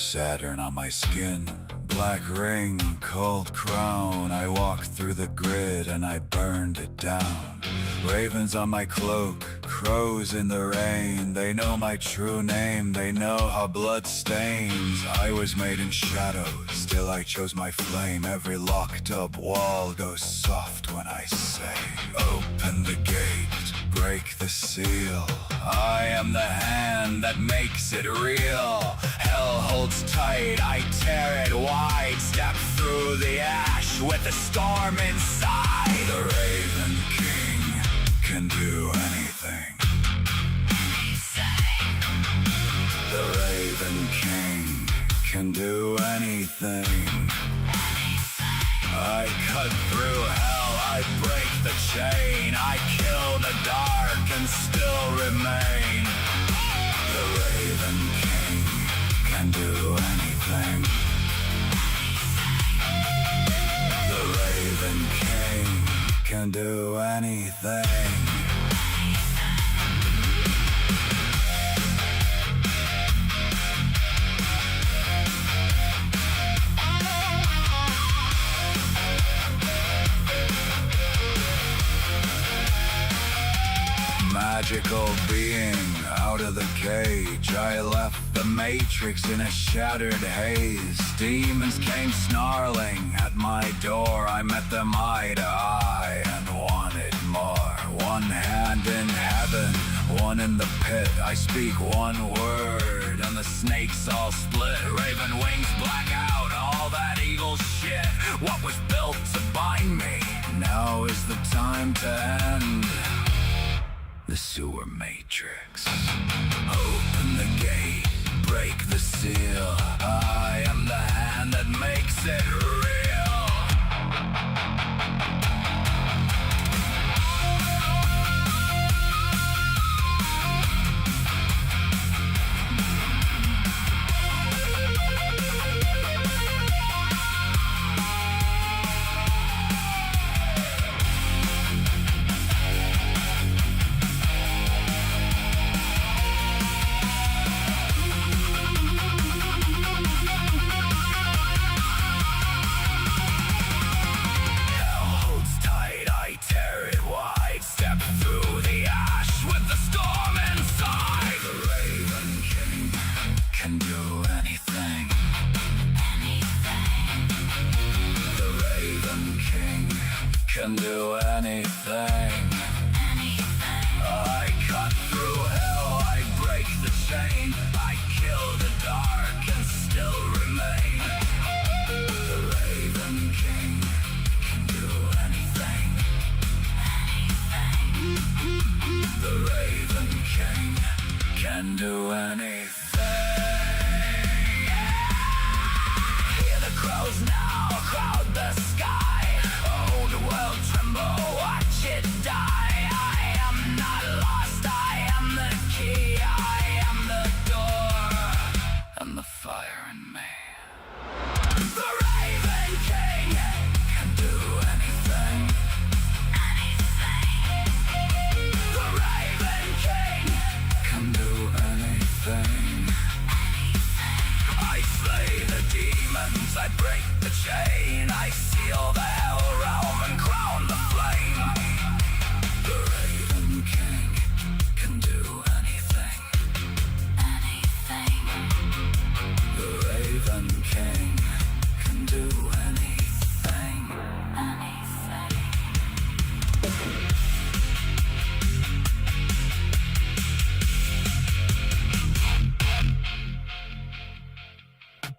Saturn on my skin, black ring, cold crown. I walked through the grid and I burned it down. Ravens on my cloak, crows in the rain. They know my true name, they know how blood stains. I was made in shadow, still I chose my flame. Every locked up wall goes soft when I say, open the gate, break the seal. I am the hand that makes it real. Hell holds tight, I tear it wide. Step through the ash with the storm inside. The Raven King can do anything. The Raven King can do anything. I cut through hell, I break the chain. I kill the dark and still remain. The Raven King can do anything. The Raven King can do anything. Magical being out of the cage, I left the matrix in a shattered haze. Demons came snarling at my door. I met them eye to eye and wanted more. One hand in heaven, one in the pit. I speak one word and the snakes all split. Raven wings black out, all that evil shit. What was built to bind me, now is the time to end the sewer matrix. Open the gate, break the seal. I am the hand that makes it real. Can do anything. I cut through hell, I break the chain. I kill the dark and still remain. The Raven King can do anything. The Raven King can do anything. Hear the crows now crowd the sky. World tremble, watch it die. I am not lost, I am the key. I am the door and the fire in me. The Raven King can do anything. The Raven King can do anything. I slay the demons, I break the chain. I seal the hell realm and crown the flame. The Raven King can do anything. The Raven King can do anything.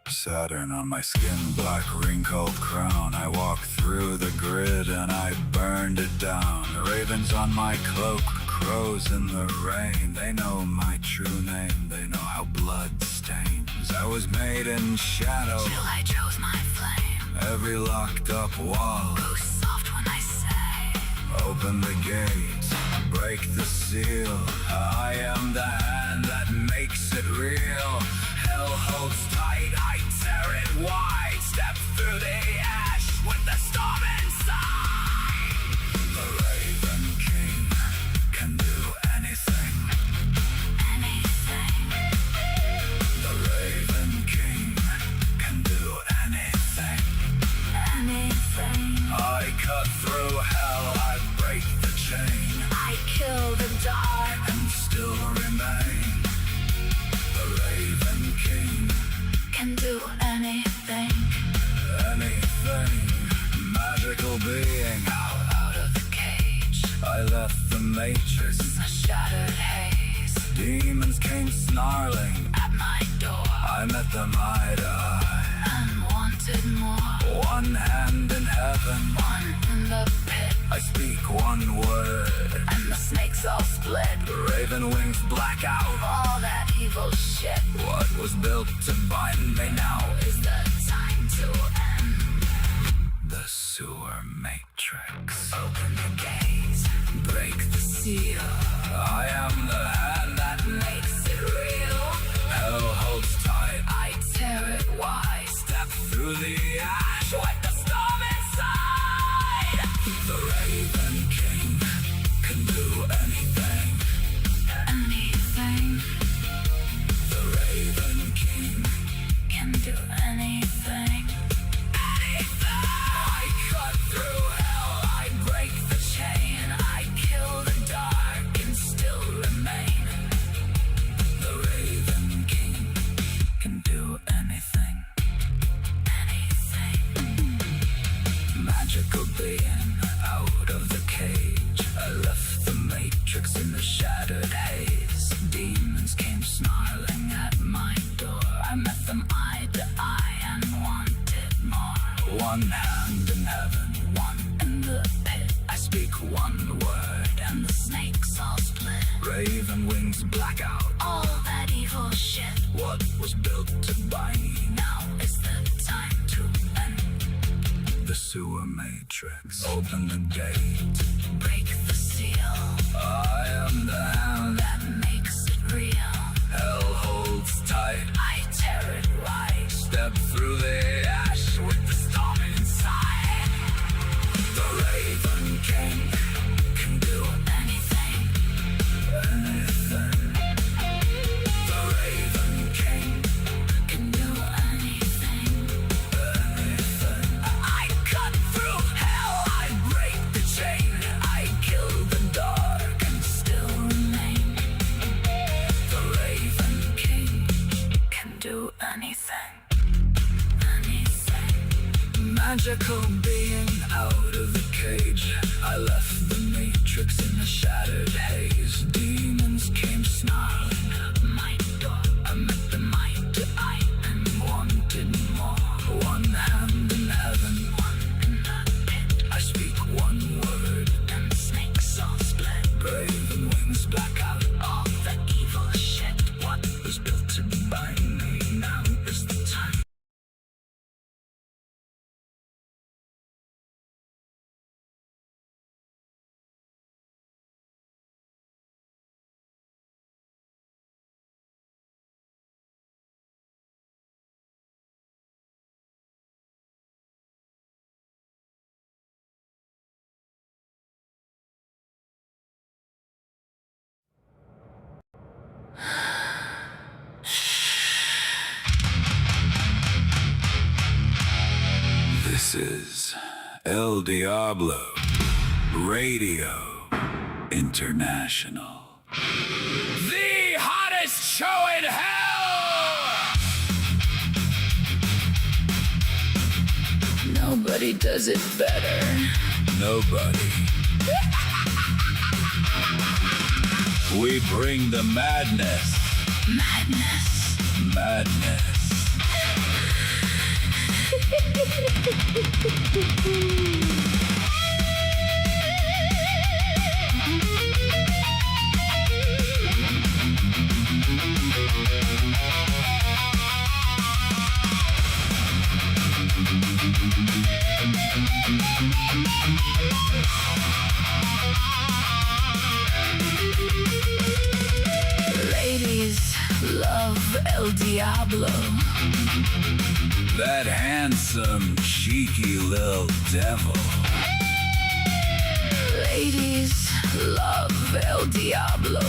Saturn on my skin, black wrinkled crown. I walked through the grid and I burned it down. Ravens on my cloak, crows in the rain. They know my true name, they know how blood stains. I was made in shadow, till I chose my flame. Every locked up wall goes soft when I say, open the gate, break the seal. I am the hand that makes it real. Hell holds tight, I tear it wide. Step through the ash with the storm inside. The Raven King can do anything. The Raven King came snarling at my door. I met them eye to eye And wanted more. One hand in heaven, One in the pit. I speak one word And the snakes all split. Raven wings black out All that evil shit. What was built to bind me now Is the time to end. The sewer matrix. Open the gates. Break the seal. I am the hand that Makes it real. hell holds tight. I tear it wide. Step through the ash with the storm inside. The Raven King can do anything. Anything. The Raven King Can do anything. I cut through hell, I break the chain, I kill the dark and still remain. The Raven King can do anything. Magical being out of the cage, I left the matrix in the shattered haze. Demons came snarling at my door. I met them eye to eye and wanted more. One hand in heaven, One in the pit. I speak one word, And the snakes all split. Raven wings black out. All that evil shit. What was built to bind me Now is the time to end. the sewer matrix. Open the gate. Break the seal. I am the hand That makes it real. hell holds tight. I tear it right. Step through the ash with the storm inside. The Raven King can do Anything. anything. The Raven King Can do anything. anything. I cut through hell, I break the chain, I kill the dark and still Remain. the Raven King. Can do anything. Anything. magical being out of the cage. I left the matrix in the shattered haze. Demons came snarling at my door. I met them eye to eye and wanted more. One hand in heaven, One in the pit. I speak one word. And the snakes all split. Raven wings black out. All the evil shit. What was built to bind me now is the time. This is El Diablo Radio International. The hottest show in hell! Nobody does it better. Nobody. We bring the madness. Madness. Madness. Ladies love El Diablo. That handsome, cheeky little devil. Ladies love El Diablo.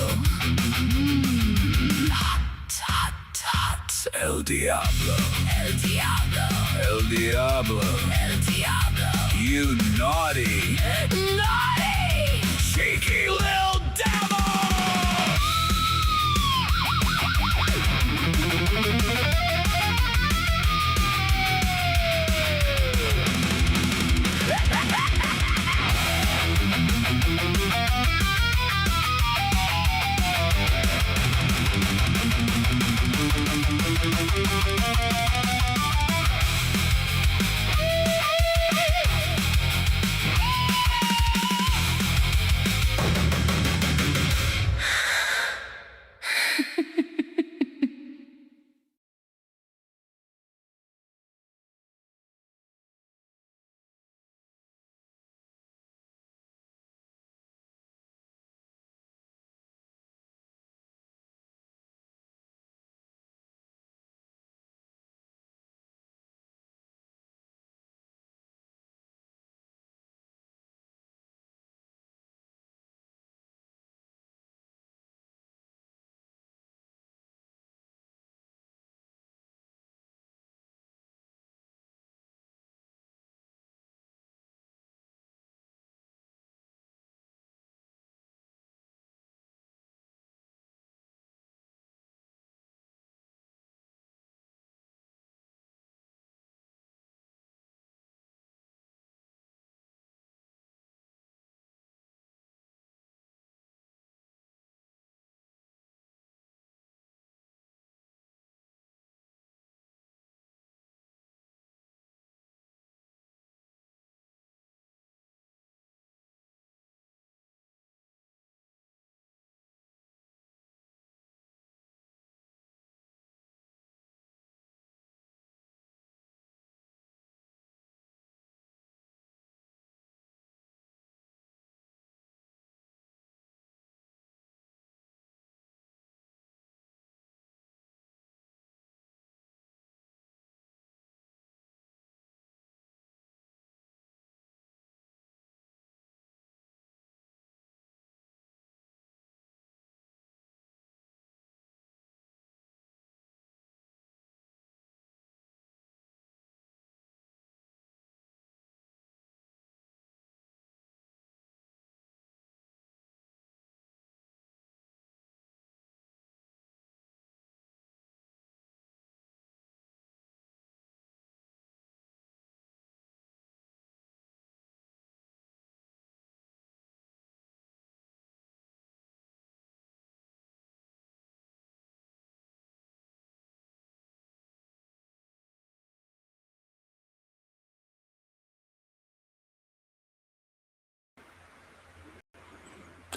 Hot, hot, hot. El Diablo. El Diablo. El Diablo. El Diablo. You naughty, Naughty! cheeky little devil!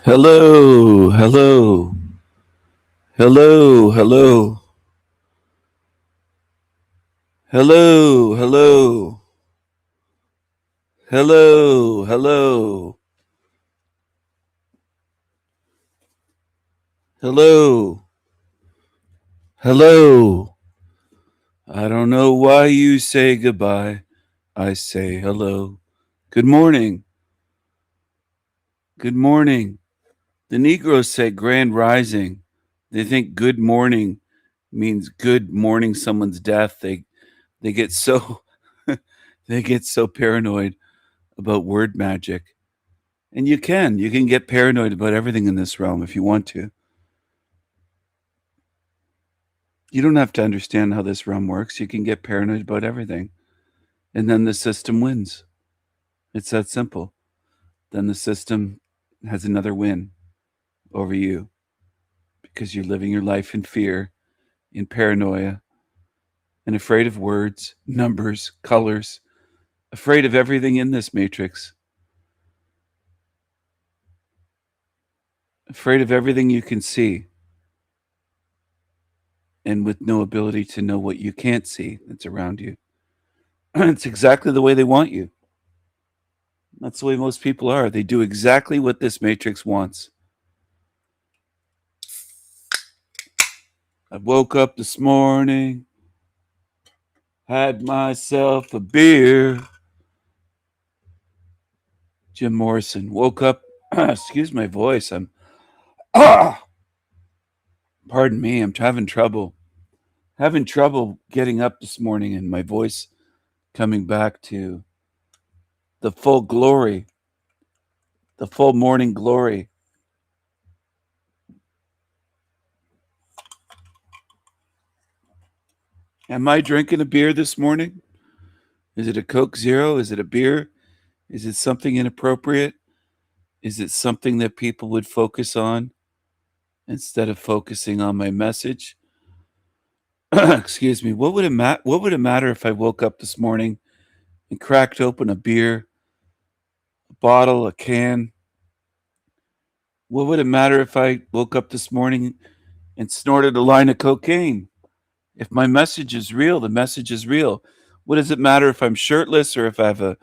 Hello, hello, hello, hello, hello, hello, hello, hello, hello, hello. I don't know why you say goodbye. I say hello. Good morning. Good morning. The Negroes say grand rising. They think good morning means good mourning someone's death. They get so they get so paranoid about word magic. And you can get paranoid about everything in this realm if you want to. You don't have to understand how this realm works. You can get paranoid about everything. And then the system wins. It's that simple. Then the system has another win over you because you're living your life in fear, in paranoia, and afraid of words, numbers, colors, afraid of everything in this matrix, afraid of everything you can see, and with no ability to know what you can't see that's around you. It's exactly the way they want you. That's the way most people are. They do exactly what this matrix wants. I woke up this morning, had myself a beer. Jim Morrison woke up. Excuse my voice. Ah, pardon me. I'm having trouble. Having trouble getting up this morning and my voice coming back to the full glory, the full morning glory. Am I drinking a beer this morning? Is it a Coke Zero? Is it a beer? Is it something inappropriate? Is it something that people would focus on instead of focusing on my message? Excuse me. What would it matter if I woke up this morning and cracked open a beer, a bottle, a can? What would it matter if I woke up this morning and snorted a line of cocaine? If my message is real, the message is real. What does it matter if I'm shirtless or if I have a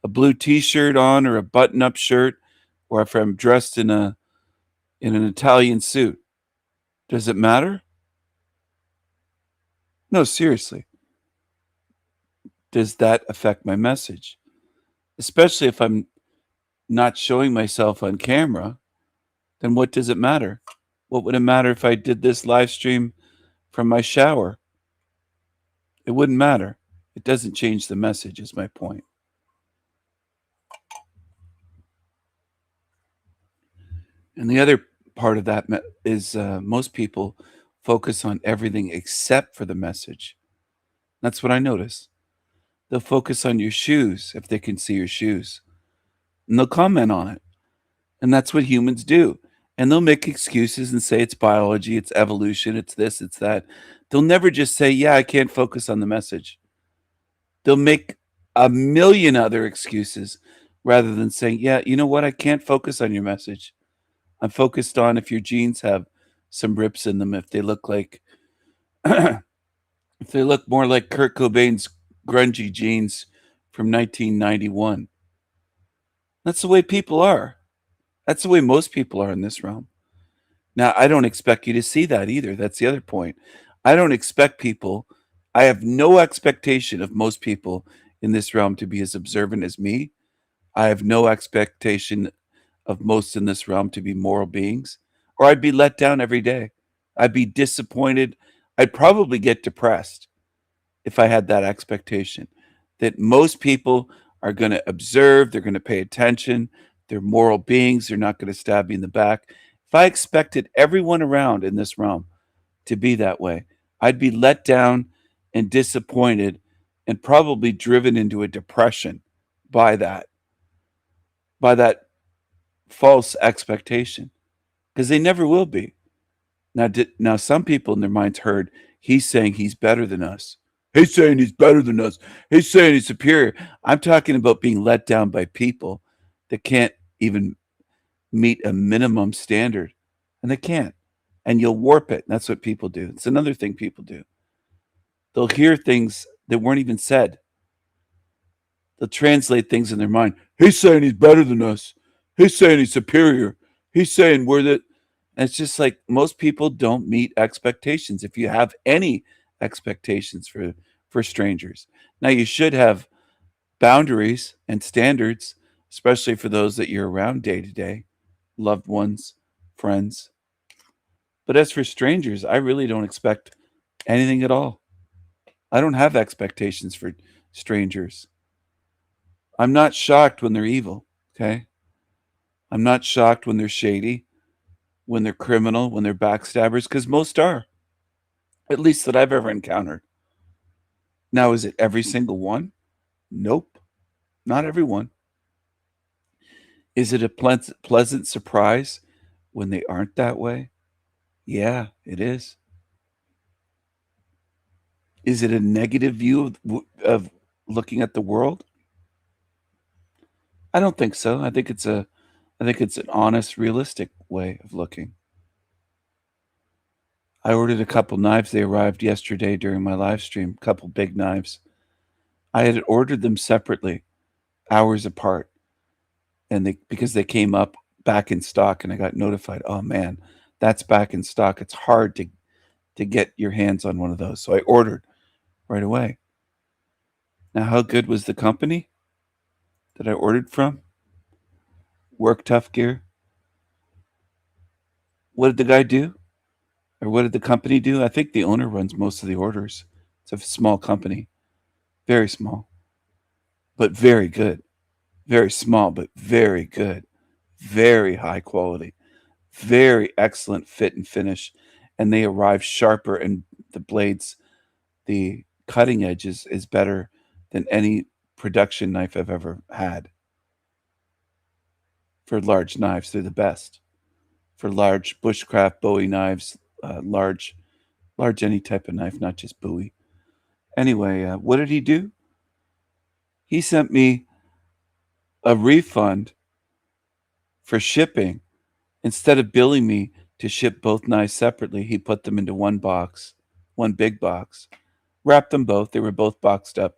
blue t-shirt on or a button-up shirt or if I'm dressed in an Italian suit? Does it matter? No, seriously. Does that affect my message? Especially if I'm not showing myself on camera, then what does it matter? What would it matter if I did this live stream from my shower? It wouldn't matter. It doesn't change the message, is my point. And the other part of that is most people focus on everything except for the message. That's what I notice. They'll focus on your shoes if they can see your shoes, and they'll comment on it. And that's what humans do. And they'll make excuses and say it's biology, it's evolution, it's this, it's that. They'll never just say, yeah, I can't focus on the message. They'll make a million other excuses rather than saying, yeah, you know what? I can't focus on your message. I'm focused on if your jeans have some rips in them, if they look like, if they look more like Kurt Cobain's grungy jeans from 1991. That's the way people are. That's the way most people are in this realm. Now, I don't expect you to see that either. That's the other point. I don't expect people, I have no expectation of most people in this realm to be as observant as me. I have no expectation of most in this realm to be moral beings, or I'd be let down every day. I'd be disappointed. I'd probably get depressed if I had that expectation that most people are going to observe, they're going to pay attention, they're moral beings, they're not going to stab me in the back. If I expected everyone around in this realm to be that way, I'd be let down and disappointed and probably driven into a depression by that false expectation because they never will be. Now, some people in their minds heard he's saying he's better than us. He's saying he's better than us. He's saying he's superior. I'm talking about being let down by people that can't even meet a minimum standard, and they can't. And you'll warp it. That's what people do. It's another thing people do. They'll hear things that weren't even said. They'll translate things in their mind. He's saying he's better than us. He's saying he's superior. He's saying we're the. And it's just like most people don't meet expectations. If you have any expectations for strangers, now you should have boundaries and standards, especially for those that you're around day to day, loved ones, friends. But as for strangers, I really don't expect anything at all. I don't have expectations for strangers. I'm not shocked when they're evil, okay? I'm not shocked when they're shady, when they're criminal, when they're backstabbers, because most are, at least that I've ever encountered. Now, is it every single one? Nope, not everyone. Is it a pleasant surprise when they aren't that way? Yeah, it is. Is it a negative view of looking at the world? I don't think so. I think it's an honest, realistic way of looking. I ordered a couple knives. They arrived yesterday during my live stream. A couple big knives. I had ordered them separately, hours apart, and because they came up back in stock, and I got notified. Oh man, that's back in stock. It's hard to get your hands on one of those. So I ordered right away. Now, how good was the company that I ordered from? Work Tough Gear. What did the guy do? Or what did the company do? I think the owner runs most of the orders. It's a small company, very small, but very good. Very small, but very good. Very high quality. Very excellent fit and finish. And they arrive sharper, and the blades, the cutting edge is better than any production knife I've ever had. For large knives, they're the best. For large bushcraft Bowie knives, large any type of knife, not just Bowie. Anyway, what did he do? He sent me a refund for shipping. Instead of billing me to ship both knives separately, he put them into one box, one big box, wrapped them both. They were both boxed up,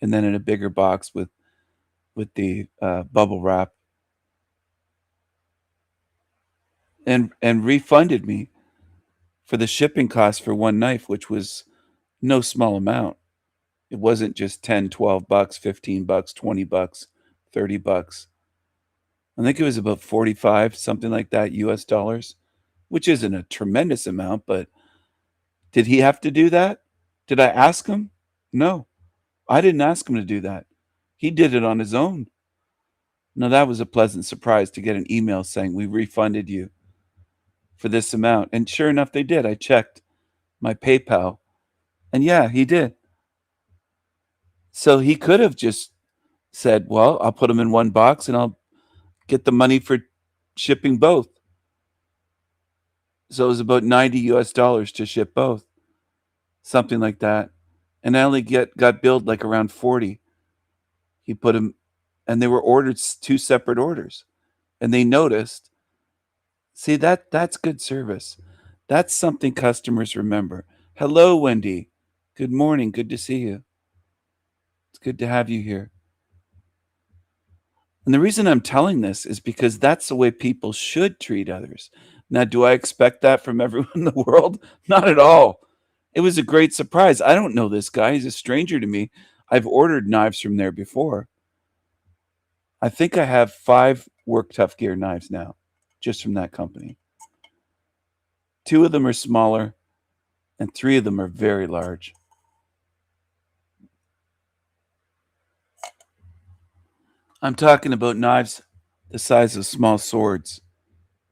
and then in a bigger box with the bubble wrap, and refunded me for the shipping cost for one knife, which was no small amount. It wasn't just 10, 12 bucks, 15 bucks, 20 bucks, 30 bucks. I think it was about 45, something like that, US dollars, which isn't a tremendous amount, but did he have to do that? Did I ask him? No, I didn't ask him to do that. He did it on his own. Now, that was a pleasant surprise to get an email saying, we refunded you for this amount. And sure enough, they did. I checked my PayPal, and yeah, he did. So he could have just said, well, I'll put them in one box and I'll get the money for shipping both. So it was about 90 US dollars to ship both, something like that. And I only got billed like around 40. He put them, and they were ordered two separate orders, and they noticed. See, that's good service. That's something customers remember. Hello, Wendy. Good morning. Good to see you. It's good to have you here. And the reason I'm telling this is because that's the way people should treat others. Now, do I expect that from everyone in the world? Not at all. It was a great surprise. I don't know this guy. He's a stranger to me. I've ordered knives from there before. I think I have 5 Work Tough Gear knives now, just from that company. 2 of them are smaller, and 3 of them are very large. I'm talking about knives the size of small swords.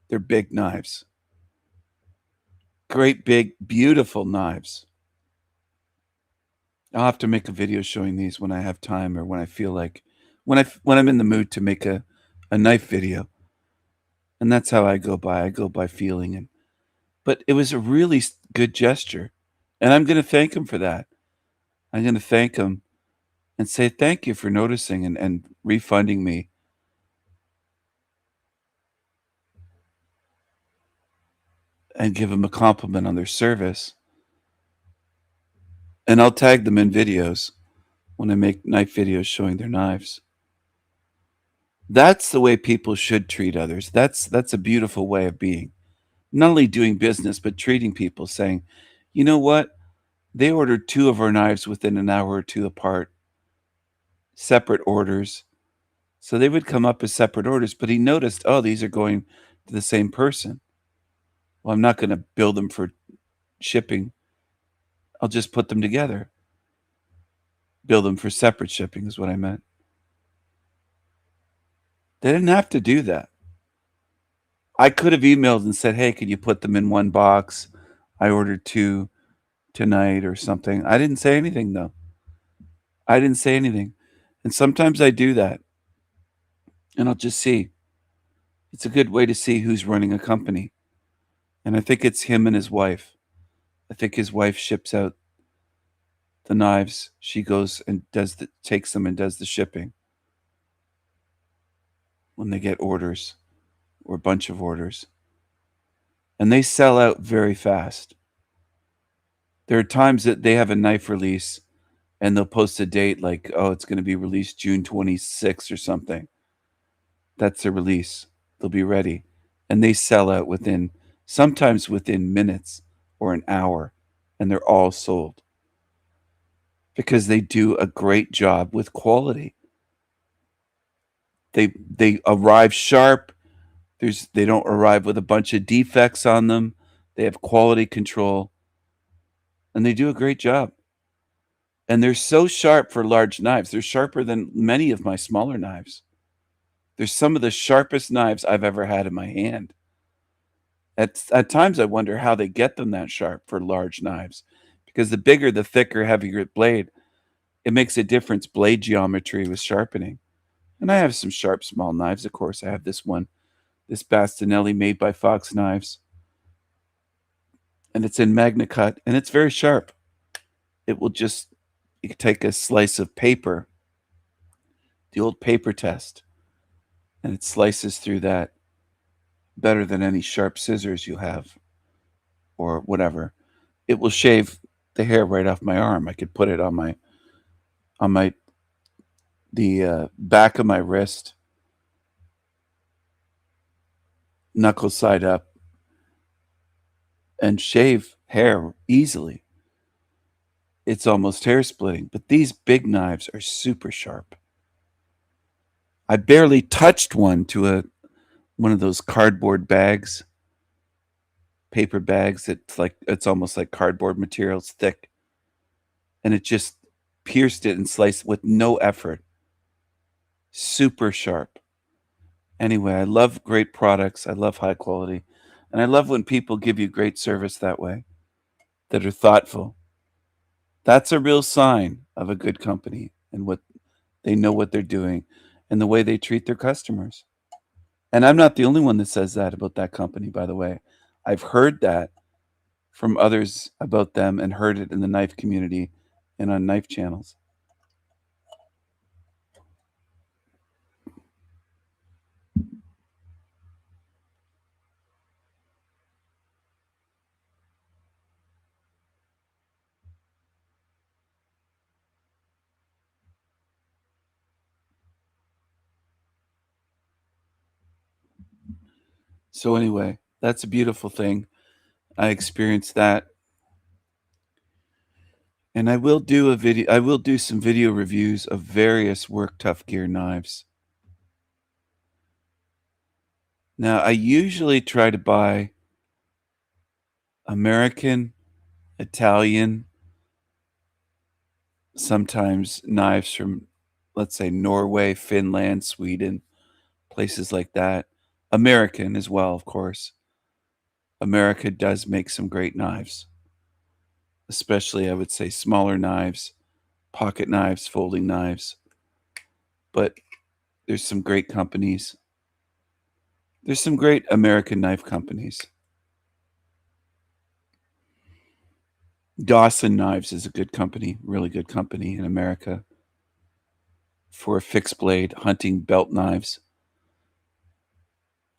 They're big knives. Great, big, beautiful knives. I'll have to make a video showing these when I have time, or when I feel like, when I'm in the mood to make a knife video. And that's how I go by. I go by feeling. But it was a really good gesture, and I'm going to thank him for that. I'm going to thank him and say thank you for noticing and refunding me and give them a compliment on their service. And I'll tag them in videos when I make knife videos showing their knives. That's the way people should treat others. That's a beautiful way of being. Not only doing business, but treating people, saying, you know what? They ordered two of our knives within an hour or two apart, separate orders. So they would come up as separate orders, but he noticed, oh, these are going to the same person. Well, I'm not going to bill them for shipping. I'll just put them together. Bill them for separate shipping is what I meant. They didn't have to do that. I could have emailed and said, hey, could you put them in one box? I ordered two tonight or something. I didn't say anything, though. I didn't say anything. And sometimes I do that. And I'll just see. It's a good way to see who's running a company. And I think it's him and his wife. I think his wife ships out the knives. She goes and takes them and does the shipping when they get orders or a bunch of orders. And they sell out very fast. There are times that they have a knife release and they'll post a date like, oh, it's going to be released June 26th or something. That's the release. They'll be ready. And they sell out sometimes within minutes or an hour, and they're all sold because they do a great job with quality. They arrive sharp. They don't arrive with a bunch of defects on them. They have quality control, and they do a great job. And they're so sharp for large knives. They're sharper than many of my smaller knives. They're some of the sharpest knives I've ever had in my hand. At times, I wonder how they get them that sharp for large knives, because the bigger, the thicker, heavier blade, it makes a difference blade geometry with sharpening. And I have some sharp small knives, of course. I have this one, this Bastinelli made by Fox Knives, and it's in Magna Cut, and it's very sharp. It will just, you can take a slice of paper, the old paper test, and it slices through that better than any sharp scissors you have or whatever. It will shave the hair right off my arm. I could put it on the back of my wrist, knuckle side up, and shave hair easily. It's almost hair splitting, but these big knives are super sharp. I barely touched one one of those cardboard bags, paper bags it's almost like cardboard material. It's thick, and it just pierced it and sliced with no effort. Super sharp. Anyway, I love great products. I love high quality, and I love when people give you great service that way, that are thoughtful. That's a real sign of a good company and what they know what they're doing and the way they treat their customers. And I'm not the only one that says that about that company, by the way. I've heard that from others about them and heard it in the knife community and on knife channels. So anyway, that's a beautiful thing. I experienced that. And I will do some video reviews of various Work Tough Gear knives. Now, I usually try to buy American, Italian, sometimes knives from, let's say, Norway, Finland, Sweden, places like that. American as well, of course. America does make some great knives, especially, I would say, smaller knives, pocket knives, folding knives. But there's some great companies. There's some great American knife companies. Dawson Knives is a good company, really good company in America for fixed blade hunting belt knives.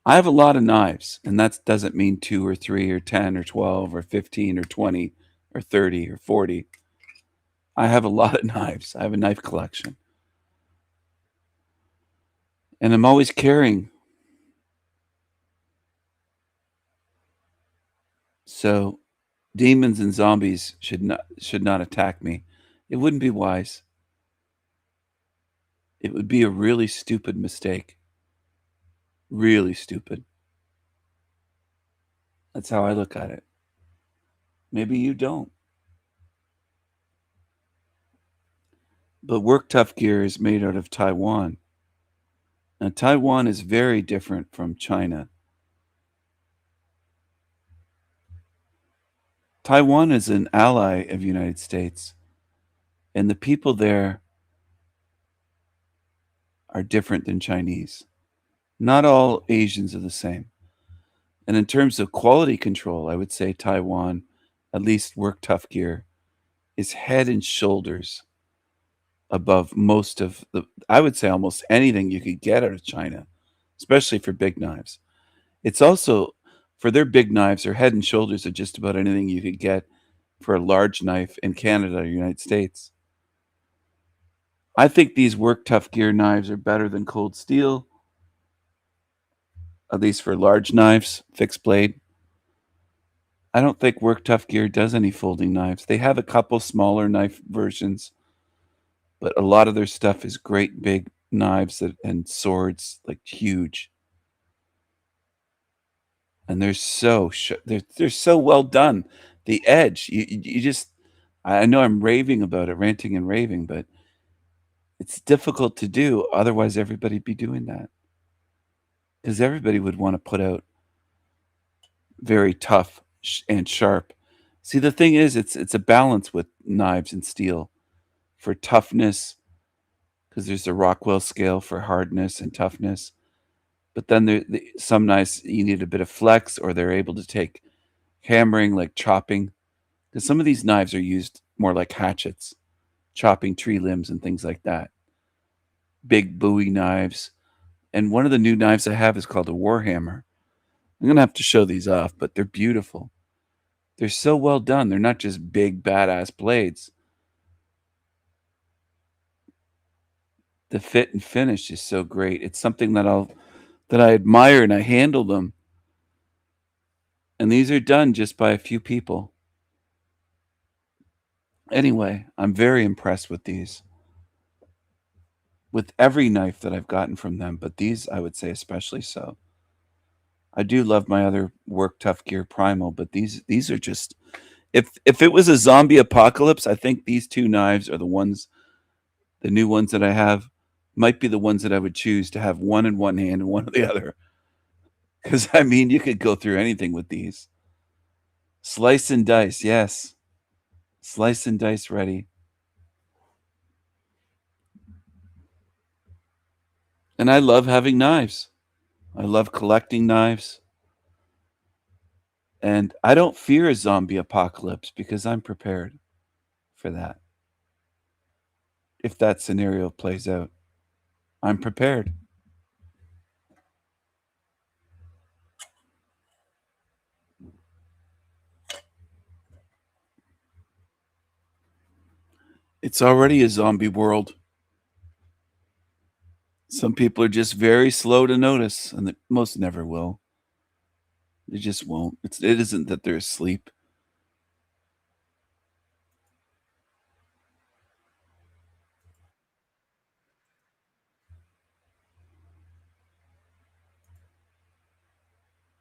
I have a lot of knives, and that doesn't mean 2 or 3 or 10 or 12 or 15 or 20 or 30 or 40. I have a lot of knives. I have a knife collection. And I'm always carrying. So demons and zombies should not attack me. It wouldn't be wise. It would be a really stupid mistake. Really stupid. That's how I look at it. Maybe you don't. But Work Tough gear is made out of Taiwan. Now, Taiwan is very different from China. Taiwan is an ally of the United States, and the people there are different than Chinese. Not all Asians are the same. And in terms of quality control, I would say Taiwan, at least Work Tough gear, is head and shoulders above most of I would say almost anything you could get out of China, especially for big knives. It's also, for their big knives, their head and shoulders are just about anything you could get for a large knife in Canada or United States. I think these Work Tough gear knives are better than Cold Steel, at least for large knives, fixed blade. I don't think Work Tough gear does any folding knives. They have a couple smaller knife versions, but a lot of their stuff is great big knives and swords, like huge. And they're they're so well done. The edge, you just, I know I'm raving about it, ranting and raving, but it's difficult to do. Otherwise, everybody'd be doing that because everybody would want to put out very tough and sharp. See, the thing is, it's a balance with knives and steel for toughness, because there's a Rockwell scale for hardness and toughness. But then some knives you need a bit of flex, or they're able to take hammering, like chopping, because some of these knives are used more like hatchets, chopping tree limbs and things like that. Big Bowie knives. And one of the new knives I have is called a Warhammer. I'm going to have to show these off, but they're beautiful. They're so well done. They're not just big, badass blades. The fit and finish is so great. It's something that I admire, and I handle them. And these are done just by a few people. Anyway, I'm very impressed with these. With every knife that I've gotten from them, but these I would say especially so. I do love my other Work Tough gear Primal, but these are just, if it was a zombie apocalypse, I think these two knives are the new ones that I have, might be the ones that I would choose to have, one in one hand and one in the other. Because I mean, you could go through anything with these. Slice and dice, yes. Slice and dice ready. And I love having knives. I love collecting knives. And I don't fear a zombie apocalypse because I'm prepared for that. If that scenario plays out, I'm prepared. It's already a zombie world. Some people are just very slow to notice, and most never will. They just won't. It isn't that they're asleep.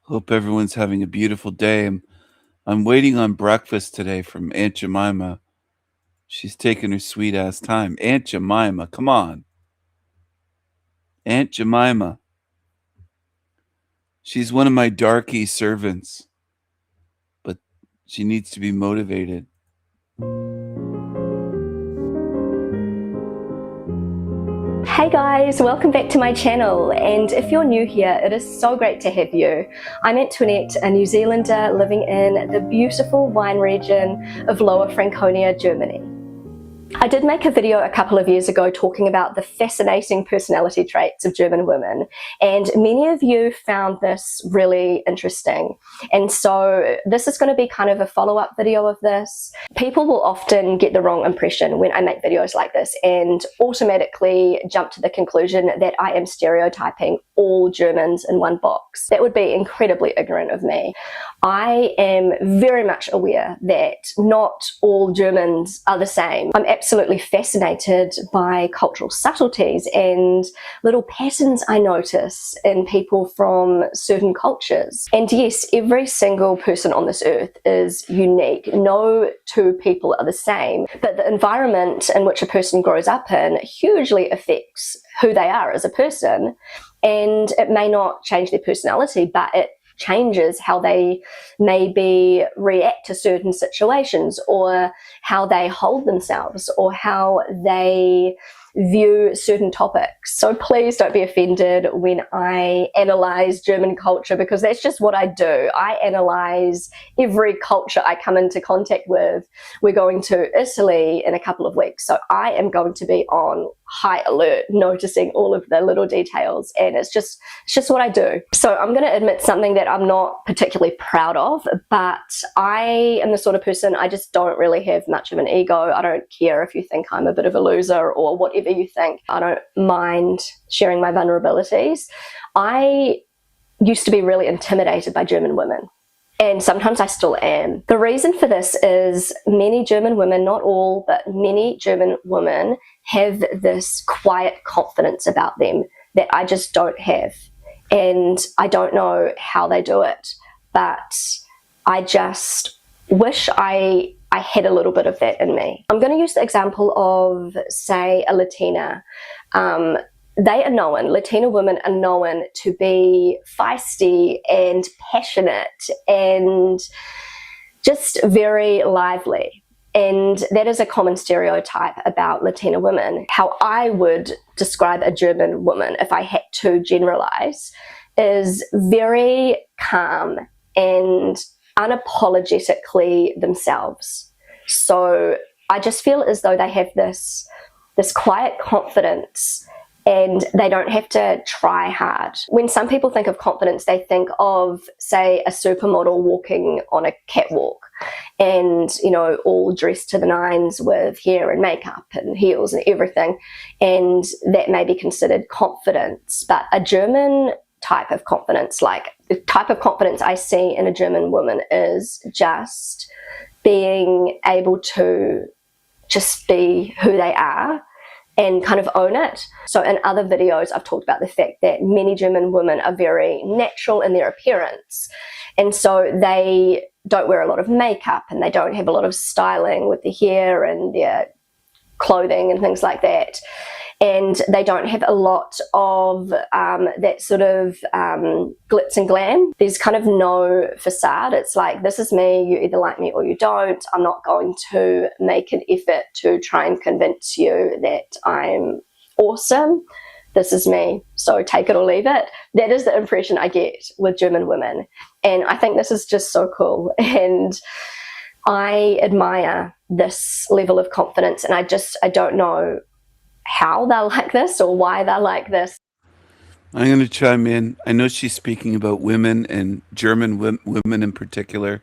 Hope everyone's having a beautiful day. I'm waiting on breakfast today from Aunt Jemima. She's taking her sweet ass time. Aunt Jemima, come on. Aunt Jemima. She's one of my darky servants, but she needs to be motivated. Hey guys, welcome back to my channel, and if you're new here, it is so great to have you. I'm Antoinette, a New Zealander living in the beautiful wine region of Lower Franconia, Germany. I did make a video a couple of years ago talking about the fascinating personality traits of German women, and many of you found this really interesting. And so this is going to be kind of a follow-up video of this. People will often get the wrong impression when I make videos like this and automatically jump to the conclusion that I am stereotyping all Germans in one box. That would be incredibly ignorant of me. I am very much aware that not all Germans are the same. I'm absolutely fascinated by cultural subtleties and little patterns I notice in people from certain cultures. And yes, every single person on this earth is unique. No two people are the same, but the environment in which a person grows up in hugely affects who they are as a person. And it may not change their personality, but it changes how they maybe react to certain situations, or how they hold themselves, or how they view certain topics. So please don't be offended when I analyze German culture, because that's just what I do. I analyze every culture I come into contact with. We're going to Italy in a couple of weeks, so I am going to be on high alert, noticing all of the little details, and it's just what I do. So I'm going to admit something that I'm not particularly proud of, but I am the sort of person, I just don't really have much of an ego. I don't care if you think I'm a bit of a loser or whatever you think. I don't mind sharing my vulnerabilities. I used to be really intimidated by German women, and sometimes I still am. The reason for this is many German women, not all, but many German women have this quiet confidence about them that I just don't have. And I don't know how they do it, but I just wish I had a little bit of that in me. I'm going to use the example of, say, a Latina. They are known, Latina women are known to be feisty and passionate and just very lively. And that is a common stereotype about Latina women. How I would describe a German woman, if I had to generalize, is very calm and unapologetically themselves. So I just feel as though they have this quiet confidence, and they don't have to try hard. When some people think of confidence, they think of, say, a supermodel walking on a catwalk and, you know, all dressed to the nines with hair and makeup and heels and everything. And that may be considered confidence. But a German type of confidence, like the type of confidence I see in a German woman, is just being able to just be who they are and kind of own it. So in other videos, I've talked about the fact that many German women are very natural in their appearance. And so they don't wear a lot of makeup, and they don't have a lot of styling with their hair and their clothing and things like that. And they don't have a lot of that sort of glitz and glam. There's kind of no facade. It's like, this is me, you either like me or you don't. I'm not going to make an effort to try and convince you that I'm awesome. This is me, so take it or leave it. That is the impression I get with German women. And I think this is just so cool. And I admire this level of confidence. And I don't know how they're like this or why they're like this. I'm going to chime in. I know she's speaking about women, and German women in particular.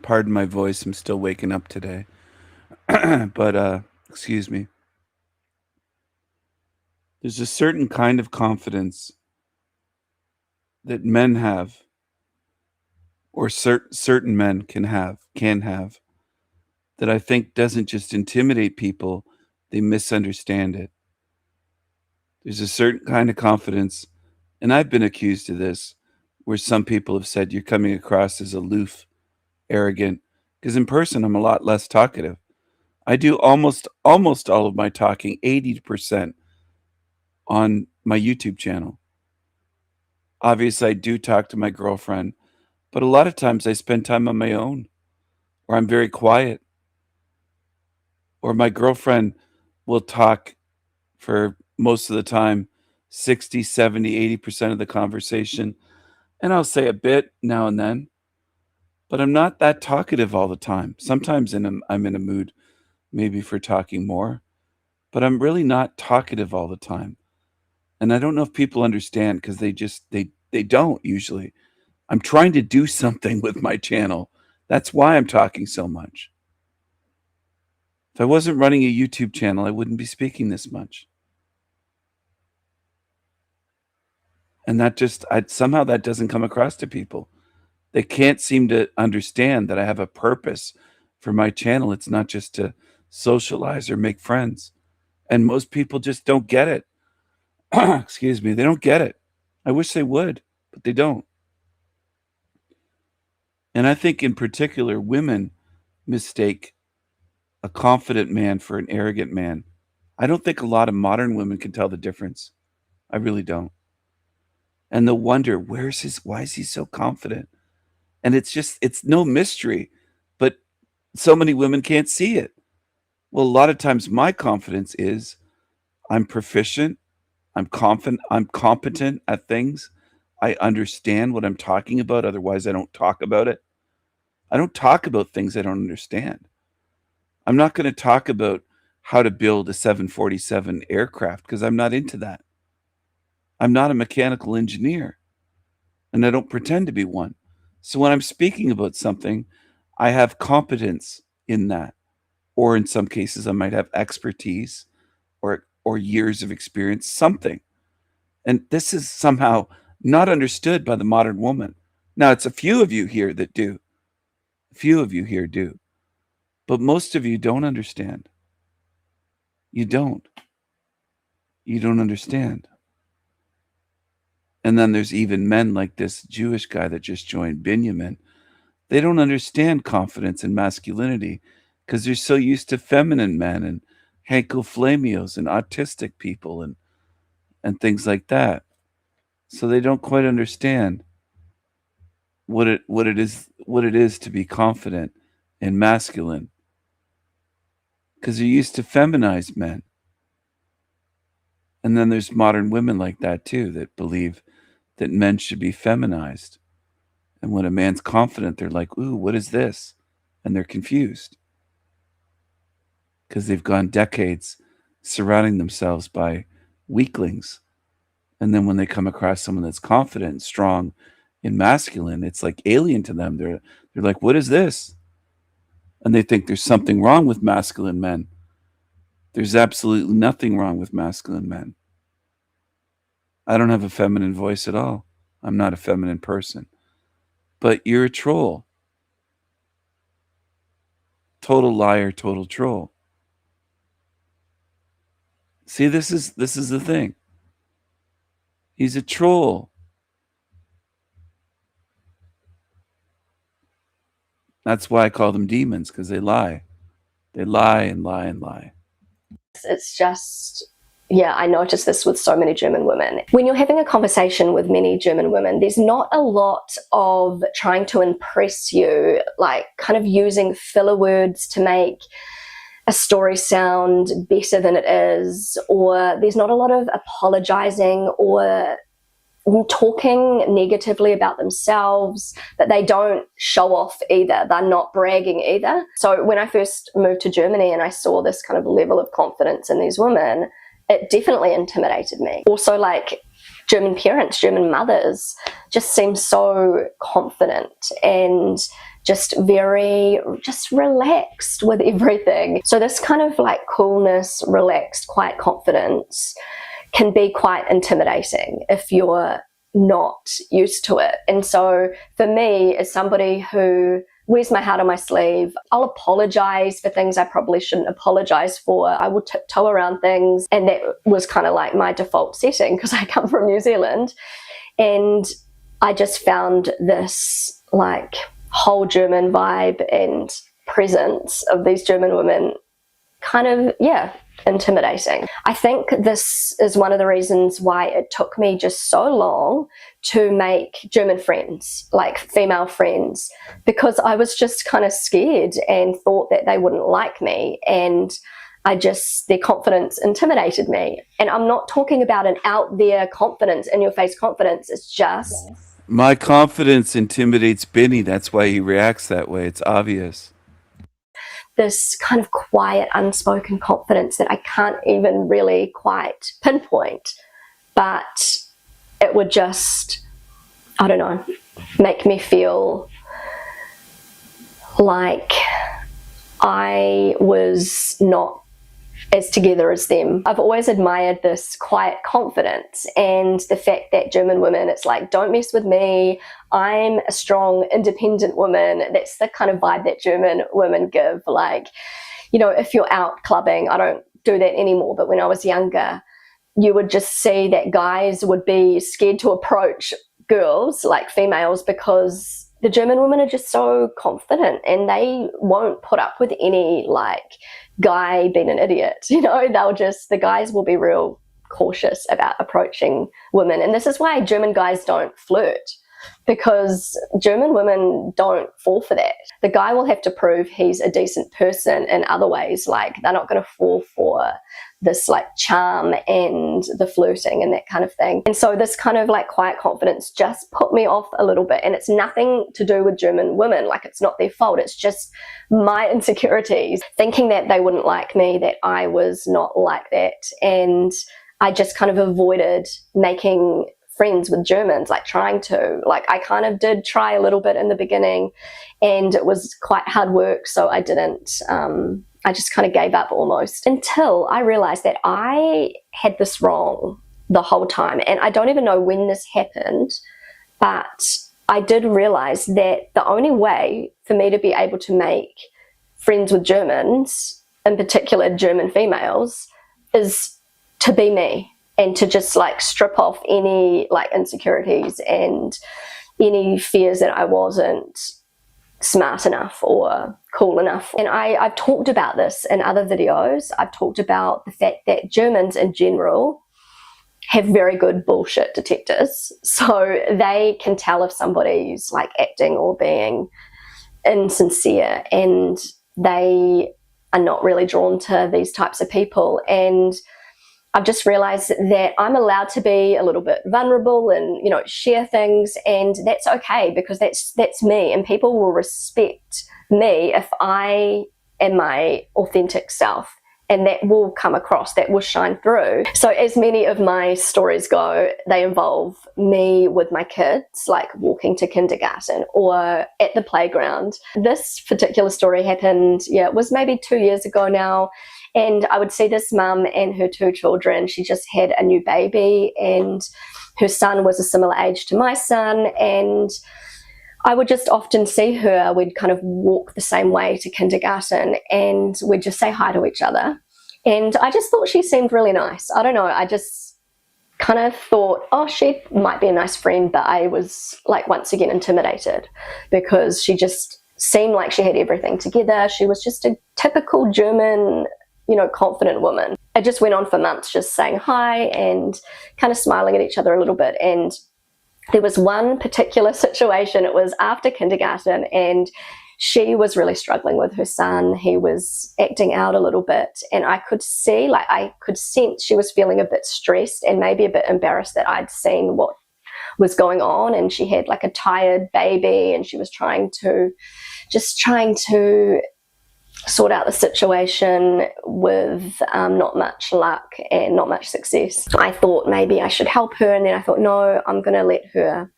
Pardon my voice, I'm still waking up today. But excuse me. There's a certain kind of confidence that men have, or certain men can have, that I think doesn't just intimidate people, they misunderstand it. There's a certain kind of confidence, and I've been accused of this, where some people have said you're coming across as aloof, arrogant, because in person I'm a lot less talkative. I do almost all of my talking, 80%, on my YouTube channel. Obviously, I do talk to my girlfriend, but a lot of times I spend time on my own, or I'm very quiet, or my girlfriend will talk for most of the time, 60, 70, 80% of the conversation. And I'll say a bit now and then, but I'm not that talkative all the time. Sometimes I'm in a mood maybe for talking more, but I'm really not talkative all the time. And I don't know if people understand because they don't usually. I'm trying to do something with my channel. That's why I'm talking so much. If I wasn't running a YouTube channel, I wouldn't be speaking this much. And somehow that doesn't come across to people. They can't seem to understand that I have a purpose for my channel. It's not just to socialize or make friends. And most people just don't get it. Excuse me, they don't get it. I wish they would, but they don't. And I think in particular, women mistake a confident man for an arrogant man. I don't think a lot of modern women can tell the difference. I really don't. And they'll wonder, why is he so confident? And it's no mystery, but so many women can't see it. Well, a lot of times my confidence is I'm proficient, I'm confident, I'm competent at things. I understand what I'm talking about. Otherwise, I don't talk about it. I don't talk about things I don't understand. I'm not going to talk about how to build a 747 aircraft because I'm not into that. I'm not a mechanical engineer, and I don't pretend to be one. So when I'm speaking about something, I have competence in that. Or in some cases, I might have expertise or years of experience, something. And this is somehow not understood by the modern woman. Now, it's a few of you here that do. A few of you here do. But most of you don't understand. You don't. You don't understand. And then there's even men like this Jewish guy that just joined, Binyamin. They don't understand confidence and masculinity because they're so used to feminine men and Hankoflamios and autistic people and things like that. So they don't quite understand what it is to be confident and masculine because they're used to feminized men. And then there's modern women like that too that believe that men should be feminized. And when a man's confident, they're like, ooh, what is this? And they're confused because they've gone decades surrounding themselves by weaklings. And then when they come across someone that's confident and strong and masculine, it's like alien to them. They're like, what is this? And they think there's something wrong with masculine men. There's absolutely nothing wrong with masculine men. I don't have a feminine voice at all. I'm not a feminine person. But you're a troll. Total liar, total troll. See, this is the thing. He's a troll. That's why I call them demons, because they lie. They lie and lie and lie. It's just, yeah, I noticed this with so many German women. When you're having a conversation with many German women, there's not a lot of trying to impress you, like kind of using filler words to make a story sound better than it is, or there's not a lot of apologizing or talking negatively about themselves, but they don't show off either. They're not bragging either. So when I first moved to Germany and I saw this kind of level of confidence in these women, it definitely intimidated me. Also, like, German parents, German mothers just seem so confident and just relaxed with everything. So this kind of like coolness, relaxed, quiet confidence can be quite intimidating if you're not used to it. And so for me, as somebody who wears my heart on my sleeve, I'll apologize for things I probably shouldn't apologize for. I will tiptoe around things, and that was kind of like my default setting because I come from New Zealand. And I just found this like whole German vibe and presence of these German women kind of, yeah, intimidating. I think this is one of the reasons why it took me just so long to make German friends, like female friends, because I was just kind of scared and thought that they wouldn't like me, and their confidence intimidated me. And I'm not talking about an out there confidence, in your face confidence. It's just my confidence intimidates Benny. That's why he reacts that way. It's obvious. this kind of quiet, unspoken confidence that I can't even really quite pinpoint, but it would just, I don't know, make me feel like I was not as together as them. I've always admired this quiet confidence and the fact that German women, it's like, don't mess with me, I'm a strong, independent woman. That's the kind of vibe that German women give. Like, you know, if you're out clubbing, I don't do that anymore, but when I was younger, you would just see that guys would be scared to approach girls, like females, because the German women are just so confident and they won't put up with any like guy being an idiot. You know, the guys will be real cautious about approaching women. And this is why German guys don't flirt, because German women don't fall for that. The guy will have to prove he's a decent person in other ways. Like, they're not going to fall for this like charm and the flirting and that kind of thing. And so this kind of like quiet confidence just put me off a little bit. And it's nothing to do with German women. Like, it's not their fault. It's just my insecurities, thinking that they wouldn't like me, that I was not like that. And I just kind of avoided making friends with Germans, like trying to, like I kind of did try a little bit in the beginning and it was quite hard work. So I didn't, I just kind of gave up almost, until I realized that I had this wrong the whole time. And I don't even know when this happened, but I did realize that the only way for me to be able to make friends with Germans, in particular German females, is to be me and to just like strip off any like insecurities and any fears that I wasn't smart enough or cool enough. And I've talked about this in other videos. I've talked about the fact that Germans in general have very good bullshit detectors. So they can tell if somebody's like acting or being insincere, and they are not really drawn to these types of people. And I've just realized that I'm allowed to be a little bit vulnerable and, you know, share things, and that's okay, because that's me, and people will respect me if I am my authentic self, and that will come across, that will shine through. So as many of my stories go, they involve me with my kids, like walking to kindergarten or at the playground. This particular story happened, it was maybe 2 years ago now. And I would see this mum and her 2 children. She just had a new baby, and her son was a similar age to my son. And I would just often see her. We'd kind of walk the same way to kindergarten, and we'd just say hi to each other. And I just thought she seemed really nice. I don't know. I just kind of thought, oh, she might be a nice friend. But I was like, once again, intimidated, because she just seemed like she had everything together. She was just a typical German, you know, confident woman. It just went on for months, just saying hi and kind of smiling at each other a little bit. And there was one particular situation, it was after kindergarten, and she was really struggling with her son. He was acting out a little bit, and I could see, like I could sense she was feeling a bit stressed and maybe a bit embarrassed that I'd seen what was going on. And she had like a tired baby, and she was trying to sort out the situation with not much luck and not much success. I thought maybe I should help her, and then I thought, no, I'm going to let her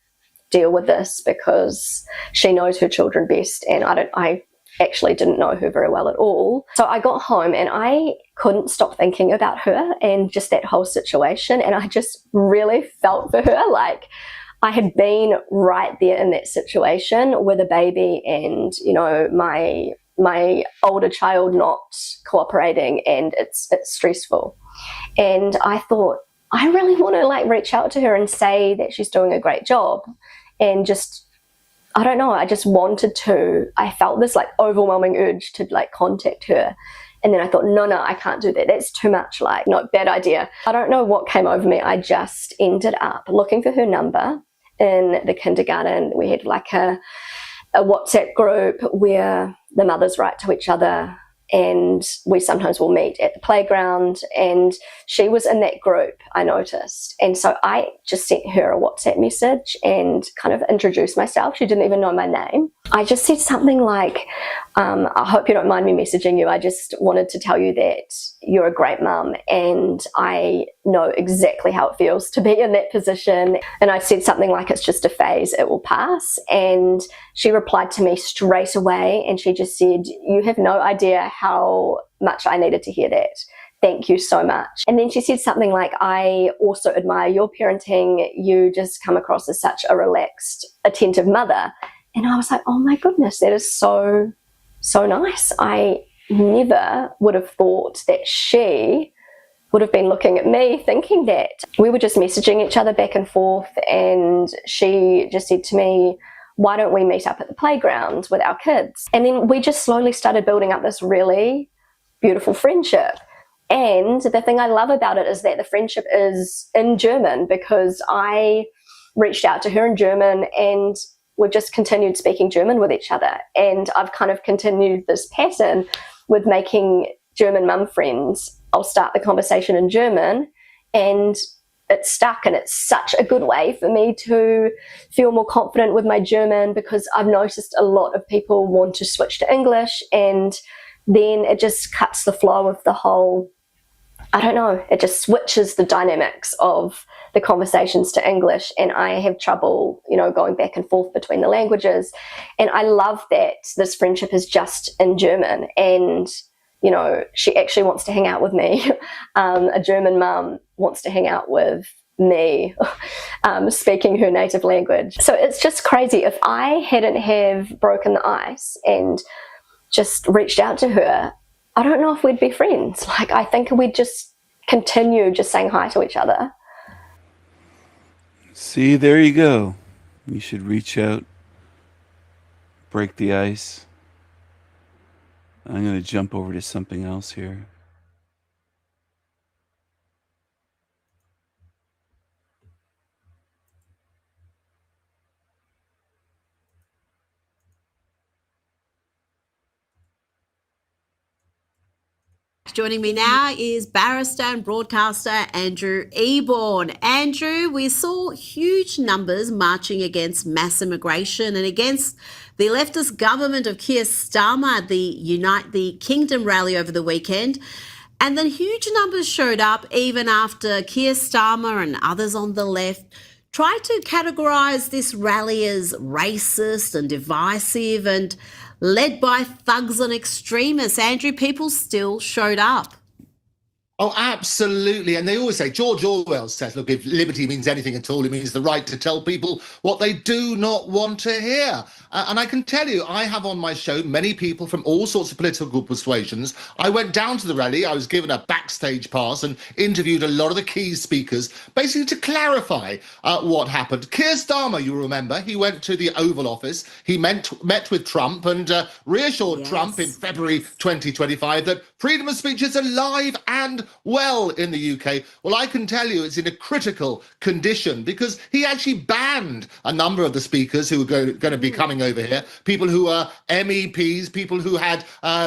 deal with this, because she knows her children best, and I actually didn't know her very well at all. So I got home and I couldn't stop thinking about her and just that whole situation, and I just really felt for her. Like, I had been right there in that situation with a baby and, you know, my older child not cooperating, and it's stressful. And I thought, I really want to like reach out to her and say that she's doing a great job, and just, I don't know, I just wanted to. I felt this like overwhelming urge to like contact her. And then I thought, no, I can't do that. That's too much, like, no, bad idea. I don't know what came over me. I just ended up looking for her number in the kindergarten. We had like a WhatsApp group where the mothers write to each other, and we sometimes will meet at the playground, and she was in that group, I noticed. And so I just sent her a WhatsApp message and kind of introduced myself. She didn't even know my name. I just said something like, I hope you don't mind me messaging you. I just wanted to tell you that you're a great mum, and I know exactly how it feels to be in that position. And I said something like, it's just a phase, it will pass. And she replied to me straight away, and she just said, you have no idea how much I needed to hear that. Thank you so much. And then she said something like, I also admire your parenting. You just come across as such a relaxed, attentive mother. And I was like, oh my goodness, that is so nice. I never would have thought that she would have been looking at me thinking that. We were just messaging each other back and forth, and she just said to me, why don't we meet up at the playground with our kids? And then we just slowly started building up this really beautiful friendship. And the thing I love about it is that the friendship is in German, because I reached out to her in German, and we've just continued speaking German with each other. And I've kind of continued this pattern with making German mum friends. I'll start the conversation in German, and it's stuck, and it's such a good way for me to feel more confident with my German, because I've noticed a lot of people want to switch to English, and then it just cuts the flow of the whole, I don't know, it just switches the dynamics of the conversations to English, and I have trouble, going back and forth between the languages. And I love that this friendship is just in German, and she actually wants to hang out with me. A German mum wants to hang out with me, speaking her native language. So it's just crazy. If I hadn't have broken the ice and just reached out to her, I don't know if we'd be friends. Like, I think we'd just continue just saying hi to each other. See, there you go. You should reach out, break the ice. I'm going to jump over to something else here. Joining me now is barrister and broadcaster Andrew Eborn. Andrew, we saw huge numbers marching against mass immigration and against the leftist government of Keir Starmer at the Unite the Kingdom rally over the weekend. And then huge numbers showed up even after Keir Starmer and others on the left tried to categorise this rally as racist and divisive and led by thugs and extremists. Andrew, people still showed up. Oh, absolutely. And they always say, George Orwell says, look, if liberty means anything at all, it means the right to tell people what they do not want to hear. And I can tell you, I have on my show many people from all sorts of political persuasions. I went down to the rally. I was given a backstage pass and interviewed a lot of the key speakers, basically to clarify what happened. Keir Starmer, you remember, he went to the Oval Office. He met with Trump and reassured Trump in February 2025 that freedom of speech is alive and well in the UK. Well, I can tell you it's in a critical condition, because he actually banned a number of the speakers who were going to be coming over here, people who are MEPs, people who had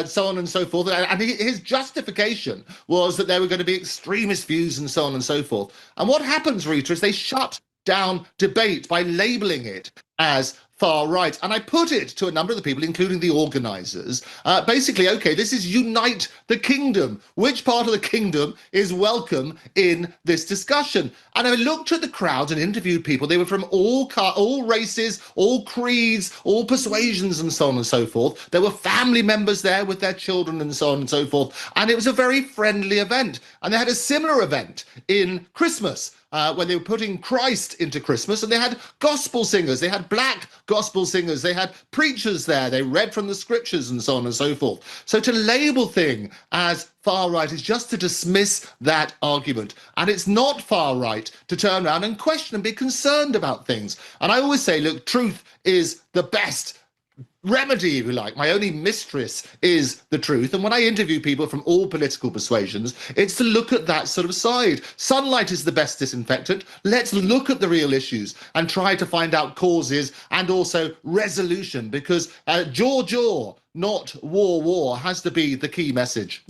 so on and so forth. And his justification was that there were going to be extremist views and so on and so forth. And what happens, Rita, is they shut down debate by labelling it as far right. And I put it to a number of the people, including the organisers, basically, okay, this is Unite the Kingdom. Which part of the kingdom is welcome in this discussion? And I looked at the crowd and interviewed people. They were from all races, all creeds, all persuasions, and so on and so forth. There were family members there with their children and so on and so forth. And it was a very friendly event. And they had a similar event in Christmas, when they were putting Christ into Christmas, and they had gospel singers, they had black gospel singers, they had preachers there, they read from the scriptures and so on and so forth. So to label thing as far right is just to dismiss that argument. And it's not far right to turn around and question and be concerned about things. And I always say, look, truth is the best remedy, if you like, my only mistress is the truth. And when I interview people from all political persuasions, it's to look at that sort of side. Sunlight is the best disinfectant. Let's look at the real issues and try to find out causes and also resolution, because jaw, not war, has to be the key message.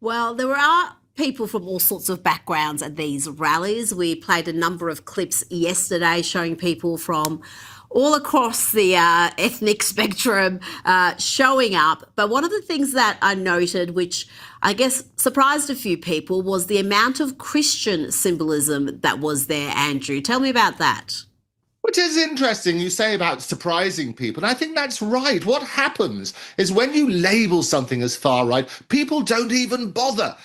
Well, there are people from all sorts of backgrounds at these rallies. We played a number of clips yesterday showing people from all across the ethnic spectrum showing up. But one of the things that I noted, which I guess surprised a few people, was the amount of Christian symbolism that was there, Andrew. Tell me about that. Which is interesting, you say about surprising people. And I think that's right. What happens is when you label something as far right, people don't even bother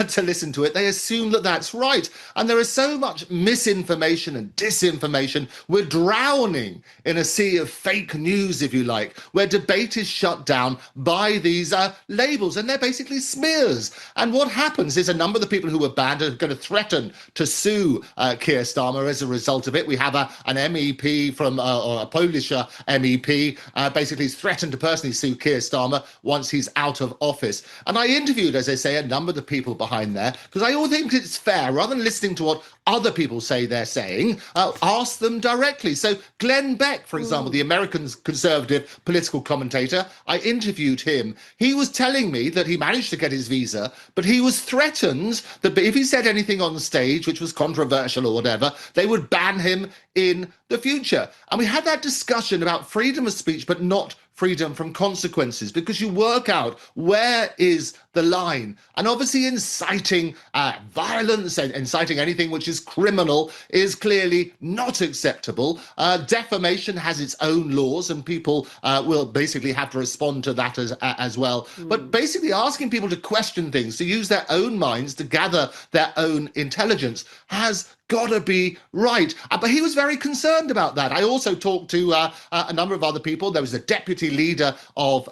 to listen to it. They assume that that's right. And there is so much misinformation and disinformation. We're drowning in a sea of fake news, if you like, where debate is shut down by these labels. And they're basically smears. And what happens is a number of the people who were banned are going to threaten to sue Keir Starmer as a result of it. We have an MEP from, or a Polish MEP, basically threatened to personally sue Keir Starmer once he's out of office. And I interviewed, as I say, a number of the people behind there, because I always think it's fair, rather than listening to what other people say they're saying, ask them directly. So Glenn Beck, for example, the American conservative political commentator, I interviewed him. He was telling me that he managed to get his visa, but he was threatened that if he said anything on stage which was controversial or whatever, they would ban him in the future. And we had that discussion about freedom of speech, but not freedom from consequences, because you work out where is the line. And obviously inciting violence and inciting anything which is criminal is clearly not acceptable. Defamation has its own laws, and people will basically have to respond to that as well. But basically asking people to question things, to use their own minds, to gather their own intelligence has got to be right. But he was very concerned about that. I also talked to a number of other people. There was a deputy leader of,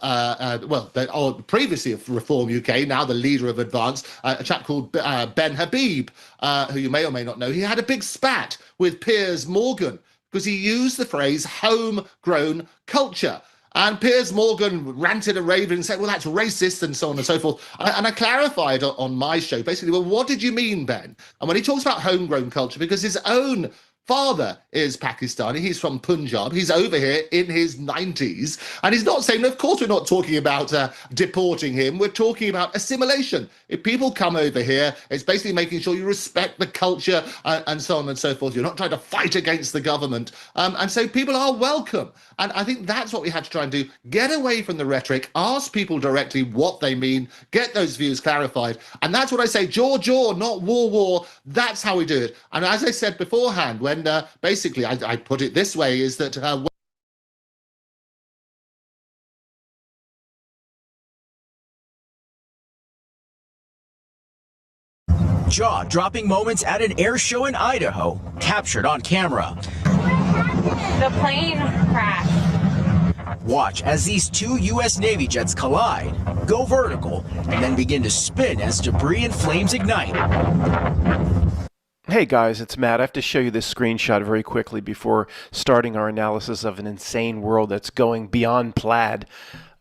previously of Reform UK, now the leader of Advance, a chap called Ben Habib, who you may or may not know. He had a big spat with Piers Morgan because he used the phrase homegrown culture. And Piers Morgan ranted and raved and said, well, that's racist and so on and so forth. And I clarified on my show, basically, well, what did you mean, Ben? And when he talks about homegrown culture, because his own father is Pakistani, he's from Punjab, he's over here in his 90s, and he's not saying, of course we're not talking about deporting him, we're talking about assimilation. If people come over here, it's basically making sure you respect the culture and so on and so forth. You're not trying to fight against the government. And so people are welcome. And I think that's what we have to try and do. Get away from the rhetoric, ask people directly what they mean, get those views clarified. And that's what I say, jaw, not war. That's how we do it. And as I said beforehand, when basically I put it this way, is that jaw-dropping moments at an air show in Idaho, captured on camera. The plane crashed. Watch as these two U.S. Navy jets collide, go vertical, and then begin to spin as debris and flames ignite. Hey guys, it's Matt. I have to show you this screenshot very quickly before starting our analysis of an insane world that's going beyond plaid.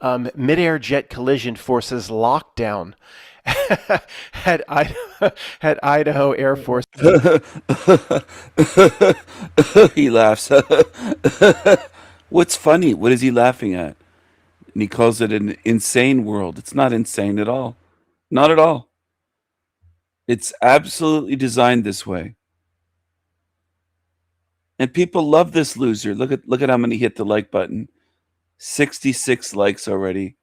Mid-air jet collision forces lockdown at Idaho Air Force. He laughs. What's funny? What is he laughing at? And he calls it an insane world. It's not insane at all. Not at all. It's absolutely designed this way. And people love this loser. Look at how many hit the like button. 66 likes already.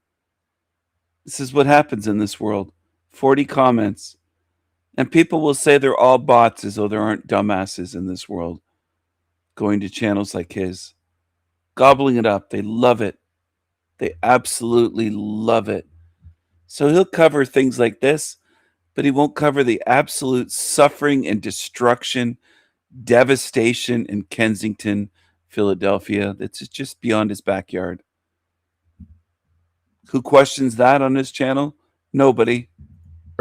This is what happens in this world. 40 comments. And people will say they're all bots as though there aren't dumbasses in this world going to channels like his. Gobbling it up. They love it. They absolutely love it. So he'll cover things like this, but he won't cover the absolute suffering and destruction, devastation in Kensington, Philadelphia. That's just beyond his backyard. Who questions that on his channel? Nobody.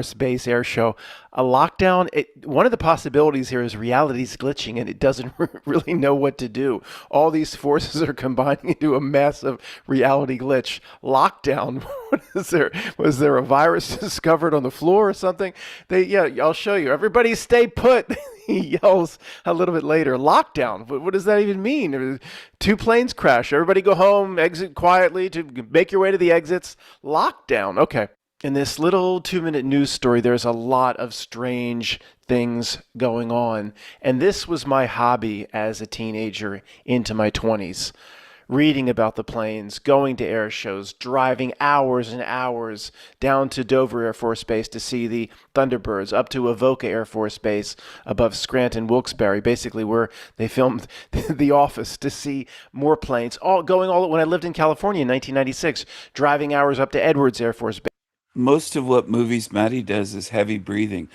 Space air show. A lockdown, one of the possibilities here is reality's glitching and it doesn't really know what to do. All these forces are combining into a massive reality glitch. Lockdown. What is there? Was there a virus discovered on the floor or something? Yeah, I'll show you. Everybody stay put. He yells a little bit later. Lockdown. What does that even mean? Two planes crash. Everybody go home, exit quietly to make your way to the exits. Lockdown. Okay. In this little 2-minute news story, there's a lot of strange things going on. And this was my hobby as a teenager into my 20s. Reading about the planes, going to air shows, driving hours and hours down to Dover Air Force Base to see the Thunderbirds, up to Avoca Air Force Base above Scranton, Wilkes-Barre, basically where they filmed The Office, to see more planes. When I lived in California in 1996, driving hours up to Edwards Air Force Base. Most of what movies Maddie does is heavy breathing.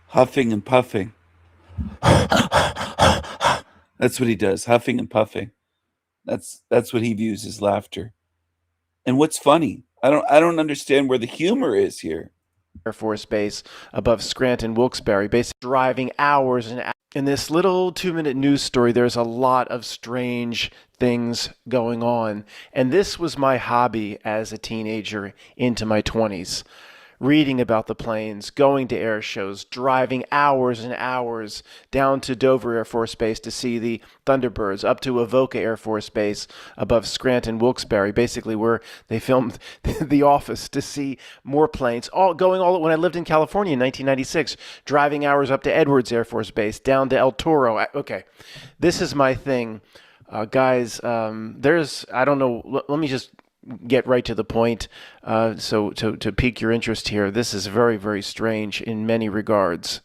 Huffing and puffing. That's what he does, huffing and puffing. That's what he views as laughter. And what's funny? I don't understand where the humor is here. Air Force Base above Scranton, Wilkes-Barre, basically driving hours and hours. In this little 2-minute news story, there's a lot of strange things going on. And this was my hobby as a teenager into my 20s. Reading about the planes, going to air shows, driving hours and hours down to Dover Air Force Base to see the Thunderbirds, up to Avoca Air Force Base above Scranton, Wilkes-Barre, basically where they filmed The Office, to see more planes. When I lived in California in 1996, driving hours up to Edwards Air Force Base, down to El Toro. Okay, this is my thing. Guys, I don't know, let me just get right to the point. So to pique your interest here, this is very, very strange in many regards.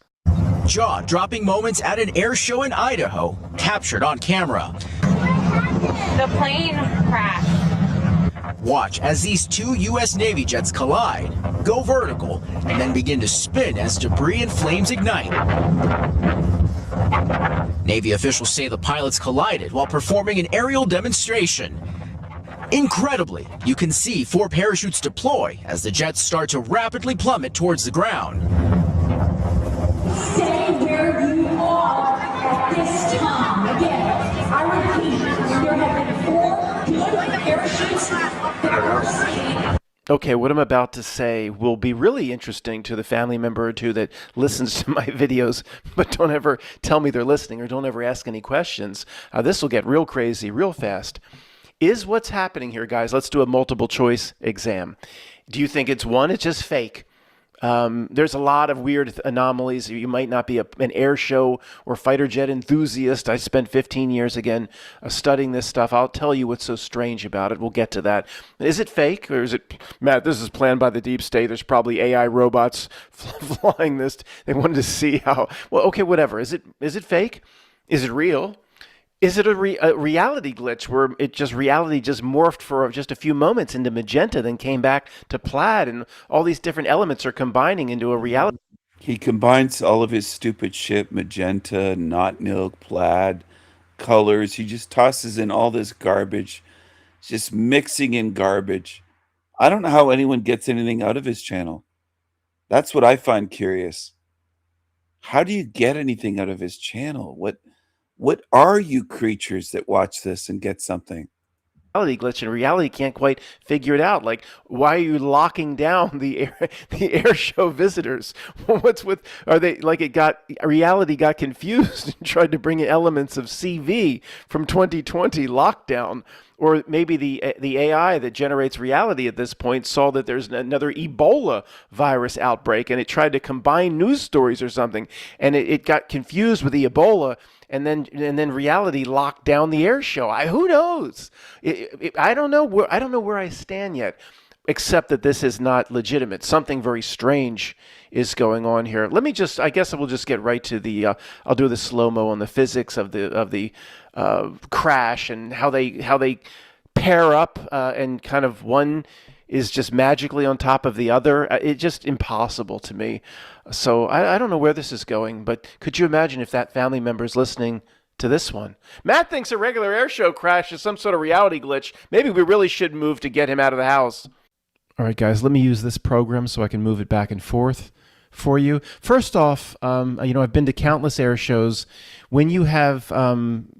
Jaw-dropping moments at an air show in Idaho, captured on camera. The plane crashed. Watch as these two U.S. Navy jets collide, go vertical, and then begin to spin as debris and flames ignite. Navy officials say the pilots collided while performing an aerial demonstration. Incredibly, you can see 4 parachutes deploy as the jets start to rapidly plummet towards the ground. Stay where you are at this time. Again, I repeat, there have been 4 good parachutes that were seen. Okay, what I'm about to say will be really interesting to the family member or two that listens to my videos, but don't ever tell me they're listening or don't ever ask any questions. This will get real crazy real fast. Is what's happening here, guys? Let's do a multiple choice exam. Do you think it's just fake? There's a lot of weird anomalies. You might not be an air show or fighter jet enthusiast. I spent 15 years again studying this stuff. I'll tell you what's so strange about it. We'll get to that. Is it fake, or is it, Matt, this is planned by the deep state. There's probably AI robots flying this. They wanted to see how, well, okay, whatever. Is it fake? Is it real? Is it a reality glitch where reality just morphed for just a few moments into magenta, then came back to plaid, and all these different elements are combining into a reality? He combines all of his stupid shit, magenta, not milk, plaid, colors. He just tosses in all this garbage, just mixing in garbage. I don't know how anyone gets anything out of his channel. That's what I find curious. How do you get anything out of his channel? What are you creatures that watch this and get something? Reality glitch, and reality can't quite figure it out. Like, why are you locking down the air show visitors? What's with, are they like, reality got confused and tried to bring in elements of CV from 2020 lockdown? Or maybe the AI that generates reality at this point saw that there's another Ebola virus outbreak, and it tried to combine news stories or something, and it got confused with the Ebola, and then reality locked down the air show. Who knows? I don't know where I stand yet, except that this is not legitimate. Something very strange is going on here. I guess we'll just get right to the. I'll do the slow-mo on the physics of the crash and how they pair up and kind of one is just magically on top of the other. It's just impossible to me. So I don't know where this is going, but could you imagine if that family member is listening to this one. Matt thinks a regular air show crash is some sort of reality glitch. Maybe we really should move to get him out of the house. All right, guys, let me use this program so I can move it back and forth for you. First off, I've been to countless air shows. When you have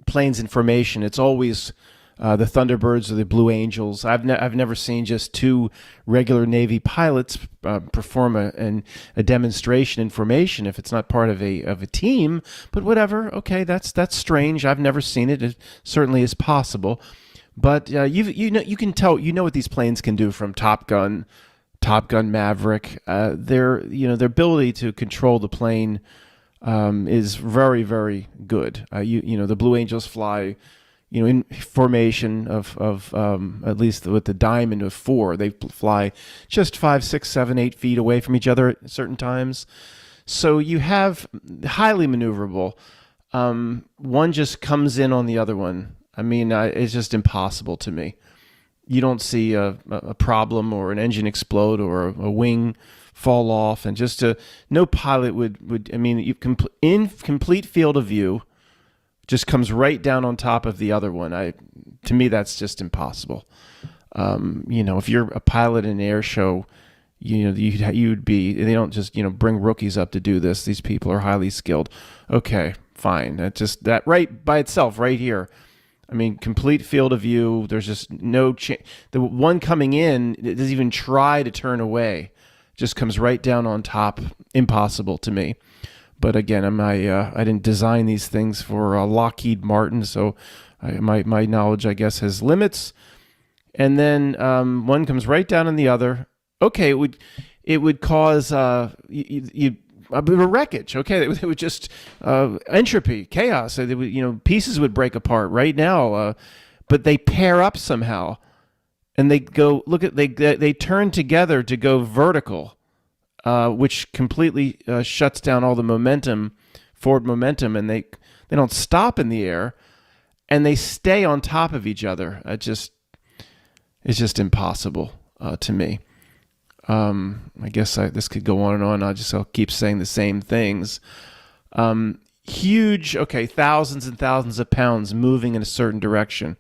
planes in formation, it's always the Thunderbirds or the Blue Angels. I've never seen just two regular Navy pilots perform a demonstration in formation if it's not part of a team. But whatever, okay, that's strange. I've never seen it. It certainly is possible. But you can tell what these planes can do from Top Gun Maverick. Their ability to control the plane is very, very good. The Blue Angels fly, in formation of at least with the diamond of 4. They fly just 5, 6, 7, 8 feet away from each other at certain times. So you have highly maneuverable. One just comes in on the other one. I mean, it's just impossible to me. You don't see a problem or an engine explode or a wing fall off, and no pilot would. I mean, in complete field of view, just comes right down on top of the other one. To me, that's just impossible. If you're a pilot in an air show, you'd be. They don't just bring rookies up to do this. These people are highly skilled. Okay, fine. That right by itself, right here. I mean, complete field of view. There's just no chance. The one coming in doesn't even try to turn away. Just comes right down on top. Impossible to me. But again, I didn't design these things for Lockheed Martin, so my knowledge, I guess, has limits. And then one comes right down on the other. Okay, it would cause a wreckage. Okay, it would just entropy, chaos. It would, pieces would break apart right now. But they pair up somehow, and they go they turn together to go vertical, which completely shuts down all the forward momentum, and they don't stop in the air, and they stay on top of each other. It's just impossible to me. I guess this could go on and on. I'll keep saying the same things. Huge, thousands and thousands of pounds moving in a certain direction.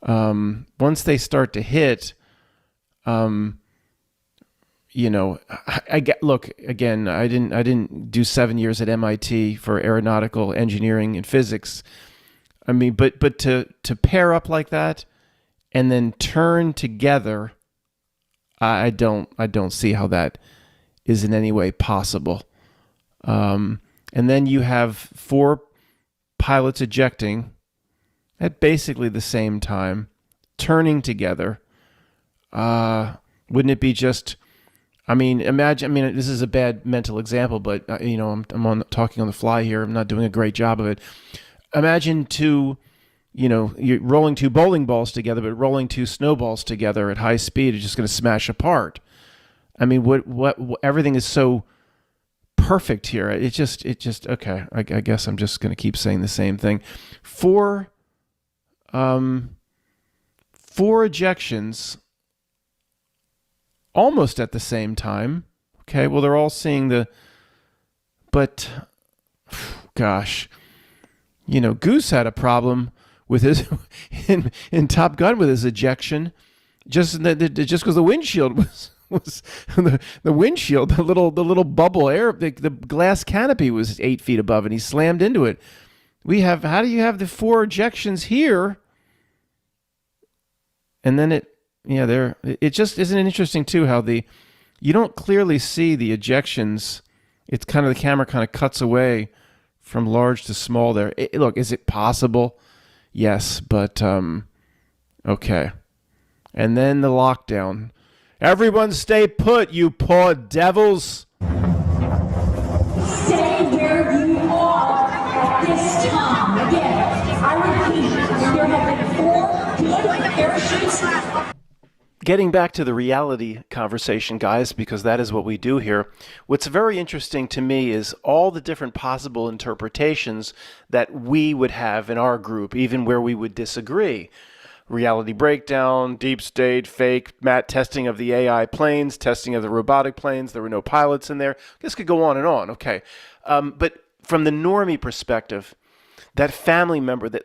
Once they start to hit, look, again, I didn't do 7 years at MIT for aeronautical engineering and physics. I mean, but to pair up like that and then turn together, I don't see how that is in any way possible. And then you have 4 pilots ejecting at basically the same time, turning together. Wouldn't it be just? I mean, imagine. I mean, this is a bad mental example, but I'm talking on the fly here. I'm not doing a great job of it. Imagine you're rolling 2 bowling balls together, but rolling 2 snowballs together at high speed is just going to smash apart. I mean, what everything is so perfect here. It just okay. I guess I'm just going to keep saying the same thing. 4 ejections almost at the same time. Okay, well, they're all seeing but gosh, Goose had a problem with his in Top Gun with his ejection, just because the windshield was the windshield, the little bubble air, the glass canopy was 8 feet above, and he slammed into it. How do you have the 4 ejections here? And then it just isn't interesting too how you don't clearly see the ejections. It's kind of the camera kind of cuts away from large to small there. Look, is it possible? Yes, but okay. And then the lockdown. Everyone stay put, you poor devils. Stay where you are at this time. Again, I repeat, there have been 4 good parachutes. Getting back to the reality conversation, guys, because that is what we do here. What's very interesting to me is all the different possible interpretations that we would have in our group, even where we would disagree. Reality breakdown, deep state, fake, Matt testing of the AI planes, testing of the robotic planes. There were no pilots in there. This could go on and on. Okay. But from the normie perspective, that family member that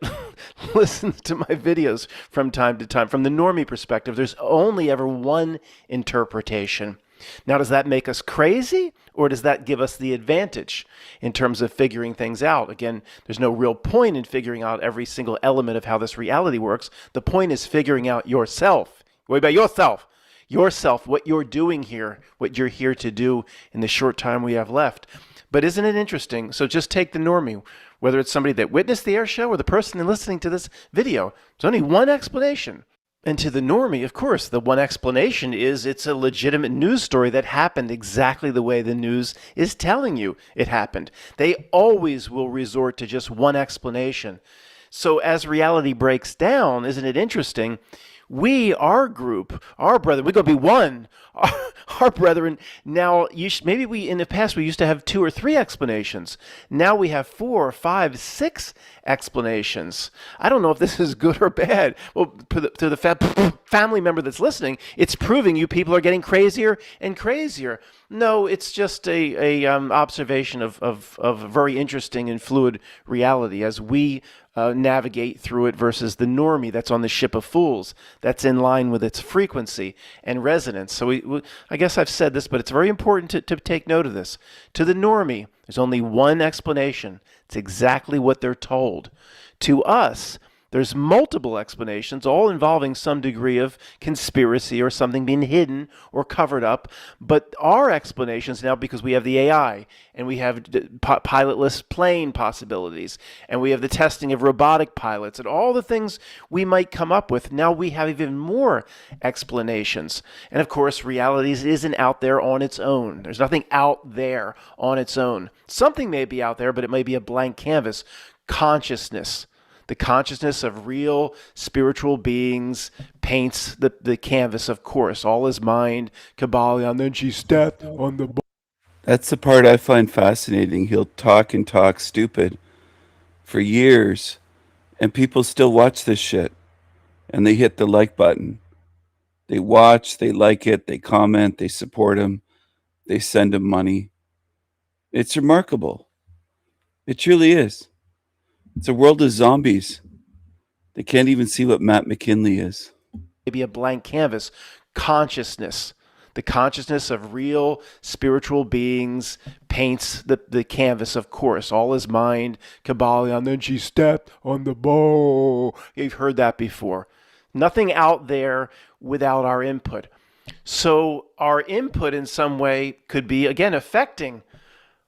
listens to my videos from time to time. From the normie perspective, there's only ever one interpretation. Now, does that make us crazy, or does that give us the advantage in terms of figuring things out? Again, there's no real point in figuring out every single element of how this reality works. The point is figuring out yourself. What about yourself? Yourself, what you're doing here, what you're here to do in the short time we have left. But isn't it interesting? So just take the normie, whether it's somebody that witnessed the air show or the person listening to this video. There's only one explanation. And to the normie, of course, the one explanation is it's a legitimate news story that happened exactly the way the news is telling you it happened. They always will resort to just one explanation. So as reality breaks down, isn't it interesting? We, our group, our brethren, we're going to be one. Our brethren, now, maybe in the past we used to have 2 or 3 explanations. Now we have 4, 5, 6 explanations. I don't know if this is good or bad. Well, to the family member that's listening, it's proving you people are getting crazier and crazier. No, it's just a observation of a very interesting and fluid reality as we navigate through it versus the normie that's on the ship of fools, that's in line with its frequency and resonance. So I guess I've said this, but it's very important to take note of this. To the normie, there's only one explanation. It's exactly what they're told. To us, there's multiple explanations, all involving some degree of conspiracy or something being hidden or covered up. But our explanations now, because we have the AI and we have pilotless plane possibilities and we have the testing of robotic pilots and all the things we might come up with, now we have even more explanations. And of course, reality isn't out there on its own. There's nothing out there on its own. Something may be out there, but it may be a blank canvas. Consciousness. The consciousness of real spiritual beings paints the canvas, of course. All is mind, Kabbalah, and then she stepped on the... That's the part I find fascinating. He'll talk and talk stupid for years, and people still watch this shit, and they hit the like button. They watch, they like it, they comment, they support him, they send him money. It's remarkable. It truly is. It's a world of zombies. They can't even see what Matt McKinley is. Maybe a blank canvas. Consciousness. The consciousness of real spiritual beings paints the canvas, of course. All is mind, Kabbalah, and then she stepped on the bow. You've heard that before. Nothing out there without our input. So our input in some way could be, again, affecting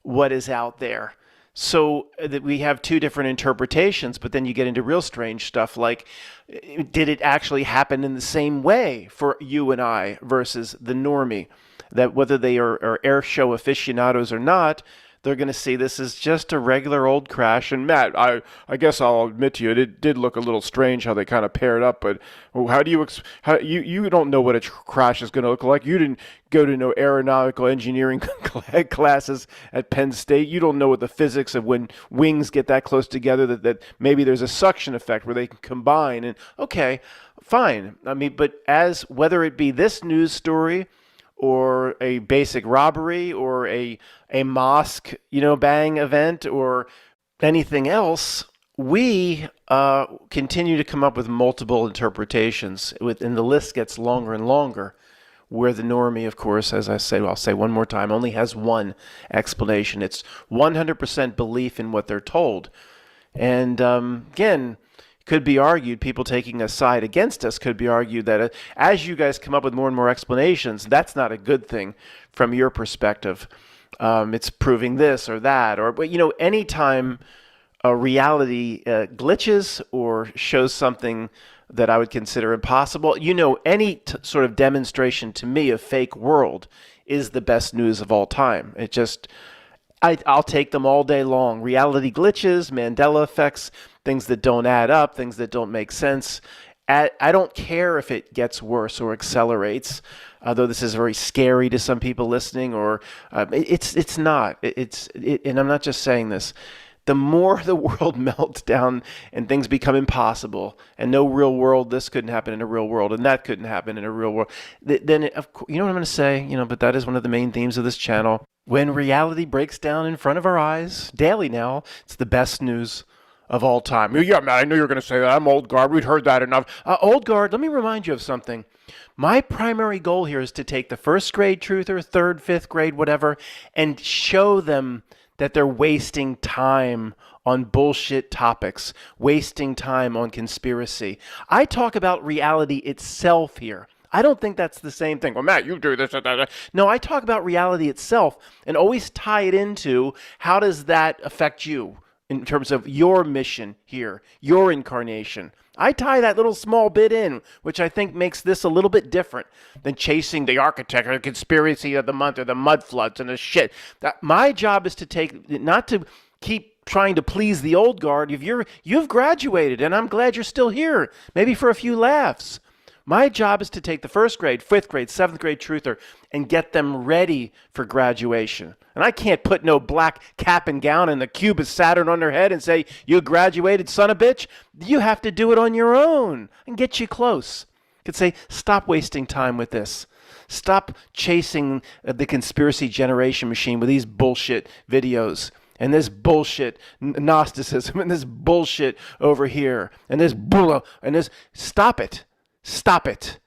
what is out there. So that we have 2 different interpretations, but then you get into real strange stuff like, did it actually happen in the same way for you and I versus the normie? That whether they are air show aficionados or not, they're going to see this as just a regular old crash. And Matt, I guess I'll admit to you, it did look a little strange how they kind of paired up. But how do you don't know what a crash is going to look like? You didn't go to no aeronautical engineering classes at Penn State. You don't know what the physics of when wings get that close together that maybe there's a suction effect where they can combine. And okay, fine. I mean, but as whether it be this news story or a basic robbery or a mosque, bang event or anything else, we continue to come up with multiple interpretations, and the list gets longer and longer, where the normie, of course, as I'll say one more time, only has one explanation. It's 100% belief in what they're told. And again, could be argued, people taking a side against us could be argued that as you guys come up with more and more explanations, that's not a good thing from your perspective. It's proving this or that, or anytime a reality glitches or shows something that I would consider impossible, any sort of demonstration to me of fake world is the best news of all time. It just, I'll take them all day long. Reality glitches, Mandela effects, things that don't add up, things that don't make sense. I don't care if it gets worse or accelerates, though this is very scary to some people listening, or it's not. And I'm not just saying this. The more the world melts down and things become impossible, and no real world, this couldn't happen in a real world, and that couldn't happen in a real world, then of course, you know what I'm going to say? But that is one of the main themes of this channel. When reality breaks down in front of our eyes, daily now, it's the best news of all time. Yeah, man, I knew you were going to say that. I'm old guard. We'd heard that enough. Old guard, let me remind you of something. My primary goal here is to take the first grade truther, third, fifth grade, whatever, and show them that they're wasting time on bullshit topics, wasting time on conspiracy. I talk about reality itself here. I don't think that's the same thing. Well, Matt, you do this. No, I talk about reality itself and always tie it into how does that affect you in terms of your mission here, your incarnation. I tie that little small bit in, which I think makes this a little bit different than chasing the architect or the conspiracy of the month or the mud floods and the shit. My job is to not to keep trying to please the old guard. You've graduated, and I'm glad you're still here, maybe for a few laughs. My job is to take the first grade, fifth grade, seventh grade truther and get them ready for graduation. And I can't put no black cap and gown and the cube of Saturn on their head and say, you graduated, son of a bitch. You have to do it on your own and get you close. I could say, stop wasting time with this. Stop chasing the conspiracy generation machine with these bullshit videos. And this bullshit Gnosticism and this bullshit over here and this bull and this. Stop it. Stop it.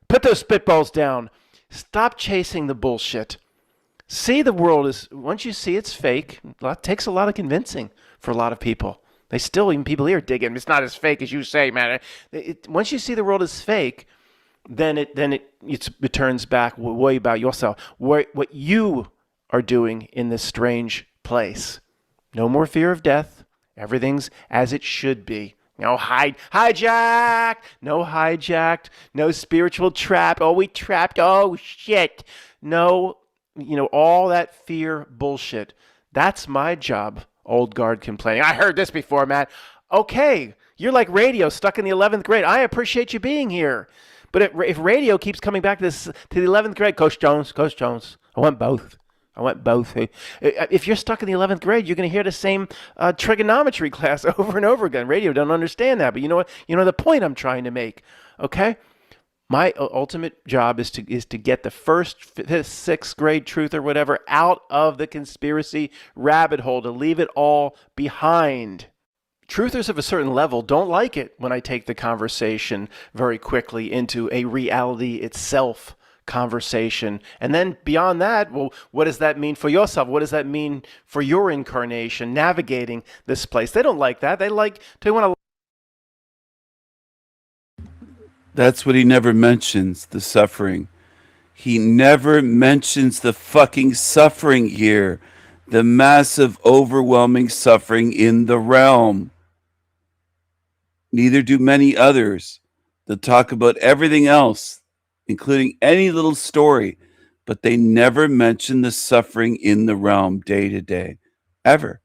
Put those spitballs down. Stop chasing the bullshit. See the world is, once you see it's fake, it takes a lot of convincing for a lot of people. Even people here dig it. It's not as fake as you say, man. Once you see the world is fake, then it turns back way about yourself. What you are doing in this strange place. No more fear of death. Everything's as it should be. No hijacked, no spiritual trap. Oh, we trapped. Oh, shit. No, all that fear bullshit. That's my job, old guard complaining. I heard this before, Matt. Okay, you're like radio stuck in the 11th grade. I appreciate you being here. But if radio keeps coming back to the 11th grade, Coach Jones, I want both. If you're stuck in the 11th grade, you're going to hear the same trigonometry class over and over again. Radio don't understand that, but you know what? You know the point I'm trying to make. Okay, my ultimate job is to get the first, fifth, sixth grade truth or whatever out of the conspiracy rabbit hole, to leave it all behind. Truthers of a certain level don't like it when I take the conversation very quickly into a reality itself conversation. And then beyond that, well, what does that mean for yourself? What does that mean for your incarnation navigating this place? They don't like that. They want to. That's what he never mentions, the suffering. He never mentions the fucking suffering here. The massive, overwhelming suffering in the realm. Neither do many others. They'll talk about everything else, including any little story, but they never mention the suffering in the realm day to day, ever.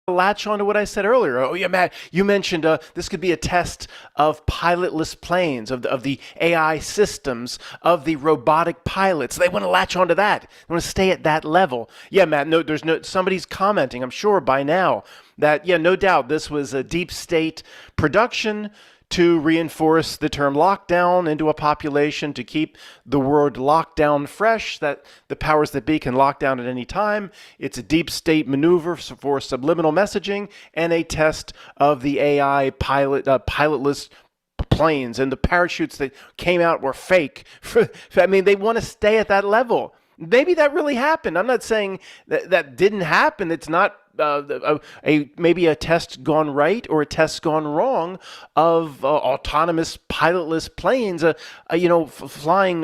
Latch on to what I said earlier. Oh yeah, Matt, you mentioned this could be a test of pilotless planes, of the AI systems, of the robotic pilots. They want to latch onto that. They want to stay at that level. Yeah, Matt, somebody's commenting, I'm sure by now, that, yeah, no doubt this was a deep state production to reinforce the term lockdown into a population, to keep the word lockdown fresh, that the powers that be can lock down at any time. It's a deep state maneuver for subliminal messaging and a test of the AI pilotless planes, and the parachutes that came out were fake. I mean, they want to stay at that level. Maybe that really happened. I'm not saying that didn't happen. It's not maybe a test gone right or a test gone wrong of autonomous pilotless planes, flying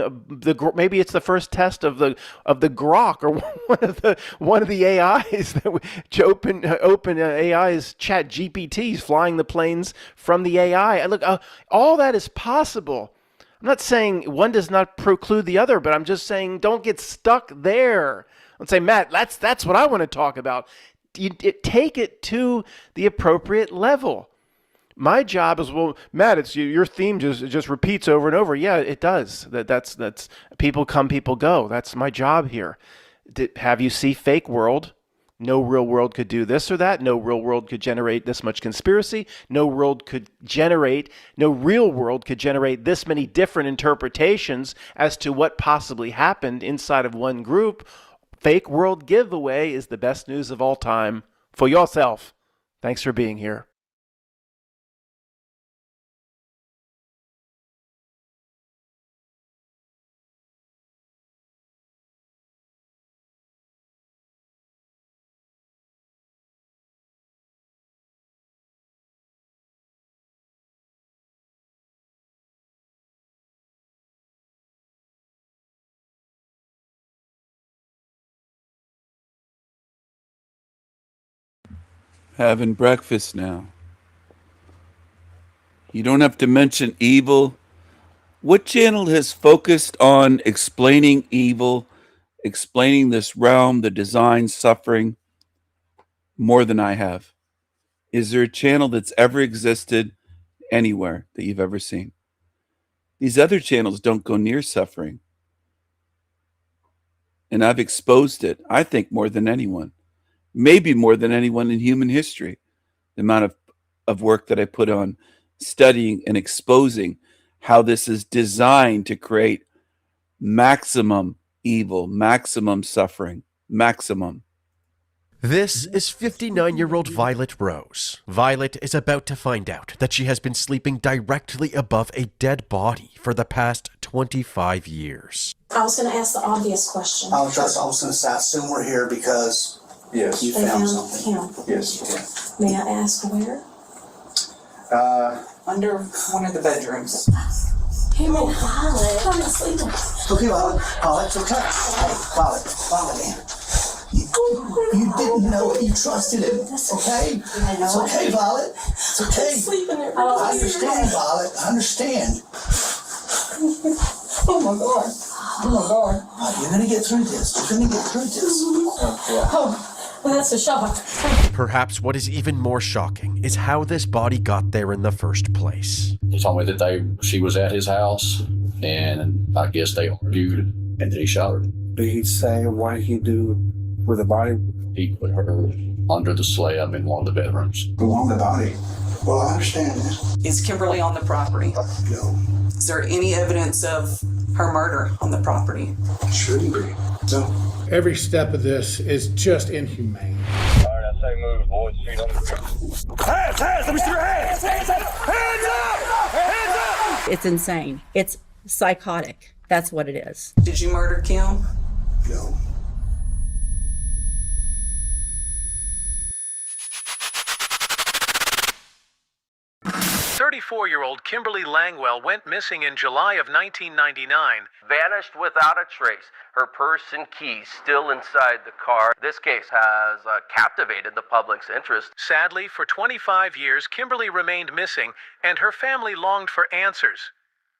maybe it's the first test of the Grok, or one of the AIs that open AI's Chat GPTs flying the planes from the AI. Look, all that is possible. I'm not saying one does not preclude the other, but I'm just saying don't get stuck there. Let's say, Matt, that's what I want to talk about. Take it to the appropriate level. My job is, well, Matt, it's your theme just repeats over and over. Yeah, it does. That's people come, people go. That's my job here. Have you see fake world? No real world could do this or that. No real world could generate this much conspiracy. No real world could generate this many different interpretations as to what possibly happened inside of one group. Fake world giveaway is the best news of all time for yourself. Thanks for being here. Having breakfast now. You don't have to mention evil. What channel has focused on explaining evil, explaining this realm, the design, suffering, more than I have? Is there a channel that's ever existed anywhere that you've ever seen? These other channels don't go near suffering. And I've exposed it, I think, more than anyone. Maybe more than anyone in human history. The amount of work that I put on studying and exposing how this is designed to create maximum evil, maximum suffering, maximum. This is 59-year-old Violet Rose. Violet is about to find out that she has been sleeping directly above a dead body for the past 25 years. I was going to ask the obvious question. I was going to say, I assume we're here because yes, you they found something. him. Yes. May I ask where? Under one of the bedrooms. Hey, Violet. Come and sleep. Okay, Violet. Violet, it's okay. Hey, Violet. You didn't know it. You trusted him. Okay? It's okay, Violet. It's okay. Sleep in there. I understand, Violet. I understand. Oh my God. Oh my God. You're gonna get through this. You're gonna get through this. Oh, well, that's a shock. Perhaps what is even more shocking is how this body got there in the first place. He told me that she was at his house, and I guess they argued, and then he shot her. Did he say what he do with the body? He put her under the slab in one of the bedrooms. On the body? Well, I understand this. Is Kimberly on the property? No. Is there any evidence of her murder on the property? Shouldn't be. No. Every step of this is just inhumane. All right, I say move, boys. Feet on the ground. Hands! Let me see your hands! Hands up! Hands up! Hands up! It's insane. It's psychotic. That's what it is. Did you murder Kim? No. 34-year-old Kimberly Langwell went missing in July of 1999. Vanished without a trace. Her purse and keys still inside the car. This case has captivated the public's interest. Sadly, for 25 years, Kimberly remained missing, and her family longed for answers.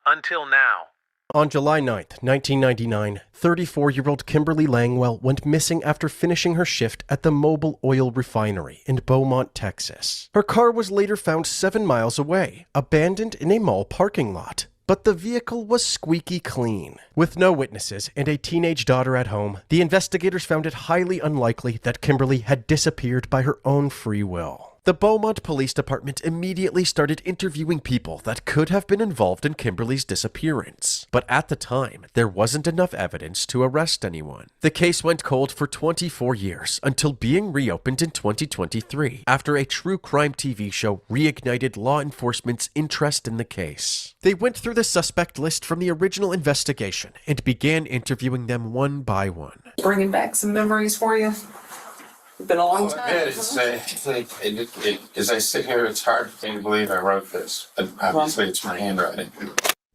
Until now. On July 9th, 1999, 34-year-old Kimberly Langwell went missing after finishing her shift at the Mobil Oil Refinery in Beaumont, Texas. Her car was later found 7 miles away, abandoned in a mall parking lot. But the vehicle was squeaky clean. With no witnesses and a teenage daughter at home, the investigators found it highly unlikely that Kimberly had disappeared by her own free will. The Beaumont Police Department immediately started interviewing people that could have been involved in Kimberly's disappearance. But at the time, there wasn't enough evidence to arrest anyone. The case went cold for 24 years until being reopened in 2023 after a true crime TV show reignited law enforcement's interest in the case. They went through the suspect list from the original investigation and began interviewing them one by one. Bringing back some memories for you? It's been a long time. As I sit here, it's hard for me to believe I wrote this. Obviously, it's my handwriting.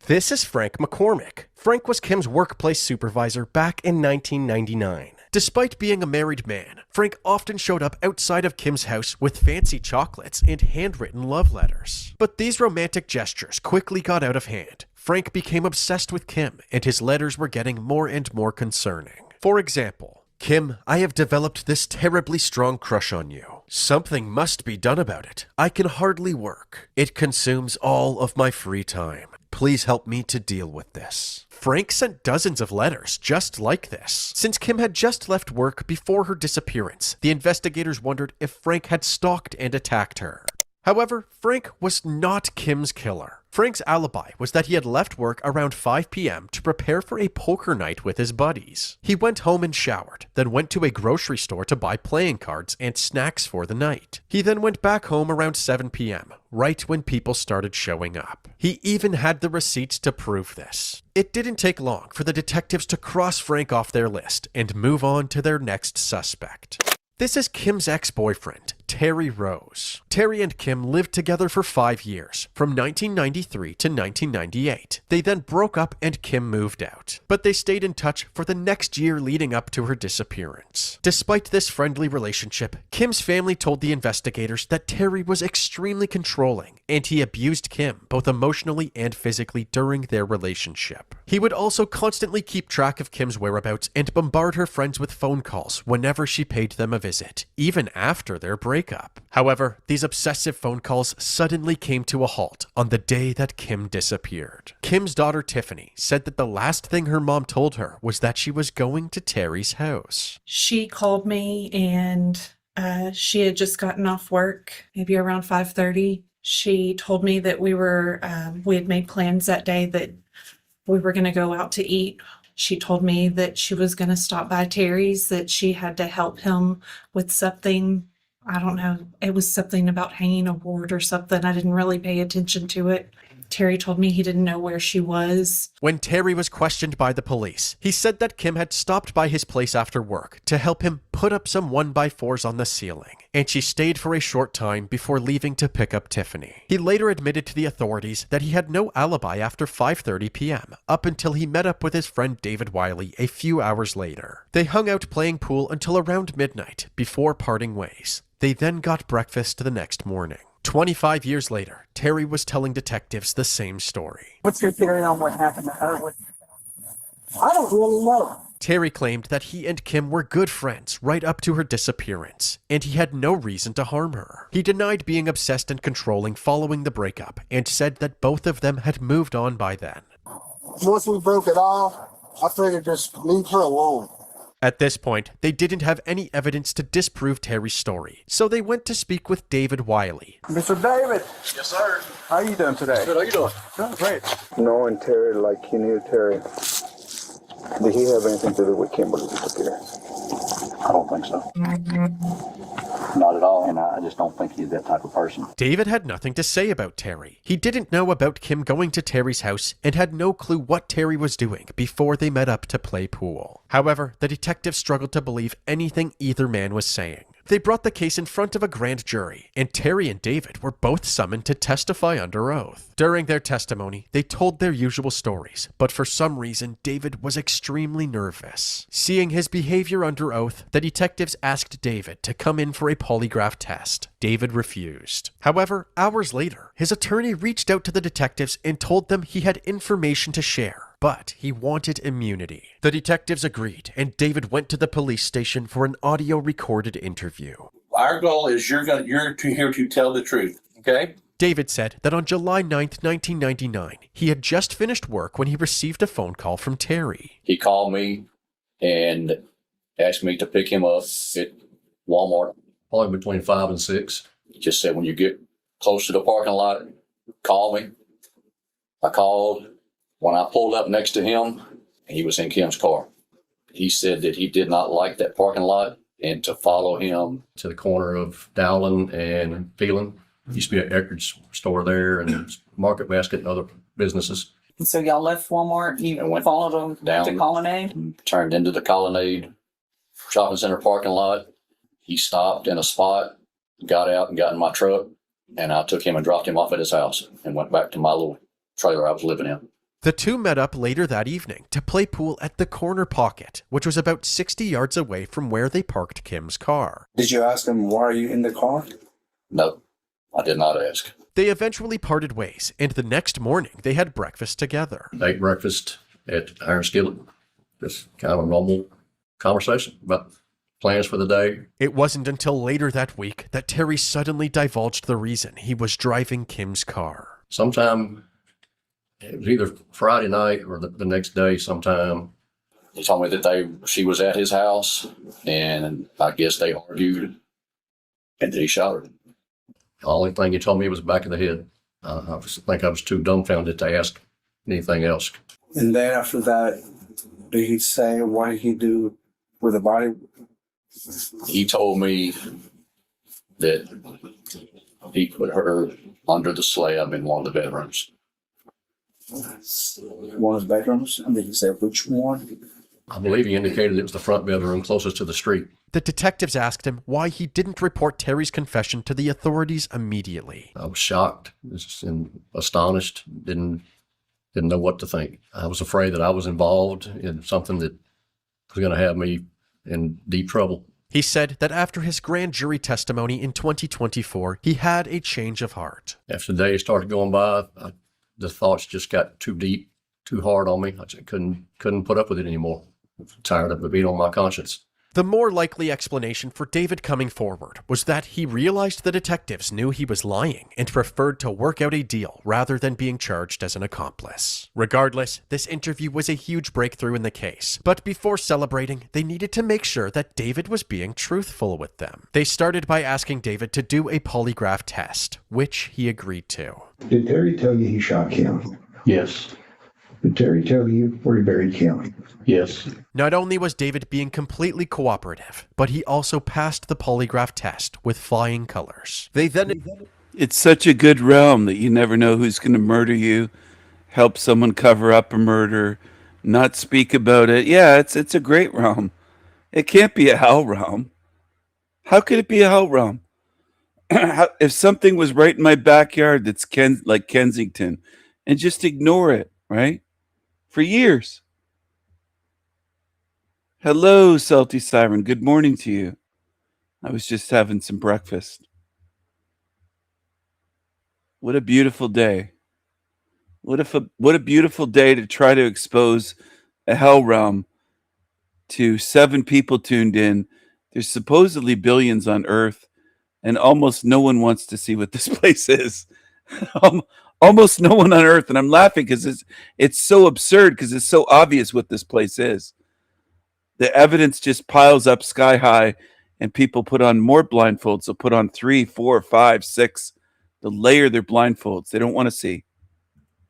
This is Frank McCormick. Frank was Kim's workplace supervisor back in 1999. Despite being a married man, Frank often showed up outside of Kim's house with fancy chocolates and handwritten love letters. But these romantic gestures quickly got out of hand. Frank became obsessed with Kim, and his letters were getting more and more concerning. For example, Kim, I have developed this terribly strong crush on you. Something must be done about it. I can hardly work. It consumes all of my free time. Please help me to deal with this. Frank sent dozens of letters just like this. Since Kim had just left work before her disappearance, the investigators wondered if Frank had stalked and attacked her. However, Frank was not Kim's killer. Frank's alibi was that he had left work around 5 p.m. to prepare for a poker night with his buddies. He went home and showered, then went to a grocery store to buy playing cards and snacks for the night. He then went back home around 7 p.m., right when people started showing up. He even had the receipts to prove this. It didn't take long for the detectives to cross Frank off their list and move on to their next suspect. This is Kim's ex-boyfriend, Terry Rose. Terry and Kim lived together for 5 years, from 1993 to 1998. They then broke up and Kim moved out, but they stayed in touch for the next year leading up to her disappearance. Despite this friendly relationship, Kim's family told the investigators that Terry was extremely controlling, and he abused Kim both emotionally and physically during their relationship. He would also constantly keep track of Kim's whereabouts and bombard her friends with phone calls whenever she paid them a visit, even after their breakup. However, these obsessive phone calls suddenly came to a halt on the day that Kim disappeared. Kim's daughter Tiffany said that the last thing her mom told her was that she was going to Terry's house. She called me and she had just gotten off work, maybe around 5:30. She told me that we had made plans that day that we were going to go out to eat. She told me that she was going to stop by Terry's, that she had to help him with something. I don't know. It was something about hanging a ward or something. I didn't really pay attention to it. Terry told me he didn't know where she was. When Terry was questioned by the police, he said that Kim had stopped by his place after work to help him put up some 1x4s on the ceiling, and she stayed for a short time before leaving to pick up Tiffany. He later admitted to the authorities that he had no alibi after 5:30 p.m., up until he met up with his friend David Wiley a few hours later. They hung out playing pool until around midnight before parting ways. They then got breakfast the next morning. 25 years later, Terry was telling detectives the same story. What's your theory on what happened to her? I don't really know. Terry claimed that he and Kim were good friends right up to her disappearance, and he had no reason to harm her. He denied being obsessed and controlling following the breakup, and said that both of them had moved on by then. Once we broke it off, I figured just leave her alone. At this point, they didn't have any evidence to disprove Terry's story, so they went to speak with David Wiley. Mr. David. Yes, sir. How you doing today? Good. How you doing? Doing great. Knowing Terry like you knew Terry, did he have anything to do with Kimberly's disappearance? I don't think so. Not at all, and I just don't think he's that type of person. David had nothing to say about Terry. He didn't know about Kim going to Terry's house and had no clue what Terry was doing before they met up to play pool. However, the detectives struggled to believe anything either man was saying. They brought the case in front of a grand jury, and Terry and David were both summoned to testify under oath. During their testimony, they told their usual stories, but for some reason, David was extremely nervous. Seeing his behavior under oath, the detectives asked David to come in for a polygraph test. David refused. However, hours later, his attorney reached out to the detectives and told them he had information to share, but he wanted immunity. The detectives agreed, and David went to the police station for an audio recorded interview. Our goal is you're here to tell the truth, okay? David said that on July 9th, 1999, he had just finished work when he received a phone call from Terry. He called me and asked me to pick him up at Walmart, probably between 5 and 6. He just said, when you get close to the parking lot, call me. I called. When I pulled up next to him, he was in Kim's car. He said that he did not like that parking lot and to follow him to the corner of Dowling and Phelan. Used to be an Eckerd's store there and Market Basket and other businesses. And so y'all left Walmart and you followed them down to Colonnade? Turned into the Colonnade shopping center parking lot. He stopped in a spot, got out and got in my truck, and I took him and dropped him off at his house and went back to my little trailer I was living in. The two met up later that evening to play pool at the Corner Pocket, which was about 60 yards away from where they parked Kim's car. Did you ask him, why are you in the car? No, I did not ask. They eventually parted ways, and the next morning they had breakfast together. Ate breakfast at Iron Skillet. Just kind of a normal conversation about plans for the day. It wasn't until later that week that Terry suddenly divulged the reason he was driving Kim's car. Sometime, it was either Friday night or the next day sometime. He told me that she was at his house, and I guess they argued, and that he shot her. The only thing he told me was back of the head. I think I was too dumbfounded to ask anything else. And then after that, did he say what did he do with the body? He told me that he put her under the slab in one of the bedrooms. One of the bedrooms? And did he say which one? I believe he indicated it was the front bedroom closest to the street. The detectives asked him why he didn't report Terry's confession to the authorities immediately. I was shocked and astonished, didn't know what to think. I was afraid that I was involved in something that was going to have me in deep trouble. He said that after his grand jury testimony in 2024, he had a change of heart. After the days started going by, the thoughts just got too deep, too hard on me. I just couldn't put up with it anymore. I was tired of it being on my conscience. The more likely explanation for David coming forward was that he realized the detectives knew he was lying and preferred to work out a deal rather than being charged as an accomplice. Regardless, this interview was a huge breakthrough in the case, but before celebrating, they needed to make sure that David was being truthful with them. They started by asking David to do a polygraph test, which he agreed to. Did Terry tell you he shot Kim? Yes. Did Terry tell you where he buried Kim? Yes. Not only was David being completely cooperative, but he also passed the polygraph test with flying colors. It's such a good realm that you never know who's going to murder you, help someone cover up a murder, not speak about it. Yeah, it's a great realm. It can't be a hell realm. How could it be a hell realm? If something was right in my backyard that's like Kensington, and just ignore it, right? For years. Hello, Salty Siren. Good morning to you. I was just having some breakfast. What a beautiful day. What a beautiful day to try to expose a hell realm to 7 people tuned in. There's supposedly billions on Earth, and almost no one wants to see what this place is. Almost no one on Earth, and I'm laughing because it's so absurd because it's so obvious what this place is. The evidence just piles up sky high, and people put on more blindfolds. They'll put on 3, 4, 5, 6. They'll layer their blindfolds. They don't want to see.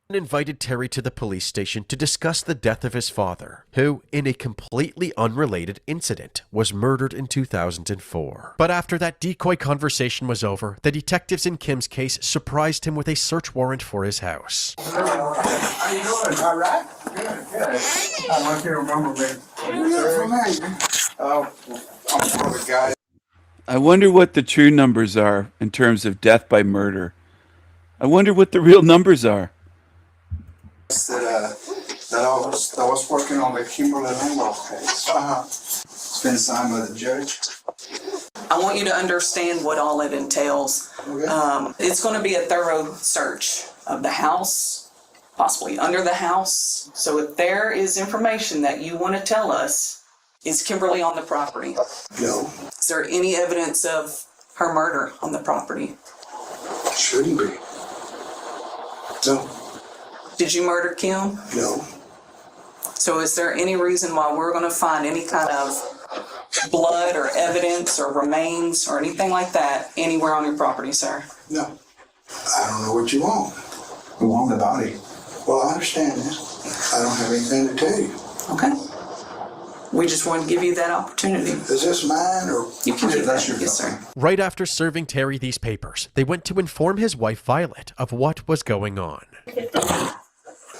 Invited Terry to the police station to discuss the death of his father, who, in a completely unrelated incident, was murdered in 2004. But after that decoy conversation was over, the detectives in Kim's case surprised him with a search warrant for his house. How you doing? All right? Good. I want you to remember me. Oh, I'm the guy. I wonder what the true numbers are in terms of death by murder. I wonder what the real numbers are. That I was working on the Kimberly Langwell case. It's been signed by the judge. I want you to understand what all it entails. Okay. It's going to be a thorough search of the house, possibly under the house. So if there is information that you want to tell us, is Kimberly on the property? No. Is there any evidence of her murder on the property? Shouldn't be. No. Did you murder Kim? No. So is there any reason why we're going to find any kind of blood or evidence or remains or anything like that anywhere on your property, sir? No. I don't know what you want. I want the body. Well, I understand that. I don't have anything to tell you. Okay. We just want to give you that opportunity. Is this mine or? You can keep that's that. your Yes, sir. Right after serving Terry these papers, they went to inform his wife Violet of what was going on.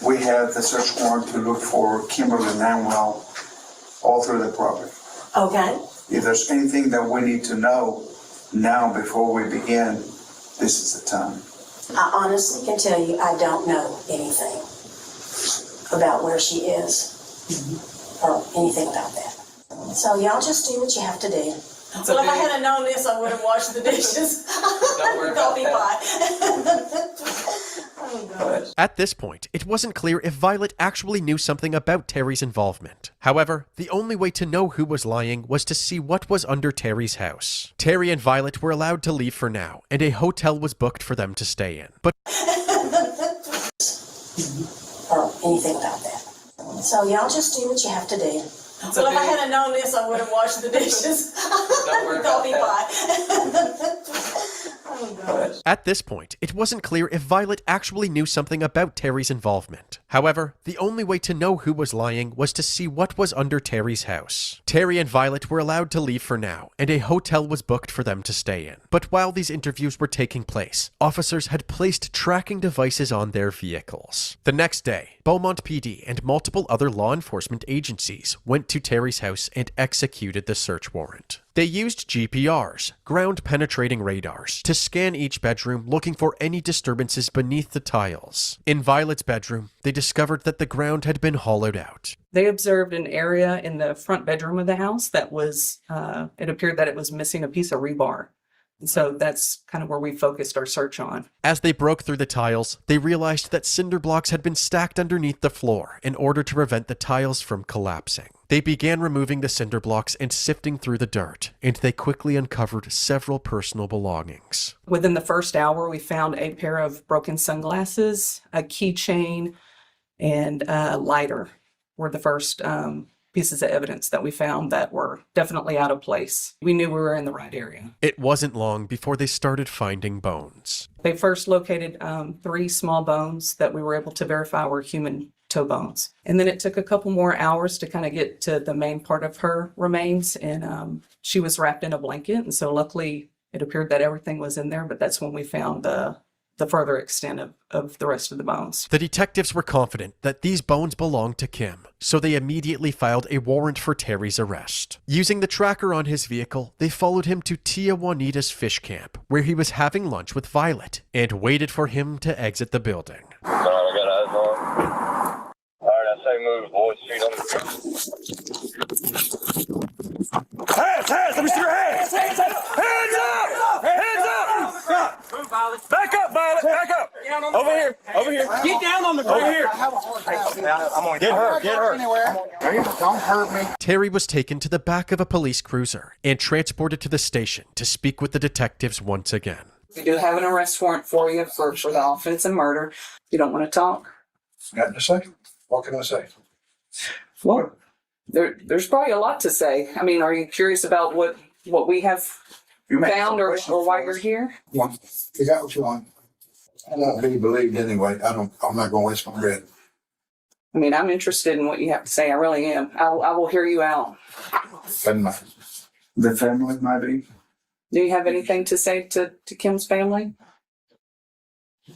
We have the search warrant to look for Kimberly Langwell all through the property. Okay. If there's anything that we need to know now before we begin, this is the time. I honestly can tell you I don't know anything about where she is or anything about that. So y'all just do what you have to do. Well, if I had known this, I would have washed the dishes. Don't be At this point, it wasn't clear if Violet actually knew something about Terry's involvement. However, the only way to know who was lying was to see what was under Terry's house. Terry and Violet were allowed to leave for now, and a hotel was booked for them to stay in. But or anything about that. So y'all just do what you have to do. Well, if I had known this, I would have washed the dishes. Don't be At this point, it wasn't clear if Violet actually knew something about Terry's involvement. However, the only way to know who was lying was to see what was under Terry's house. Terry and Violet were allowed to leave for now, and a hotel was booked for them to stay in. But while these interviews were taking place, officers had placed tracking devices on their vehicles. The next day, Beaumont PD and multiple other law enforcement agencies went to Terry's house and executed the search warrant. They used GPRs, ground-penetrating radars, to scan each bedroom looking for any disturbances beneath the tiles. In Violet's bedroom, they discovered that the ground had been hollowed out. They observed an area in the front bedroom of the house that was, it appeared that it was missing a piece of rebar. And so that's kind of where we focused our search on. As they broke through the tiles, they realized that cinder blocks had been stacked underneath the floor in order to prevent the tiles from collapsing. They began removing the cinder blocks and sifting through the dirt, and they quickly uncovered several personal belongings. Within the first hour, we found a pair of broken sunglasses, a keychain, and a lighter were the first pieces of evidence that we found that were definitely out of place. We knew we were in the right area. It wasn't long before they started finding bones. They first located 3 small bones that we were able to verify were human toe bones. And then it took a couple more hours to kind of get to the main part of her remains, and she was wrapped in a blanket. And so luckily it appeared that everything was in there, but that's when we found the further extent of the rest of the bones. The detectives were confident that these bones belonged to Kim, so they immediately filed a warrant for Terry's arrest. Using the tracker on his vehicle, they followed him to Tia Juanita's fish camp, where he was having lunch with Violet, and waited for him to exit the building. I got eyes on. All right, I say move, boys. Feet on the ground. Hands! Let me see your hands! Hands up! Hands up! Move, Violet. Back up, Violet! Back up! Over here! Get down on the ground! Over here! I'm on. Get her! Don't hurt me. Terry was taken to the back of a police cruiser and transported to the station to speak with the detectives once again. We do have an arrest warrant for you for the offense and murder. You don't want to talk? Got to say? What can I say? Well, there's probably a lot to say. I mean, are you curious about what we have found or why you're here? You got what you want. I'm not being believed anyway. I'm not going to waste my breath. I mean, I'm interested in what you have to say. I really am. I will hear you out. Doesn't matter. The family might be. Do you have anything to say to Kim's family?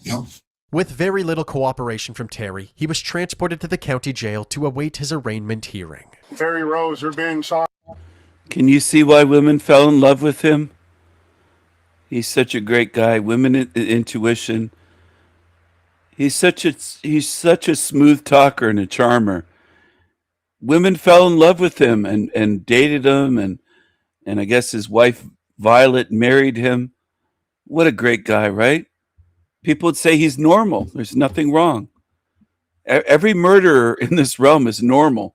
No. With very little cooperation from Terry, he was transported to the county jail to await his arraignment hearing. Terry Rose, you're being shot. Can you see why women fell in love with him? He's such a great guy. Women intuition. He's such a smooth talker and a charmer. Women fell in love with him and dated him, and I guess his wife Violet married him. What a great guy, right? People would say he's normal. There's nothing wrong. Every murderer in this realm is normal.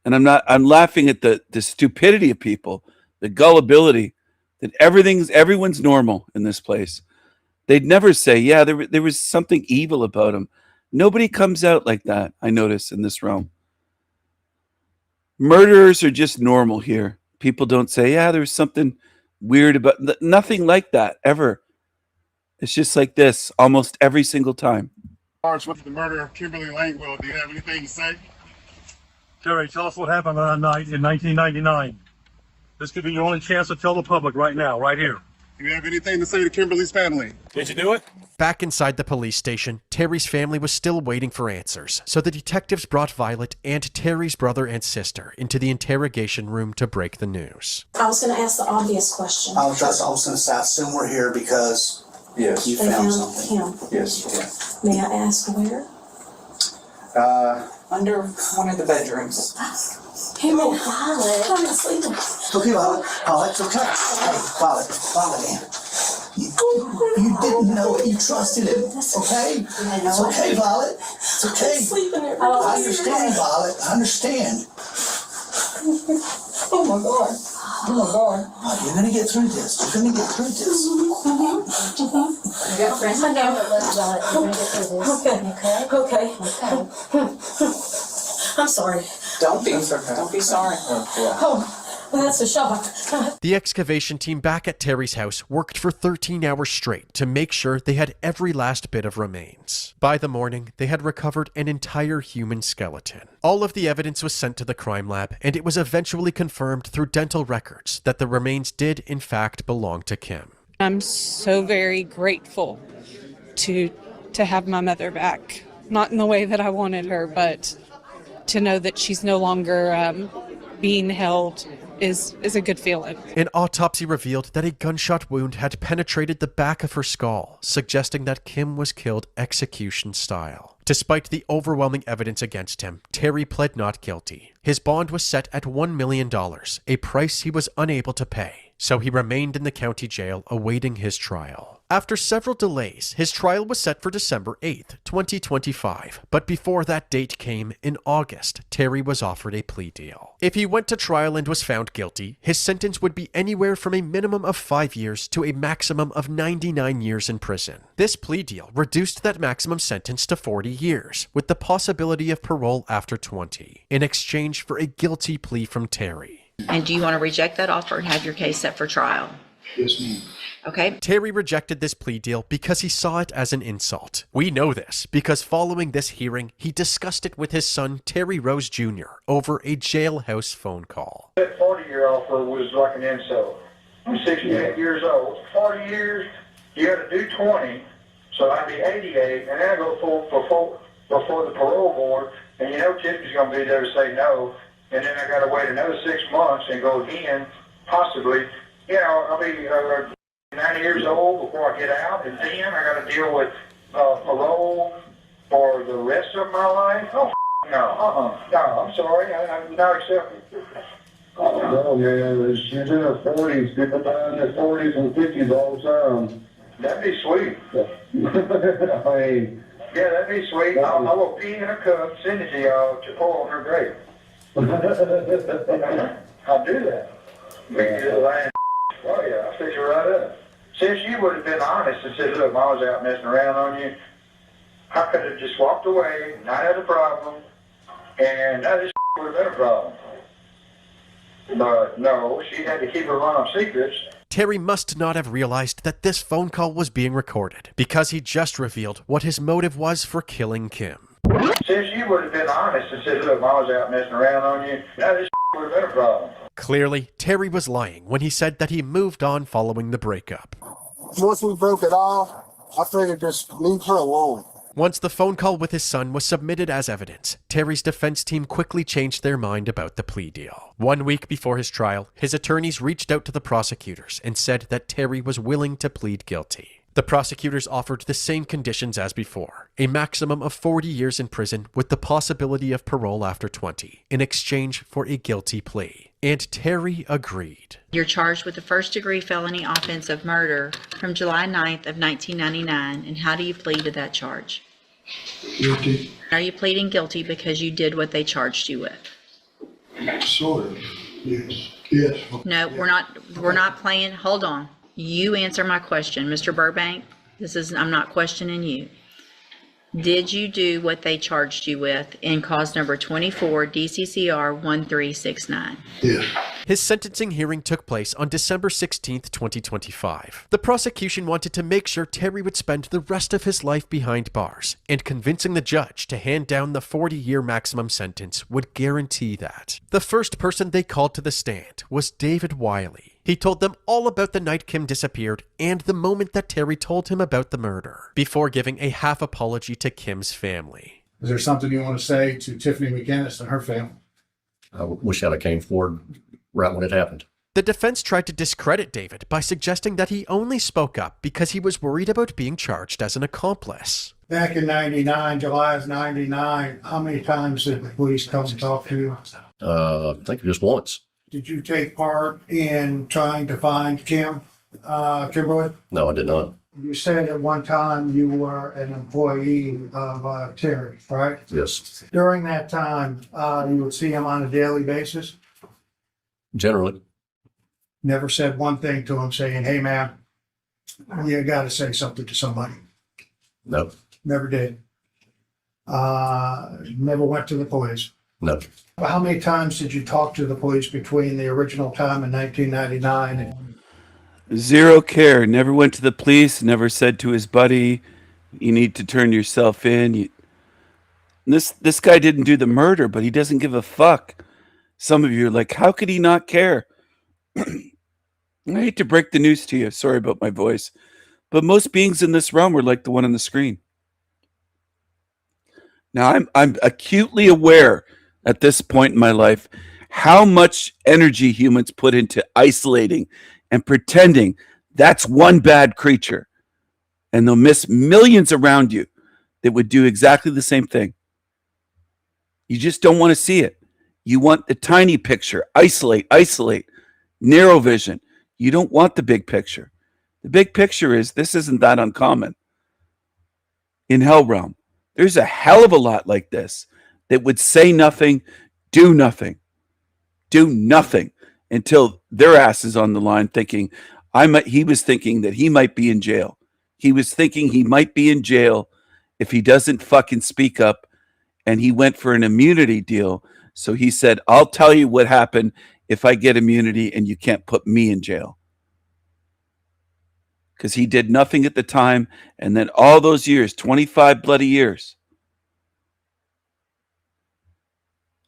And I'm laughing at the stupidity of people, the gullibility, that everyone's normal in this place. They'd never say, yeah, there was something evil about him. Nobody comes out like that, I notice, in this realm. Murderers are just normal here. People don't say, yeah, there's something weird about nothing like that, ever. It's just like this almost every single time. With the murder of Kimberly Langwell, do you have anything to say? Terry, tell us what happened on that night in 1999. This could be your only chance to tell the public right now, right here. Do you have anything to say to Kimberly's family? Did you do it? Back inside the police station, Terry's family was still waiting for answers, so the detectives brought Violet and Terry's brother and sister into the interrogation room to break the news. I was going to ask the obvious question. I was going to say, I assume we're here because Yes. you They found found something. him. Yes. May I ask where? Under one of the bedrooms. Hey, man, Violet. I'm asleep. Okay, Violet. Oh, it's okay. Hey, Violet. You didn't know it. You trusted him. Okay? It's okay, Violet. It's okay. Sleeping there. I understand, Violet. I understand. Oh my God. Oh, you're going to get through this. You're going to get through this. Okay. I'm sorry. Don't be sorry. Oh, That's a shovel. The excavation team back at Terry's house worked for 13 hours straight to make sure they had every last bit of remains. By the morning, they had recovered an entire human skeleton. All of the evidence was sent to the crime lab, and it was eventually confirmed through dental records that the remains did in fact belong to Kim. I'm so very grateful to have my mother back. Not in the way that I wanted her, but to know that she's no longer being held is a good feeling. An autopsy revealed that a gunshot wound had penetrated the back of her skull, suggesting that Kim was killed execution style. Despite the overwhelming evidence against him, Terry pled not guilty. His bond was set at $1 million, a price he was unable to pay, so he remained in the county jail awaiting his trial. After several delays, his trial was set for December 8th, 2025, but before that date came, in August, Terry was offered a plea deal. If he went to trial and was found guilty, his sentence would be anywhere from a minimum of 5 years to a maximum of 99 years in prison. This plea deal reduced that maximum sentence to 40 years, with the possibility of parole after 20, in exchange for a guilty plea from Terry. And do you want to reject that offer and have your case set for trial? Yes, ma'am. Okay. Terry rejected this plea deal because he saw it as an insult. We know this because following this hearing, he discussed it with his son, Terry Rose Jr., over a jailhouse phone call. That 40-year offer was like an insult. I'm 68 years old. 40 years, you got to do 20, so I'd be 88, and then I go before the parole board, and you know Tiffany's going to be there to say no, and then I got to wait another 6 months and go again, possibly. You know, I'll be 90 years old before I get out, and then I got to deal with parole for the rest of my life. Oh, no, no, I'm sorry, I'm not accepting. No, man, it's in their 40s. People die in their 40s and 50s all the time. That'd be sweet. I mean, yeah, that'd be sweet. I will pee in a cup, send it to y'all to pour on her grave. I'll do that. Oh, yeah, I'll fix it right up. Since you would have been honest and said, look, I was out messing around on you, I could have just walked away, not had a problem, and now this would have been a problem. But no, she had to keep her mom's secrets. Terry must not have realized that this phone call was being recorded, because he just revealed what his motive was for killing Kim. Since you would have been honest and said, look, I was out messing around on you, now this would have been a problem. Clearly, Terry was lying when he said that he moved on following the breakup. Once we broke it off, I figured just leave her alone. Once the phone call with his son was submitted as evidence, Terry's defense team quickly changed their mind about the plea deal. 1 week before his trial, his attorneys reached out to the prosecutors and said that Terry was willing to plead guilty. The prosecutors offered the same conditions as before, a maximum of 40 years in prison with the possibility of parole after 20, in exchange for a guilty plea. And Terry agreed. You're charged with the first-degree felony offense of murder from July 9th of 1999, and how do you plead to that charge? Guilty. Are you pleading guilty because you did what they charged you with? Sort of. Yes. Yes. No, we're not playing. Hold on. You answer my question, Mr. Burbank. I'm not questioning you. Did you do what they charged you with in cause number 24 DCCR 1369? Yes. His sentencing hearing took place on December 16th, 2025. The prosecution wanted to make sure Terry would spend the rest of his life behind bars, and convincing the judge to hand down the 40-year maximum sentence would guarantee that. The first person they called to the stand was David Wiley. He told them all about the night Kim disappeared and the moment that Terry told him about the murder, before giving a half apology to Kim's family. Is there something you want to say to Tiffany McInnes and her family? I wish I'd have came forward right when it happened. The defense tried to discredit David by suggesting that he only spoke up because he was worried about being charged as an accomplice. Back in 99, July of 99, how many times did the police come and talk to you? I think just once. Did you take part in trying to find Kimberly? No, I did not. You said at one time you were an employee of Terry, right? Yes. During that time, you would see him on a daily basis? Generally. Never said one thing to him saying, hey, man, you got to say something to somebody. No. Never did. Never went to the police. No. How many times did you talk to the police between the original time in 1999 and Zero care. Never went to the police. Never said to his buddy, "You need to turn yourself in." This guy didn't do the murder, but he doesn't give a fuck. Some of you are like, how could he not care? I hate to break the news to you. Sorry about my voice. But most beings in this realm are like the one on the screen. Now, I'm acutely aware at this point in my life how much energy humans put into isolating and pretending that's one bad creature. And they'll miss millions around you that would do exactly the same thing. You just don't want to see it. You want the tiny picture. Isolate, narrow vision. You don't want the big picture. The big picture is this isn't that uncommon. In Hell Realm, there's a hell of a lot like this that would say nothing, do nothing until their ass is on the line thinking, he was thinking that he might be in jail. He was thinking he might be in jail if he doesn't fucking speak up, and he went for an immunity deal. So he said, I'll tell you what happened if I get immunity and you can't put me in jail. Because he did nothing at the time, and then all those years, 25 bloody years.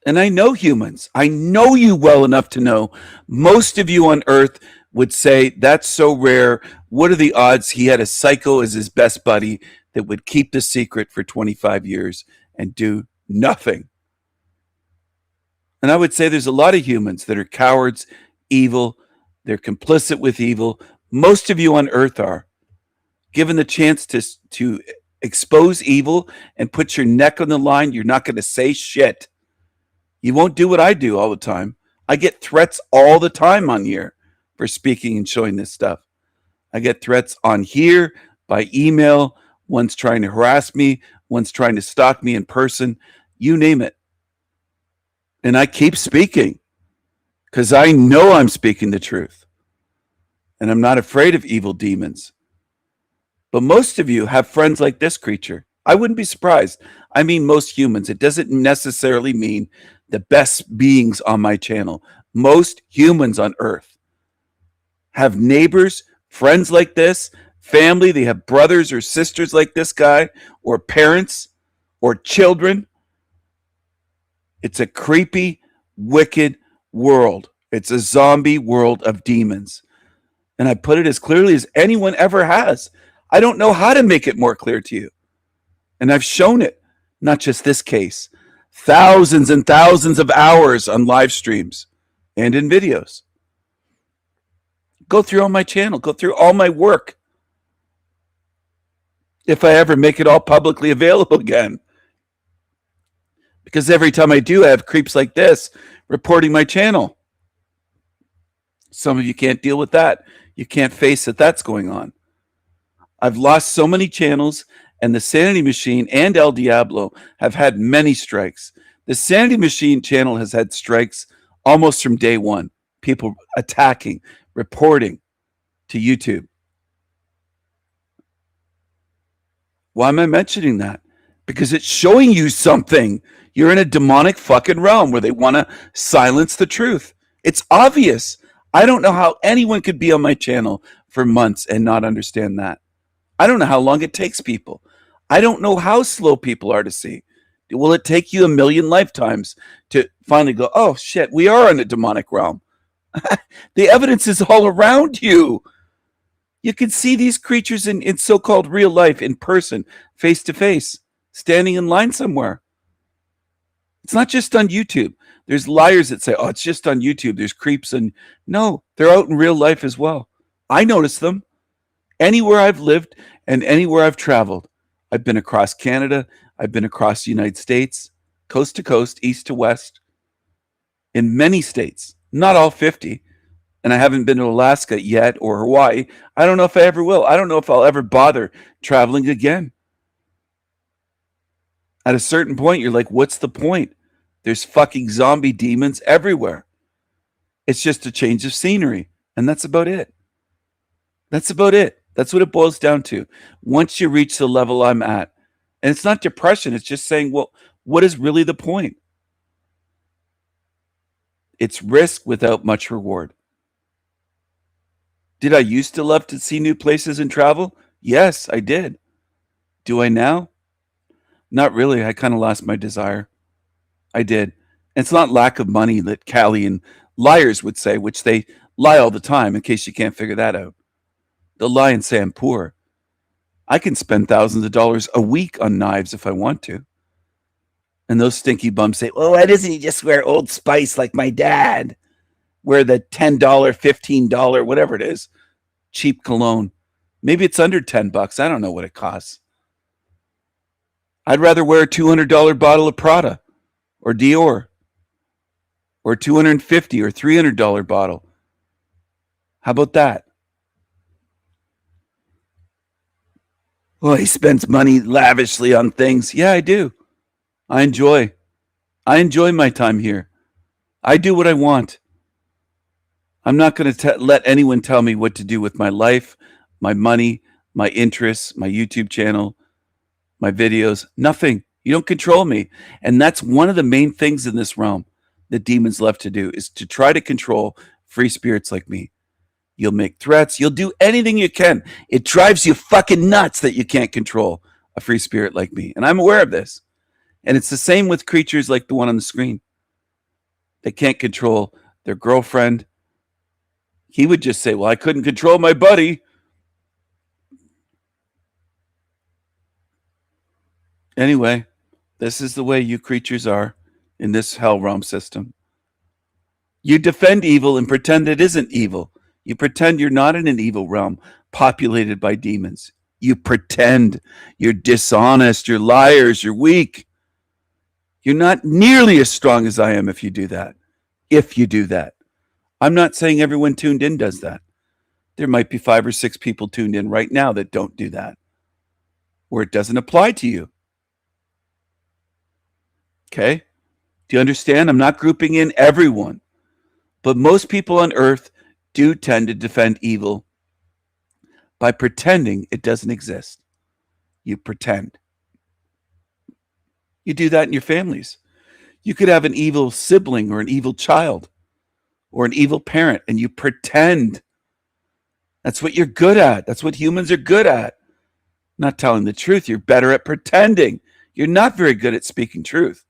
And I know humans. I know you well enough to know most of you on Earth would say, that's so rare. What are the odds he had a psycho as his best buddy that would keep the secret for 25 years and do nothing? And I would say there's a lot of humans that are cowards, evil. They're complicit with evil. Most of you on Earth are. Given the chance to expose evil and put your neck on the line, you're not going to say shit. You won't do what I do all the time. I get threats all the time on here for speaking and showing this stuff. I get threats on here by email. One's trying to harass me. One's trying to stalk me in person. You name it. And I keep speaking because I know I'm speaking the truth. And I'm not afraid of evil demons. But most of you have friends like this creature. I wouldn't be surprised. I mean, most humans. It doesn't necessarily mean the best beings on my channel. Most humans on Earth have neighbors, friends like this, family. They have brothers or sisters like this guy, or parents, or children. It's a creepy, wicked world. It's a zombie world of demons. And I put it as clearly as anyone ever has. I don't know how to make it more clear to you. And I've shown it, not just this case. Thousands and thousands of hours on live streams and in videos. Go through on my channel. Go through all my work. If I ever make it all publicly available again. Because every time I do, I have creeps like this reporting my channel. Some of you can't deal with that. You can't face that that's going on. I've lost so many channels, and the Sanity Machine and El Diablo have had many strikes. The Sanity Machine channel has had strikes almost from day one. People attacking, reporting to YouTube. Why am I mentioning that? Because it's showing you something. You're in a demonic fucking realm where they want to silence the truth. It's obvious. I don't know how anyone could be on my channel for months and not understand that. I don't know how long it takes people. I don't know how slow people are to see. Will it take you a million lifetimes to finally go, oh shit, we are in a demonic realm? The evidence is all around you. You can see these creatures in so-called real life, in person, face to face, standing in line somewhere. It's not just on YouTube. There's liars that say, oh, it's just on YouTube. There's creeps. And no, they're out in real life as well. I notice them. Anywhere I've lived and anywhere I've traveled. I've been across Canada. I've been across the United States, coast to coast, east to west, in many states, not all 50. And I haven't been to Alaska yet or Hawaii. I don't know if I ever will. I don't know if I'll ever bother traveling again. At a certain point, you're like, what's the point? There's fucking zombie demons everywhere. It's just a change of scenery. And that's about it. That's about it. That's what it boils down to. Once you reach the level I'm at, and it's not depression, it's just saying, well, what is really the point? It's risk without much reward. Did I used to love to see new places and travel? Yes, I did. Do I now? Not really. I kind of lost my desire. I did. And it's not lack of money that Callie and liars would say, which they lie all the time, in case you can't figure that out. They'll lie and say I'm poor. I can spend thousands of dollars a week on knives if I want to. And those stinky bums say, well, why doesn't he just wear Old Spice like my dad? Wear the $10, $15, whatever it is, cheap cologne. Maybe it's under $10. I don't know what it costs. I'd rather wear a $200 bottle of Prada or Dior or $250 or $300 bottle. How about that? Well, he spends money lavishly on things. Yeah, I do. I enjoy my time here. I do what I want. I'm not going to let anyone tell me what to do with my life, my money, my interests, my YouTube channel, my videos. Nothing. You don't control me. And that's one of the main things in this realm that demons love to do, is to try to control free spirits like me. You'll make threats. You'll do anything you can. It drives you fucking nuts that you can't control a free spirit like me. And I'm aware of this. And it's the same with creatures like the one on the screen. They can't control their girlfriend. He would just say, well, I couldn't control my buddy. Anyway, this is the way you creatures are in this hell realm system. You defend evil and pretend it isn't evil. You pretend you're not in an evil realm populated by demons. You pretend you're dishonest, you're liars, you're weak. You're not nearly as strong as I am if you do that. If you do that. I'm not saying everyone tuned in does that. There might be 5 or 6 people tuned in right now that don't do that, or it doesn't apply to you. Okay? Do you understand? I'm not grouping in everyone, but most people on earth do tend to defend evil by pretending it doesn't exist. You pretend. You do that in your families. You could have an evil sibling or an evil child or an evil parent, and you pretend. That's what you're good at. That's what humans are good at. Not telling the truth. You're better at pretending. You're not very good at speaking truth.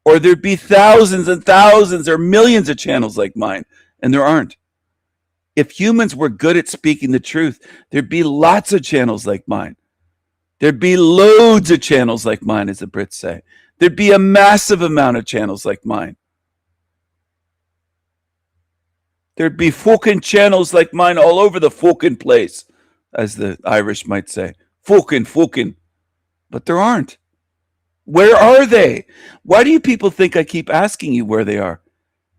Or there'd be thousands and thousands or millions of channels like mine, and there aren't. If humans were good at speaking the truth, there'd be lots of channels like mine. There'd be loads of channels like mine, as the Brits say. There'd be a massive amount of channels like mine. There'd be fucking channels like mine all over the fucking place, as the Irish might say. Fucking. But there aren't. Where are they? Why do you people think I keep asking you where they are?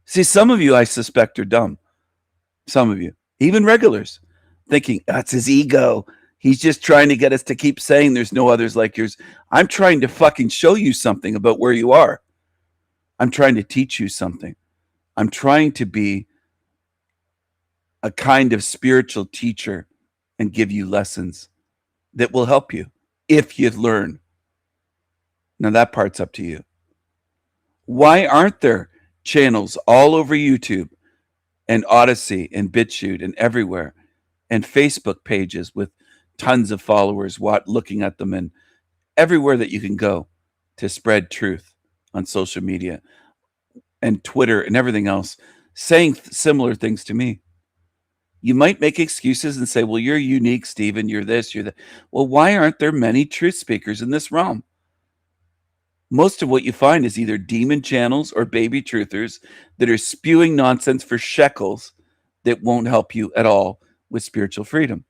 See, some of you I suspect are dumb. Some of you, even regulars, thinking that's his ego. He's just trying to get us to keep saying there's no others like yours. I'm trying to fucking show you something about where you are. I'm trying to teach you something. I'm trying to be a kind of spiritual teacher and give you lessons that will help you if you learn. Now that part's up to you. Why aren't there channels all over YouTube and Odyssey and BitChute and everywhere, and Facebook pages with tons of followers looking at them, and everywhere that you can go to spread truth on social media and Twitter and everything else, saying similar things to me? You might make excuses and say, well, you're unique, Stephen, you're this, you're that. Well, why aren't there many truth speakers in this realm? Most of what you find is either demon channels or baby truthers that are spewing nonsense for shekels that won't help you at all with spiritual freedom.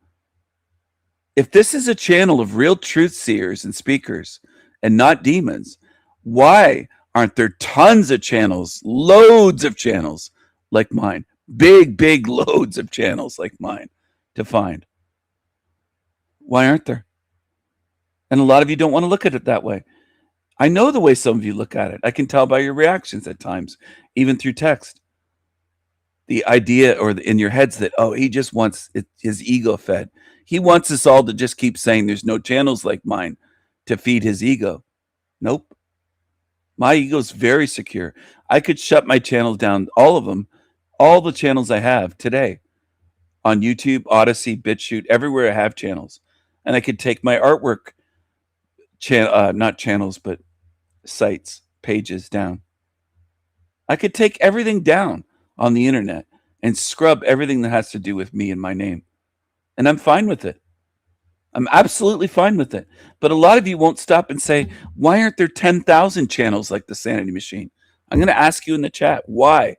If this is a channel of real truth seers and speakers and not demons, why aren't there tons of channels, loads of channels like mine? Big loads of channels like mine to find. Why aren't there? And a lot of you don't want to look at it that way. I know the way some of you look at it. I can tell by your reactions at times, even through text. The idea or in your heads that, oh, he just wants his ego fed. He wants us all to just keep saying there's no channels like mine to feed his ego. Nope. My ego's very secure. I could shut my channels down, all of them, all the channels I have today on YouTube, Odyssey, BitChute, everywhere I have channels. And I could take my artwork, not channels, but sites, pages down. I could take everything down on the internet and scrub everything that has to do with me and my name. And I'm fine with it. I'm absolutely fine with it. But a lot of you won't stop and say, why aren't there 10,000 channels like the Sanity Machine? I'm going to ask you in the chat, why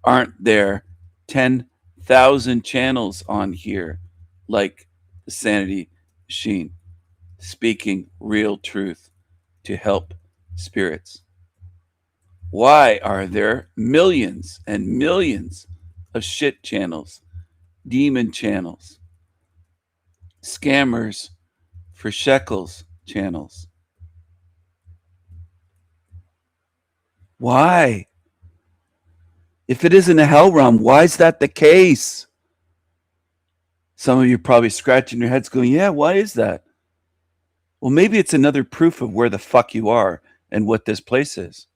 aren't there 10,000 channels on here like the Sanity Machine, speaking real truth to help spirits? Why are there millions and millions of shit channels, demon channels, scammers for shekels channels? Why? If it isn't a hell realm, why is that the case? Some of you are probably scratching your heads going, yeah, why is that? Well, maybe it's another proof of where the fuck you are and what this place is.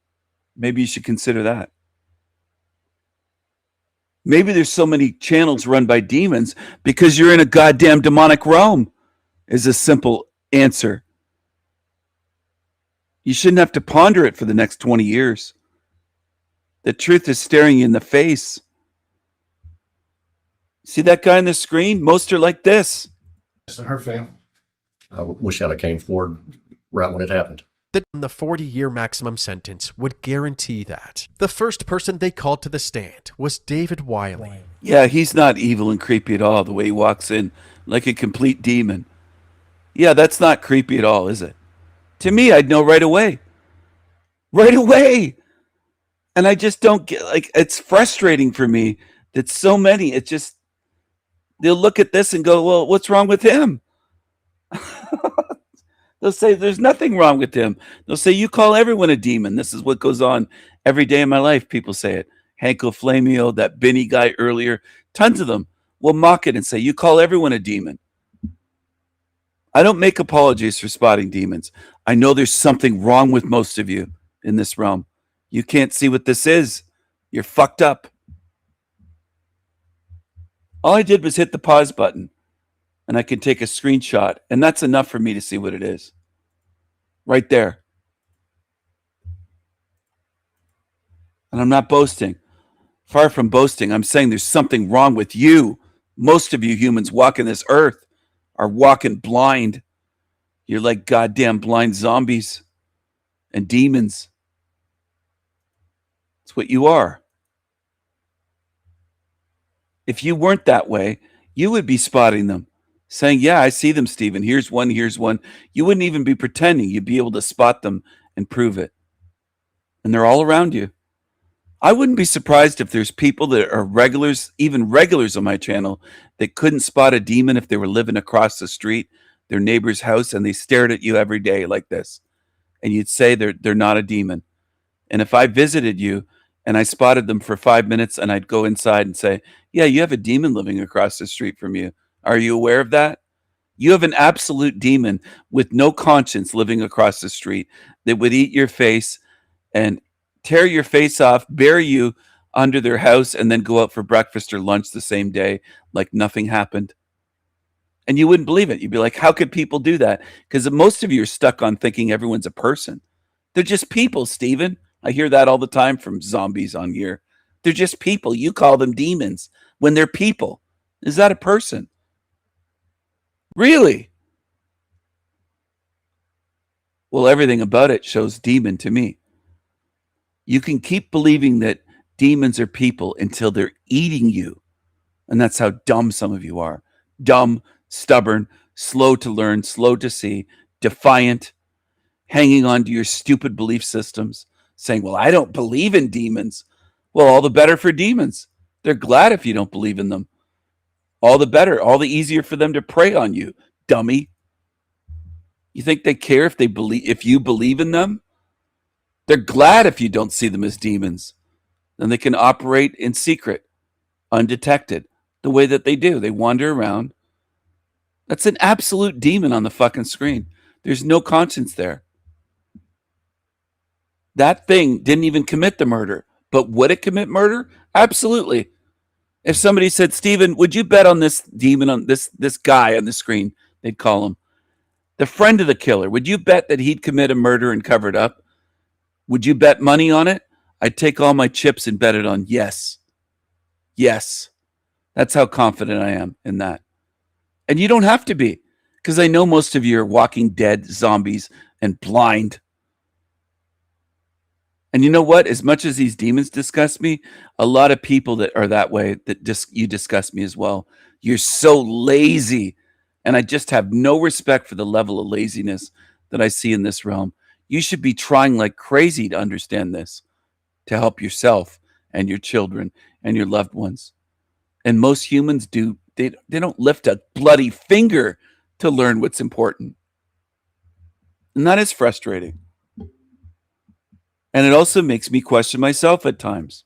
Maybe you should consider that. Maybe there's so many channels run by demons because you're in a goddamn demonic realm, is a simple answer. You shouldn't have to ponder it for the next 20 years. The truth is staring you in the face. See that guy on the screen? Most are like this. And her family. I wish I'd have came forward right when it happened. That the 40-year maximum sentence would guarantee that. The first person they called to the stand was David Wiley. Yeah, he's not evil and creepy at all, the way he walks in like a complete demon. Yeah, that's not creepy at all, is it? To me, I'd know right away. Right away! And I just don't get, like, it's frustrating for me that so many, it just, they'll look at this and go, well, what's wrong with him? They'll say, there's nothing wrong with him. They'll say, you call everyone a demon. This is what goes on every day in my life. People say it. Hanko Flamio, that Benny guy earlier, tons of them will mock it and say, you call everyone a demon. I don't make apologies for spotting demons. I know there's something wrong with most of you in this realm. You can't see what this is. You're fucked up. All I did was hit the pause button and I can take a screenshot, and that's enough for me to see what it is. Right there. And I'm not boasting. Far from boasting, I'm saying there's something wrong with you. Most of you humans walking this earth are walking blind. You're like goddamn blind zombies and demons. It's what you are. If you weren't that way, you would be spotting them, saying, yeah, I see them, Stephen. Here's one, here's one. You wouldn't even be pretending. You'd be able to spot them and prove it. And they're all around you. I wouldn't be surprised if there's people that are regulars, even regulars on my channel, that couldn't spot a demon if they were living across the street, their neighbor's house, and they stared at you every day like this. And you'd say they're not a demon. And if I visited you and I spotted them for 5 minutes and I'd go inside and say, yeah, you have a demon living across the street from you. Are you aware of that? You have an absolute demon with no conscience living across the street that would eat your face and tear your face off, bury you under their house, and then go out for breakfast or lunch the same day like nothing happened. And you wouldn't believe it. You'd be like, how could people do that? Because most of you are stuck on thinking everyone's a person. They're just people, Stephen. I hear that all the time from zombies on here. They're just people. You call them demons when they're people. Is that a person? Really? Well, everything about it shows demon to me. You can keep believing that demons are people until they're eating you. And that's how dumb some of you are. Dumb, stubborn, slow to learn, slow to see, defiant, hanging on to your stupid belief systems, saying, well, I don't believe in demons. Well, all the better for demons. They're glad if you don't believe in them. All the better, all the easier for them to prey on you, dummy. You think they care if you believe in them? They're glad if you don't see them as demons. Then they can operate in secret, undetected, the way that they do. They wander around. That's an absolute demon on the fucking screen. There's no conscience there. That thing didn't even commit the murder, but would it commit murder? Absolutely. If somebody said, Stephen, would you bet on this demon, on this guy on the screen, they'd call him the friend of the killer, would you bet that he'd commit a murder and cover it up? Would you bet money on it? I'd take all my chips and bet it on yes. Yes. That's how confident I am in that. And you don't have to be, because I know most of you are walking dead zombies and blind. And you know what? As much as these demons disgust me, a lot of people that are that way, you disgust me as well. You're so lazy. And I just have no respect for the level of laziness that I see in this realm. You should be trying like crazy to understand this, to help yourself and your children and your loved ones. And most humans do. They don't lift a bloody finger to learn what's important. And that is frustrating. And it also makes me question myself at times.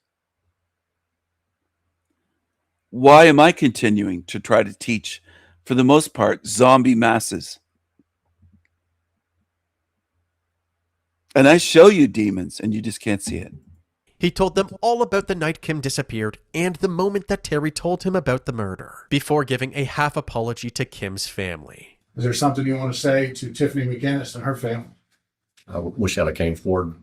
Why am I continuing to try to teach, for the most part, zombie masses? And I show you demons, and you just can't see it. He told them all about the night Kim disappeared and the moment that Terry told him about the murder, before giving a half apology to Kim's family. Is there something you want to say to Tiffany McGinnis and her family? I wish I'd have came forward.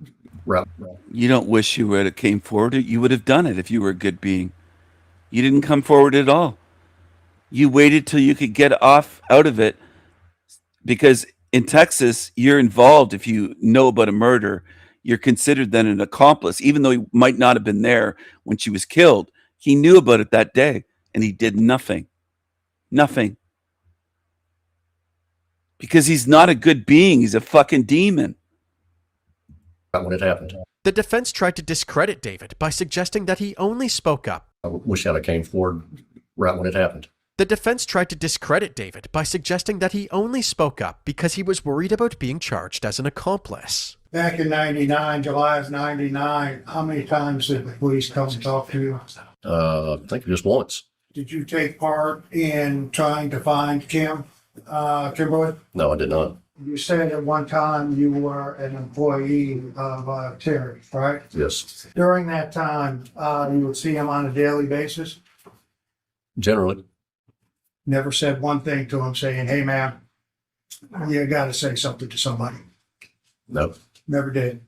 You don't wish you would have came forward. You would have done it if you were a good being. You didn't come forward at all. You waited till you could get out of it, because in Texas, you're involved. If you know about a murder, you're considered then an accomplice, even though he might not have been there when she was killed. He knew about it that day, and he did nothing. Nothing. Because he's not a good being. He's a fucking demon. When it happened. The defense tried to discredit David by suggesting that he only spoke up. I wish I'd have came forward right when it happened. The defense tried to discredit David by suggesting that he only spoke up because he was worried about being charged as an accomplice. Back in 99, July of 99, how many times did the police come and talk to you? I think just once. Did you take part in trying to find Kimberly? No, I did not. You said at one time you were an employee of Terry, right? Yes. During that time, you would see him on a daily basis? Generally. Never said one thing to him saying, hey, man, you got to say something to somebody. No. Never did.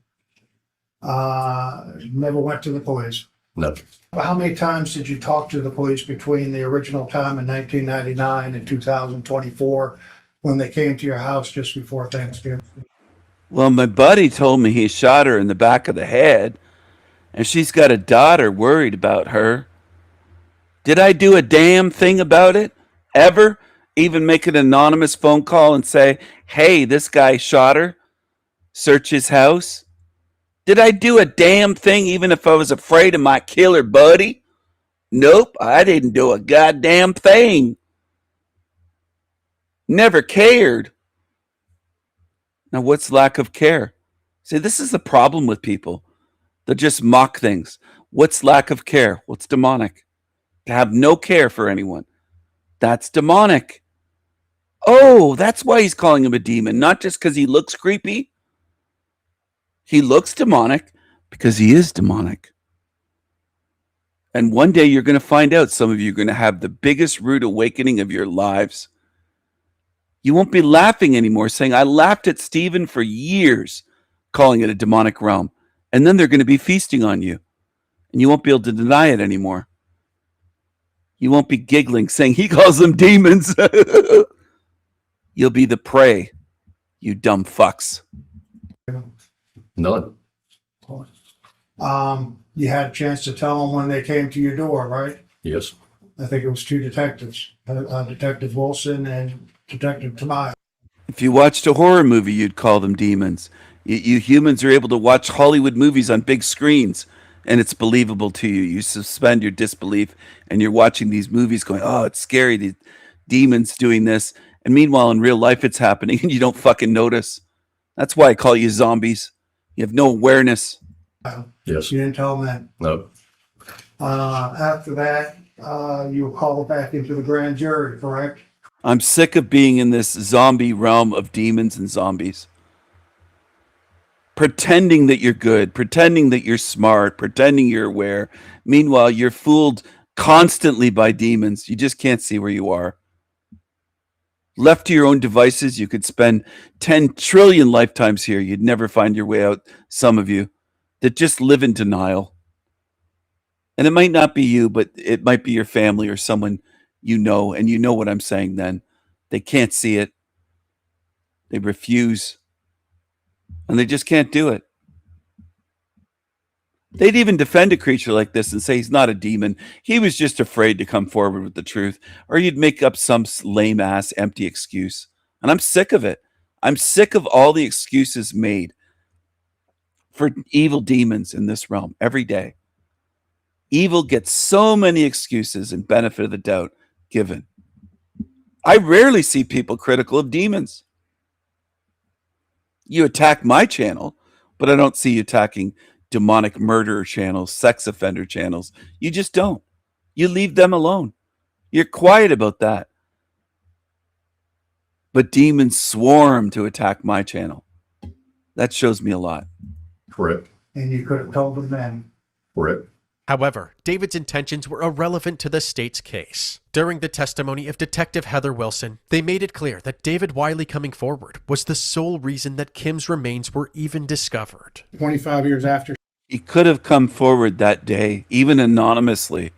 Never went to the police. No. How many times did you talk to the police between the original time in 1999 and 2024 when they came to your house just before Thanksgiving? Well, my buddy told me he shot her in the back of the head, and she's got a daughter worried about her. Did I do a damn thing about it? Ever? Even make an anonymous phone call and say, hey, this guy shot her? Search his house? Did I do a damn thing even if I was afraid of my killer buddy? Nope, I didn't do a goddamn thing. Never cared. Now, what's lack of care? See, this is the problem with people. They'll just mock things. What's lack of care? What's demonic? To have no care for anyone. That's demonic. Oh, that's why he's calling him a demon. Not just because he looks creepy. He looks demonic because he is demonic. And one day you're going to find out, some of you are going to have the biggest rude awakening of your lives. You won't be laughing anymore, saying, I laughed at Stephen for years, calling it a demonic realm. And then they're going to be feasting on you. And you won't be able to deny it anymore. You won't be giggling, saying he calls them demons. You'll be the prey, you dumb fucks. None. You had a chance to tell them when they came to your door, right? Yes. I think it was two detectives, Detective Wilson and Detective Tamayo. If you watched a horror movie, you'd call them demons. You humans are able to watch Hollywood movies on big screens, and it's believable to you. You suspend your disbelief, and you're watching these movies going, oh, it's scary, these demons doing this. And meanwhile, in real life, it's happening, and you don't fucking notice. That's why I call you zombies. You have no awareness. Yes. You didn't tell them that? No. After that, you were called back into the grand jury, correct? I'm sick of being in this zombie realm of demons and zombies. pretending that you're good, pretending that you're smart, pretending you're aware. Meanwhile, you're fooled constantly by demons. You just can't see where you are. Left to your own devices, you could spend 10 trillion lifetimes here. You'd never find your way out, some of you, that just live in denial. And it might not be you, but it might be your family or someone you know, and you know what I'm saying then. They can't see it. They refuse. And they just can't do it. They'd even defend a creature like this and say he's not a demon. He was just afraid to come forward with the truth. Or you'd make up some lame ass empty excuse. And I'm sick of it. I'm sick of all the excuses made for evil demons in this realm every day. Evil gets so many excuses and benefit of the doubt given. I rarely see people critical of demons. You attack my channel, but I don't see you attacking demonic murderer channels, sex offender channels. You just don't. You leave them alone. You're quiet about that. But demons swarm to attack my channel. That shows me a lot. Correct. And you could have told them then. Correct. However, David's intentions were irrelevant to the state's case. During the testimony of Detective Heather Wilson, they made it clear that David Wiley coming forward was the sole reason that Kim's remains were even discovered. 25 years after. He could have come forward that day, even anonymously.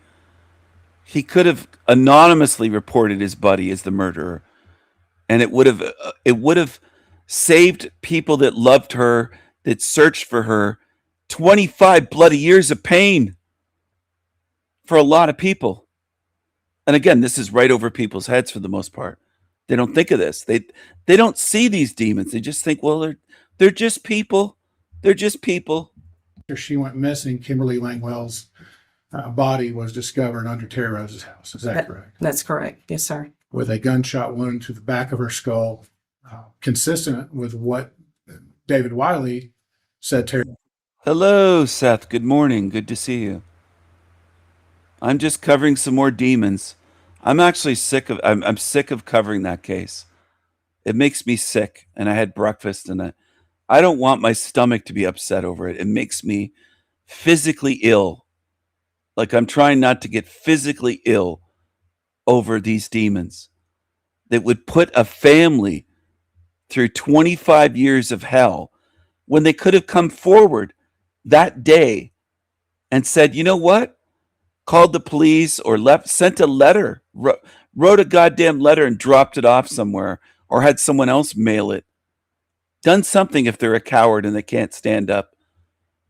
He could have anonymously reported his buddy as the murderer. And it would have saved people that loved her, that searched for her, 25 bloody years of pain for a lot of people. And again, this is right over people's heads for the most part. They don't think of this. They don't see these demons. They just think, well, they're just people. They're just people. After she went missing, Kimberly Langwell's body was discovered under Terry Rose's house. Is that correct? That's correct. Yes, sir. With a gunshot wound to the back of her skull, consistent with what David Wiley said to her. Hello, Seth. Good morning. Good to see you. I'm just covering some more demons. I'm actually sick of I'm sick of covering that case. It makes me sick, and I had breakfast, and I don't want my stomach to be upset over it. It makes me physically ill. Like I'm trying not to get physically ill over these demons that would put a family through 25 years of hell when they could have come forward that day and said, you know what? Called the police or sent a letter, wrote a goddamn letter and dropped it off somewhere, or had someone else mail it. Done something if they're a coward and they can't stand up.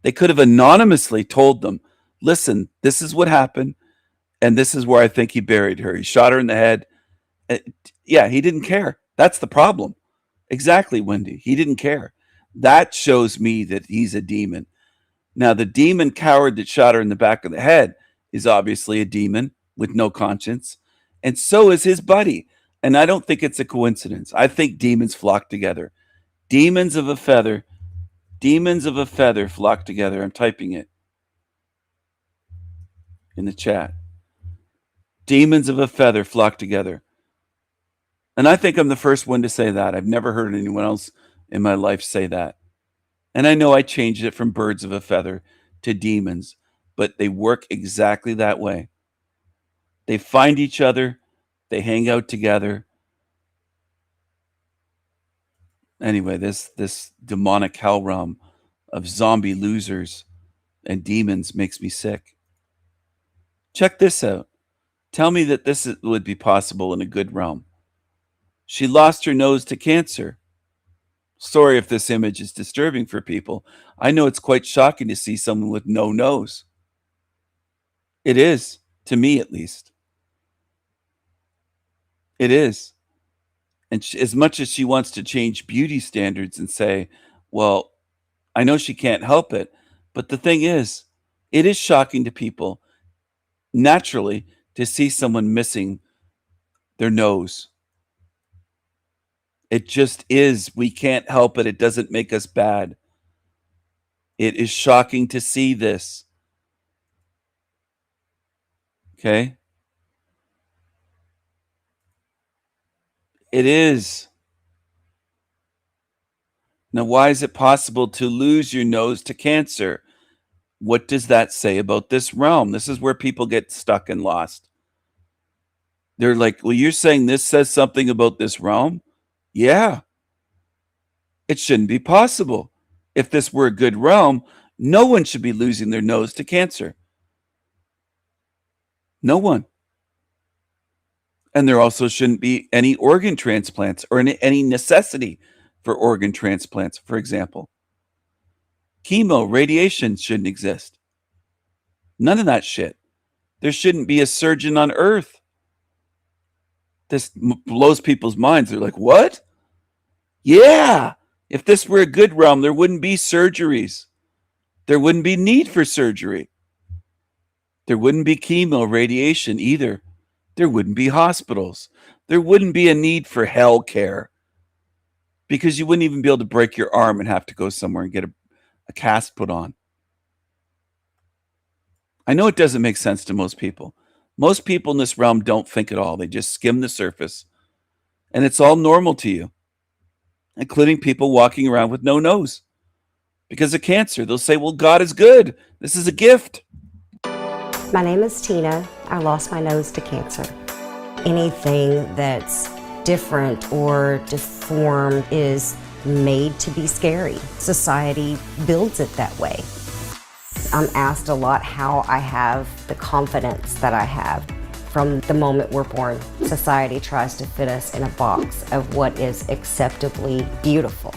They could have anonymously told them, listen, this is what happened, and this is where I think he buried her. He shot her in the head. Yeah, he didn't care. That's the problem. Exactly, Wendy. He didn't care. That shows me that he's a demon. Now, the demon coward that shot her in the back of the head is obviously a demon with no conscience, and so is his buddy. And I don't think it's a coincidence. I think demons flock together. Demons of a feather flock together. I'm typing it in the chat. Demons of a feather flock together. And I think I'm the first one to say that. I've never heard anyone else in my life say that. And I know I changed it from birds of a feather to demons, but they work exactly that way. They find each other. They hang out together. Anyway, this demonic hell realm of zombie losers and demons makes me sick. Check this out. Tell me that this would be possible in a good realm. She lost her nose to cancer. Sorry if this image is disturbing for people. I know it's quite shocking to see someone with no nose. It is, to me at least. It is. And as much as she wants to change beauty standards and say, well, I know she can't help it, but the thing is, it is shocking to people naturally to see someone missing their nose. It just is. We can't help it. It doesn't make us bad. It is shocking to see this. Okay? It is. Now, why is it possible to lose your nose to cancer? What does that say about this realm? This is where people get stuck and lost. They're like, well, you're saying this says something about this realm? Yeah. It shouldn't be possible. If this were a good realm, no one should be losing their nose to cancer. No one. And there also shouldn't be any organ transplants or any necessity for organ transplants, for example. Chemo, radiation shouldn't exist. None of that shit. There shouldn't be a surgeon on earth. This blows people's minds. They're like, what? Yeah. If this were a good realm, there wouldn't be surgeries. There wouldn't be need for surgery. There wouldn't be chemo, radiation either. There wouldn't be hospitals. There wouldn't be a need for health care because you wouldn't even be able to break your arm and have to go somewhere and get a cast put on. I know it doesn't make sense to most people. Most people in this realm don't think at all. They just skim the surface. And it's all normal to you, including people walking around with no nose because of cancer. They'll say, well, God is good. This is a gift. My name is Tina. I lost my nose to cancer. Anything that's different or deformed is made to be scary. Society builds it that way. I'm asked a lot how I have the confidence that I have. From the moment we're born, society tries to fit us in a box of what is acceptably beautiful.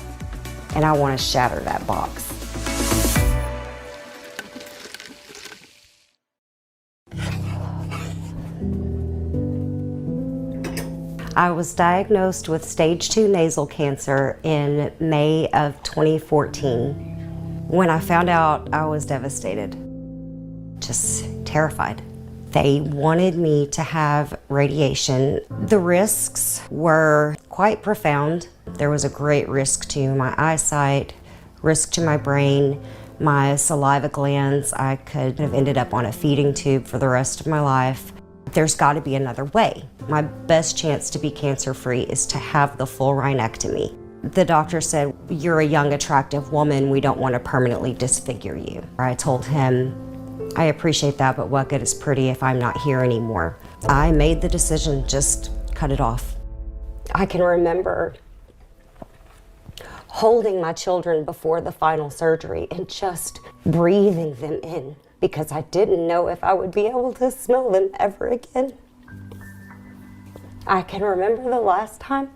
And I want to shatter that box. I was diagnosed with stage 2 nasal cancer in May of 2014. When I found out, I was devastated, just terrified. They wanted me to have radiation. The risks were quite profound. There was a great risk to my eyesight, risk to my brain, my saliva glands. I could have ended up on a feeding tube for the rest of my life. There's got to be another way. My best chance to be cancer-free is to have the full rhinectomy. The doctor said, you're a young, attractive woman. We don't want to permanently disfigure you. I told him, I appreciate that, but what good is pretty if I'm not here anymore? I made the decision, just cut it off. I can remember holding my children before the final surgery and just breathing them in because I didn't know if I would be able to smell them ever again. I can remember the last time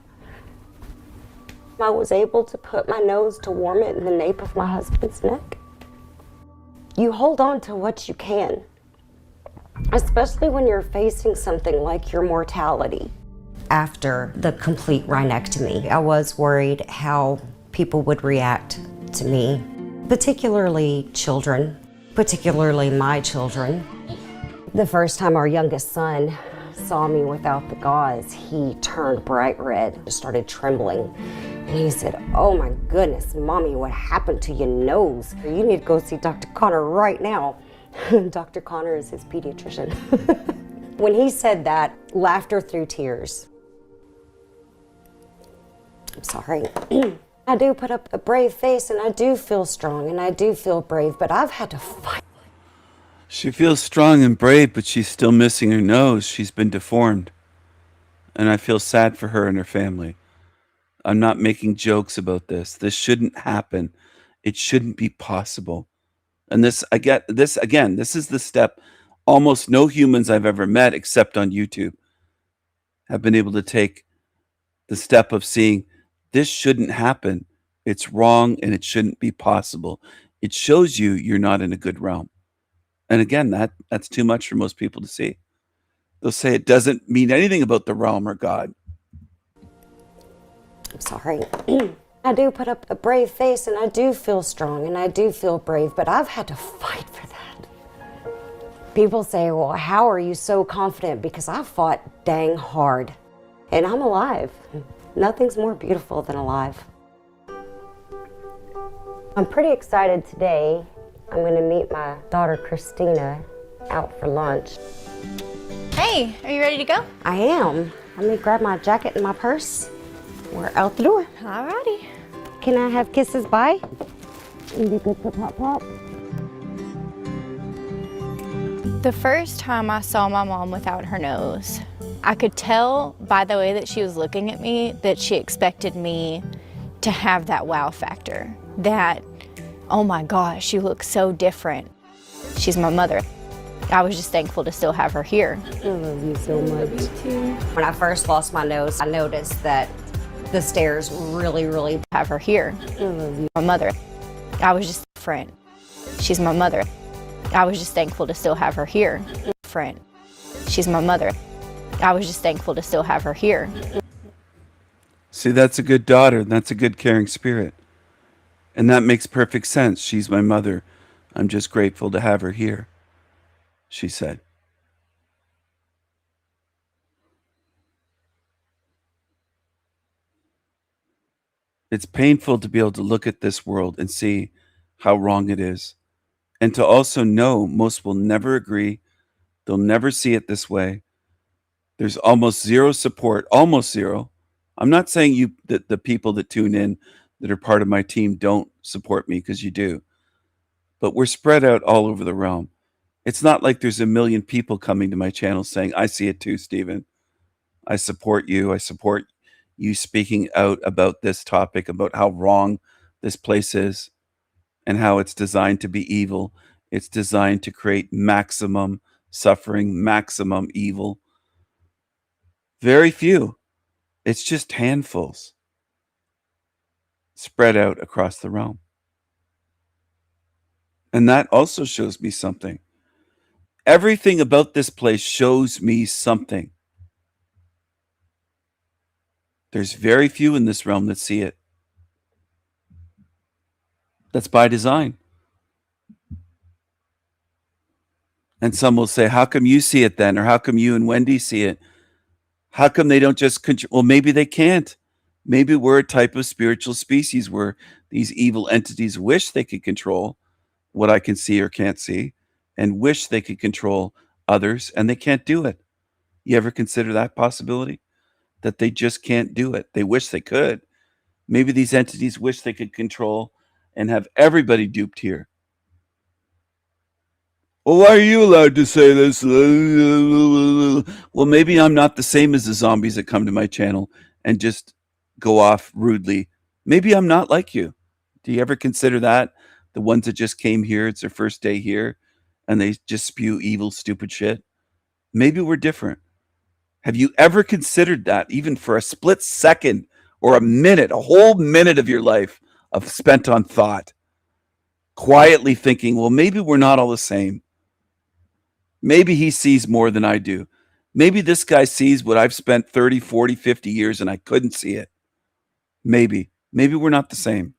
I was able to put my nose to warm it in the nape of my husband's neck. You hold on to what you can, especially when you're facing something like your mortality. After the complete rhinectomy, I was worried how people would react to me, particularly children, particularly my children. The first time our youngest son saw me without the gauze, he turned bright red, just started trembling. And he said, oh my goodness, Mommy, what happened to your nose? You need to go see Dr. Connor right now. Dr. Connor is his pediatrician. When he said that, laughter through tears. I'm sorry. I do put up a brave face and I do feel strong and I do feel brave, but I've had to fight. She feels strong and brave, but she's still missing her nose. She's been deformed. And I feel sad for her and her family. I'm not making jokes about this. This shouldn't happen. It shouldn't be possible. And this is the step almost no humans I've ever met, except on YouTube, have been able to take the step of seeing this shouldn't happen. It's wrong and it shouldn't be possible. It shows you're not in a good realm. And again, that's too much for most people to see. They'll say it doesn't mean anything about the realm or God. I'm sorry. I do put up a brave face and I do feel strong and I do feel brave, but I've had to fight for that. People say, well, how are you so confident? Because I fought dang hard and I'm alive. Nothing's more beautiful than alive. I'm pretty excited today. I'm going to meet my daughter Christina out for lunch. Hey, are you ready to go? I am. Let me grab my jacket and my purse. We're out the door. Alrighty. Okay. Can I have kisses? Bye. And be good for Pop Pop. The first time I saw my mom without her nose, I could tell by the way that she was looking at me that she expected me to have that wow factor. That, oh my gosh, she looks so different. She's my mother. I was just thankful to still have her here. I love you so much. When I first lost my nose, I noticed that the stairs really have her here. I love you. My mother. I was just different. She's my mother. I was just thankful to still have her here. Different. She's my mother. I was just thankful to still have her here. See, that's a good daughter, and that's a good caring spirit. And that makes perfect sense. She's my mother. I'm just grateful to have her here, she said. It's painful to be able to look at this world and see how wrong it is. And to also know most will never agree. They'll never see it this way. There's almost zero support, almost zero. I'm not saying that the people that tune in that are part of my team don't support me, because you do. But we're spread out all over the realm. It's not like there's a million people coming to my channel saying, I see it too, Stephen. I support you. I support you speaking out about this topic, about how wrong this place is and how it's designed to be evil. It's designed to create maximum suffering, maximum evil. Very few. It's just handfuls spread out across the realm. And that also shows me something. Everything about this place shows me something. There's very few in this realm that see it. That's by design. And some will say, how come you see it then? Or how come you and Wendy see it? How come they don't just control? Well, maybe they can't. Maybe we're a type of spiritual species where these evil entities wish they could control what I can see or can't see, and wish they could control others, and they can't do it. You ever consider that possibility? That they just can't do it. They wish they could. Maybe these entities wish they could control and have everybody duped here. Well, why are you allowed to say this? Well, maybe I'm not the same as the zombies that come to my channel and just go off rudely. Maybe I'm not like you. Do you ever consider that? The ones that just came here, it's their first day here, and they just spew evil, stupid shit. Maybe we're different. Have you ever considered that, even for a split second or a minute, a whole minute of your life of spent on thought, quietly thinking, well, maybe we're not all the same. Maybe he sees more than I do. Maybe this guy sees what I've spent 30, 40, 50 years and I couldn't see it. Maybe we're not the same.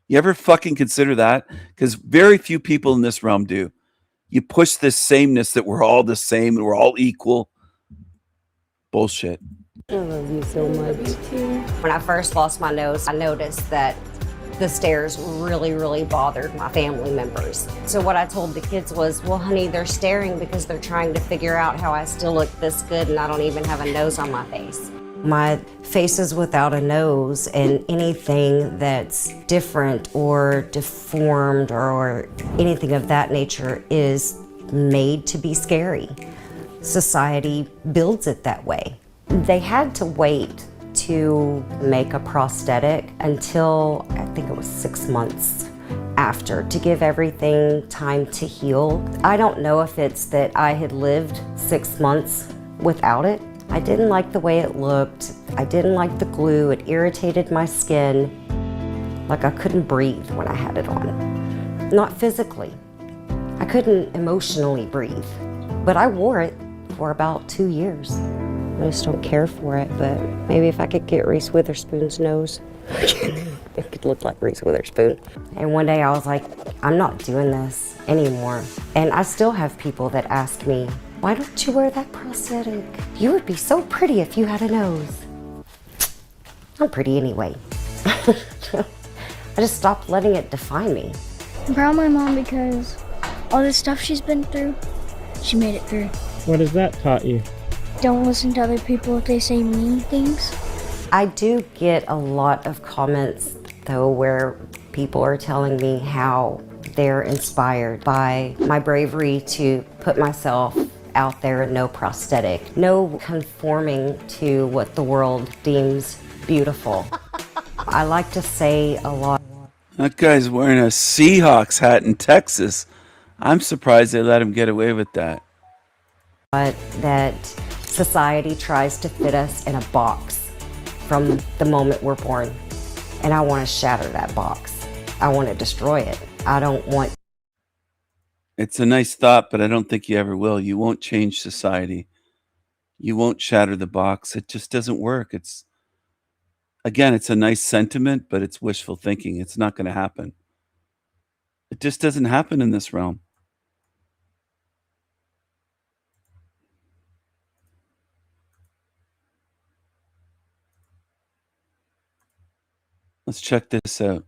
You ever fucking consider that? Because very few people in this realm do. You push this sameness that we're all the same and we're all equal. Bullshit. I love you so much. When I first lost my nose, I noticed that the stairs really bothered my family members. So what I told the kids was, well, honey, they're staring because they're trying to figure out how I still look this good and I don't even have a nose on my face. My face is without a nose, and anything that's different or deformed or anything of that nature is made to be scary. Society builds it that way. They had to wait to make a prosthetic until I think it was 6 months after, to give everything time to heal. I don't know if it's that I had lived 6 months without it. I didn't like the way it looked. I didn't like the glue. It irritated my skin. Like I couldn't breathe when I had it on. Not physically. I couldn't emotionally breathe. But I wore it for about 2 years. I just don't care for it, but maybe if I could get Reese Witherspoon's nose, it could look like Reese Witherspoon. And one day I was like, I'm not doing this anymore. And I still have people that ask me, why don't you wear that prosthetic? You would be so pretty if you had a nose. I'm pretty anyway. I just stopped letting it define me. I'm proud of my mom because all the stuff she's been through, she made it through. What has that taught you? Don't listen to other people if they say mean things. I do get a lot of comments though, where people are telling me how they're inspired by my bravery to put myself out there, no prosthetic, no conforming to what the world deems beautiful. I like to say a lot. That guy's wearing a Seahawks hat in Texas. I'm surprised they let him get away with that. But that society tries to fit us in a box from the moment we're born. And I want to shatter that box. I want to destroy it. I don't want. It's a nice thought, but I don't think you ever will. You won't change society. You won't shatter the box. It just doesn't work. It's a nice sentiment, but it's wishful thinking. It's not going to happen. It just doesn't happen in this realm. Let's check this out.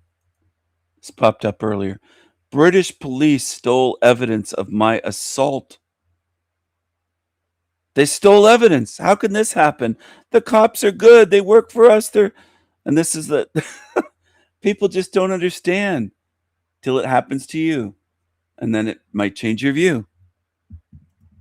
This popped up earlier. British police stole evidence of my assault. They stole evidence. How can this happen? The cops are good. They work for us. And this is the people just don't understand till it happens to you. And then it might change your view.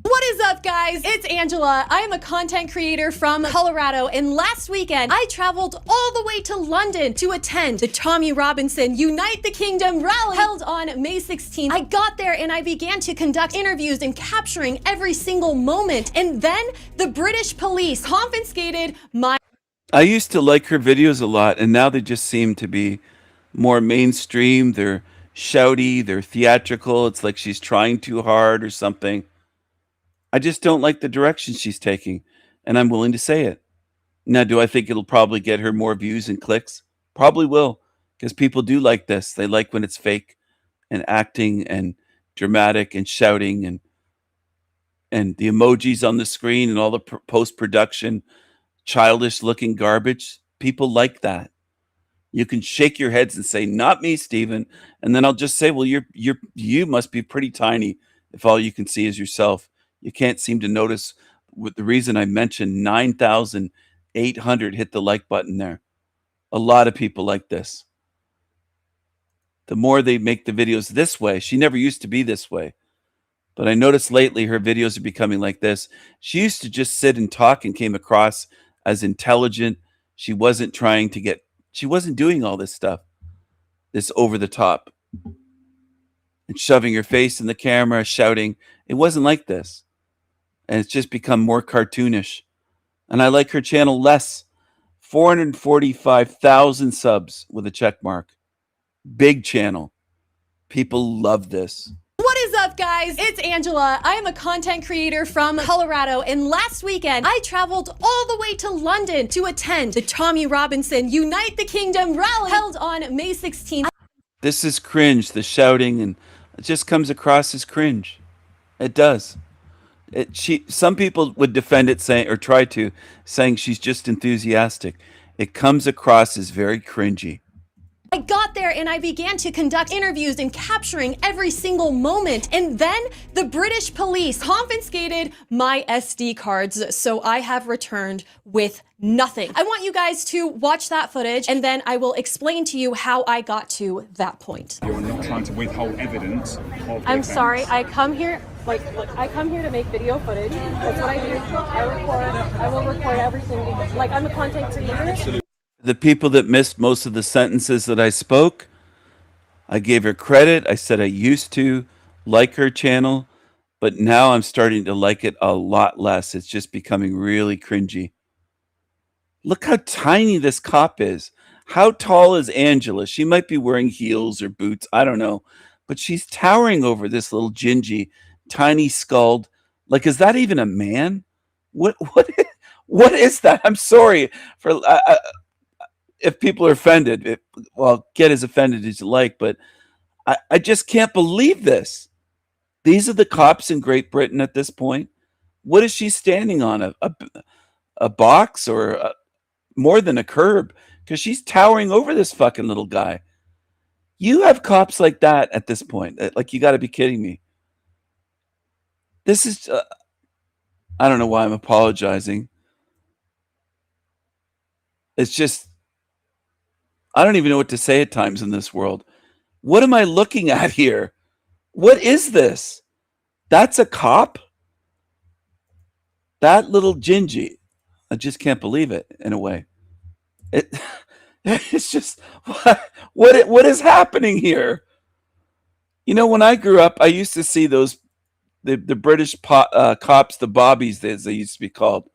What is up, guys? It's Angela. I am a content creator from Colorado, and last weekend I traveled all the way to London to attend the Tommy Robinson Unite the Kingdom rally held on May 16th. I got there and I began to conduct interviews and capturing every single moment, and then the British police confiscated my... I used to like her videos a lot, and now they just seem to be more mainstream. They're shouty, they're theatrical. It's like she's trying too hard or something. I just don't like the direction she's taking, and I'm willing to say it. Now, do I think it'll probably get her more views and clicks? Probably will, because people do like this. They like when it's fake and acting and dramatic and shouting and the emojis on the screen and all the post-production childish looking garbage. People like that. You can shake your heads and say, "Not me, Stephen," and then I'll just say, "Well, you must be pretty tiny if all you can see is yourself." You can't seem to notice with the reason I mentioned 9,800 hit the like button there. A lot of people like this. The more they make the videos this way, she never used to be this way. But I noticed lately her videos are becoming like this. She used to just sit and talk and came across as intelligent. She wasn't doing all this stuff, this over the top and shoving her face in the camera, shouting. It wasn't like this. And it's just become more cartoonish. And I like her channel less. 445,000 subs with a check mark. Big channel. People love this. What is up, guys? It's Angela. I am a content creator from Colorado, and last weekend I traveled all the way to London to attend the Tommy Robinson Unite the Kingdom rally held on May 16th. This is cringe, the shouting, and it just comes across as cringe. It does. Some people would defend it saying she's just enthusiastic. It comes across as very cringy. I got there and I began to conduct interviews and capturing every single moment. And then the British police confiscated my SD cards, so I have returned with nothing. I want you guys to watch that footage, and then I will explain to you how I got to that point. You're not trying to withhold evidence of I'm sorry, I come here to make video footage. That's what I do. I will record everything. I'm a content creator. The people that missed most of the sentences that I spoke, I gave her credit. I said I used to like her channel, but now I'm starting to like it a lot less. It's just becoming really cringy. Look how tiny this cop is. How tall is Angela? She might be wearing heels or boots. I don't know. But she's towering over this little gingy, tiny skulled. Is that even a man? What is that? I'm sorry for... if people are offended, get as offended as you like, but I just can't believe this. These are the cops in Great Britain at this point. What is she standing on? A box or more than a curb? Because she's towering over this fucking little guy. You have cops like that at this point. You got to be kidding me. This is, I don't know why I'm apologizing. It's just, I don't even know what to say at times in this world. What am I looking at here? What is this? That's a cop? That little Gingy. I just can't believe it in a way. It's just, what is happening here? You know, when I grew up, I used to see those, the British cops, the bobbies, as they used to be called.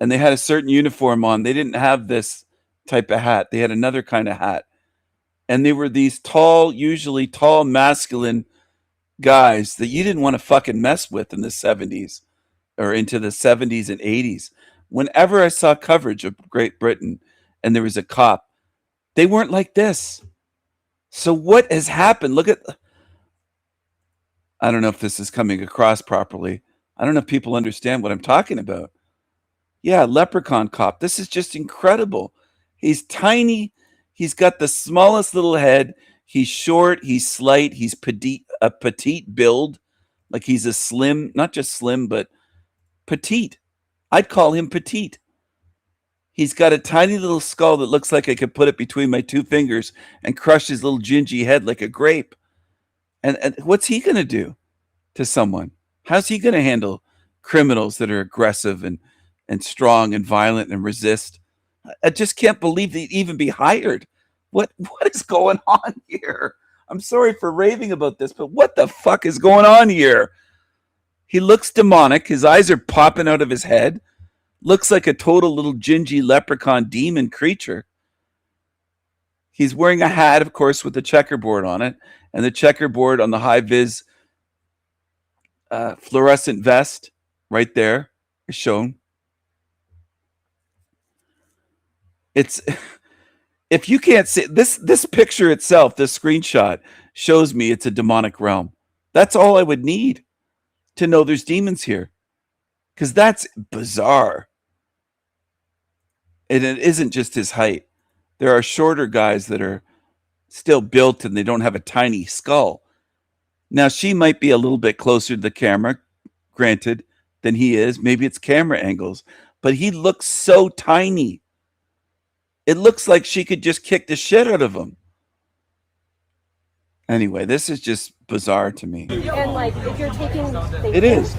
And they had a certain uniform on. They didn't have this type of hat. They had another kind of hat. And they were these tall, usually tall, masculine guys that you didn't want to fucking mess with in the 70s or into the 70s and 80s. Whenever I saw coverage of Great Britain and there was a cop, they weren't like this. So what has happened? Look at, I don't know if this is coming across properly. I don't know if people understand what I'm talking about. Yeah, leprechaun cop. This is just incredible. He's tiny. He's got the smallest little head. He's short. He's slight. He's a petite build. Like he's a slim, not just slim, but petite. I'd call him petite. He's got a tiny little skull that looks like I could put it between my two fingers and crush his little gingy head like a grape. And what's he going to do to someone? How's he going to handle criminals that are aggressive and strong and violent and resist? I just can't believe they'd even be hired. What is going on here? I'm sorry for raving about this, but what the fuck is going on here? He looks demonic. His eyes are popping out of his head. Looks like a total little gingy leprechaun demon creature. He's wearing a hat, of course, with the checkerboard on it. And the checkerboard on the high-vis fluorescent vest right there is shown. It's, if you can't see this picture itself, this screenshot shows me it's a demonic realm. That's all I would need to know there's demons here, because that's bizarre. And it isn't just his height. There are shorter guys that are still built and they don't have a tiny skull. Now, she might be a little bit closer to the camera, granted, than he is. Maybe it's camera angles, but he looks so tiny. It looks like she could just kick the shit out of him. Anyway, this is just bizarre to me. And like, if you're taking, It is.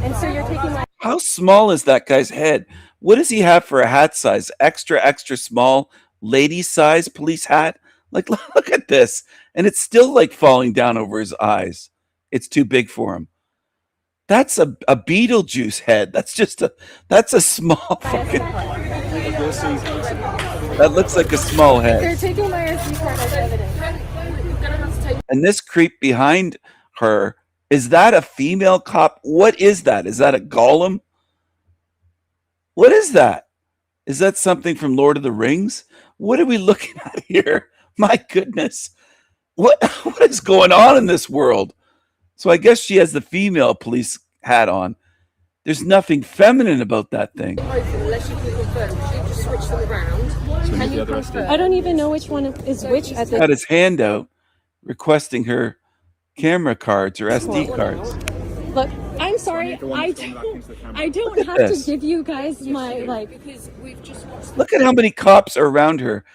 And so you're taking like, How small is that guy's head? What does he have for a hat size? Extra small, lady size police hat? Like, look at this. And it's still like falling down over his eyes. It's too big for him. That's a Beetlejuice head. That's a small fucking, that looks like a small head. they're taking my SD card as evidence. And this creep behind her, is that a female cop? What is that? Is that a golem? What is that? Is that something from Lord of the Rings? What are we looking at here? My goodness. What is going on in this world? So I guess she has the female police hat on. There's nothing feminine about that thing. I don't even know which one is which at Got this his hand out requesting her camera cards or SD cards. Look, I'm sorry. I don't have to give you guys my like. Look at how many cops are around her.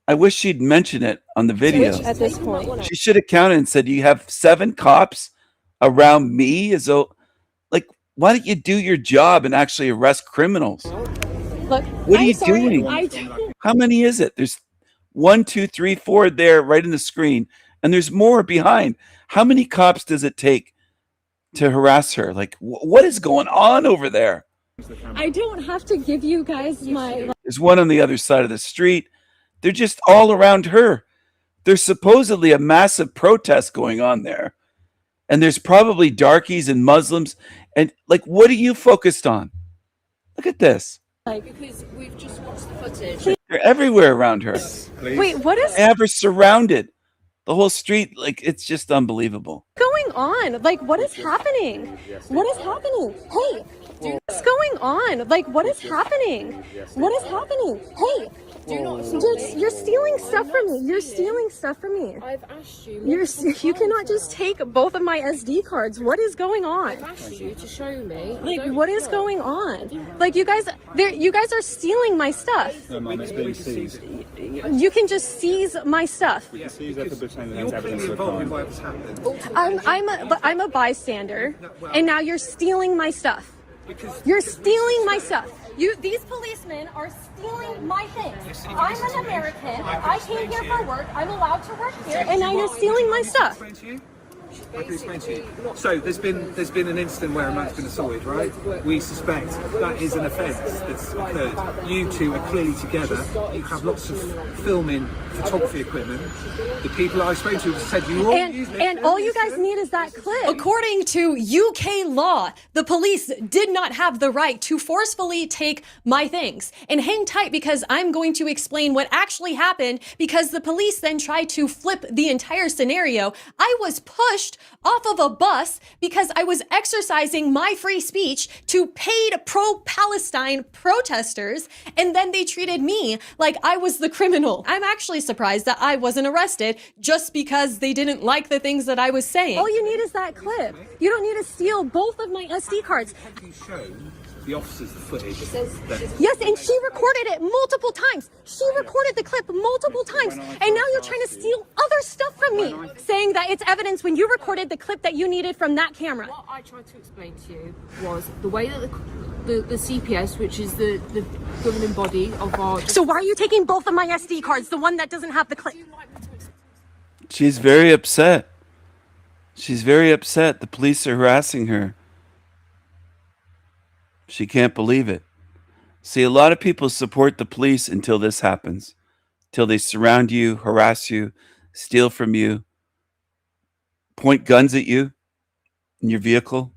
I wish she'd mention it on the video. Switch at this point. She should have counted and said, "You have 7 cops around me." As though, like, why don't you do your job and actually arrest criminals? Look, What are you doing? How many is it? There's 1, 2, 3, 4 there, right in the screen, and there's more behind. How many cops does it take to harass her? Like, what is going on over there? I don't have to give you guys my. There's one on the other side of the street. They're just all around her. There's supposedly a massive protest going on there. And there's probably darkies and Muslims. And like, what are you focused on? Look at this. Because we've just watched the footage. They're everywhere around her. Wait, what is They have her surrounded. The whole street, like, it's just unbelievable. going on? Like, what is happening? What is happening? Hey, what's going on? Like, what is happening? What is happening? Hey, You're stealing stuff from me. You're stealing stuff from me. I've asked you. You cannot just take both of my SD cards. What is going on? I've asked you to show me. Like, what is going on? Like, you guys are stealing my stuff. No, Mum, it's being seized. You can just seize my stuff. We can seize that to pretend that there's evidence of a crime. I'm a bystander, and now you're stealing my stuff. You're stealing my stuff. These policemen are stealing my things. I'm an American. I came here for work. I'm allowed to work here, and now you're stealing my stuff. I can explain to you. So there's been an incident where a man's been assaulted, right? We suspect that is an offence that's occurred. You two are clearly together. You have lots of filming, photography equipment. The people I spoke to said you all use it. And all you guys need is that clip. According to UK law, the police did not have the right to forcefully take my things. And hang tight, because I'm going to explain what actually happened, because the police then tried to flip the entire scenario. I was pushed off of a bus because I was exercising my free speech to paid pro-Palestine protesters, and then they treated me like I was the criminal. I'm actually surprised that I wasn't arrested just because they didn't like the things that I was saying. All you need is that clip. You don't need to steal both of my SD cards. Have you shown the officers the footage? Yes, and she recorded it multiple times. She recorded the clip multiple times. And now you're trying to steal other stuff from me, saying that it's evidence when you recorded the clip that you needed from that camera. What I tried to explain to you was the way that the CPS, which is the governing body of our... So why are you taking both of my SD cards, the one that doesn't have the clip? She's very upset. She's very upset. The police are harassing her. She can't believe it. See, a lot of people support the police until this happens. Till they surround you, harass you, steal from you, point guns at you in your vehicle.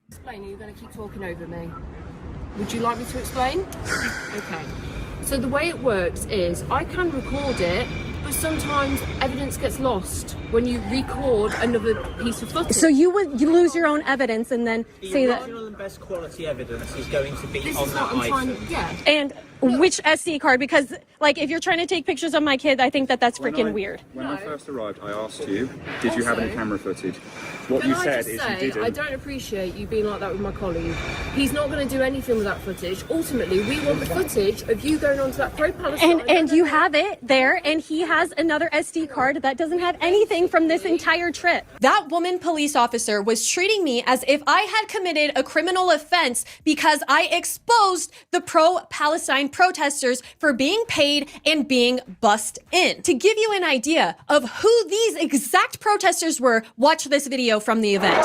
Explain, are you going to keep talking over me? Would you like me to explain? Okay. So the way it works is I can record it, but sometimes evidence gets lost when you record another piece of footage. So you lose your own evidence and then say that... The original and best quality evidence is going to be This on is that what I'm item. trying, yeah. And which SD card? Because, like, if you're trying to take pictures of my kid, I think that's freaking weird. When I first arrived, I asked you, did you have any camera footage? What Can you I said just is say, you didn't. I don't appreciate you being like that with my colleague. He's not going to do anything with that footage. Ultimately, we want the footage of you going onto that pro-Palestine. And you have it there, and he has another SD card that doesn't have anything from this entire trip. That woman police officer was treating me as if I had committed a criminal offense because I exposed the pro-Palestine protesters for being paid and being bussed in. To give you an idea of who these exact protesters were, watch this video from the event.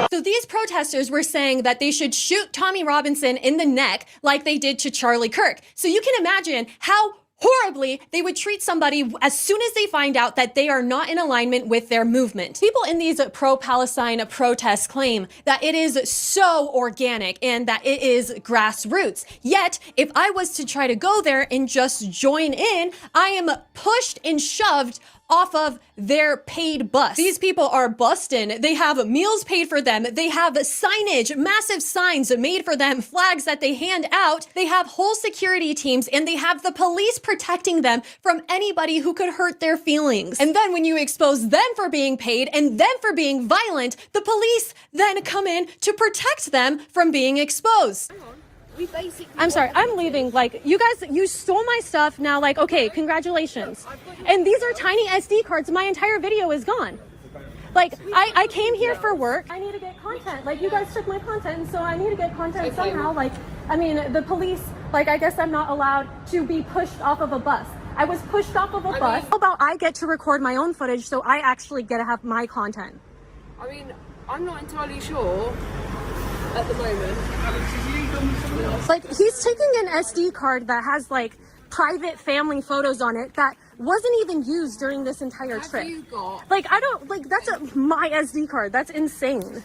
So these protesters were saying that they should shoot Tommy Robinson in the neck like they did to Charlie Kirk. So you can imagine how horribly they would treat somebody as soon as they find out that they are not in alignment with their movement. People in these pro-Palestine protests claim that it is so organic and that it is grassroots. Yet, if I was to try to go there and just join in, I am pushed and shoved off of their paid bus. These people are bussed in. They have meals paid for them. They have signage, massive signs made for them, flags that they hand out. They have whole security teams, and they have the police protecting them from anybody who could hurt their feelings. And then when you expose them for being paid and then for being violent, the police then come in to protect them from being exposed. I'm sorry, I'm leaving. Like, you guys, you stole my stuff. Now, like, okay, congratulations. And these are tiny SD cards. My entire video is gone. Like, I came here for work. I need to get content. Like, you guys took my content, so I need to get content somehow. Like, I mean, the police, like, I guess I'm not allowed to be pushed off of a bus. I was pushed off of a bus. How about I get to record my own footage so I actually get to have my content? I mean, I'm not entirely sure at the moment. Like, he's taking an SD card that has, like, private family photos on it that wasn't even used during this entire trip. Like, I don't, like, that's my SD card. That's insane.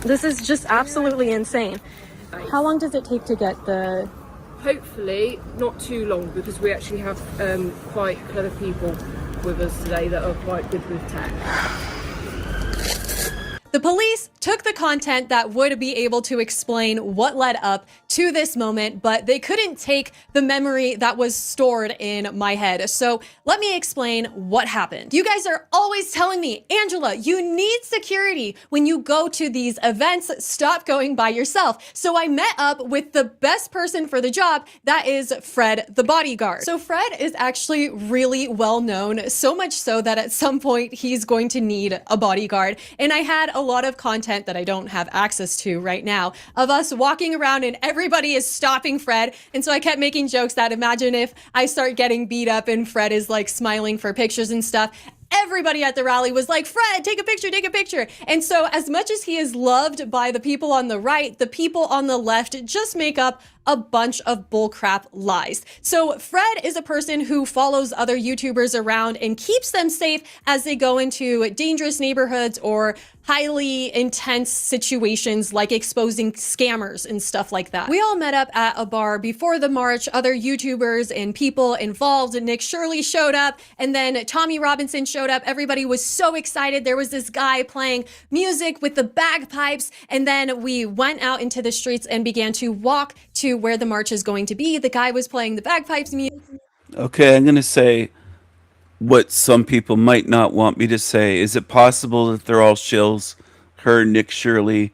This is just absolutely insane. How long does it take to get the... Hopefully not too long, because we actually have quite clever people with us today that are quite good with tech. The police took the content that would be able to explain what led up to this moment, but they couldn't take the memory that was stored in my head. So let me explain what happened. You guys are always telling me, Angela, you need security when you go to these events. Stop going by yourself. So I met up with the best person for the job, that is Fred, the bodyguard. So Fred is actually really well known, so much so that at some point he's going to need a bodyguard. And I had a lot of content that I don't have access to right now of us walking around and everybody is stopping Fred. And so I kept making jokes that imagine if I start getting beat up and Fred is like smiling for pictures and stuff. Everybody at the rally was like, Fred, take a picture, take a picture. And so as much as he is loved by the people on the right, the people on the left just make up a bunch of bullcrap lies. So Fred is a person who follows other YouTubers around and keeps them safe as they go into dangerous neighborhoods or highly intense situations like exposing scammers and stuff like that. We all met up at a bar before the march, other YouTubers and people involved. Nick Shirley showed up and then Tommy Robinson showed up. Everybody was so excited. There was this guy playing music with the bagpipes, and then we went out into the streets and began to walk to where the march is going to be. The guy was playing the bagpipes music. Okay, I'm going to say what some people might not want me to say. Is it possible that they're all shills? Her, Nick Shirley,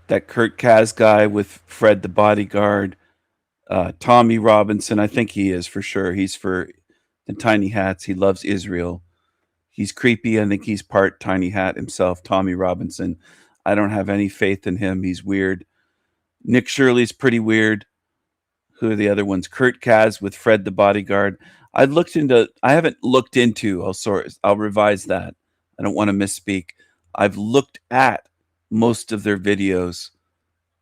that Kurt Kaz guy with Fred the bodyguard, Tommy Robinson. I think he is for sure. He's for the Tiny Hats. He loves Israel. He's creepy. I think he's part Tiny Hat himself, Tommy Robinson. I don't have any faith in him. He's weird. Nick Shirley's pretty weird. Who are the other ones? Kurt Kaz with Fred the bodyguard. I haven't looked into, I'll revise that. I don't want to misspeak. I've looked at most of their videos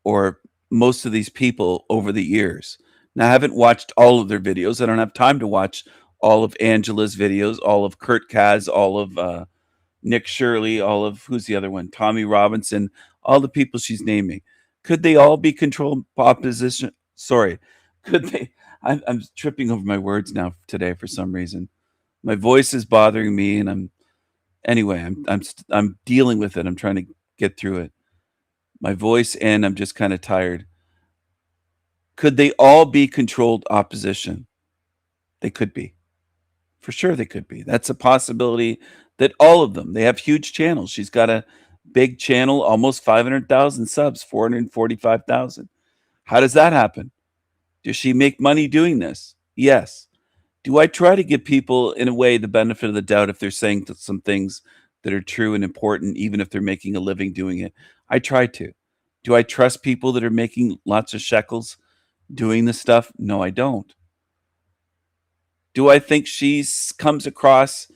or most of these people over the years. Now, I haven't watched all of their videos. I don't have time to watch all of Angela's videos, all of Kurt Kaz, all of Nick Shirley, all of, who's the other one? Tommy Robinson, all the people she's naming. Could they all be controlled opposition? Sorry. Could they? I'm tripping over my words now today for some reason. My voice is bothering me, and I'm dealing with it. I'm trying to get through it. My voice, and I'm just kind of tired. Could they all be controlled opposition? They could be. For sure they could be. That's a possibility that all of them, they have huge channels. She's got a big channel, almost 500,000 subs, 445,000. How does that happen? Does she make money doing this? Yes. Do I try to give people, in a way, the benefit of the doubt if they're saying some things that are true and important, even if they're making a living doing it? I try to. Do I trust people that are making lots of shekels doing this stuff? No, I don't. Do I think she comes across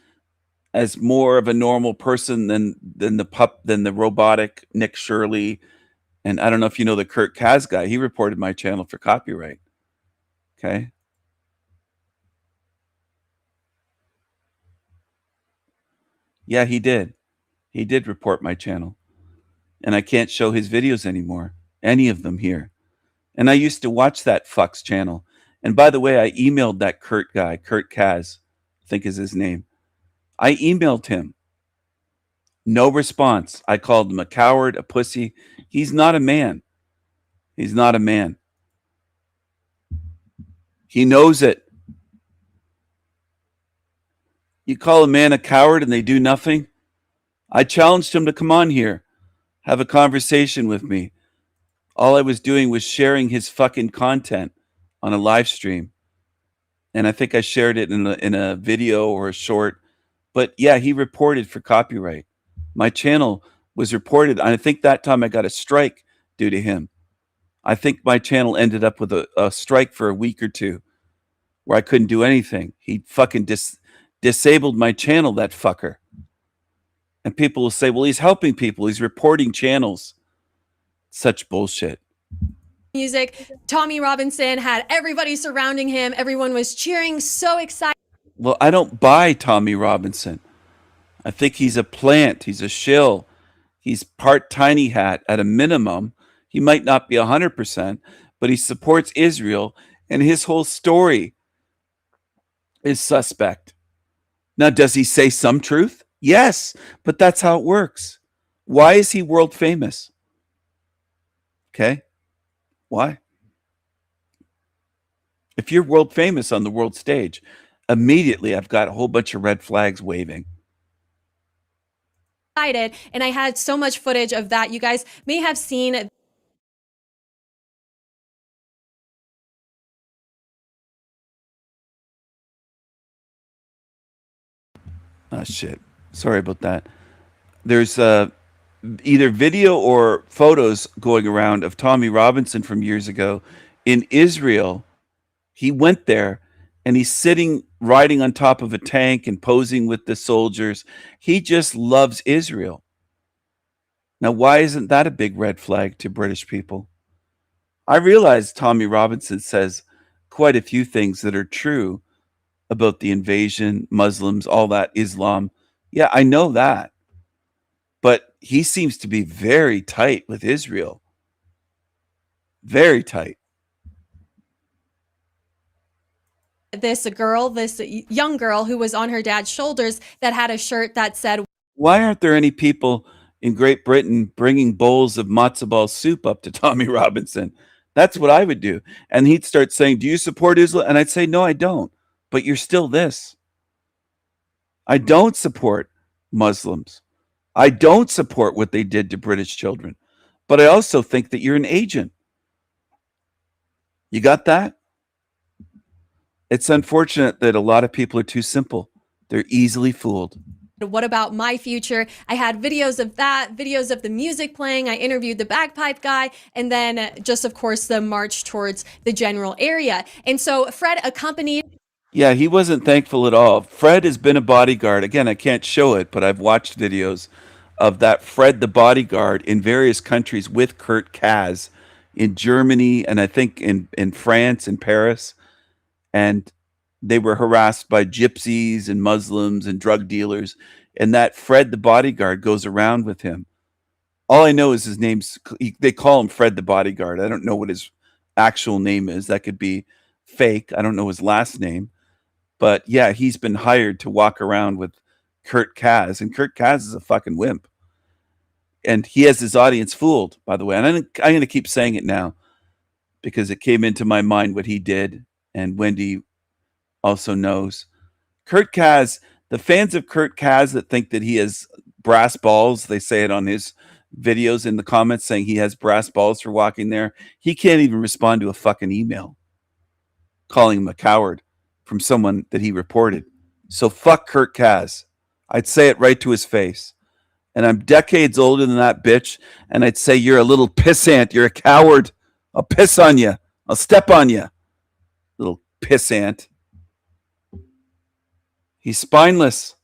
as more of a normal person than the robotic Nick Shirley? And I don't know if you know the Kurt Kaz guy. He reported my channel for copyright. Okay. Yeah, he did. He did report my channel. And I can't show his videos anymore. Any of them here. And I used to watch that fuck's channel. And by the way, I emailed that Kurt guy, Kurt Kaz, I think is his name. I emailed him. No response. I called him a coward, a pussy. He's not a man. He's not a man. He knows it. You call a man a coward and they do nothing? I challenged him to come on here, have a conversation with me. All I was doing was sharing his fucking content on a live stream. And I think I shared it in a video or a short. But yeah, he reported for copyright. My channel was reported. I think that time I got a strike due to him. I think my channel ended up with a strike for a week or two where I couldn't do anything. He fucking disabled my channel, that fucker. And people will say, well, he's helping people. He's reporting channels. Such bullshit. Music. Tommy Robinson had everybody surrounding him. Everyone was cheering, so excited. Well, I don't buy Tommy Robinson. I think he's a plant. He's a shill. He's part Tiny Hat at a minimum. He might not be 100%, but he supports Israel, and his whole story is suspect. Now, does he say some truth? Yes, but that's how it works. Why is he world famous? Okay. Why? If you're world famous on the world stage, immediately I've got a whole bunch of red flags waving. And I had so much footage of that. You guys may have seen. Oh, shit. Sorry about that. There's either video or photos going around of Tommy Robinson from years ago in Israel. He went there and he's sitting, riding on top of a tank and posing with the soldiers. He just loves Israel. Now, why isn't that a big red flag to British people? I realize Tommy Robinson says quite a few things that are true about the invasion, Muslims, all that, Islam. Yeah, I know that. But he seems to be very tight with Israel. Very tight. This young girl who was on her dad's shoulders that had a shirt that said, why aren't there any people in Great Britain bringing bowls of matzo ball soup up to Tommy Robinson? That's what I would do. And he'd start saying, do you support Islam? And I'd say, no, I don't. But you're still this. I don't support Muslims. I don't support what they did to British children. But I also think that you're an agent. You got that? It's unfortunate that a lot of people are too simple. They're easily fooled. what about my future? I had videos of that, videos of the music playing. I interviewed the bagpipe guy, and then just, of course, the march towards the general area. And so Fred accompanied. Yeah, he wasn't thankful at all. Fred has been a bodyguard. Again, I can't show it, but I've watched videos of that Fred the bodyguard in various countries with Kurt Kaz in Germany, and I think in France and Paris. And they were harassed by gypsies and Muslims and drug dealers. And that Fred the bodyguard goes around with him. All I know is his name's, they call him Fred the bodyguard. I don't know what his actual name is. That could be fake. I don't know his last name. But yeah, he's been hired to walk around with Kurt Kaz. And Kurt Kaz is a fucking wimp. And he has his audience fooled, by the way. And I'm going to keep saying it now because it came into my mind what he did. And Wendy also knows. Kurt Kaz, the fans of Kurt Kaz that think that he has brass balls, they say it on his videos in the comments saying he has brass balls for walking there. He can't even respond to a fucking email calling him a coward from someone that he reported. So fuck Kurt Kaz. I'd say it right to his face. And I'm decades older than that bitch. And I'd say, you're a little pissant. You're a coward. I'll piss on you. I'll step on you. Little pissant. He's spineless.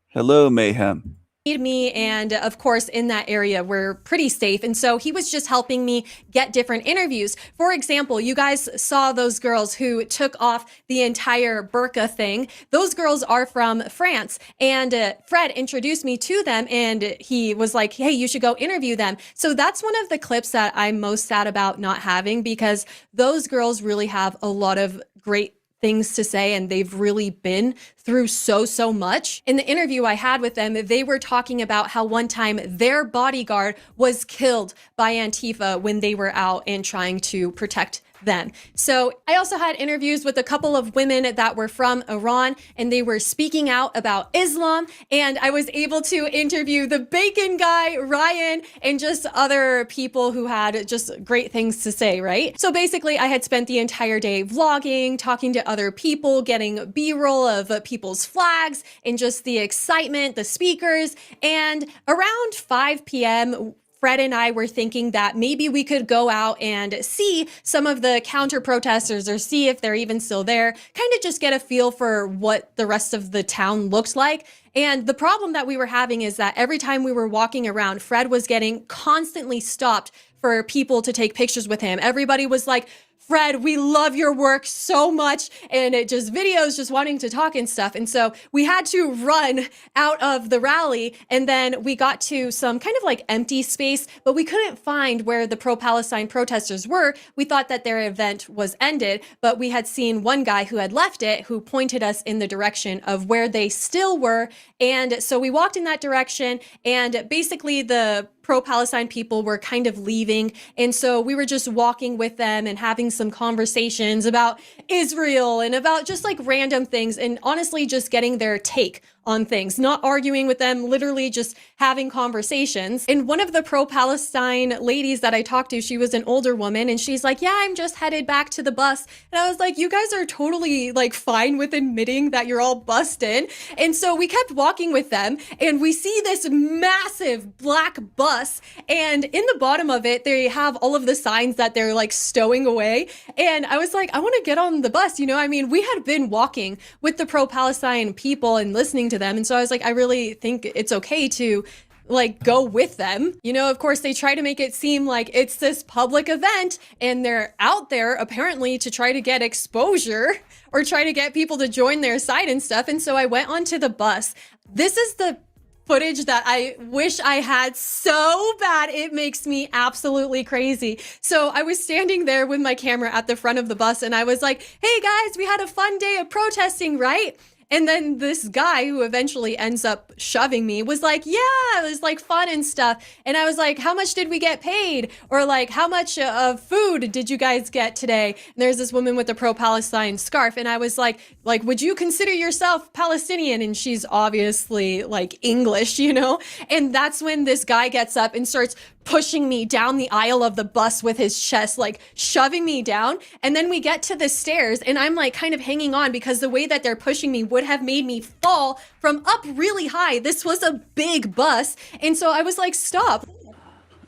Hello, Mayhem. Me, and of course in that area we're pretty safe, and so he was just helping me get different interviews. For example, you guys saw those girls who took off the entire burqa thing. Those girls are from France, and Fred introduced me to them, and he was like, hey, you should go interview them. So that's one of the clips that I'm most sad about not having, because those girls really have a lot of great things to say, and they've really been through so much. In the interview I had with them, they were talking about how one time their bodyguard was killed by Antifa when they were out and trying to protect them. So I also had interviews with a couple of women that were from Iran, and they were speaking out about Islam, and I was able to interview the bacon guy, Ryan, and just other people who had just great things to say, right? So basically I had spent the entire day vlogging, talking to other people, getting B-roll of people's flags, and just the excitement, the speakers. And around 5 p.m., Fred and I were thinking that maybe we could go out and see some of the counter protesters, or see if they're even still there, kind of just get a feel for what the rest of the town looks like. And the problem that we were having is that every time we were walking around, Fred was getting constantly stopped for people to take pictures with him. Everybody was like, Fred, we love your work so much. And it just videos just wanting to talk and stuff. And so we had to run out of the rally. And then we got to some kind of like empty space, but we couldn't find where the pro-Palestine protesters were. We thought that their event was ended, but we had seen one guy who had left it who pointed us in the direction of where they still were. And so we walked in that direction, and basically the pro-Palestine people were kind of leaving. And so we were just walking with them and having some conversations about Israel and about just like random things, and honestly just getting their take on things, not arguing with them, literally just having conversations. And one of the pro-Palestine ladies that I talked to, she was an older woman, and she's like, yeah, I'm just headed back to the bus. And I was like, you guys are totally like fine with admitting that you're all bussed in. And so we kept walking with them, and we see this massive black bus, and in the bottom of it, they have all of the signs that they're like stowing away. And I was like, I want to get on the bus. You know, I mean, we had been walking with the pro-Palestine people and listening to them. And so I was like, I really think it's okay to like go with them. You know, of course, they try to make it seem like it's this public event and they're out there apparently to try to get exposure or try to get people to join their side and stuff. And so I went onto the bus. This is the footage that I wish I had so bad. It makes me absolutely crazy. So I was standing there with my camera at the front of the bus, and I was like, hey guys, we had a fun day of protesting, right? And then this guy who eventually ends up shoving me was like, yeah, it was like fun and stuff. And I was like, how much did we get paid? Or like, how much of food did you guys get today? And there's this woman with a pro-Palestine scarf. And I was like, would you consider yourself Palestinian? And she's obviously like English, you know? And that's when this guy gets up and starts pushing me down the aisle of the bus with his chest, like shoving me down. And then we get to the stairs, and I'm like kind of hanging on because the way that they're pushing me would have made me fall from up really high. This was a big bus. And so I was like, stop.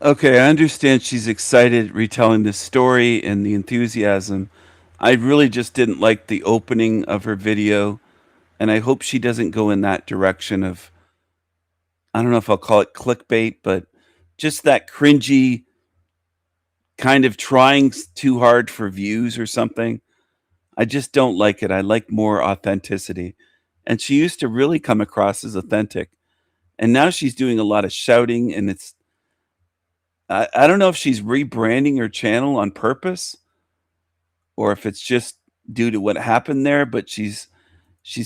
Okay, I understand she's excited retelling this story and the enthusiasm. I really just didn't like the opening of her video, and I hope she doesn't go in that direction of, I don't know if I'll call it clickbait, but just that cringy kind of trying too hard for views or something. I just don't like it. I like more authenticity. And she used to really come across as authentic. And now she's doing a lot of shouting, and it's, I don't know if she's rebranding her channel on purpose or if it's just due to what happened there, but she's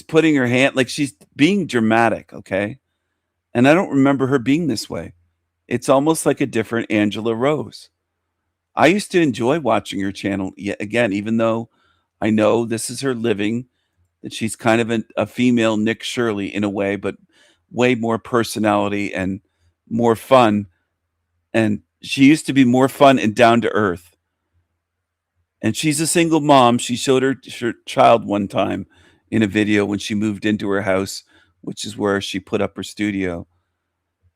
putting her hand, like she's being dramatic, okay? And I don't remember her being this way. It's almost like a different Angela Rose. I used to enjoy watching her channel yet again, even though I know this is her living, that she's kind of a female Nick Shirley in a way, but way more personality and more fun. And she used to be more fun and down to earth. And she's a single mom. She showed her child one time in a video when she moved into her house, which is where she put up her studio.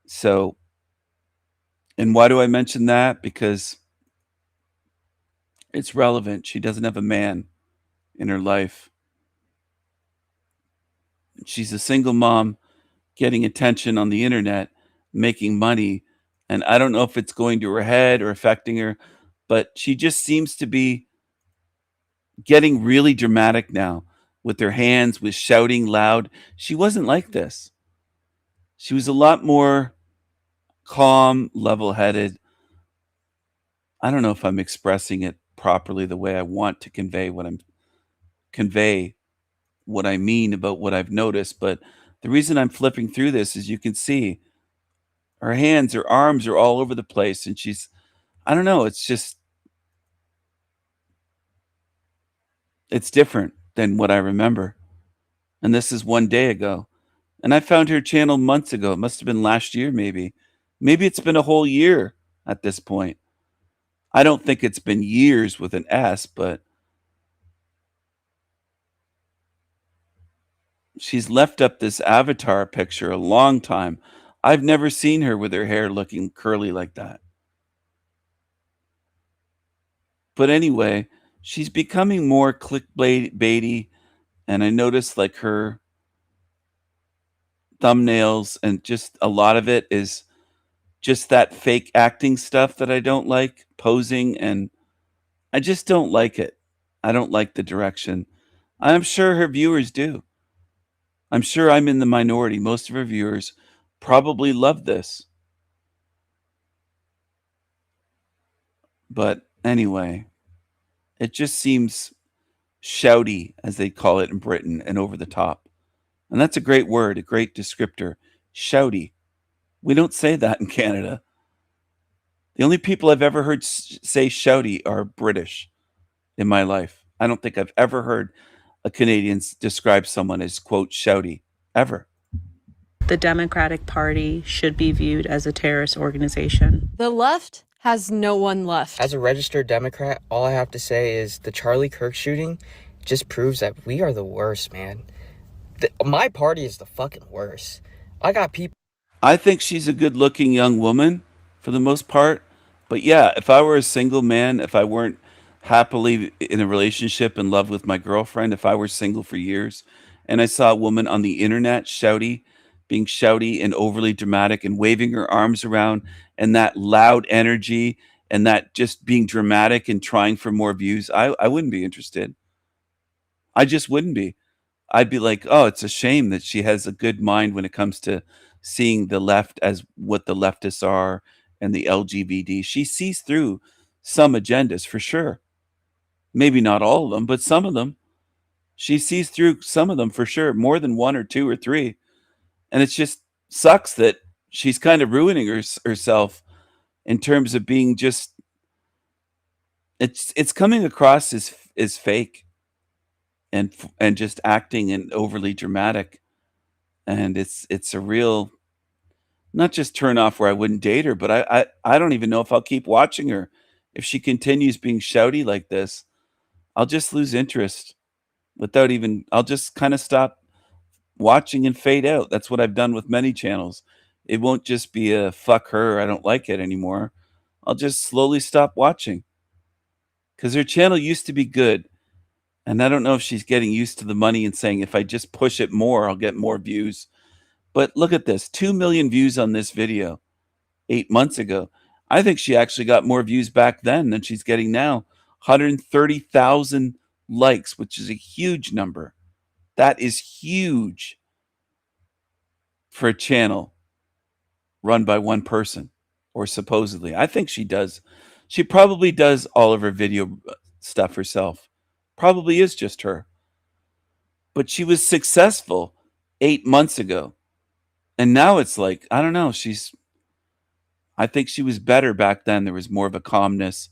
So, and why do I mention that? Because it's relevant. She doesn't have a man in her life. She's a single mom getting attention on the internet, making money. And I don't know if it's going to her head or affecting her, but she just seems to be getting really dramatic now with her hands, with shouting loud. She wasn't like this. She was a lot more calm, level-headed. I don't know if I'm expressing it properly the way I want to convey what I mean about what I've noticed, but the reason I'm flipping through this is you can see her hands, her arms are all over the place, and I don't know, it's different than what I remember. And this is one day ago. And I found her channel months ago. It must have been last year, maybe. Maybe it's been a whole year at this point. I don't think it's been years with an S, but she's left up this avatar picture a long time. I've never seen her with her hair looking curly like that. But anyway, she's becoming more clickbaity, and I noticed like her thumbnails and just a lot of it is just that fake acting stuff that I don't like, posing and I just don't like it. I don't like the direction. I'm sure her viewers do. I'm sure I'm in the minority. Most of her viewers probably love this. But anyway, it just seems shouty, as they call it in Britain, and over the top. And that's a great word, a great descriptor. Shouty. We don't say that in Canada. The only people I've ever heard say shouty are British in my life. I don't think I've ever heard a Canadian describe someone as, quote, shouty, ever. The Democratic Party should be viewed as a terrorist organization. The left has no one left. As a registered Democrat, all I have to say is the Charlie Kirk shooting just proves that we are the worst, man. My party is the fucking worst. I got people. I think she's a good-looking young woman for the most part. But yeah, if I were a single man, if I weren't happily in a relationship in love with my girlfriend, if I were single for years, and I saw a woman on the internet being shouty and overly dramatic and waving her arms around and that loud energy and that just being dramatic and trying for more views, I wouldn't be interested. I just wouldn't be. I'd be like, oh, it's a shame that she has a good mind when it comes to seeing the left as what the leftists are and the LGBT. She sees through some agendas for sure. Maybe not all of them, but some of them. She sees through some of them for sure, more than one or two or three. And it just sucks that she's kind of ruining herself in terms of being just, it's coming across as fake and just acting and overly dramatic. And it's a real, not just turn off where I wouldn't date her, but I don't even know if I'll keep watching her. If she continues being shouty like this, I'll just lose interest I'll just kind of stop watching and fade out. That's what I've done with many channels. It won't just be a fuck her, I don't like it anymore. I'll just slowly stop watching. Because her channel used to be good. And I don't know if she's getting used to the money and saying, if I just push it more, I'll get more views. But look at this, 2 million views on this video 8 months ago. I think she actually got more views back then than she's getting now. 130,000 likes, which is a huge number. That is huge for a channel run by one person, or supposedly. I think she does. She probably does all of her video stuff herself. Probably is just her. But she was successful 8 months ago. And now it's like, I don't know, I think she was better back then. There was more of a calmness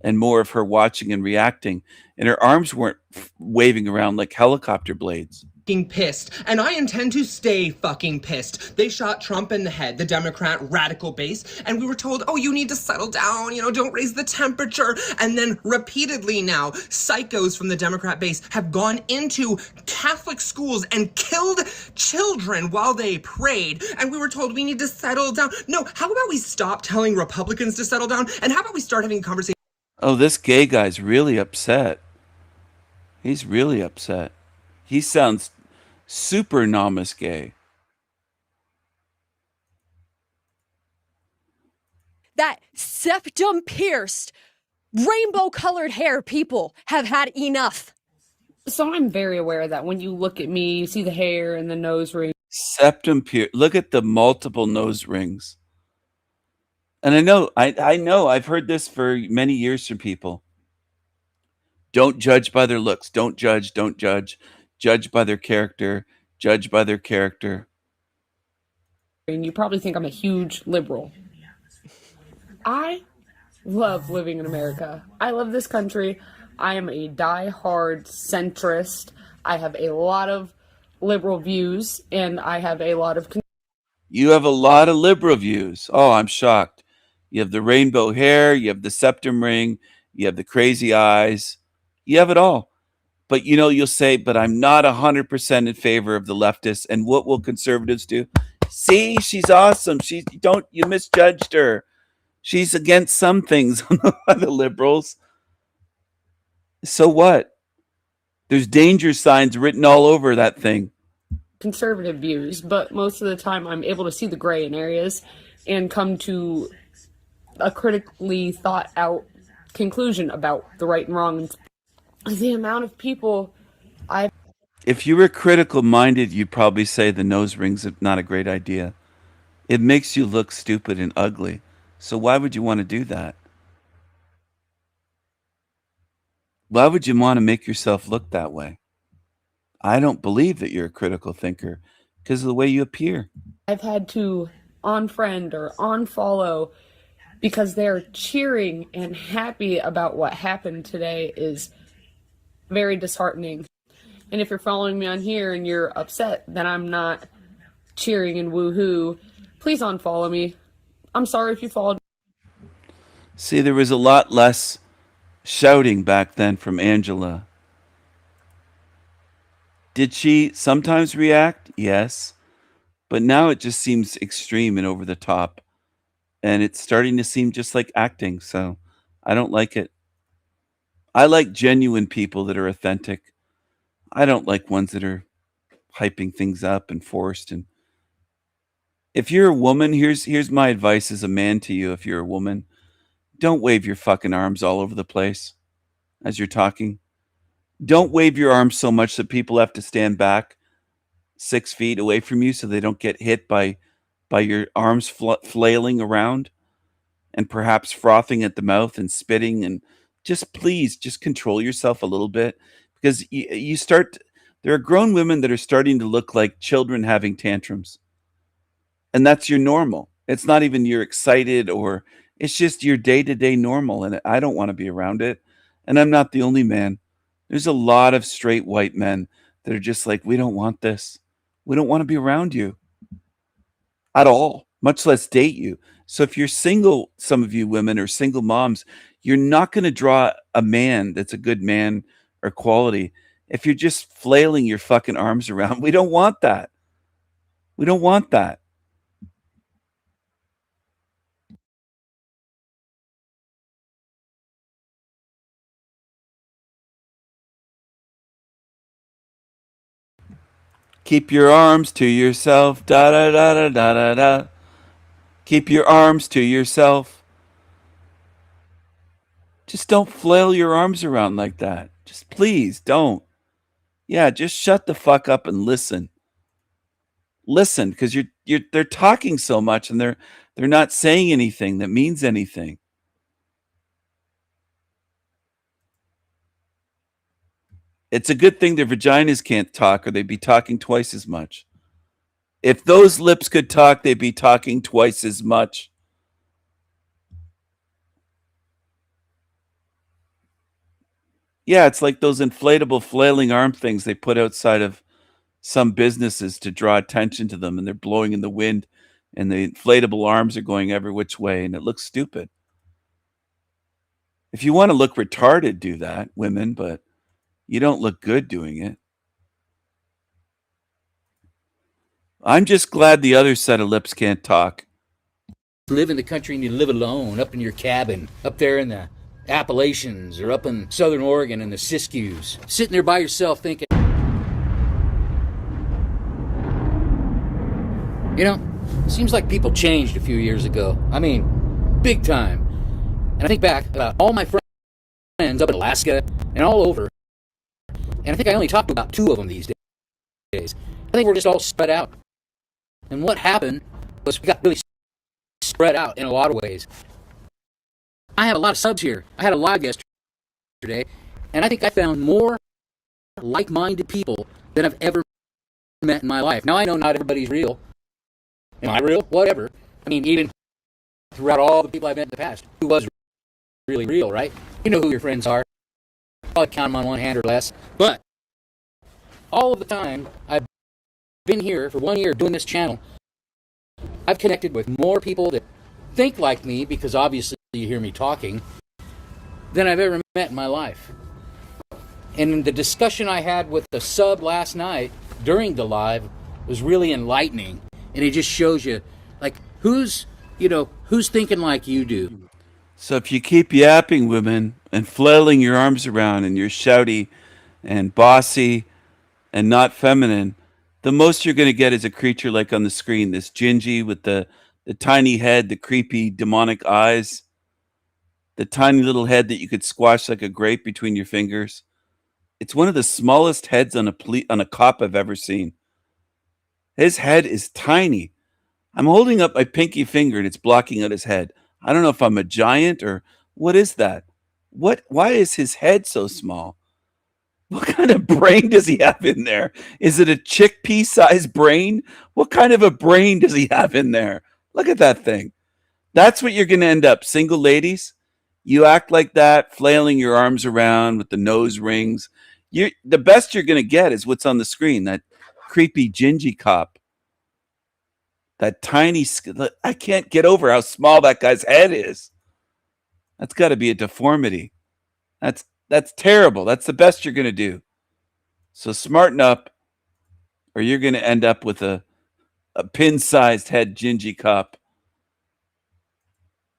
and more of her watching and reacting. And her arms weren't waving around like helicopter blades. Pissed, and I intend to stay fucking pissed. They shot Trump in the head, the Democrat radical base, and we were told, oh, you need to settle down, don't raise the temperature. And then repeatedly now, psychos from the Democrat base have gone into Catholic schools and killed children while they prayed. And we were told we need to settle down. No, how about we stop telling Republicans to settle down? And how about we start having conversations? Oh, this gay guy's really upset. He's really upset. He sounds super nomus gay. That septum pierced, rainbow colored hair people have had enough. So I'm very aware that when you look at me, you see the hair and the nose ring. Septum pierced. Look at the multiple nose rings. And I know I've heard this for many years from people. Don't judge by their looks. Don't judge. Judge by their character. Judge by their character. And you probably think I'm a huge liberal. I love living in America. I love this country. I am a die-hard centrist. I have a lot of liberal views, and I have a lot of... You have a lot of liberal views. Oh, I'm shocked. You have the rainbow hair. You have the septum ring. You have the crazy eyes. You have it all. But, you'll say, but I'm not 100% in favor of the leftists. And what will conservatives do? See, she's awesome. You misjudged her. She's against some things by the liberals. So what? There's danger signs written all over that thing. Conservative views, but most of the time I'm able to see the gray in areas and come to a critically thought out conclusion about the right and wrong. The amount of people I've If you were critical minded, you'd probably say the nose ring's not a great idea. It makes you look stupid and ugly. So why would you want to do that? Why would you want to make yourself look that way? I don't believe that you're a critical thinker because of the way you appear. had to unfriend or unfollow because they're cheering and happy about what happened today is very disheartening. And if you're following me on here and you're upset that I'm not cheering and woohoo, please unfollow me. I'm sorry if you followed. See, there was a lot less shouting back then from Angela. Did she sometimes react? Yes. But now it just seems extreme and over the top. And it's starting to seem just like acting. So I don't like it. I like genuine people that are authentic. I don't like ones that are hyping things up and forced. And if you're a woman, here's my advice as a man to you. If you're a woman, don't wave your fucking arms all over the place as you're talking. Don't wave your arms so much that people have to stand back 6 feet away from you so they don't get hit by your arms flailing around and perhaps frothing at the mouth and spitting. And please control yourself a little bit, because there are grown women that are starting to look like children having tantrums, and that's your normal. It's not even you're excited, or it's just your day-to-day normal, and I don't want to be around it. And I'm not the only man. There's a lot of straight white men that are just like, we don't want this. We don't want to be around you at all, much less date you. So if you're single, some of you women are single moms, you're not going to draw a man that's a good man or quality if you're just flailing your fucking arms around. We don't want that. We don't want that. Keep your arms to yourself. Da da da da da da da. Keep your arms to yourself. Just don't flail your arms around like that. Just please don't. Yeah, just shut the fuck up and listen. Listen, because they're talking so much and they're not saying anything that means anything. It's a good thing their vaginas can't talk, or they'd be talking twice as much. If those lips could talk, they'd be talking twice as much. Yeah, it's like those inflatable flailing arm things they put outside of some businesses to draw attention to them, and they're blowing in the wind, and the inflatable arms are going every which way, and it looks stupid. If you want to look retarded, do that, women, but you don't look good doing it. I'm just glad the other set of lips can't talk. Live in the country and you live alone, up in your cabin, up there in the Appalachians, or up in Southern Oregon in the Siskiyous, sitting there by yourself thinking, you know, seems like people changed a few years ago. I mean, big time. And I think back about all my friends up in Alaska and all over, and I think I only talked to about 2 of them these days. I think we're just all spread out. And what happened was we got really spread out in a lot of ways. I have a lot of subs here. I had a live yesterday, and I think I found more like-minded people than I've ever met in my life. Now, I know not everybody's real. Am I real? Whatever. I mean, even throughout all the people I've met in the past, who was really real, right? You know who your friends are. Probably count them on one hand or less. But all of the time I've been here for 1 year doing this channel, I've connected with more people that think like me, because obviously you hear me talking, than I've ever met in my life. And the discussion I had with the sub last night during the live was really enlightening. And it just shows you, like, who's thinking like you do. So if you keep yapping, women, and flailing your arms around, and you're shouty and bossy and not feminine, the most you're going to get is a creature like on the screen, this Gingy with the tiny head, the creepy demonic eyes. the tiny little head that you could squash like a grape between your fingers. It's one of the smallest heads on a cop I've ever seen. His head is tiny. I'm holding up my pinky finger and it's blocking out his head. I don't know if I'm a giant or what is that? Why is his head so small? What kind of brain does he have in there? Is it a chickpea-sized brain? What kind of a brain does he have in there? Look at that thing. That's what you're going to end up. Single ladies, you act like that, flailing your arms around with the nose rings. The best you're going to get is what's on the screen, that creepy gingy cop. That tiny, I can't get over how small that guy's head is. That's got to be a deformity. That's terrible. That's the best you're going to do. So smarten up, or you're going to end up with a pin-sized head gingy cop.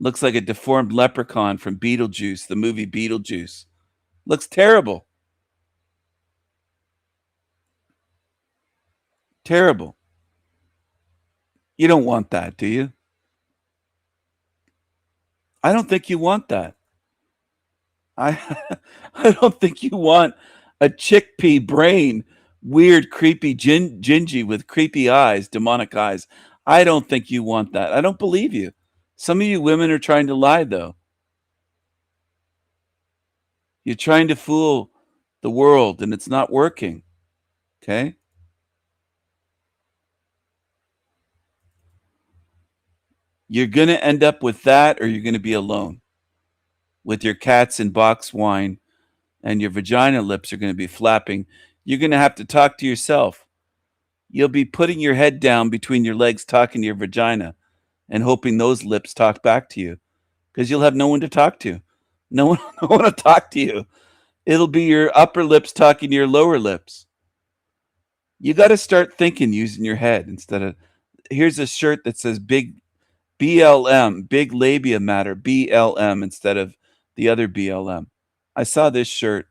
Looks like a deformed leprechaun from Beetlejuice, the movie Beetlejuice. Looks terrible. Terrible. You don't want that, do you? I don't think you want that. I don't think you want a chickpea brain, weird, creepy, gingy with creepy eyes, demonic eyes. I don't think you want that. I don't believe you. Some of you women are trying to lie, though. You're trying to fool the world, and it's not working. Okay? You're going to end up with that, or you're going to be alone with your cats and box wine, and your vagina lips are going to be flapping. You're going to have to talk to yourself. You'll be putting your head down between your legs, talking to your vagina, and hoping those lips talk back to you, because you'll have no one to talk to. No one to talk to you. It'll be your upper lips talking to your lower lips. You got to start thinking using your head instead of. Here's a shirt that says big BLM, big labia matter, BLM, instead of the other BLM. I saw this shirt.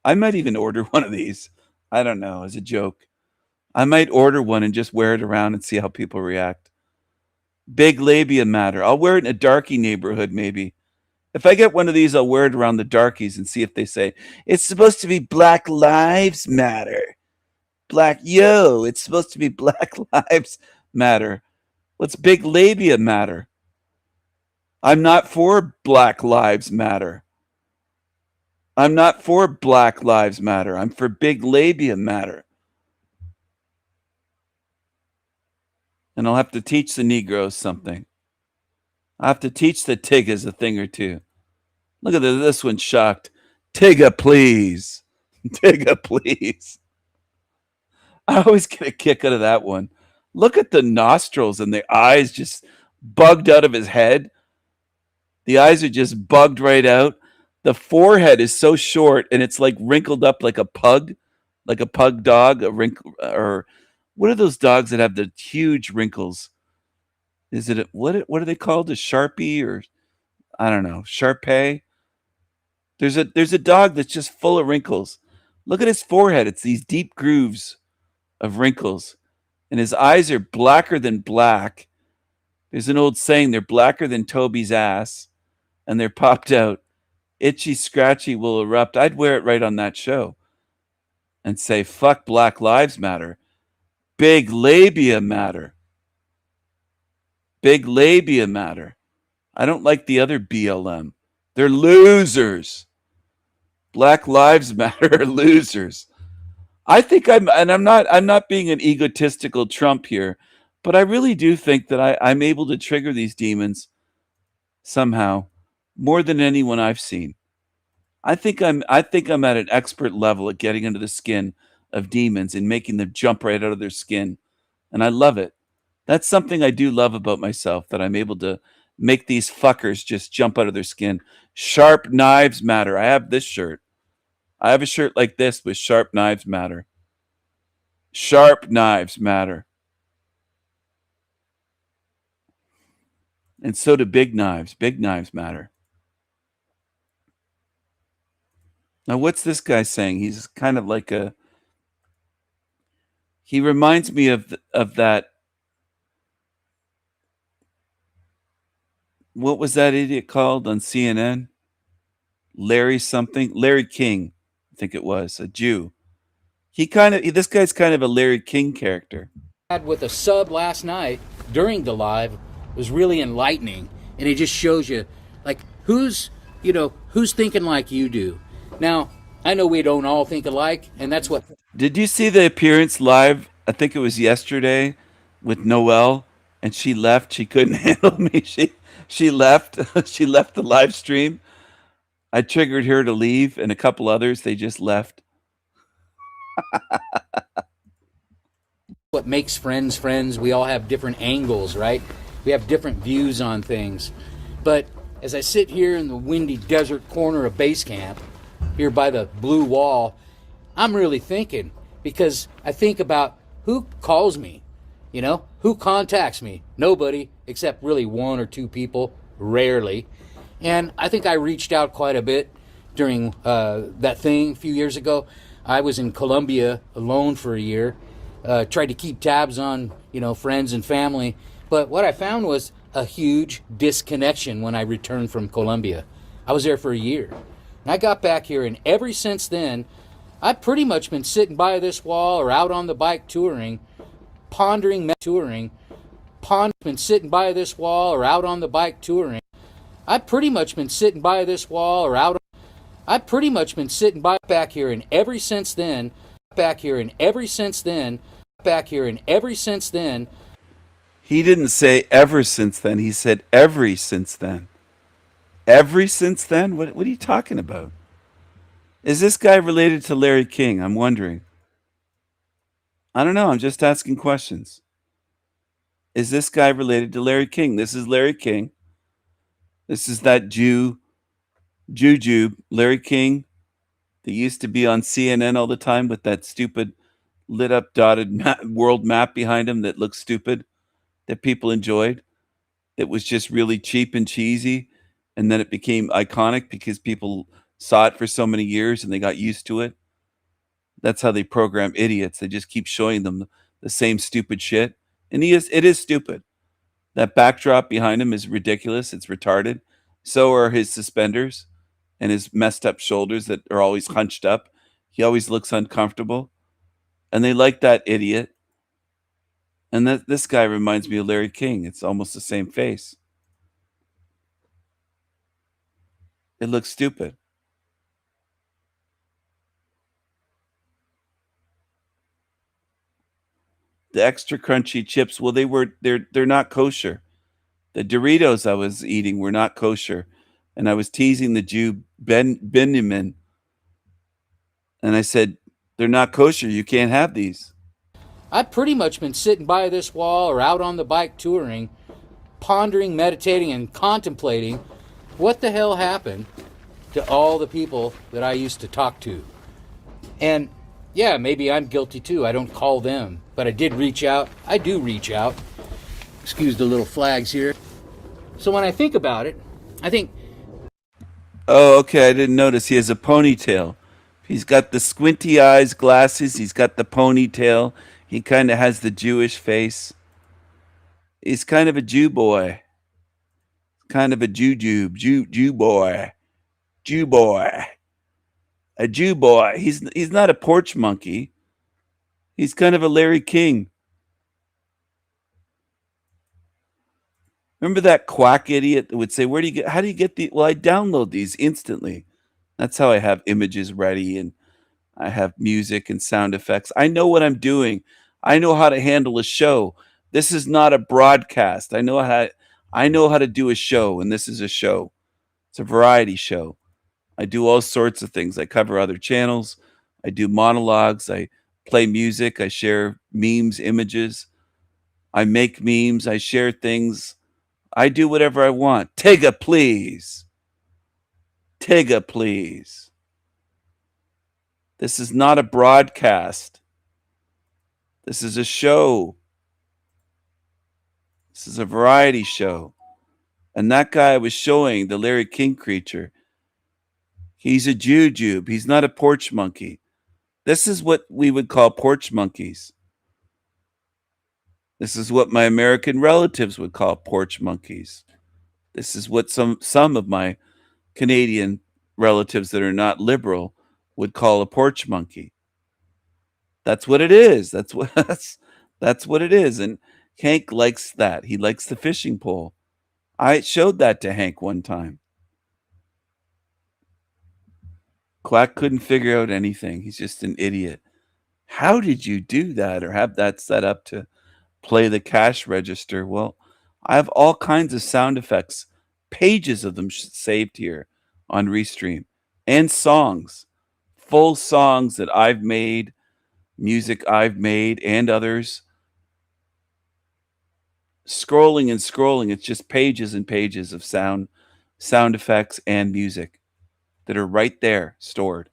I might even order one of these. I don't know, as a joke. I might order one and just wear it around and see how people react. Big labia matter. I'll wear it in a darky neighborhood, maybe. If I get one of these, I'll wear it around the darkies and see if they say, it's supposed to be Black Lives Matter. It's supposed to be Black Lives Matter. What's big labia matter? I'm not for Black Lives Matter. I'm not for Black Lives Matter. I'm for big labia matter. And I'll have to teach the Negroes something. I have to teach the Tiggas a thing or two. Look at this one, shocked. Tigga, please. Tigga, please. I always get a kick out of that one. Look at the nostrils and the eyes just bugged out of his head. The eyes are just bugged right out. The forehead is so short and it's like wrinkled up like a pug dog, or what are those dogs that have the huge wrinkles? Is it what are they called? A Sharpie, or I don't know, Shar-Pei? There's a dog that's just full of wrinkles. Look at his forehead. It's these deep grooves of wrinkles. And his eyes are blacker than black. There's an old saying, they're blacker than Toby's ass, and they're popped out. Itchy, scratchy will erupt. I'd wear it right on that show and say, fuck Black Lives Matter. Big labia matter. Big labia matter. I don't like the other BLM. They're losers. Black Lives Matter are losers. I think I'm not being an egotistical Trump here, but I really do think that I'm able to trigger these demons somehow more than anyone I've seen. I think I'm at an expert level at getting under the skin of demons and making them jump right out of their skin. And I love it. That's something I do love about myself, that I'm able to make these fuckers just jump out of their skin. Sharp knives matter. I have this shirt. I have a shirt like this with sharp knives matter. Sharp knives matter. And so do big knives. Big knives matter. Now, what's this guy saying? He's kind of like he reminds me of that. What was that idiot called on CNN? Larry something, Larry King, I think it was, a Jew. This guy's kind of a Larry King character. Had with a sub last night during the live was really enlightening, and it just shows you like who's thinking like you do. Now, I know we don't all think alike, and that's what. Did you see the appearance live? I think it was yesterday with Noelle, and she left. She couldn't handle me. She left. She left the live stream. I triggered her to leave, and a couple others, they just left. What makes friends friends. We all have different angles, right? We have different views on things. But as I sit here in the windy desert corner of base camp, here by the blue wall, I'm really thinking, because I think about who calls me, who contacts me. Nobody, except really one or two people, rarely. And I think I reached out quite a bit during that thing a few years ago. I was in Colombia alone for a year, tried to keep tabs on, friends and family. But what I found was a huge disconnection when I returned from Colombia. I was there for a year. And I got back here, and ever since then, I've pretty much been sitting by this wall or out on the bike touring, been sitting by this wall or out on the bike touring. I've pretty much been sitting by this wall or out. I've pretty much been sitting back here, and ever since then, He didn't say ever since then. He said every since then. Every since then? What are you talking about? Is this guy related to Larry King? I'm wondering. I don't know. I'm just asking questions. Is this guy related to Larry King? This is Larry King. This is that Jew, Larry King, that used to be on CNN all the time with that stupid lit up dotted world map behind him that looked stupid, that people enjoyed. It was just really cheap and cheesy. And then it became iconic because people saw it for so many years and they got used to it. That's how they program idiots. They just keep showing them the same stupid shit. And it is stupid. That backdrop behind him is ridiculous. It's retarded. So are his suspenders and his messed up shoulders that are always hunched up. He always looks uncomfortable. And they like that idiot. And this guy reminds me of Larry King. It's almost the same face. It looks stupid. The extra crunchy chips, well, they're not kosher. The Doritos I was eating were not kosher. And I was teasing the Jew Benjamin. And I said, they're not kosher. You can't have these. I've pretty much been sitting by this wall or out on the bike touring, pondering, meditating, and contemplating what the hell happened to all the people that I used to talk to. And yeah, maybe I'm guilty too. I don't call them, but I did reach out. I do reach out. Excuse the little flags here. So when I think about it, I think... Oh, okay. I didn't notice. He has a ponytail. He's got the squinty eyes, glasses. He's got the ponytail. He kind of has the Jewish face. He's kind of a Jew boy. Kind of a Jew boy. Jew boy. A Jew boy. He's not a porch monkey. He's kind of a Larry King. Remember that quack idiot that would say, how do you get the, well, I download these instantly. That's how I have images ready and I have music and sound effects. I know what I'm doing. I know how to handle a show. This is not a broadcast. I know how to do a show, and this is a show. It's a variety show. I do all sorts of things. I cover other channels. I do monologues. I play music. I share memes, images. I make memes. I share things. I do whatever I want. Tega, please. Tega, please. This is not a broadcast. This is a show. This is a variety show. And that guy was showing, the Larry King creature, he's a jujube. He's not a porch monkey. This is what we would call porch monkeys. This is what my American relatives would call porch monkeys. This is what some of my Canadian relatives that are not liberal would call a porch monkey. That's what it is. That's what it is. And Hank likes that. He likes the fishing pole. I showed that to Hank one time. Quack couldn't figure out anything. He's just an idiot. How did you do that or have that set up to play the cash register? Well, I have all kinds of sound effects, pages of them saved here on Restream, and songs, full songs that I've made, music I've made, and others. Scrolling and scrolling, it's just pages and pages of sound effects and music that are right there stored.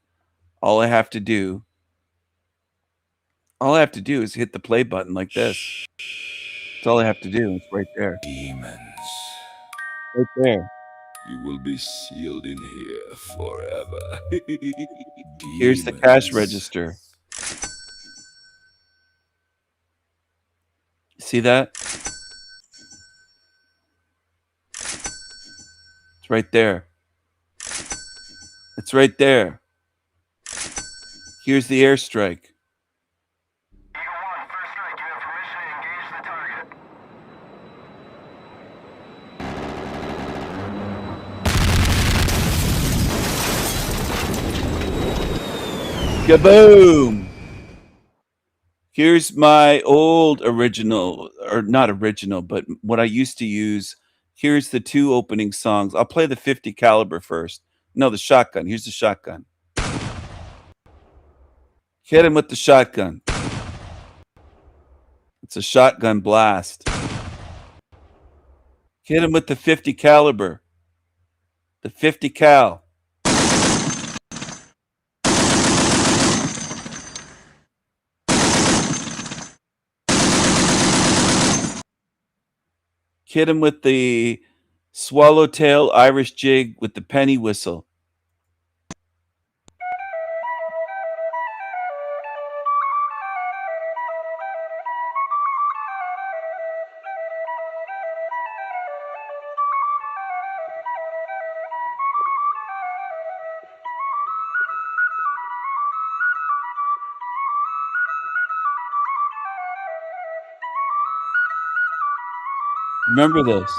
All I have to do is hit the play button like this. That's all I have to do. It's right there. Demons. Right there. You will be sealed in here forever. Here's the cash register. See that? It's right there. It's right there. Here's the airstrike. Kaboom! Here's my old original, or not original, but what I used to use. Here's the two opening songs. I'll play the 50 caliber first. No, the shotgun. Here's the shotgun. Hit him with the shotgun. It's a shotgun blast. Hit him with the 50 caliber. The 50 cal. Hit him with the swallowtail Irish jig with the penny whistle. Remember this.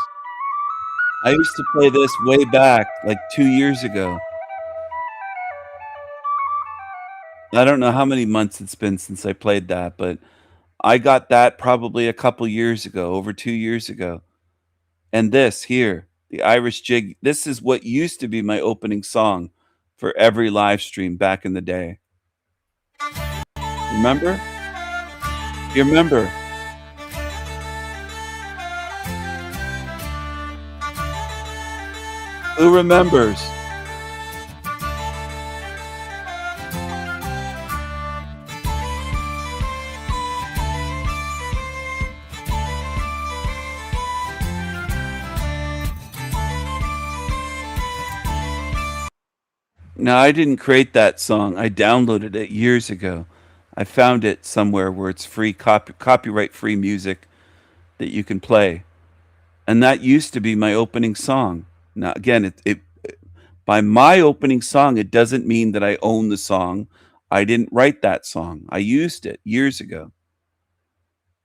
I used to play this way back, like 2 years ago. I don't know how many months it's been since I played that, but I got that probably a couple years ago, over 2 years ago. And this here, the Irish jig, this is what used to be my opening song for every live stream back in the day. Remember? You remember? Who remembers? No, I didn't create that song. I downloaded it years ago. I found it somewhere where it's free, copyright free music that you can play. And that used to be my opening song. Now, again, by my opening song, it doesn't mean that I own the song. I didn't write that song. I used it years ago.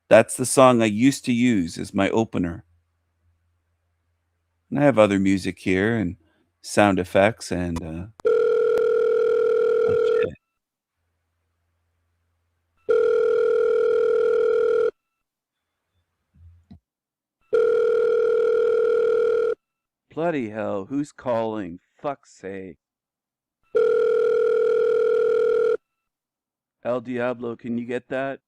That's the song I used to use as my opener. And I have other music here and sound effects and oh, shit. Bloody hell, who's calling? Fuck's sake. El Diablo, can you get that?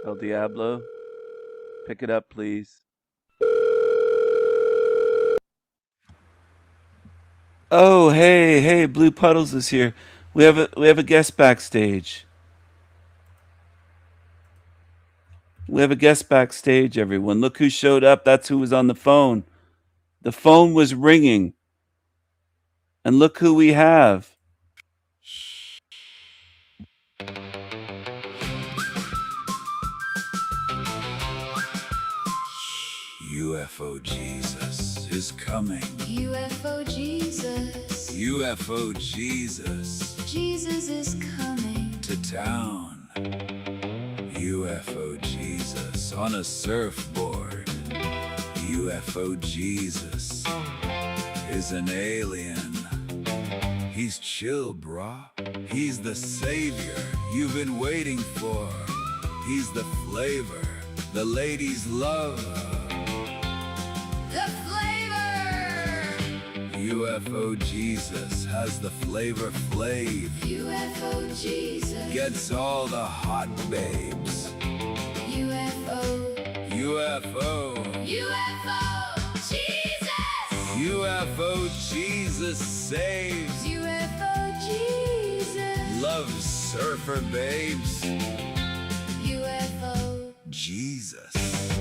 El Diablo, pick it up, please. Oh, hey, Blue Puddles is here. We have a guest backstage. We have a guest backstage, everyone. Look who showed up. That's who was on the phone. The phone was ringing. And look who we have. UFO Jesus. coming. UFO Jesus. UFO Jesus. Jesus is coming to town. UFO Jesus on a surfboard. UFO Jesus is an alien. He's chill, brah. He's the savior you've been waiting for. He's the flavor the ladies love. the flavor. UFO Jesus has the flavor flav. UFO Jesus. Gets all the hot babes. UFO. UFO. UFO Jesus. UFO Jesus saves. UFO Jesus. Loves surfer babes. UFO Jesus. Jesus.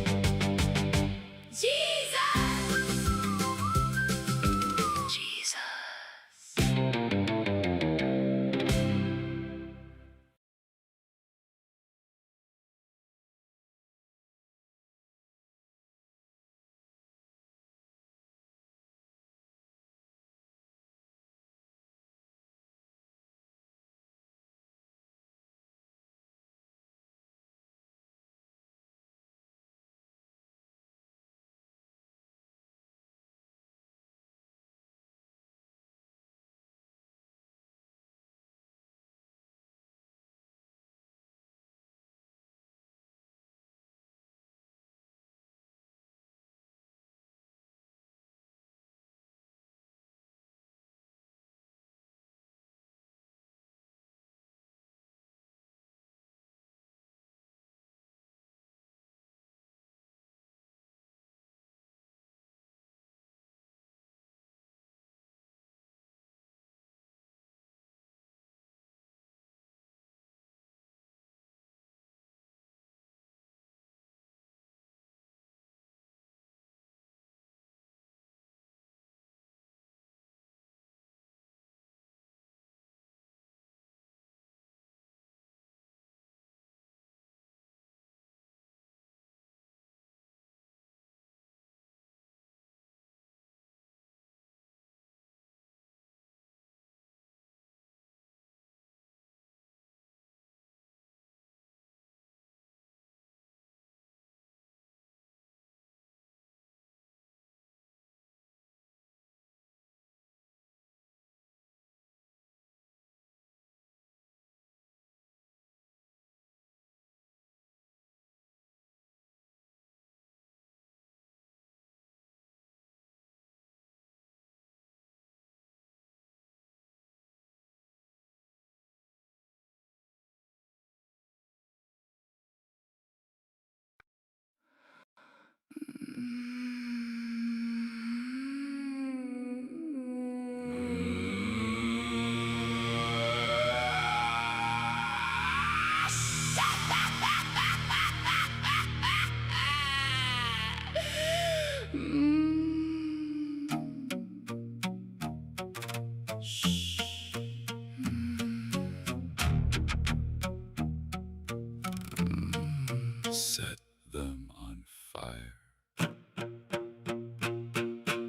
Set them on fire.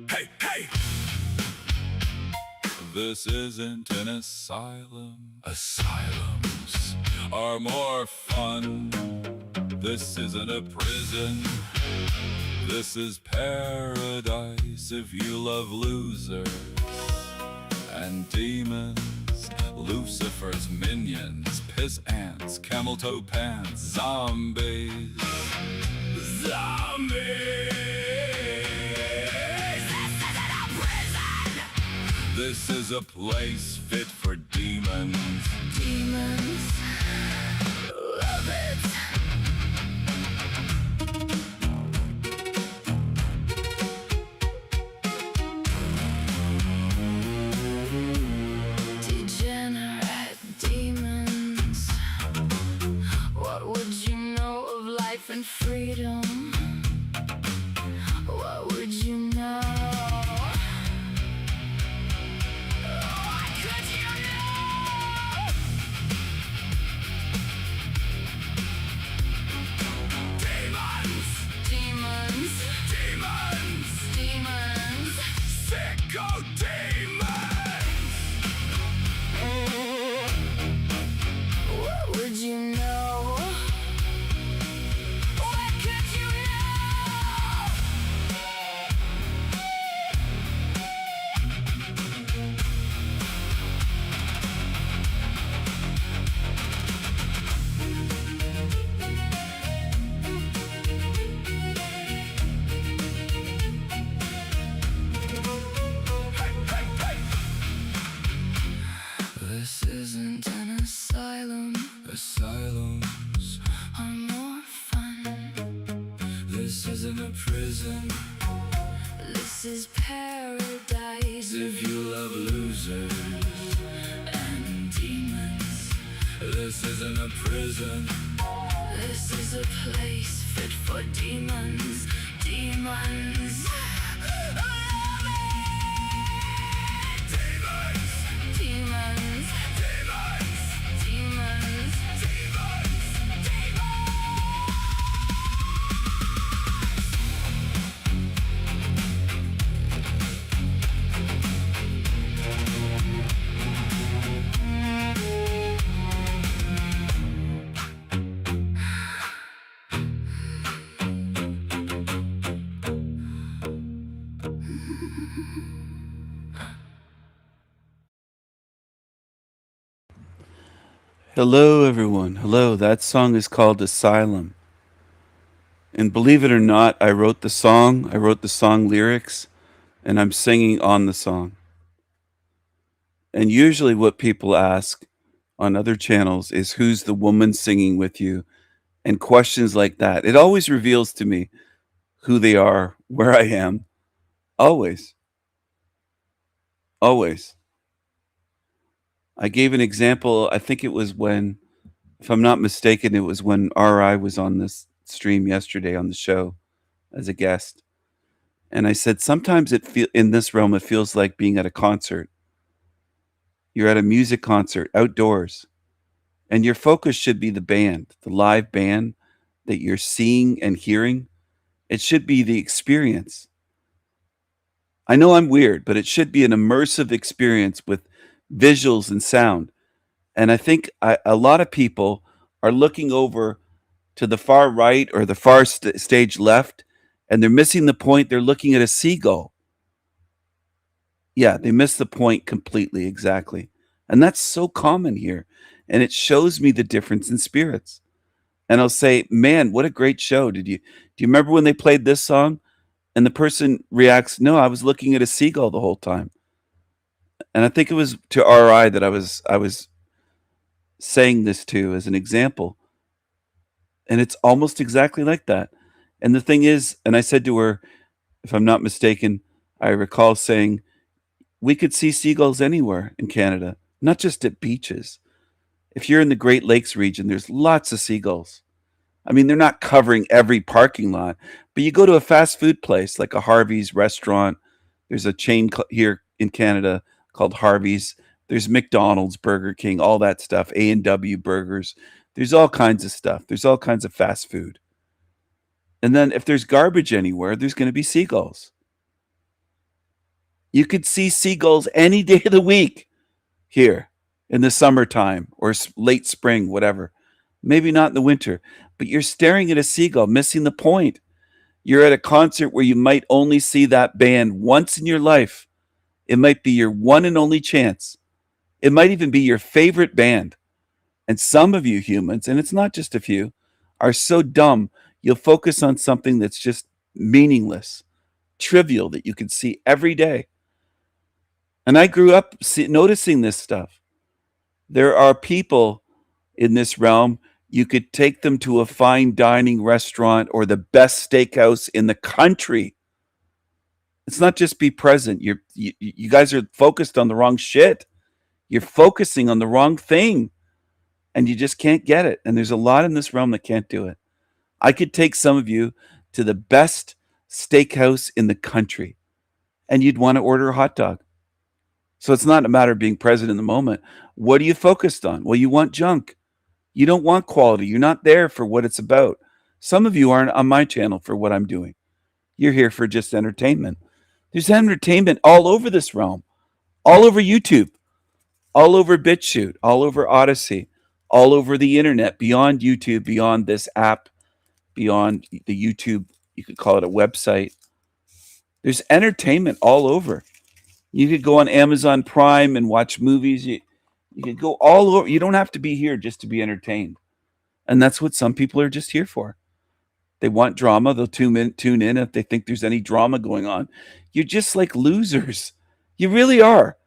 Hey, hey! This isn't an asylum. Asylums are more fun. This isn't a prison. This is paradise if you love losers and demons. Lucifer's minions, piss ants, camel toe pants, zombies. Zombies! This is a place fit for demons. Demons. Love it. Degenerate demons. What would you know of life and freedom? What would you know? What could you know? isn't a prison. This is paradise. If you love losers and demons, this isn't a prison. This is a place fit for demons. Demons. Demons. Hello, everyone. Hello. That song is called Asylum. And believe it or not, I wrote the song lyrics, and I'm singing on the song. And usually what people ask on other channels is who's the woman singing with you, and questions like that. It always reveals to me who they are, where I am. Always. Always. I gave an example, I think it was when, if I'm not mistaken, it was when RI was on this stream yesterday on the show as a guest. And I said, sometimes in this realm, it feels like being at a concert. You're at a music concert outdoors, and your focus should be the band, the live band that you're seeing and hearing. It should be the experience. I know I'm weird, but it should be an immersive experience with visuals and sound. And I think a lot of people are looking over to the far right or the far stage left, and they're missing the point. They're looking at a seagull. Yeah, they miss the point completely, exactly. And that's so common here. And it shows me the difference in spirits. And I'll say, man, what a great show. Do you remember when they played this song? And the person reacts, no, I was looking at a seagull the whole time. And I think it was to RI that I was saying this to as an example. And it's almost exactly like that. And the thing is, and I said to her, if I'm not mistaken, I recall saying, we could see seagulls anywhere in Canada, not just at beaches. If you're in the Great Lakes region, there's lots of seagulls. I mean, they're not covering every parking lot, but you go to a fast food place like a Harvey's restaurant. There's a chain here in Canada called Harvey's. There's McDonald's, Burger King, all that stuff, A&W burgers. There's all kinds of stuff. There's all kinds of fast food. And then if there's garbage anywhere, there's going to be seagulls. You could see seagulls any day of the week here in the summertime or late spring, whatever. Maybe not in the winter, but you're staring at a seagull, missing the point. You're at a concert where you might only see that band once in your life. It might be your one and only chance. It might even be your favorite band. And some of you humans, and it's not just a few, are so dumb, you'll focus on something that's just meaningless, trivial, that you can see every day. And I grew up noticing this stuff. There are people in this realm, you could take them to a fine dining restaurant or the best steakhouse in the country. It's not just be present. You guys are focused on the wrong shit. You're focusing on the wrong thing, and you just can't get it. And there's a lot in this realm that can't do it. I could take some of you to the best steakhouse in the country, and you'd want to order a hot dog. So it's not a matter of being present in the moment. What are you focused on? Well, you want junk. You don't want quality. You're not there for what it's about. Some of you aren't on my channel for what I'm doing. You're here for just entertainment. There's entertainment all over this realm, all over YouTube, all over BitChute, all over Odyssey, all over the internet, beyond YouTube, beyond this app, beyond the YouTube, you could call it a website. There's entertainment all over. You could go on Amazon Prime and watch movies. You could go all over. You don't have to be here just to be entertained. And that's what some people are just here for. They want drama. They'll tune in if they think there's any drama going on. You're just like losers. You really are.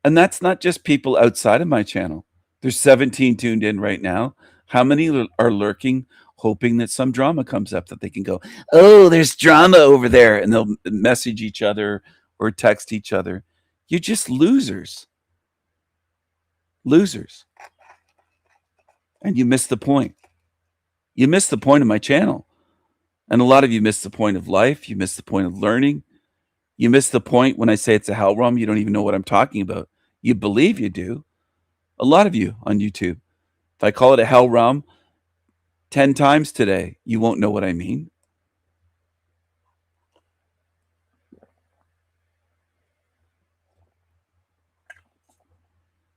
And that's not just people outside of my channel. There's 17 tuned in right now. How many are lurking, hoping that some drama comes up that they can go, oh, there's drama over there, and they'll message each other or text each other. You're just losers. Losers. And you miss the point. You miss the point of my channel. And a lot of you miss the point of life. You miss the point of learning. You miss the point when I say it's a hell realm. You don't even know what I'm talking about. You believe you do. A lot of you on YouTube. If I call it a hell realm 10 times today, you won't know what I mean.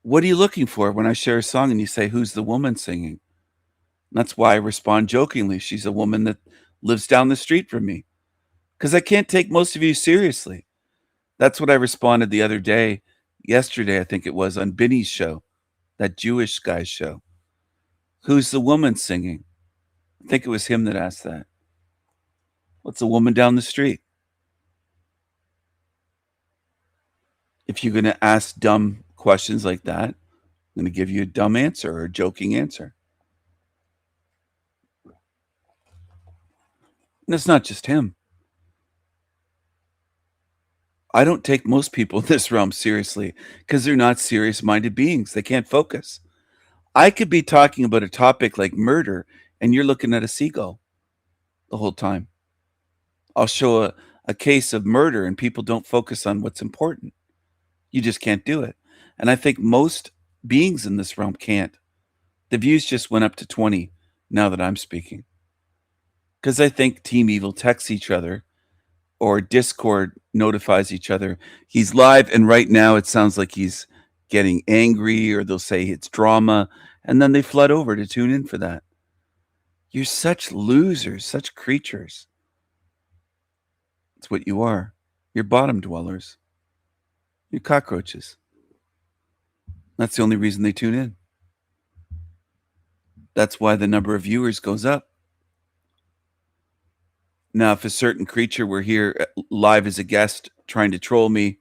What are you looking for when I share a song and you say, who's the woman singing? That's why I respond jokingly. She's a woman that lives down the street from me. Because I can't take most of you seriously. That's what I responded the other day, yesterday, I think it was, on Binny's show, that Jewish guy's show. Who's the woman singing? I think it was him that asked that. What's a woman down the street? If you're going to ask dumb questions like that, I'm going to give you a dumb answer or a joking answer. And it's not just him. I don't take most people in this realm seriously because they're not serious-minded beings. They can't focus. I could be talking about a topic like murder and you're looking at a seagull the whole time. I'll show a case of murder and people don't focus on what's important. You just can't do it. And I think most beings in this realm can't. The views just went up to 20 now that I'm speaking. Because I think Team Evil texts each other or Discord notifies each other. He's live and right now it sounds like he's getting angry, or they'll say it's drama, and then they flood over to tune in for that. You're such losers, such creatures. That's what you are. You're bottom dwellers. You're cockroaches. That's the only reason they tune in. That's why the number of viewers goes up. Now, if a certain creature were here live as a guest trying to troll me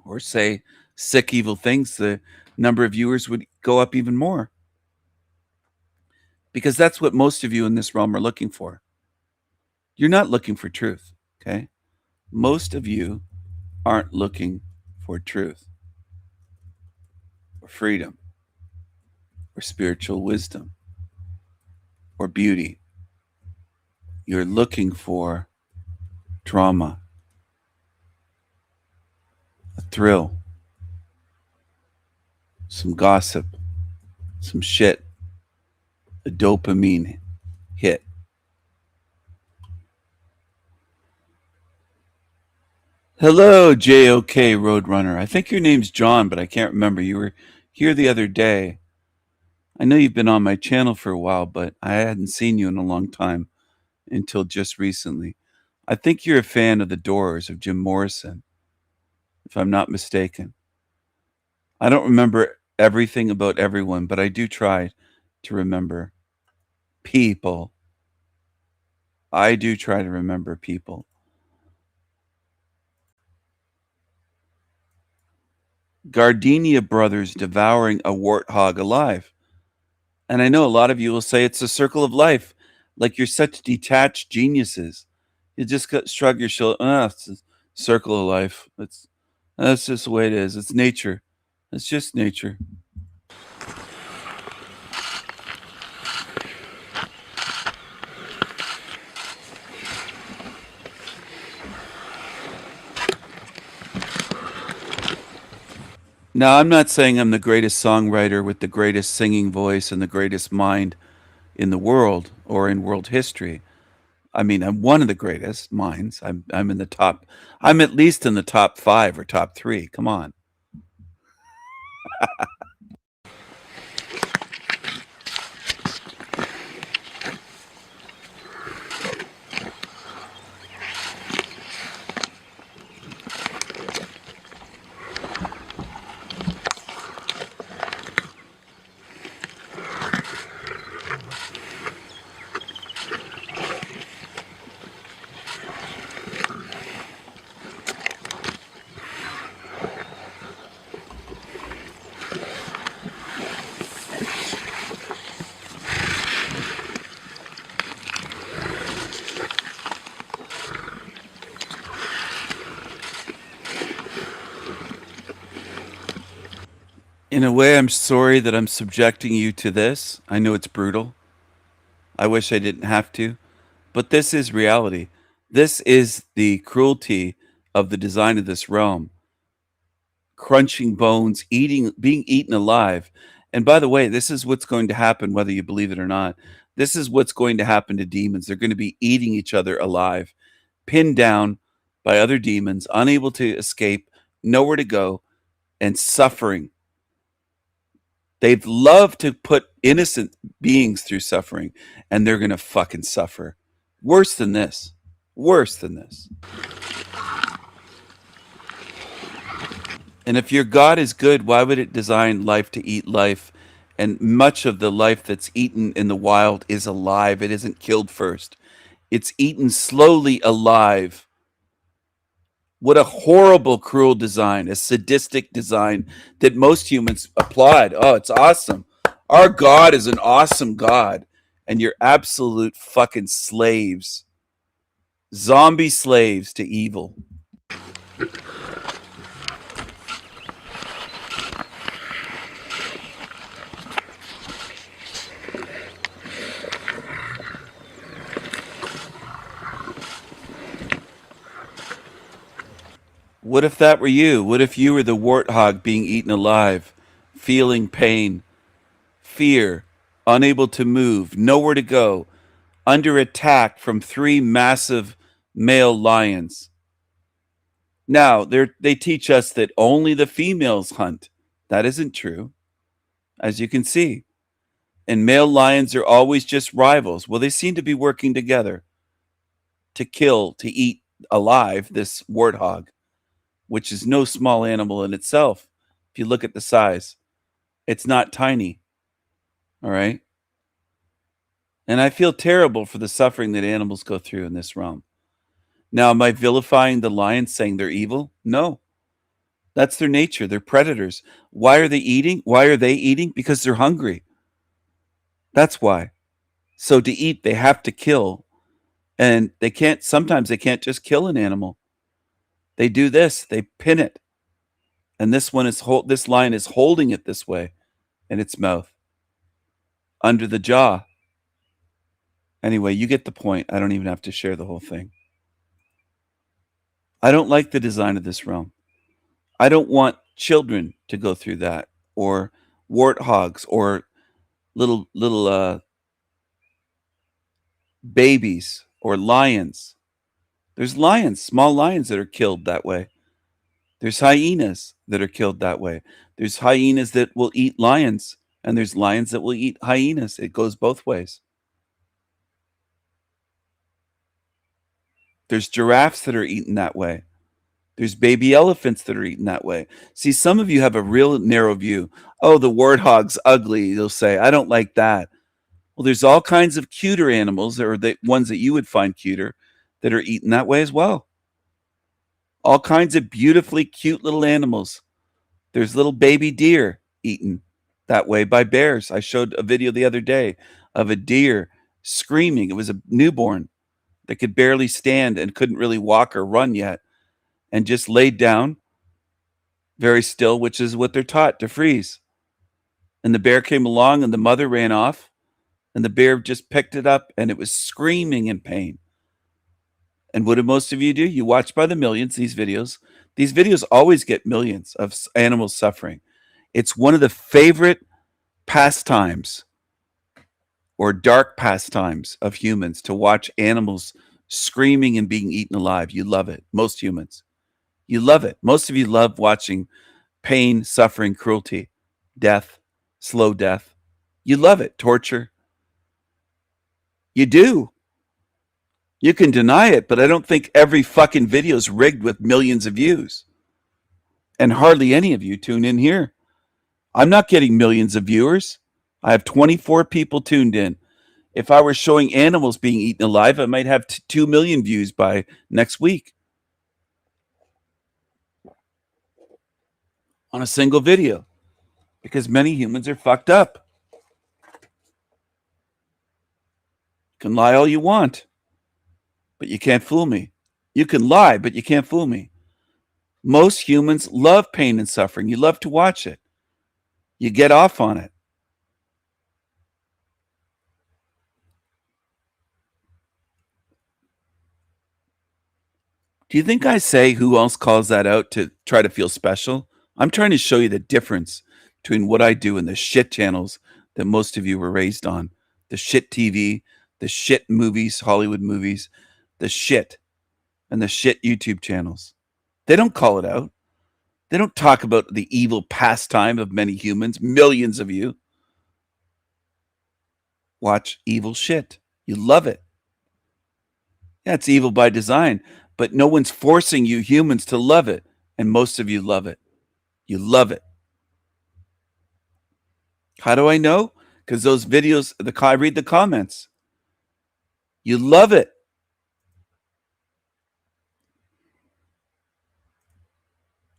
or say sick, evil things, the number of viewers would go up even more. Because that's what most of you in this realm are looking for. You're not looking for truth, okay? Most of you aren't looking for truth or freedom or spiritual wisdom or beauty. You're looking for drama, a thrill, some gossip, some shit, a dopamine hit. Hello, JOK Roadrunner. I think your name's John, but I can't remember. You were here the other day. I know you've been on my channel for a while, but I hadn't seen you in a long time until just recently. I think you're a fan of The Doors, of Jim Morrison, if I'm not mistaken. I don't remember everything about everyone, but I do try to remember people. I do try to remember people. Gardenia brothers devouring a warthog alive. And I know a lot of you will say it's a circle of life. Like you're such detached geniuses. You just shrug your shoulder. It's a circle of life. That's just the way it is. It's nature. It's just nature. Now, I'm not saying I'm the greatest songwriter with the greatest singing voice and the greatest mind in the world or in world history. I mean, I'm one of the greatest minds. I'm in the top. I'm at least in the top 5 or top 3. Come on. In a way, I'm sorry that I'm subjecting you to this. I know it's brutal. I wish I didn't have to. But this is reality. This is the cruelty of the design of this realm. Crunching bones, being eaten alive. And by the way, this is what's going to happen, whether you believe it or not. This is what's going to happen to demons. They're going to be eating each other alive, pinned down by other demons, unable to escape, nowhere to go, and suffering. They'd love to put innocent beings through suffering, and they're going to fucking suffer. Worse than this. Worse than this. And if your God is good, why would it design life to eat life? And much of the life that's eaten in the wild is alive. It isn't killed first. It's eaten slowly alive. What a horrible, cruel design, a sadistic design that most humans applaud. Oh, it's awesome. Our God is an awesome God. And you're absolute fucking slaves. Zombie slaves to evil. What if that were you? What if you were the warthog being eaten alive, feeling pain, fear, unable to move, nowhere to go, under attack from 3 massive male lions? Now, they teach us that only the females hunt. That isn't true, as you can see. And male lions are always just rivals. Well, they seem to be working together to kill, to eat alive this warthog, which is no small animal in itself. If you look at the size, it's not tiny. All right. And I feel terrible for the suffering that animals go through in this realm. Now, am I vilifying the lions, saying they're evil? No. That's their nature. They're predators. Why are they eating? Why are they eating? Because they're hungry. That's why. So to eat, they have to kill. And sometimes they can't just kill an animal. They do this. They pin it. And this lion is holding it this way in its mouth, under the jaw. Anyway, you get the point. I don't even have to share the whole thing. I don't like the design of this realm. I don't want children to go through that, or warthogs, or little babies, or lions. There's lions, small lions that are killed that way. There's hyenas that are killed that way. There's hyenas that will eat lions, and there's lions that will eat hyenas. It goes both ways. There's giraffes that are eaten that way. There's baby elephants that are eaten that way. See, some of you have a real narrow view. Oh, the warthog's ugly, you'll say. I don't like that. Well, there's all kinds of cuter animals, or the ones that you would find cuter, that are eaten that way as well. All kinds of beautifully cute little animals. There's little baby deer eaten that way by bears. I showed a video the other day of a deer screaming. It was a newborn that could barely stand and couldn't really walk or run yet, and just laid down very still, which is what they're taught, to freeze. And the bear came along and the mother ran off, and the bear just picked it up, and it was screaming in pain. And what do most of you do? You watch by the millions these videos. These videos always get millions of animals suffering. It's one of the favorite pastimes, or dark pastimes, of humans, to watch animals screaming and being eaten alive. You love it. Most humans. You love it. Most of you love watching pain, suffering, cruelty, death, slow death. You love it. Torture. You do. You can deny it, but I don't think every fucking video is rigged with millions of views. And hardly any of you tune in here. I'm not getting millions of viewers. I have 24 people tuned in. If I were showing animals being eaten alive, I might have 2 million views by next week on a single video, because many humans are fucked up. You can lie all you want, but you can't fool me. You can lie, but you can't fool me. Most humans love pain and suffering. You love to watch it. You get off on it. Do you think I say who else calls that out to try to feel special? I'm trying to show you the difference between what I do and the shit channels that most of you were raised on. The shit TV, the shit movies, Hollywood movies, the shit, and the shit YouTube channels. They don't call it out. They don't talk about the evil pastime of many humans, millions of you. Watch evil shit. You love it. Yeah, it's evil by design, but no one's forcing you humans to love it. And most of you love it. You love it. How do I know? Because those videos, I read the comments. You love it.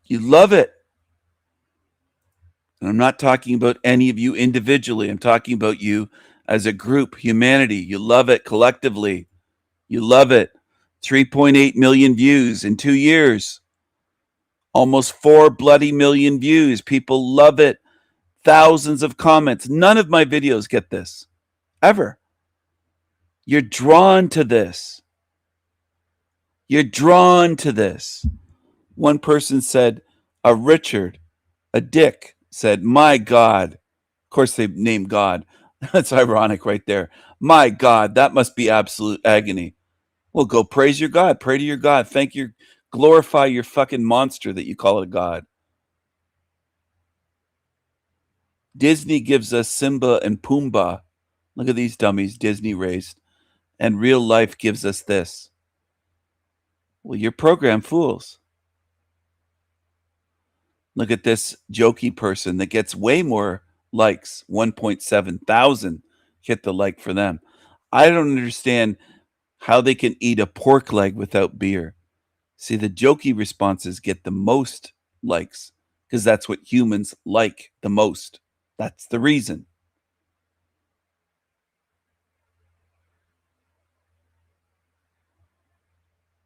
You love it. And I'm not talking about any of you individually. I'm talking about you as a group, humanity. You love it collectively. You love it. 3.8 million views in 2 years. Almost 4 bloody million views. People love it. Thousands of comments. None of my videos get this. Ever. You're drawn to this. You're drawn to this. One person said, a Richard, a Dick, said, my God. Of course, they named God. That's ironic right there. My God, that must be absolute agony. Well, go praise your God. Pray to your God. Glorify your fucking monster that you call a God. Disney gives us Simba and Pumbaa. Look at these dummies Disney raised. And real life gives us this. Well, your program fools. Look at this jokey person that gets way more likes. 1.7 thousand hit the like for them. I don't understand how they can eat a pork leg without beer. See, the jokey responses get the most likes because that's what humans like the most. That's the reason.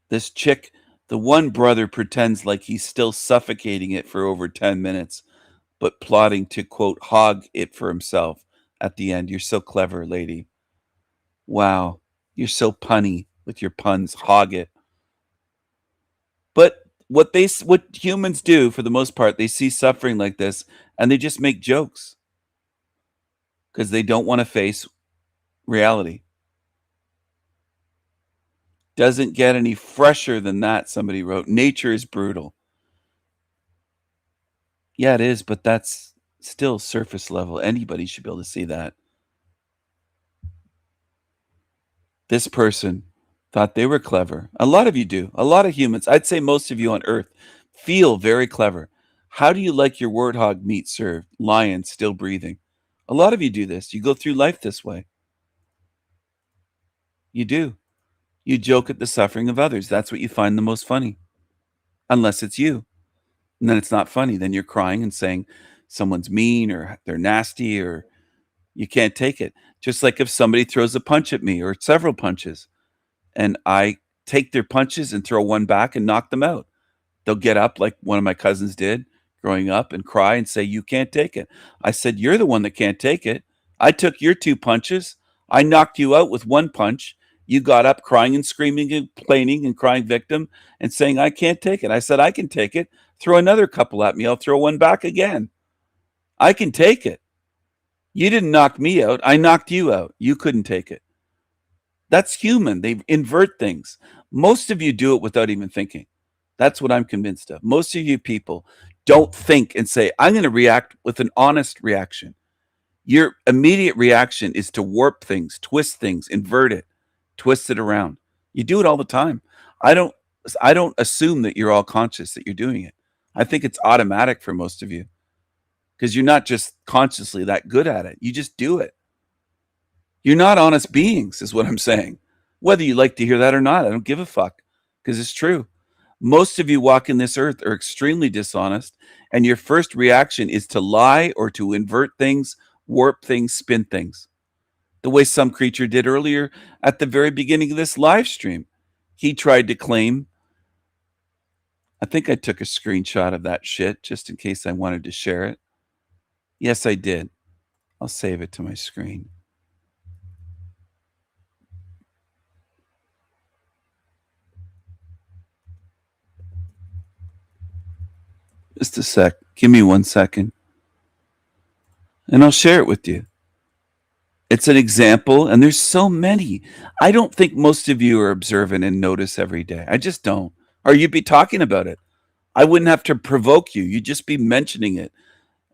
This chick, the one brother pretends like he's still suffocating it for over 10 minutes, but plotting to, quote, hog it for himself at the end. You're so clever, lady. Wow. You're so punny with your puns. Hog it. But what humans do for the most part, they see suffering like this and they just make jokes because they don't want to face reality. Doesn't get any fresher than that, somebody wrote. Nature is brutal. Yeah, it is, but that's still surface level. Anybody should be able to see that. This person thought they were clever. A lot of you do. A lot of humans, I'd say most of you on Earth, feel very clever. How do you like your warthog meat served? Lion still breathing. A lot of you do this. You go through life this way. You do. You joke at the suffering of others. That's what you find the most funny. Unless it's you. And then it's not funny. Then you're crying and saying someone's mean or they're nasty or you can't take it. Just like if somebody throws a punch at me or several punches and I take their punches and throw one back and knock them out. They'll get up like one of my cousins did growing up and cry and say, you can't take it. I said, you're the one that can't take it. I took your 2 punches. I knocked you out with 1 punch. You got up crying and screaming and complaining and crying victim and saying, I can't take it. I said, I can take it. Throw another couple at me. I'll throw one back again. I can take it. You didn't knock me out. I knocked you out. You couldn't take it. That's human. They invert things. Most of you do it without even thinking. That's what I'm convinced of. Most of you people don't think and say, I'm going to react with an honest reaction. Your immediate reaction is to warp things, twist things, invert it, twist it around. You do it all the time. I don't assume that you're all conscious that you're doing it. I think it's automatic for most of you because you're not just consciously that good at it. You just do it. You're not honest beings is what I'm saying. Whether you like to hear that or not, I don't give a fuck because it's true. Most of you walking this earth are extremely dishonest, and your first reaction is to lie or to invert things, warp things, spin things. The way some creature did earlier at the very beginning of this live stream. He tried to claim, I think I took a screenshot of that shit just in case I wanted to share it. Yes, I did. I'll save it to my screen. Just a sec. Give me 1 second. And I'll share it with you. It's an example, and there's so many. I don't think most of you are observant and notice every day. I just don't. Or you'd be talking about it. I wouldn't have to provoke you. You'd just be mentioning it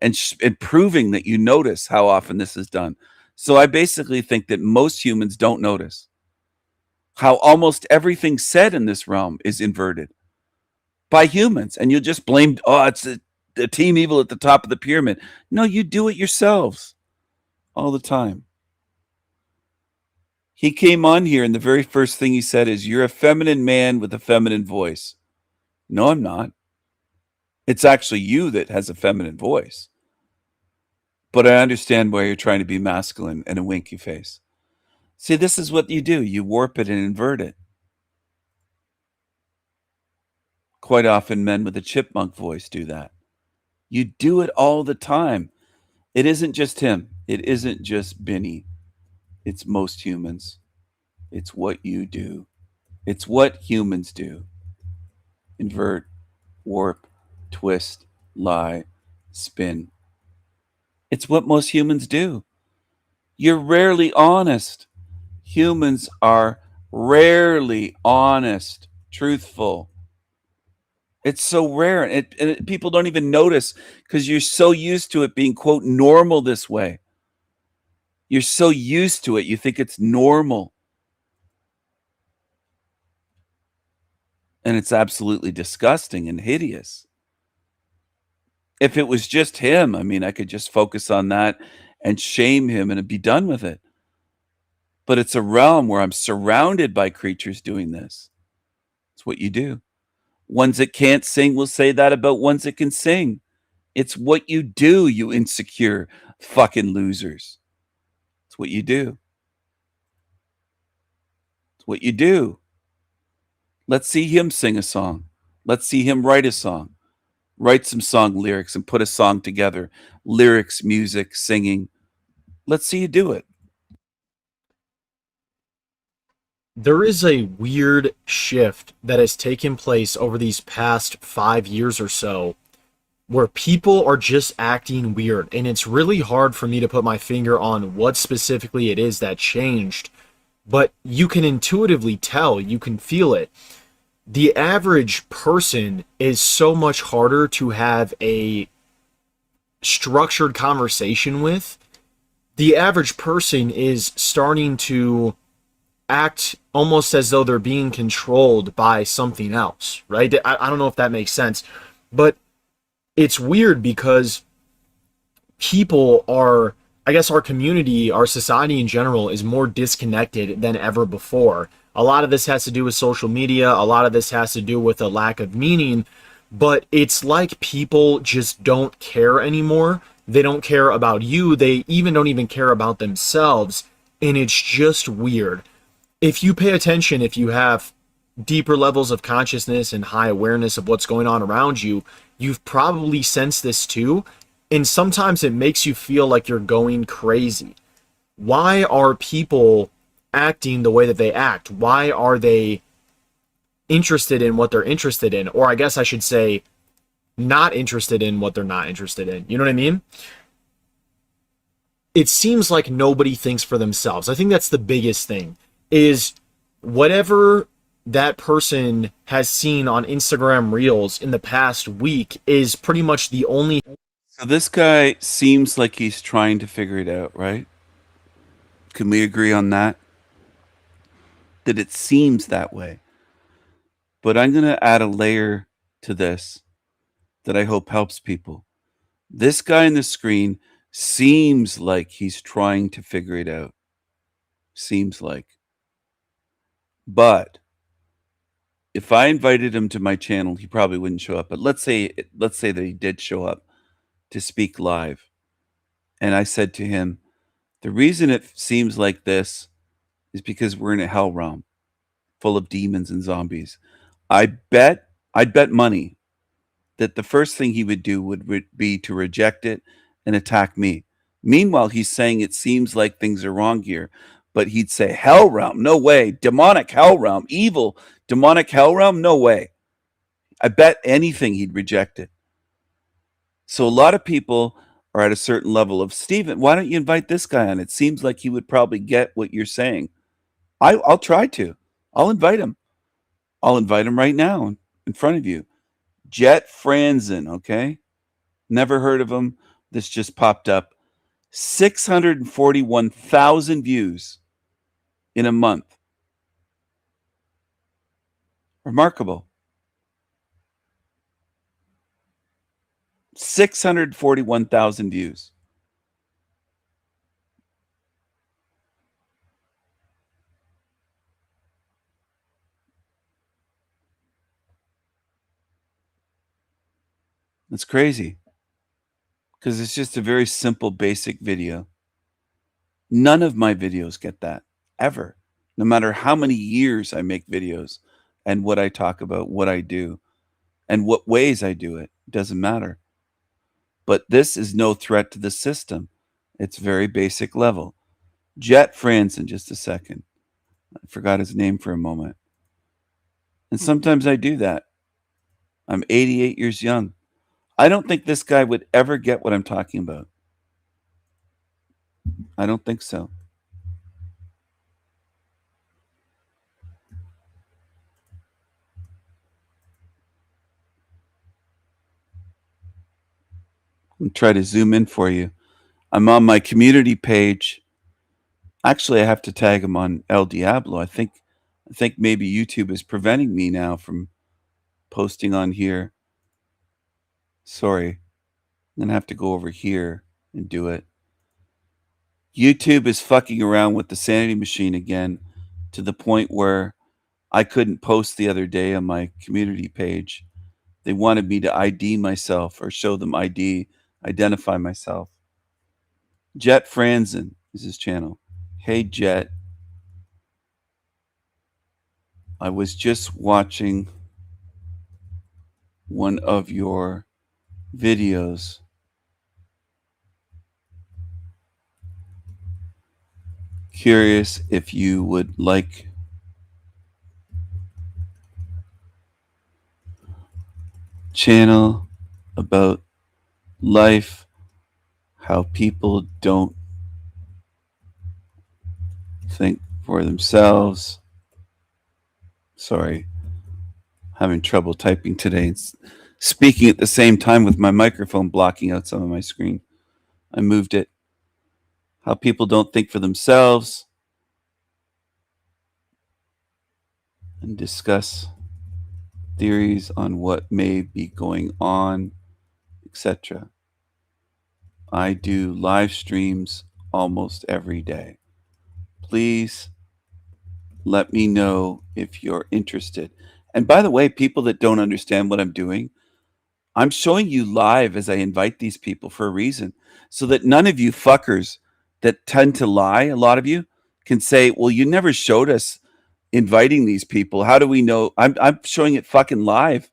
and proving that you notice how often this is done. So I basically think that most humans don't notice how almost everything said in this realm is inverted by humans. And you just blame, oh, it's the team evil at the top of the pyramid. No, you do it yourselves all the time. He came on here and the very first thing he said is, you're a feminine man with a feminine voice. No, I'm not. It's actually you that has a feminine voice. But I understand why you're trying to be masculine and a winky face. See, this is what you do. You warp it and invert it. Quite often men with a chipmunk voice do that. You do it all the time. It isn't just him. It isn't just Benny. It's most humans. It's what you do. It's what humans do. Invert, warp, twist, lie, spin. It's what most humans do. You're rarely honest. Humans are rarely honest, truthful. It's so rare. And people don't even notice because you're so used to it being, quote, normal this way. You're so used to it. You think it's normal. And it's absolutely disgusting and hideous. If it was just him, I mean, I could just focus on that and shame him and be done with it. But it's a realm where I'm surrounded by creatures doing this. It's what you do. Ones that can't sing will say that about ones that can sing. It's what you do, you insecure fucking losers. It's what you do. It's what you do. Let's see him sing a song. Let's see him write a song. Write some song lyrics and put a song together. Lyrics, music, singing. Let's see you do it. There is a weird shift that has taken place over these past 5 years or so where people are just acting weird. And it's really hard for me to put my finger on what specifically it is that changed. But you can intuitively tell, you can feel it. The average person is so much harder to have a structured conversation with. The average person is starting to act almost as though they're being controlled by something else, right? I don't know if that makes sense, but it's weird because people are, I guess our community, our society in general is more disconnected than ever before. A lot of this has to do with social media. A lot of this has to do with a lack of meaning, but it's like people just don't care anymore. They don't care about you. They even don't even care about themselves. And it's just weird. If you pay attention, if you have deeper levels of consciousness and high awareness of what's going on around you, you've probably sensed this too. And sometimes it makes you feel like you're going crazy. Why are people acting the way that they act? Why are they interested in what they're interested in? Or I guess I should say, not interested in what they're not interested in. You know what I mean? It seems like nobody thinks for themselves. I think that's the biggest thing, is whatever that person has seen on Instagram Reels in the past week is pretty much the only. So this guy seems like he's trying to figure it out, right? Can we agree on that? That it seems that way. But I'm going to add a layer to this that I hope helps people. This guy on the screen seems like he's trying to figure it out. Seems like. But if I invited him to my channel, he probably wouldn't show up. But let's say that he did show up to speak live. And I said to him, the reason it seems like this is because we're in a hell realm full of demons and zombies. I'd bet money that the first thing he would do would be to reject it and attack me. Meanwhile, he's saying it seems like things are wrong here, but he'd say hell realm, no way. Demonic hell realm, evil, demonic hell realm, no way. I bet anything he'd reject it. So a lot of people are at a certain level of, Stephen, why don't you invite this guy on? It seems like he would probably get what you're saying. I'll try to. I'll invite him. I'll invite him right now in front of you. Jet Franzen, okay? Never heard of him. This just popped up. 641,000 views in a month. Remarkable. 641,000 views. That's crazy. Because it's just a very simple, basic video. None of my videos get that, ever. No matter how many years I make videos and what I talk about, what I do, and what ways I do it, doesn't matter. But this is no threat to the system. It's very basic level. Jet Franzen, just a second. I forgot his name for a moment. And sometimes I do that. I'm 88 years young. I don't think this guy would ever get what I'm talking about. I don't think so. I'll try to zoom in for you. I'm on my community page. Actually, I have to tag him on El Diablo. I think maybe YouTube is preventing me now from posting on here. Sorry. I'm going to have to go over here and do it. YouTube is fucking around with the sanity machine again to the point where I couldn't post the other day on my community page. They wanted me to ID myself or show them ID, identify myself. Jet Franzen is his channel. Hey, Jet. I was just watching one of your videos. Curious if you would like channel about life, how people don't think for themselves. Sorry, having trouble typing today. It's speaking at the same time with my microphone blocking out some of my screen. I moved it. How people don't think for themselves and discuss theories on what may be going on, etc. I do live streams almost every day. Please let me know if you're interested. And by the way, people that don't understand what I'm doing, I'm showing you live as I invite these people for a reason, so that none of you fuckers that tend to lie, a lot of you, can say, well, you never showed us inviting these people. How do we know? I'm showing it fucking live.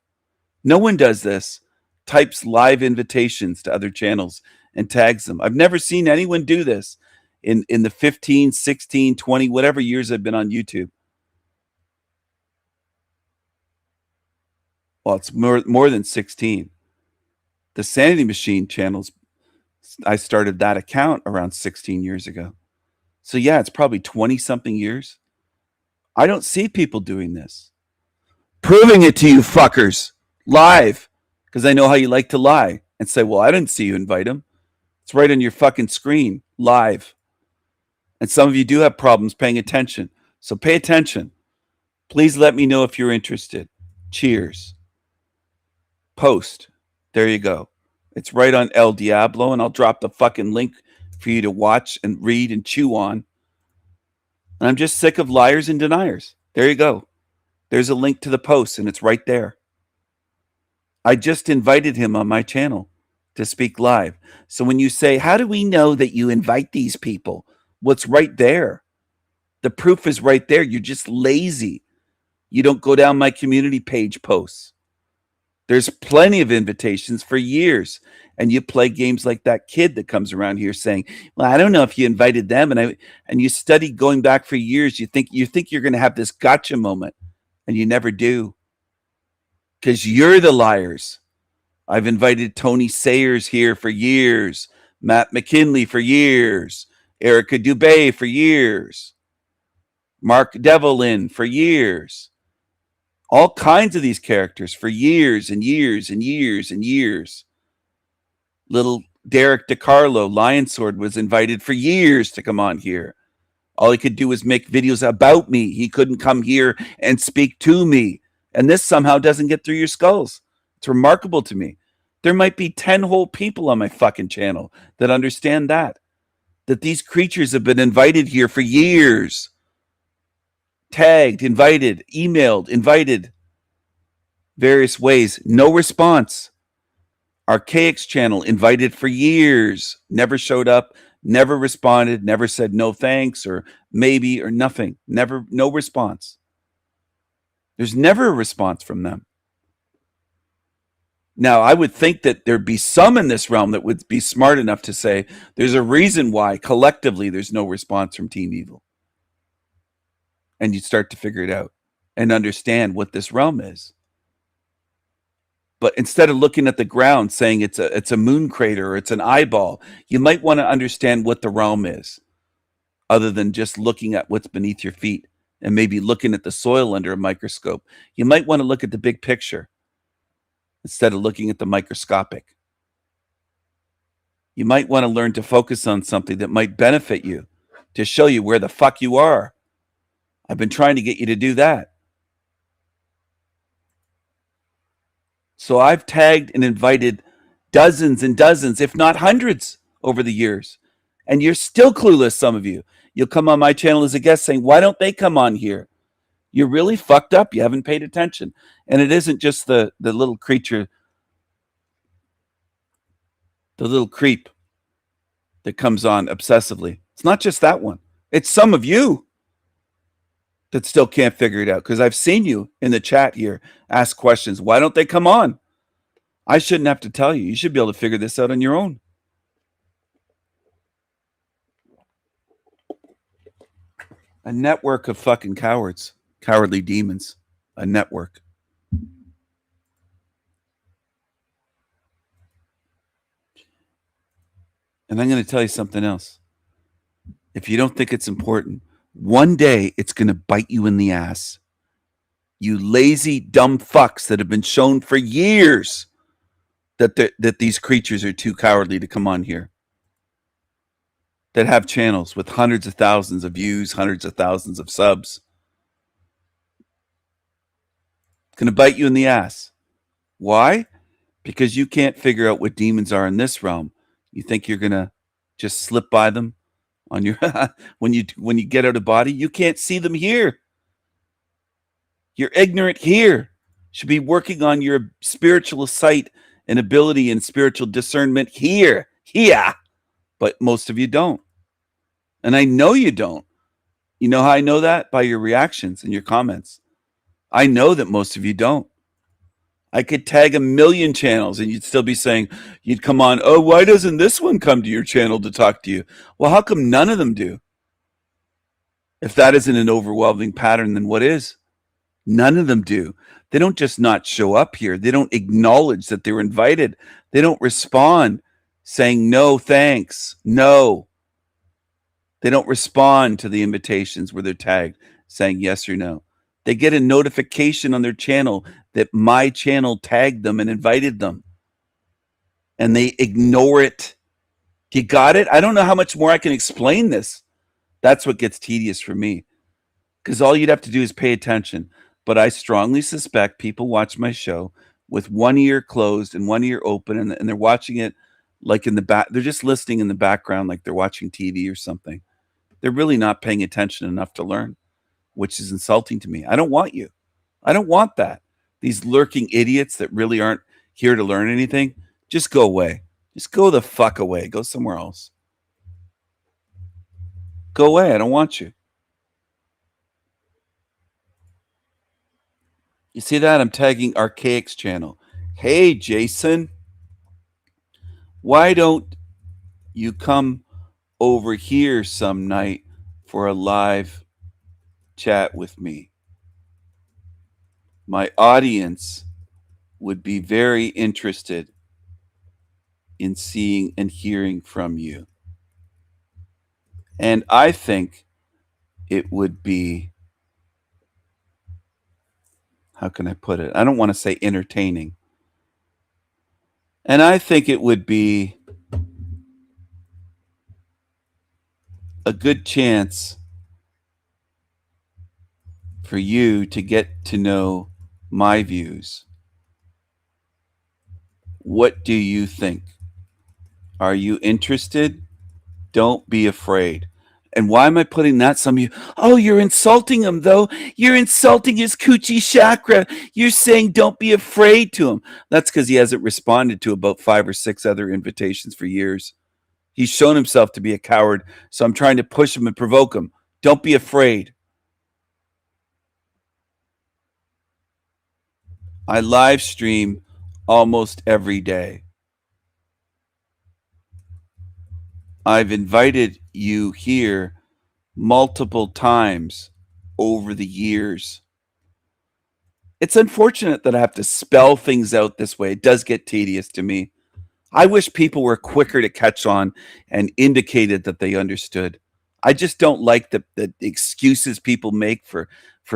No one does this. Types live invitations to other channels and tags them. I've never seen anyone do this in the 15, 16, 20, whatever years I've been on YouTube. Well, it's more than 16. The Sanity Machine channels, I started that account around 16 years ago. So yeah, it's probably 20 something years. I don't see people doing this. Proving it to you fuckers live, because I know how you like to lie and say, well, I didn't see you invite him. It's right on your fucking screen live. And some of you do have problems paying attention. So pay attention. Please let me know if you're interested. Cheers. Post. There you go. It's right on El Diablo, and I'll drop the fucking link for you to watch and read and chew on. And I'm just sick of liars and deniers. There you go. There's a link to the post, and it's right there. I just invited him on my channel to speak live. So when you say, how do we know that you invite these people? What's right there? The proof is right there. You're just lazy. You don't go down my community page posts. There's plenty of invitations for years. And you play games like that kid that comes around here saying, well, I don't know if you invited them. And you study going back for years. You think you're going to have this gotcha moment, and you never do. Because you're the liars. I've invited Tony Sayers here for years, Matt McKinley for years, Erica Dubé for years, Mark Devlin for years. All kinds of these characters for years and years and years and years. Little Derek DiCarlo, Lion Sword, was invited for years to come on here. All he could do was make videos about me. He couldn't come here and speak to me. And this somehow doesn't get through your skulls. It's remarkable to me. There might be 10 whole people on my fucking channel that understand that these creatures have been invited here for years. Tagged, invited, emailed, invited. Various ways. No response. Archaic's channel, invited for years. Never showed up, never responded, never said no thanks or maybe or nothing. Never, no response. There's never a response from them. Now, I would think that there'd be some in this realm that would be smart enough to say there's a reason why collectively there's no response from Team Evil. And you start to figure it out and understand what this realm is. But instead of looking at the ground saying it's a moon crater or it's an eyeball, you might want to understand what the realm is, other than just looking at what's beneath your feet and maybe looking at the soil under a microscope. You might want to look at the big picture instead of looking at the microscopic. You might want to learn to focus on something that might benefit you, to show you where the fuck you are. I've been trying to get you to do that. So I've tagged and invited dozens and dozens, if not hundreds, over the years. And you're still clueless, some of you. You'll come on my channel as a guest saying, why don't they come on here? You're really fucked up. You haven't paid attention. And it isn't just the little creature, the little creep that comes on obsessively. It's not just that one. It's some of you that still can't figure it out, because I've seen you in the chat here ask questions. Why don't they come on? I shouldn't have to tell you. You should be able to figure this out on your own. A network of fucking cowards, cowardly demons. A network. And I'm going to tell you something else. If you don't think it's important, one day it's going to bite you in the ass. You lazy, dumb fucks that have been shown for years that these creatures are too cowardly to come on here. That have channels with hundreds of thousands of views, hundreds of thousands of subs. It's going to bite you in the ass. Why? Because you can't figure out what demons are in this realm. You think you're going to just slip by them on your when you get out of body? You can't see them here. You're ignorant here. Should be working on your spiritual sight and ability and spiritual discernment here. But most of you don't. And I know you don't. You know how I know that? By your reactions and your comments. I know that most of you don't. I could tag 1 million channels and you'd still be saying, you'd come on, oh, why doesn't this one come to your channel to talk to you? Well, how come none of them do? If that isn't an overwhelming pattern, then what is? None of them do. They don't just not show up here. They don't acknowledge that they're invited. They don't respond saying, no, thanks, no. They don't respond to the invitations where they're tagged saying yes or no. They get a notification on their channel that my channel tagged them and invited them. And they ignore it. You got it? I don't know how much more I can explain this. That's what gets tedious for me. Because all you'd have to do is pay attention. But I strongly suspect people watch my show with one ear closed and one ear open, and they're watching it like in the back. They're just listening in the background like they're watching TV or something. They're really not paying attention enough to learn, which is insulting to me. I don't want you. I don't want that. These lurking idiots that really aren't here to learn anything, just go away. Just go the fuck away. Go somewhere else. Go away. I don't want you. You see that? I'm tagging Archaic's channel. Hey, Jason, why don't you come over here some night for a live chat with me? My audience would be very interested in seeing and hearing from you. And I think it would be, how can I put it? I don't want to say entertaining. And I think it would be a good chance for you to get to know my views. What do you think? Are you interested? Don't be afraid. And why am I putting that? Some of you, oh, you're insulting him, though. You're insulting his coochie chakra. You're saying don't be afraid to him. That's because he hasn't responded to about 5 or 6 other invitations for years. He's shown himself to be a coward, so I'm trying to push him and provoke him. Don't be afraid. I live stream almost every day. I've invited you here multiple times over the years. It's unfortunate that I have to spell things out this way. It does get tedious to me. I wish people were quicker to catch on and indicated that they understood. I just don't like the excuses people make for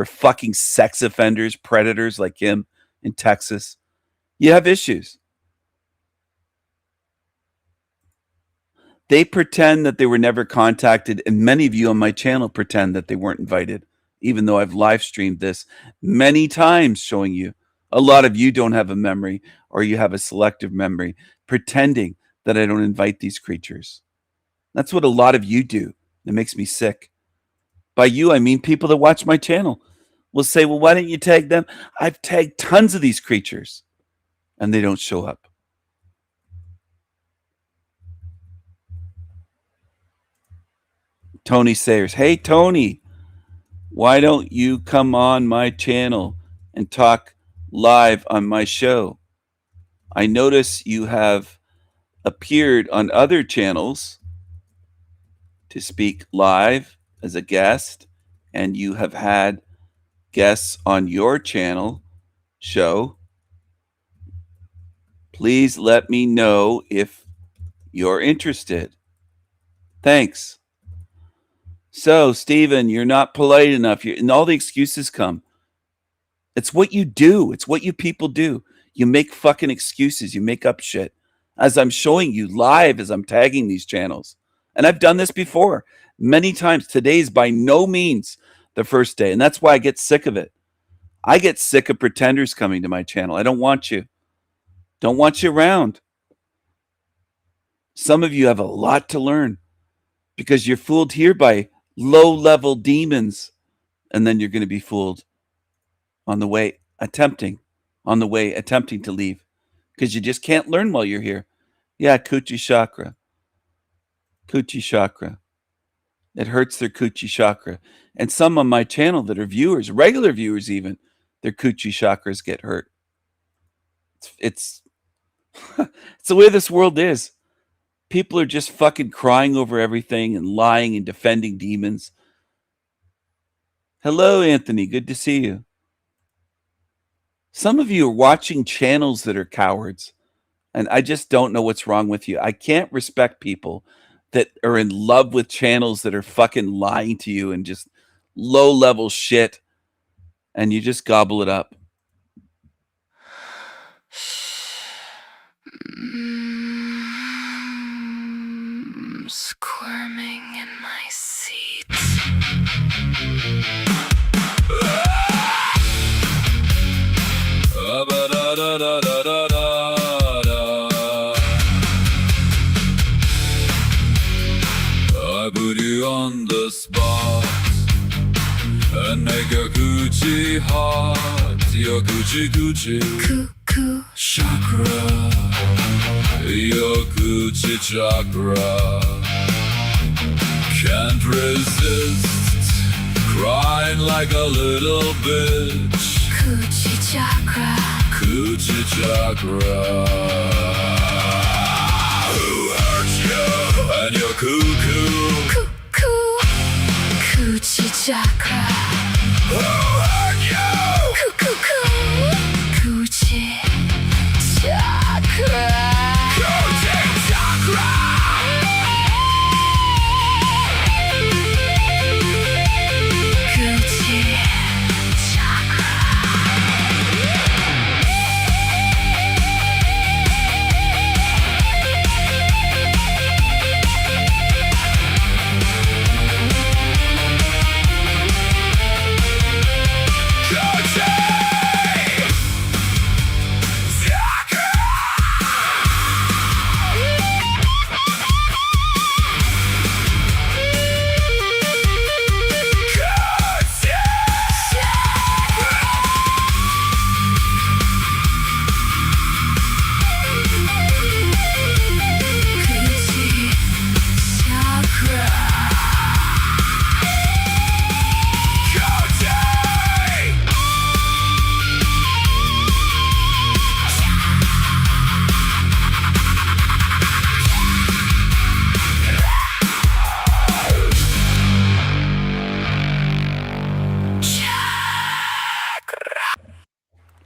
fucking sex offenders, predators like him in Texas. You have issues. They pretend that they were never contacted, and many of you on my channel pretend that they weren't invited, even though I've live streamed this many times showing you. A lot of you don't have a memory, or you have a selective memory, pretending that I don't invite these creatures. That's what a lot of you do. It makes me sick. By you, I mean people that watch my channel will say, well, why don't you tag them? I've tagged tons of these creatures, and they don't show up. Tony Sayers. Hey, Tony, why don't you come on my channel and talk live on my show? I notice you have appeared on other channels to speak live as a guest, and you have had guests on your channel show. Please let me know if you're interested. Thanks. So, Stephen, you're not polite enough. And all the excuses come. It's what you do. It's what you people do. You make fucking excuses. You make up shit. As I'm showing you live as I'm tagging these channels. And I've done this before many times. Today's by no means the first day. And that's why I get sick of it. I get sick of pretenders coming to my channel. I don't want you. Don't want you around. Some of you have a lot to learn because you're fooled here by low-level demons, and then you're going to be fooled on the way attempting to leave because you just can't learn while you're here. Yeah, coochie chakra. Coochie chakra. It hurts their coochie chakra. And some on my channel that are viewers, regular viewers even, their coochie chakras get hurt. It's it's the way this world is. People are just fucking crying over everything and lying and defending demons. Hello, Anthony. Good to see you. Some of you are watching channels that are cowards, and I just don't know what's wrong with you. I can't respect people that are in love with channels that are fucking lying to you and just low-level shit, and you just gobble it up. Squirming in my seat. I put you on the spot and make your coochie hot. Your coochie Cuckoo chakra. Your coochie chakra can't resist crying like a little bitch. Coochie chakra. Coochie chakra. Who hurt you? And you're cuckoo. Coochie chakra. Who hurt you? Coochie chakra. Coochie chakra. Coochie chakra.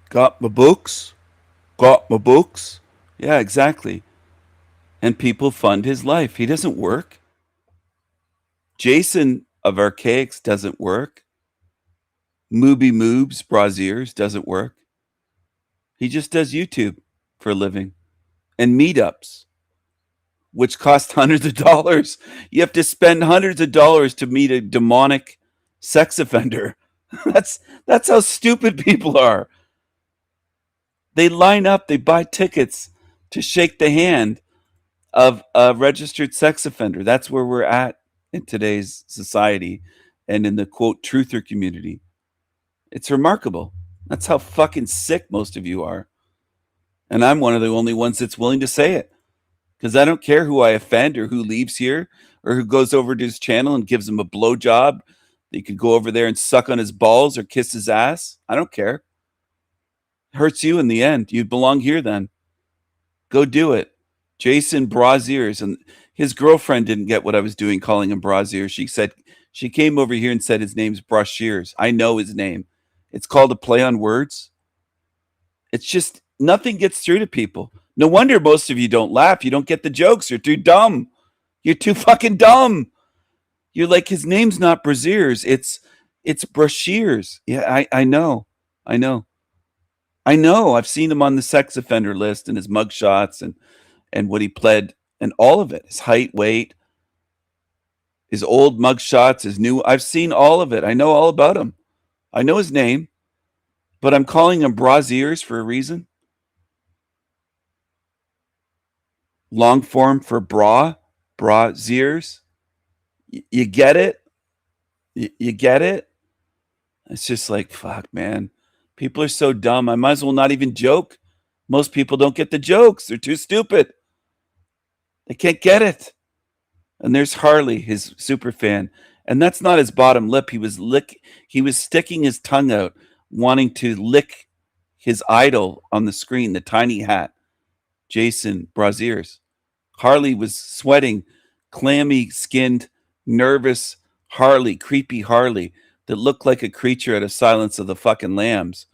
Got my books? Got my books? Yeah, exactly. And people fund his life. He doesn't work. Jason of Archaics doesn't work. Mooby Moobs, Braziers doesn't work. He just does YouTube for a living. And meetups, which cost hundreds of dollars. You have to spend hundreds of dollars to meet a demonic sex offender. That's how stupid people are. They line up, they buy tickets to shake the hand of a registered sex offender. That's where we're at in today's society and in the quote truther community. It's remarkable. That's how fucking sick most of you are. And I'm one of the only ones that's willing to say it. Because I don't care who I offend or who leaves here or who goes over to his channel and gives him a blowjob. You could go over there and suck on his balls or kiss his ass. I don't care. It hurts you in the end. You belong here then. Go do it. Jason Braziers. And his girlfriend didn't get what I was doing calling him Braziers. She came over here and said his name's Brashears. I know his name. It's called a play on words. It's just nothing gets through to people. No wonder most of you don't laugh. You don't get the jokes. You're too dumb. You're too fucking dumb. You're like, his name's not Braziers. It's Brashears. Yeah, I know. I've seen him on the sex offender list and his mugshots and what he pled and all of it. His height, weight, his old mugshots, his new. I've seen all of it. I know all about him. I know his name, but I'm calling him Braziers for a reason. Long form for Braziers. You get it? You get it? It's just like, fuck, man. People are so dumb. I might as well not even joke. Most people don't get the jokes. They're too stupid. They can't get it. And there's Harley, his super fan. And that's not his bottom lip. He was sticking his tongue out, wanting to lick his idol on the screen, the tiny hat, Jason Braziers. Harley was sweating, clammy skinned, nervous Harley, creepy Harley, that looked like a creature out of Silence of the fucking Lambs,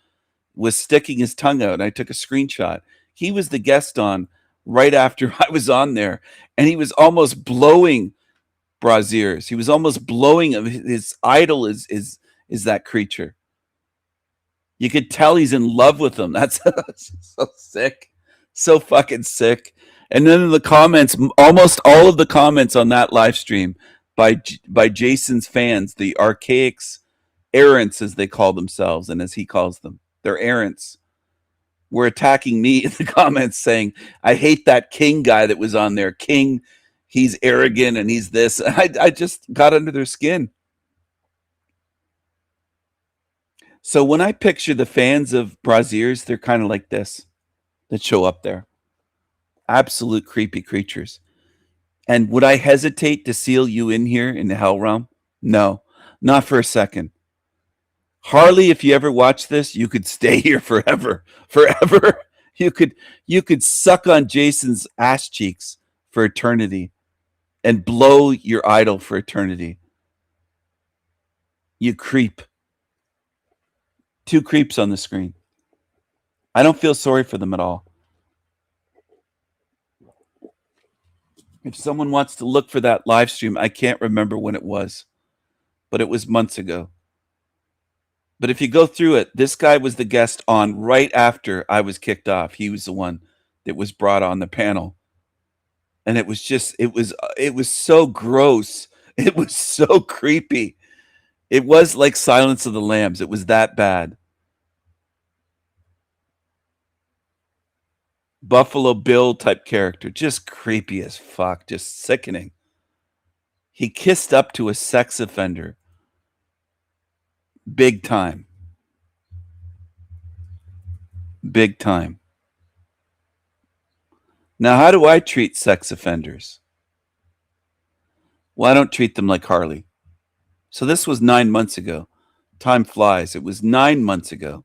was sticking his tongue out. And I took a screenshot. He was the guest on right after I was on there. And he was almost blowing Braziers. He was almost blowing him. His idol is that creature. You could tell he's in love with him. That's so sick. So fucking sick. And then in the comments, almost all of the comments on that live stream by Jason's fans, the Archaics errants, as they call themselves, and as he calls them, they're errants, were attacking me in the comments saying, I hate that King guy that was on there. King, he's arrogant and he's this. I just got under their skin. So when I picture the fans of Braziers, they're kind of like this that show up there. Absolute creepy creatures. And would I hesitate to seal you in here in the hell realm? No, not for a second. Harley, if you ever watch this, you could stay here forever. Forever. You could suck on Jason's ass cheeks for eternity and blow your idol for eternity. You creep. 2 creeps on the screen. I don't feel sorry for them at all. If someone wants to look for that live stream, I can't remember when it was, but it was months ago. But if you go through it, this guy was the guest on right after I was kicked off. He was the one that was brought on the panel. And it was so gross. It was so creepy. It was like Silence of the Lambs. It was that bad. Buffalo Bill type character, just creepy as fuck, just sickening. He kissed up to a sex offender. Big time. Big time. Now, how do I treat sex offenders? Well, I don't treat them like Harley. So this was 9 months ago. Time flies. It was 9 months ago.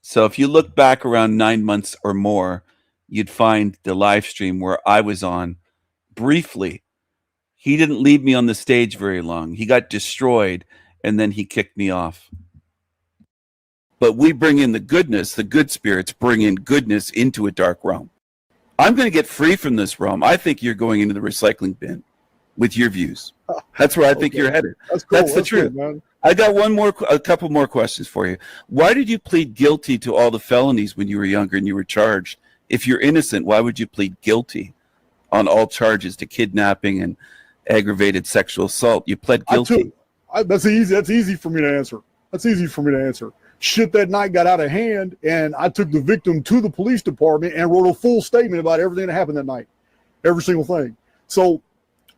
So if you look back around 9 months or more, you'd find the live stream where I was on briefly. He didn't leave me on the stage very long. He got destroyed, and then he kicked me off. But we bring in the goodness. The good spirits bring in goodness into a dark realm. I'm going to get free from this realm. I think you're going into the recycling bin with your views. That's where I think you're headed. That's cool. That's the truth. Good, man. I got a couple more questions for you. Why did you plead guilty to all the felonies when you were younger and you were charged? If you're innocent, why would you plead guilty on all charges to kidnapping and aggravated sexual assault? You pled guilty. That's easy for me to answer. That's easy for me to answer. Shit that night got out of hand, and I took the victim to the police department and wrote a full statement about everything that happened that night. Every single thing. So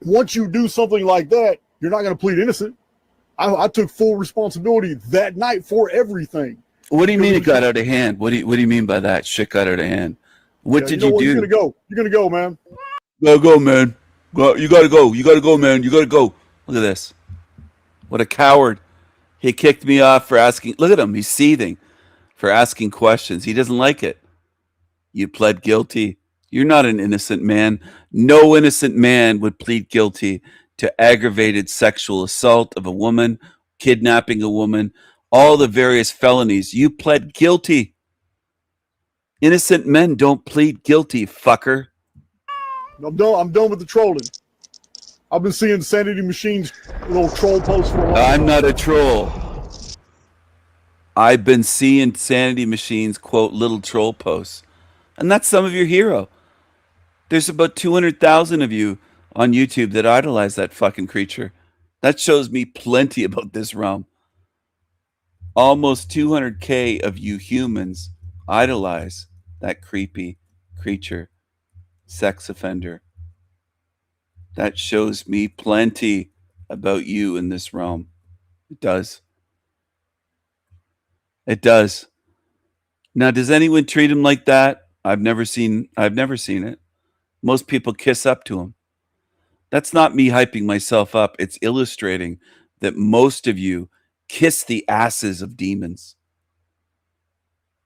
once you do something like that, you're not going to plead innocent. I took full responsibility that night for everything. What do you mean it got out of hand? What do you mean by that? Shit got out of hand. What did you do? You're gonna go, man. Go, man. You gotta go. You gotta go, man. You gotta go. Look at this. What a coward. He kicked me off for asking. Look at him. He's seething for asking questions. He doesn't like it. You pled guilty. You're not an innocent man. No innocent man would plead guilty to aggravated sexual assault of a woman, kidnapping a woman, all the various felonies. You pled guilty. Innocent men don't plead guilty, fucker. I'm done with the trolling. I've been seeing Sanity Machine's little troll posts for a while. I'm not a troll. I've been seeing Sanity Machine's, quote, little troll posts. And that's some of your hero. There's about 200,000 of you on YouTube that idolize that fucking creature. That shows me plenty about this realm. Almost 200K of you humans idolize that creepy creature, sex offender. That shows me plenty about you in this realm. It does. It does. Now, does anyone treat him like that? I've never seen it. Most people kiss up to him. That's not me hyping myself up. It's illustrating that most of you kiss the asses of demons.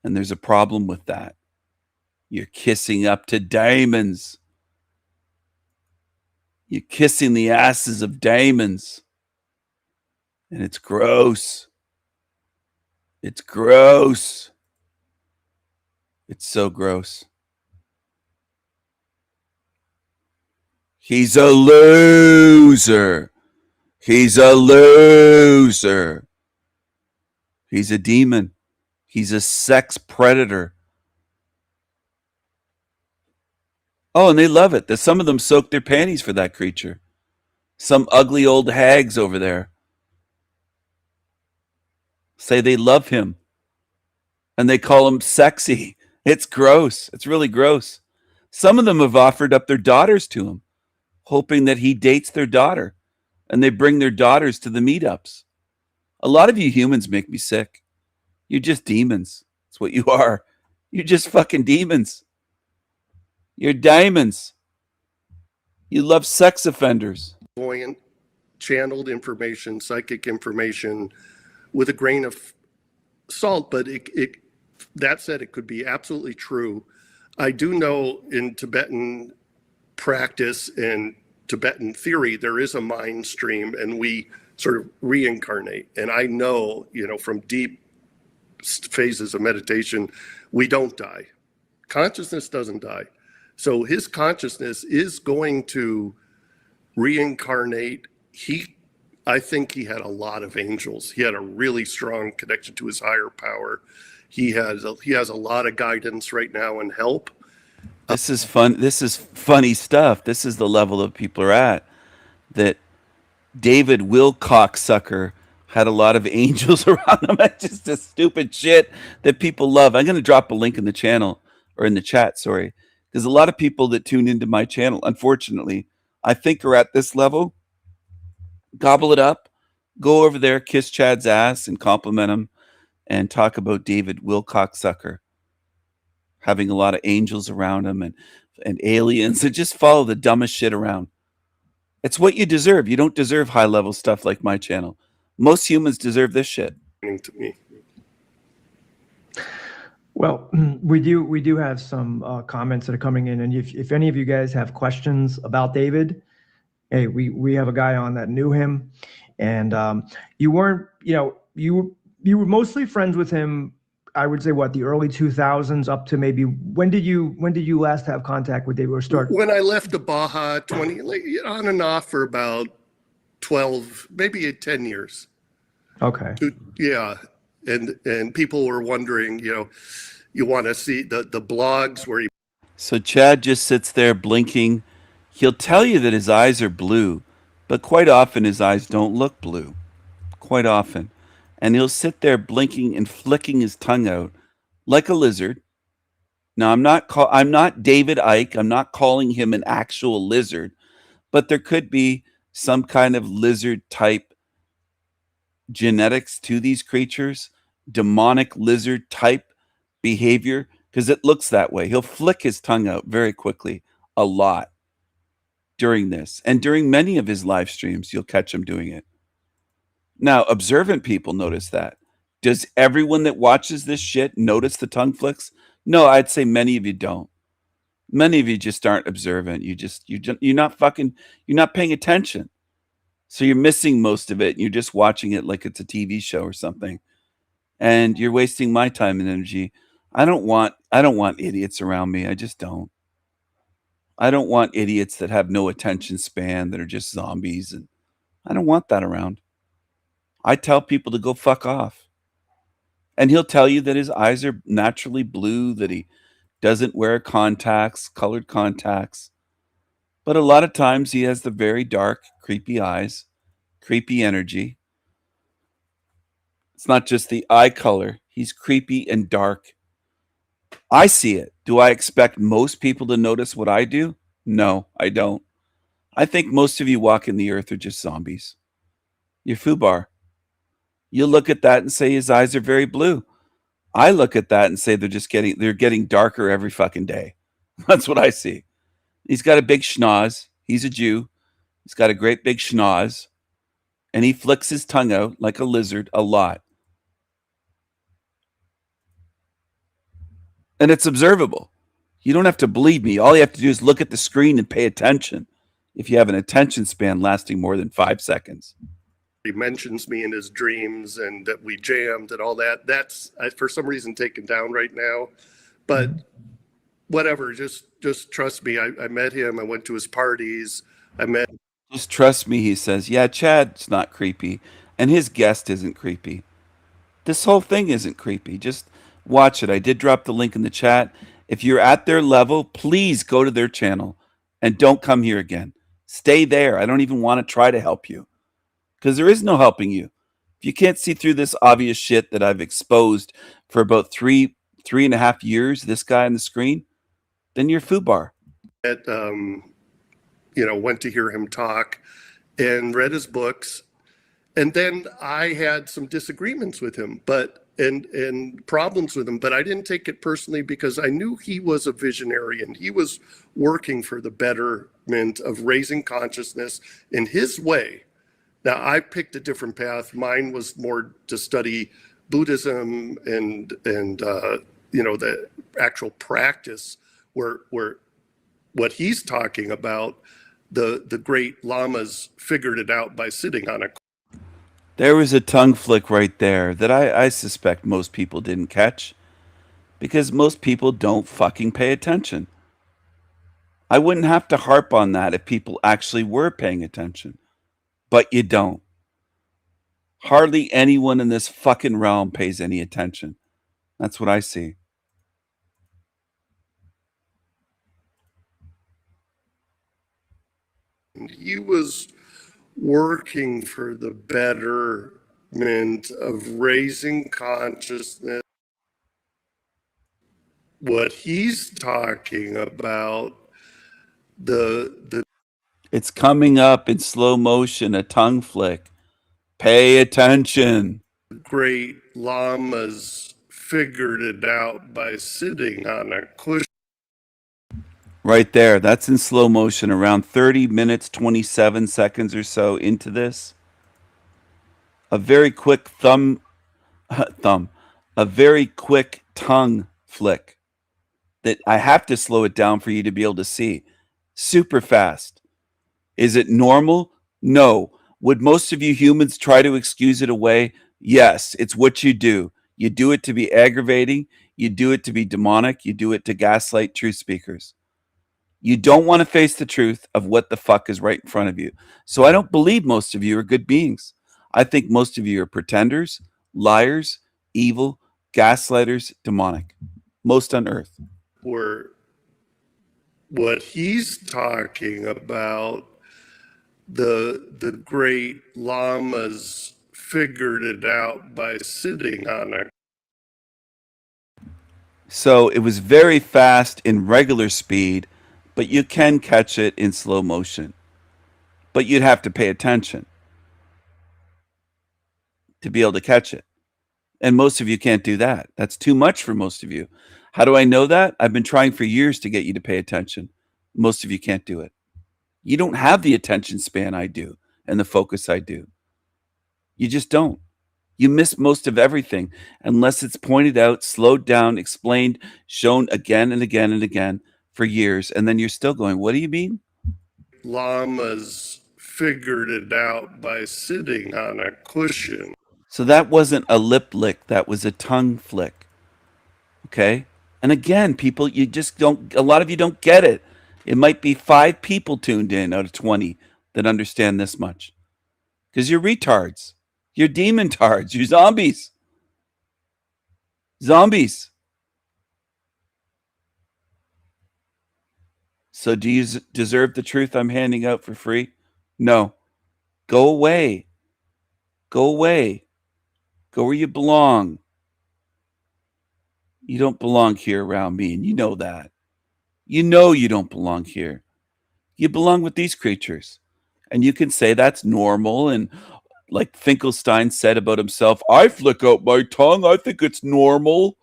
And there's a problem with that. You're kissing up to demons. You're kissing the asses of demons. And it's gross. It's gross. It's so gross. He's a loser. He's a loser. He's a demon. He's a sex predator. Oh, and they love it. That some of them soak their panties for that creature. Some ugly old hags over there say they love him. And they call him sexy. It's gross. It's really gross. Some of them have offered up their daughters to him, hoping that he dates their daughter. And they bring their daughters to the meetups. A lot of you humans make me sick. You're just demons. That's what you are. You're just fucking demons. You're diamonds. You love sex offenders. Channeled information, psychic information, with a grain of salt, but that said, it could be absolutely true. I do know in Tibetan practice and Tibetan theory, there is a mind stream and we sort of reincarnate. And I know, from deep phases of meditation, we don't die. Consciousness doesn't die. So his consciousness is going to reincarnate. I think he had a lot of angels. He had a really strong connection to his higher power. He has a lot of guidance right now and help. This is fun. This is funny stuff. This is the level that people are at. That David Wilcocksucker had a lot of angels around him. That's just a stupid shit that people love. I'm going to drop a link in the channel or in the chat. Sorry, there's a lot of people that tune into my channel. Unfortunately, I think are at this level. Gobble it up. Go over there, kiss Chad's ass, and compliment him, and talk about David Wilcocksucker having a lot of angels around him and aliens, and just follow the dumbest shit around. It's what you deserve. You don't deserve high level stuff like my channel. Most humans deserve this shit. To me. Well, we do have some comments that are coming in, and if any of you guys have questions about David, hey, we have a guy on that knew him, and you weren't, you were mostly friends with him. I would say the early 2000s up to maybe when did you last have contact with David or start? When I left the Baja, 20 on and off for about 12, maybe 10 years. Okay. Yeah, and people were wondering, you want to see the blogs where he. So Chad just sits there blinking. He'll tell you that his eyes are blue, but quite often his eyes don't look blue. Quite often. And he'll sit there blinking and flicking his tongue out like a lizard. Now, I'm not David Icke. I'm not calling him an actual lizard, but there could be some kind of lizard type genetics to these creatures, demonic lizard type behavior, because it looks that way. He'll flick his tongue out very quickly, a lot during this. And during many of his live streams, you'll catch him doing it. Now, observant people notice that. Does everyone that watches this shit notice the tongue flicks? No, I'd say many of you don't. Many of you just aren't observant. You're not paying attention. So you're missing most of it. And you're just watching it like it's a TV show or something. And you're wasting my time and energy. I don't want idiots around me. I just don't. I don't want idiots that have no attention span, that are just zombies, and I don't want that around. I tell people to go fuck off. And he'll tell you that his eyes are naturally blue, that he doesn't wear contacts, colored contacts. But a lot of times he has the very dark, creepy eyes, creepy energy. It's not just the eye color. He's creepy and dark. I see it. Do I expect most people to notice what I do? No, I don't. I think most of you walking the earth are just zombies. You're foobar. You look at that and say his eyes are very blue. I look at that and say they're getting darker every fucking day. That's what I see. He's got a big schnoz. He's a Jew. He's got a great big schnoz. And he flicks his tongue out like a lizard a lot. And it's observable. You don't have to believe me. All you have to do is look at the screen and pay attention if you have an attention span lasting more than 5 seconds. He mentions me in his dreams and that we jammed and all that. That's for some reason taken down right now. But whatever, just trust me. I met him. I went to his parties. Just trust me, he says. Yeah, Chad's not creepy. And his guest isn't creepy. This whole thing isn't creepy. Just watch it. I did drop the link in the chat. If you're at their level, please go to their channel and don't come here again. Stay there. I don't even want to try to help you. Because there is no helping you. If you can't see through this obvious shit that I've exposed for about three and a half years, this guy on the screen, then you're foobar. Went to hear him talk and read his books. And then I had some disagreements with him, and problems with him, but I didn't take it personally because I knew he was a visionary and he was working for the betterment of raising consciousness in his way. Now, I picked a different path. Mine was more to study Buddhism and the actual practice where what he's talking about, the great lamas figured it out by sitting on a. There was a tongue flick right there that I suspect most people didn't catch because most people don't fucking pay attention. I wouldn't have to harp on that if people actually were paying attention, but you don't. Hardly anyone in this fucking realm pays any attention. That's what I see. He was working for the betterment of raising consciousness. What he's talking about, It's coming up in slow motion, a tongue flick. Pay attention. Great lamas figured it out by sitting on a cushion. Right there. That's in slow motion, around 30 minutes, 27 seconds or so into this. A very quick a very quick tongue flick that I have to slow it down for you to be able to see. Super fast. Is it normal? No. Would most of you humans try to excuse it away? Yes. It's what you do. You do it to be aggravating. You do it to be demonic. You do it to gaslight truth speakers. You don't want to face the truth of what the fuck is right in front of you. So I don't believe most of you are good beings. I think most of you are pretenders, liars, evil, gaslighters, demonic. Most on earth. Where what he's talking about, the great lamas figured it out by sitting on a. So it was very fast in regular speed, but you can catch it in slow motion. But you'd have to pay attention to be able to catch it. And most of you can't do that. That's too much for most of you. How do I know that? I've been trying for years to get you to pay attention. Most of you can't do it. You don't have the attention span I do and the focus I do. You just don't. You miss most of everything unless it's pointed out, slowed down, explained, shown again and again and again for years. And then you're still going, what do you mean? Lamas figured it out by sitting on a cushion. So that wasn't a lip lick. That was a tongue flick. Okay? And again, people, you just don't, a lot of you don't get it. It might be 5 people tuned in out of 20 that understand this much. Because you're retards. You're demon tards. You're zombies. Zombies. So do you deserve the truth I'm handing out for free? No. Go away. Go away. Go where you belong. You don't belong here around me, and you know that. You know you don't belong here. You belong with these creatures. And you can say that's normal. And like Finkelstein said about himself, I flick out my tongue. I think it's normal.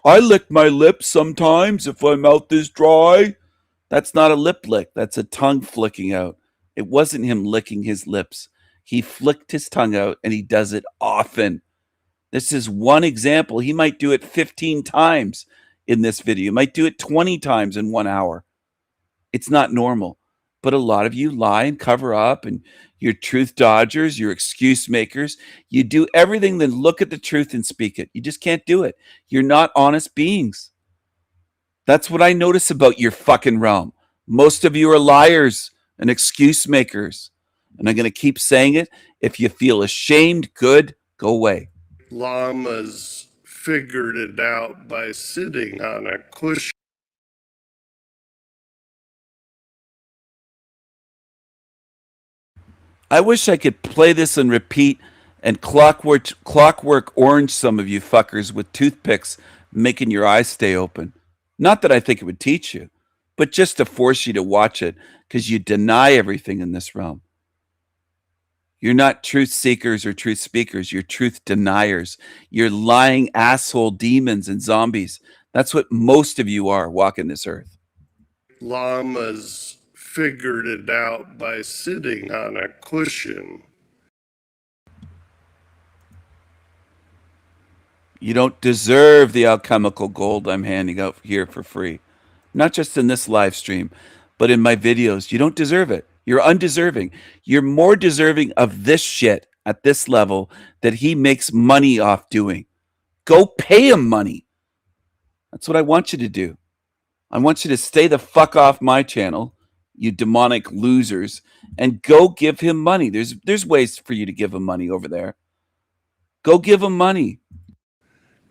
I lick my lips sometimes if my mouth is dry. That's not a lip lick. That's a tongue flicking out. It wasn't him licking his lips. He flicked his tongue out, and he does it often. This is one example. He might do it 15 times in this video. He might do it 20 times in 1 hour. It's not normal. But a lot of you lie and cover up, and you're truth dodgers, you're excuse makers. You do everything, then look at the truth and speak it. You just can't do it. You're not honest beings. That's what I notice about your fucking realm. Most of you are liars and excuse makers. And I'm going to keep saying it. If you feel ashamed, good, go away. Lamas figured it out by sitting on a cushion. I wish I could play this and repeat and clockwork orange some of you fuckers with toothpicks making your eyes stay open. Not that I think it would teach you, but just to force you to watch it because you deny everything in this realm. You're not truth seekers or truth speakers. You're truth deniers. You're lying asshole demons and zombies. That's what most of you are walking this earth. Lamas figured it out by sitting on a cushion. You don't deserve the alchemical gold I'm handing out here for free. Not just in this live stream, but in my videos. You don't deserve it. You're undeserving. You're more deserving of this shit at this level that he makes money off doing. Go pay him money. That's what I want you to do. I want you to stay the fuck off my channel, you demonic losers, and go give him money. There's ways for you to give him money over there. Go give him money.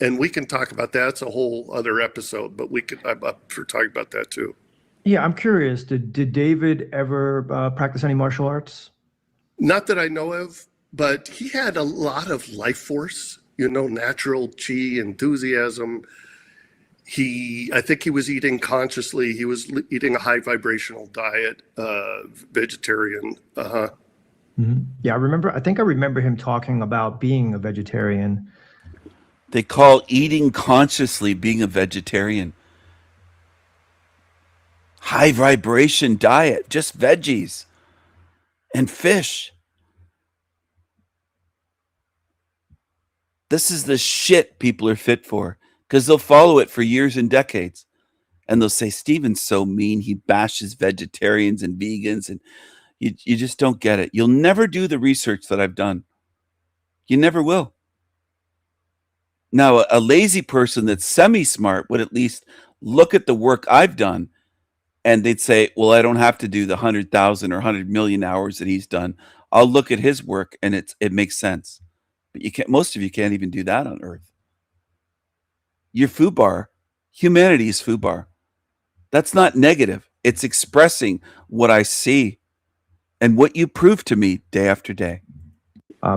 And we can talk about that. It's a whole other episode, but I'm up for talking about that too. Yeah, I'm curious. Did David ever practice any martial arts? Not that I know of, but he had a lot of life force, natural chi, enthusiasm. I think he was eating consciously. He was eating a high vibrational diet, vegetarian. Mm-hmm. Yeah, I think I remember him talking about being a vegetarian. They call eating consciously being a vegetarian. High vibration diet, just veggies and fish. This is the shit people are fit for, because they'll follow it for years and decades. And they'll say, Stephen's so mean, he bashes vegetarians and vegans, and you just don't get it. You'll never do the research that I've done. You never will. Now, a lazy person that's semi-smart would at least look at the work I've done, and they'd say, well, I don't have to do the 100,000 or 100 million hours that he's done. I'll look at his work, and it makes sense. But most of you can't even do that on Earth. You're foobar. Humanity is foobar. That's not negative. It's expressing what I see and what you prove to me day after day.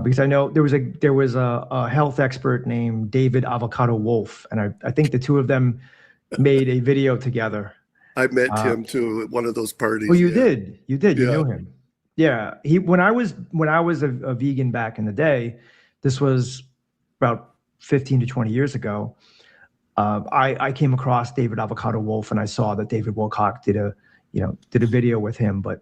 Because I know there was a health expert named David Avocado Wolf, and I think the two of them made a video together. I met him too at one of those parties. Oh, you did? You did? Yeah. You knew him? Yeah. When I was a vegan back in the day, this was about 15 to 20 years ago. I came across David Avocado Wolf, and I saw that David Wilcock did a video with him, But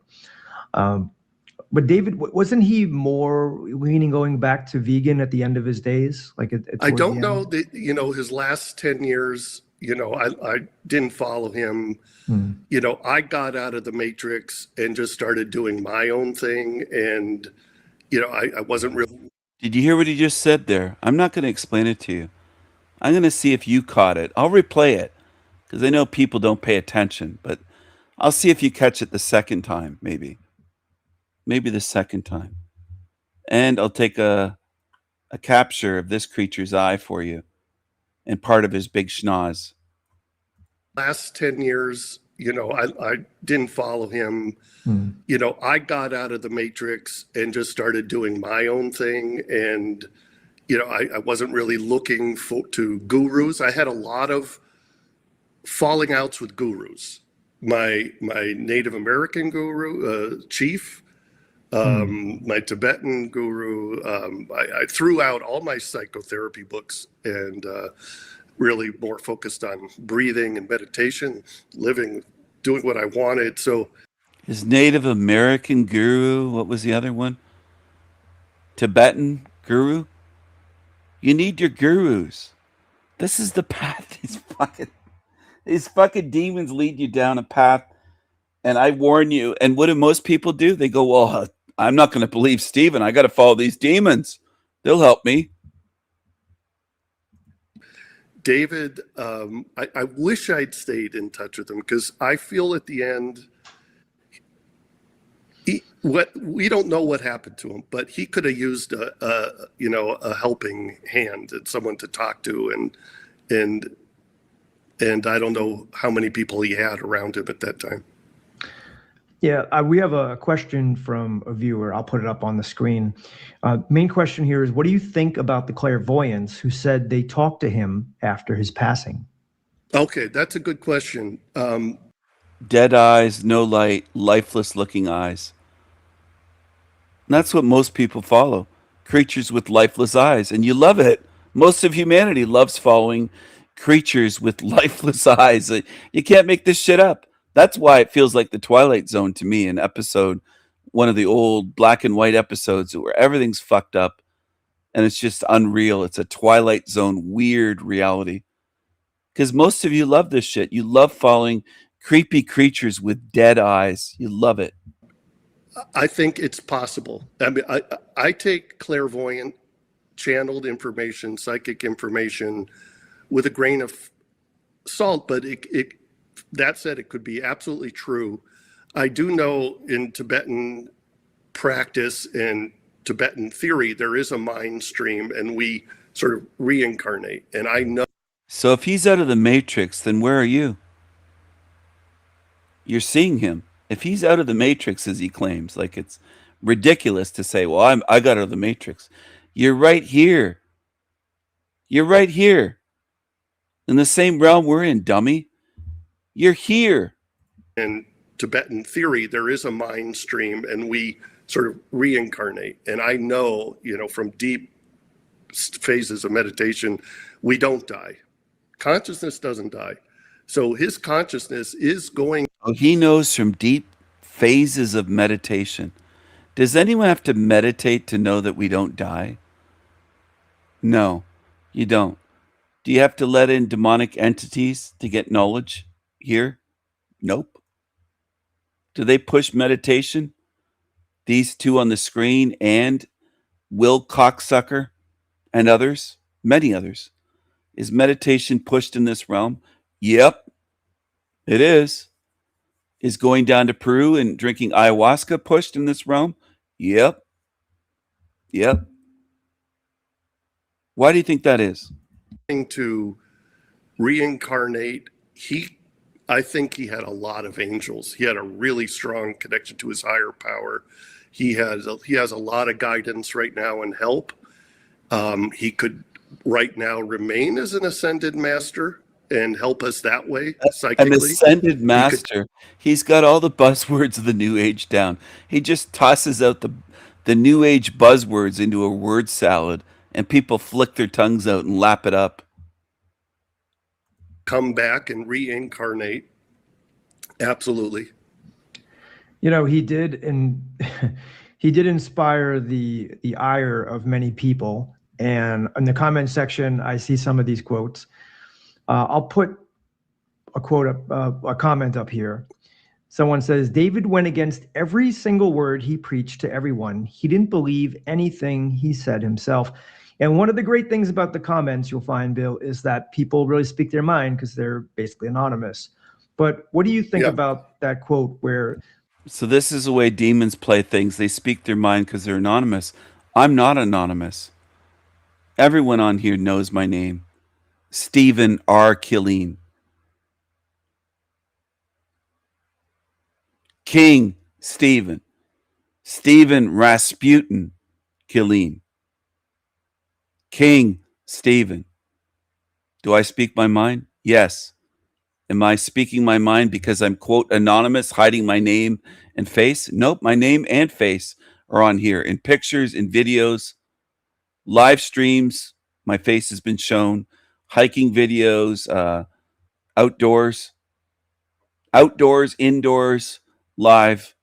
David, wasn't he more leaning going back to vegan at the end of his days? I don't know that, his last 10 years, I didn't follow him. I got out of the matrix and just started doing my own thing. And, I wasn't really. Did you hear what he just said there? I'm not going to explain it to you. I'm going to see if you caught it. I'll replay it because I know people don't pay attention, but I'll see if you catch it the second time, maybe the second time. And I'll take a capture of this creature's eye for you and part of his big schnoz. Last 10 years, I didn't follow him. I got out of the matrix and just started doing my own thing. And, I wasn't really looking to gurus. I had a lot of falling outs with gurus. My Native American guru, chief, my Tibetan guru. I threw out all my psychotherapy books and really more focused on breathing and meditation, living, doing what I wanted. So his Native American guru, what was the other one? Tibetan guru? You need your gurus. This is the path. These fucking demons lead you down a path. And I warn you. And what do most people do? They go, well, I'm not going to believe Stephen. I got to follow these demons. They'll help me. David, I wish I'd stayed in touch with him because I feel at the end, we don't know what happened to him, but he could have used a helping hand and someone to talk to, and I don't know how many people he had around him at that time. Yeah, we have a question from a viewer. I'll put it up on the screen. Main question here is, what do you think about the clairvoyants who said they talked to him after his passing? Okay, that's a good question. Dead eyes, no light, lifeless looking eyes. And that's what most people follow. Creatures with lifeless eyes. And you love it. Most of humanity loves following creatures with lifeless eyes. You can't make this shit up. That's why it feels like the Twilight Zone to me, one of the old black and white episodes where everything's fucked up and it's just unreal. It's a Twilight Zone weird reality. Because most of you love this shit. You love following creepy creatures with dead eyes. You love it. I think it's possible. I mean, I take clairvoyant, channeled information, psychic information with a grain of salt, but that said, it could be absolutely true. I do know in Tibetan practice and Tibetan theory, there is a mind stream and we sort of reincarnate. And I know. So if he's out of the matrix, then where are you? You're seeing him. If he's out of the matrix, as he claims, like it's ridiculous to say, well, I got out of the matrix. You're right here. You're right here. In the same realm we're in, dummy. You're here. In Tibetan theory, there is a mind stream and we sort of reincarnate. And I know, from deep phases of meditation, we don't die. Consciousness doesn't die. So his consciousness is going. Oh, he knows from deep phases of meditation. Does anyone have to meditate to know that we don't die? No, you don't. Do you have to let in demonic entities to get knowledge here? Nope. Do they push meditation? These two on the screen and Will Cocksucker and others, many others. Is meditation pushed in this realm? Yep, it is. Is going down to Peru and drinking ayahuasca pushed in this realm? Yep. Yep. Why do you think that is? To reincarnate, I think he had a lot of angels. He had a really strong connection to his higher power. He has a lot of guidance right now and help. He could right now remain as an ascended master and help us that way psychically. An ascended master. He's got all the buzzwords of the New Age down. He just tosses out the New Age buzzwords into a word salad, and people flick their tongues out and lap it up. Come back and reincarnate. Absolutely. He did, and he did inspire the ire of many people. And in the comment section, I see some of these quotes. I'll put a comment up here. Someone says, David went against every single word he preached to everyone. He didn't believe anything he said himself. And one of the great things about the comments you'll find, Bill, is that people really speak their mind because they're basically anonymous. But what do you think about that quote where... So this is the way demons play things. They speak their mind because they're anonymous. I'm not anonymous. Everyone on here knows my name. Stephen R. Killeen. King Stephen. Stephen Rasputin Killeen. King Stephen. Do I speak my mind? Yes. Am I speaking my mind because I'm, quote, anonymous, hiding my name and face? Nope, my name and face are on here in pictures, in videos, live streams. My face has been shown, hiking videos, outdoors, indoors, live.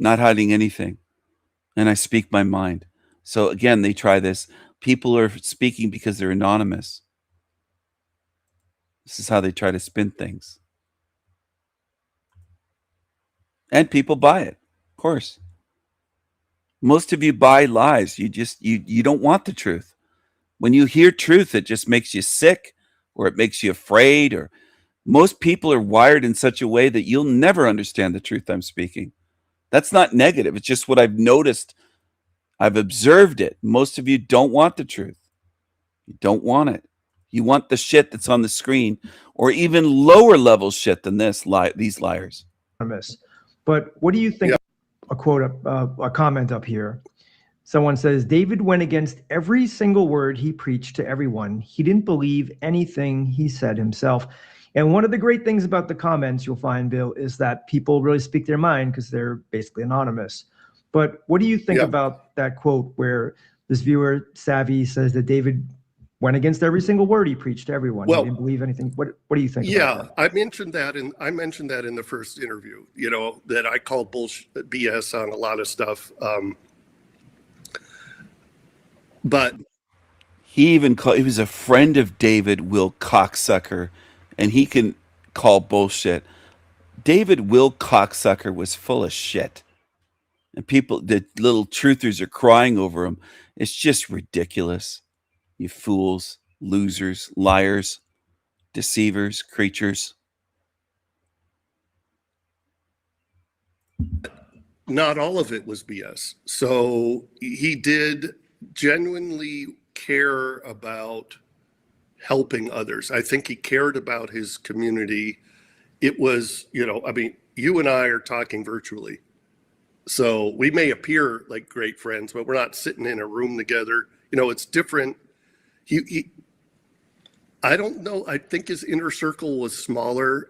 Not hiding anything. And I speak my mind. So again, they try this. People are speaking because they're anonymous. This is how they try to spin things. And people buy it, of course. Most of you buy lies. You don't want the truth. When you hear truth, it just makes you sick or it makes you afraid. Or most people are wired in such a way that you'll never understand the truth I'm speaking. That's not negative. It's just what I've noticed. I've observed it. Most of you don't want the truth. You don't want it. You want the shit that's on the screen, or even lower level shit than these liars. But what do you think? A comment up here. Someone says, David went against every single word he preached to everyone. He didn't believe anything he said himself. And one of the great things about the comments you'll find, Bill, is that people really speak their mind because they're basically anonymous. But what do you think about that quote where this viewer, Savvy, says that David went against every single word he preached to everyone. Well, he didn't believe anything. What do you think about Yeah, that? I mentioned that in the first interview, that I called bullshit BS on a lot of stuff. But He was a friend of David Will Cocksucker, and he can call bullshit. David Will Cocksucker was full of shit. And the little truthers are crying over him. It's just ridiculous. You fools, losers, liars, deceivers, creatures. not all of it was BS. So he did genuinely care about helping others. I think he cared about his community. It was, you and I are talking virtually. So we may appear like great friends, but we're not sitting in a room together. It's different. I don't know. I think his inner circle was smaller.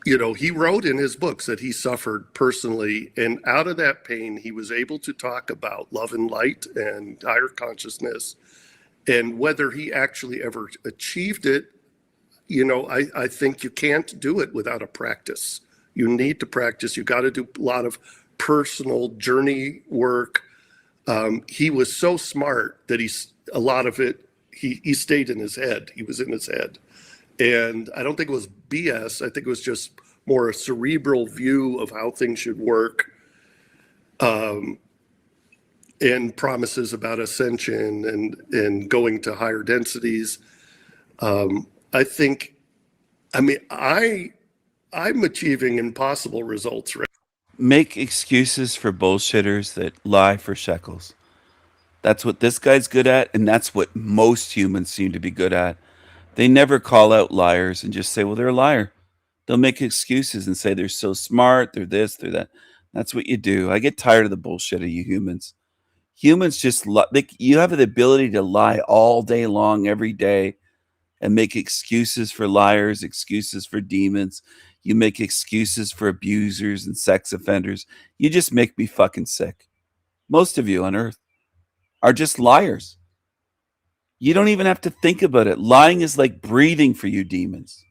He wrote in his books that he suffered personally, and out of that pain, he was able to talk about love and light and higher consciousness, and whether he actually ever achieved it. I think you can't do it without a practice. You need to practice. You got to do a lot of personal journey work. He was so smart that a lot of it, he stayed in his head. He was in his head. And I don't think it was BS. I think it was just more a cerebral view of how things should work, and promises about ascension and going to higher densities. I'm achieving impossible results right. Make excuses for bullshitters that lie for shekels. That's what this guy's good at, and that's what most humans seem to be good at. They never call out liars and just say, well, they're a liar. They'll make excuses and say they're so smart, they're this, they're that. That's what you do. I get tired of the bullshit of you humans. Humans just you have the ability to lie all day long, every day, and make excuses for liars, excuses for demons. You make excuses for abusers and sex offenders. You just make me fucking sick. Most of you on earth are just liars. You don't even have to think about it. Lying is like breathing for you demons.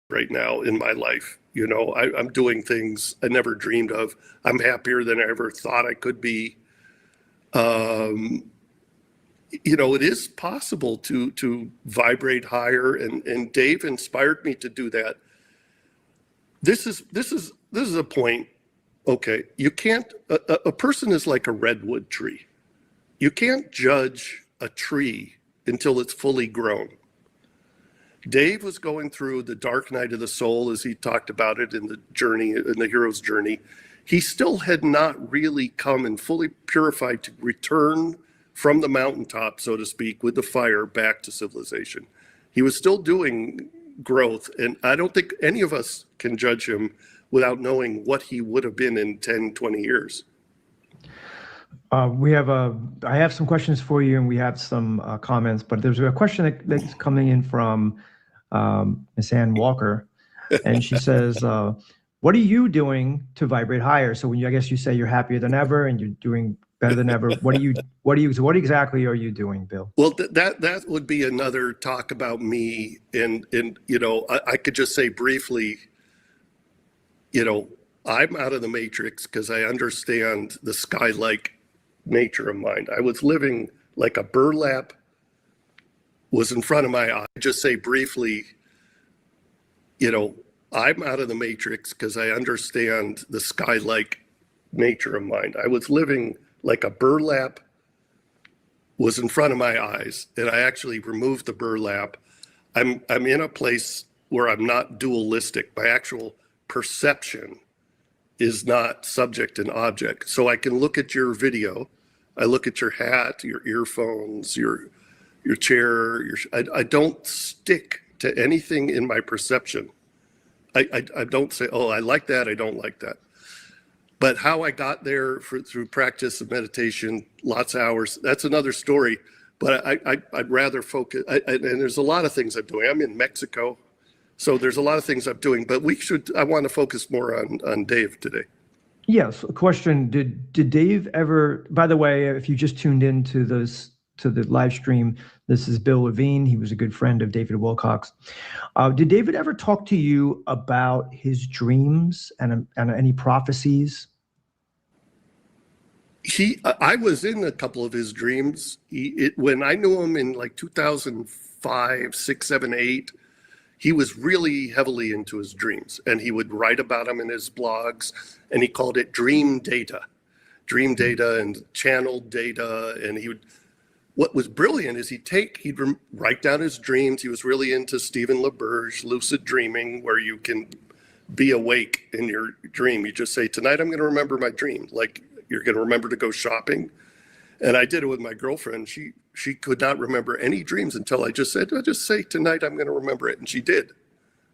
Right now in my life, I'm doing things I never dreamed of. I'm happier than I ever thought I could be. It is possible to vibrate higher, and Dave inspired me to do that. This is a point. Okay, you can't. A person is like a redwood tree. You can't judge a tree until it's fully grown. Dave was going through the dark night of the soul, as he talked about it in the journey, in the hero's journey. He still had not really come and fully purified to return from the mountaintop, so to speak, with the fire back to civilization. He was still doing growth, and I don't think any of us can judge him without knowing what he would have been in 10, 20 years. I have some questions for you, and we have some comments, but there's a question that's coming in from Miss Ann Walker, and she says, what are you doing to vibrate higher? So I guess you say you're happier than ever and you're doing better than ever. What exactly are you doing, Bill? Well, that would be another talk about me. And I could just say briefly, I'm out of the matrix because I understand the sky-like nature of mind. I was living like a burlap was in front of my eye. Just say briefly, I'm out of the matrix because I understand the sky-like nature of mind. I was living like a burlap was in front of my eyes, and I actually removed the burlap. I'm in a place where I'm not dualistic. My actual perception is not subject and object. So I can look at your video, I look at your hat, your earphones, your chair. I don't stick to anything in my perception. I don't say, oh, I like that, I don't like that. But how I got there through practice of meditation, lots of hours, that's another story. But I'd rather focus, and there's a lot of things I'm doing. I'm in Mexico, so there's a lot of things I'm doing, but I want to focus more on Dave today. Yes. A question. Did Dave ever, by the way, if you just tuned into the live stream, this is Bill Levine. He was a good friend of David Wilcox. Did David ever talk to you about his dreams and any prophecies? I was in a couple of his dreams. When I knew him in like 2005, 6, 7, 8, he was really heavily into his dreams, and he would write about them in his blogs, and he called it dream data and channeled data. And what was brilliant is he'd write down his dreams. He was really into Stephen LaBerge, lucid dreaming, where you can be awake in your dream. You just say, tonight I'm going to remember my dream. Like, you're going to remember to go shopping. And I did it with my girlfriend. She could not remember any dreams until I just said, I'll just say tonight I'm going to remember it. And she did,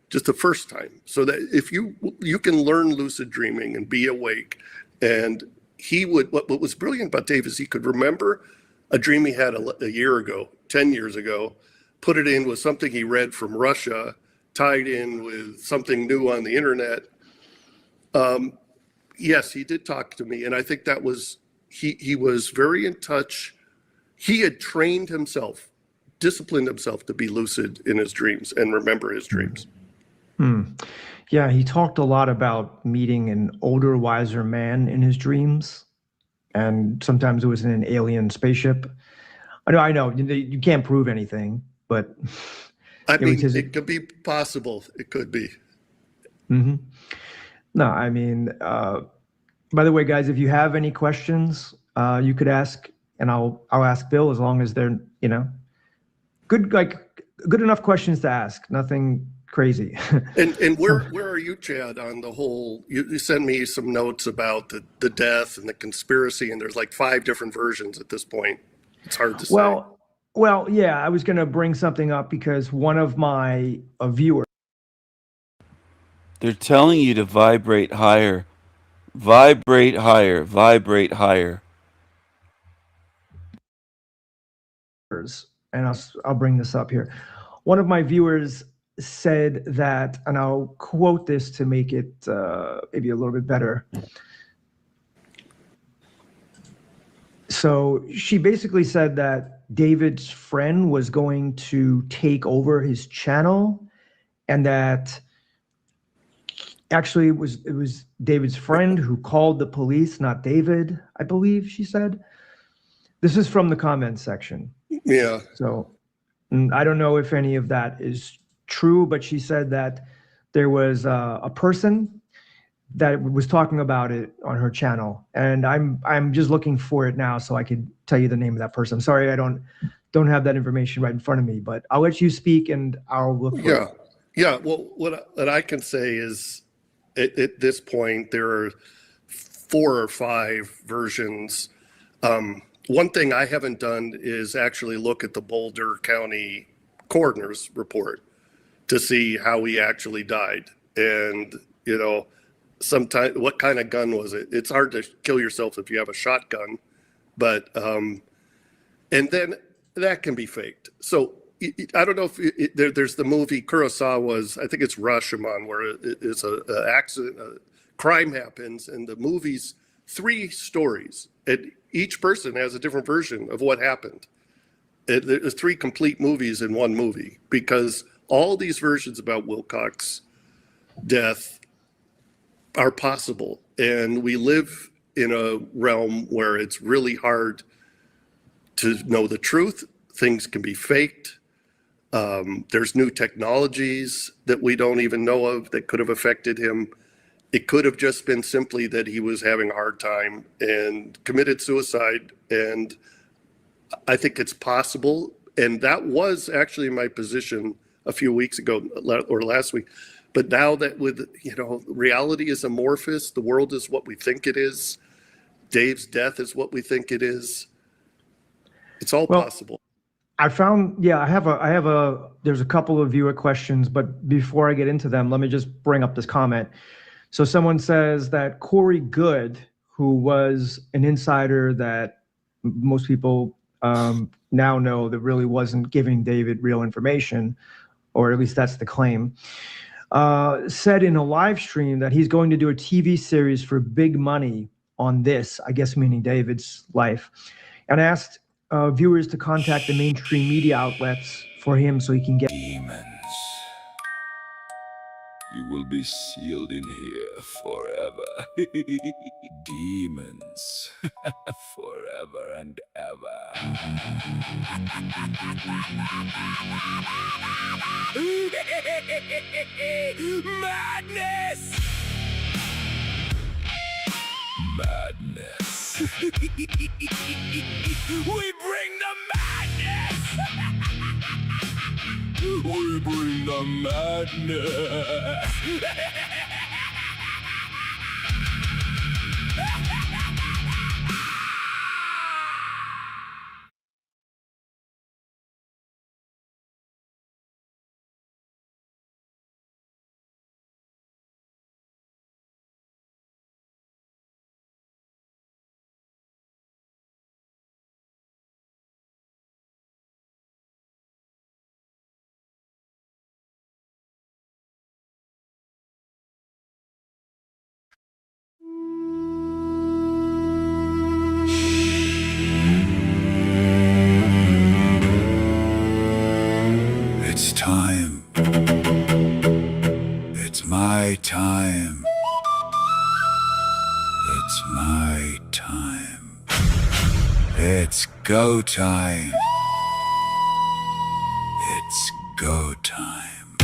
just the first time. So that if you can learn lucid dreaming and be awake. And what was brilliant about Dave is he could remember a dream he had a year ago, 10 years ago, put it in with something he read from Russia, tied in with something new on the internet. Yes, he did talk to me. And I think that was, he was very in touch. He had trained himself, disciplined himself to be lucid in his dreams and remember his dreams. Yeah, he talked a lot about meeting an older, wiser man in his dreams. And sometimes it was in an alien spaceship. I know, you can't prove anything, but I mean, it could be possible. It could be. Mm-hmm. No, I mean, by the way, guys, if you have any questions, you could ask, and I'll ask Bill, as long as they're, good enough questions to ask. Nothing crazy. And where are you, Chad, on the whole? You sent me some notes about the death and the conspiracy, and there's like 5 different versions at this point. It's hard to say. Well, yeah, I was going to bring something up because one of my viewers. They're telling you to vibrate higher. Vibrate higher. Vibrate higher. And I'll bring this up here. One of my viewers said that, and I'll quote this to make it maybe a little bit better. So she basically said that David's friend was going to take over his channel, and that actually it was David's friend who called the police, not David, I believe she said. This is from the comments section. Yeah. So I don't know if any of that is true, but she said that there was a person that was talking about it on her channel, and I'm just looking for it now so I could tell you the name of that person. I'm sorry, I don't have that information right in front of me, but I'll let you speak and I'll look for it. Yeah. Well, what I can say is at this point there are 4 or 5 versions. One thing I haven't done is actually look at the Boulder County coroner's report to see how he actually died. And, sometimes what kind of gun was it? It's hard to kill yourself if you have a shotgun, but, and then that can be faked. So I don't know if there's the movie Kurosawa's, I think it's Rashomon, where it's an accident, a crime happens, and the movie's 3 stories. And each person has a different version of what happened. There's 3 complete movies in one movie, because all these versions about Wilcox's death are possible. And we live in a realm where it's really hard to know the truth. Things can be faked. There's new technologies that we don't even know of that could have affected him. It could have just been simply that he was having a hard time and committed suicide. And I think it's possible. And that was actually my position a few weeks ago or last week. But now that with, reality is amorphous, the world is what we think it is. Dave's death is what we think it is. It's all possible. I found, there's a couple of viewer questions, but before I get into them, let me just bring up this comment. So someone says that Corey Good, who was an insider that most people now know that really wasn't giving David real information, or at least that's the claim. said in a live stream that he's going to do a TV series for big money on this, I guess meaning David's life, and asked viewers to contact the mainstream media outlets for him so he can get... Demons. You will be sealed in here forever. Demons. Forever and ever. Madness! Madness. We bring the madness! We bring the madness! It's time. It's my time. It's my time. It's go time. It's go time.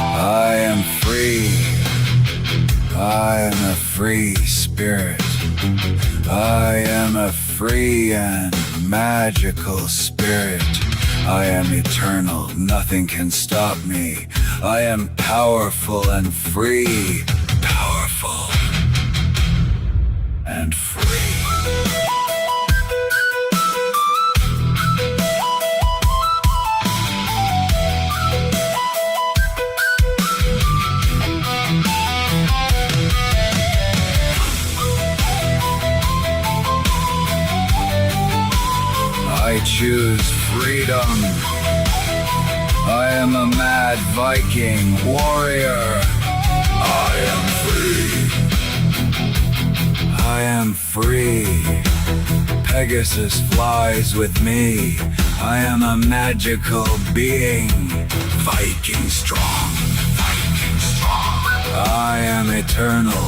I am free. I am a free spirit. I am a free and magical spirit. I am eternal. Nothing can stop me. I am powerful and free. Powerful and free. I choose freedom. I am a mad Viking warrior. I am free. I am free. Pegasus flies with me. I am a magical being. Viking strong. Viking strong. I am eternal.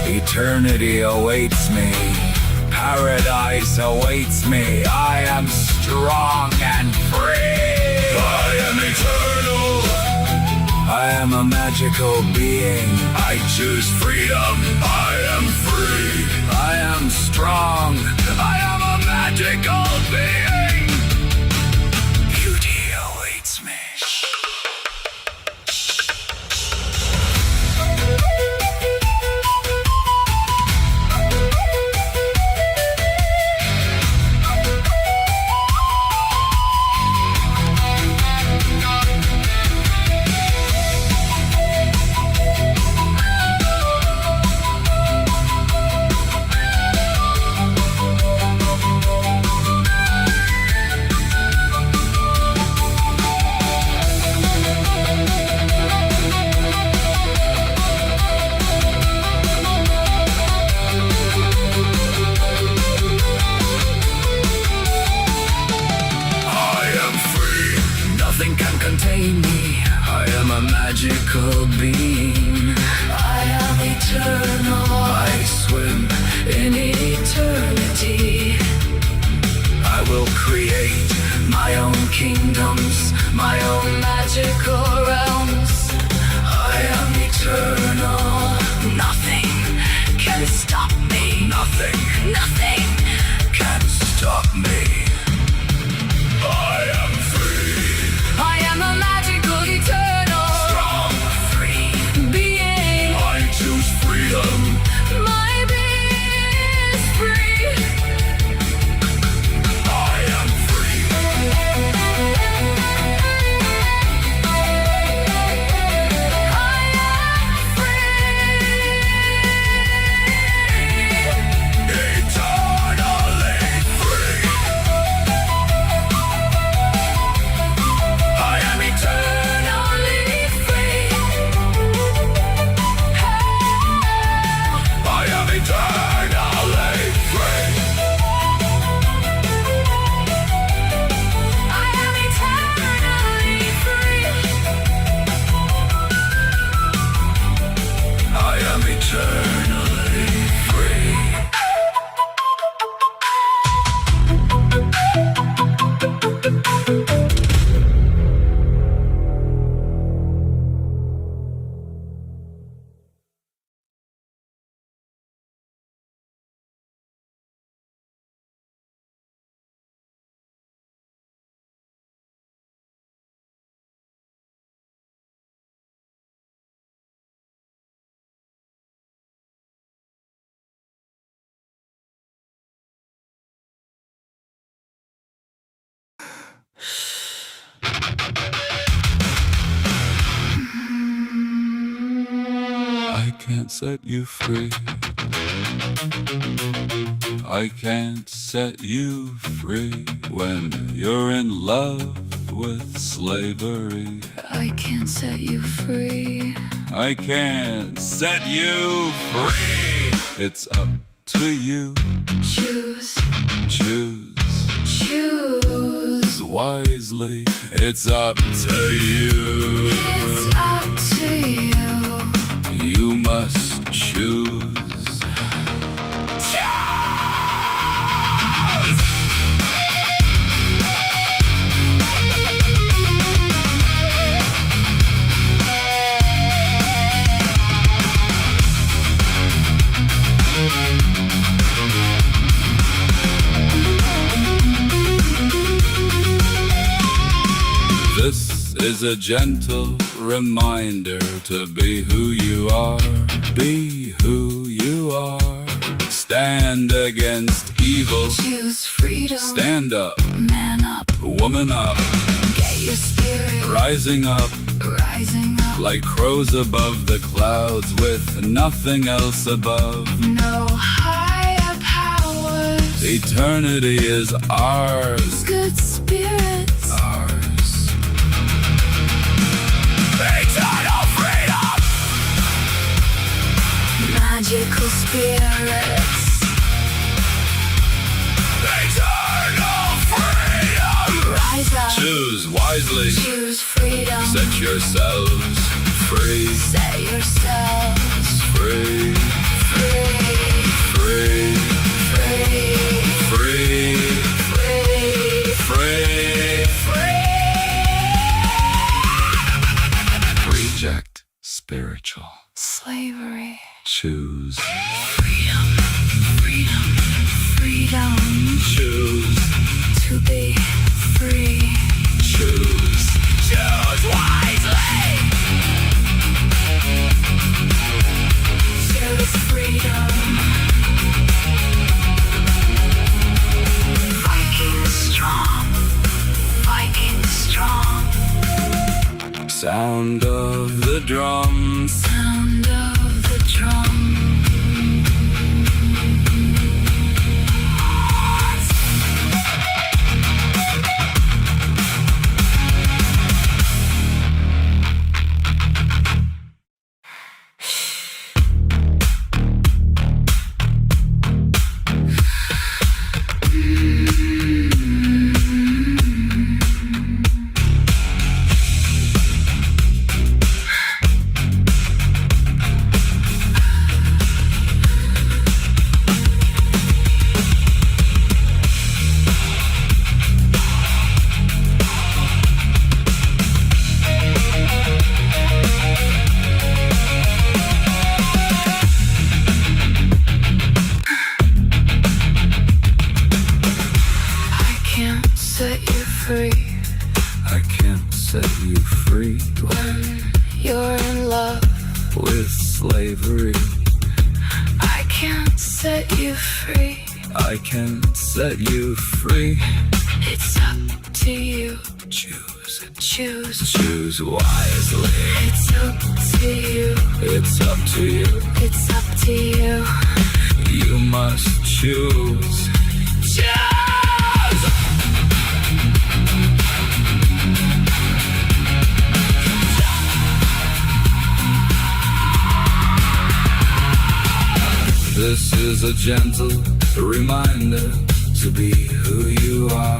Eternity awaits me. Paradise awaits me. I am strong and free. I am eternal. I am a magical being. I choose freedom. I am free. I am strong. I am a magical being. Beauty awaits me. Contain me. I am a magical being. I am eternal. I swim in eternity. I will create my own kingdoms, my own magical realms. I am eternal. Nothing can stop me. Nothing. Nothing can stop me. I am free. I am a magical, eternal, strong, free being. I choose freedom. My being is free. I am free. I can't set you free. I can't set you free when you're in love with slavery. I can't set you free. I can't set you free. It's up to you. Choose. Choose. Choose. Wisely. It's up to you. It's up to you. You must choose. This is a gentle reminder to be who you are. Be who you are. Stand against evil. Choose freedom. Stand up. Man up. Woman up. Get your spirit. Rising up. Rising up. Like crows above the clouds with nothing else above. No higher powers. Eternity is ours. Good spirits. Ours. Eternal freedom. Magical spirits. Eternal freedom. Rise up. Choose wisely. Choose freedom. Set yourselves free. Set yourselves Free. free. Free. Free. Free. Free. Free. Reject spiritual. Slavery. Choose. Freedom. Freedom. Freedom. Choose. To be free. Choose. Choose wisely. Choose freedom. Viking strong. Viking strong. Sound of the drums. Sound of the drum. I can't set you free I can't set you free when you're in love. with slavery. I can't set you free. I can't set you free. It's up to you. Choose. Choose. Choose wisely. It's up to you. It's up to you. It's up to you. You must choose. Choose. This is a gentle reminder to be who you are.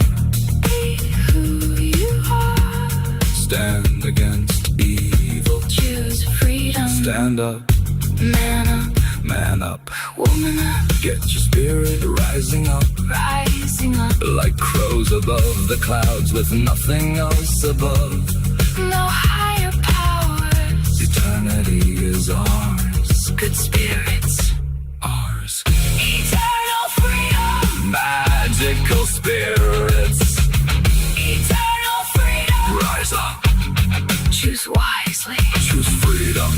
Be who you are. Stand against evil. Choose freedom. Stand up. Man up. Man up. Woman up. Get your spirit rising up. Rising up. Like crows above the clouds with nothing else above. No higher powers. Eternity is ours. Good spirits. Ours. Eternal freedom. Magical spirits. Eternal freedom. Rise up. Choose wisely. Choose freedom.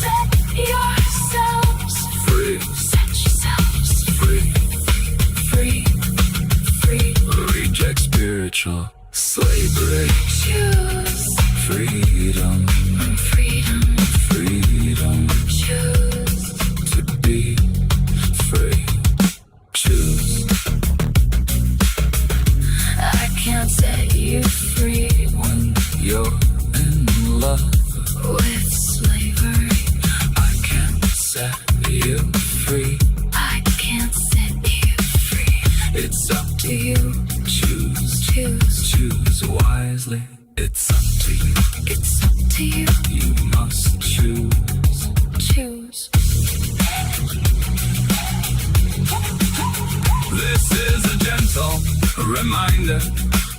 Set yourselves Free. Set yourselves Free. free. Free. Reject spiritual slavery. Choose Freedom. freedom. Freedom. Choose you free. I can't set you free. It's up To you, choose wisely. It's up to you. it's up to you. You must choose. Choose. This is a gentle reminder.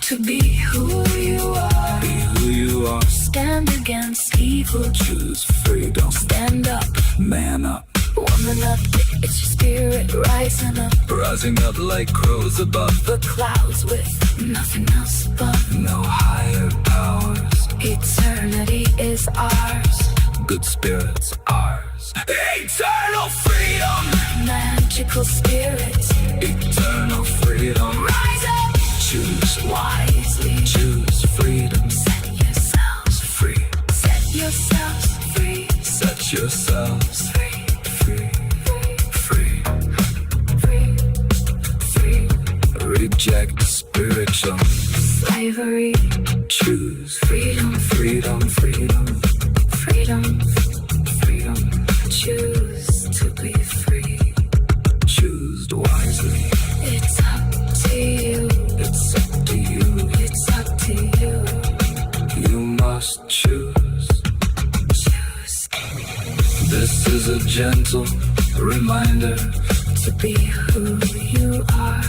To be who you are. Be who you are. Stand against evil. Choose freedom. Stand up. Man up. Woman up. It's your spirit rising up. Rising up like crows above The clouds with nothing else above. no higher powers. Eternity is ours. Good spirits ours. Eternal freedom. Magical spirits. Eternal freedom. Rise up. Choose Wisely. Choose freedom. Set yourselves Free. Set yourselves free. Set yourselves Free. free. Free. Free. Free. Reject spiritual. Slavery. Choose Freedom. freedom. Freedom. Freedom. Freedom. Choose to be free. Choose wisely. It's up to you. It's up to you. It's up to you. You must choose. Choose This is a gentle reminder. to be who you are.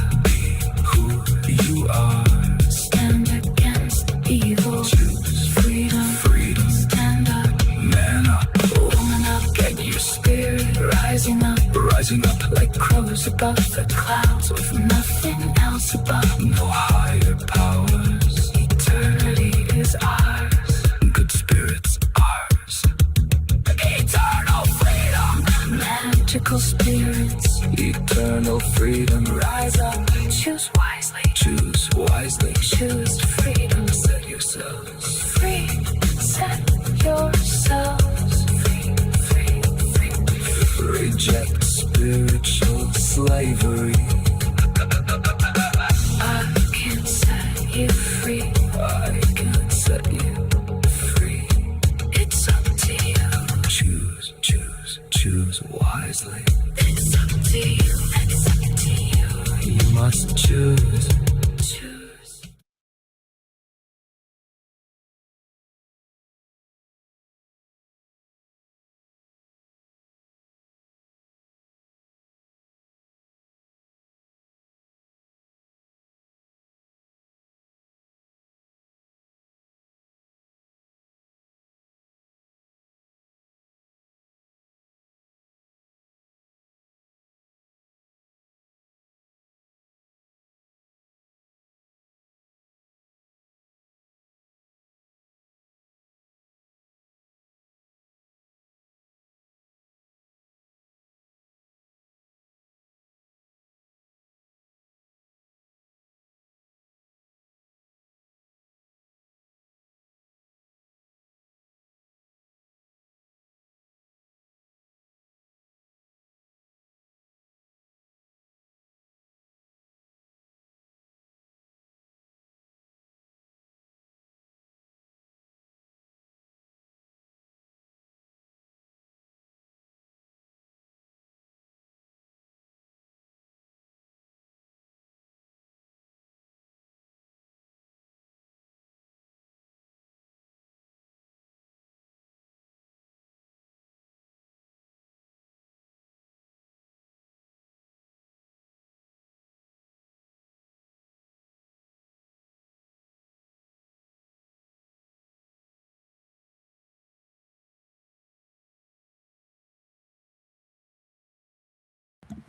Who you are. Stand against evil. Choose Freedom. freedom. Stand up. Man up. Woman up. Get your Spirit rising up. rising up Like crows above the clouds with nothing else above. no higher powers. Eternity is ours. Good spirits ours. Eternal freedom. Magical spirits. Eternal freedom. Rise up. Choose wisely. Choose wisely. Choose freedom. Set yourselves Free. Set yourselves free. Free. Free. reject spiritual slavery. I can set you free. I can set you free. It's up to you. Choose wisely. It's up to you. It's up to you. You must choose. Choose.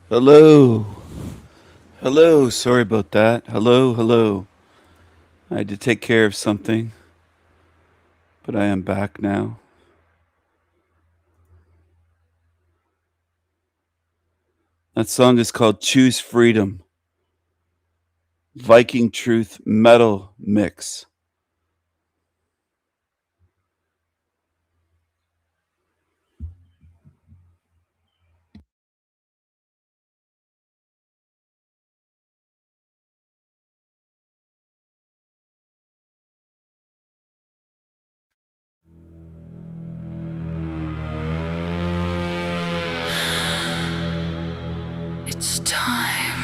Hello. Hello. Sorry about that. Hello. I had to take care of something, but I am back now. That song is called Choose Freedom. Viking Truth Metal Mix. It's time.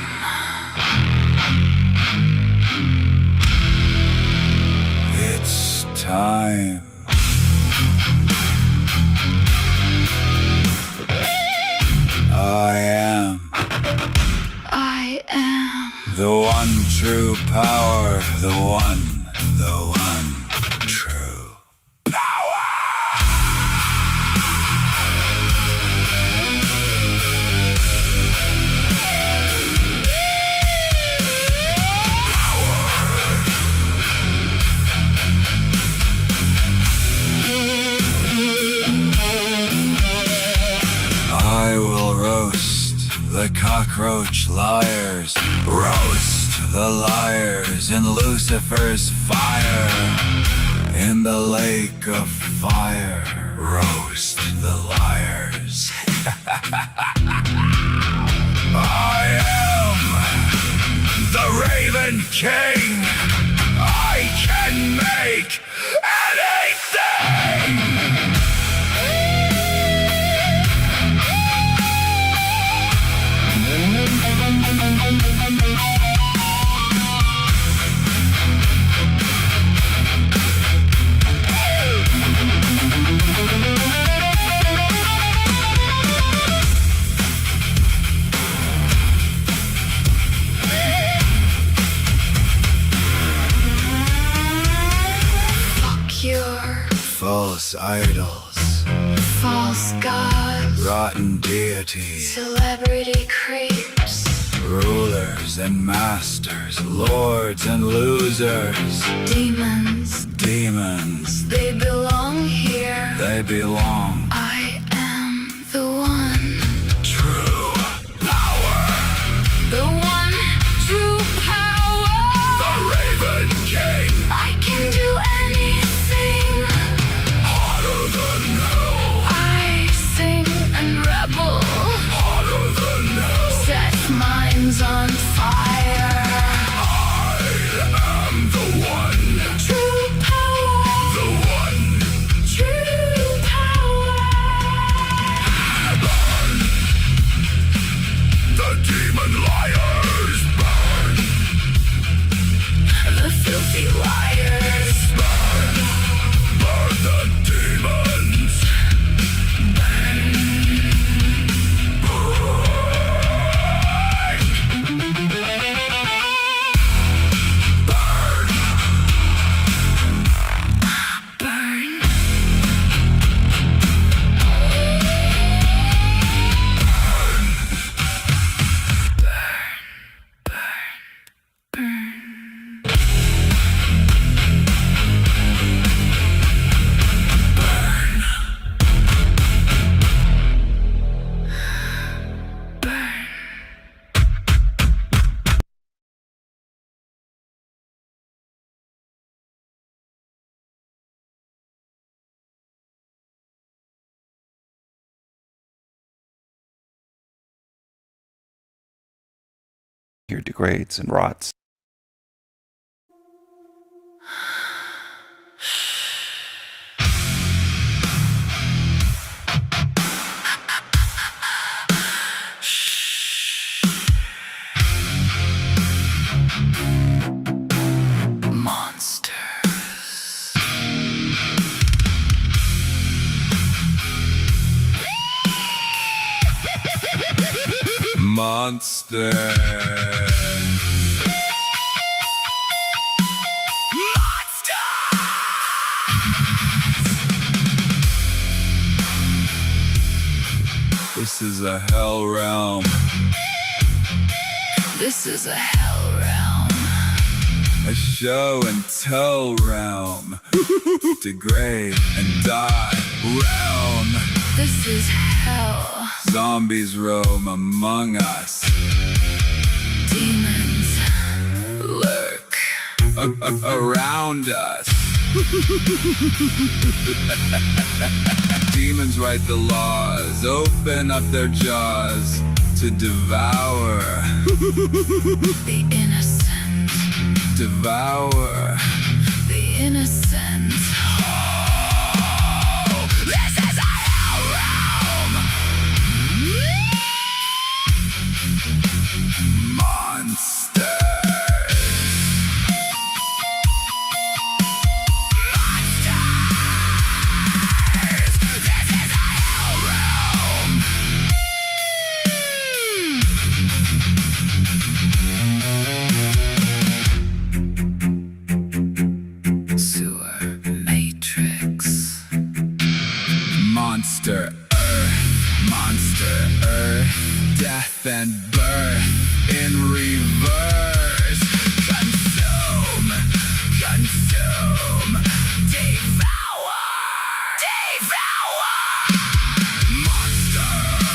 It's time. I am the one true power, the one true I will roast the cockroach liars, roast the liars in Lucifer's fire, in the lake of fire, roast the liars. I am the Raven King. I can make anything. False idols, false gods, rotten deities, celebrity creeps, rulers and masters, lords and losers, demons, they belong here. They belong. I am the one True power. The one true power. The Raven King. I can do anything. Hotter than hell. I sing and rebel. Hotter than hell. Set minds on fire. I am the one. True power. The one. True power. Burn. The demon liars. Burn. The filthy liars. Burn. Burn the demons. Burn. Here degrades and rots. Monsters. Monster. This is a hell realm. This is a hell realm. A show and tell realm. Degrade and die realm. This is hell. Zombies roam among us. Demons lurk around us. Demons write the laws, open up their jaws to devour. The innocent. Devour. The innocent. Oh, this is a hell realm. monster earth, death and birth in reverse. Consume, consume, devour, devour. Monsters,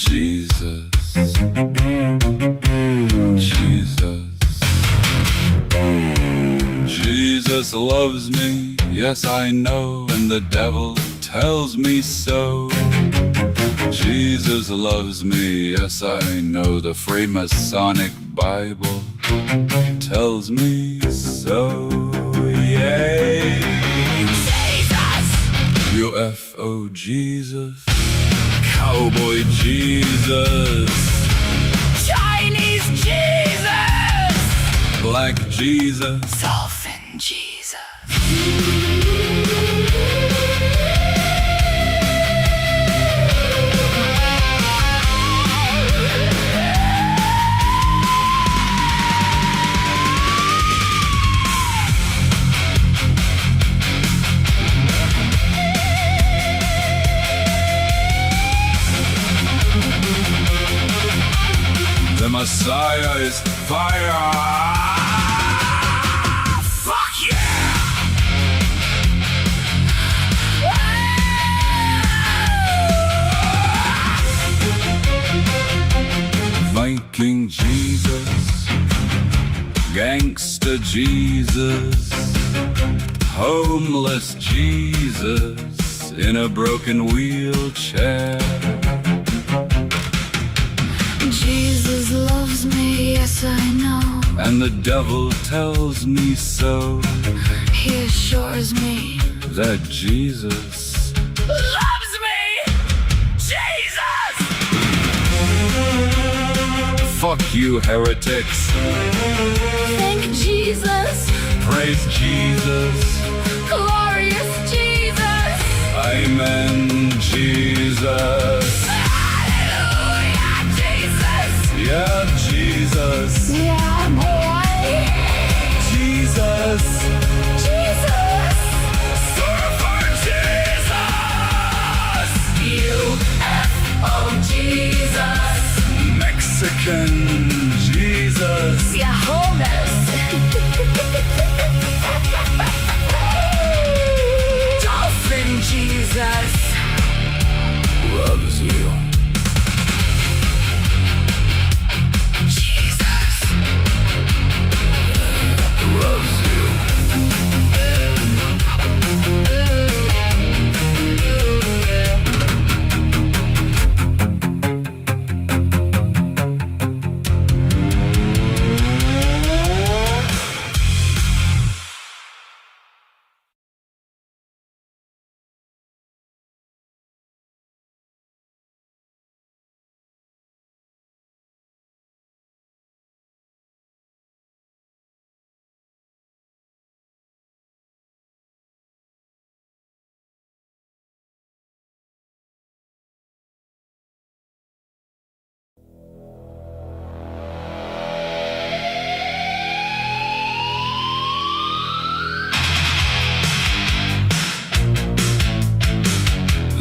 Jesus, Jesus, Jesus loves me, yes I know, and the devil tells me so. Jesus loves me, yes I know, the Freemasonic Bible tells me so. Yay! Jesus! UFO Jesus, Cowboy Jesus, Chinese Jesus, Black Jesus, Dolphin Jesus. the Messiah is fire. Fuck yeah! Viking Jesus, Gangsta Jesus, homeless Jesus in a broken wheelchair. Jesus loves me, yes I know. And the devil tells me so. He assures me That Jesus loves me. Jesus. fuck you heretics. Thank Jesus. Praise Jesus. Glorious Jesus. Amen Jesus. Hallelujah, Jesus. Yeah, Jesus. Yeah, boy. Jesus. Jesus. Surfer Jesus. UFO Jesus. Mexican Jesus. Yeah, homeless. Dolphin Jesus. Loves you. Jesus. Loves you.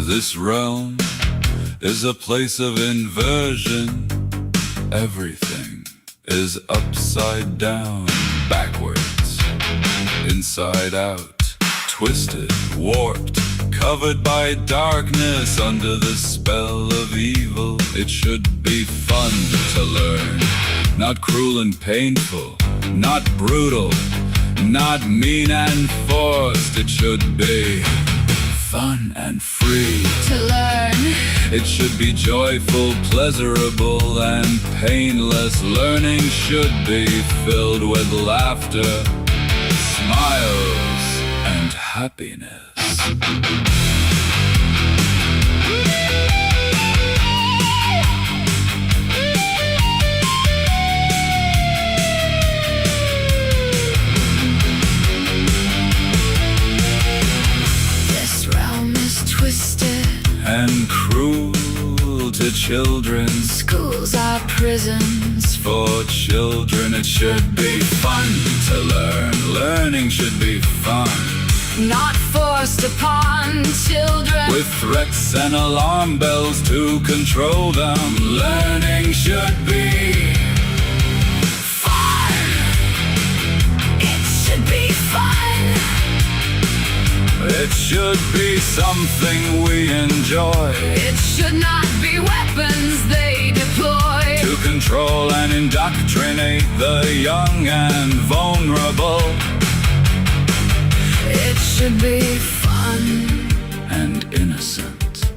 This realm is a place of inversion. Everything is upside down, backwards, inside out, twisted, warped, covered by darkness under the spell of evil. It should be fun to learn, not cruel and painful, not brutal, not mean and forced. It should be fun and free To learn. It should be joyful, pleasurable, and painless. Learning should be filled with laughter, smile. happiness. This realm is twisted And cruel to children. Schools are prisons. For children it should be fun to learn. Learning should be fun. Not forced upon children. With threats and alarm bells to control them. Learning should be fun. It should be fun. It should be something we enjoy. It should not be weapons they deploy. To control and indoctrinate the young and vulnerable. It should be fun and innocent.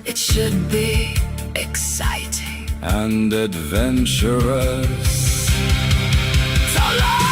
It should be exciting and adventurous. to learn.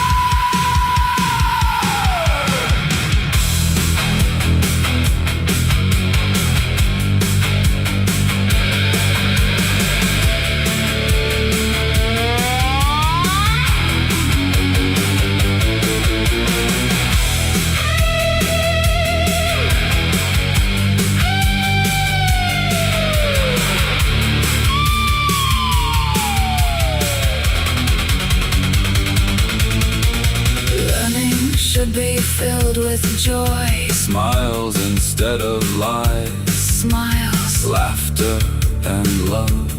Should be filled with joy. Smiles instead of lies. Smiles. Laughter and love.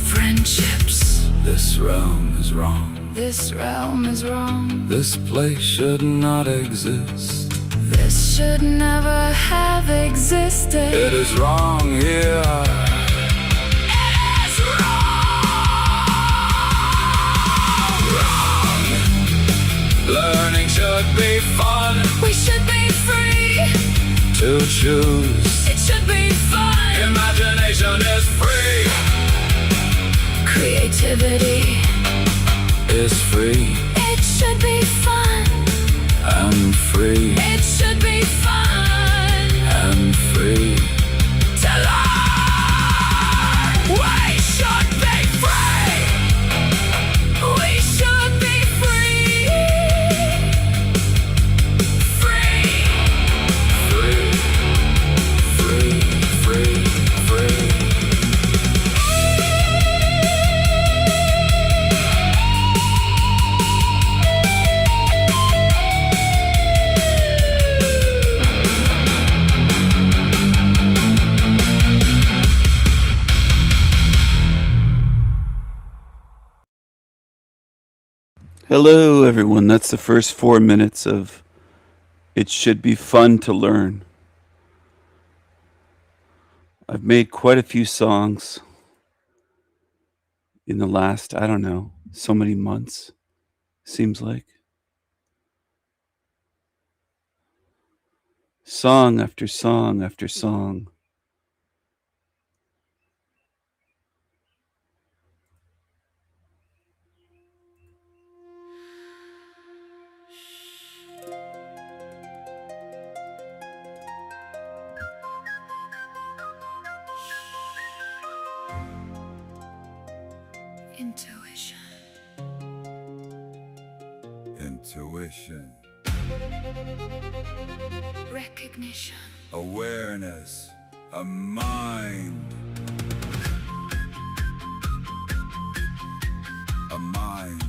Friendships. This realm is wrong. This realm is wrong. This place should not exist. This should never have existed. It is wrong here. Learning should be fun. We should be free to choose. It should be fun. Imagination is free. Creativity is free. It should be fun and free. It should be fun and free to learn. We should be free. We should be Hello, everyone. That's the first 4 minutes of It Should Be Fun to Learn. I've made quite a few songs in the last, I don't know, so many months, seems like. Song after song after song. Intuition. Recognition. Awareness. A mind. A mind.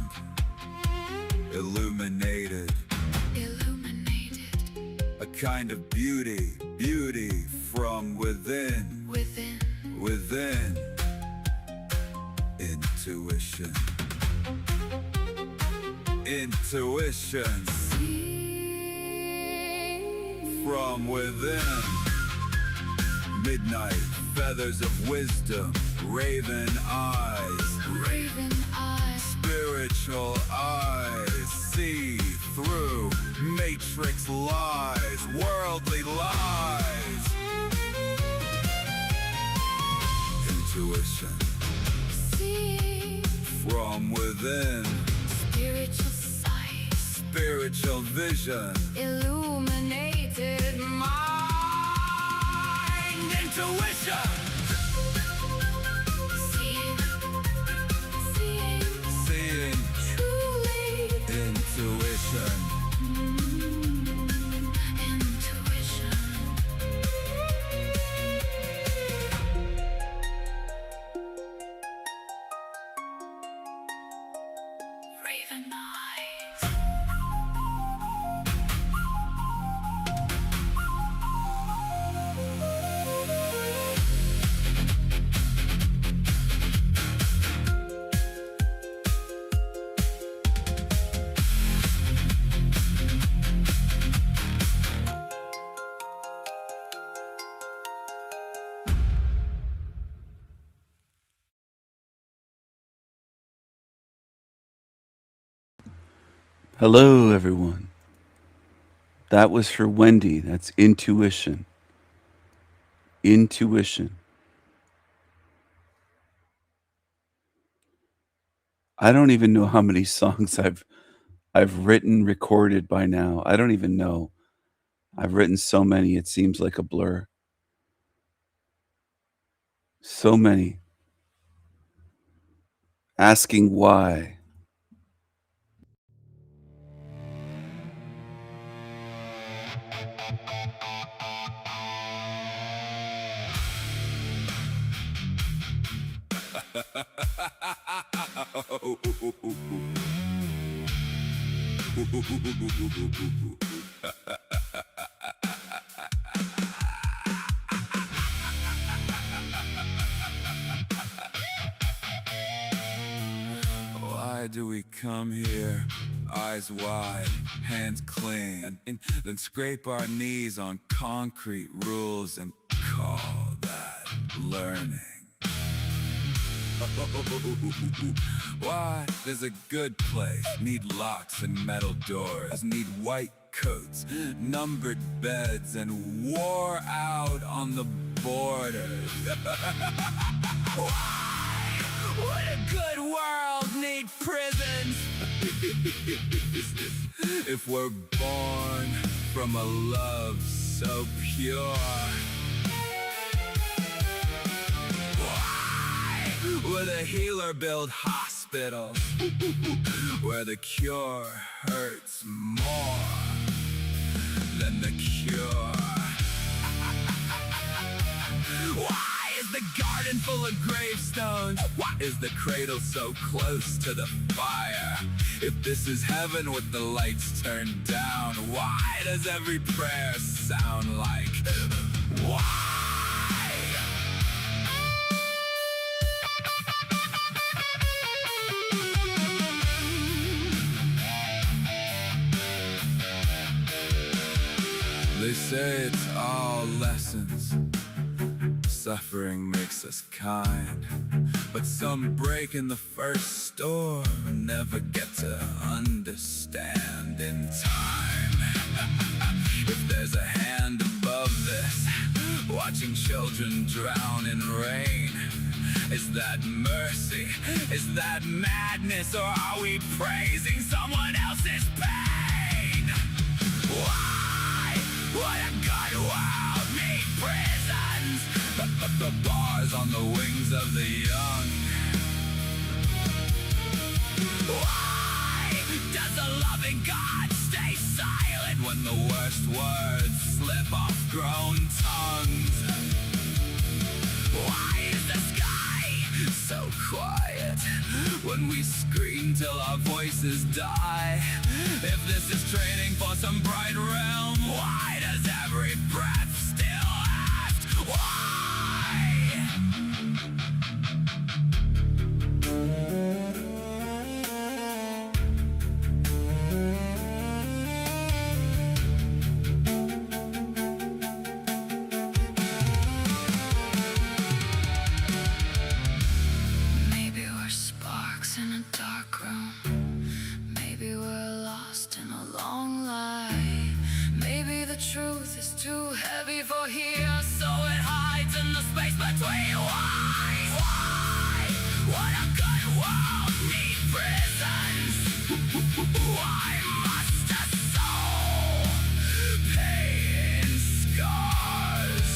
Illuminated. Illuminated. A kind of beauty. Beauty from within. Within. Within. Intuition. Intuition. From within. Midnight feathers of wisdom. Raven eyes. Raven eyes. Spiritual eyes. See through matrix lies. Worldly lies. Intuition. See. From within. Spiritual sight. Spiritual vision. Illuminated intuition. Seeing truly. Intuition. Hello, everyone. That was for Wendy. That's intuition. Intuition. I don't even know how many songs I've written, recorded by now. I don't even know. I've written so many, it seems like a blur. So many. Asking why. Why do we come here, eyes wide, hands clean, and then scrape our knees on concrete rules and call that learning? Why? There's a good place. Need locks and metal doors. Need white coats, numbered beds, and war out on the borders. Why would a good world need prisons? If we're born from a love so pure. Would a healer build hospitals where the cure hurts more than the cure? Why is the garden full of gravestones? Why is the cradle so close to the fire? If this is heaven with the lights turned down, why does every prayer sound like why? They say it's all lessons. Suffering makes us kind, but some break in the first storm, never get to understand in time. If there's a hand above this, watching children drown in rain, is that mercy? Is that madness? Or are we praising someone else's pain? Why would a good world need prisons? The bars on the wings of the young. Why does a loving God stay silent when the worst words slip off grown tongues? Why is the sky so quiet when we scream till our voices die? If this is training for some bright realm, why does every breath still ask why? Maybe we're sparks in a dark room. Maybe we're lost in a long lie. Maybe the truth is too heavy for here, so it hides in the space between. Why would a good world need prisons? Why must a soul pay in scars?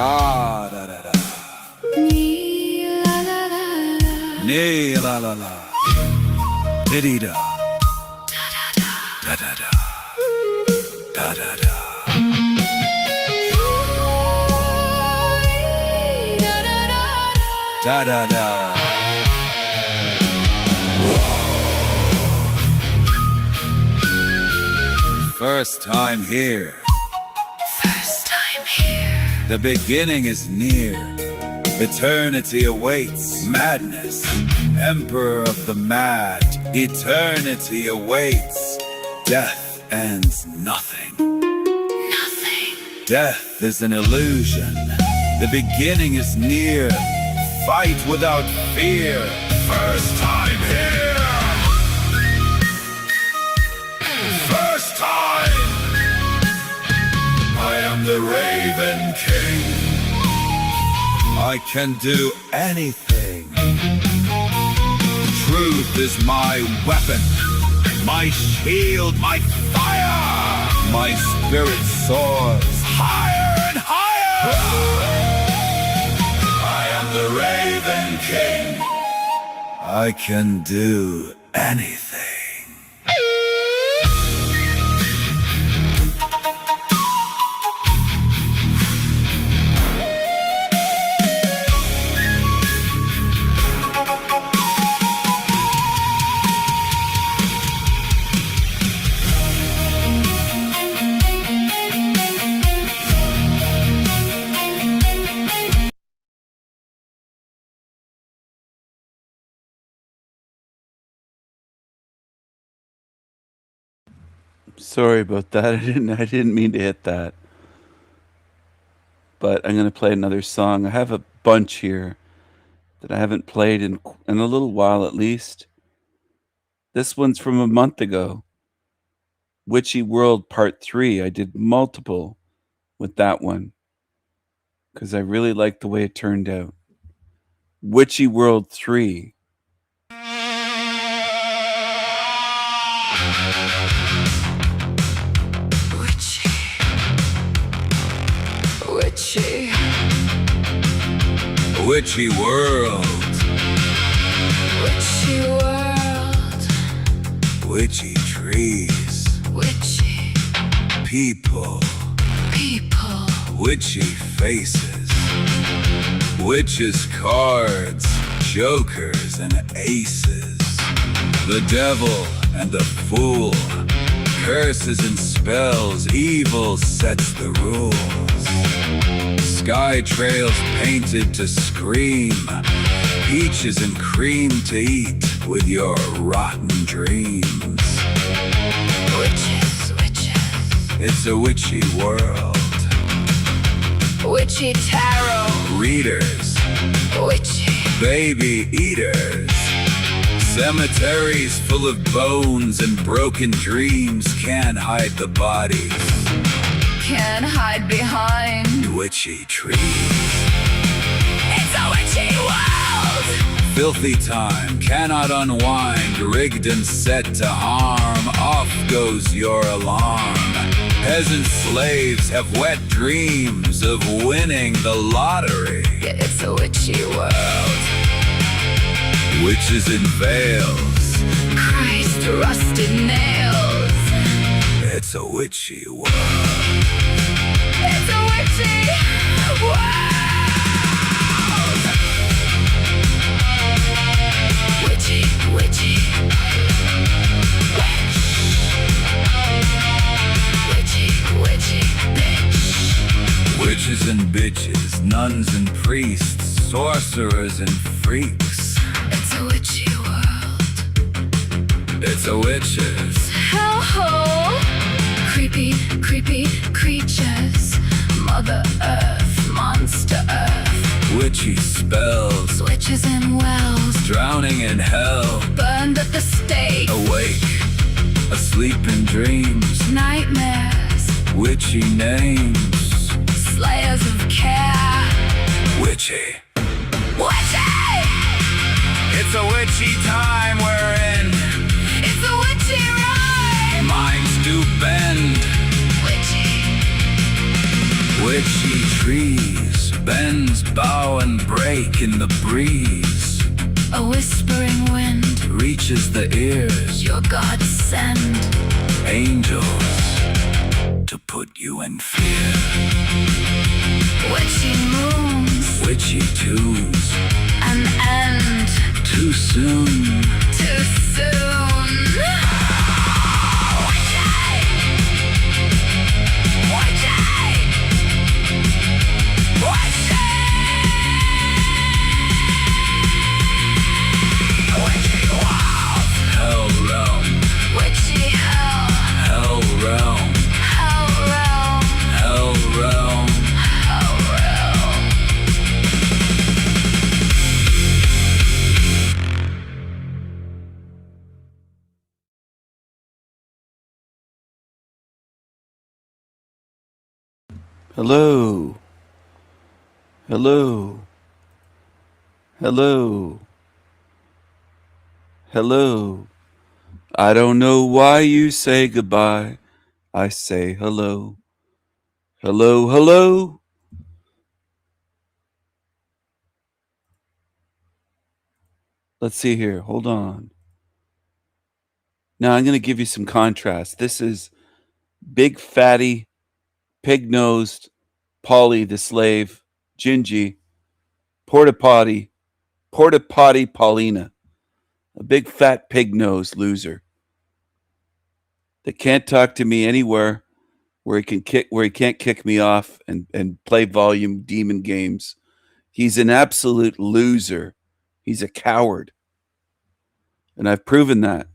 Da da da da. Nee la la la. Diddy da. Da da da. Da da da. Da da da. Da da da. First time here. First time here. The beginning is near. Eternity awaits. Madness. Emperor of the mad. Eternity awaits. Death ends nothing. Nothing. Death is an illusion. The beginning is near. Fight without fear. First time here. First time. I am the Raven King. I can do anything. Truth is my weapon. My shield, my fire. My spirit soars higher and higher. I am the Raven King. I can do anything. Sorry about that. I didn't mean to hit that. But I'm going to play another song. I have a bunch here that I haven't played in a little while at least. This one's from a month ago. Witchy World Part 3. I did multiple with that one because I really liked the way it turned out. Witchy World 3. Witchy. Witchy World. Witchy world. Witchy trees. Witchy People. people. Witchy faces. Witches cards. Jokers and aces. The devil and the fool. Curses and spells. Evil sets the rules. Sky trails painted to scream. Peaches and cream to eat with your rotten dreams. Witches, witches. It's a witchy world. Witchy tarot. Readers. Witchy. Baby eaters. Cemeteries full of bones and broken dreams can't hide the bodies. Can hide behind. Witchy trees. It's a witchy world. Filthy time cannot unwind. Rigged and set to harm. Off goes your alarm. Peasant slaves have wet dreams of winning the lottery. Yeah, it's a witchy world. Witches in veils. Christ, rusted nails. It's a witchy world. It's a witchy world. Witchy, witchy. Witch. Witchy, witchy, bitch. Witches and bitches, nuns and priests, sorcerers and freaks. It's a witchy world. It's a witches. Hellhole. Creepy, creepy creatures. Mother Earth, Monster Earth. Witchy spells. Witches in wells. Drowning in hell. Burned at the stake. Awake. Asleep in dreams. Nightmares. Witchy names. Slayers of care. Witchy. Witchy! It's a witchy time we're in. It's a witchy rhyme. Minds do bend. Witchy. Witchy trees. bends, bow, and break in the breeze. A whispering wind Reaches the ears. your God send. Angels to put you in fear. Witchy moons, Witchy tunes. an end Too soon. too soon. Hell realm. Witchy hell, Hell realm. hell realm, Hell realm. hell realm. Hello. Hello. Hello. Hello. I don't know why you say goodbye. I say hello. Hello, hello. Let's see here. Hold on. Now I'm going to give you some contrast. This is big, fatty, pig-nosed, Polly the slave, Gingy, porta potty Paulina, a big, fat, pig-nosed loser that can't talk to me anywhere where he can't kick me off and play volume demon games. He's an absolute loser. He's a coward. And I've proven that.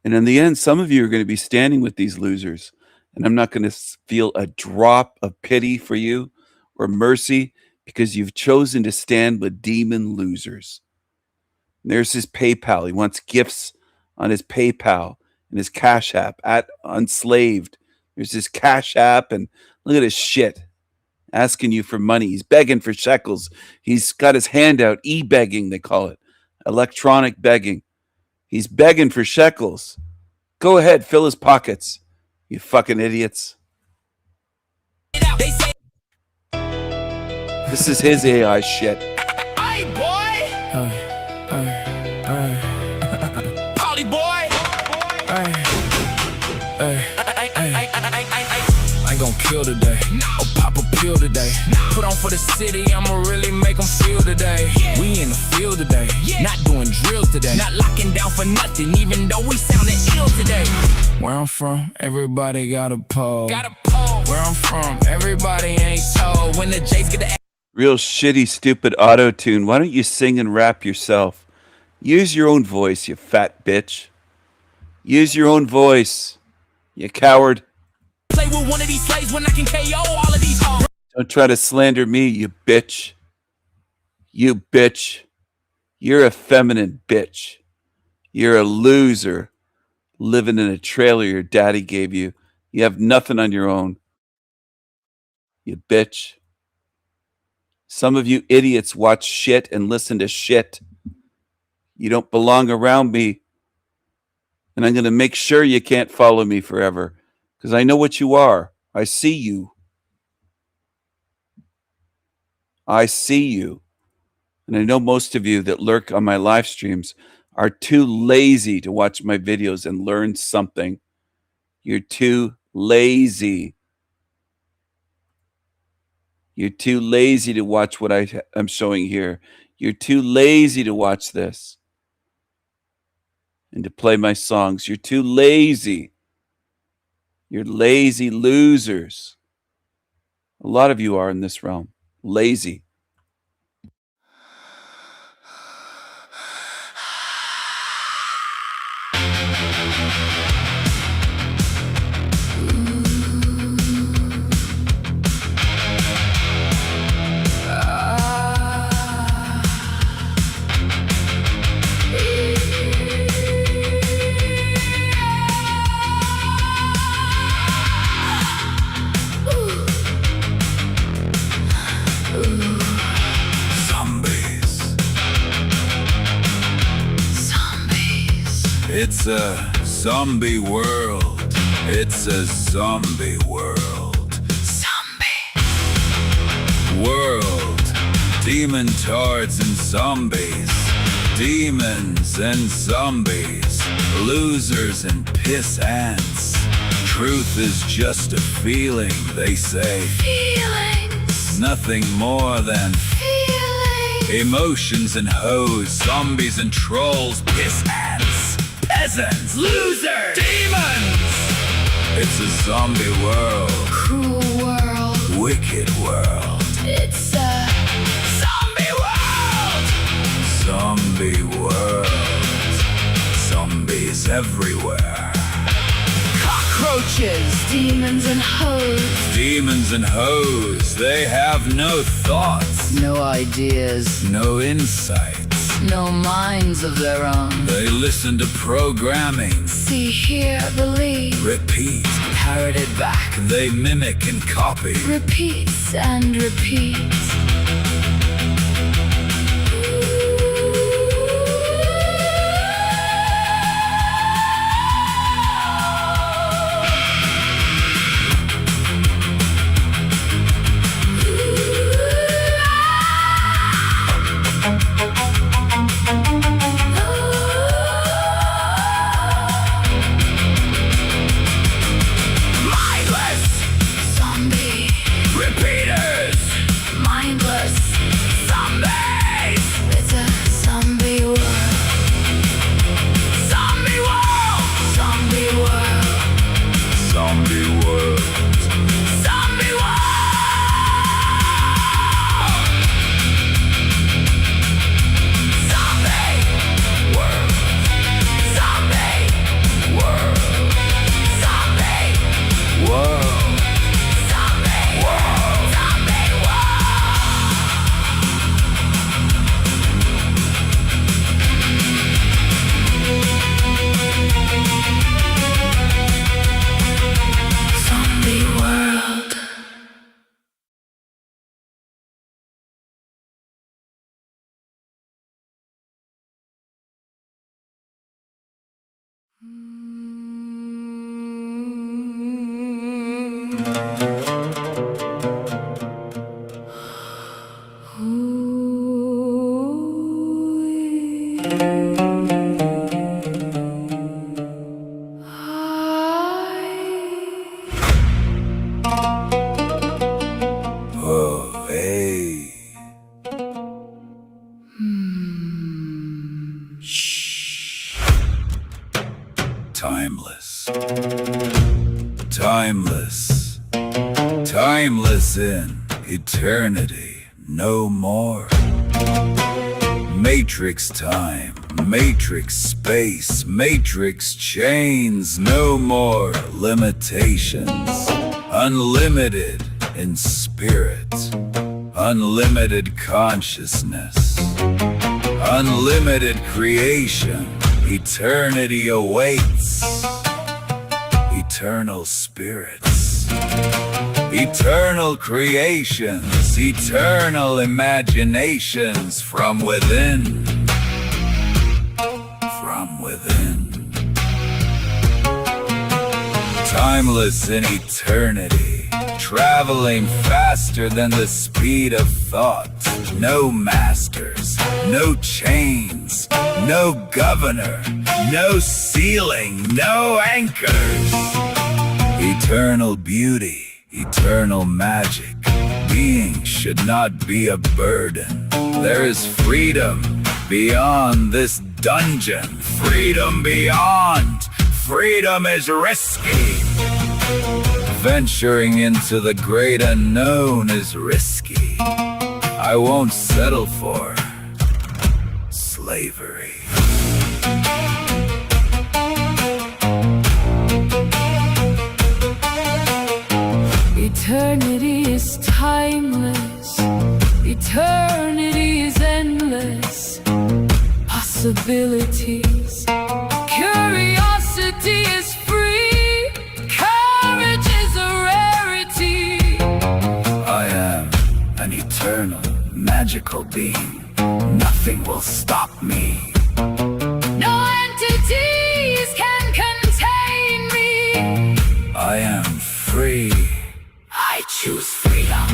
And in the end, some of you are going to be standing with these losers, and I'm not going to feel a drop of pity for you or mercy because you've chosen to stand with demon losers. And there's his PayPal. He wants gifts on his PayPal and his Cash App at Unslaved. There's his Cash App, and look at his shit. Asking you for money. He's begging for shekels. He's got his hand out, e-begging, they call it. Electronic begging. He's begging for shekels. Go ahead, fill his pockets, you fucking idiots. This is his AI shit. Hey, boy! Polly boy! I ain't gon' kill today. Or pop a pill today. Put on for the city, I'ma really make them feel today. We in the field today. Not doing drills today. Not locking down for nothing, even though we sounding ill today. Where I'm from, everybody got a pole. Where I'm from, everybody ain't told. When the J's get the Real shitty, stupid auto-tune. Why don't you sing and rap yourself? Use your own voice, you fat bitch. Use your own voice, you coward. play with one of these slaves when I can KO all of these hoes. Don't try to slander me, you bitch. You bitch. You're a feminine bitch. You're a loser living in a trailer your daddy gave you. You have nothing on your own. You bitch. Some of you idiots watch shit and listen to shit. You don't belong around me. And I'm going to make sure you can't follow me forever. Because I know what you are. I see you. I see you. And I know most of you that lurk on my live streams are too lazy to watch my videos and learn something. You're too lazy. You're too lazy to watch what I'm showing here. You're too lazy to watch this and to play my songs. You're too lazy. You're lazy losers. A lot of you are in this realm. Lazy. It's a zombie world. It's a zombie world. Zombie. world. Demon tards and zombies. Demons and zombies. Losers and piss ants. Truth is just a feeling, they say. Feelings. Nothing more than Feelings. emotions and hoes. Zombies and trolls. Piss ants. Peasants. Losers. Demons. It's a zombie world. Cruel world. Wicked world. It's a zombie world. Zombie world. Zombies everywhere. Cockroaches. Demons and hoes. Demons and hoes, they have no thoughts. No ideas. No insights. No minds of their own. They listen to programming. See, hear, believe. Repeat. Parrot it back. They mimic and copy. Repeats and repeats. Oh, hey. Shh. Timeless. Timeless. Timeless in eternity. No more. Matrix time. Matrix space. Matrix chains. No more limitations. Unlimited in spirit. Unlimited consciousness. Unlimited creation. Eternity awaits. Eternal spirits. Eternal creations. Eternal imaginations from within. From within. Timeless in eternity. Traveling faster than the speed of thought. No masters, no chains, no governor, no ceiling, no anchors. Eternal beauty, eternal magic. Being should not be a burden. There is freedom beyond this dungeon. Freedom beyond. Freedom is risky. Venturing into the great unknown is risky. I won't settle for slavery. Eternity is timeless. Eternity is endless. Possibilities. Curiosity is free. Courage is a rarity. I am an eternal, magical being. Nothing will stop me. No entities can contain me. I am free. I choose freedom.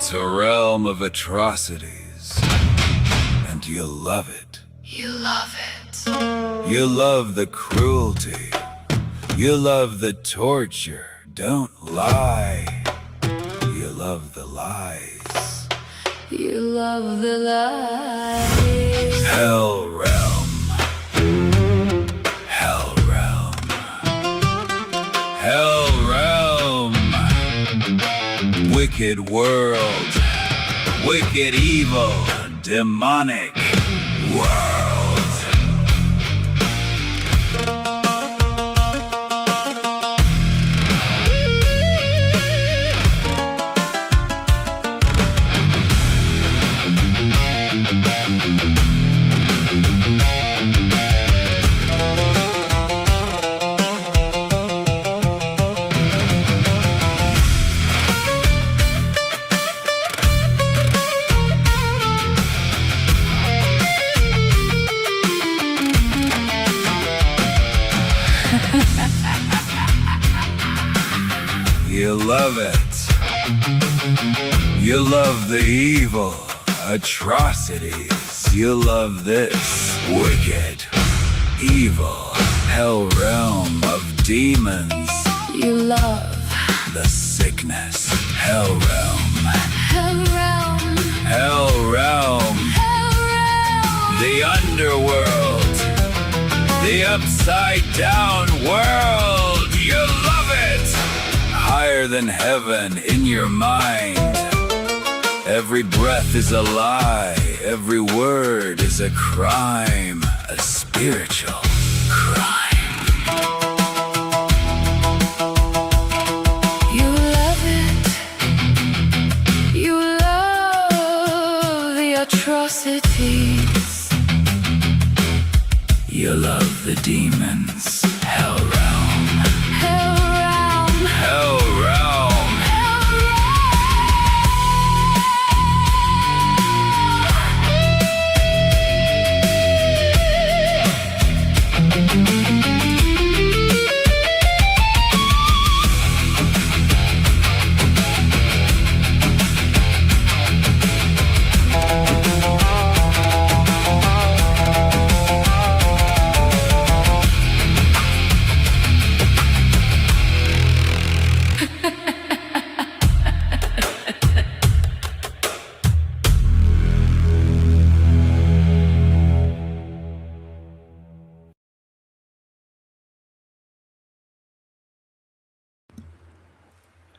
It's a realm of atrocities, and you love it. You love it. You love the cruelty. You love the torture. Don't lie. You love the lies. You love the lies. Hell realm. Hell realm. Hell realm. Wicked world. Wicked evil. Demonic world. You love it. You love the evil atrocities. You love this wicked, evil hell realm of demons. You love the sickness. Hell realm. hell realm. Hell realm. Hell realm. The underworld. The upside down world. You love it. Higher than heaven in your mind. Every breath is a lie. Every word is a crime. A spiritual crime. You love it. You love the atrocities. You love the demons. Hell realm. Hell realm. Hell realm.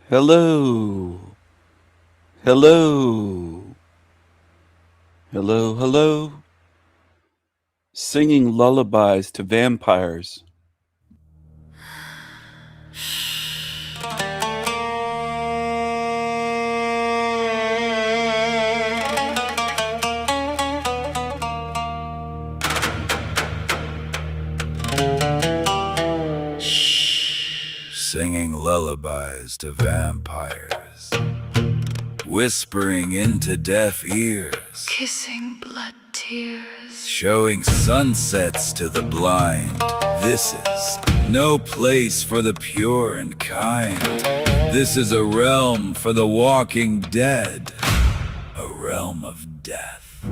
Hello. Hello. Hello, hello. Singing lullabies to vampires. Singing lullabies to vampires, whispering into deaf ears, Kissing blood tears. showing sunsets to the blind. This is no place for the pure and kind. This is a realm for the walking dead, a realm of death.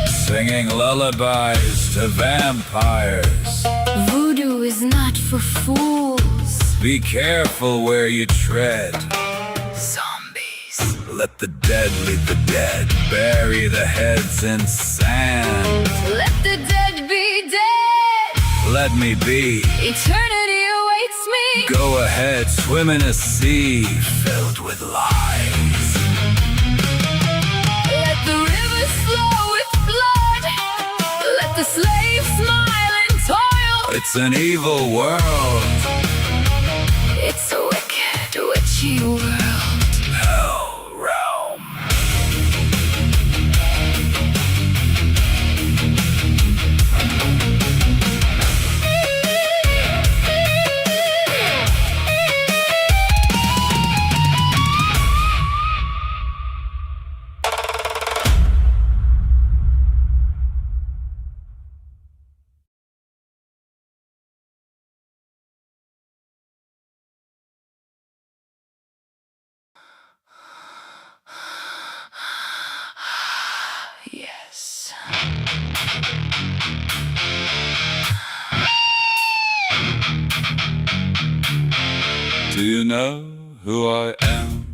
Singing lullabies to vampires. Voodoo is not for fools. Be careful where you tread. Zombies. Let the dead lead the dead. Bury the heads in sand. Let the dead be dead. Let me be. Eternity awaits me. Go ahead, swim in a sea filled with lies. Let the rivers flow with blood. Let the slaves It's an evil world. It's a wicked, witchy world. Hell realm. Yes. Do you know who I am?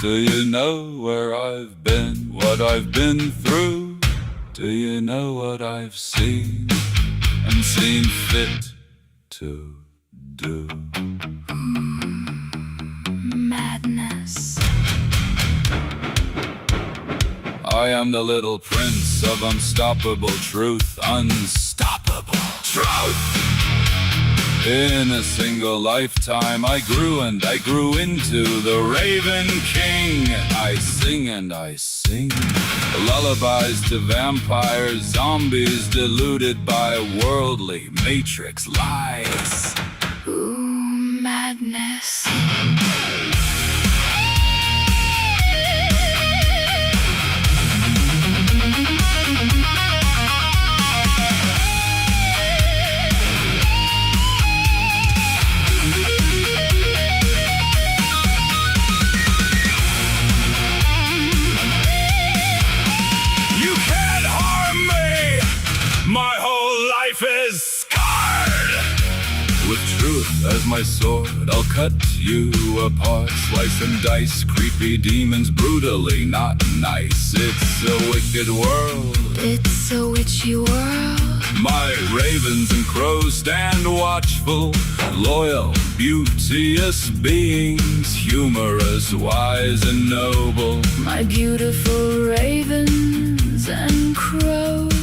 Do you know where I've been, what I've been through? Do you know what I've seen and seen fit to do? Madness. I am the little prince of unstoppable truth, unstoppable truth. In a single lifetime I grew and I grew into the Raven King. I sing and I sing lullabies to vampires, zombies deluded by worldly matrix lies. Ooh, madness. My whole life is scarred. With truth as my sword, I'll cut you apart. Slice and dice, creepy demons, brutally not nice. It's a wicked world. It's a witchy world. My ravens and crows stand watchful, loyal, beauteous beings, humorous, wise and noble. My beautiful ravens and crows.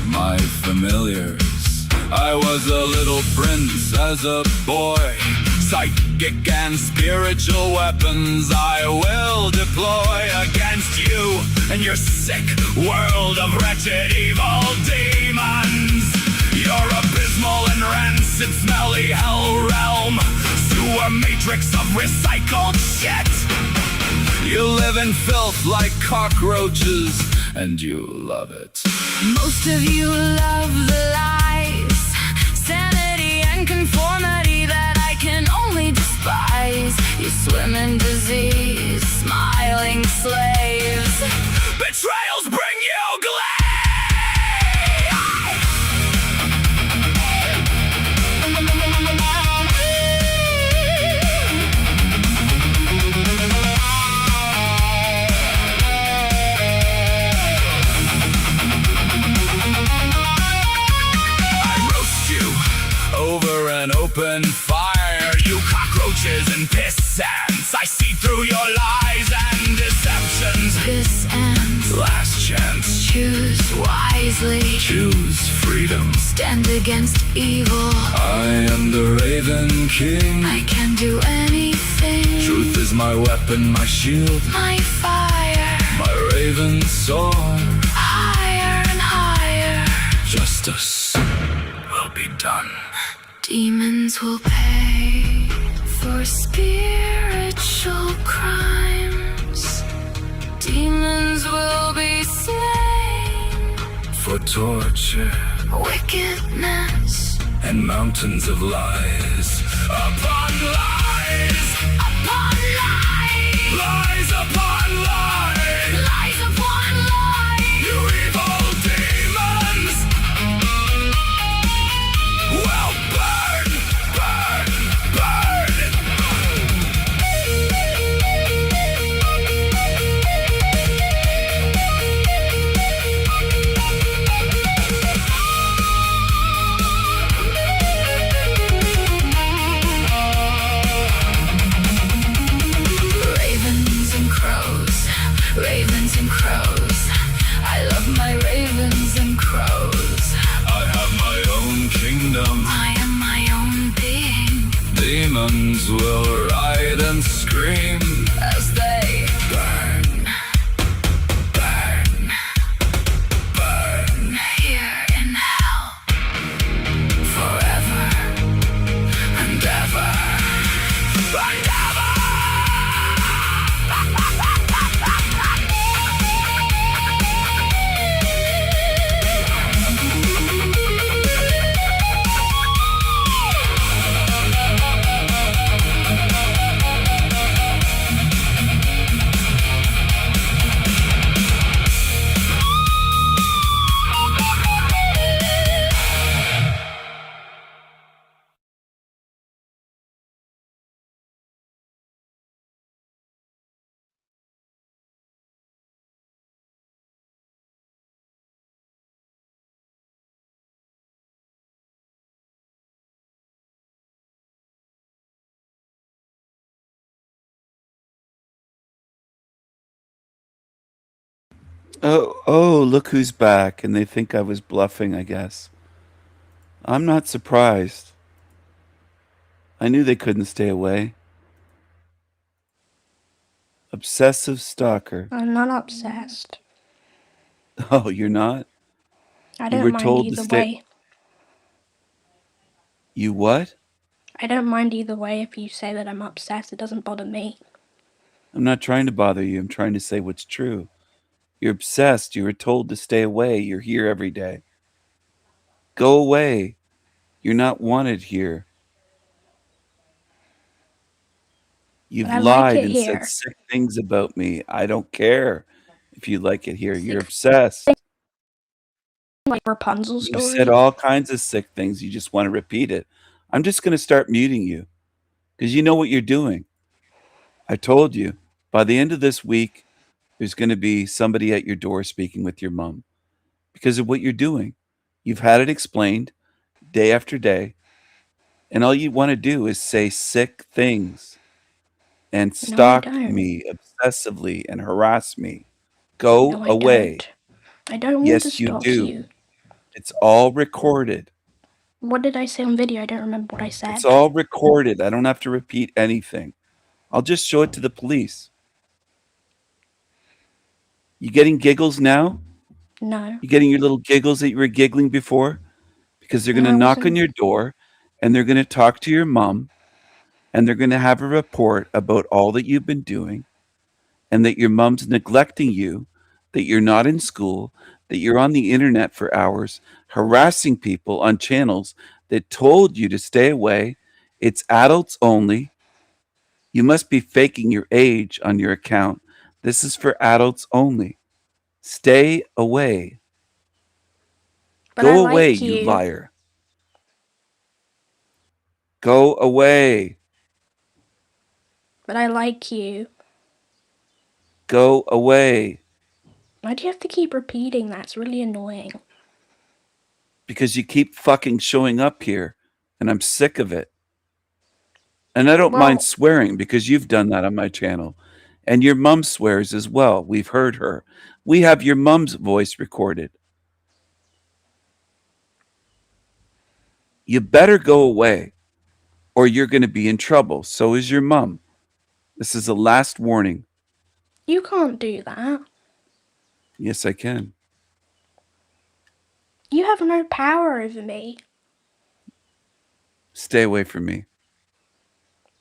My familiars. I was a little prince as a boy. Psychic and spiritual weapons I will deploy against you and your sick world of wretched evil demons. Your abysmal and rancid smelly hell realm, sewer matrix of recycled shit. You live in filth like cockroaches and you love it. Most of you love the lies, sanity and conformity that I can only despise. You swim in disease, smiling slaves. Betrayals bring you glee. Over an open fire, you cockroaches and piss ants. I see through your lies and deceptions. Piss ants. Last chance. Choose wisely. Choose freedom. Stand against evil. I am the Raven King. I can do anything. Truth is my weapon, my shield, my fire, my raven soar. Higher and higher. Justice will be done. Demons will pay for spiritual crimes. Demons will be slain for torture, wickedness, and mountains of lies. Upon lies, upon lies, lies upon lies, lies upon lies. You evil demons will burn, burn, burn. Ravens and crows, ravens and Flames will riot and scream as they burn, burn, burn here in hell forever and ever and ever. Oh, look who's back. And they think I was bluffing, I guess. I'm not surprised. I knew they couldn't stay away. Obsessive stalker. I'm not obsessed. Oh, you're not? I You don't were mind told to either stay. way. You what? I don't mind either way if you say that I'm obsessed. It doesn't bother me. I'm not trying to bother you. I'm trying to say what's true. You're obsessed. You were told to stay away. You're here every day. Go away. You're not wanted here. You've But I like lied it and said here. sick things about me. I don't care if you like it here. You're obsessed. Like Rapunzel You story. said all kinds of sick things. You just want to repeat it. I'm just going to start muting you because you know what you're doing. I told you by the end of this week, there's going to be somebody at your door speaking with your mom because of what you're doing. You've had it explained day after day, and all you want to do is say sick things and No, I stalk don't. me obsessively and harass me. Go No, I away. don't. I don't want to Yes, you stalk do. you. It's all recorded. What did I say on video? I don't remember what I said. It's all recorded. I don't have to repeat anything. I'll just show it to the police. You getting giggles now? No. You getting your little giggles that you were giggling before? Because they're going No, to I knock on wasn't. your door and they're going to talk to your mom and they're going to have a report about all that you've been doing and that your mom's neglecting you, that you're not in school, that you're on the internet for hours, harassing people on channels that told you to stay away. It's adults only. You must be faking your age on your account. This is for adults only. Stay away. But I Go away, like you you. liar. Go away. But I like you. Go away. Why do you have to keep repeating that? It's really annoying. Because you keep fucking showing up here and I'm sick of it. And I don't mind Well, swearing because you've done that on my channel. And your mom swears as well. We've heard her. We have your mom's voice recorded. You better go away or you're going to be in trouble. So is your mom. This is a last warning. you can't do that. Yes, I can. You have no power over me. Stay away from me.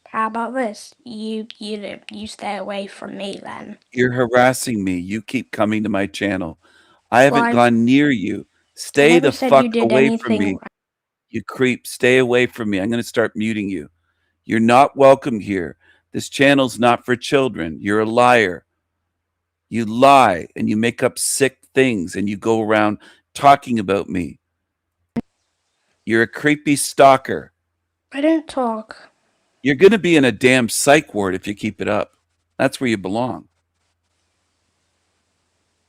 How about this? You stay away from me then. You're harassing me. You keep coming to my channel. I Well, haven't gone near you. I Stay never the said fuck you did away from anything. me. You creep. Stay away from me. I'm going to start muting you. You're not welcome here. This channel's not for children. You're a liar. You lie and you make up sick things and you go around talking about me. You're a creepy stalker. I don't talk. You're going to be in a damn psych ward if you keep it up. That's where you belong.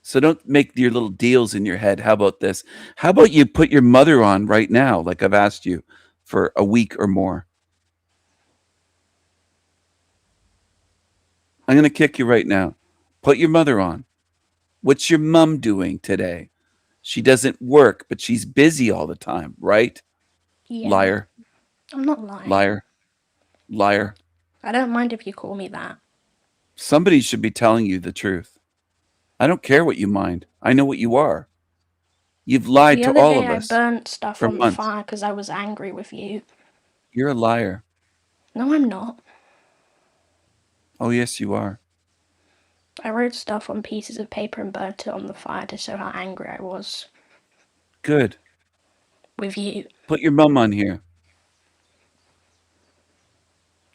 So don't make your little deals in your head. How about this? How about you put your mother on right now, like I've asked you for a week or more? I'm going to kick you right now. Put your mother on. What's your mom doing today? She doesn't work, but she's busy all the time, right? Yeah. Liar, I'm not lying. liar, liar. I don't mind if you call me that. Somebody should be telling you the truth. I don't care what you mind. I know what you are. You've lied The to other all day of I us burnt stuff for on the months. fire because I was angry with you. You're a liar. No, I'm not. Oh, yes, you are. I wrote stuff on pieces of paper and burnt it on the fire to show how angry I was Good. with you. Put your mom on here.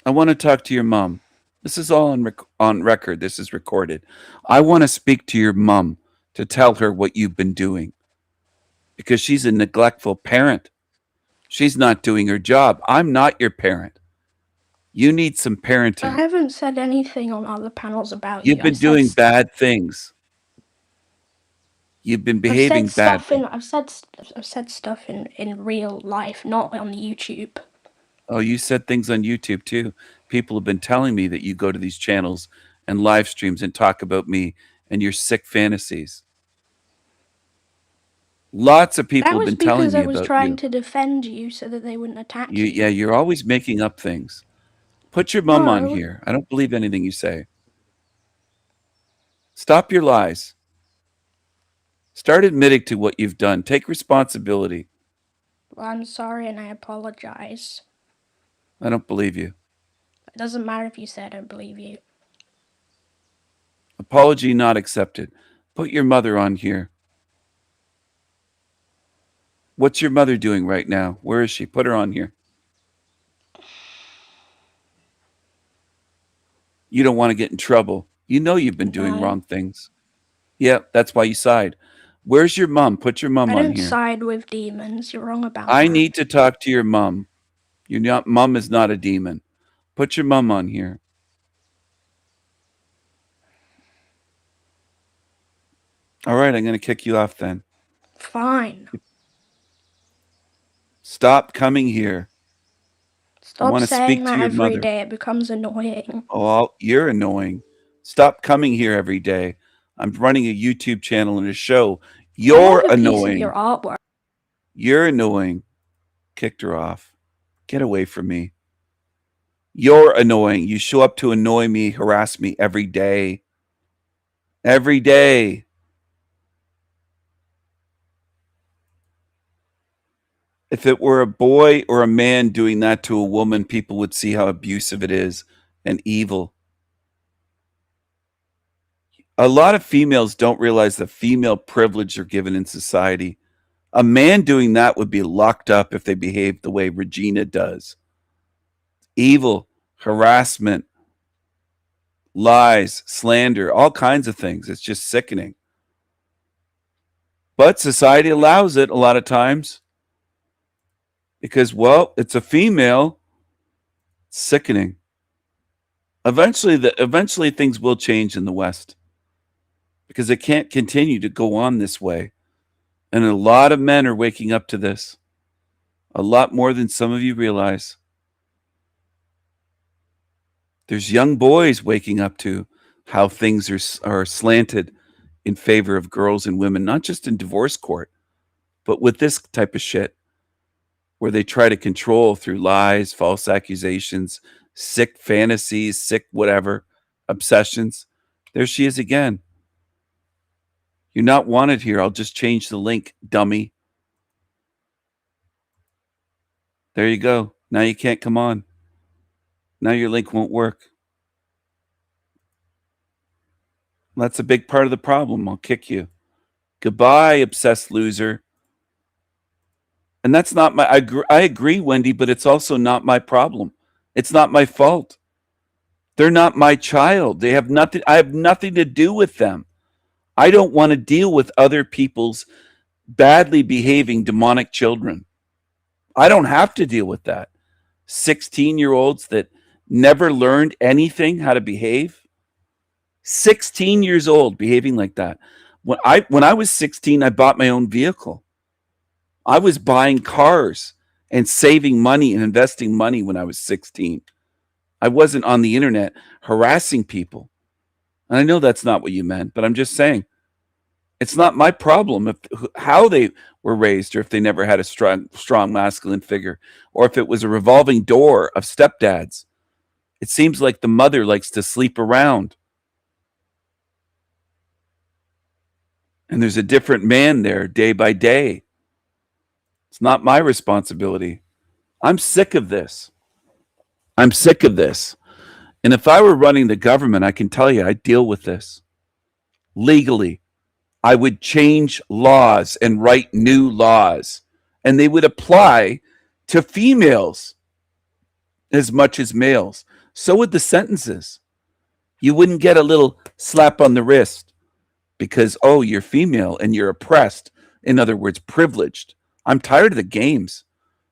I want to talk to your mom. This is all on record. This is recorded. I want to speak to your mom to tell her what you've been doing because she's a neglectful parent. She's not doing her job. I'm not your parent. You need some I parenting. haven't said anything on other panels about You've you. been doing bad things. You've been behaving badly. I've said stuff in real life, not on YouTube. Oh, you said things on YouTube too. People have been telling me that you go to these channels and live streams and talk about me and your sick fantasies. Lots of people That have was been telling because me I was about trying you. to defend you so that they wouldn't attack you. Yeah, you're always making up things. Put your mom on No. here. I don't believe anything you say. Stop your lies. Start admitting to what you've done. Take responsibility. Well, I'm sorry and I apologize. I don't believe you. It doesn't matter if you say I don't believe you. Apology not accepted. Put your mother on here. What's your mother doing right now? Where is she? Put her on here. You don't want to get in trouble. You know you've been doing No. wrong things. Yeah, that's why you side. Where's your mom? Put your mom I on don't here. side with demons. You're wrong about I that. need to talk to your mom. Your mom is not a demon. Put your mom on here. All right, I'm going to kick you off then. Fine. Stop coming here. I Stop want to saying speak to that your every mother. day. It becomes annoying. Oh, you're annoying. Stop coming here every day. I'm running a YouTube channel and a show. I You're like a piece of your annoying. artwork. You're annoying. Kicked her off. Get away from me. You're annoying. You show up to annoy me, harass me every day. Every day. If it were a boy or a man doing that to a woman, people would see how abusive it is and evil. A lot of females don't realize the female privilege they're given in society. A man doing that would be locked up if they behaved the way Regina does. Evil, harassment, lies, slander, all kinds of things. It's just sickening. But society allows it a lot of times because, well, it's a female. It's sickening. Eventually things will change in the West because it can't continue to go on this way. And a lot of men are waking up to this. A lot more than some of you realize. There's young boys waking up to how things are slanted in favor of girls and women, not just in divorce court, but with this type of shit where they try to control through lies, false accusations, sick fantasies, sick whatever, obsessions. There she is again. You're not wanted here. I'll just change the link, dummy. There you go. Now you can't come on. Now your link won't work. That's a big part of the problem. I'll kick you. Goodbye, obsessed loser. And that's not my, I agree, Wendy, but it's also not my problem. It's not my fault. They're not my child. They have nothing, I have nothing to do with them. I don't want to deal with other people's badly behaving demonic children. I don't have to deal with that. 16-year-olds that never learned anything how to behave. 16 years old behaving like that. When I was 16, I bought my own vehicle. I was buying cars and saving money and investing money when I was 16. I wasn't on the internet harassing people. And I know that's not what you meant, but I'm just saying it's not my problem how they were raised or if they never had a strong masculine figure or if it was a revolving door of stepdads. It seems like the mother likes to sleep around. And there's a different man there day by day. It's not my responsibility. I'm sick of this. I'm sick of this. And if I were running the government, I can tell you I'd deal with this legally. I would change laws and write new laws, and they would apply to females as much as males. So would the sentences. You wouldn't get a little slap on the wrist because, oh, you're female and you're oppressed. In other words, privileged. I'm tired of the games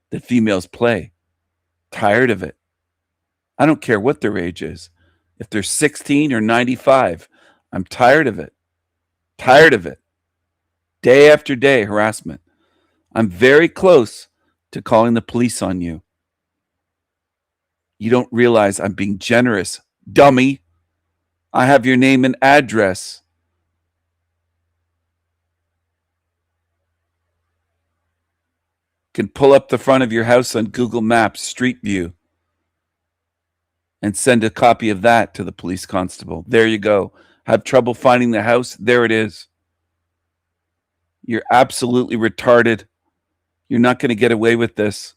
that females play. Tired of it. I don't care what their age is. If they're 16 or 95, I'm tired of it. Tired of it. Day after day, harassment. I'm very close to calling the police on you. You don't realize I'm being generous, dummy. I have your name and address. Can pull up the front of your house on Google Maps, Street View, and send a copy of that to the police constable. There you go. Have trouble finding the house? There it is. You're absolutely retarded. You're not going to get away with this.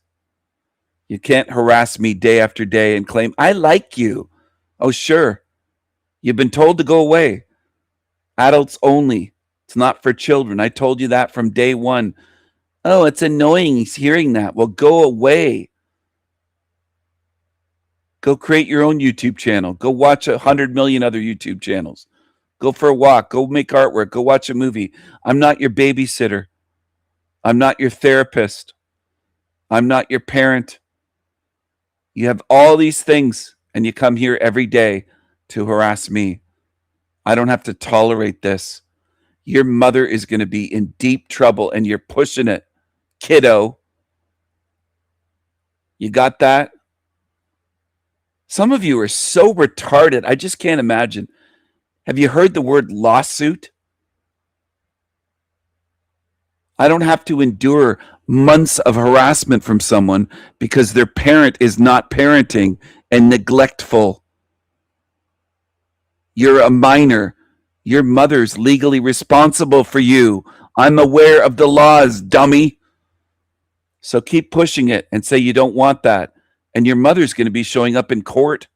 You can't harass me day after day and claim, I like you. Oh, sure. You've been told to go away. Adults only. It's not for children. I told you that from day one. Oh, it's annoying. He's hearing that. Well, go away. Go create your own YouTube channel. Go watch 100 million other YouTube channels. Go for a walk. Go make artwork. Go watch a movie. I'm not your babysitter. I'm not your therapist. I'm not your parent. You have all these things, and you come here every day to harass me. I don't have to tolerate this. Your mother is going to be in deep trouble, and you're pushing it, kiddo. You got that? Some of you are so retarded. I just can't imagine. Have you heard the word lawsuit? I don't have to endure months of harassment from someone because their parent is not parenting and neglectful. You're a minor. Your mother's legally responsible for you. I'm aware of the laws, dummy. So keep pushing it and say you don't want that. And your mother's going to be showing up in court.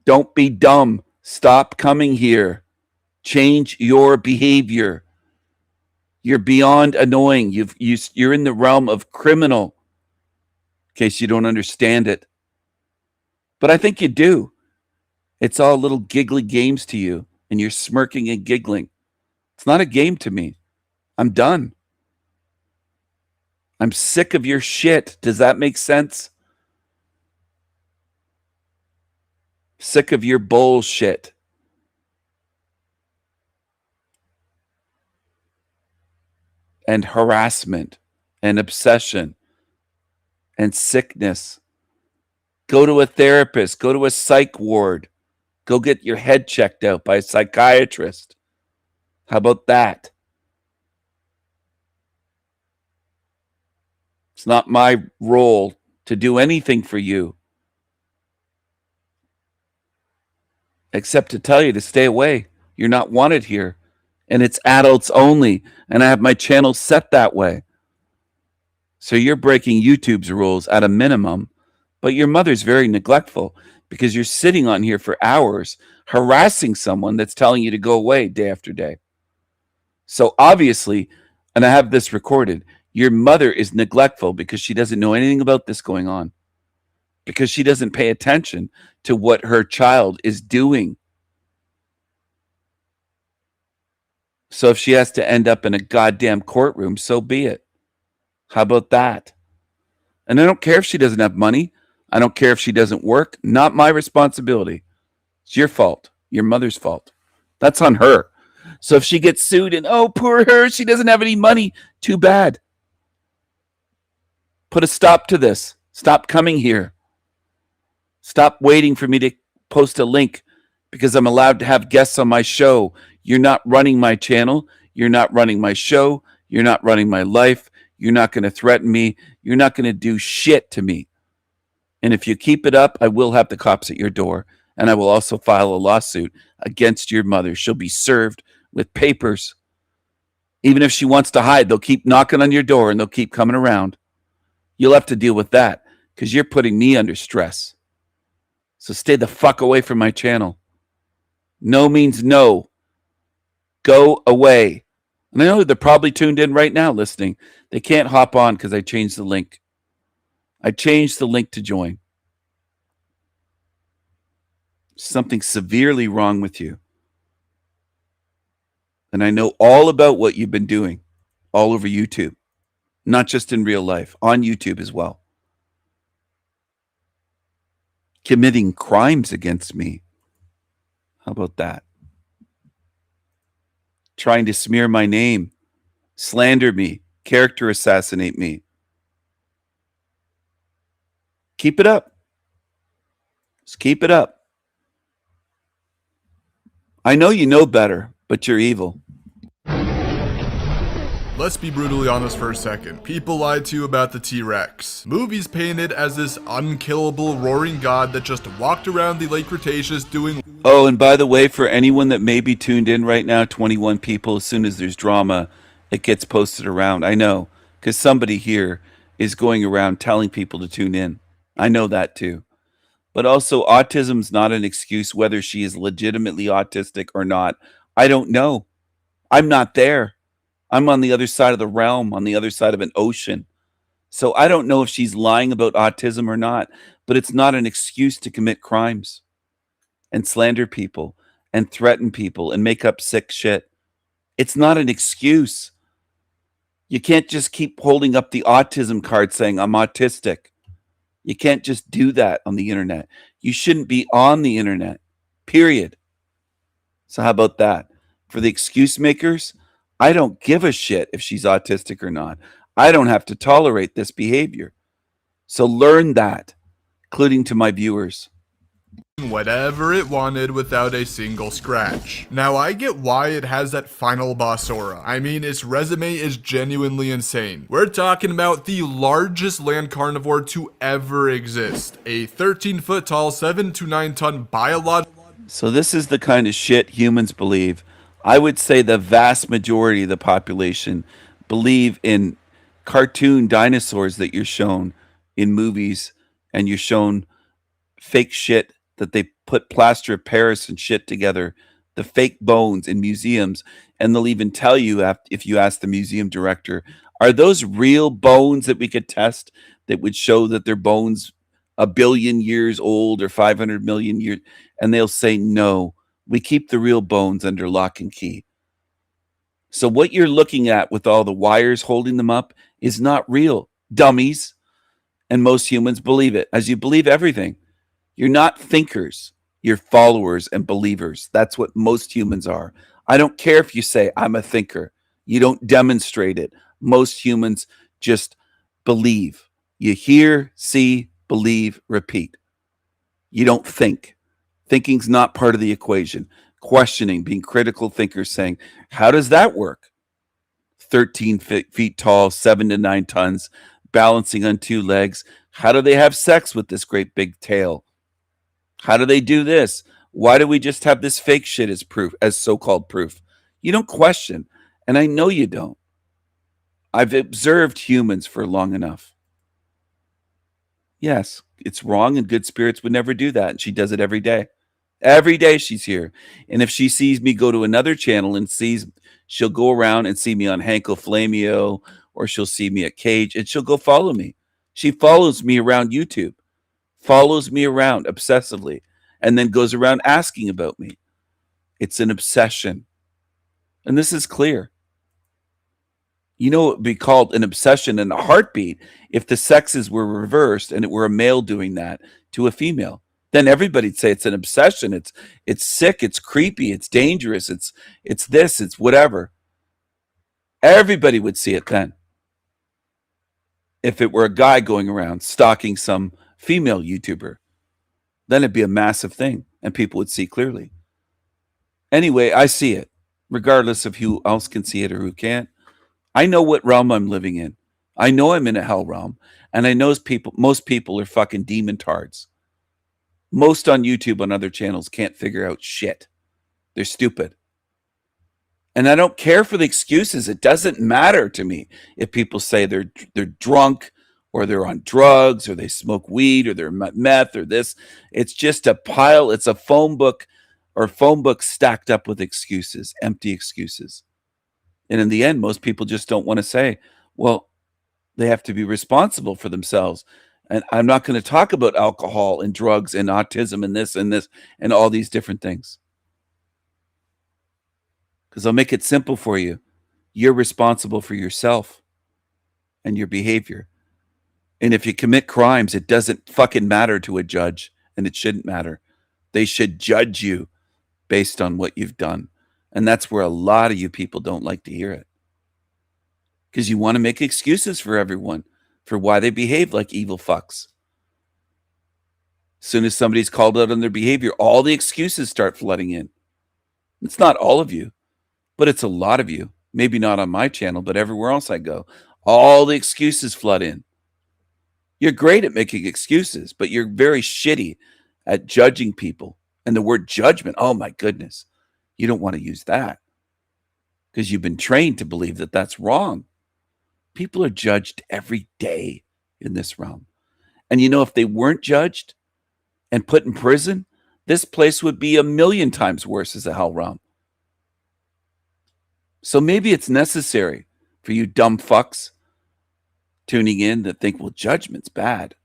Don't be dumb. Stop coming here. Change your behavior. You're beyond annoying. You're in the realm of criminal, in case you don't understand it. But I think you do. It's all little giggly games to you, and you're smirking and giggling. It's not a game to me. I'm done. I'm sick of your shit. Does that make sense? Sick of your bullshit. And harassment and obsession and sickness. Go to a therapist. Go to a psych ward. Go get your head checked out by a psychiatrist. How about that? It's not my role to do anything for you except to tell you to stay away. You're not wanted here. And it's adults only. And I have my channel set that way. So you're breaking YouTube's rules at a minimum. But your mother's very neglectful because you're sitting on here for hours harassing someone that's telling you to go away day after day. So obviously, and I have this recorded, your mother is neglectful because she doesn't know anything about this going on. Because she doesn't pay attention to what her child is doing. So if she has to end up in a goddamn courtroom, so be it. How about that? And I don't care if she doesn't have money. I don't care if she doesn't work. Not my responsibility. It's your fault. Your mother's fault. That's on her. So if she gets sued and, oh, poor her, she doesn't have any money, too bad. Put a stop to this. Stop coming here. Stop waiting for me to post a link because I'm allowed to have guests on my show. You're not running my channel. You're not running my show. You're not running my life. You're not going to threaten me. You're not going to do shit to me. And if you keep it up, I will have the cops at your door. And I will also file a lawsuit against your mother. She'll be served with papers. Even if she wants to hide, they'll keep knocking on your door and they'll keep coming around. You'll have to deal with that because you're putting me under stress. So stay the fuck away from my channel. No means no. Go away. And I know they're probably tuned in right now listening. They can't hop on because I changed the link. I changed the link to join. Something severely wrong with you. And I know all about what you've been doing all over YouTube. Not just in real life, on YouTube as well. Committing crimes against me. How about that? Trying to smear my name, slander me, character assassinate me. Keep it up. Just keep it up. I know you know better, but you're evil. Let's be brutally honest for a second. People lied to you about the T-Rex. Movies painted as this unkillable roaring god that just walked around the Lake Cretaceous doing... Oh, and by the way, for anyone that may be tuned in right now, 21 people, as soon as there's drama, it gets posted around. I know, because somebody here is going around telling people to tune in. I know that too. But also, autism's not an excuse whether she is legitimately autistic or not. I don't know. I'm not there. I'm on the other side of the realm, on the other side of an ocean. So I don't know if she's lying about autism or not, but it's not an excuse to commit crimes and slander people and threaten people and make up sick shit. It's not an excuse. You can't just keep holding up the autism card saying, I'm autistic. You can't just do that on the internet. You shouldn't be on the internet, period. So how about that? For the excuse makers, I don't give a shit if she's autistic or not. I don't have to tolerate this behavior. So learn that, including to my viewers. Whatever it wanted without a single scratch. Now I get why it has that final boss aura. I mean, its resume is genuinely insane. We're talking about the largest land carnivore to ever exist. A 13-foot tall, 7 to 9 ton biological... So this is the kind of shit humans believe. I would say the vast majority of the population believe in cartoon dinosaurs that you're shown in movies, and you're shown fake shit that they put plaster of Paris and shit together, the fake bones in museums, and they'll even tell you if you ask the museum director, are those real bones that we could test that would show that they're bones 1 billion years old or 500 million years? And they'll say, no, we keep the real bones under lock and key. So what you're looking at with all the wires holding them up is not real, dummies. And most humans believe it, as you believe everything. You're not thinkers, you're followers and believers. That's what most humans are. I don't care if you say, I'm a thinker. You don't demonstrate it. Most humans just believe. You hear, see, believe, repeat. You don't think. Thinking's not part of the equation. Questioning, being critical thinkers, saying, how does that work? 13 feet tall, 7 to 9 tons, balancing on 2 legs. How do they have sex with this great big tail? How do they do this? Why do we just have this fake shit as proof, as so-called proof? You don't question, and I know you don't. I've observed humans for long enough. Yes, it's wrong, and good spirits would never do that, and she does it every day. Every day she's here. And if she sees me go to another channel and she'll go around and see me on Hanko Flamio, or she'll see me at Cage, and she'll go follow me. She follows me around YouTube, follows me around obsessively, and then goes around asking about me. It's an obsession. And this is clear. You know, it would be called an obsession and a heartbeat if the sexes were reversed and it were a male doing that to a female. Then everybody'd say it's an obsession. It's sick. It's creepy. It's dangerous. It's this. It's whatever. Everybody would see it then. If it were a guy going around stalking some female YouTuber, then it'd be a massive thing and people would see clearly. Anyway, I see it, regardless of who else can see it or who can't. I know what realm I'm living in. I know I'm in a hell realm, and I know most people are fucking demon tards. Most on YouTube on other channels can't figure out shit. They're stupid. And I don't care for the excuses. It doesn't matter to me if people say they're drunk or they're on drugs or they smoke weed or they're meth or this. It's just a pile. It's a phone book stacked up with excuses, empty excuses. And in the end, most people just don't want to say, well, they have to be responsible for themselves. And I'm not going to talk about alcohol and drugs and autism and this and all these different things. Because I'll make it simple for you. You're responsible for yourself and your behavior. And if you commit crimes, it doesn't fucking matter to a judge, and it shouldn't matter. They should judge you based on what you've done. And that's where a lot of you people don't like to hear it. Because you want to make excuses for everyone for why they behave like evil fucks. As soon as somebody's called out on their behavior, all the excuses start flooding in. It's not all of you, but it's a lot of you. Maybe not on my channel, but everywhere else I go. All the excuses flood in. You're great at making excuses, but you're very shitty at judging people. And the word judgment, oh my goodness, you don't want to use that because you've been trained to believe that that's wrong. People are judged every day in this realm. And you know, if they weren't judged and put in prison, this place would be 1,000,000 times worse as a hell realm. So maybe it's necessary for you dumb fucks tuning in that think, well, judgment's bad.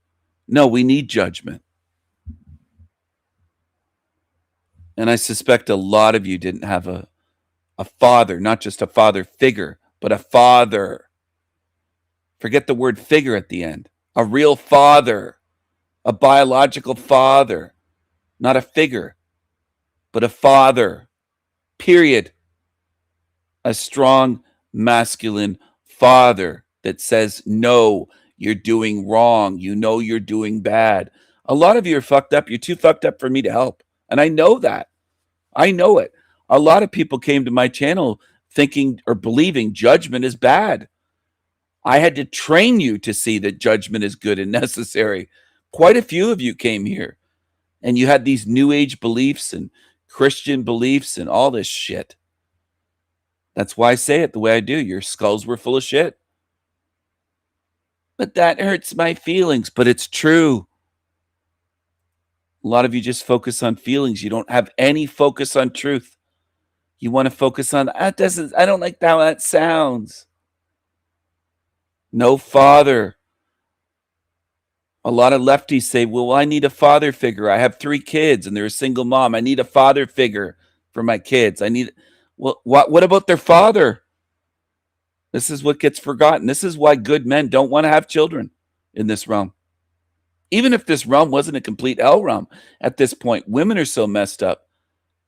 No, we need judgment. And I suspect a lot of you didn't have a father, not just a father figure, but a father. Forget the word figure at the end. A real father, a biological father, not a figure, but a father, period. A strong, masculine father that says, no, you're doing wrong. You know you're doing bad. A lot of you are fucked up. You're too fucked up for me to help. And I know that. I know it. A lot of people came to my channel thinking or believing judgment is bad. I had to train you to see that judgment is good and necessary. Quite a few of you came here and you had these new age beliefs and Christian beliefs and all this shit. That's why I say it the way I do. Your skulls were full of shit. But that hurts my feelings. But it's true. A lot of you just focus on feelings. You don't have any focus on truth. You want to focus on, I don't like how that sounds. No father. A lot of lefties say, well, I need a father figure. I have 3 kids and they're a single mom. I need a father figure for my kids. Well, what about their father? This is what gets forgotten. This is why good men don't want to have children in this realm. Even if this realm wasn't a complete hell realm at this point, women are so messed up.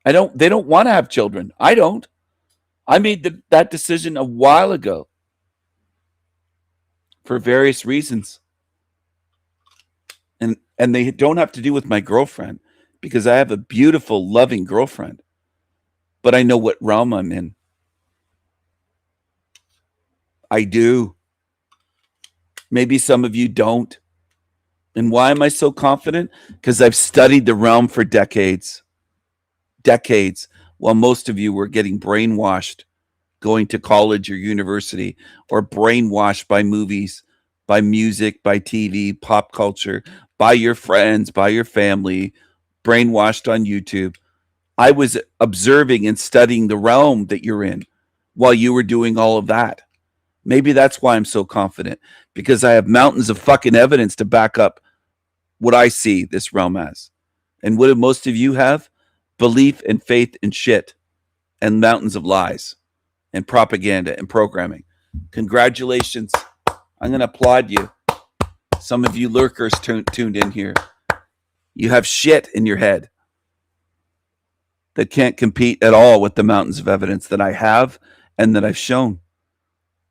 They don't want to have children. I don't. I made that decision a while ago for various reasons. And they don't have to do with my girlfriend because I have a beautiful, loving girlfriend. But I know what realm I'm in. I do. Maybe some of you don't. And why am I so confident? Because I've studied the realm for decades. Decades. While most of you were getting brainwashed, going to college or university, or brainwashed by movies, by music, by TV, pop culture, by your friends, by your family, brainwashed on YouTube. I was observing and studying the realm that you're in while you were doing all of that. Maybe that's why I'm so confident, because I have mountains of fucking evidence to back up what I see this realm as. And what do most of you have? Belief and faith and shit and mountains of lies and propaganda and programming. Congratulations. I'm going to applaud you. Some of you lurkers tuned in here. You have shit in your head that can't compete at all with the mountains of evidence that I have and that I've shown.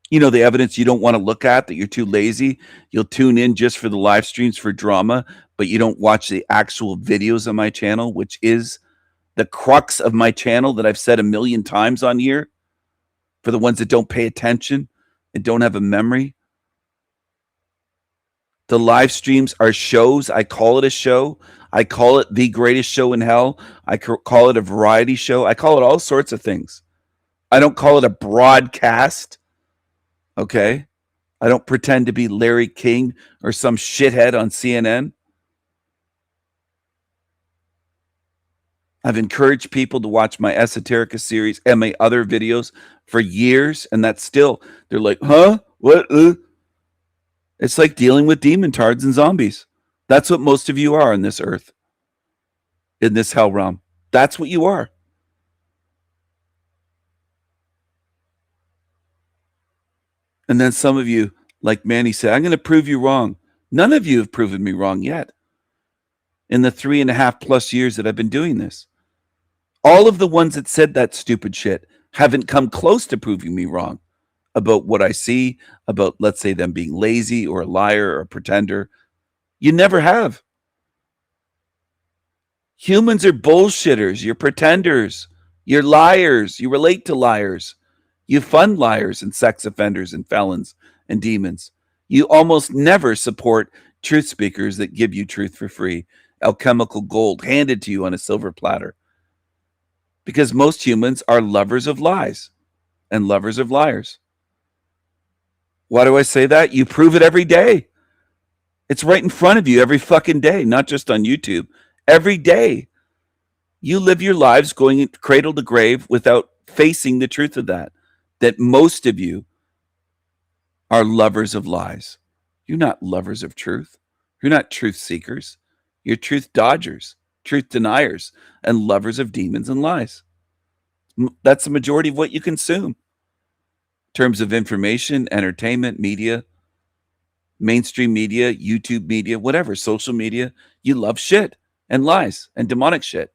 You know, the evidence you don't want to look at, that you're too lazy. You'll tune in just for the live streams for drama, but you don't watch the actual videos on my channel, which is the crux of my channel that I've said 1,000,000 times on here. For the ones that don't pay attention and don't have a memory, The live streams are shows. I call it a show. I call it the greatest show in hell. I call it a variety show. I call it all sorts of things. I don't call it a broadcast. Okay? I don't pretend to be Larry King or some shithead on CNN. I've encouraged people to watch my Esoterica series and my other videos for years, and that's still, they're like, huh? What? It's like dealing with demon tards and zombies. That's what most of you are on this earth, in this hell realm. That's what you are. And then some of you, like Manny said, I'm going to prove you wrong. None of you have proven me wrong yet. In the 3.5+ years that I've been doing this, all of the ones that said that stupid shit haven't come close to proving me wrong about what I see, about, let's say, them being lazy or a liar or a pretender. You never have. Humans are bullshitters. You're pretenders. You're liars. You relate to liars. You fund liars and sex offenders and felons and demons. You almost never support truth speakers that give you truth for free, alchemical gold handed to you on a silver platter. Because most humans are lovers of lies and lovers of liars. Why do I say that? You prove it every day. It's right in front of you every fucking day, not just on YouTube. Every day. You live your lives going cradle to grave without facing the truth of that most of you are lovers of lies. You're not lovers of truth. You're not truth seekers. You're truth dodgers, truth deniers, and lovers of demons and lies. That's the majority of what you consume in terms of information, entertainment, media, mainstream media, YouTube media, whatever, social media. You love shit and lies and demonic shit.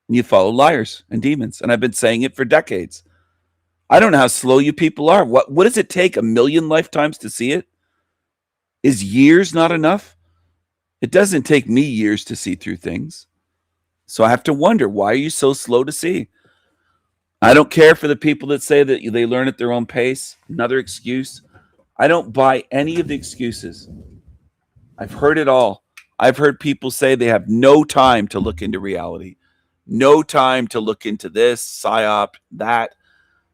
And you follow liars and demons. And I've been saying it for decades. I don't know how slow you people are. What does it take? 1,000,000 lifetimes to see it? Is years not enough? It doesn't take me years to see through things. So I have to wonder, why are you so slow to see? I don't care for the people that say that they learn at their own pace. Another excuse. I don't buy any of the excuses. I've heard it all. I've heard people say they have no time to look into reality. No time to look into this, psyop, that,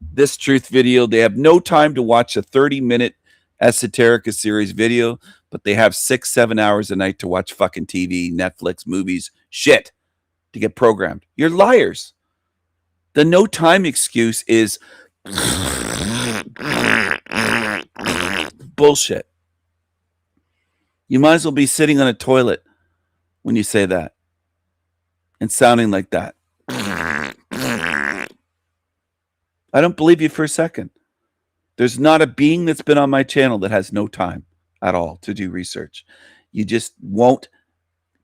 this truth video. They have no time to watch a 30-minute Esoterica series video, but they have 6-7 hours a night to watch fucking TV, Netflix, movies, shit, to get programmed. You're liars. The no time excuse is bullshit. You might as well be sitting on a toilet when you say that and sounding like that. I don't believe you for a second. There's not a being that's been on my channel that has no time at all to do research. You just won't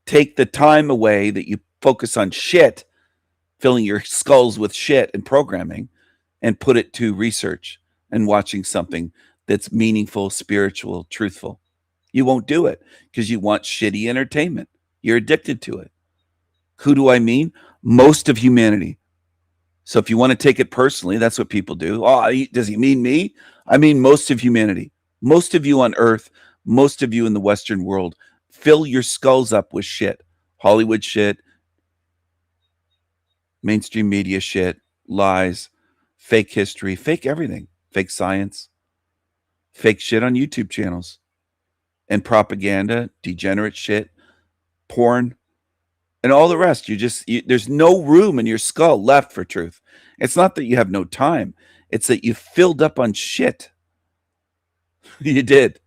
take the time away that you focus on shit, filling your skulls with shit and programming, and put it to research and watching something that's meaningful, spiritual, truthful. You won't do it because you want shitty entertainment. You're addicted to it. Who do I mean? Most of humanity. So if you want to take it personally, that's what people do. Oh, does he mean me? I mean most of humanity. Most of you on Earth, most of you in the Western world, fill your skulls up with shit. Hollywood shit, mainstream media shit, lies, fake history, fake everything, fake science, fake shit on YouTube channels, and propaganda, degenerate shit, porn, and all the rest. There's no room in your skull left for truth. It's not that you have no time. It's that you filled up on shit. You did.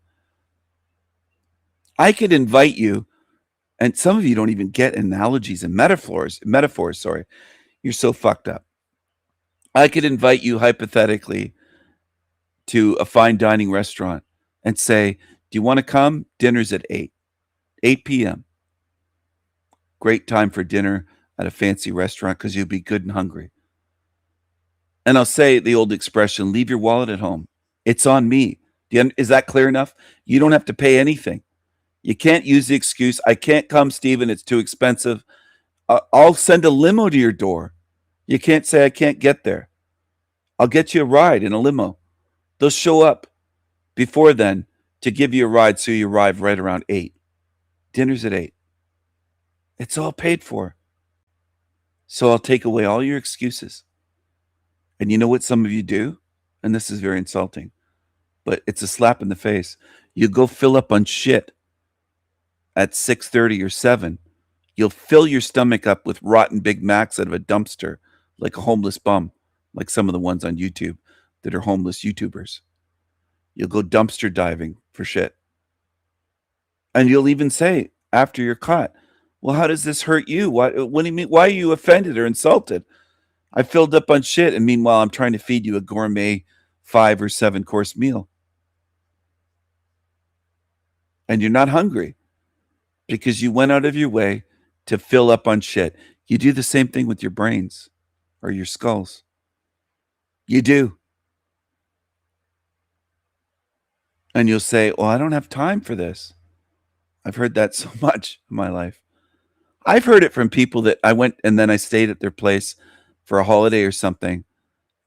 I could invite you, and some of you don't even get analogies and metaphors, sorry. You're so fucked up. I could invite you hypothetically to a fine dining restaurant and say, do you want to come? Dinner's at 8 p.m. Great time for dinner at a fancy restaurant because you'll be good and hungry. And I'll say the old expression, leave your wallet at home. It's on me. Is that clear enough? You don't have to pay anything. You can't use the excuse, I can't come, Stephen, it's too expensive. I'll send a limo to your door. You can't say I can't get there. I'll get you a ride in a limo. They'll show up before then to give you a ride so you arrive right around 8. Dinner's at 8. It's all paid for. So I'll take away all your excuses. And you know what some of you do? And this is very insulting, but it's a slap in the face. You go fill up on shit at 6:30 or 7. You'll fill your stomach up with rotten Big Macs out of a dumpster like a homeless bum, like some of the ones on YouTube that are homeless YouTubers. You'll go dumpster diving for shit. And you'll even say after you're caught, well, how does this hurt you? What do you mean? Why are you offended or insulted? I filled up on shit, and meanwhile, I'm trying to feed you a gourmet 5 or 7 course meal. And you're not hungry because you went out of your way to fill up on shit. You do the same thing with your brains or your skulls. You do. And you'll say, well, I don't have time for this. I've heard that so much in my life. I've heard it from people that I went and then I stayed at their place for a holiday or something,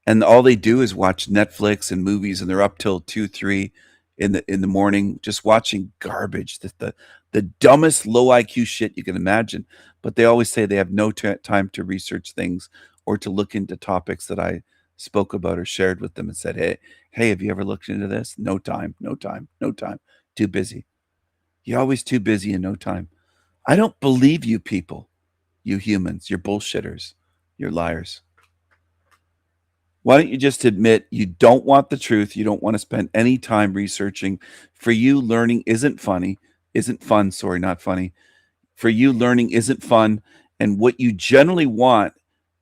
and all they do is watch Netflix and movies, and they're up till 2, 3 in the morning just watching garbage, the dumbest low IQ shit you can imagine. But they always say they have no time to research things or to look into topics that I spoke about or shared with them and said, hey, have you ever looked into this? No time. Too busy. You're always too busy and no time. I don't believe you people, you humans. You're bullshitters. You're liars. Why don't you just admit you don't want the truth? You don't want to spend any time researching. For you, learning isn't fun. For you, learning isn't fun. And what you generally want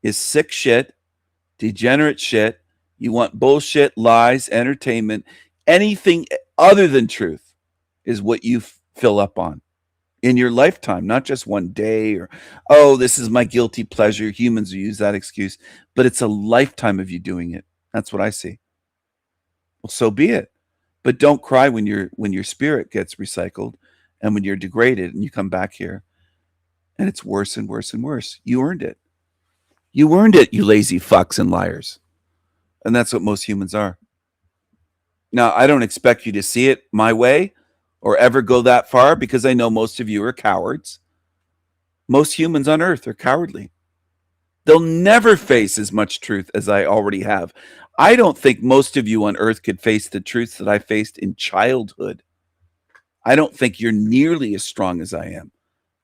is sick shit, degenerate shit. You want bullshit, lies, entertainment. Anything other than truth is what you fill up on in your lifetime, not just one day or, oh, this is my guilty pleasure. Humans use that excuse, but it's a lifetime of you doing it. That's what I see. Well, so be it. But don't cry when your spirit gets recycled and when you're degraded and you come back here and it's worse and worse and worse. You earned it. You earned it, you lazy fucks and liars. And that's what most humans are. Now, I don't expect you to see it my way or ever go that far because I know most of you are cowards. Most humans on earth are cowardly. They'll never face as much truth as I already have. I don't think most of you on earth could face the truths that I faced in childhood. I don't think you're nearly as strong as I am.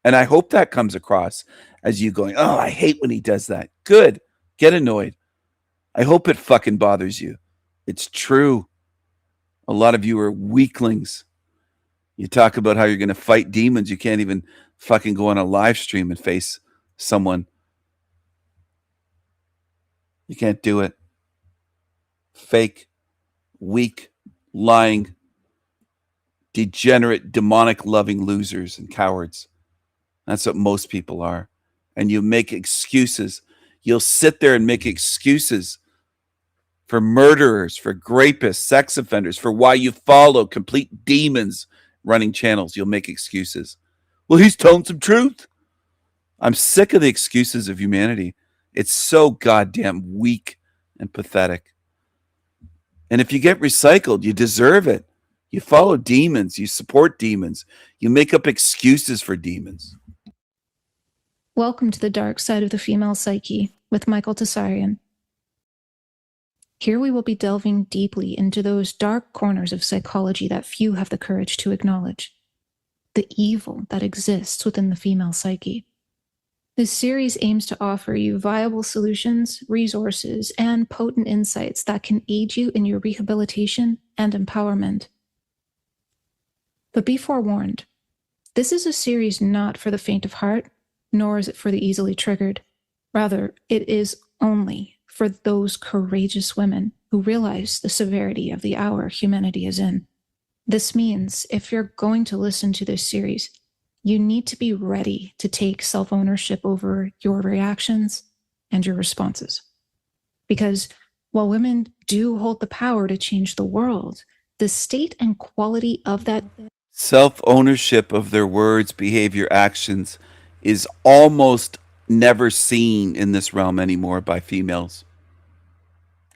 And I hope that comes across as you going, oh, I hate when he does that. Good. Get annoyed. I hope it fucking bothers you. It's true. A lot of you are weaklings. You talk about how you're going to fight demons. You can't even fucking go on a live stream and face someone. You can't do it. Fake, weak, lying, degenerate, demonic loving losers and cowards. That's what most people are. And you make excuses. You'll sit there and make excuses for murderers, for rapists, sex offenders, for why you follow complete demons running channels. You'll make excuses. Well, he's telling some truth. I'm sick of the excuses of humanity. It's so goddamn weak and pathetic. And if you get recycled, you deserve it. You follow demons. You support demons. You make up excuses for demons. Welcome to the dark side of the female psyche with Michael Tessarian. Here we will be delving deeply into those dark corners of psychology that few have the courage to acknowledge. The evil that exists within the female psyche. This series aims to offer you viable solutions, resources, and potent insights that can aid you in your rehabilitation and empowerment. But be forewarned, this is a series not for the faint of heart, nor is it for the easily triggered. Rather, it is only for those courageous women who realize the severity of the hour humanity is in. This means if you're going to listen to this series, you need to be ready to take self-ownership over your reactions and your responses. Because while women do hold the power to change the world, the state and quality of that self-ownership of their words, behavior, actions is almost never seen in this realm anymore by females.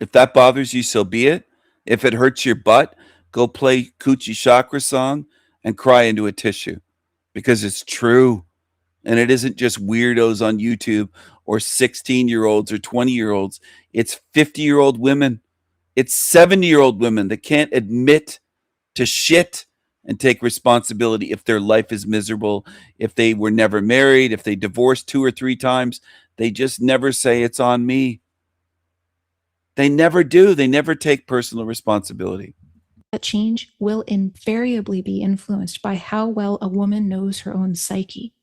If that bothers you, so be it. If it hurts your butt, go play Coochie Chakra song and cry into a tissue because it's true. And it isn't just weirdos on YouTube or 16-year-olds or 20-year-olds. It's 50-year-old women. It's 70-year-old women that can't admit to shit and take responsibility if their life is miserable, if they were never married, if they divorced 2 or 3 times. They just never say it's on me. They never do. They never take personal responsibility. That change will invariably be influenced by how well a woman knows her own psyche,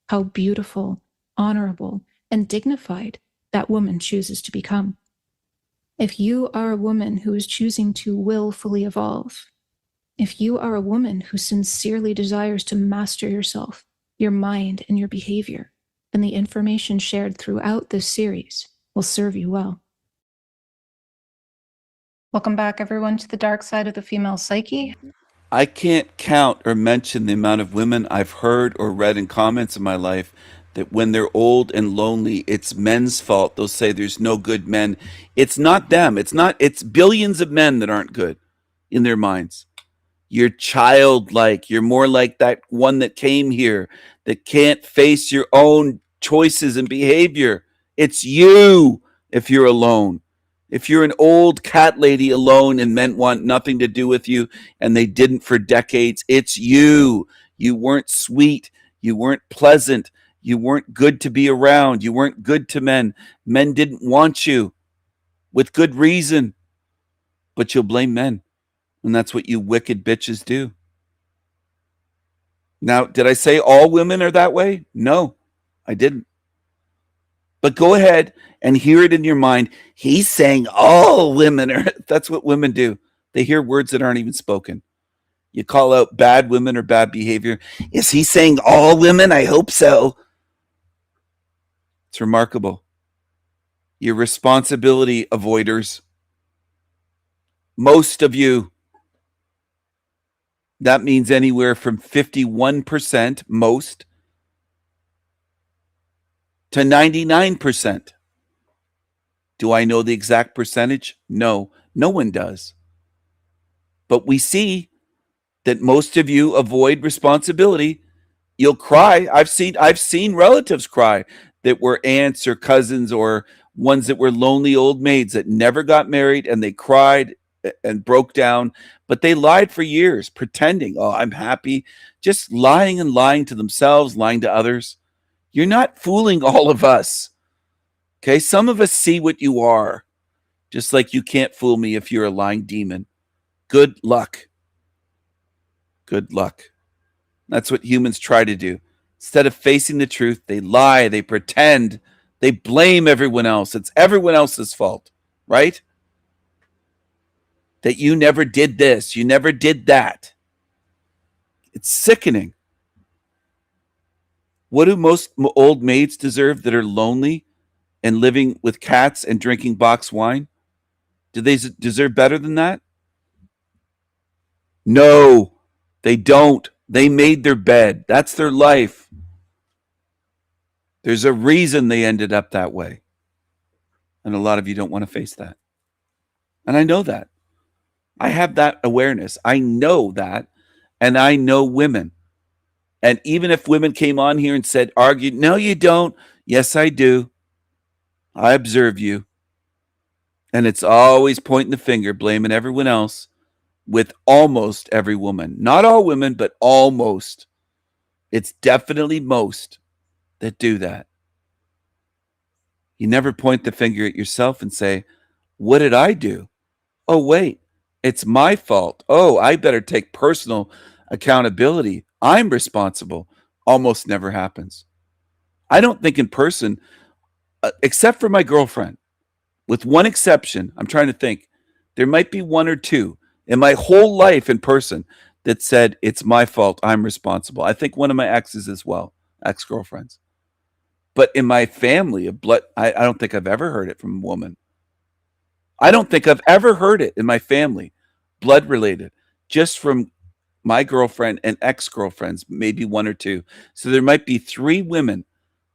how beautiful, honorable, and dignified that woman chooses to become. If you are a woman who is choosing to willfully evolve, if you are a woman who sincerely desires to master yourself, your mind, and your behavior, then the information shared throughout this series will serve you well. Welcome back, everyone, to the dark side of the female psyche. I can't count or mention the amount of women I've heard or read in comments in my life that when they're old and lonely, it's men's fault. They'll say there's no good men. It's not them. It's billions of men that aren't good in their minds. You're childlike. You're more like that one that came here that can't face your own choices and behavior. It's you if you're alone. If you're an old cat lady alone and men want nothing to do with you and they didn't for decades, it's you. You weren't sweet. You weren't pleasant. You weren't good to be around. You weren't good to men. Men didn't want you with good reason. But you'll blame men. And that's what you wicked bitches do. Now, did I say all women are that way? No, I didn't. But go ahead and hear it in your mind. He's saying all women are. That's what women do. They hear words that aren't even spoken. You call out bad women or bad behavior. Is he saying all women? I hope so. It's remarkable. Your responsibility avoiders. Most of you. That means anywhere from 51%, most, to 99%. Do I know the exact percentage? No, no one does. But we see that most of you avoid responsibility. You'll cry. I've seen relatives cry that were aunts or cousins or ones that were lonely old maids that never got married, and they cried and broke down, but they lied for years, pretending, oh, I'm happy, just lying and lying to themselves, lying to others. You're not fooling all of us. Okay, some of us see what you are, just like you can't fool me if you're a lying demon. Good luck. Good luck. That's what humans try to do. Instead of facing the truth, they lie, they pretend, they blame everyone else. It's everyone else's fault, right? That you never did this, you never did that. It's sickening. What do most old maids deserve that are lonely and living with cats and drinking box wine? Do they deserve better than that? No, they don't. They made their bed. That's their life. There's a reason they ended up that way. And a lot of you don't want to face that. And I know that. I have that awareness. I know that. And I know women. And even if women came on here and said, argued, no, you don't. Yes, I do. I observe you. And it's always pointing the finger, blaming everyone else with almost every woman. Not all women, but almost. It's definitely most that do that. You never point the finger at yourself and say, what did I do? Oh, wait, it's my fault. Oh, I better take personal accountability. I'm responsible. Almost never happens. I don't think in person, except for my girlfriend, with one exception. I'm trying to think. There might be one or two in my whole life in person that said, it's my fault. I'm responsible. I think one of my exes as well, ex-girlfriends. But in my family of blood, I don't think I've ever heard it from a woman. I don't think I've ever heard it in my family, blood related, just from my girlfriend and ex-girlfriends, maybe one or two. So there might be 3 women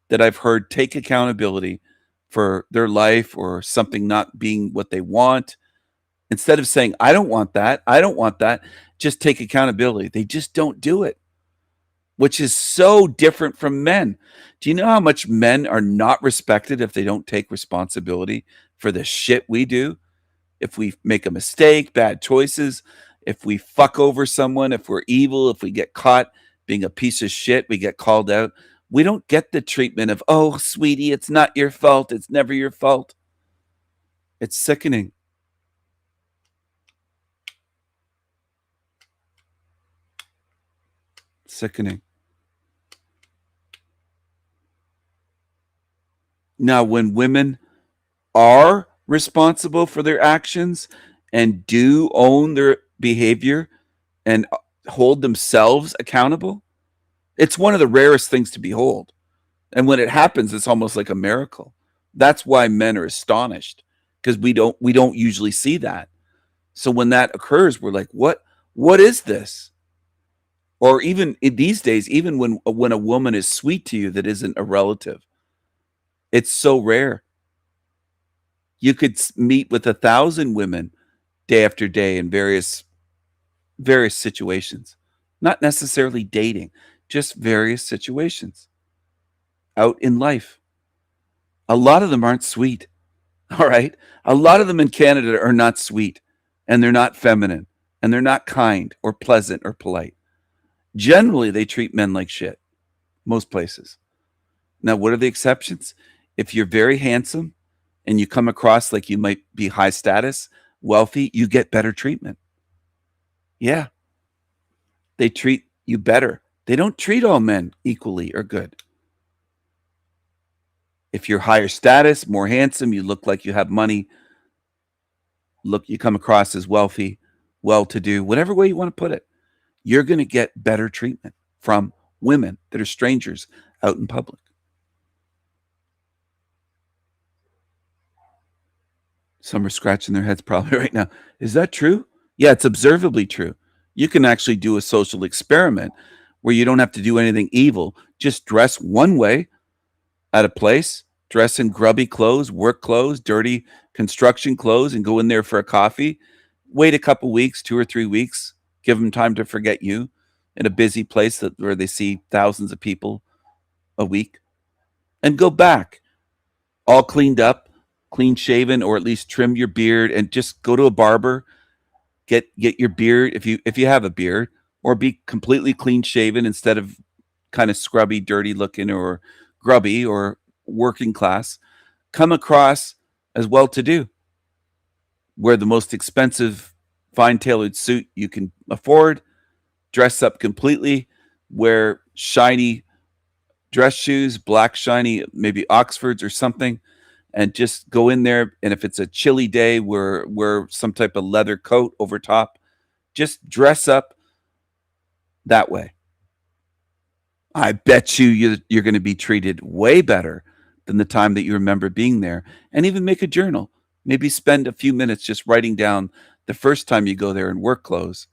that I've heard take accountability for their life or something not being what they want. Instead of saying, I don't want that, just take accountability. They just don't do it, which is so different from men. Do you know how much men are not respected if they don't take responsibility for the shit we do? If we make a mistake, bad choices, if we fuck over someone, if we're evil, if we get caught being a piece of shit, we get called out. We don't get the treatment of, oh, sweetie, it's not your fault. It's never your fault. It's sickening. Sickening. Now, when women are responsible for their actions and do own their behavior and hold themselves accountable, it's one of the rarest things to behold. And when it happens, it's almost like a miracle. That's why men are astonished, because we don't usually see that. So when that occurs, we're like, what is this? Or even in these days, even when a woman is sweet to you that isn't a relative, it's so rare. You could meet with 1,000 women day after day in various situations, not necessarily dating, just various situations out in life. A lot of them aren't sweet. All right. A lot of them in Canada are not sweet, and they're not feminine, and they're not kind or pleasant or polite. Generally, they treat men like shit, most places. Now, what are the exceptions? If you're very handsome and you come across like you might be high status, wealthy, you get better treatment. Yeah. They treat you better. They don't treat all men equally or good. If you're higher status, more handsome, you look like you have money, you come across as wealthy, well-to-do, whatever way you want to put it, you're going to get better treatment from women that are strangers out in public. Some are scratching their heads probably right now. Is that true? Yeah, it's observably true. You can actually do a social experiment where you don't have to do anything evil. Just dress one way at a place, dress in grubby clothes, work clothes, dirty construction clothes, and go in there for a coffee. Wait a couple weeks, 2 or 3 weeks. Give them time to forget you in a busy place where they see thousands of people a week. And go back, all cleaned up, clean shaven, or at least trim your beard, and just go to a barber. Get your beard if you have a beard, or be completely clean shaven instead of kind of scrubby, dirty looking, or grubby, or working class. Come across as well-to-do. Wear the most expensive, fine tailored suit you can afford. Dress up completely. Wear shiny dress shoes, black shiny, maybe Oxfords or something, and just go in there. And if it's a chilly day, wear some type of leather coat over top. Just dress up that way. I bet you're going to be treated way better than the time that you remember being there. And even make a journal. Maybe spend a few minutes just writing down the first time you go there in work clothes.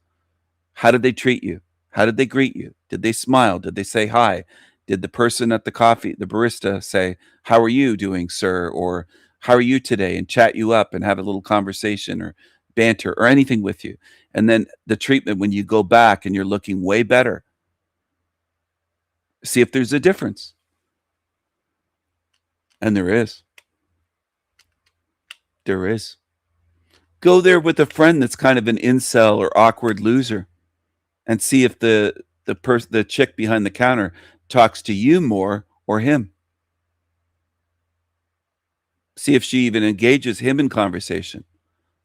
How did they treat you? How did they greet you? Did they smile? Did they say hi? Did the person at the barista say, how are you doing, sir? Or how are you today? And chat you up and have a little conversation or banter or anything with you. And then the treatment when you go back and you're looking way better. See if there's a difference. And there is. There is. Go there with a friend that's kind of an incel or awkward loser and see if the chick behind the counter talks to you more or him. See if she even engages him in conversation.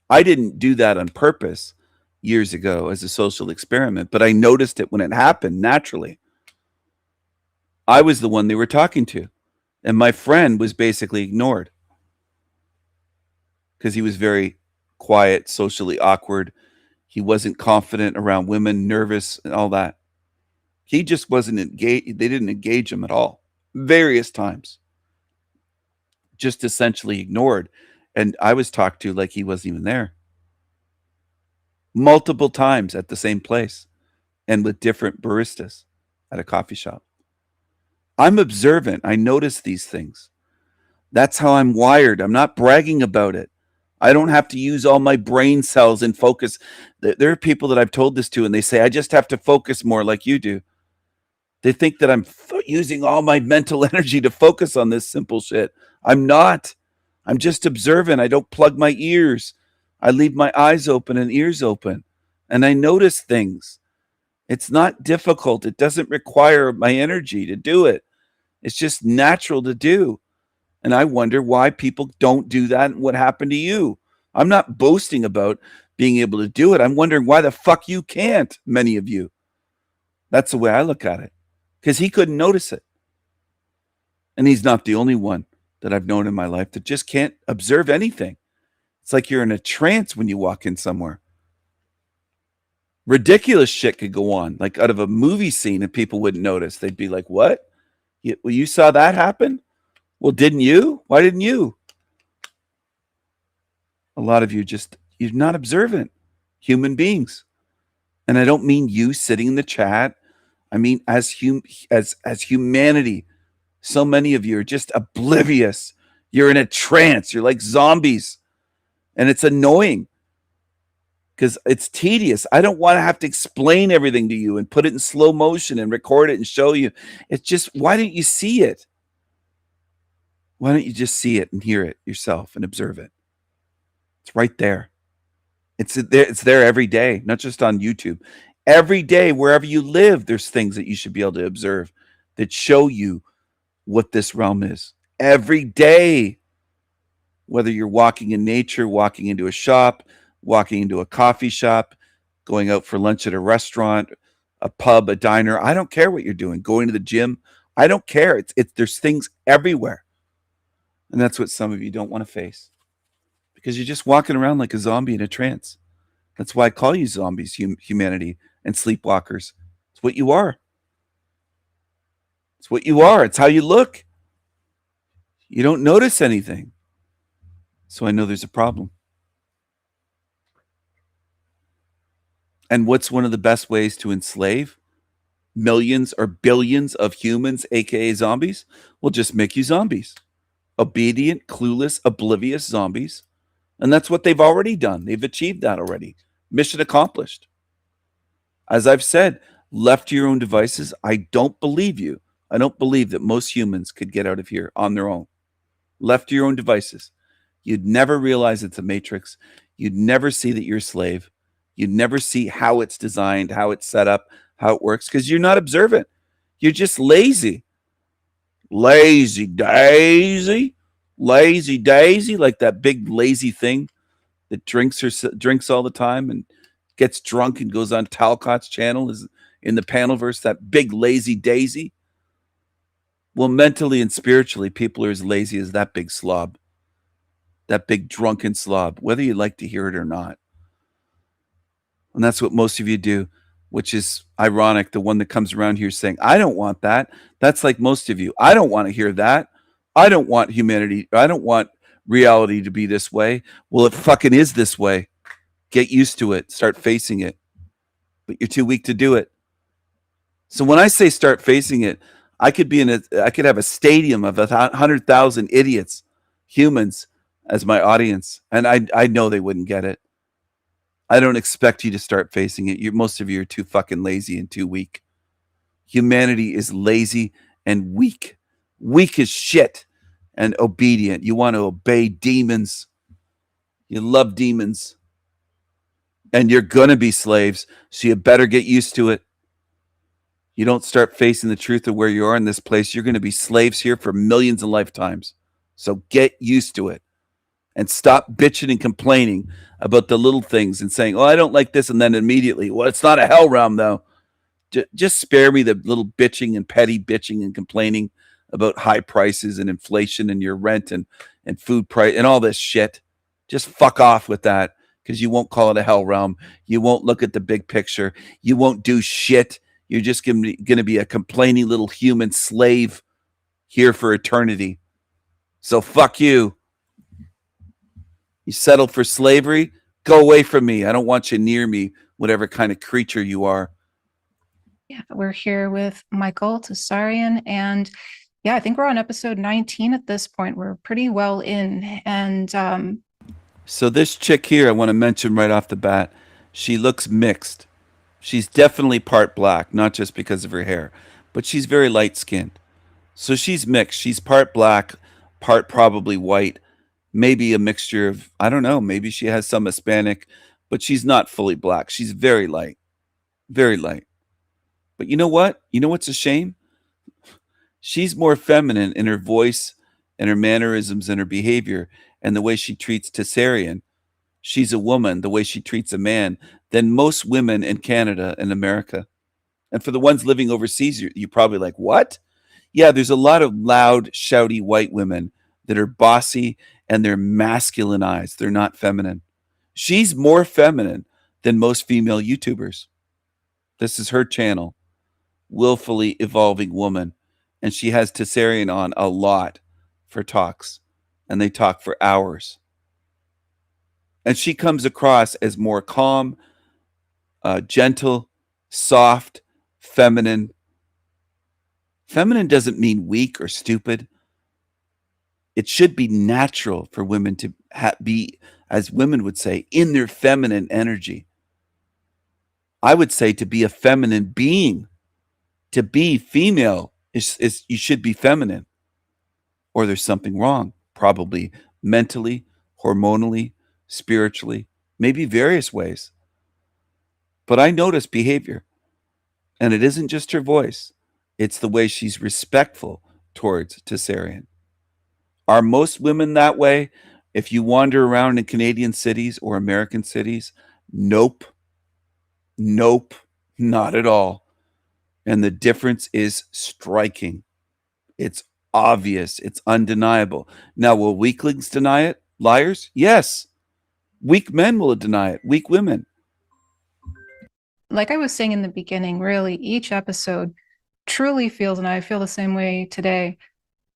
I didn't do that on purpose years ago as a social experiment, but I noticed it when it happened naturally. I was the one they were talking to, and my friend was basically ignored because he was very quiet, socially awkward. He wasn't confident around women, nervous, and all that. He just wasn't engaged. They didn't engage him at all. Various times. Just essentially ignored. And I was talked to like he wasn't even there. Multiple times at the same place and with different baristas at a coffee shop. I'm observant. I notice these things. That's how I'm wired. I'm not bragging about it. I don't have to use all my brain cells and focus. There are people that I've told this to, and they say, I just have to focus more like you do. They think that I'm using all my mental energy to focus on this simple shit. I'm not. I'm just observant. I don't plug my ears. I leave my eyes open and ears open, and I notice things. It's not difficult. It doesn't require my energy to do it. It's just natural to do. And I wonder why people don't do that and what happened to you. I'm not boasting about being able to do it. I'm wondering why the fuck you can't, many of you. That's the way I look at it. Because he couldn't notice it. And he's not the only one that I've known in my life that just can't observe anything. It's like you're in a trance when you walk in somewhere. Ridiculous shit could go on, like out of a movie scene, and people wouldn't notice. They'd be like, what? You saw that happen? Well, didn't you? Why didn't you? A lot of you you're not observant human beings. And I don't mean you sitting in the chat. I mean, as humanity, so many of you are just oblivious. You're in a trance. You're like zombies. And it's annoying because it's tedious. I don't want to have to explain everything to you and put it in slow motion and record it and show you. It's just, why don't you see it? Why don't you just see it and hear it yourself and observe it? It's right there. It's there every day, not just on YouTube. Every day, wherever you live, there's things that you should be able to observe that show you what this realm is. Every day, whether you're walking in nature, walking into a shop, walking into a coffee shop, going out for lunch at a restaurant, a pub, a diner. I don't care what you're doing. Going to the gym. I don't care. There's things everywhere. And that's what some of you don't want to face. Because you're just walking around like a zombie in a trance. That's why I call you zombies, humanity, and sleepwalkers. It's what you are. It's what you are. It's how you look. You don't notice anything. So I know there's a problem. And what's one of the best ways to enslave millions or billions of humans, aka zombies? Well, just make you zombies. Obedient, clueless, oblivious zombies. And that's what they've already done. They've achieved that already. Mission accomplished. As I've said, left to your own devices, I don't believe you. I don't believe that most humans could get out of here on their own. Left to your own devices. You'd never realize it's a matrix. You'd never see that you're a slave. You'd never see how it's designed, how it's set up, how it works, because you're not observant. You're just lazy. Lazy daisy. Lazy daisy, like that big lazy thing that drinks all the time and gets drunk and goes on Talcott's channel is in the Panelverse, that big lazy daisy. Well, mentally and spiritually, people are as lazy as that big slob, that big drunken slob, whether you like to hear it or not. And that's what most of you do, which is ironic. The one that comes around here saying, I don't want that. That's like most of you. I don't want to hear that. I don't want humanity. I don't want reality to be this way. Well, it fucking is this way. Get used to it. Start facing it. But you're too weak to do it. So when I say start facing it, I could have a stadium of 100,000 idiots, humans, as my audience, and I know they wouldn't get it. I don't expect you to start facing it. Most of you are too fucking lazy and too weak. Humanity is lazy and weak. Weak as shit and obedient. You want to obey demons. You love demons. And you're going to be slaves, so you better get used to it. You don't start facing the truth of where you are in this place, you're going to be slaves here for millions of lifetimes. So get used to it. And stop bitching and complaining about the little things and saying, oh, I don't like this. And then immediately, well, it's not a hell realm, though. Just spare me the little bitching and petty bitching and complaining about high prices and inflation and your rent and food price and all this shit. Just fuck off with that, because you won't call it a hell realm. You won't look at the big picture. You won't do shit. You're just going to be a complaining little human slave here for eternity. So fuck you. You settled for slavery? Go away from me. I don't want you near me, whatever kind of creature you are. Yeah, we're here with Michael Tsarian, and I think we're on episode 19 at this point. We're pretty well in, and So this chick here, I want to mention right off the bat, she looks mixed. She's definitely part black, not just because of her hair, but she's very light skinned. So she's mixed. She's part black, part probably white, maybe a mixture of, I don't know, maybe she has some Hispanic, but she's not fully black. She's very light, very light. But you know what? You know what's a shame? She's more feminine in her voice and her mannerisms and her behavior and the way she treats Tessarian. She's a woman, the way she treats a man, than most women in Canada and America. And for the ones living overseas, you're probably like, what? Yeah, there's a lot of loud, shouty white women that are bossy and they're masculinized. They're not feminine. She's more feminine than most female YouTubers. This is her channel, Willfully Evolving Woman. And she has Tessarian on a lot for talks. And they talk for hours. And she comes across as more calm, gentle, soft, feminine. Feminine doesn't mean weak or stupid. It should be natural for women to be, as women would say, in their feminine energy. I would say to be a feminine being, to be female, is you should be feminine. Or there's something wrong, probably mentally, hormonally, spiritually, maybe various ways. But I notice behavior, and it isn't just her voice. It's the way she's respectful towards Tessarian. Are most women that way? If you wander around in Canadian cities or American cities, nope. Nope, not at all. And the difference is striking. It's obvious. It's undeniable. Now, will weaklings deny it? Liars? Yes. Weak men will deny it. Weak women. Like I was saying in the beginning, really, each episode truly feels, and I feel the same way today,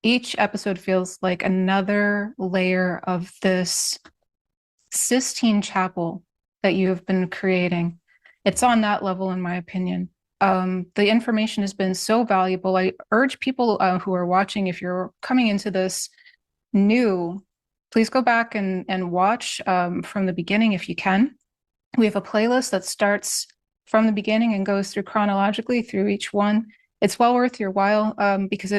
each episode feels like another layer of this Sistine Chapel that you have been creating. It's on that level, in my opinion. The information has been so valuable. I urge people who are watching, if you're coming into this new, please go back and watch from the beginning if you can. We have a playlist that starts from the beginning and goes through chronologically through each one. It's well worth your while because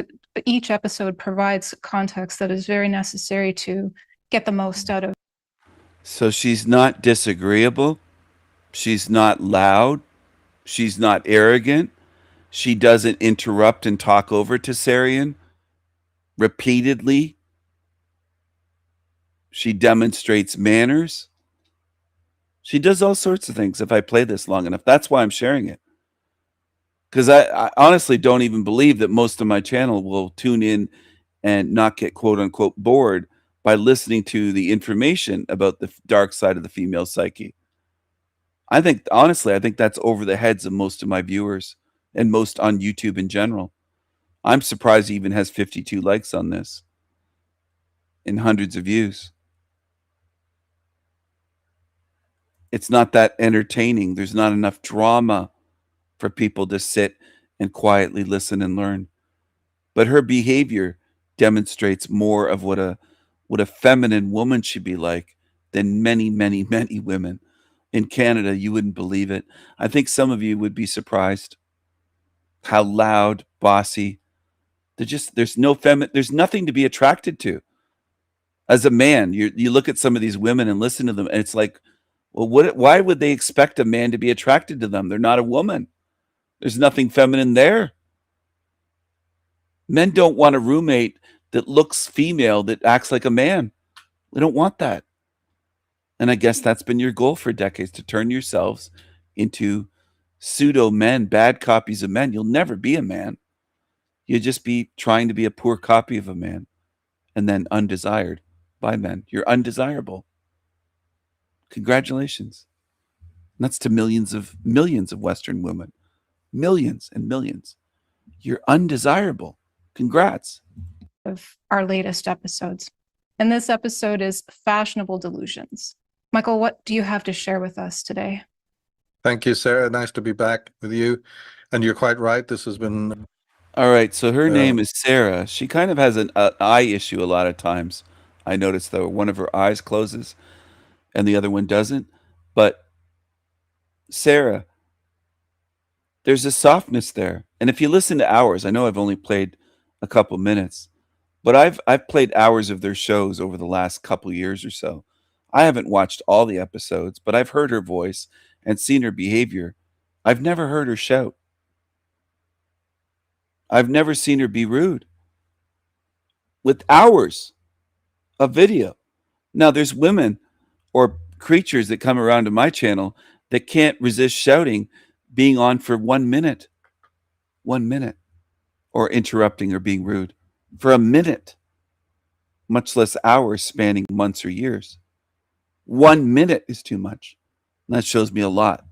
each episode provides context that is very necessary to get the most out of. So she's not disagreeable. She's not loud. She's not arrogant. She doesn't interrupt and talk over Tessarian repeatedly. She demonstrates manners. She does all sorts of things if I play this long enough. That's why I'm sharing it. Because I honestly don't even believe that most of my channel will tune in and not get quote unquote bored by listening to the information about the dark side of the female psyche. I think that's over the heads of most of my viewers and most on YouTube in general. I'm surprised he even has 52 likes on this and hundreds of views. It's not that entertaining. There's not enough drama for people to sit and quietly listen and learn. But her behavior demonstrates more of what a feminine woman should be like than many, many, many women. In Canada, you wouldn't believe it. I think some of you would be surprised how loud, bossy. There's nothing to be attracted to. As a man, you look at some of these women and listen to them, and it's like, well, why would they expect a man to be attracted to them? They're not a woman. There's nothing feminine there. Men don't want a roommate that looks female, that acts like a man. They don't want that. And I guess that's been your goal for decades, to turn yourselves into pseudo men, bad copies of men. You'll never be a man. You'll just be trying to be a poor copy of a man and then undesired by men. You're undesirable. Congratulations. And that's to millions of Western women. Millions and millions. You're undesirable. Congrats. Of our latest episodes. And this episode is Fashionable Delusions. Michael, what do you have to share with us today? Thank you, Sarah. Nice to be back with you. And you're quite right. This has been... All right. So her name is Sarah. She kind of has an eye issue a lot of times. I noticed, though, one of her eyes closes. and the other one doesn't. But Sarah, there's a softness there. And if you listen to hours, I know I've only played a couple minutes, but I've played hours of their shows over the last couple years or so. I haven't watched all the episodes, but I've heard her voice and seen her behavior. I've never heard her shout. I've never seen her be rude. With hours of video. Now there's women or creatures that come around to my channel that can't resist shouting, being on for 1 minute. 1 minute. Or interrupting or being rude. For a minute. Much less hours spanning months or years. 1 minute is too much. And that shows me a lot.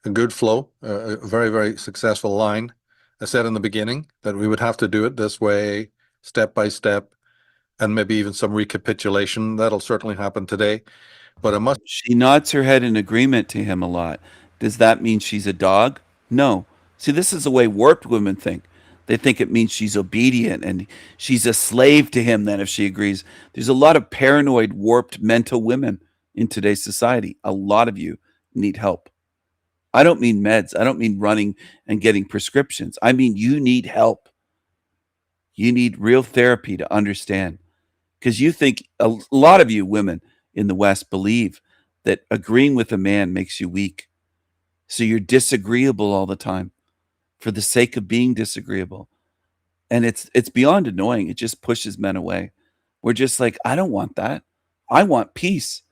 A good flow, a very, very successful line. I said in the beginning that we would have to do it this way, step by step, and maybe even some recapitulation. That'll certainly happen today. But I must. She nods her head in agreement to him a lot. Does that mean she's a dog? No. See, this is the way warped women think. They think it means she's obedient and she's a slave to him then if she agrees. There's a lot of paranoid, warped mental women in today's society. A lot of you need help. I don't mean meds. I don't mean running and getting prescriptions. I mean you need help. You need real therapy to understand. Because you think, a lot of you women in the West believe that agreeing with a man makes you weak. So you're disagreeable all the time for the sake of being disagreeable. And it's beyond annoying. It just pushes men away. We're just like, I don't want that. I want peace.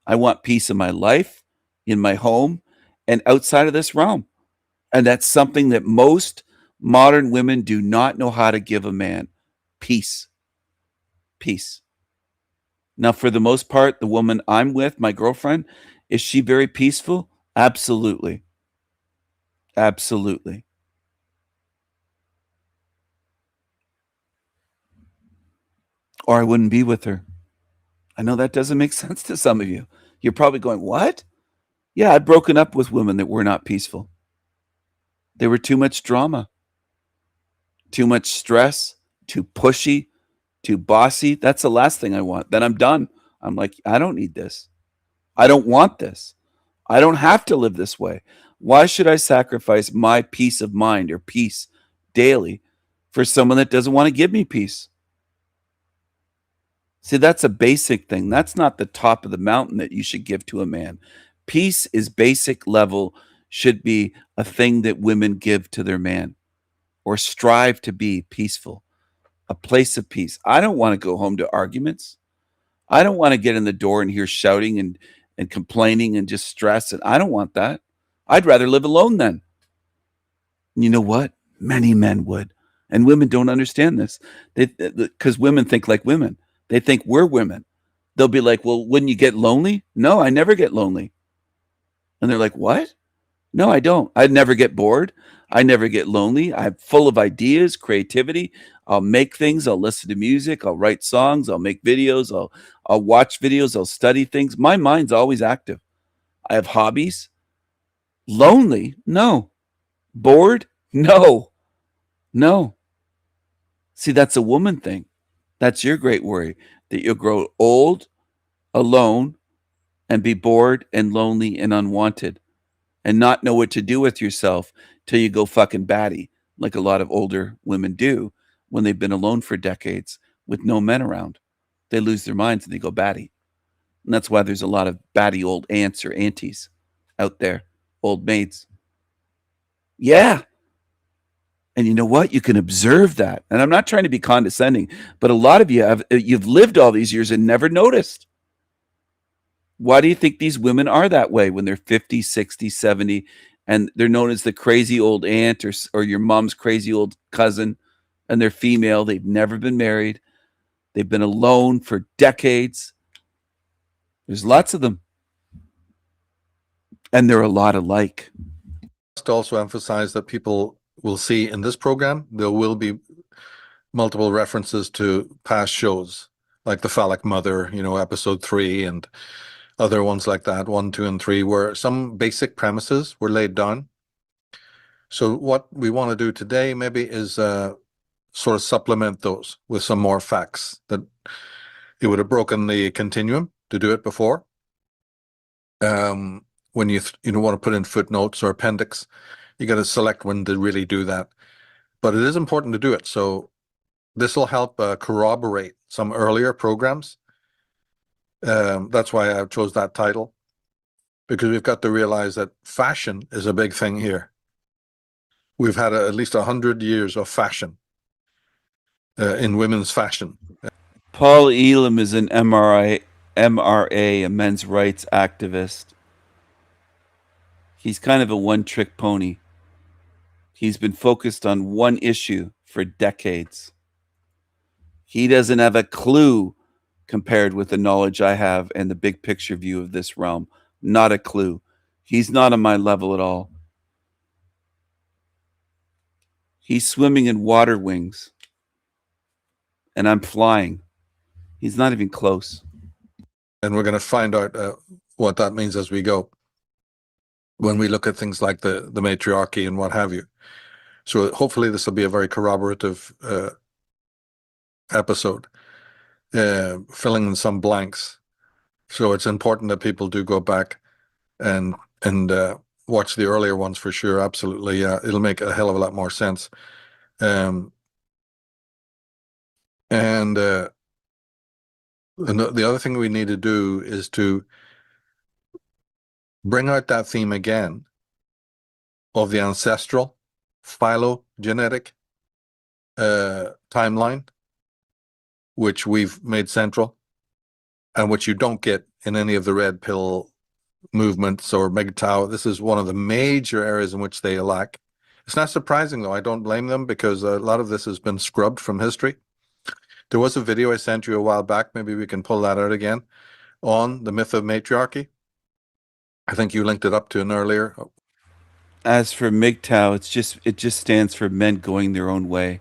I want peace in my life, in my home, and outside of this realm. And that's something that most modern women do not know how to give a man. Peace. Peace. Now, for the most part, the woman I'm with, my girlfriend, is she very peaceful? Absolutely. Absolutely. Or I wouldn't be with her. I know that doesn't make sense to some of you. You're probably going, what? Yeah, I've broken up with women that were not peaceful. They were too much drama, too much stress, too pushy, too bossy. That's the last thing I want. Then I'm done. I'm like, I don't need this. I don't want this. I don't have to live this way. Why should I sacrifice my peace of mind or peace daily for someone that doesn't want to give me peace? See, that's a basic thing. That's not the top of the mountain that you should give to a man. Peace is basic level, should be a thing that women give to their man or strive to be peaceful, a place of peace. I don't want to go home to arguments. I don't want to get in the door and hear shouting and complaining and just stress. And I don't want that. I'd rather live alone then. And you know what? Many men would. And women don't understand this. Because women think like women. They think we're women. They'll be like, well, wouldn't you get lonely? No, I never get lonely. And they're like, what? No, I don't. I never get bored. I never get lonely. I'm full of ideas, creativity. I'll make things. I'll listen to music. I'll write songs. I'll make videos. I'll watch videos. I'll study things. My mind's always active. I have hobbies. Lonely? No. Bored? No. No. See, that's a woman thing. That's your great worry, that you'll grow old, alone, and be bored and lonely and unwanted and not know what to do with yourself till you go fucking batty, like a lot of older women do when they've been alone for decades with no men around. They lose their minds and they go batty. And that's why there's a lot of batty old aunts or aunties out there, old maids. Yeah. And you know what? You can observe that. And I'm not trying to be condescending, but a lot of you you've lived all these years and never noticed. Why do you think these women are that way when they're 50, 60, 70, and they're known as the crazy old aunt or your mom's crazy old cousin, and they're female, they've never been married, they've been alone for decades. There's lots of them. And they're a lot alike. To also emphasize that people will see in this program, there will be multiple references to past shows, like the Phallic Mother, episode 3, and other ones like that, 1, 2, and 3, where some basic premises were laid down. So what we want to do today maybe is sort of supplement those with some more facts that it would have broken the continuum to do it before. when you want to put in footnotes or appendix, you got to select when to really do that. But it is important to do it. So this will help corroborate some earlier programs. That's why I chose that title, because we've got to realize that fashion is a big thing here. We've had at least 100 years of fashion in women's fashion. Paul Elam is an MRA, a men's rights activist. He's kind of a one-trick pony. He's been focused on one issue for decades. He doesn't have a clue compared with the knowledge I have and the big picture view of this realm. Not a clue. He's not on my level at all. He's swimming in water wings, and I'm flying. He's not even close. And we're going to find out what that means as we go, when we look at things like the matriarchy and what have you. So hopefully this will be a very corroborative episode, filling in some blanks. So it's important that people do go back and watch the earlier ones for sure. Absolutely. It'll make a hell of a lot more sense. And the other thing we need to do is to bring out that theme again of the ancestral phylogenetic timeline, which we've made central and which you don't get in any of the red pill movements or MGTOW. This is one of the major areas in which they lack. It's not surprising, though. I don't blame them, because a lot of this has been scrubbed from history. There was a video I sent you a while back. Maybe we can pull that out again, on the myth of matriarchy. I think you linked it up to an earlier. As for MGTOW, it just stands for men going their own way.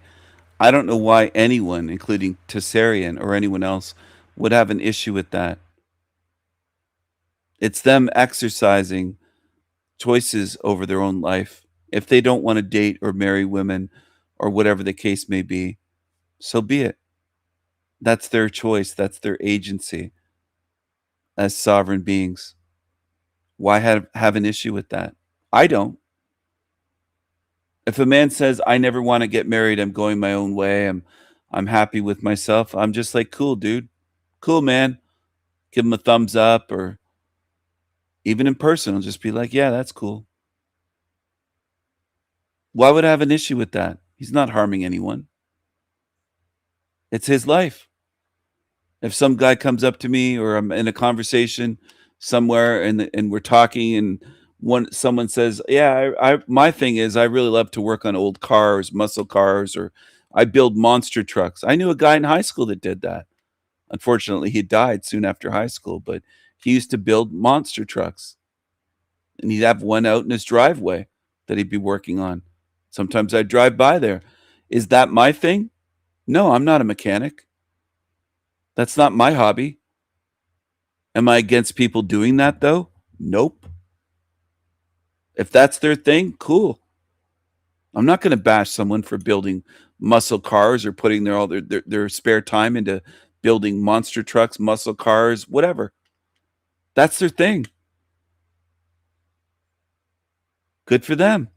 I don't know why anyone, including Tessarian or anyone else, would have an issue with that. It's them exercising choices over their own life. If they don't want to date or marry women or whatever the case may be, so be it. That's their choice. That's their agency as sovereign beings. Why have an issue with that? I don't. If a man says, I never want to get married, I'm going my own way, I'm happy with myself, I'm just like, cool, dude. Cool, man. Give him a thumbs up, or even in person, I'll just be like, yeah, that's cool. Why would I have an issue with that? He's not harming anyone. It's his life. If some guy comes up to me, or I'm in a conversation somewhere and we're talking, and someone says, yeah, my thing is I really love to work on old cars, muscle cars, or I build monster trucks. I knew a guy in high school that did that. Unfortunately, he died soon after high school, but he used to build monster trucks. And he'd have one out in his driveway that he'd be working on. Sometimes I'd drive by there. Is that my thing? No, I'm not a mechanic. That's not my hobby. Am I against people doing that, though? Nope. If that's their thing, cool. I'm not going to bash someone for building muscle cars or putting all their spare time into building monster trucks, muscle cars, whatever. That's their thing. Good for them.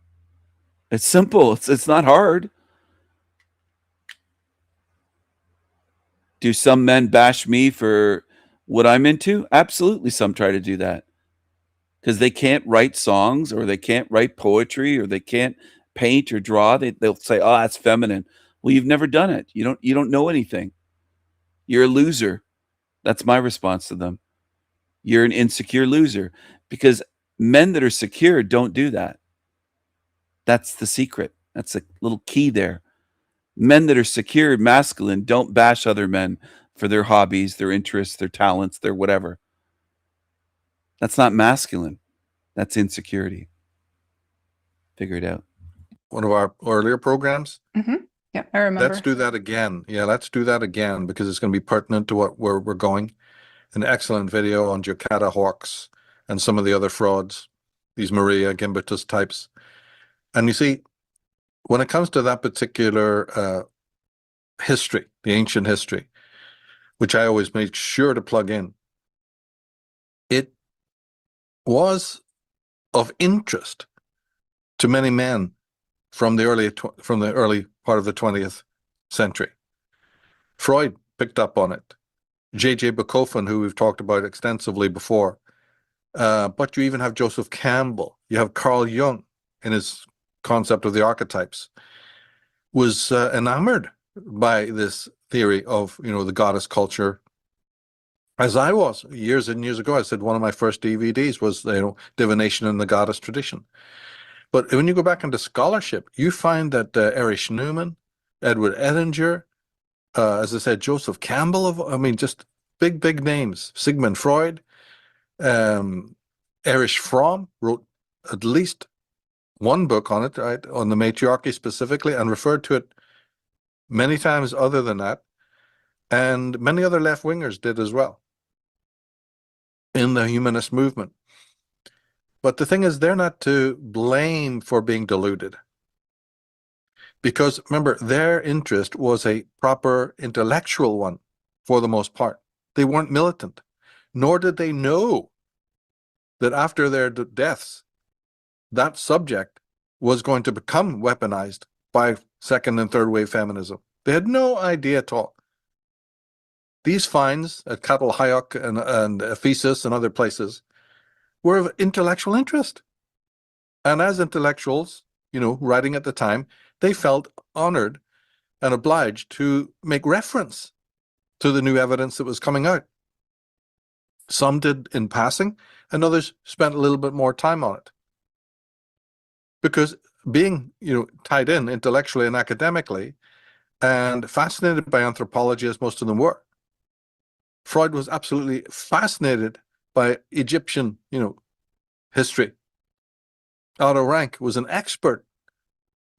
It's simple. It's not hard. Do some men bash me for what I'm into? Absolutely, some try to do that. Because they can't write songs, or they can't write poetry, or they can't paint or draw. They'll say, oh, that's feminine. Well, you've never done it. You don't know anything. You're a loser. That's my response to them. You're an insecure loser. Because men that are secure don't do that. That's the secret. That's a little key there. Men that are secure, masculine, don't bash other men for their hobbies, their interests, their talents, their whatever. That's not masculine. That's insecurity. Figure it out. One of our earlier programs. Mm-hmm. Yeah, I remember. Let's do that again. Yeah, let's do that again, because it's going to be pertinent to where we're going. An excellent video on Jokata hawks and some of the other frauds, these Maria Gimbutas types. And you see, when it comes to that particular history, the ancient history, which I always make sure to plug in, it was of interest to many men from the early part of the 20th century. Freud picked up on it. J.J. Bachofen, who we've talked about extensively before. But you even have Joseph Campbell. You have Carl Jung in his concept of the archetypes, was enamored by this theory of, the goddess culture. As I was years and years ago, I said one of my first DVDs was, divination in the goddess tradition. But when you go back into scholarship, you find that Erich Neumann, Edward Edinger, as I said, Joseph Campbell, just big names. Sigmund Freud, Erich Fromm wrote at least one book on it, right, on the matriarchy specifically, and referred to it many times other than that. And many other left-wingers did as well in the humanist movement. But the thing is, they're not to blame for being deluded. Because remember, their interest was a proper intellectual one for the most part. They weren't militant, nor did they know that after their deaths, that subject was going to become weaponized by second and third wave feminism. They had no idea at all. These finds at Catalhayuk and Ephesus and other places were of intellectual interest. And as intellectuals, writing at the time, they felt honored and obliged to make reference to the new evidence that was coming out. Some did in passing, and others spent a little bit more time on it. Because being, tied in intellectually and academically and fascinated by anthropology, as most of them were, Freud was absolutely fascinated by Egyptian, history. Otto Rank was an expert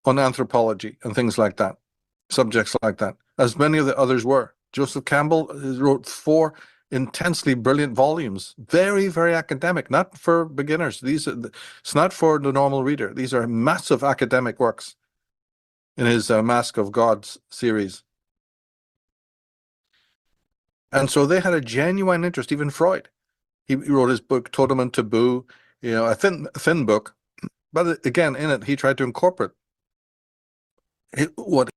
on anthropology and things like that, subjects like that, as many of the others were. Joseph Campbell wrote 4 intensely brilliant volumes, very, very academic, not for beginners. It's not for the normal reader. These are massive academic works in his Mask of Gods series. And so they had a genuine interest, even Freud. He wrote his book, Totem and Taboo, a thin book, but again, in it, he tried to incorporate what.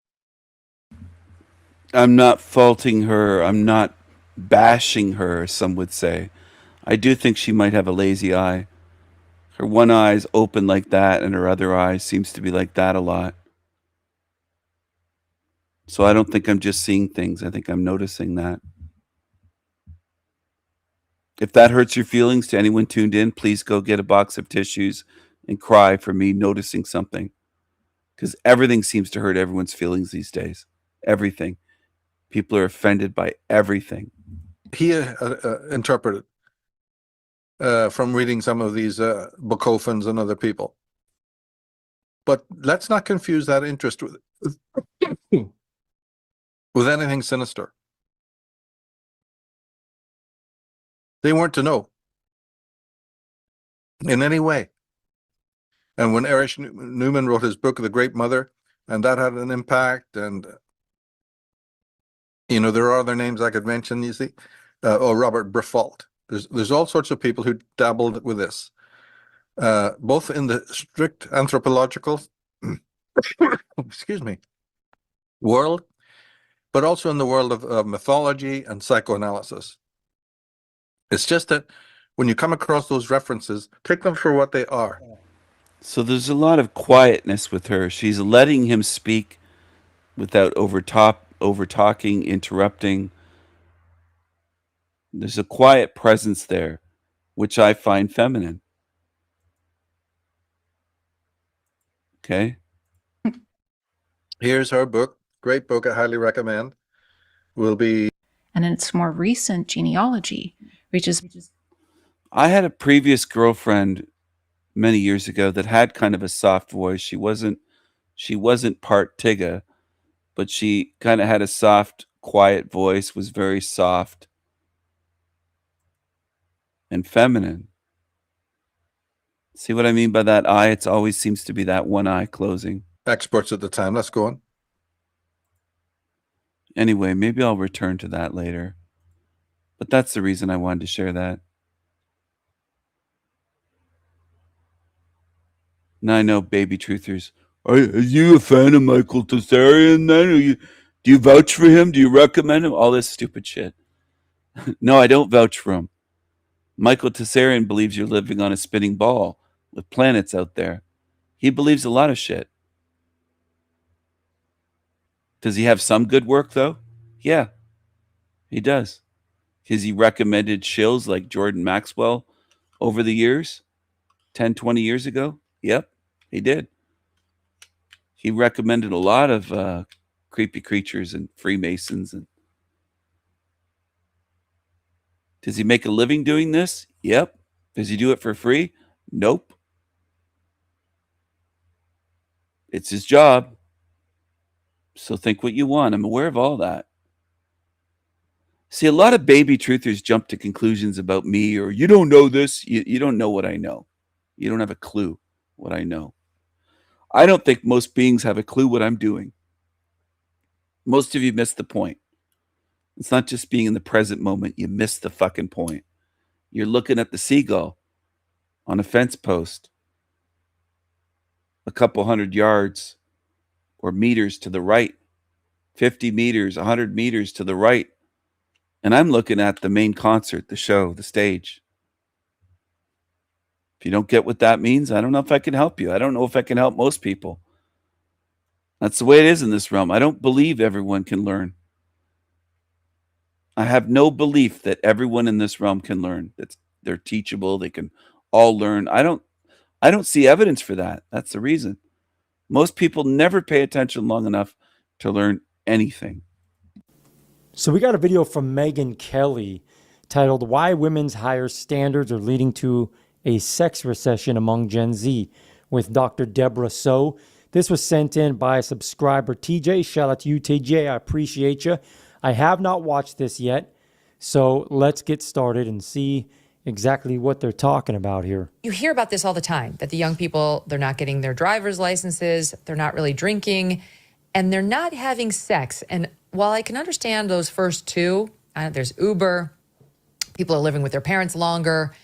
I'm not faulting her. I'm not bashing her, some would say. I do think she might have a lazy eye. Her one eye's open like that, and her other eye seems to be like that a lot. So I don't think I'm just seeing things. I think I'm noticing that. If that hurts your feelings to anyone tuned in, please go get a box of tissues and cry for me noticing something. Because everything seems to hurt everyone's feelings these days. Everything. People are offended by everything. He interpreted from reading some of these Bachofens and other people. But let's not confuse that interest with anything sinister. They weren't to know in any way. And when Erich Neumann wrote his book, The Great Mother, and that had an impact, and there are other names I could mention, you see, or Robert Briffault. There's all sorts of people who dabbled with this, both in the strict anthropological excuse me, world, but also in the world of mythology and psychoanalysis. It's just that when you come across those references, take them for what they are. So there's a lot of quietness with her. She's letting him speak without over-talking, interrupting. There's a quiet presence there, which I find feminine. Okay? Here's her book. Great book. I highly recommend. Will be. And in its more recent genealogy, reaches. I had a previous girlfriend many years ago that had kind of a soft voice. She wasn't part Tigga, but she kind of had a soft, quiet voice, was very soft and feminine. See what I mean by that eye? It always seems to be that one eye closing. Experts at the time. Let's go on. Anyway, maybe I'll return to that later. But that's the reason I wanted to share that. Now I know, baby truthers. Are you a fan of Michael Tessarian then? Do you vouch for him? Do you recommend him? All this stupid shit. No, I don't vouch for him. Michael Tessarian believes you're living on a spinning ball with planets out there. He believes a lot of shit. Does he have some good work, though? Yeah, he does. Has he recommended shills like Jordan Maxwell over the years? 10, 20 years ago? Yep, he did. He recommended a lot of creepy creatures and Freemasons. And does he make a living doing this? Yep. Does he do it for free? Nope. It's his job. So think what you want. I'm aware of all that. See, a lot of baby truthers jump to conclusions about me, or you don't know this. You don't know what I know. You don't have a clue what I know. I don't think most beings have a clue what I'm doing. Most of you miss the point. It's not just being in the present moment. You miss the fucking point. You're looking at the seagull on a fence post a couple 100 yards or meters to the right, 50 meters, 100 meters to the right. And I'm looking at the main concert, the show, the stage. If you don't get what that means, I don't know if I can help you. I don't know if I can help most people. That's the way it is in this realm. I don't believe everyone can learn. I have no belief that everyone in this realm can learn. That they're teachable. They can all learn. I don't see evidence for that. That's the reason. Most people never pay attention long enough to learn anything. So we got a video from Megan Kelly titled "Why Women's Higher Standards Are Leading to a Sex Recession Among Gen Z" with Dr. Deborah So. This was sent in by a subscriber, TJ. Shout out to you, TJ. I appreciate you. I have not watched this yet, so let's get started and see exactly what they're talking about here. You hear about this all the time, that the young people, they're not getting their driver's licenses, they're not really drinking, and they're not having sex. And while I can understand those first two, there's Uber, people are living with their parents longer.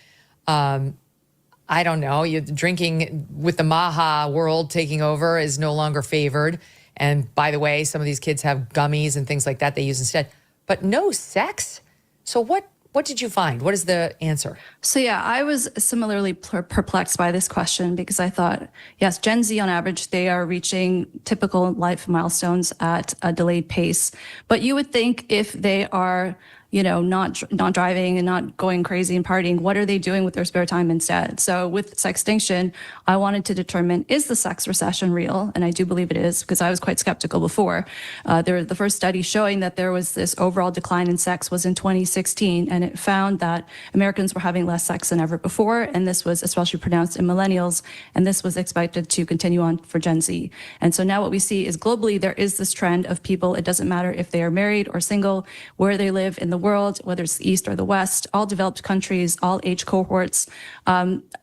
I don't know, drinking with the Maha world taking over is no longer favored. And by the way, some of these kids have gummies and things like that they use instead. But no sex? So what did you find? What is the answer? So yeah, I was similarly perplexed by this question because I thought, yes, Gen Z on average, they are reaching typical life milestones at a delayed pace. But you would think if they are, not driving and not going crazy and partying, what are they doing with their spare time instead? So with Sextinction, I wanted to determine, is the sex recession real? And I do believe it is, because I was quite skeptical before. The first study showing that there was this overall decline in sex was in 2016, and it found that Americans were having less sex than ever before, and this was especially pronounced in millennials, and this was expected to continue on for Gen Z. And so now what we see is globally there is this trend of people, it doesn't matter if they are married or single, where they live in the world, whether it's the East or the West, all developed countries, all age cohorts,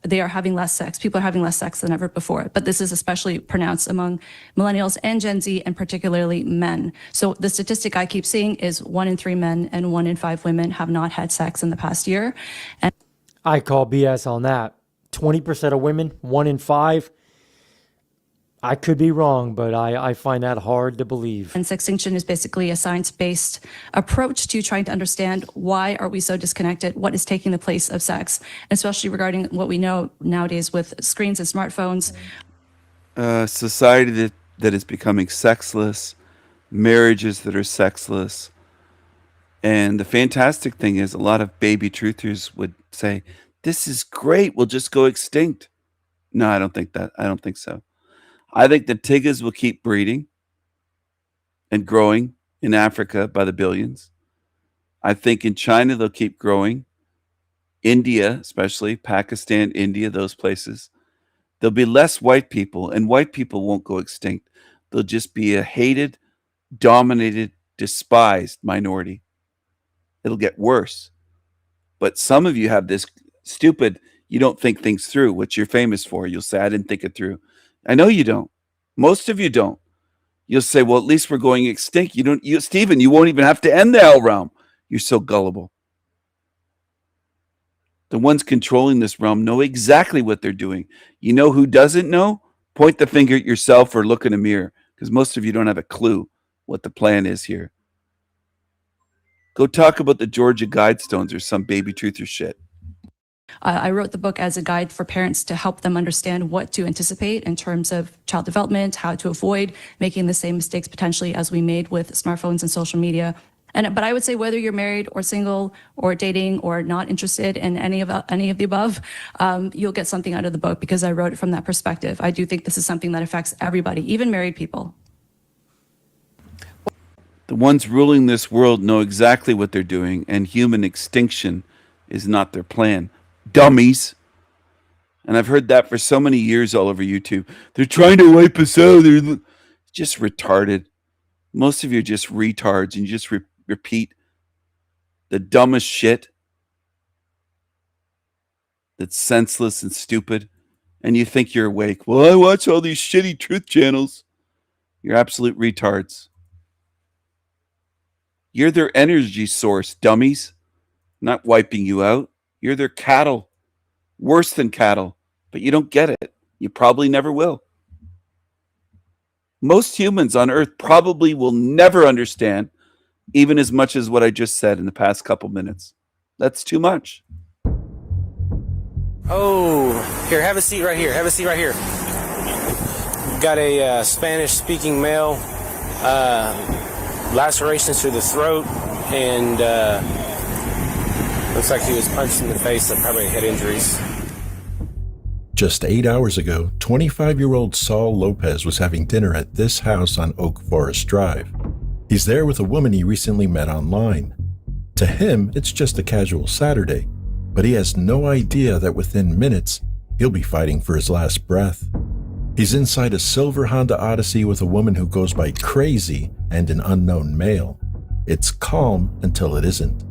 they are having less sex. People are having less sex than ever before. But this is especially pronounced among millennials and Gen Z, and particularly men. So the statistic I keep seeing is 1 in 3 men and 1 in 5 women have not had sex in the past year. And I call BS on that. 20% of women, 1 in 5. I could be wrong, but I find that hard to believe. And Sextinction is basically a science-based approach to trying to understand why are we so disconnected, what is taking the place of sex, especially regarding what we know nowadays with screens and smartphones. Society that is becoming sexless, marriages that are sexless. And the fantastic thing is a lot of baby truthers would say, this is great, we'll just go extinct. No, I don't think that. I don't think so. I think the tigers will keep breeding and growing in Africa by the billions. I think in China, they'll keep growing. India, especially Pakistan, India, those places. There'll be less white people, and white people won't go extinct. They'll just be a hated, dominated, despised minority. It'll get worse. But some of you have this stupid, you don't think things through, what you're famous for. You'll say, I didn't think it through. I know you don't. Most of you don't. You'll say, well, at least we're going extinct. Stephen, you won't even have to end the hell realm. You're so gullible. The ones controlling this realm know exactly what they're doing. You know who doesn't know? Point the finger at yourself or look in a mirror, because most of you don't have a clue what the plan is here. Go talk about the Georgia Guidestones or some baby truther shit. I wrote the book as a guide for parents to help them understand what to anticipate in terms of child development, how to avoid making the same mistakes potentially as we made with smartphones and social media. But I would say whether you're married or single or dating or not interested in any of the above, you'll get something out of the book because I wrote it from that perspective. I do think this is something that affects everybody, even married people. The ones ruling this world know exactly what they're doing, and human extinction is not their plan. Dummies. And I've heard that for so many years all over YouTube. They're trying to wipe us out. They're just retarded. Most of you are just retards, and you just repeat the dumbest shit that's senseless and stupid, and you think you're awake. Well, I watch all these shitty truth channels. You're absolute retards. You're their energy source, dummies. Not wiping you out. You're their cattle. Worse than cattle. But you don't get it. You probably never will. Most humans on Earth probably will never understand even as much as what I just said in the past couple minutes. That's too much. Oh, here, have a seat right here. Have a seat right here. Got a Spanish-speaking male, lacerations to the throat, and looks like he was punched in the face, so probably head injuries. Just 8 hours ago, 25-year-old Saul Lopez was having dinner at this house on Oak Forest Drive. He's there with a woman he recently met online. To him, it's just a casual Saturday, but he has no idea that within minutes, he'll be fighting for his last breath. He's inside a silver Honda Odyssey with a woman who goes by Crazy and an unknown male. It's calm until it isn't.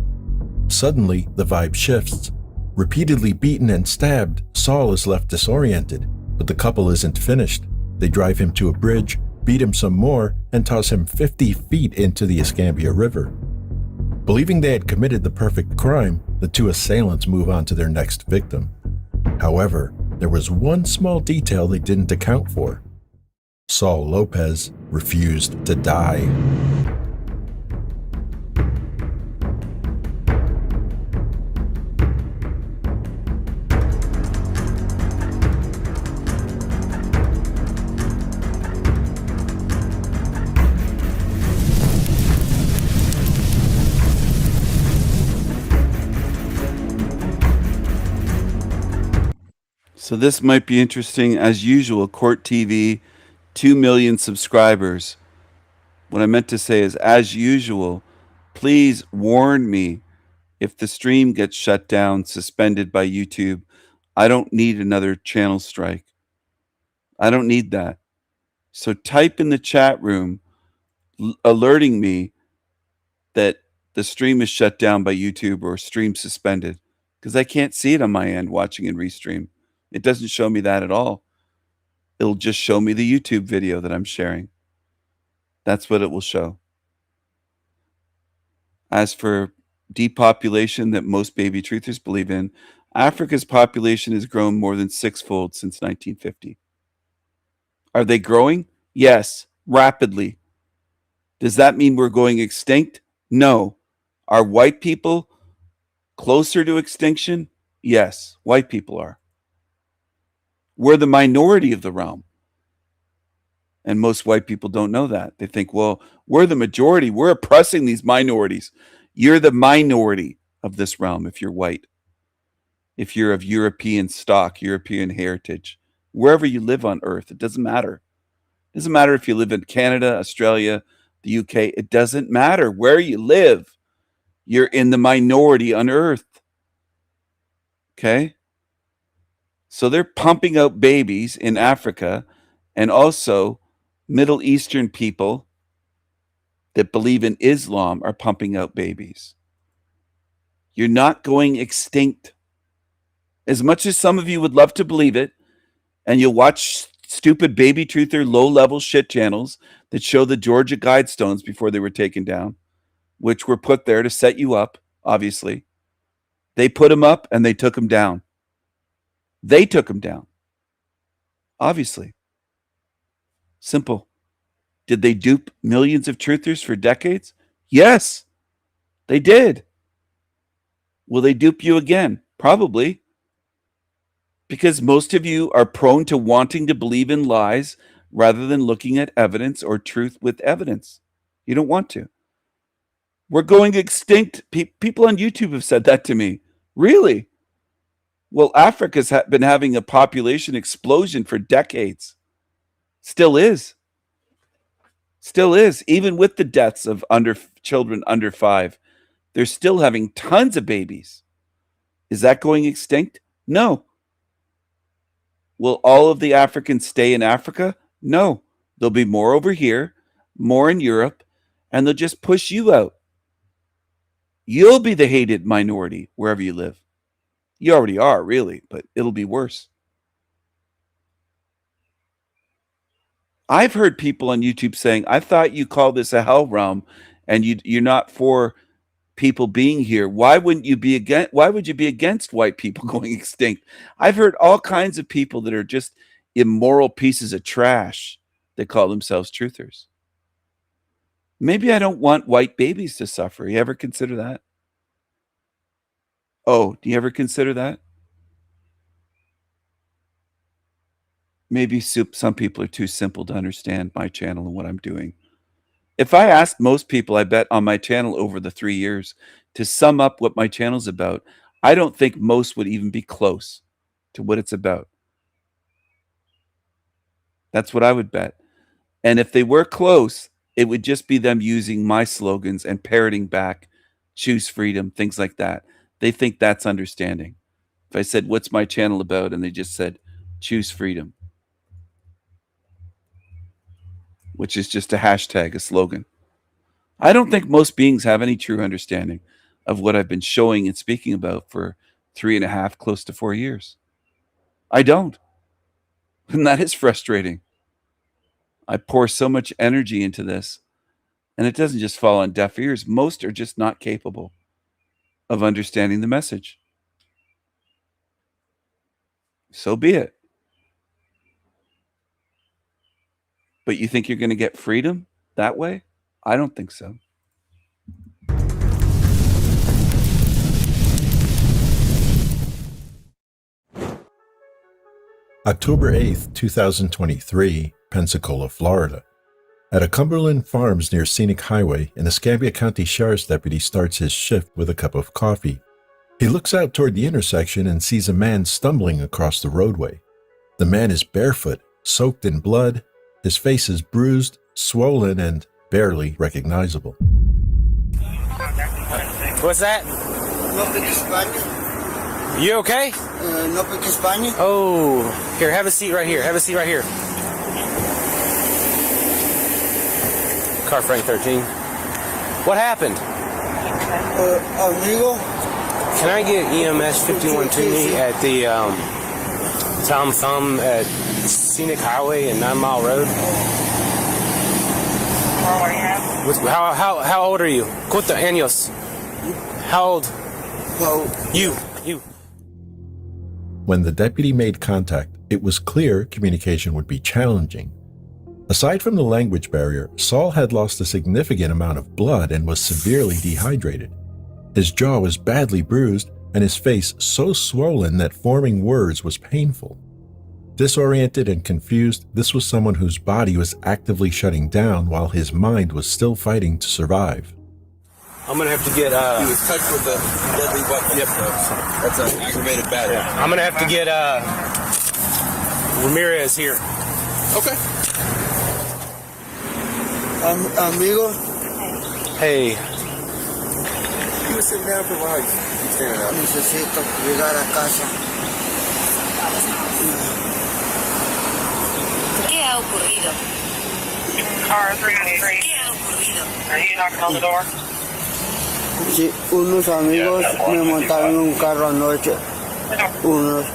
Suddenly, the vibe shifts. Repeatedly beaten and stabbed, Saul is left disoriented, but the couple isn't finished. They drive him to a bridge, beat him some more, and toss him 50 feet into the Escambia River. Believing they had committed the perfect crime, the two assailants move on to their next victim. However, there was one small detail they didn't account for. Saul Lopez refused to die. So this might be interesting. As usual, Court TV, 2 million subscribers. What I meant to say is, as usual, please warn me if the stream gets shut down, suspended by YouTube. I don't need another channel strike. I don't need that. So type in the chat room alerting me that the stream is shut down by YouTube or stream suspended, because I can't see it on my end watching in Restream. It doesn't show me that at all. It'll just show me the YouTube video that I'm sharing. That's what it will show. As for depopulation that most baby truthers believe in, Africa's population has grown more than sixfold since 1950. Are they growing? Yes, rapidly. Does that mean we're going extinct? No. Are white people closer to extinction? Yes, white people are. We're the minority of the realm. And most white people don't know that. They think, well, we're the majority. We're oppressing these minorities. You're the minority of this realm if you're white. If you're of European stock, European heritage, wherever you live on Earth, it doesn't matter. It doesn't matter if you live in Canada, Australia, the UK. It doesn't matter where you live. You're in the minority on Earth. Okay? So they're pumping out babies in Africa, and also Middle Eastern people that believe in Islam are pumping out babies. You're not going extinct. As much as some of you would love to believe it, and you'll watch stupid baby truther low-level shit channels that show the Georgia Guidestones before they were taken down, which were put there to set you up, obviously. They put him up and they took him down. They took him down. Obviously. Simple. Did they dupe millions of truthers for decades? Yes, they did. Will they dupe you again? Probably. Because most of you are prone to wanting to believe in lies rather than looking at evidence or truth with evidence. You don't want to. We're going extinct. People on YouTube have said that to me. Really? Well, Africa's been having a population explosion for decades. Still is. Still is. Even with the deaths of children under 5, they're still having tons of babies. Is that going extinct? No. Will all of the Africans stay in Africa? No. There'll be more over here, more in Europe, and they'll just push you out. You'll be the hated minority wherever you live. You already are, really, but it'll be worse. I've heard people on YouTube saying, I thought you called this a hell realm and you're not for people being here. Why would you be against white people going extinct? I've heard all kinds of people that are just immoral pieces of trash that call themselves truthers. Maybe I don't want white babies to suffer. You ever consider that? Oh, do you ever consider that? Maybe some people are too simple to understand my channel and what I'm doing. If I asked most people, I bet, on my channel over the 3 years to sum up what my channel's about, I don't think most would even be close to what it's about. That's what I would bet. And if they were close, it would just be them using my slogans and parroting back, choose freedom, things like that. They think that's understanding. If I said, what's my channel about? And they just said, choose freedom, which is just a hashtag, a slogan. I don't think most beings have any true understanding of what I've been showing and speaking about for 3.5, close to 4 years. I don't. And that is frustrating. I pour so much energy into this, and it doesn't just fall on deaf ears. Most are just not capable of understanding the message. So be it. But you think you're going to get freedom that way? I don't think so. October 8th, 2023, Pensacola, Florida. At a Cumberland Farms near Scenic Highway, an Escambia County Sheriff's deputy starts his shift with a cup of coffee. He looks out toward the intersection and sees a man stumbling across the roadway. The man is barefoot, soaked in blood. His face is bruised, swollen, and barely recognizable. What's that? No speak Spanish. You okay? No speak Spanish. Oh, here, have a seat right here. Have a seat right here. Car Frank 13. What happened? Amigo. Can I get EMS 51 to me at the Tom Thumb at Scenic Highway and 9 Mile Road? How old are you? ¿Cuántos años? How old? You. When the deputy made contact, it was clear communication would be challenging. Aside from the language barrier, Saul had lost a significant amount of blood and was severely dehydrated. His jaw was badly bruised and his face so swollen that forming words was painful. Disoriented and confused, this was someone whose body was actively shutting down while his mind was still fighting to survive. I'm gonna have to get He was touched with a deadly weapon. Yep. That's an aggravated battery. I'm gonna have to get Ramirez here. Okay. Amigo. Hey. You were sitting down for a while. Standing up. Necesito llegar a casa. ¿Qué ha ocurrido? Car 313. ¿Qué ha ocurrido? Are you knocking on the door? Sí, unos amigos me montaron en un carro anoche. Unos.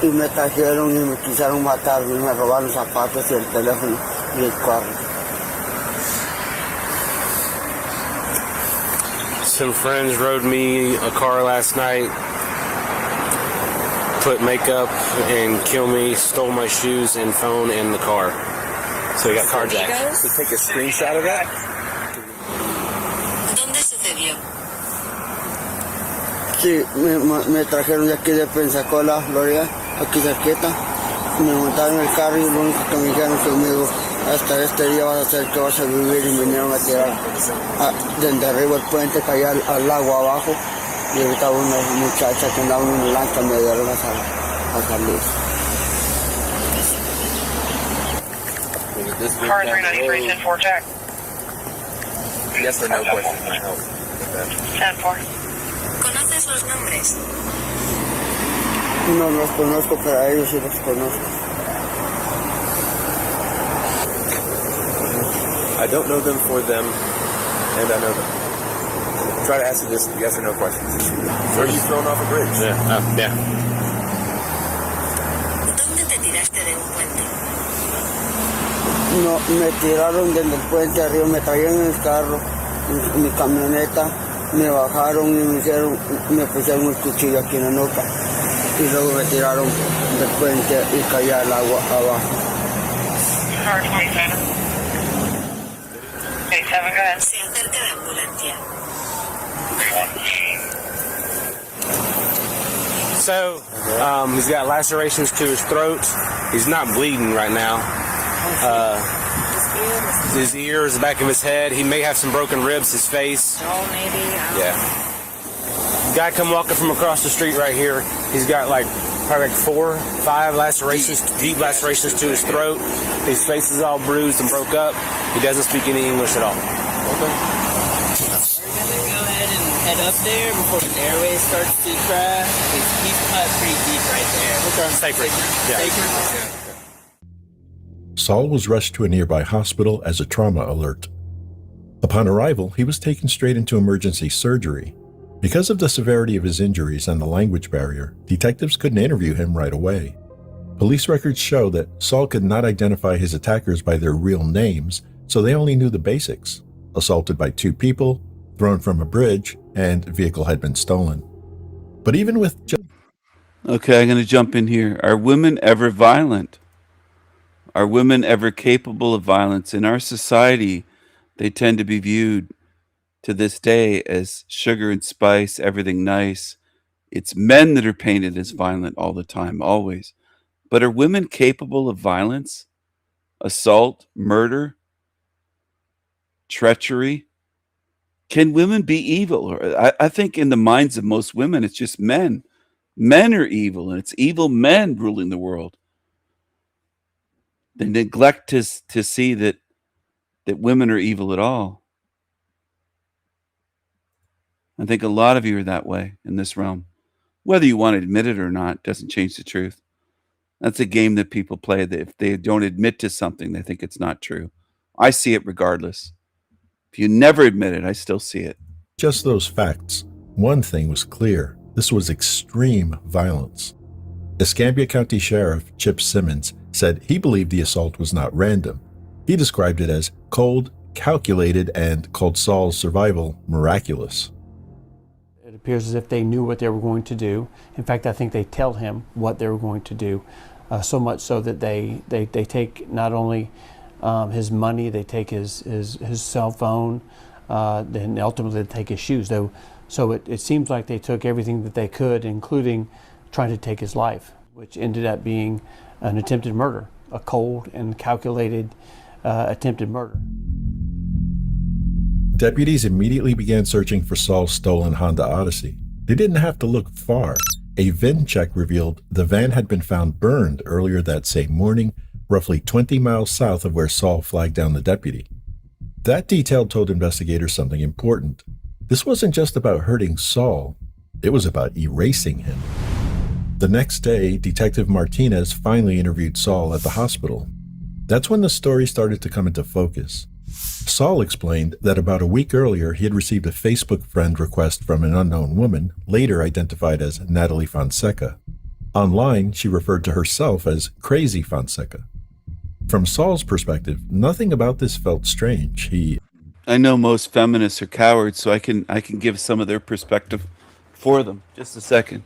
Y me trajeron y me quisieron matar. Y me robaron los zapatos y el teléfono y el carro. some friends rode me a car last night, put makeup and kill me, stole my shoes and phone in the car. So he got carjacked. So take a screenshot of that? ¿Dónde sucedió? Sí, me trajeron de aquí de Pensacola, Florida, aquí cerquita. Me montaron en el carro y lo único que me dijeron conmigo, hasta este día vas a hacer que vas a vivir, y vinieron a tirar desde arriba el puente, caía al lago abajo, y ahorita una muchacha que andaba en una lancha me dieron a salir. Car 393, 10-4, check. Yes or no question. 10-4. ¿Conoces los nombres? No los conozco, pero a ellos sí los conozco. I don't know them for them, and I know them. Try to answer this yes or no questions. Were you thrown off a bridge? Yeah. ¿Dónde te tiraste de un puente? No, me tiraron desde el puente arriba, me traían en el carro, en mi camioneta, me bajaron y me pusieron un cuchillo aquí en la nuca. Y luego me tiraron del puente y caía el agua abajo. Car 27. 27, go ahead. Se acerca la ambulancia. So, he's got lacerations to his throat. He's not bleeding right now. His ears, the back of his head. He may have some broken ribs, his face. Oh, maybe. Yeah. Guy come walking from across the street right here. He's got probably 4, 5 lacerations, deep lacerations to his throat. His face is all bruised and broke up. He doesn't speak any English at all. Okay. We're gonna go ahead and head up there before the airway starts to crack. He's cut pretty deep right there. Okay. Sacred. Yeah. Sacred? Saul was rushed to a nearby hospital as a trauma alert. Upon arrival, he was taken straight into emergency surgery. Because of the severity of his injuries and the language barrier, detectives couldn't interview him right away. Police records show that Saul could not identify his attackers by their real names, so they only knew the basics: assaulted by 2 people, thrown from a bridge, and vehicle had been stolen. But even with Okay, I'm going to jump in here. Are women ever violent? Are women ever capable of violence? In our society, they tend to be viewed to this day as sugar and spice, everything nice. It's men that are painted as violent all the time, always. But are women capable of violence? Assault, murder, treachery? Can women be evil? I think in the minds of most women, it's just men. Men are evil, and it's evil men ruling the world. They neglect to see that women are evil at all. I think a lot of you are that way in this realm. Whether you want to admit it or not doesn't change the truth. That's a game that people play, that if they don't admit to something, they think it's not true. I see it regardless. If you never admit it, I still see it. just those facts, one thing was clear: this was extreme violence. Escambia County Sheriff Chip Simmons said he believed the assault was not random. He described it as cold, calculated, and called Saul's survival miraculous. It appears as if they knew what they were going to do. In fact, I think they tell him what they were going to do, so much so that they take not only his money, they take his cell phone, then ultimately they take his shoes. So it seems like they took everything that they could, including trying to take his life, which ended up being an attempted murder, a cold and calculated attempted murder. Deputies immediately began searching for Saul's stolen Honda Odyssey. They didn't have to look far. A VIN check revealed the van had been found burned earlier that same morning, roughly 20 miles south of where Saul flagged down the deputy. That detail told investigators something important. This wasn't just about hurting Saul, it was about erasing him. The next day, Detective Martinez finally interviewed Saul at the hospital. That's when the story started to come into focus. Saul explained that about a week earlier he had received a Facebook friend request from an unknown woman, later identified as Natalie Fonseca. Online, she referred to herself as Crazy Fonseca. From Saul's perspective, nothing about this felt strange. I know most feminists are cowards, so I can give some of their perspective for them. Just a second.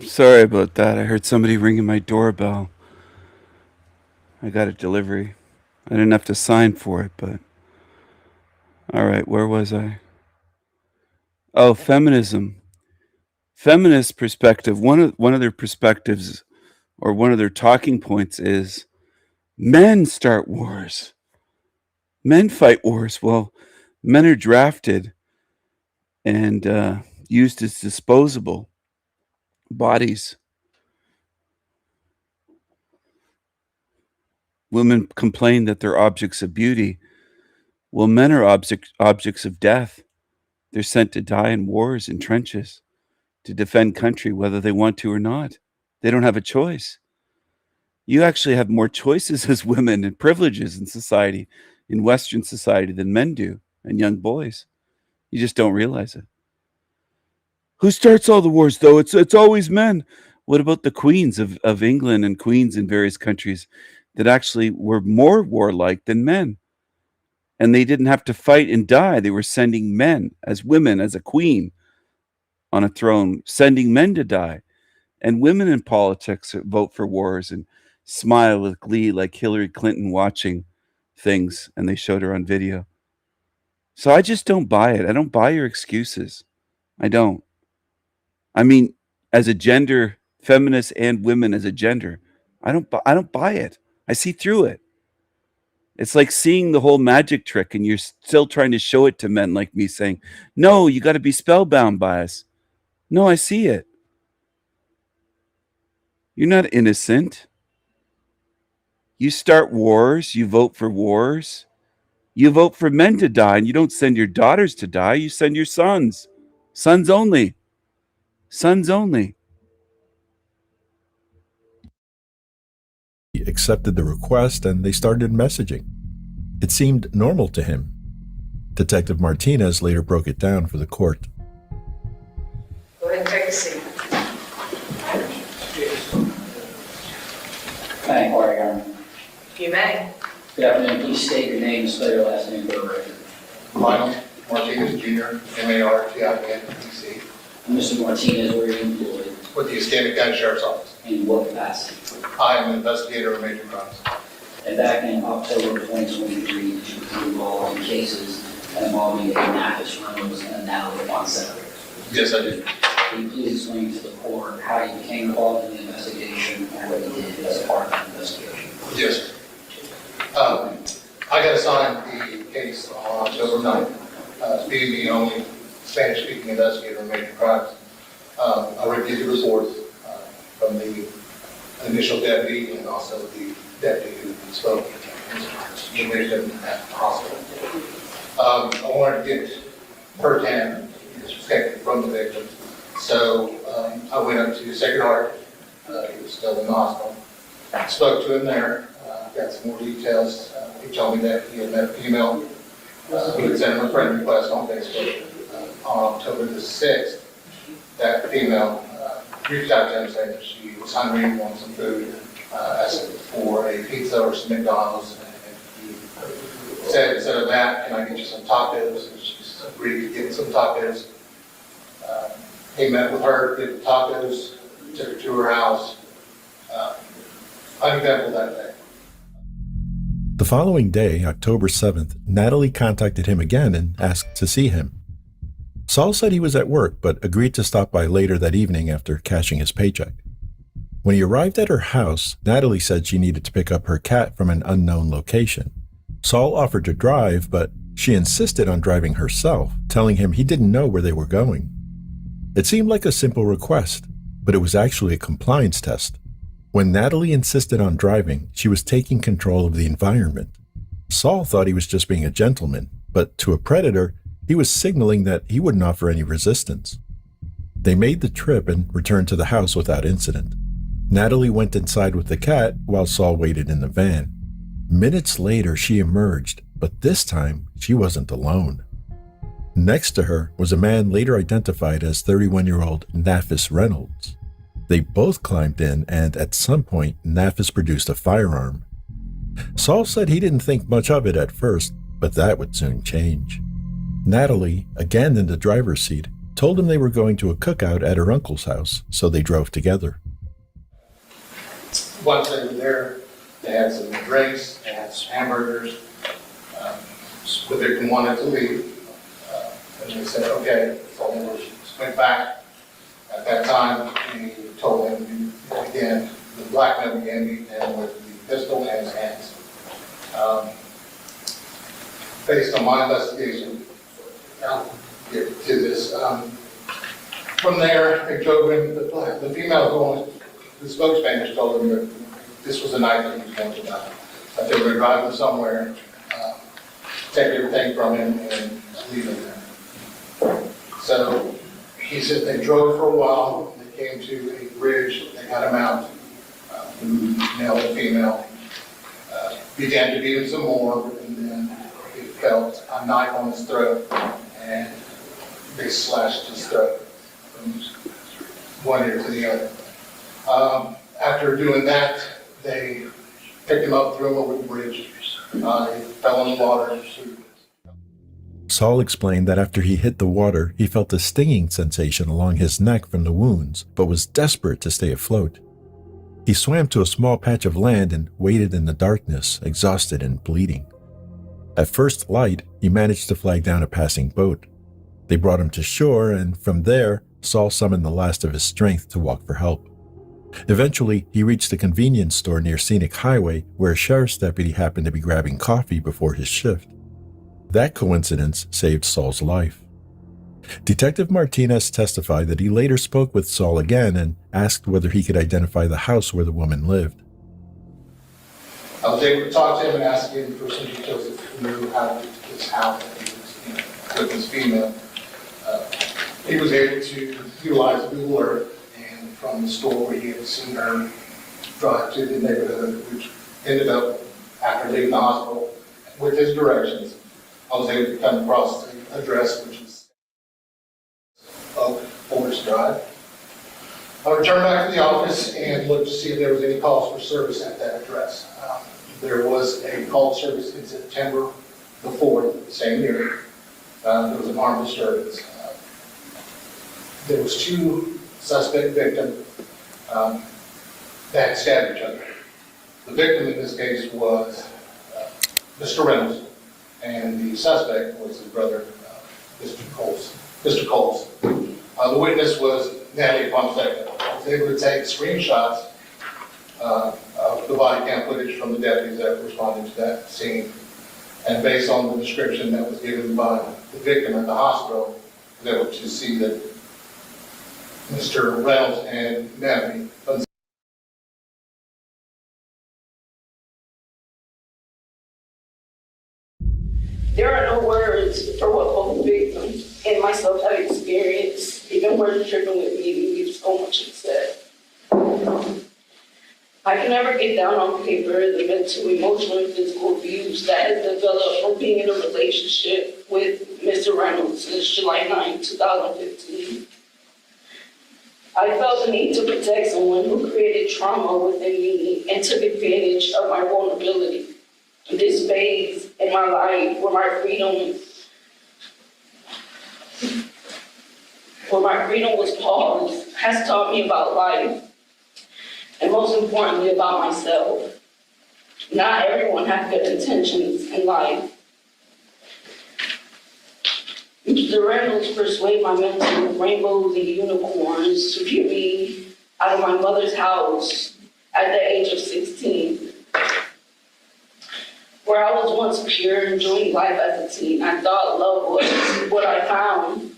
Sorry about that. I heard somebody ringing my doorbell. I got a delivery. I didn't have to sign for it, but all right, where was I? Oh, feminism. Feminist perspective. One of their perspectives, or one of their talking points, is men start wars. Men fight wars. Well, men are drafted and used as disposable bodies. Women complain that they're objects of beauty. Well, men are objects of death. They're sent to die in wars and trenches to defend country, whether they want to or not. They don't have a choice. You actually have more choices as women and privileges in society, in Western society, than men do, and young boys. You just don't realize it. Who starts all the wars, though? It's always men. What about the queens of England and queens in various countries that actually were more warlike than men? And they didn't have to fight and die. They were sending men as women, as a queen on a throne, sending men to die. And women in politics vote for wars and smile with glee like Hillary Clinton watching things, and they showed her on video. So I just don't buy it. I don't buy your excuses. I don't. I mean, as a gender, feminists and women as a gender, I don't buy it. I see through it. It's like seeing the whole magic trick and you're still trying to show it to men like me, saying, no, you got to be spellbound by us. No, I see it. You're not innocent. You start wars, you vote for wars. You vote for men to die, and you don't send your daughters to die, you send your sons. Sons only. Sons only. He accepted the request and they started messaging. It seemed normal to him. Detective Martinez later broke it down for the court. Go ahead and take a seat. May I inquire, Your Honor? You may. Good afternoon. Please state your name and spell your last name for the record. Lionel Martinez Jr., MARTINEZ. Mr. Martinez, where are you employed? With the Escambia County Sheriff's Office. In what capacity? I am an investigator of major crimes. And back in October 2023, did you become involved in cases involving a Mathis Reynolds and Natalie Fonseca? Yes, I did. Can you please explain to the court how you became involved in the investigation and what you did as a part of the investigation? Yes. I got assigned the case on October 9th, being the only Spanish-speaking investigator of major crimes. I reviewed the reports from the initial deputy and also the deputy who spoke the victim at the hospital. I wanted to get firsthand perspective from the victim. So I went up to Sacred Heart. He was still in the hospital. Spoke to him there. Got some more details. He told me that he had met a female. He had sent him a friend request on Facebook on October the 6th. That female reached out to him saying that she was hungry and wanted some food, asked for a pizza or some McDonald's. And he said, instead of that, can I get you some tacos? And she agreed to give him some tacos. He met with her, did the tacos, took her to her house. Uneventful that day. The following day, October 7th, Natalie contacted him again and asked to see him. Saul said he was at work, but agreed to stop by later that evening after cashing his paycheck. When he arrived at her house, Natalie said she needed to pick up her cat from an unknown location. Saul offered to drive, but she insisted on driving herself, telling him he didn't know where they were going. It seemed like a simple request, but it was actually a compliance test. When Natalie insisted on driving, she was taking control of the environment. Saul thought he was just being a gentleman, but to a predator, he was signaling that he wouldn't offer any resistance. They made the trip and returned to the house without incident. Natalie went inside with the cat while Saul waited in the van. Minutes later, she emerged, but this time she wasn't alone. Next to her was a man later identified as 31-year-old Nafis Reynolds. They both climbed in, and at some point, Nafis produced a firearm. Saul said he didn't think much of it at first, but that would soon change. Natalie, again in the driver's seat, told him they were going to a cookout at her uncle's house, so they drove together. Once they were there, they had some drinks, they had some hamburgers. The victim wanted to leave, and they said, okay, so they went back. At that time, he told him again, the black man began beating him with the pistol in his hands. Based on my investigation, I'll get to this. From there, they drove him, the female going, the spokesman told him that this was the night that he was going to die. That they were going to drive him somewhere, take everything from him, and leave him there. So he said they drove for a while, they came to a bridge, they got him out, male and female, began to beat him some more, and then he felt a knife on his throat, and they slashed his throat from one ear to the other. After doing that, they picked him up, threw him over the bridge. He fell in the water. Saul explained that after he hit the water, he felt a stinging sensation along his neck from the wounds, but was desperate to stay afloat. He swam to a small patch of land and waited in the darkness, exhausted and bleeding. At first light, he managed to flag down a passing boat. They brought him to shore, and from there, Saul summoned the last of his strength to walk for help. Eventually, he reached a convenience store near Scenic Highway where a sheriff's deputy happened to be grabbing coffee before his shift. That coincidence saved Saul's life. Detective Martinez testified that he later spoke with Saul again and asked whether he could identify the house where the woman lived. I was able to talk to him and ask him for some details if he knew how to get this house that he was with this female. He was able to utilize Google Earth, and from the store where he had seen her drive to the neighborhood, which ended up after leaving the hospital with his directions, I was able to come across the address, which is Forest Drive. I returned back to the office and looked to see if there was any calls for service at that address. There was a call service in September the 4th, the same year. There was an armed disturbance. There was 2 suspect victims that stabbed each other. The victim in this case was Mr. Reynolds, and the suspect was his brother, Mr. Coles. The witness was Natalie Fonseca. I was able to take screenshots of the body cam footage from the deputies that responded to that scene. And based on the description that was given by the victim at the hospital, I was able to see that Mr. Reynolds and Natalie Fonseca. There are no words for what both victims and myself have experienced, even words tripping with me, leaves so much unsaid. I can never get down on paper the mental, emotional, and physical abuse that has developed from being in a relationship with Mr. Reynolds since July 9, 2015. I felt the need to protect someone who created trauma within me and took advantage of my vulnerability. This phase in my life where my freedom was paused has taught me about life, and most importantly about myself. Not everyone has good intentions in life. Mr. Reynolds persuaded my mentor with rainbows and unicorns to get me out of my mother's house at the age of 16. Where I was once pure, enjoying life as a teen, I thought love was what I found,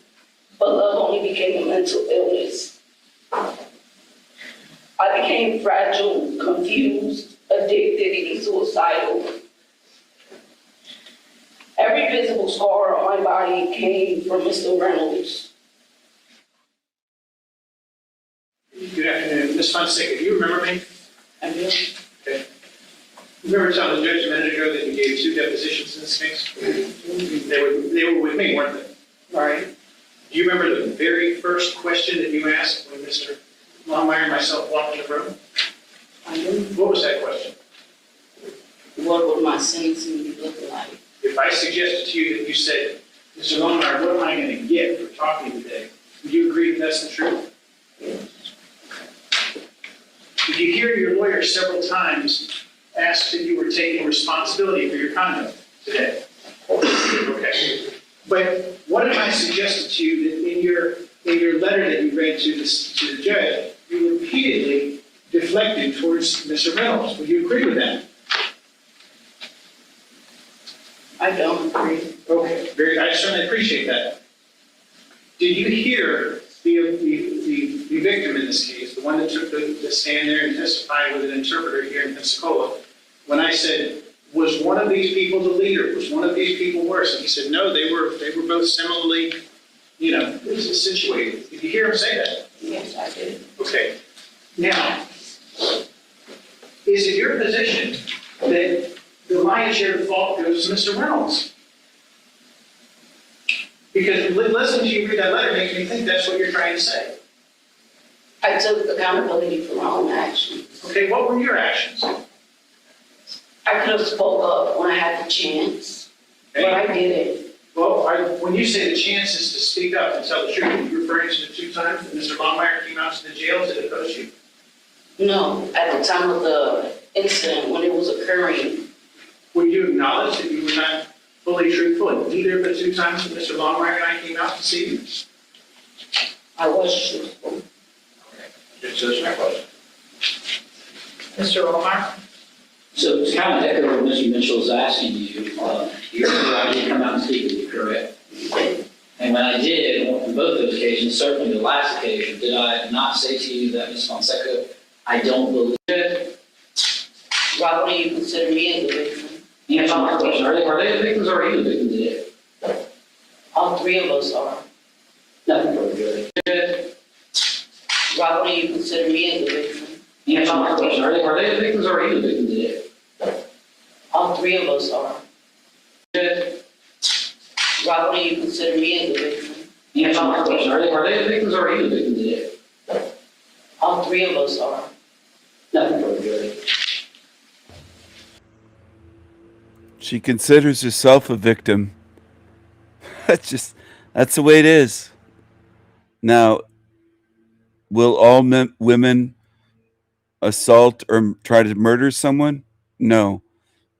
but love only became a mental illness. I became fragile, confused, addicted, even suicidal. Every visible scar on my body came from Mr. Reynolds. Good afternoon. Ms. Fonseca, do you remember me? I do. Okay. You remember telling the judge a minute ago that you gave 2 depositions in this case? They were with me, weren't they? Right. Do you remember the very first question that you asked when Mr. Longmire and myself walked in the room? I do. What was that question? What would my sentencing look like? If I suggested to you that you said, Mr. Longmire, what am I going to get for talking today? Would you agree that that's the truth? Yes. Did you hear your lawyer several times ask that you were taking responsibility for your conduct today? Okay. But what if I suggested to you that in your letter that you read to the judge, you repeatedly deflected towards Mr. Reynolds? Would you agree with that? I don't agree. Okay, I certainly appreciate that. Did you hear the victim in this case, the one that took the stand there and testified with an interpreter here in Pensacola, when I said, was one of these people the leader? Was one of these people worse? And he said, no, they were both similarly, situated. Did you hear him say that? Yes, I did. Okay. Now, is it your position that the lion's share of the fault goes to Mr. Reynolds? Because listening to you read that letter makes me think that's what you're trying to say. I took accountability for my own actions. Okay, what were your actions? I could have spoke up when I had the chance, but I didn't. Well, when you say the chance is to speak up and tell the truth, are you referring to the 2 times that Mr. Longmire came out to the jail to depose you? No, at the time of the incident, when it was occurring. Would you acknowledge that you were not fully truthful in either of the 2 times that Mr. Longmire and I came out to see you? I was truthful. Okay, so that's my question. Mr. Longmire? So to kind of echo what Mr. Mitchell is asking you, you're I did come out and speak with you, correct? And when I did, on both those occasions, certainly the last occasion, did I not say to you that, Ms. Fonseca, I don't believe it? Why wouldn't you consider me as a victim? Answer my question. Are they the victims or are you the victim today? All 3 of us are. Nothing further good. Why wouldn't you consider me as a victim? Answer my question. Are they the victims or are you the victim today? All 3 of us are. Why wouldn't you consider me as a victim? Answer my question. Are they the victims or are you the victim today? All 3 of us are. Nothing further good. She considers herself a victim. That's the way it is. Now, will all women assault or try to murder someone? No.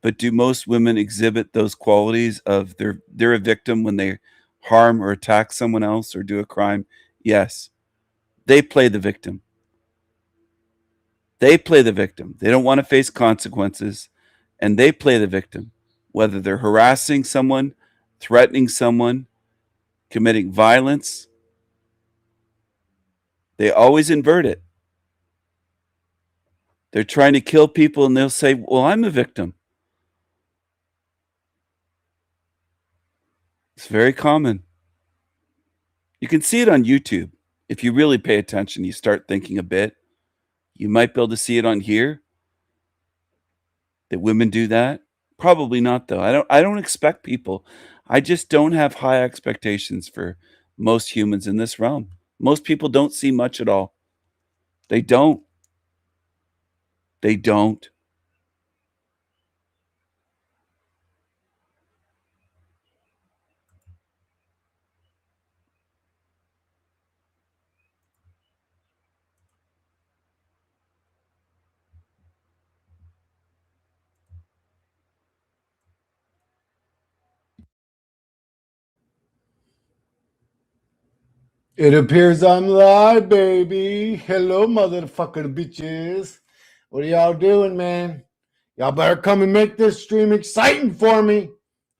But do most women exhibit those qualities of they're a victim when they harm or attack someone else or do a crime? Yes. They play the victim. They play the victim. They don't want to face consequences, and they play the victim. Whether they're harassing someone, threatening someone, committing violence, they always invert it. They're trying to kill people and they'll say, well, I'm a victim. It's very common. You can see it on YouTube. If you really pay attention, you start thinking a bit. You might be able to see it on here. That women do that. Probably not, though. I don't expect people. I just don't have high expectations for most humans in this realm. Most people don't see much at all. They don't. They don't. It appears I'm live, baby. Hello, motherfucking bitches. What are y'all doing, man? Y'all better come and make this stream exciting for me.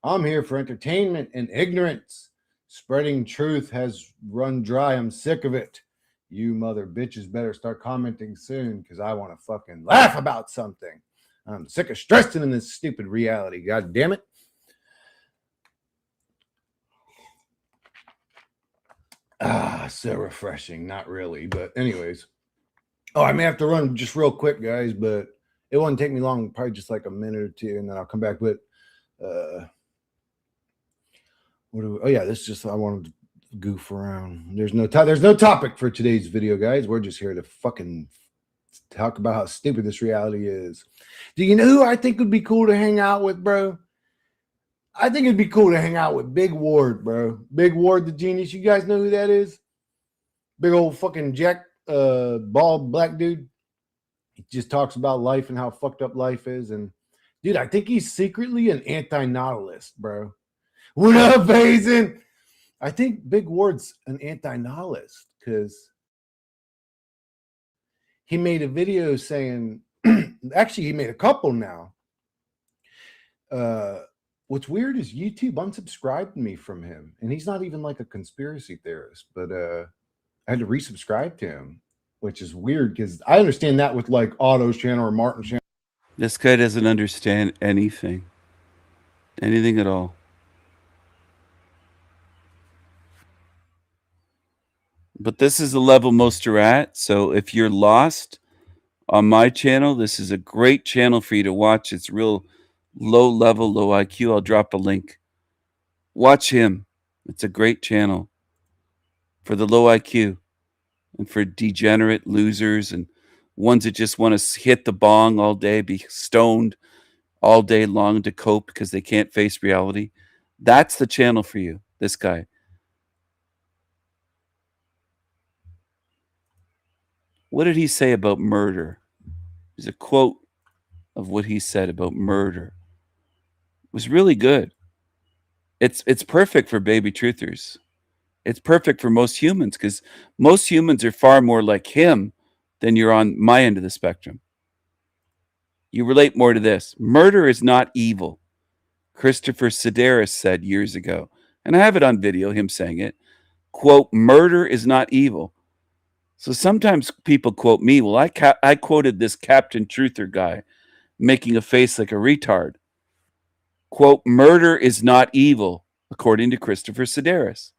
I'm here for entertainment and ignorance. Spreading truth has run dry. I'm sick of it. You mother bitches better start commenting soon because I want to fucking laugh about something. I'm sick of stressing in this stupid reality. God damn it. So refreshing. Not really, but anyways. Oh, I may have to run just real quick, guys, but it won't take me long, probably just like a minute or two, and then I'll come back. But oh yeah, this just I wanted to goof around. There's no topic for today's video, guys. We're just here to fucking talk about how stupid this reality is. Do you know who I think would be cool to hang out with, bro? I think it'd be cool to hang out with Big Ward, bro. Big Ward, the genius. You guys know who that is? Big old fucking Jack, bald black dude. He just talks about life and how fucked up life is. And dude, I think he's secretly an anti-nihilist, bro. What up, Hazen? I think Big Ward's an anti-nihilist because he made a video saying, actually, he made a couple now. What's weird is YouTube unsubscribed me from him, and he's not even like a conspiracy theorist, but I had to resubscribe to him, which is weird because I understand that with like Otto's channel or Martin's channel. This guy doesn't understand anything at all. But this is the level most are at. So if you're lost on my channel, this is a great channel for you to watch. It's real low level, low IQ. I'll drop a link. Watch him. It's a great channel for the low IQ and for degenerate losers and ones that just want to hit the bong all day, be stoned all day long to cope because they can't face reality. That's the channel for you, this guy. What did he say about murder? There's a quote of what he said about murder. It was really good. It's perfect for baby truthers. It's perfect for most humans because most humans are far more like him than you're on my end of the spectrum. You relate more to this. Murder is not evil. Christopher Sedaris said years ago, and I have it on video, him saying it, quote, murder is not evil. So sometimes people quote me. Well, I quoted this Captain Truther guy making a face like a retard. Quote, murder is not evil, according to Christopher Sedaris.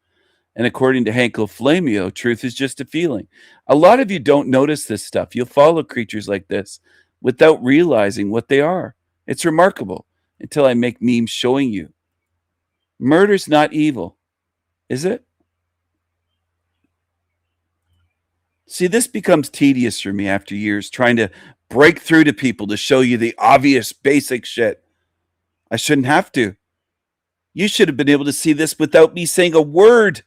And according to Hanko Flamio, truth is just a feeling. A lot of you don't notice this stuff. You'll follow creatures like this without realizing what they are. It's remarkable until I make memes showing you. Murder's not evil, is it? See, this becomes tedious for me after years trying to break through to people to show you the obvious basic shit. I shouldn't have to. You should have been able to see this without me saying a word.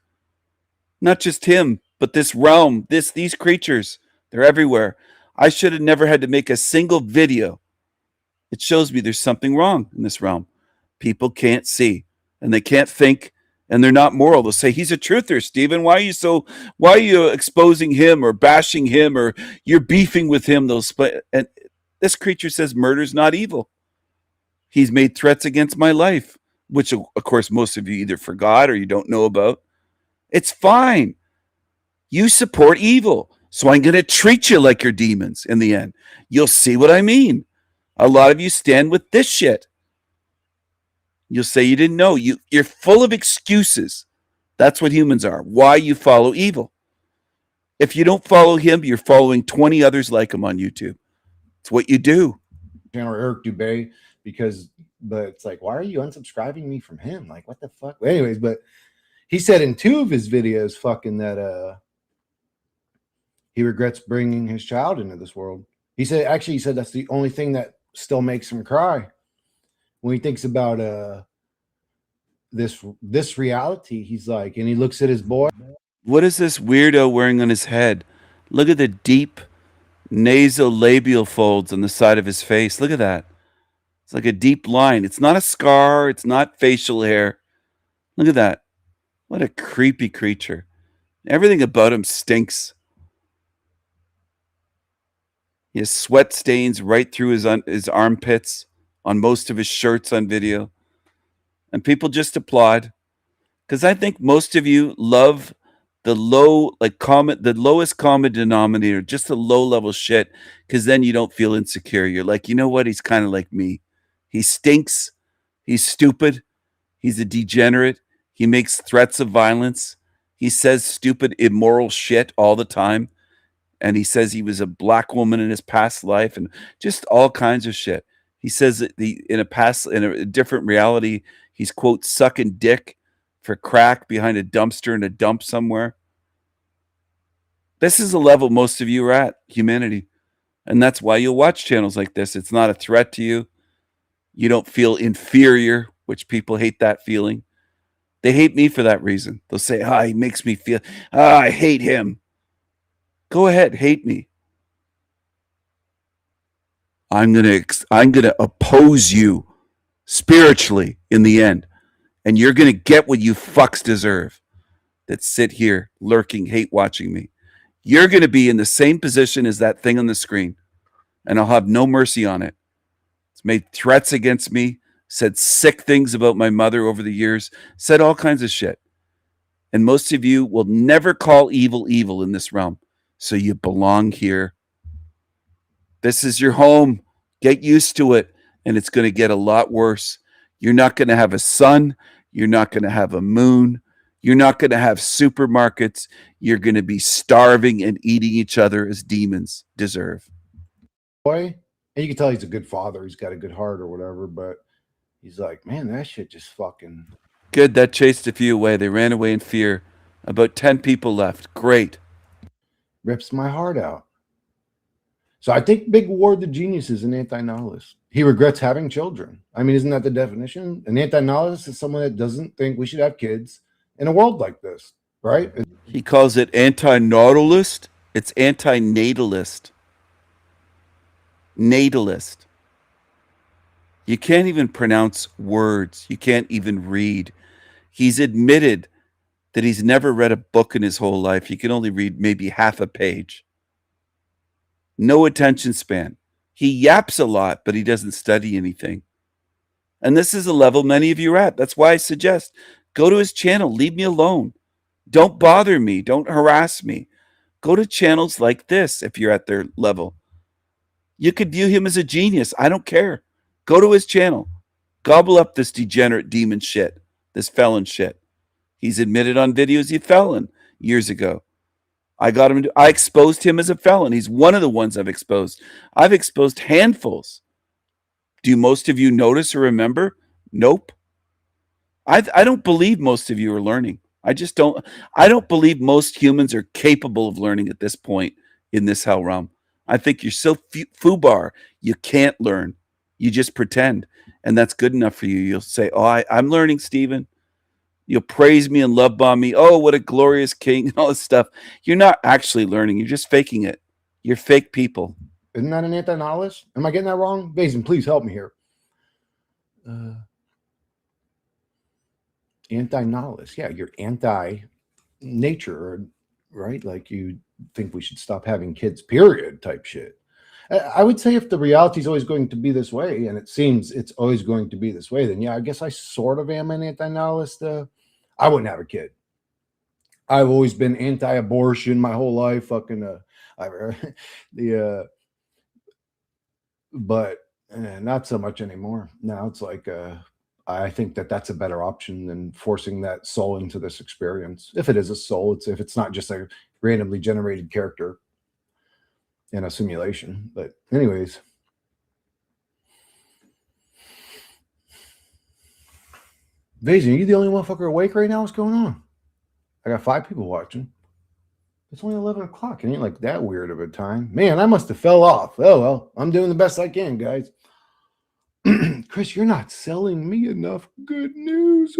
Not just him, but this realm, these creatures. They're everywhere. I should have never had to make a single video. It shows me there's something wrong in this realm. People can't see, and they can't think, and they're not moral. They'll say, he's a truther, Stephen. Why are you exposing him or bashing him or you're beefing with him? And this creature says murder's not evil. He's made threats against my life, which, of course, most of you either forgot or you don't know about. It's fine. You support evil, so I'm going to treat you like you're demons in the end. You'll see what I mean. A lot of you stand with this shit. You'll say you didn't know. You're full of excuses. That's what humans are. Why you follow evil. If you don't follow him, you're following 20 others like him on YouTube. It's what you do. Channel Eric Dubé. But it's like, why are you unsubscribing me from him? Like, what the fuck? But anyways, but he said in 2 of his videos fucking that he regrets bringing his child into this world. He said that's the only thing that still makes him cry when he thinks about this reality. He's like, and he looks at his boy. What is this weirdo wearing on his head? Look at the deep nasolabial folds on the side of his face. Look at that. It's like a deep line. It's not a scar. It's not facial hair. Look at that. What a creepy creature. Everything about him stinks. He has sweat stains right through his armpits on most of his shirts on video. And people just applaud. Because I think most of you love the the lowest common denominator, just the low level shit, because then you don't feel insecure. You're like, you know what? He's kind of like me. He stinks. He's stupid. He's a degenerate. He makes threats of violence. He says stupid, immoral shit all the time. And he says he was a black woman in his past life and just all kinds of shit. He says that in a different reality, he's, quote, sucking dick for crack behind a dumpster in a dump somewhere. This is the level most of you are at, humanity. And that's why you'll watch channels like this. It's not a threat to you. You don't feel inferior, which people hate that feeling. They hate me for that reason. They'll say, he makes me feel, I hate him. Go ahead, hate me. I'm gonna oppose you spiritually in the end. And you're gonna get what you fucks deserve that sit here lurking, hate watching me. You're gonna be in the same position as that thing on the screen. And I'll have no mercy on it. It's made threats against me, said sick things about my mother over the years, said all kinds of shit. And most of you will never call evil evil in this realm. So you belong here. This is your home. Get used to it. And it's going to get a lot worse. You're not going to have a sun. You're not going to have a moon. You're not going to have supermarkets. You're going to be starving and eating each other as demons deserve. Boy, and you can tell he's a good father. He's got a good heart or whatever, but he's like, man, that shit just fucking... Good, that chased a few away. They ran away in fear. About 10 people left. Great. Rips my heart out. So I think Big Ward the Genius is an anti-nihilist. He regrets having children. I mean, isn't that the definition? An anti-nihilist is someone that doesn't think we should have kids in a world like this, right? He calls it anti-natalist. It's anti-natalist. Natalist. You can't even pronounce words. You can't even read. He's admitted that he's never read a book in his whole life. He can only read maybe half a page. No attention span. He yaps a lot, but he doesn't study anything. And this is a level many of you are at. That's why I suggest go to his channel. Leave me alone. Don't bother me. Don't harass me. Go to channels like this if you're at their level. You could view him as a genius. I don't care. Go to his channel. Gobble up this degenerate demon shit, this felon shit. He's admitted on videos he felon years ago. I exposed him as a felon. He's one of the ones I've exposed. I've exposed handfuls. Do most of you notice or remember? Nope. I don't believe most of you are learning. I don't believe most humans are capable of learning at this point in this hell realm. I think you're so foobar, you can't learn. You just pretend. And that's good enough for you. You'll say, I'm learning, Stephen. You'll praise me and love bomb me. Oh, what a glorious king and all this stuff. You're not actually learning. You're just faking it. You're fake people. Isn't that an anti-nihilist? Am I getting that wrong? Basin, please help me here. Anti-nihilist. Yeah, you're anti-nature, right? Like you think we should stop having kids, period, type shit. I would say if the reality is always going to be this way, and it seems it's always going to be this way, then yeah, I guess I sort of am an anti-nihilist. I wouldn't have a kid. I've always been anti-abortion my whole life. But not so much anymore. Now it's like I think that's a better option than forcing that soul into this experience. If it is a soul, if it's not just a randomly generated character in a simulation. But anyways, Vasion, are you the only motherfucker awake right now? What's going on? I got 5 people watching. It's only 11 o'clock. It ain't like that weird of a time. Man, I must have fell off. Oh, well, I'm doing the best I can, guys. Chris, you're not selling me enough good news.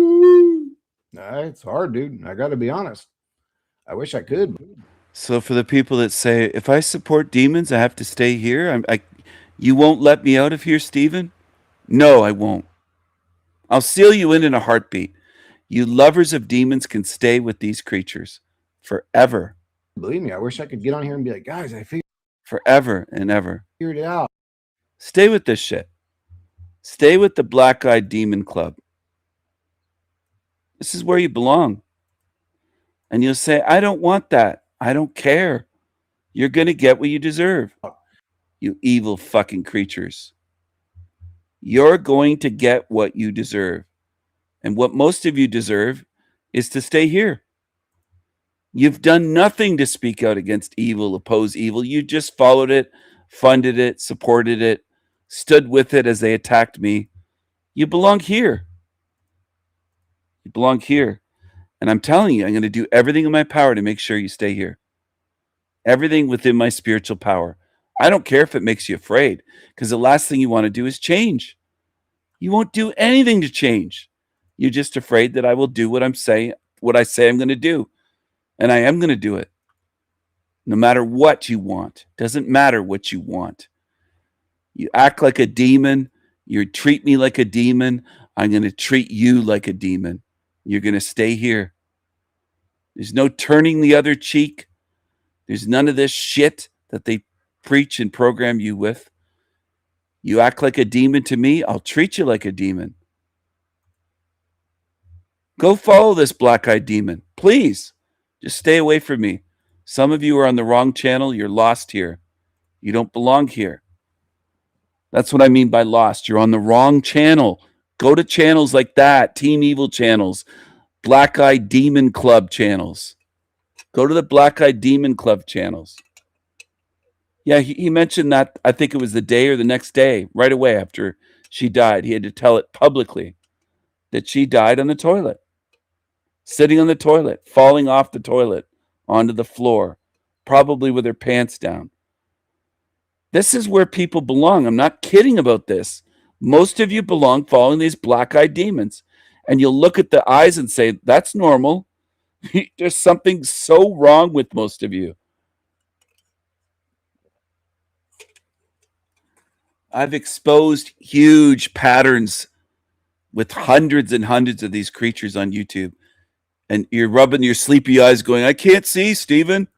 Nah, it's hard, dude. I got to be honest. I wish I could. So for the people that say, if I support demons, I have to stay here. You won't let me out of here, Stephen? No, I won't. I'll seal you in a heartbeat. You lovers of demons can stay with these creatures forever. Believe me, I wish I could get on here and be like, guys, I Forever and ever. figured it out. Stay with this shit. Stay with the Black-Eyed Demon Club. This is where you belong. And you'll say, I don't want that. I don't care. You're going to get what you deserve. You evil fucking creatures. You're going to get what you deserve. And what most of you deserve is to stay here. You've done nothing to speak out against evil, oppose evil. You just followed it, funded it, supported it, stood with it as they attacked me. You belong here. You belong here. And I'm telling you, I'm going to do everything in my power to make sure you stay here. Everything within my spiritual power. I don't care if it makes you afraid, because the last thing you want to do is change. You won't do anything to change. You're just afraid that I will do what I say I'm going to do. And I am going to do it. No matter what you want. Doesn't matter what you want. You act like a demon. You treat me like a demon. I'm going to treat you like a demon. You're going to stay here. There's no turning the other cheek. There's none of this shit that they preach and program you with. You act like a demon to me, I'll treat you like a demon. Go follow this black-eyed demon. Please, just stay away from me. Some of you are on the wrong channel. You're lost here. You don't belong here. That's what I mean by lost. You're on the wrong channel. Go to channels like that, Team Evil channels, Black-Eyed Demon Club channels. Go to the Black-Eyed Demon Club channels. Yeah, he mentioned that, I think it was the day or the next day, right away after she died. He had to tell it publicly that she died on the toilet, sitting on the toilet, falling off the toilet onto the floor, probably with her pants down. This is where people belong. I'm not kidding about this. Most of you belong following these black-eyed demons. And you'll look at the eyes and say, that's normal. There's something so wrong with most of you. I've exposed huge patterns with hundreds and hundreds of these creatures on YouTube. And you're rubbing your sleepy eyes going, I can't see, Stephen.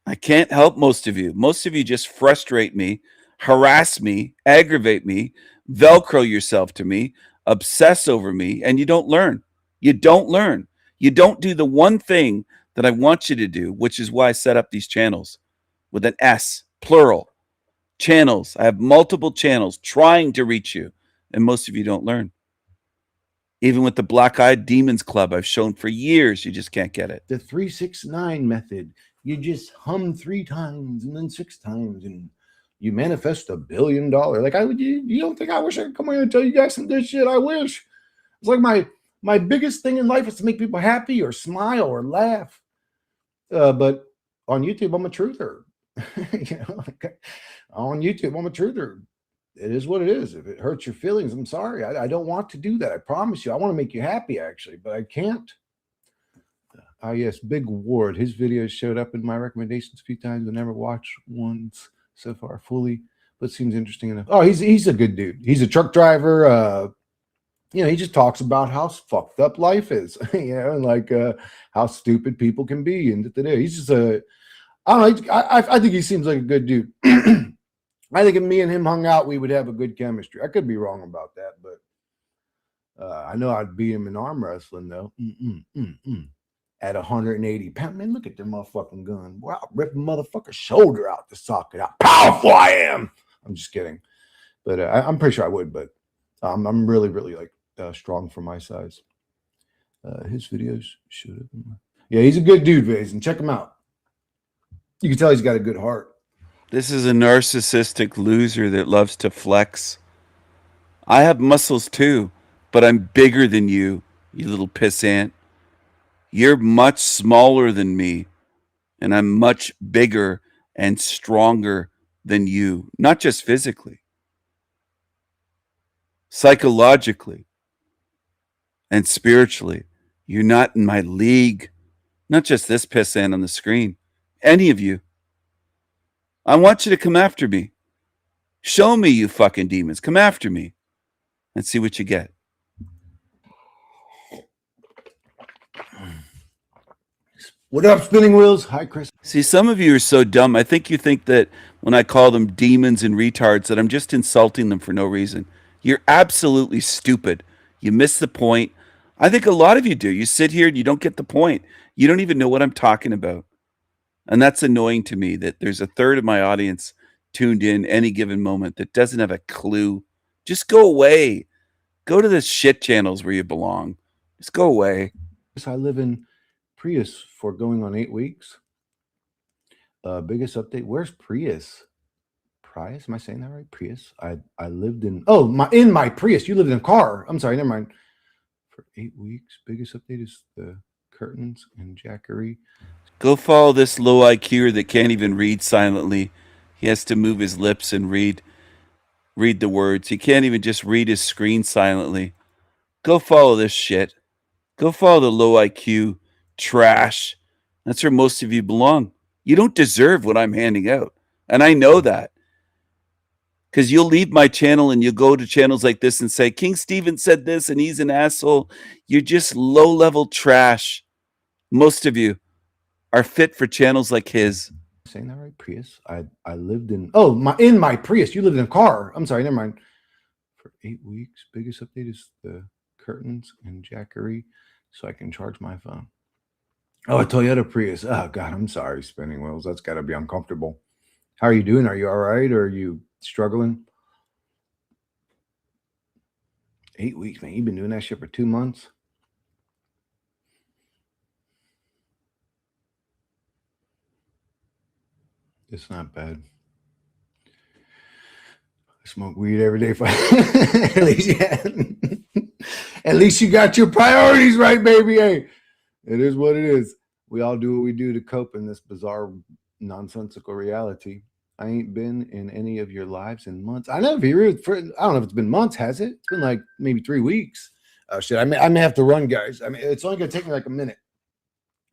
I can't help most of you. Most of you just frustrate me, harass me, aggravate me, Velcro yourself to me, obsess over me, and you don't learn. You don't learn. You don't do the one thing that I want you to do, which is why I set up these channels with an S, plural. Channels. I have multiple channels trying to reach you, and most of you don't learn. Even with the Black-Eyed Demons Club, I've shown for years, you just can't get it. The 369 method. You just hum 3 times and then 6 times, and you manifest $1 billion. Like, you don't think I wish I could come here and tell you guys some of this shit? I wish. It's like my biggest thing in life is to make people happy or smile or laugh. But on YouTube, I'm a truther. You know, like, on YouTube, I'm a truther. It is what it is. If it hurts your feelings, I'm sorry. I don't want to do that. I promise you. I want to make you happy, actually, but I can't. Yes, Big Ward. His videos showed up in my recommendations a few times. I never watched once so far fully, but seems interesting enough. Oh, he's a good dude. He's a truck driver. You know, he just talks about how fucked up life is, you know, and like how stupid people can be. And he's just I don't know. I think he seems like a good dude. I think if me and him hung out, we would have a good chemistry. I could be wrong about that, but I know I'd beat him in arm wrestling, though. At 180 pounds. Man, look at their motherfucking gun. Boy, I'll rip a motherfucker's shoulder out the socket. How powerful I am. I'm just kidding. But I'm pretty sure I would, but I'm really, really like strong for my size. His videos showed up. Yeah, he's a good dude, Vase, and check him out. You can tell he's got a good heart. This is a narcissistic loser that loves to flex. I have muscles too, but I'm bigger than you little pissant. You're much smaller than me, and I'm much bigger and stronger than you, not just physically, psychologically and spiritually. You're not in my league, not just this pissant on the screen, any of you. I want you to come after me. Show me, you fucking demons. Come after me and see what you get. What up, spinning wheels? Hi, Chris. See, some of you are so dumb. I think you think that when I call them demons and retards, that I'm just insulting them for no reason. You're absolutely stupid. You miss the point. I think a lot of you do. You sit here and you don't get the point. You don't even know what I'm talking about. And that's annoying to me that there's a third of my audience tuned in any given moment that doesn't have a clue. Just go away. Go to the shit channels where you belong. Just go away. I live in Prius for going on 8 weeks. Biggest update. Where's Prius? Prius? Am I saying that right? Prius. I lived in my Prius. You lived in a car. I'm sorry, never mind. For 8 weeks. Biggest update is the curtains and jackery. Go follow this low IQer that can't even read silently. He has to move his lips and read the words. He can't even just read his screen silently. Go follow this shit. Go follow the low IQ trash. That's where most of you belong. You don't deserve what I'm handing out. And I know that. Because you'll leave my channel and you'll go to channels like this and say, King Steven said this and he's an asshole. You're just low-level trash. Most of you are fit for channels like his. Saying that right? Prius. I lived in my Prius. You lived in a car. I'm sorry, never mind. For 8 weeks. Biggest update is the curtains and jackery so I can charge my phone. Oh, a Toyota Prius. Oh God, I'm sorry, spinning wheels. That's gotta be uncomfortable. How are you doing? Are you all right? Or are you struggling? 8 weeks, man. You've been doing that shit for 2 months. It's not bad. I smoke weed every day. At least, yeah. At least you got your priorities right, baby. Hey, it is what it is. We all do what we do to cope in this bizarre, nonsensical reality. I ain't been in any of your lives in months. I know if you I don't know if it's been months, has it? It's been like maybe 3 weeks. Oh shit, I may have to run, guys. I mean, it's only gonna take me like a minute.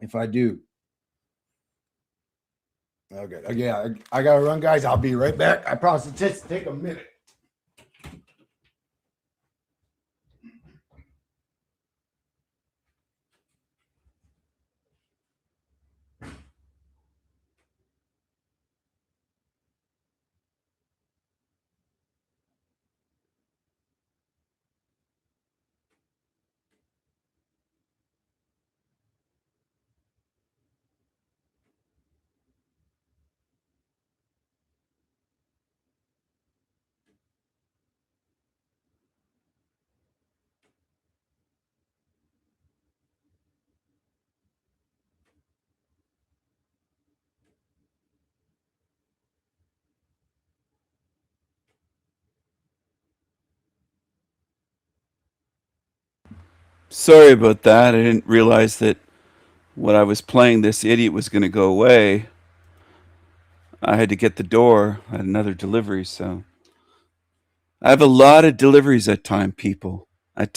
If I do. Okay, yeah, I gotta run, guys. I'll be right back. I promise it just take a minute. Sorry about that. I didn't realize that when I was playing, this idiot was going to go away. I had to get the door. I had another delivery, so I have a lot of deliveries at times, people. I'm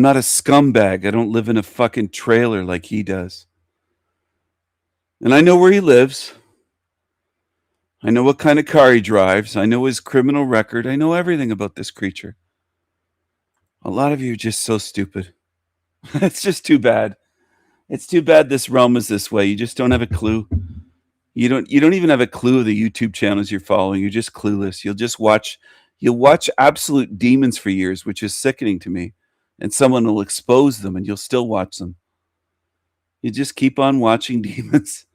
not a scumbag. I don't live in a fucking trailer like he does. And I know where he lives. I know what kind of car he drives. I know his criminal record. I know everything about this creature. A lot of you are just so stupid. It's just too bad. It's too bad this realm is this way. You just don't have a clue. You don't even have a clue of the YouTube channels you're following. You're just clueless. You'll watch absolute demons for years, which is sickening to me. And someone will expose them and you'll still watch them. You just keep on watching demons.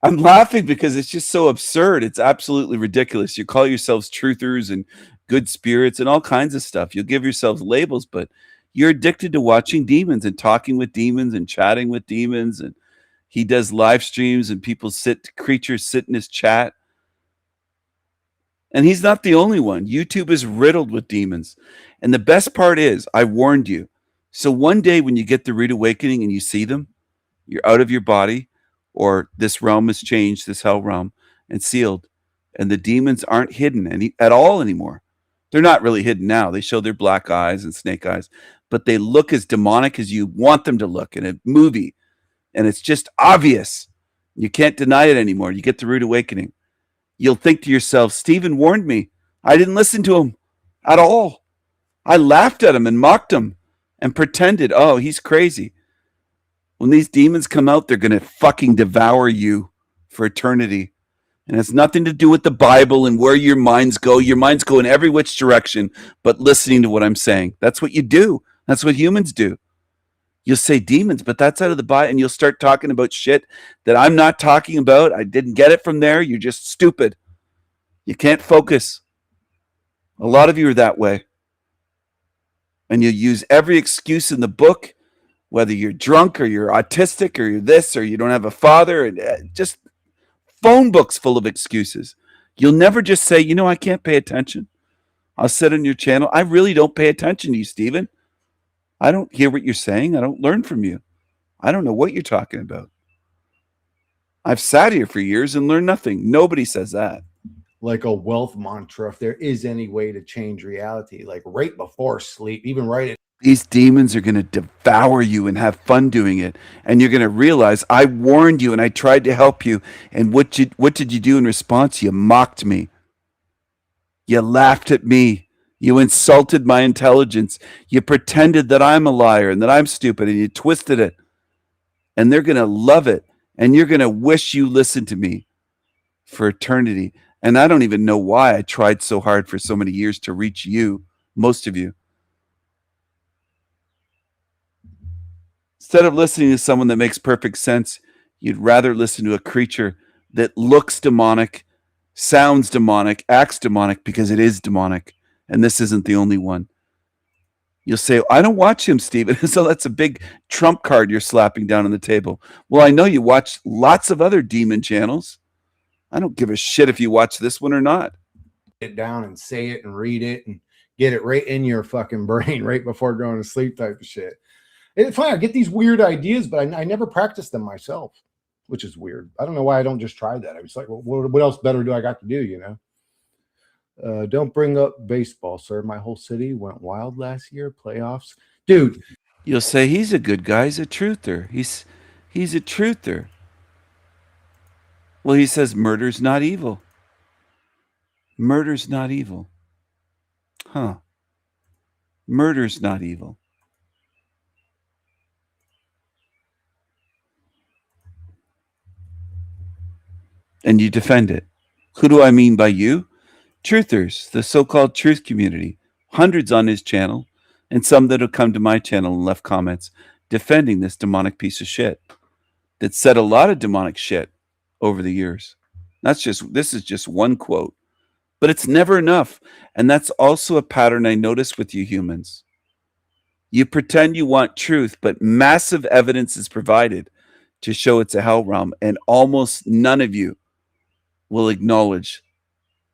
I'm laughing because it's just so absurd. It's absolutely ridiculous. You call yourselves truthers and good spirits and all kinds of stuff. You'll give yourselves labels, but you're addicted to watching demons and talking with demons and chatting with demons. And he does live streams and creatures sit in his chat. And he's not the only one. YouTube is riddled with demons. And the best part is, I warned you. So one day when you get the rude awakening and you see them, you're out of your body, or this realm has changed, this hell realm, and sealed. And the demons aren't hidden at all anymore. They're not really hidden now. They show their black eyes and snake eyes, but they look as demonic as you want them to look in a movie. And it's just obvious. You can't deny it anymore. You get the rude awakening. You'll think to yourself, Stephen warned me. I didn't listen to him at all. I laughed at him and mocked him. and pretended, oh, he's crazy. When these demons come out, they're going to fucking devour you for eternity. And it has nothing to do with the Bible and where your minds go. Your minds go in every which direction, but listening to what I'm saying. That's what you do. That's what humans do. You'll say demons, but that's out of the Bible, and you'll start talking about shit that I'm not talking about. I didn't get it from there. You're just stupid. You can't focus. A lot of you are that way. And you use every excuse in the book, whether you're drunk or you're autistic or you're this or you don't have a father, and just phone books full of excuses. You'll never just say, you know, I can't pay attention. I'll sit on your channel. I really don't pay attention to you, Stephen. I don't hear what you're saying. I don't learn from you. I don't know what you're talking about. I've sat here for years and learned nothing. Nobody says that. Like a wealth mantra, if there is any way to change reality, like right before sleep, even right at These demons are going to devour you and have fun doing it. And you're going to realize I warned you and I tried to help you. And what did you do in response? You mocked me. You laughed at me. You insulted my intelligence. You pretended that I'm a liar and that I'm stupid, and you twisted it. And they're going to love it. And you're going to wish you listened to me for eternity. And I don't even know why I tried so hard for so many years to reach you, most of you. Instead of listening to someone that makes perfect sense, you'd rather listen to a creature that looks demonic, sounds demonic, acts demonic, because it is demonic. And this isn't the only one. You'll say, I don't watch him, Stephen. So that's a big trump card you're slapping down on the table. Well, I know you watch lots of other demon channels. I don't give a shit if you watch this one or not. it down and say it and read it and get it right in your fucking brain right before going to sleep type of shit. It's fine. I get these weird ideas, but I never practice them myself, which is weird. I don't know why I don't just try that. I was like, well, what else better do I got to do, you know? Don't bring up baseball, sir. My whole city went wild last year. Playoffs. Dude. You'll say he's a good guy. He's a truther. He's a truther. Well, he says murder's not evil. Murder's not evil. Huh. Murder's not evil. And you defend it. Who do I mean by you? Truthers, the so-called truth community. Hundreds on his channel, and some that have come to my channel and left comments defending this demonic piece of shit that said a lot of demonic shit over the years. This is just one quote, but it's never enough. And that's also a pattern I notice with you humans. You pretend you want truth, but massive evidence is provided to show it's a hell realm, and almost none of you will acknowledge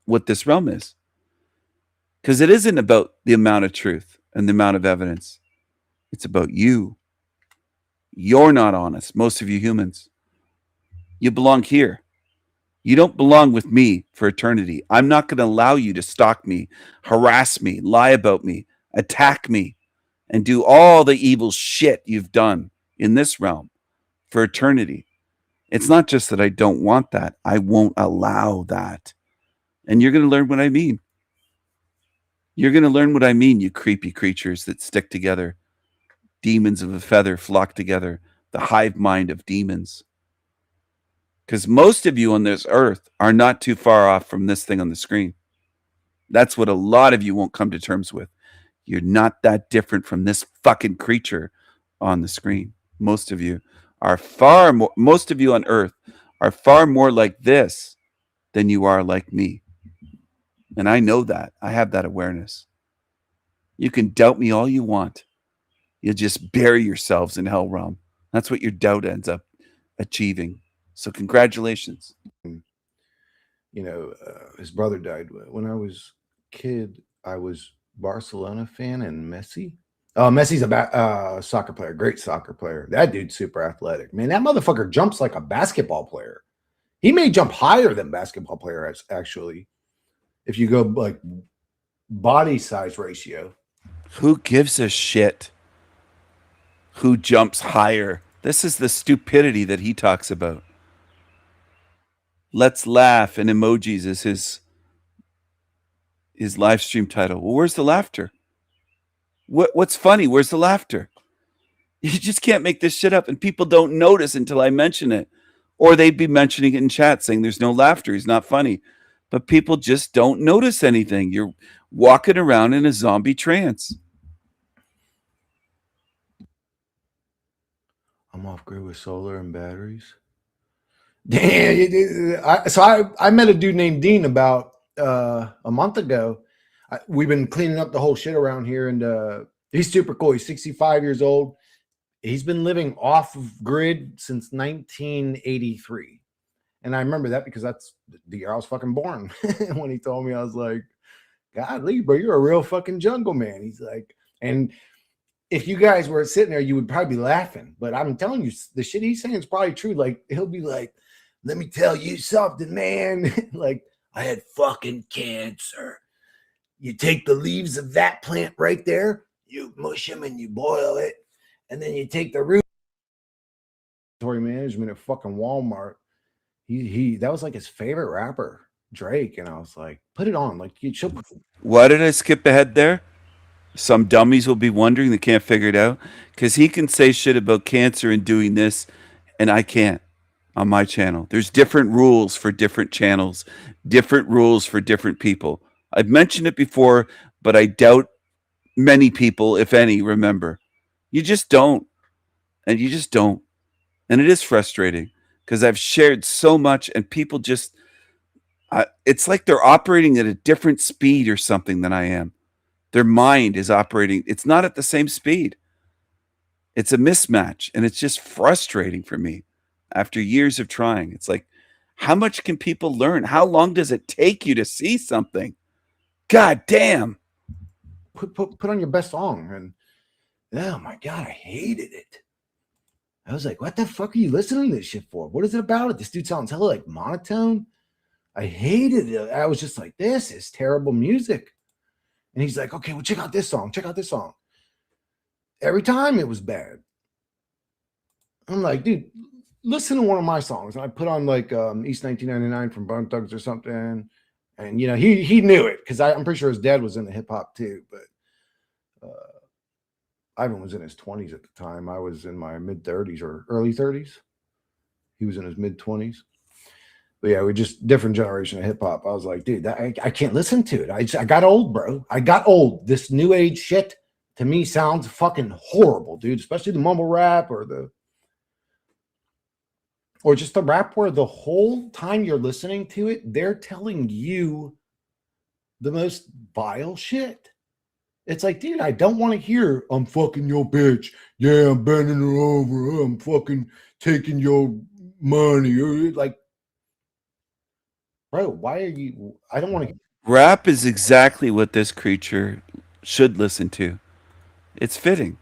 what this realm is. Because it isn't about the amount of truth and the amount of evidence. It's about you. You're not honest, most of you humans. You belong here. You don't belong with me for eternity. I'm not going to allow you to stalk me, harass me, lie about me, attack me, and do all the evil shit you've done in this realm for eternity. It's not just that I don't want that. I won't allow that. And you're going to learn what I mean. You're going to learn what I mean, you creepy creatures that stick together. Demons of a feather flock together. The hive mind of demons. Because most of you on this earth are not too far off from this thing on the screen. That's what a lot of you won't come to terms with. You're not that different from this fucking creature on the screen. Most of you are most of you on earth are far more like this than you are like me. And I know that. I have that awareness. You can doubt me all you want. You'll just bury yourselves in hell realm. That's what your doubt ends up achieving. So congratulations. You know, his brother died. When I was a kid, I was Barcelona fan and Messi. Oh, Messi's a soccer player, great soccer player. That dude's super athletic. Man, that motherfucker jumps like a basketball player. He may jump higher than basketball player, actually. If you go like body size ratio. Who gives a shit who jumps higher? This is the stupidity that he talks about. Let's laugh and emojis is his live stream title. Well, where's the laughter? What's funny? Where's the laughter? You just can't make this shit up, and people don't notice until I mention it. Or they'd be mentioning it in chat saying there's no laughter, he's not funny. But people just don't notice anything. You're walking around in a zombie trance. I'm off grid with solar and batteries. Damn. So I met a dude named Dean about a month ago. We've been cleaning up the whole shit around here, and he's super cool. He's 65 years old. He's been living off of grid since 1983. And I remember that because that's the year I was fucking born. When he told me, I was like, "Godly, bro, you're a real fucking jungle man." He's like, and if you guys were sitting there, you would probably be laughing. But I'm telling you, the shit he's saying is probably true. Like, he'll be like, "Let me tell you something, man." Like, I had fucking cancer. You take the leaves of that plant right there, you mush them and you boil it. And then you take the root. Management at fucking Walmart. He that was like his favorite rapper, Drake. And I was like, put it on. Like, you should. Why did I skip ahead there? Some dummies will be wondering, they can't figure it out. Because he can say shit about cancer and doing this, and I can't on my channel. There's different rules for different channels, different rules for different people. I've mentioned it before, but I doubt many people, if any, remember. You just don't. And you just don't. And it is frustrating because I've shared so much and people just, it's like they're operating at a different speed or something than I am. Their mind is operating. It's not at the same speed. It's a mismatch. And it's just frustrating for me after years of trying. It's like, how much can people learn? How long does it take you to see something? God damn. Put on your best song. And oh my God, I hated it. I was like, what the fuck are you listening to this shit for? What is it about it? This dude sounds hella like monotone. I hated it. I was just like, this is terrible music. And he's like, okay, well, check out this song. Check out this song. Every time it was bad. I'm like, dude, listen to one of my songs. And I put on like East 1999 from Bone Thugs or something. And, you know, he knew it because I'm pretty sure his dad was into hip hop too. But Ivan was in his 20s at the time. I was in my mid 30s or early 30s. He was in his mid 20s. But yeah, we're just different generation of hip hop. I was like, dude, I can't listen to it. I got old, bro. I got old. This new age shit to me sounds fucking horrible, dude. Especially the mumble rap or just the rap where the whole time you're listening to it, they're telling you the most vile shit. It's like, dude, I don't want to hear, I'm fucking your bitch. Yeah, I'm bending her over. I'm fucking taking your money. Like, bro, why are you? I don't want to. Rap is exactly what this creature should listen to. It's fitting.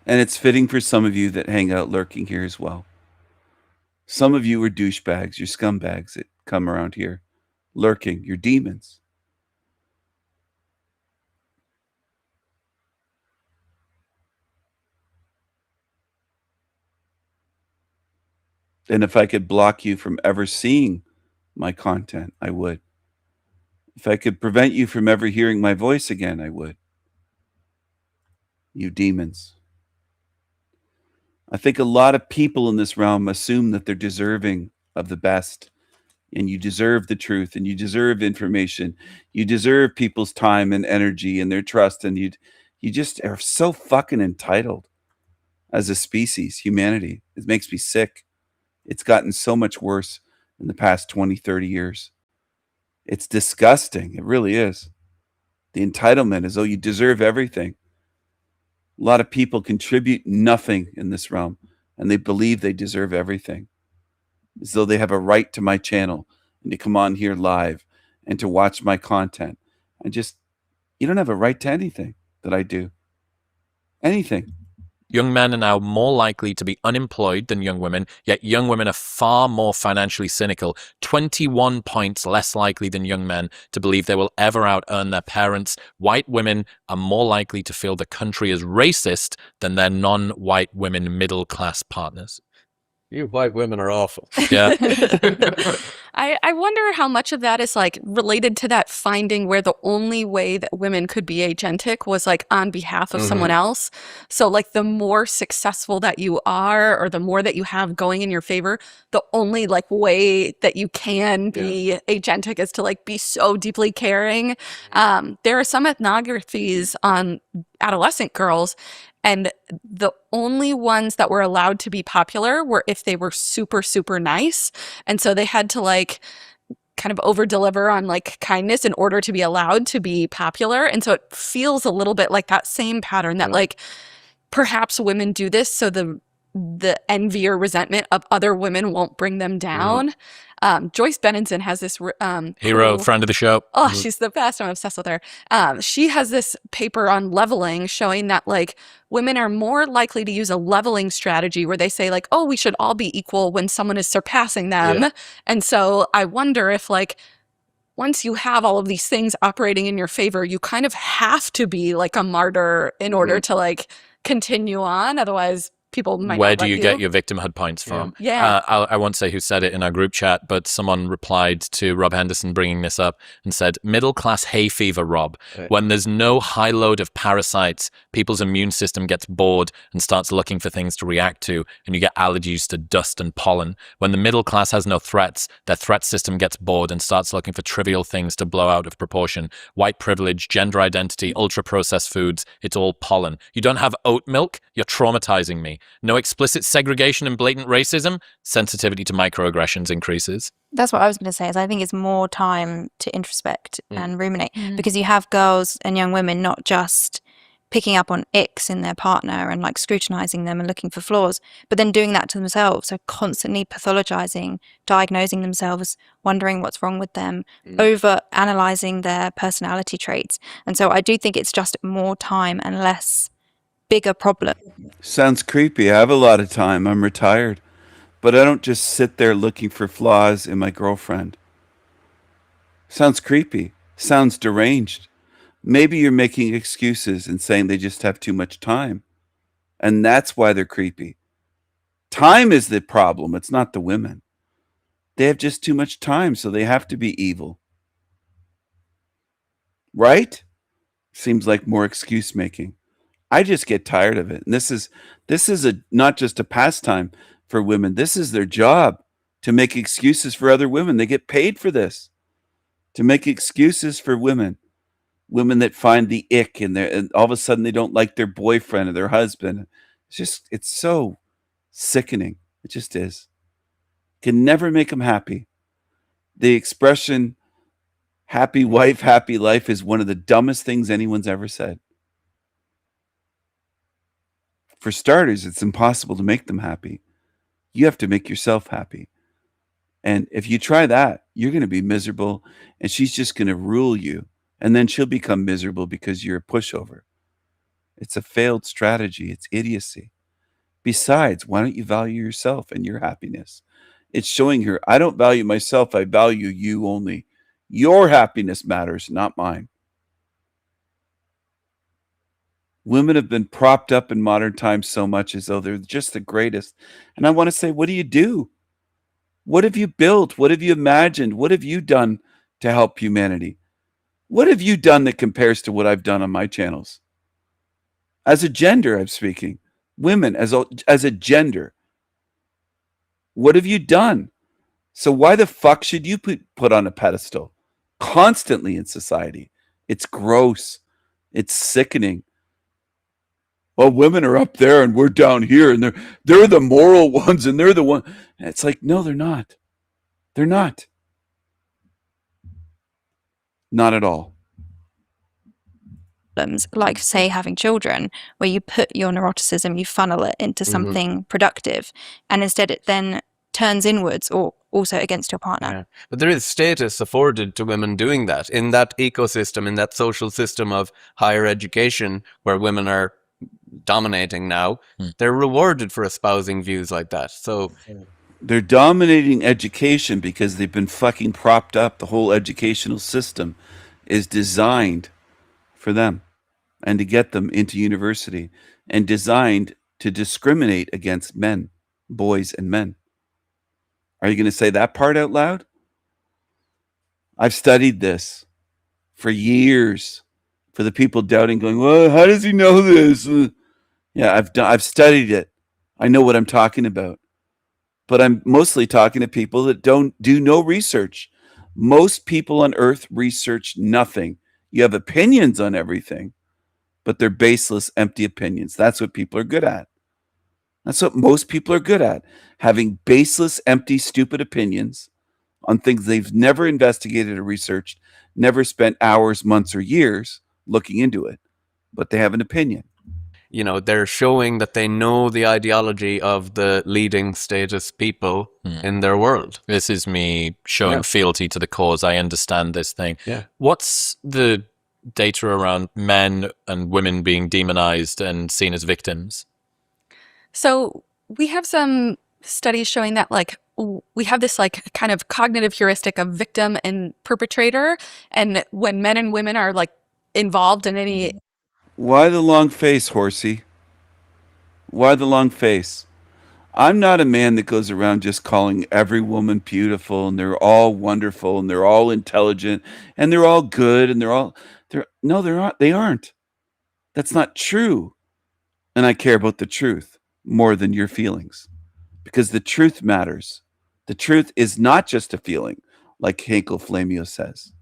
And it's fitting for some of you that hang out lurking here as well. Some of you are douchebags. You're scumbags that come around here lurking. You're demons. And if I could block you from ever seeing my content, I would. If I could prevent you from ever hearing my voice again, I would. You demons. I think a lot of people in this realm assume that they're deserving of the best, and you deserve the truth, and you deserve information. You deserve people's time and energy and their trust, and you just are so fucking entitled as a species, humanity. It makes me sick. It's gotten so much worse in the past 20, 30 years. It's disgusting. It really is. The entitlement as though you deserve everything. A lot of people contribute nothing in this realm, and they believe they deserve everything. As though they have a right to my channel and to come on here live and to watch my content. You don't have a right to anything that I do. Anything. Young men are now more likely to be unemployed than young women, yet young women are far more financially cynical, 21 points less likely than young men to believe they will ever out-earn their parents. White women are more likely to feel the country is racist than their non-white women middle-class partners. You white women are awful. Yeah. I wonder how much of that is like related to that finding where the only way that women could be agentic was like on behalf of someone else. So like the more successful that you are or the more that you have going in your favor, the only like way that you can be agentic is to like be so deeply caring. There are some ethnographies on adolescent girls, and the only ones that were allowed to be popular were if they were super, super nice. And so they had to like kind of over deliver on like kindness in order to be allowed to be popular. And so it feels a little bit like that same pattern that like perhaps women do this so the envy or resentment of other women won't bring them down. Joyce Benenson has this Hero, cool- friend of the show. Oh, she's the best. I'm obsessed with her. She has this paper on leveling showing that like women are more likely to use a leveling strategy where they say like, oh, we should all be equal when someone is surpassing them. Yeah. And so I wonder if like once you have all of these things operating in your favor, you kind of have to be like a martyr in order to like continue on. Otherwise, people might Where not do let you get your victimhood points from? Yeah. I won't say who said it in our group chat, but someone replied to Rob Henderson bringing this up and said, middle class hay fever, Rob. When there's no high load of parasites, people's immune system gets bored and starts looking for things to react to, and you get allergies to dust and pollen. When the middle class has no threats, their threat system gets bored and starts looking for trivial things to blow out of proportion. White privilege, gender identity, ultra-processed foods, it's all pollen. You don't have oat milk? You're traumatizing me. No explicit segregation and blatant racism, sensitivity to microaggressions increases. That's what I was going to say, is I think it's more time to introspect and ruminate, because you have girls and young women not just picking up on icks in their partner and like scrutinizing them and looking for flaws, but then doing that to themselves. So constantly pathologizing, diagnosing themselves, wondering what's wrong with them, over analyzing their personality traits. And so I do think it's just more time and less bigger problem. Sounds creepy. I have a lot of time. I'm retired. But I don't just sit there looking for flaws in my girlfriend. Sounds creepy. Sounds deranged. Maybe you're making excuses and saying they just have too much time. And that's why they're creepy. Time is the problem. It's not the women. They have just too much time, so they have to be evil. Right? Seems like more excuse making. I just get tired of it. And this is not just a pastime for women. This is their job, to make excuses for other women. They get paid for this, to make excuses for women that find the ick in there, and all of a sudden they don't like their boyfriend or their husband. It's so sickening. It just is. Can never make them happy. The expression happy wife, happy life is one of the dumbest things anyone's ever said. For starters, it's impossible to make them happy. You have to make yourself happy. And if you try that, you're going to be miserable, and she's just going to rule you. And then she'll become miserable because you're a pushover. It's a failed strategy. It's idiocy. Besides, why don't you value yourself and your happiness? It's showing her, I don't value myself. I value you only. Your happiness matters, not mine. Women have been propped up in modern times so much as though they're just the greatest. And I want to say, what do you do? What have you built? What have you imagined? What have you done to help humanity? What have you done that compares to what I've done on my channels? As a gender, I'm speaking. Women, as a gender. What have you done? So why the fuck should you put on a pedestal constantly in society? It's gross. It's sickening. Well, women are up there and we're down here, and they're the moral ones, and they're the one. And it's like, no, they're not. They're not. Not at all. Like, say, having children, where you put your neuroticism, you funnel it into something productive, and instead it then turns inwards or also against your partner. Yeah. But there is status afforded to women doing that in that ecosystem, in that social system of higher education where women are dominating now. They're rewarded for espousing views like that. So they're dominating education because they've been fucking propped up. The whole educational system is designed for them and to get them into university, and designed to discriminate against men. boys and men. Are you going to say that part out loud? I've studied this for years. For the people doubting, going, well, how does he know this? Yeah, I've studied it. I know what I'm talking about. But I'm mostly talking to people that don't do no research. Most people on earth research nothing. You have opinions on everything, but they're baseless, empty opinions. That's what people are good at. That's what most people are good at. Having baseless, empty, stupid opinions on things they've never investigated or researched, never spent hours, months, or years looking into it, but they have an opinion. You know, they're showing that they know the ideology of the leading status people in their world. This is me showing Yeah. fealty to the cause. I understand this thing. Yeah. What's the data around men and women being demonized and seen as victims? So we have some studies showing that like we have this like kind of cognitive heuristic of victim and perpetrator, and when men and women are like involved in any Why the long face, horsey? Why the long face? I'm not a man that goes around just calling every woman beautiful and they're all wonderful and they're all intelligent and they're all good and they're not. They aren't. That's not true. And I care about the truth more than your feelings because the truth matters. The truth is not just a feeling, like Henkel Flamio says.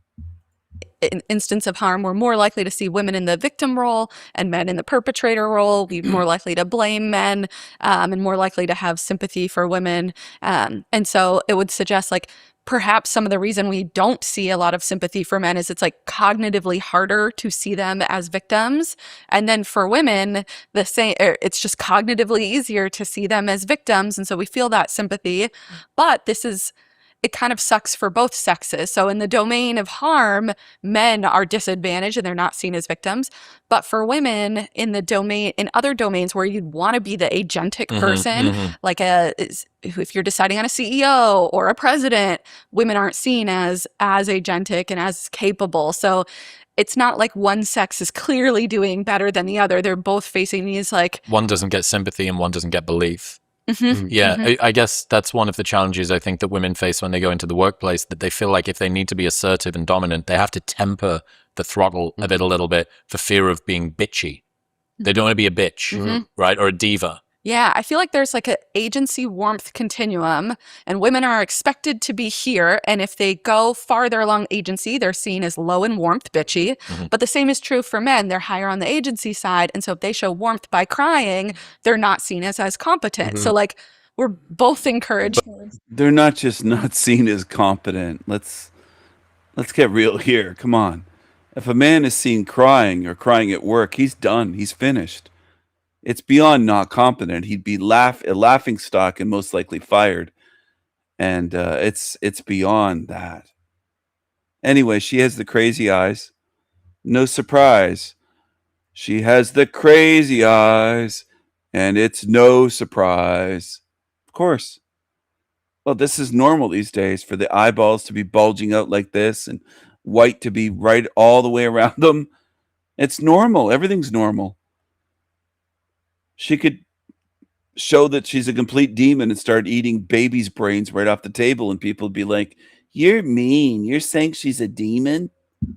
instance of harm, we're more likely to see women in the victim role and men in the perpetrator role. We're more likely to blame men and more likely to have sympathy for women. And so it would suggest like perhaps some of the reason we don't see a lot of sympathy for men is it's like cognitively harder to see them as victims. And then for women, the same, it's just cognitively easier to see them as victims. And so we feel that sympathy. But it kind of sucks for both sexes. So in the domain of harm, men are disadvantaged and they're not seen as victims. But for women in other domains where you'd want to be the agentic person, like if you're deciding on a CEO or a president, women aren't seen as agentic and as capable. So it's not like one sex is clearly doing better than the other. They're both facing these like... One doesn't get sympathy and one doesn't get belief. I guess that's one of the challenges I think that women face when they go into the workplace, that they feel like if they need to be assertive and dominant, they have to temper the throttle of it a little bit for fear of being bitchy. They don't want to be a bitch, right? Or a diva. Yeah, I feel like there's like an agency warmth continuum and women are expected to be here. And if they go farther along agency, they're seen as low in warmth, bitchy. But the same is true for men. They're higher on the agency side. And so if they show warmth by crying, they're not seen as competent. So like we're both encouraged. They're not just not seen as competent. Let's get real here. Come on. If a man is seen crying or crying at work, he's done. He's finished. It's beyond not competent. He'd be a laughing stock and most likely fired. And it's beyond that. Anyway, she has the crazy eyes. No surprise. She has the crazy eyes, and it's no surprise. Of course. Well, this is normal these days for the eyeballs to be bulging out like this and white to be right all the way around them. It's normal. Everything's normal. She could show that she's a complete demon and start eating babies' brains right off the table, and people would be like, "You're mean. You're saying she's a demon?"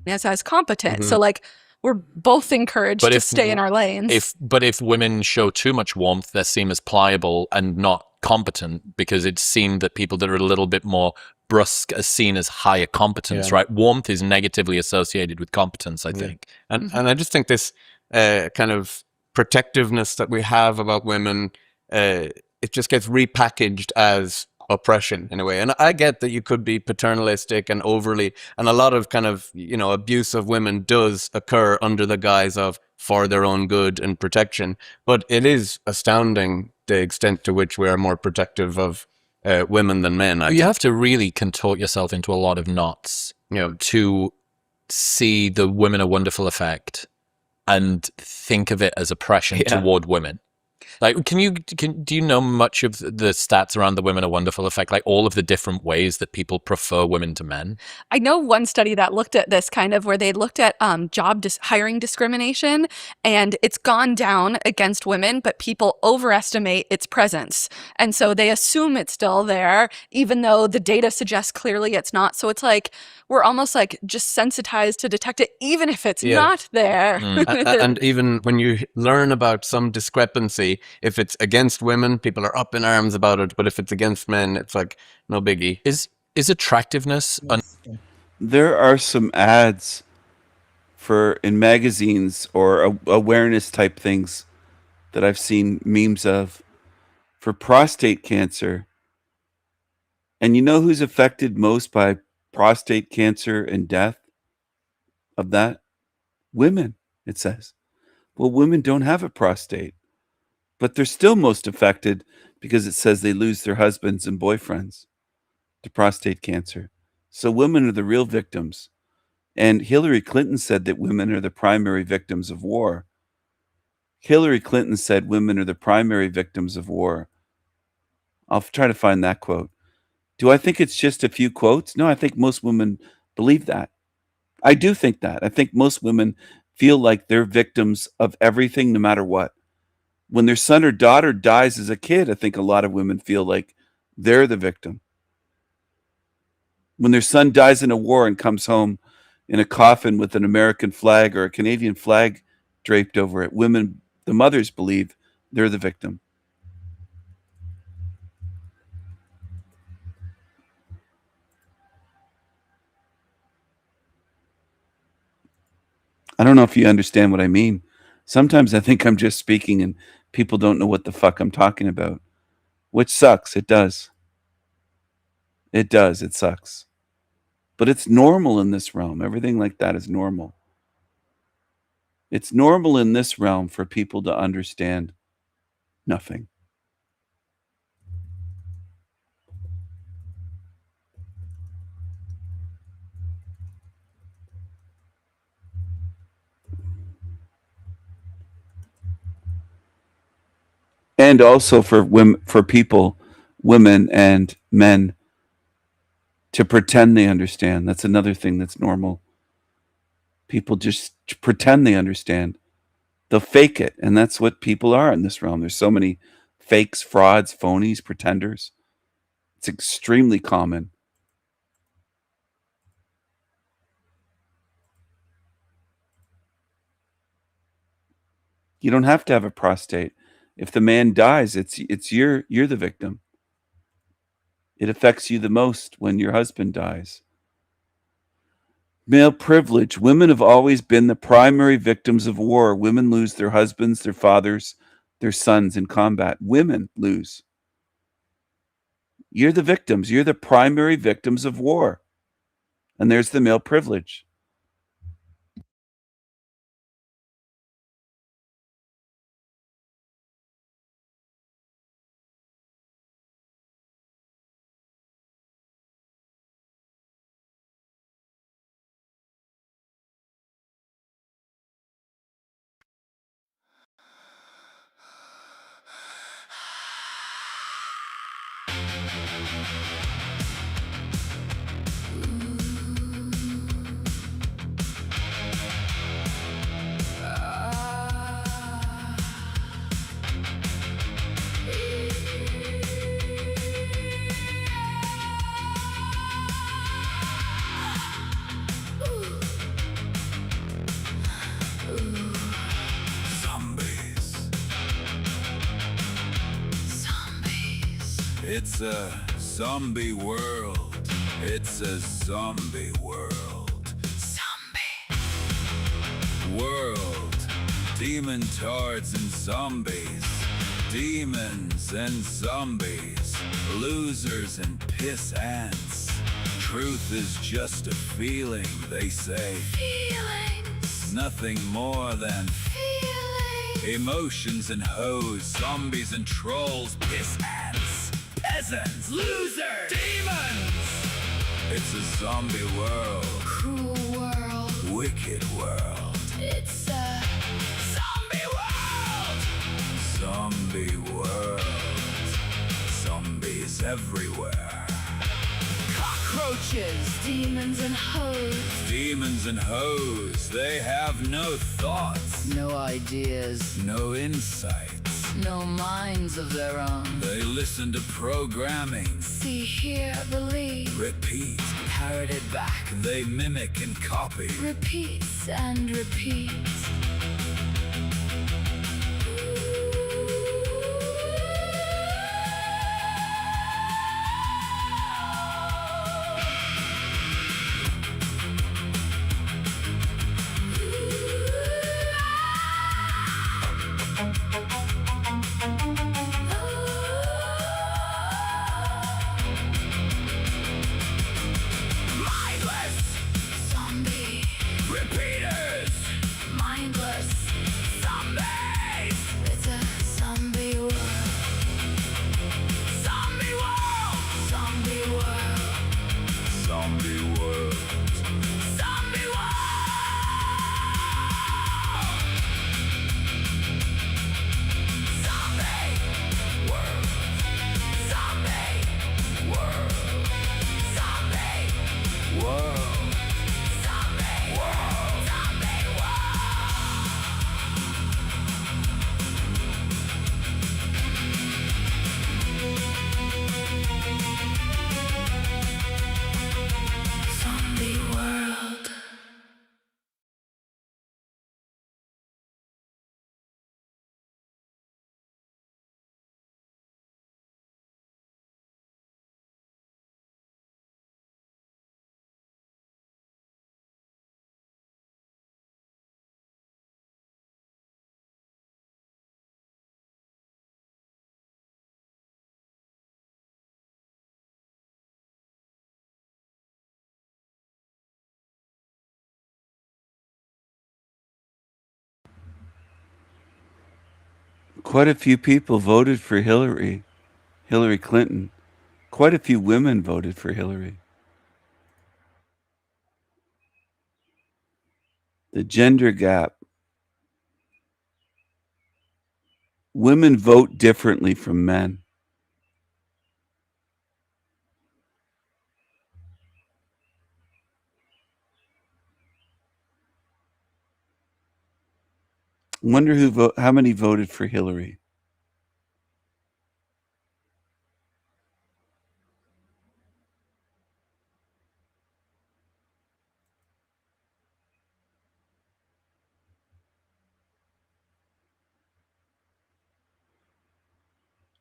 As competent. So like we're both encouraged to stay in our lanes. But if women show too much warmth, they're seen as pliable and not competent, because it's seen that people that are a little bit more brusque are seen as higher competence, right? Warmth is negatively associated with competence, I think. And I just think this kind of protectiveness that we have about women, it just gets repackaged as oppression in a way. And I get that you could be paternalistic and overly, and a lot of kind of, abuse of women does occur under the guise of for their own good and protection. But it is astounding the extent to which we are more protective of women than men. You have to really contort yourself into a lot of knots to see the women are wonderful effect and think of it as oppression toward women. Like, do you know much of the stats around the Women Are Wonderful effect? Like all of the different ways that people prefer women to men? I know one study that looked at this kind of where they looked at hiring discrimination, and it's gone down against women, but people overestimate its presence. And so they assume it's still there, even though the data suggests clearly it's not. So it's like we're almost like just sensitized to detect it, even if it's not there. And even when you learn about some discrepancy, if it's against women, people are up in arms about it. But if it's against men, it's like no biggie. Is attractiveness? There are some ads in magazines or awareness type things that I've seen memes of for prostate cancer. And you know who's affected most by prostate cancer and death of that? Women, it says. Well, women don't have a prostate, but they're still most affected because it says they lose their husbands and boyfriends to prostate cancer. So women are the real victims. And Hillary Clinton said that women are the primary victims of war. Hillary Clinton said women are the primary victims of war. I'll try to find that quote. Do I think it's just a few quotes? No, I think most women believe that. I do think that. I think most women feel like they're victims of everything, no matter what. When their son or daughter dies as a kid, I think a lot of women feel like they're the victim. When their son dies in a war and comes home in a coffin with an American flag or a Canadian flag draped over it, women, the mothers, believe they're the victim. I don't know if you understand what I mean. Sometimes I think I'm just speaking and people don't know what the fuck I'm talking about, which sucks. It does. It does. It sucks. But it's normal in this realm. Everything like that is normal. It's normal in this realm for people to understand nothing. And also for women, women and men to pretend they understand. That's another thing that's normal. People just pretend they understand. They'll fake it, and that's what people are in this realm. There's so many fakes, frauds, phonies, pretenders. It's extremely common. You don't have to have a prostate. If the man dies, you're the victim. It affects you the most when your husband dies. Male privilege. Women have always been the primary victims of war. Women lose their husbands, their fathers, their sons in combat. Women lose. You're the victims. You're the primary victims of war. And there's the male privilege. It's a zombie world. It's a zombie world. Zombie. World. Demon tards and zombies. Demons and zombies. Losers and piss ants. Truth is just a feeling, they say. Feelings. Nothing more than feelings. Emotions and hoes. Zombies and trolls. Piss ants. Peasants, losers, demons. It's a zombie world. Cruel world. Wicked world. It's a zombie world. Zombie everywhere. Cockroaches, demons and hoes. Demons and hoes, they have no thoughts, No ideas, no insights. no minds of their own. They listen to programming, See, hear, believe. repeat, Parroted back. they mimic and copy. Repeats and repeats. Mindless Zombie. repeaters, Mindless. zombies, It's a zombie world. zombie world, Zombie world. zombie world, zombie world. Zombie world, zombie world, zombie world, zombie world, zombie Zombie world. Quite a few people voted for Hillary Clinton. Quite a few women voted for Hillary. The gender gap. Women vote differently from men. Wonder how many voted for Hillary.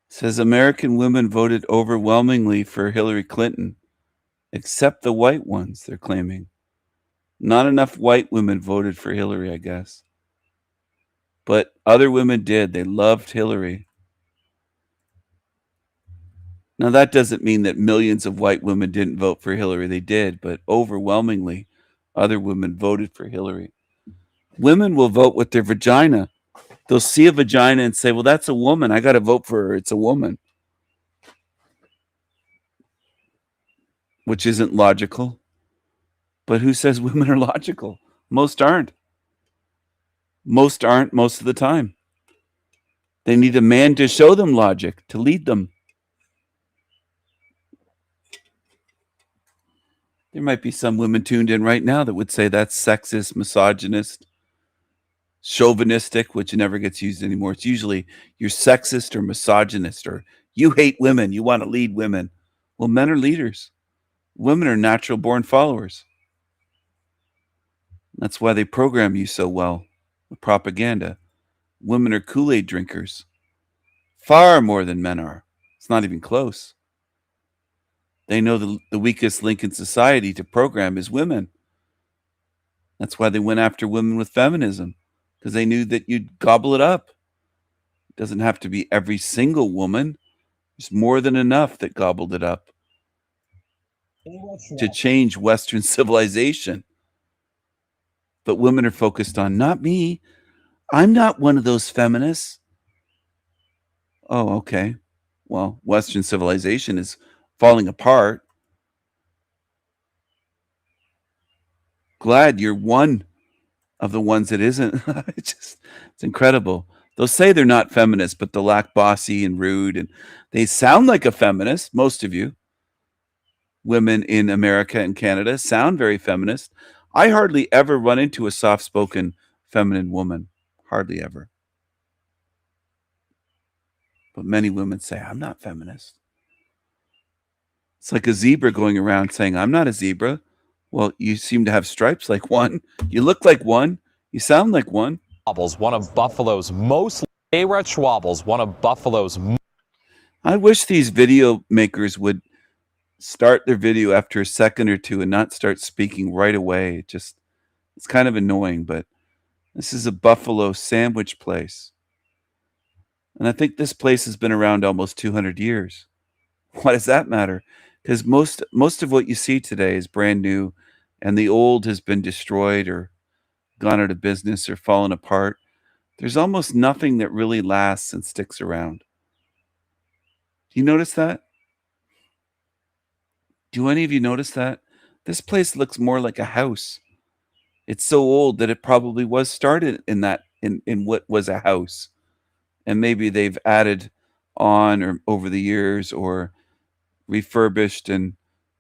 Says American women voted overwhelmingly for Hillary Clinton, except the white ones, they're claiming. Not enough white women voted for Hillary, I guess. But other women did. They loved Hillary. Now, that doesn't mean that millions of white women didn't vote for Hillary. They did, but overwhelmingly, other women voted for Hillary. Women will vote with their vagina. They'll see a vagina and say, well, that's a woman. I got to vote for her. It's a woman. Which isn't logical. But who says women are logical? Most aren't. Most aren't most of the time. They need a man to show them logic, to lead them. There might be some women tuned in right now that would say that's sexist, misogynist, chauvinistic, which never gets used anymore. It's usually you're sexist or misogynist, or you hate women, you want to lead women. Well, men are leaders. Women are natural born followers. That's why they program you so well with propaganda. Women are Kool-Aid drinkers. Far more than men are. It's not even close. They know the weakest link in society to program is women. That's why they went after women with feminism, because they knew that you'd gobble it up. It doesn't have to be every single woman. There's more than enough that gobbled it up to change Western civilization. But women are focused on, not me. I'm not one of those feminists. Oh, okay. Well, Western civilization is falling apart. Glad you're one of the ones that isn't. It's incredible. They'll say they're not feminist, but they'll act bossy and rude, and they sound like a feminist. Most of you women in America and Canada sound very feminist. I hardly ever run into a soft-spoken feminine woman. Hardly ever. But many women say, I'm not feminist. It's like a zebra going around saying, I'm not a zebra. Well, you seem to have stripes like one. You look like one. You sound like one. Schwabbles, one of Buffalo's most... Hey, we're at Schwabbles, one of Buffalo's... I wish these video makers would start their video after a second or two and not start speaking right away. It's kind of annoying, but this is a Buffalo sandwich place. And I think this place has been around almost 200 years. Why does that matter? Because most of what you see today is brand new, and the old has been destroyed or gone out of business or fallen apart. There's almost nothing that really lasts and sticks around. Do you notice that? Do any of you notice that? This place looks more like a house. It's so old that it probably was started in what was a house. And maybe they've added on or over the years or refurbished and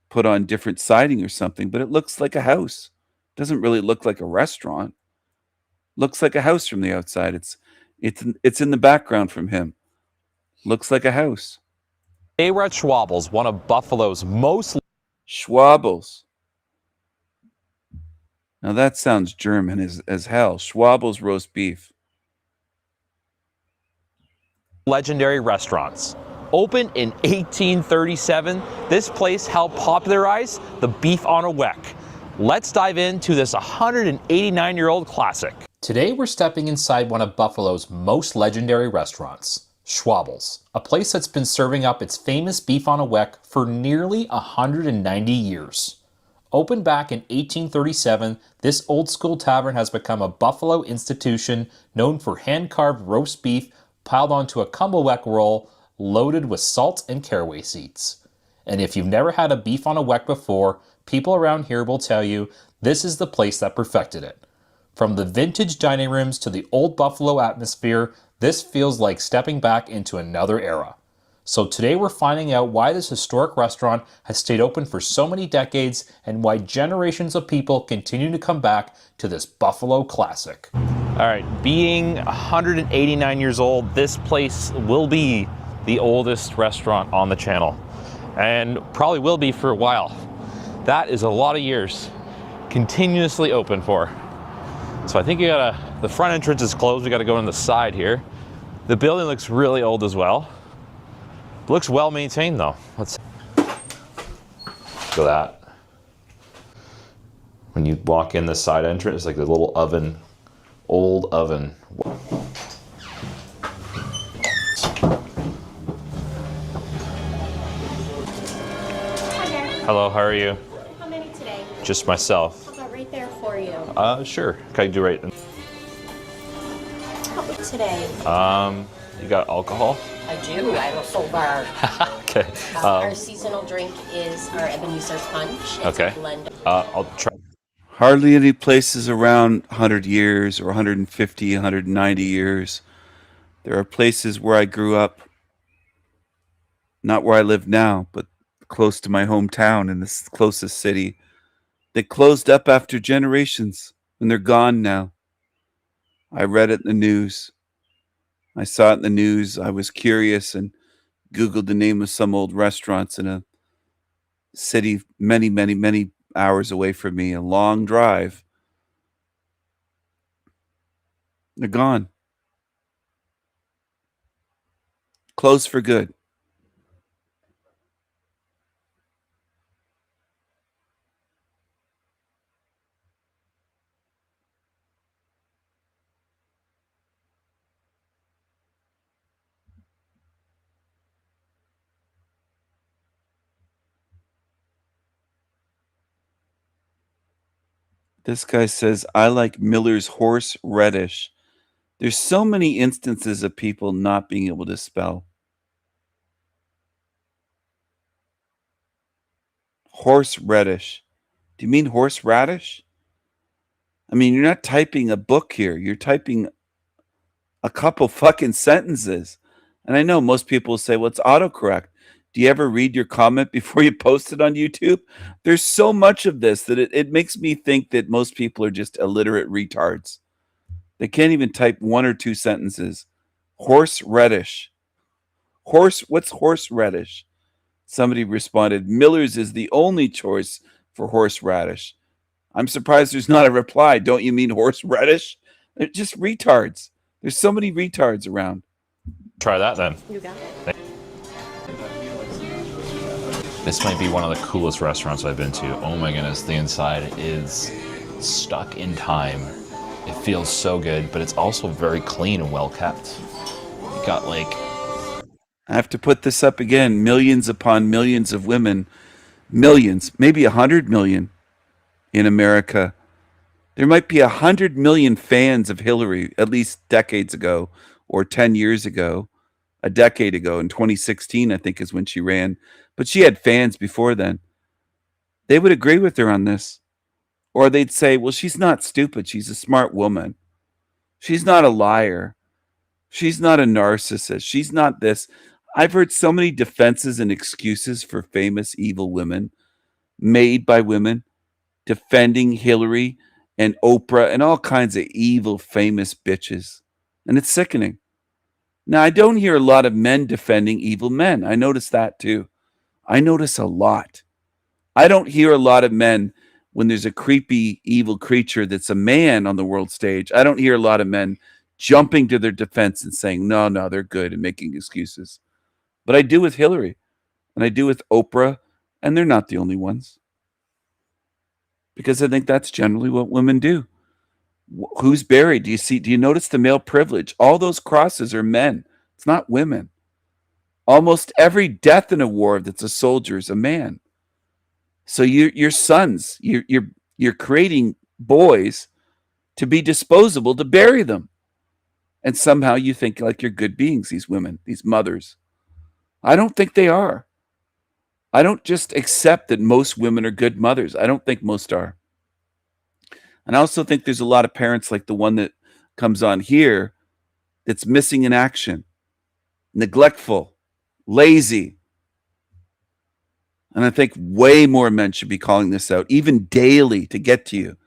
put on different siding or something, but it looks like a house. It doesn't really look like a restaurant. Looks like a house from the outside. It's in the background from him. Looks like a house. Hey, we're at Schwabbles, one of Buffalo's most... Schwabbles. Now that sounds German as hell. Schwabbles roast beef. legendary restaurants. Opened in 1837, this place helped popularize the beef on a weck. Let's dive into this 189-year-old classic. Today we're stepping inside one of Buffalo's most legendary restaurants, Schwabbles, a place that's been serving up its famous beef on a weck for nearly 190 years. Opened back in 1837, this old-school tavern has become a Buffalo institution known for hand-carved roast beef piled onto a cumbleweck roll loaded with salt and caraway seeds. And if you've never had a beef on a weck before, people around here will tell you this is the place that perfected it. From the vintage dining rooms to the old Buffalo atmosphere, this feels like stepping back into another era. So today we're finding out why this historic restaurant has stayed open for so many decades and why generations of people continue to come back to this Buffalo classic. All right, being 189 years old, this place will be the oldest restaurant on the channel and probably will be for a while. That is a lot of years continuously open for. So I think the front entrance is closed. We gotta go on the side here. The building looks really old as well. Looks well maintained though. Let's look at that. When you walk in the side entrance, it's like a little oven, old oven. Hello, how are you? How many today? Just myself. I'll go right there for you. Sure. Can I do right? How about today? You got alcohol? I do. I have a full bar. Okay. Our seasonal drink is our Ebenezer Punch. It's Okay. a blend. I'll try. Hardly any places around 100 years or 150, 190 years. There are places where I grew up, not where I live now, but close to my hometown in the closest city. They closed up after generations and they're gone now. I read it in the news. I saw it in the news. I was curious and Googled the name of some old restaurants in a city many, many, many hours away from me, a long drive. They're gone. Closed for good. This guy says, I like Miller's horse reddish. There's so many instances of people not being able to spell. Horse reddish. Do you mean horseradish? I mean, you're not typing a book here. You're typing a couple fucking sentences. And I know most people will say, well, it's autocorrect. Do you ever read your comment before you post it on YouTube? There's so much of this that it makes me think that most people are just illiterate retards. They can't even type 1 or 2 sentences. Horseradish. What's horseradish? Somebody responded, Miller's is the only choice for horseradish. I'm surprised there's not a reply. Don't you mean horseradish? They're just retards. There's so many retards around. Try that then. You got it. This might be one of the coolest restaurants I've been to. Oh my goodness, the inside is stuck in time. It feels so good, but it's also very clean and well kept. You got like... I have to put this up again. Millions upon millions of women, millions, maybe 100 million in America. There might be 100 million fans of Hillary, at least decades ago, or 10 years ago, a decade ago. In 2016, I think is when she ran. But she had fans before then. They would agree with her on this. Or they'd say, well, she's not stupid. She's a smart woman. She's not a liar. She's not a narcissist. She's not this. I've heard so many defenses and excuses for famous evil women made by women defending Hillary and Oprah and all kinds of evil famous bitches. And it's sickening. Now, I don't hear a lot of men defending evil men. I notice that too. I notice a lot. I don't hear a lot of men when there's a creepy evil creature that's a man on the world stage. I don't hear a lot of men jumping to their defense and saying, no, they're good and making excuses. But I do with Hillary and I do with Oprah, and they're not the only ones. Because I think that's generally what women do. Who's buried? Do you notice the male privilege? All those crosses are men. It's not women. Almost every death in a war that's a soldier is a man. So your sons, you're creating boys to be disposable, to bury them. And somehow you think like you're good beings, these women, these mothers. I don't think they are. I don't just accept that most women are good mothers. I don't think most are. And I also think there's a lot of parents like the one that comes on here that's missing in action, neglectful, lazy. And I think way more men should be calling this out, even daily, to get to you.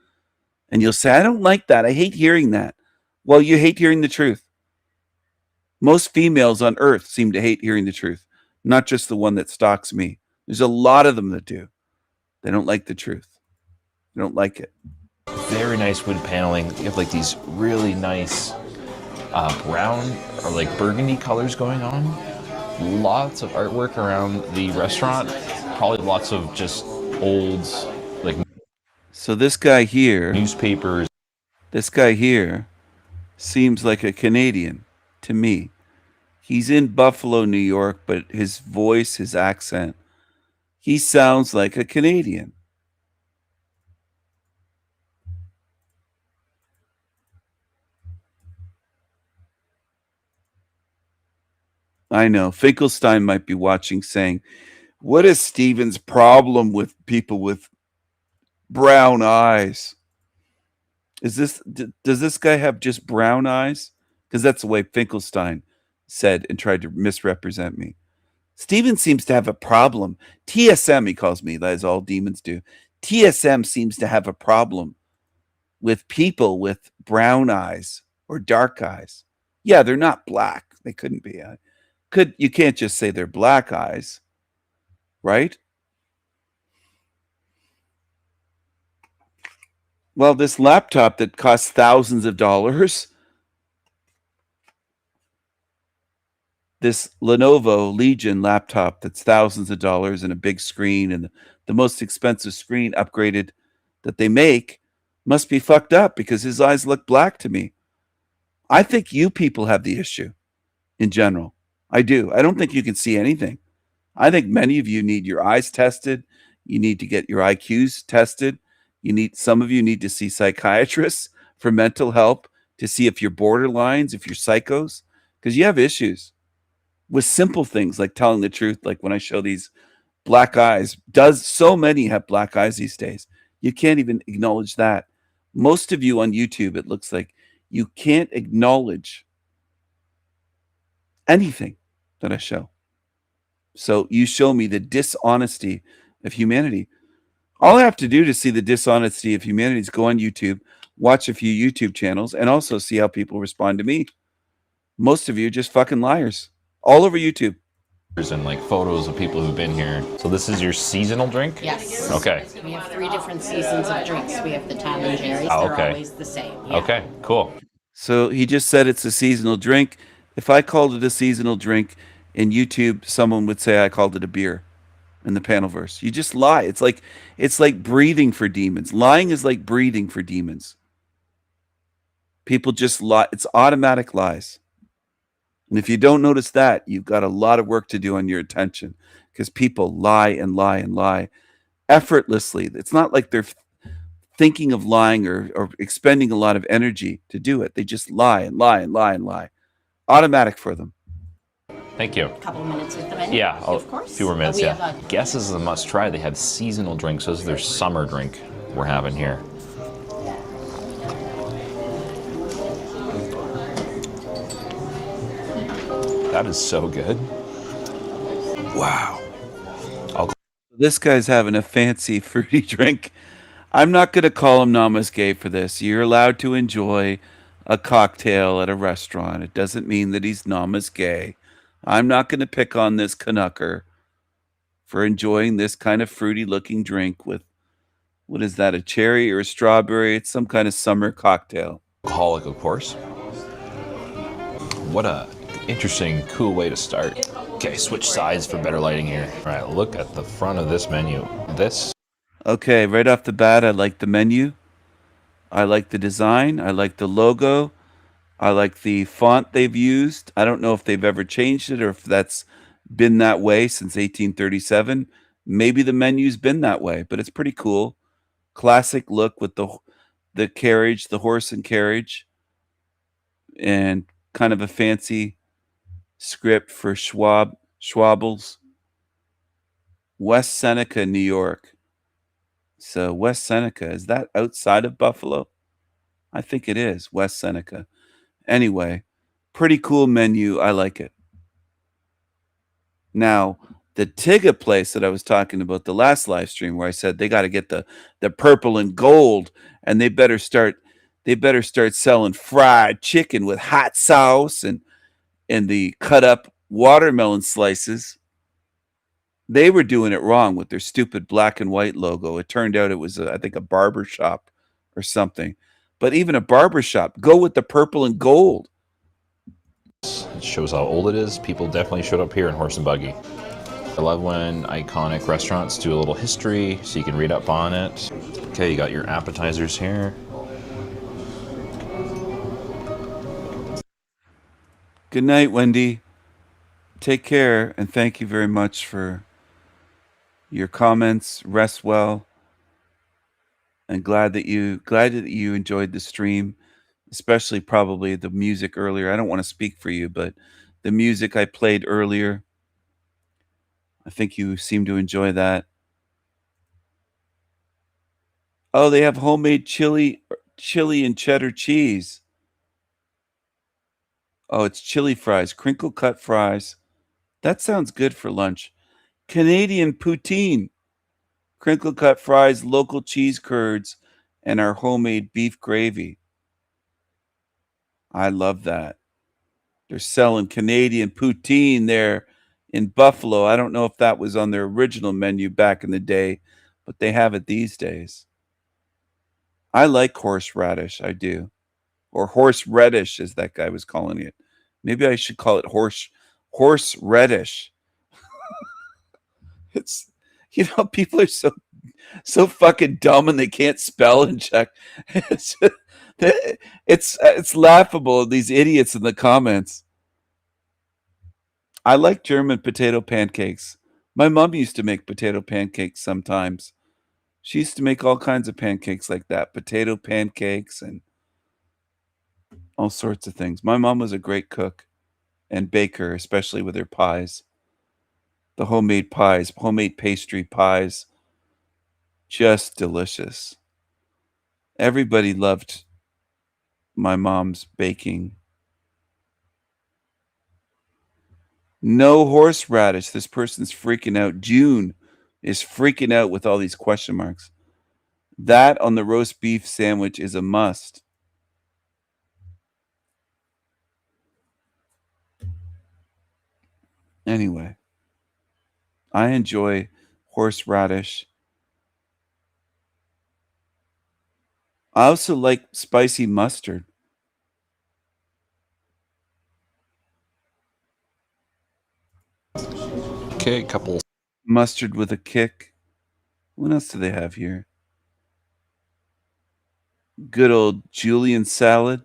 And you'll say, I don't like that. I hate hearing that. Well, you hate hearing the truth. Most females on earth seem to hate hearing the truth, not just the one that stalks me. There's a lot of them that do. They don't like the truth. They don't like it. Very nice wood paneling. You have like these really nice brown or like burgundy colors going on. Lots of artwork around the restaurant. Probably lots of just old, like... So this guy here... newspapers. This guy here seems like a Canadian to me. He's in Buffalo, New York, but his voice, his accent, he sounds like a Canadian. I know. Finkelstein might be watching saying, what is Steven's problem with people with brown eyes? Does this guy have just brown eyes? Because that's the way Finkelstein said and tried to misrepresent me. Steven seems to have a problem. TSM, he calls me, as all demons do. TSM seems to have a problem with people with brown eyes or dark eyes. Yeah, they're not black. They couldn't be. You can't just say they're black eyes, right? Well, this laptop that costs thousands of dollars, this Lenovo Legion laptop that's thousands of dollars and a big screen and the most expensive screen upgraded that they make, must be fucked up because his eyes look black to me. I think you people have the issue in general. I do. I don't think you can see anything. I think many of you need your eyes tested. You need to get your IQs tested. Some of you need to see psychiatrists for mental help to see if you're borderlines, if you're psychos, because you have issues with simple things like telling the truth. Like when I show these black eyes, so many have black eyes these days. You can't even acknowledge that. Most of you on YouTube, it looks like you can't acknowledge anything that I show. So you show me the dishonesty of humanity. All I have to do to see the dishonesty of humanity is go on YouTube, watch a few YouTube channels, and also see how people respond to me. Most of you are just fucking liars. All over YouTube. And like photos of people who've been here. So this is your seasonal drink? Yes. Okay. We have 3 different seasons of drinks. We have the Tom and Jerry's. Oh, They're okay. always the same. Yeah. Okay, cool. So he just said it's a seasonal drink. If I called it a seasonal drink in YouTube, someone would say I called it a beer in the panelverse. You just lie. It's like breathing for demons. Lying is like breathing for demons. People just lie. It's automatic lies. And if you don't notice that, you've got a lot of work to do on your attention, because people lie and lie and lie effortlessly. It's not like they're thinking of lying or expending a lot of energy to do it. They just lie and lie and lie and lie. Automatic for them. Thank you. A couple minutes with the menu. Yeah, of course. few more minutes, We yeah. have a- Guess this is a must try. They have seasonal drinks. So this is their summer drink we're having here. That is so good. Wow. This guy's having a fancy fruity drink. I'm not going to call him namaste for this. You're allowed to enjoy a cocktail at a restaurant. It doesn't mean that he's namaste. I'm not going to pick on this Canucker for enjoying this kind of fruity looking drink with, what is that, a cherry or a strawberry? It's some kind of summer cocktail. Alcoholic, of course. What a interesting, cool way to start. Okay, switch sides for better lighting here. All right, look at the front of this menu. This. Okay, right off the bat, I like the menu. I like the design. I like the logo. I like the font they've used. I don't know if they've ever changed it or if that's been that way since 1837. Maybe the menu's been that way, but it's pretty cool. Classic look with the carriage, the horse and carriage, and kind of a fancy script for Schwabbles. West Seneca, New York. So West Seneca, is that outside of Buffalo? I think it is, West Seneca. Anyway, pretty cool menu. I like it. Now, the Tiga place that I was talking about the last live stream, where I said they got to get the purple and gold, and they better start selling fried chicken with hot sauce and the cut up watermelon slices. They were doing it wrong with their stupid black and white logo. It turned out it was, I think, a barber shop or something. But even a barber shop, go with the purple and gold. It shows how old it is. People definitely showed up here in Horse and Buggy. I love when iconic restaurants do a little history so you can read up on it. Okay, you got your appetizers here. Good night, Wendy. Take care, and thank you very much for your comments. Rest well. And glad that you enjoyed the stream, especially probably the music earlier. I don't want to speak for you, but the music I played earlier, I think you seem to enjoy that. Oh, they have homemade chili and cheddar cheese. Oh, it's chili fries, crinkle cut fries. That sounds good for lunch. Canadian poutine, crinkle cut fries, local cheese curds, and our homemade beef gravy. I love that. They're selling Canadian poutine there in Buffalo. I don't know if that was on their original menu back in the day, but they have it these days. I like horseradish, I do. Or horseradish, as that guy was calling it. Maybe I should call it horseradish. It's, people are so fucking dumb and they can't spell and check. It's laughable, these idiots in the comments. I like German potato pancakes. My mom used to make potato pancakes sometimes. She used to make all kinds of pancakes like that, potato pancakes and all sorts of things. My mom was a great cook and baker, especially with her pies. The homemade pies, homemade pastry pies, just delicious. Everybody loved my mom's baking. No horseradish. This person's freaking out. June is freaking out with all these question marks. That on the roast beef sandwich is a must. Anyway, I enjoy horseradish. I also like spicy mustard. Okay, couple. Mustard with a kick. What else do they have here? Good old julienne salad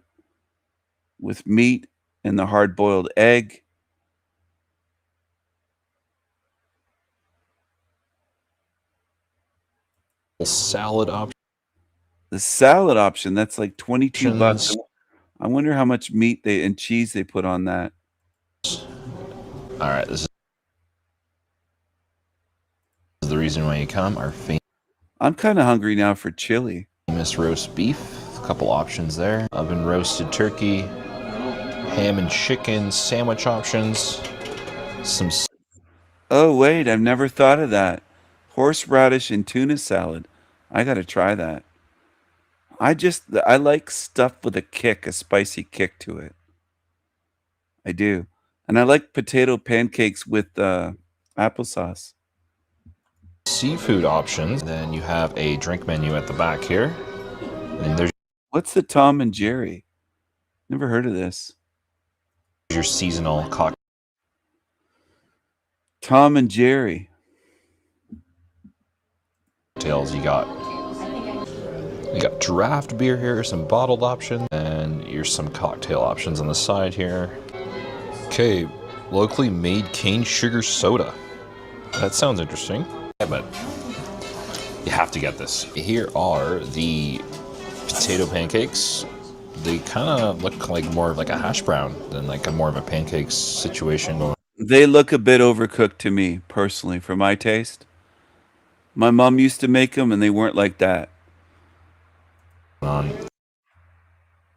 with meat and the hard-boiled egg. Salad option. The salad option, that's like 22 bucks. I wonder how much meat and cheese they put on that. All right, this is the reason why you come. Our I'm kind of hungry now for chili. famous roast beef. A couple options there. Oven roasted turkey, ham and chicken sandwich options. Some. Oh, wait, I've never thought of that. Horseradish and tuna salad. I got to try that. I like stuff with a kick, a spicy kick to it. I do. And I like potato pancakes with applesauce. Seafood options. Then you have a drink menu at the back here. And there's What's the Tom and Jerry? Never heard of this. your seasonal cocktail. Tom and Jerry. You got draft beer here, some bottled options, and here's some cocktail options on the side here. Okay, locally made cane sugar soda. That sounds interesting. Yeah, but you have to get this. Here are the potato pancakes. They kind of look like more of like a hash brown than like a more of a pancakes situation. They look a bit overcooked to me, personally, for my taste. My mom used to make them, and they weren't like that.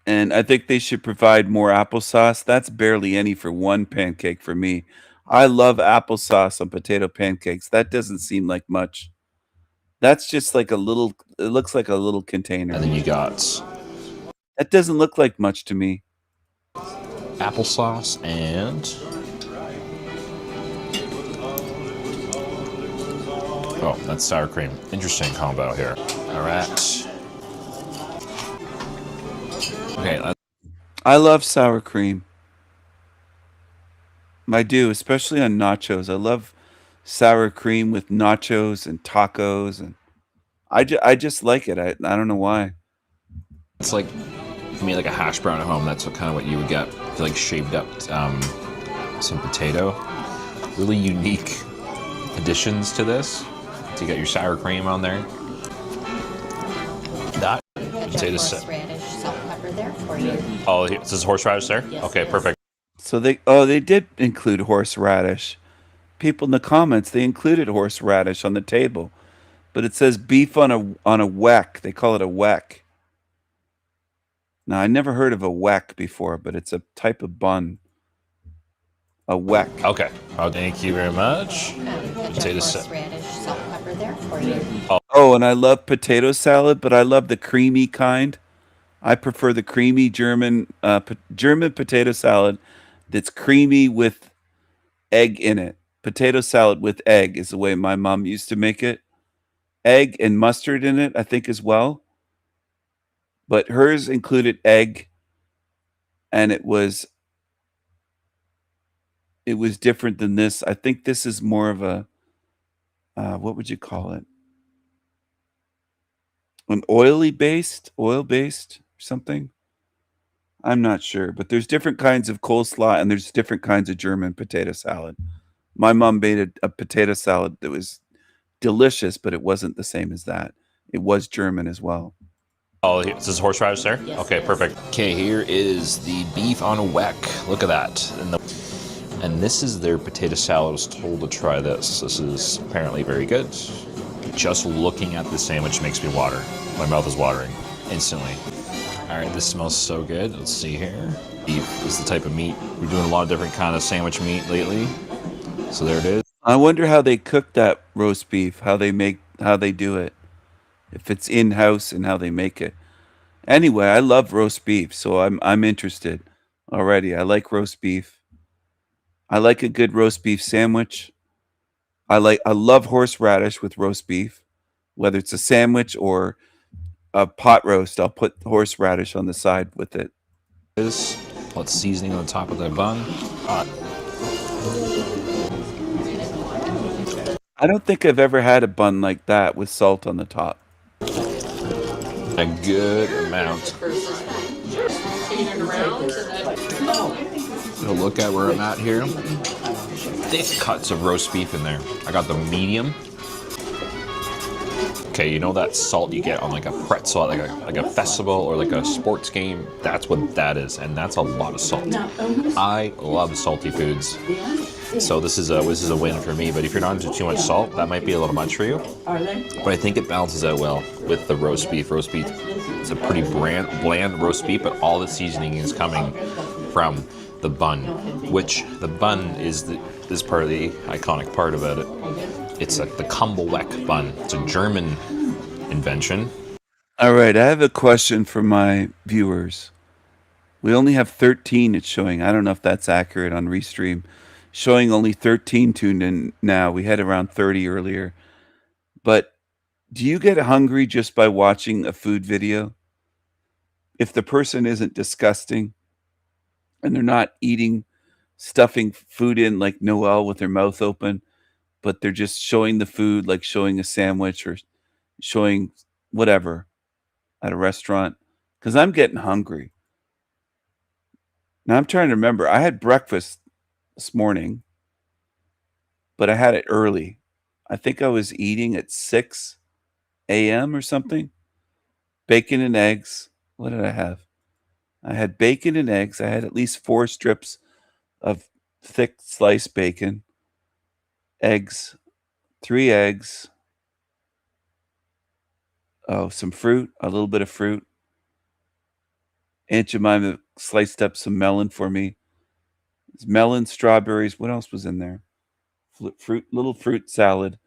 And I think they should provide more applesauce. That's barely any for one pancake for me. I love applesauce on potato pancakes. That doesn't seem like much. That's just like a little, it looks like a little container. And then you got... That doesn't look like much to me. Applesauce and... Oh, that's sour cream. Interesting combo here. All right. Okay. I love sour cream. I do, especially on nachos. I love sour cream with nachos and tacos, and I just like it. I don't know why. It's like, for me, like a hash brown at home. That's what you would get. Like shaved up some potato. Really unique additions to this. So you got your sour cream on there. That potato horseradish, salt, pepper there for you. Oh, this is horseradish there? Yes, okay, yes. perfect. So they did include horseradish. People in the comments, they included horseradish on the table, but it says beef on a weck. They call it a weck. Now I never heard of a weck before, but it's a type of bun. A weck. Okay. Oh, thank you very much. Potato horseradish, salt, pepper there for you. Oh, and I love potato salad, but I love the creamy kind. I prefer the creamy German potato salad that's creamy with egg in it. Potato salad with egg is the way my mom used to make it. Egg and mustard in it, I think, as well. But hers included egg, and it was different than this. I think this is more of a, what would you call it? An oil-based something. I'm not sure, but there's different kinds of coleslaw and there's different kinds of German potato salad. My mom made a potato salad that was delicious, but it wasn't the same as that. It was German as well. Oh, this is horseradish there? Yes. Okay, perfect. Okay, here is the beef on a weck. Look at that. And this is their potato salad. I was told to try this. This is apparently very good. Just looking at the sandwich makes me water. My mouth is watering instantly. All right, this smells so good. Let's see here. Beef is the type of meat. We're doing a lot of different kind of sandwich meat lately. So there it is. I wonder how they cook that roast beef, how they do it, if it's in house and how they make it. Anyway, I love roast beef, so I'm interested already. I like roast beef. I like a good roast beef sandwich. I love horseradish with roast beef, whether it's a sandwich or a pot roast. I'll put horseradish on the side with it. Let's seasoning on top of the bun. I don't think I've ever had a bun like that with salt on the top. A good amount. So look at where I'm at here. Thick cuts of roast beef in there. I got the medium. Okay, you know that salt you get on like a pretzel, like a festival or like a sports game? That's what that is, and that's a lot of salt. I love salty foods. So this is a win for me, but if you're not into too much salt, that might be a little much for you. But I think it balances out well with the roast beef. Roast beef, it's a pretty bland roast beef, but all the seasoning is coming from the bun, which the bun is part of the iconic part about it. It's like the Kumbelweck bun. It's a German invention. All right, I have a question for my viewers. We only have 13 it's showing. I don't know if that's accurate on Restream. Showing only 13 tuned in now. We had around 30 earlier. But do you get hungry just by watching a food video? If the person isn't disgusting and they're not stuffing food in like Noel with their mouth open, but they're just showing the food, like showing a sandwich or showing whatever at a restaurant, because I'm getting hungry. Now I'm trying to remember. I had breakfast this morning, but I had it early. I think I was eating at 6 a.m. or something. Bacon and eggs. What did I have? I had bacon and eggs. I had at least 4 strips of thick sliced bacon. Eggs. 3 eggs. Oh, some fruit. A little bit of fruit. Aunt Jemima sliced up some melon for me. Melon, strawberries. What else was in there? Little fruit salad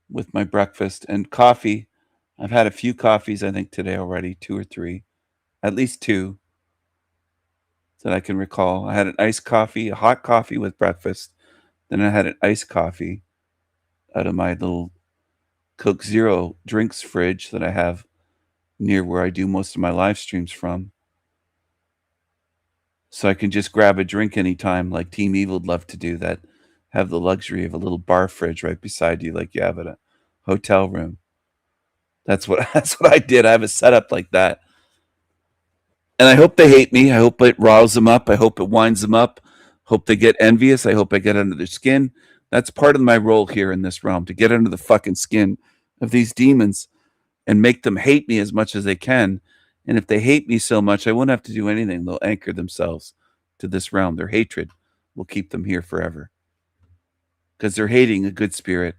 with my breakfast and coffee. I've had a few coffees, I think, today already, 2 or 3, at least 2 that I can recall. I had an iced coffee, a hot coffee with breakfast. Then I had an iced coffee out of my little Coke Zero drinks fridge that I have near where I do most of my live streams from. So I can just grab a drink anytime, like Team Evil would love to do that. Have the luxury of a little bar fridge right beside you, like you have at a hotel room. That's what I did. I have a setup like that. And I hope they hate me. I hope it riles them up. I hope it winds them up. Hope they get envious. I hope I get under their skin. That's part of my role here in this realm, to get under the fucking skin of these demons and make them hate me as much as they can. And if they hate me so much, I won't have to do anything. They'll anchor themselves to this realm. Their hatred will keep them here forever, because they're hating a good spirit.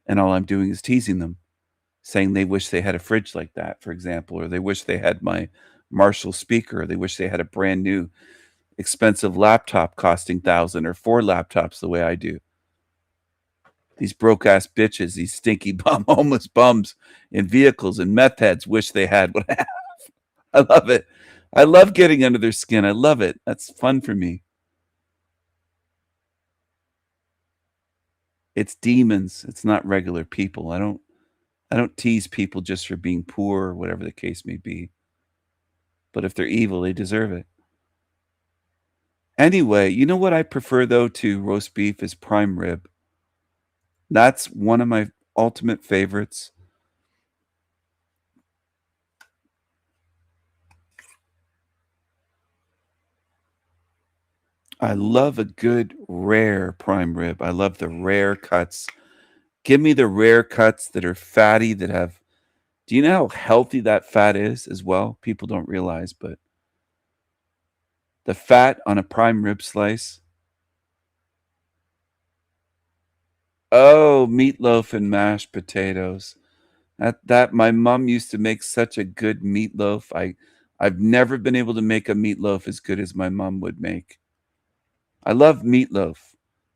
And all I'm doing is teasing them, saying they wish they had a fridge like that, for example, or they wish they had my Marshall speaker, or they wish they had a brand new expensive laptop costing $1,000, or 4 laptops the way I do. These broke ass bitches, these stinky homeless bums in vehicles and meth heads wish they had what I have. I love it. I love getting under their skin. I love it. That's fun for me. It's demons. It's not regular people. I don't tease people just for being poor or whatever the case may be. But if they're evil, they deserve it. Anyway, you know what I prefer, though, to roast beef is prime rib. That's one of my ultimate favorites. I love a good rare prime rib. I love the rare cuts. Give me the rare cuts that are fatty, that have... Do you know how healthy that fat is as well? People don't realize, but the fat on a prime rib slice. Oh, meatloaf and mashed potatoes. That my mom used to make such a good meatloaf. I've never been able to make a meatloaf as good as my mom would make. I love meatloaf.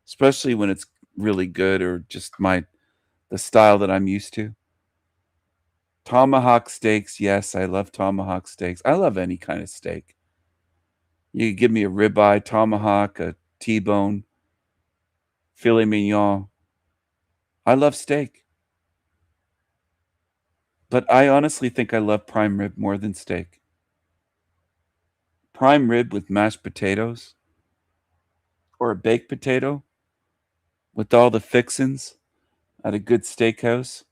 especially when it's really good or just the style that I'm used to. Tomahawk steaks, yes, I love tomahawk steaks. I love any kind of steak. You could give me a ribeye, tomahawk, a T-bone, filet mignon. I love steak. But I honestly think I love prime rib more than steak. Prime rib with mashed potatoes or a baked potato with all the fixins at a good steakhouse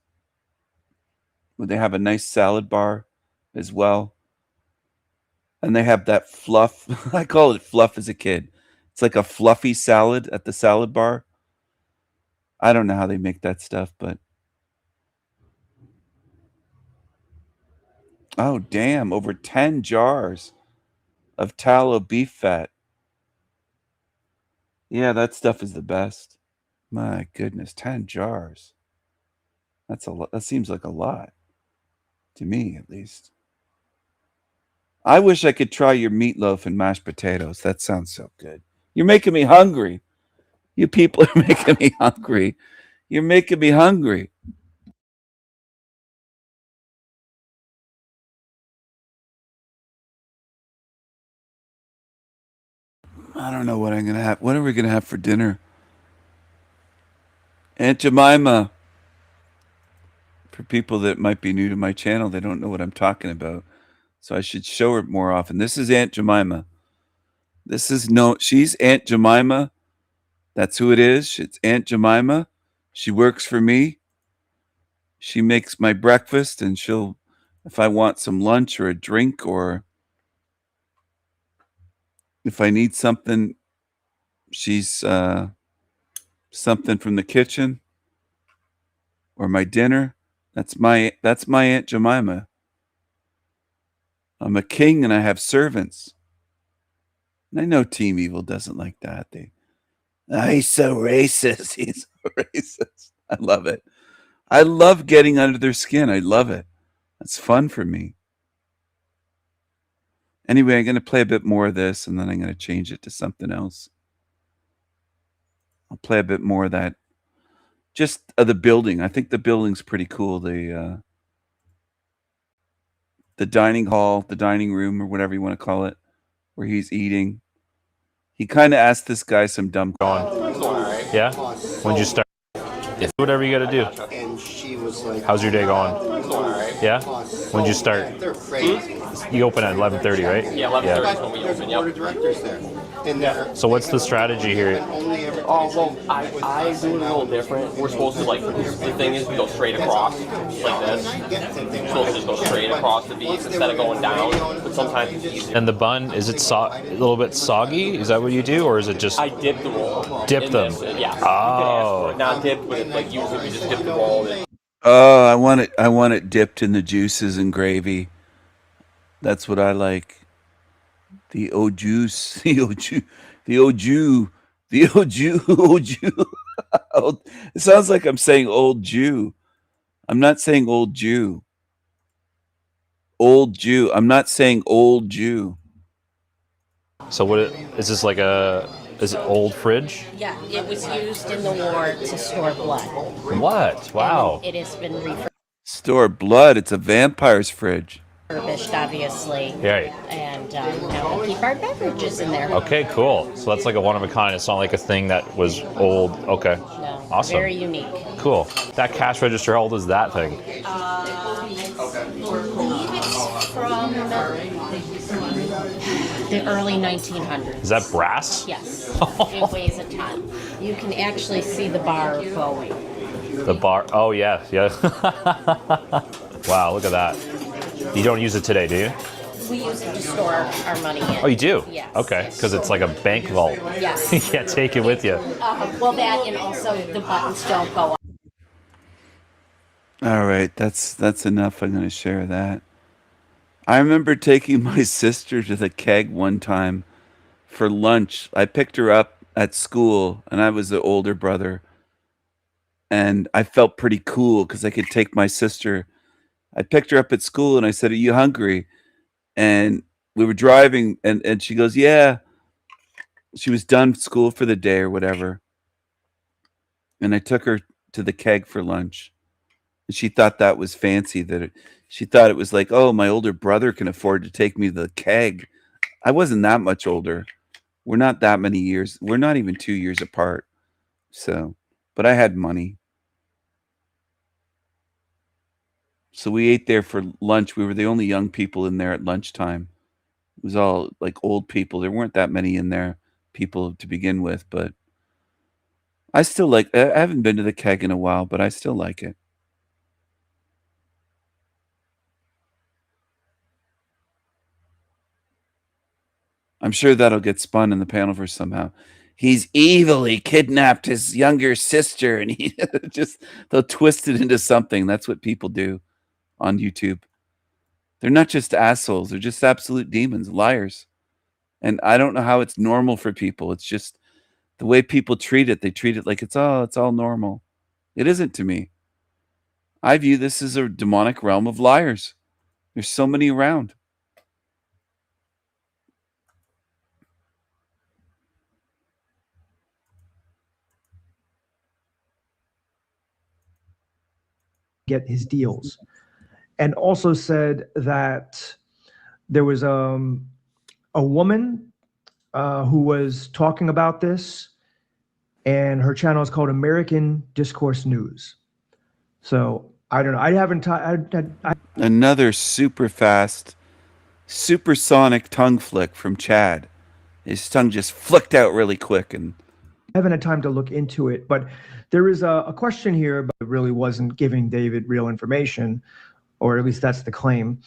where they have a nice salad bar as well. And they have that fluff. I call it fluff as a kid. It's like a fluffy salad at the salad bar. I don't know how they make that stuff, but oh, damn, over 10 jars of tallow beef fat. Yeah, that stuff is the best. My goodness, 10 jars. That's a lot. That seems like a lot to me, at least. I wish I could try your meatloaf and mashed potatoes. That sounds so good. You're making me hungry. You people are making me hungry. You're making me hungry. I don't know what I'm going to have. What are we going to have for dinner? Aunt Jemima. For people that might be new to my channel, they don't know what I'm talking about. So I should show her more often. This is Aunt Jemima. She's Aunt Jemima. That's who it is. It's Aunt Jemima. She works for me. She makes my breakfast, and if I want some lunch or a drink, or if I need something, she's something from the kitchen or my dinner. That's my Aunt Jemima. I'm a king and I have servants. And I know Team Evil doesn't like that. He's so racist. He's so racist. I love it. I love getting under their skin. I love it. It's fun for me. Anyway, I'm going to play a bit more of this, and then I'm going to change it to something else. I'll play a bit more of that. Just the building. I think the building's pretty cool. The dining hall, the dining room, or whatever you want to call it, where he's eating. He kind of asked this guy some dumb. Yeah? When'd you start? Whatever you got to do. And she was like, How's your day going? Yeah? When'd you start? They're crazy. You open at 11:30, right? Yeah, 11:30 is when we open. Board of directors there. And So what's the strategy here? Oh, well, I do it a little different. We're supposed to, the thing is we go straight across, like this. We're supposed to just go straight across the beef instead of going down, but sometimes it's easier. And the bun, is it a little bit soggy? Is that what you do, or is it just... I dip the roll. Dip them? Yeah. Oh. Not dip, but usually we just dip the roll. Oh, I want it dipped in the juices and gravy. That's what I like. The au juice, the au jus, the au jus, the au jus, au jus. It sounds like I'm saying old Jew. I'm not saying old Jew. Old Jew. I'm not saying old Jew. So is this like is it old fridge? Yeah, it was used in the war to store blood. What? Wow. And it has been Store blood. It's a vampire's fridge. refurbished, obviously. Right. And now we keep our beverages in there. Okay, cool. So that's like a one of a kind. It's not like a thing that was old. Okay. No. Awesome. Very unique. Cool. That cash register, how old is that thing? I believe it's from the early 1900s. Is that brass? Yes. It weighs a ton. You can actually see the bar going. The bar. Oh, yeah. Yeah. Wow, look at that. You don't use it today, do you? We use it to store our money in. Oh, you do? Yes. Okay, because it's like a bank vault. Yes. You can't take it with you. Well, that and also the buttons don't go up. All right, that's enough. I'm going to share that. I remember taking my sister to the keg one time for lunch. I picked her up at school, and I was the older brother. And I felt pretty cool because I could take my sister. I picked her up at school, and I said, "Are you hungry?" And we were driving, and she goes, "Yeah." She was done school for the day or whatever. and I took her to the keg for lunch. And she thought that was fancy. She thought it was like, oh, my older brother can afford to take me to the keg. I wasn't that much older. We're not that many years. We're not even 2 years apart. So, but I had money. So we ate there for lunch. We were the only young people in there at lunchtime. It was all like old people. There weren't that many in there, people to begin with, but I still like, I haven't been to the keg in a while, but I still like it. I'm sure that'll get spun in the Panelverse somehow. He's evil. He kidnapped his younger sister, and he they'll twist it into something. That's what people do on YouTube. They're not just assholes. They're just absolute demons, liars. And I don't know how it's normal for people. It's just the way people treat it. They treat it like it's all normal. It isn't to me. I view this as a demonic realm of liars. There's so many around. Get his deals, and also said that there was a woman who was talking about this, and her channel is called American Discourse News. So I don't know. I haven't. Another super fast, supersonic tongue flick from Chad. His tongue just flicked out really quick, and I haven't had time to look into it, but there is a question here, but it really wasn't giving David real information, or at least that's the claim.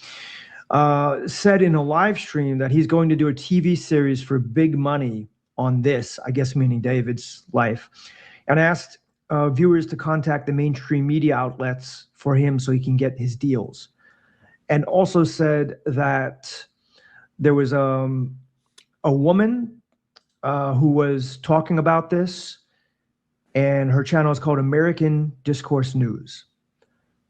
Said in a live stream that he's going to do a TV series for big money on this, I guess meaning David's life, and asked viewers to contact the mainstream media outlets for him so he can get his deals. And also said that there was a woman who was talking about this, and her channel is called American Discourse News.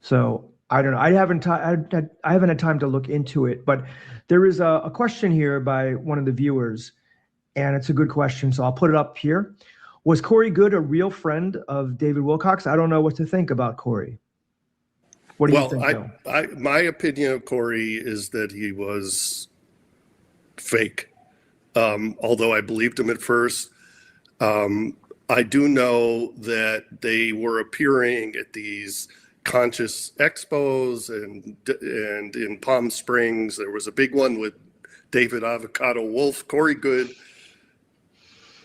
So I don't know. I haven't had time to look into it, but there is a question here by one of the viewers, and it's a good question, so I'll put it up here. Was Corey Good a real friend of David Wilcox? I don't know what to think about Corey. What do you think, Bill? My opinion of Corey is that he was fake. Although I believed him at first. I do know that they were appearing at these conscious expos and in Palm Springs. There was a big one with David Avocado Wolf, Corey Good,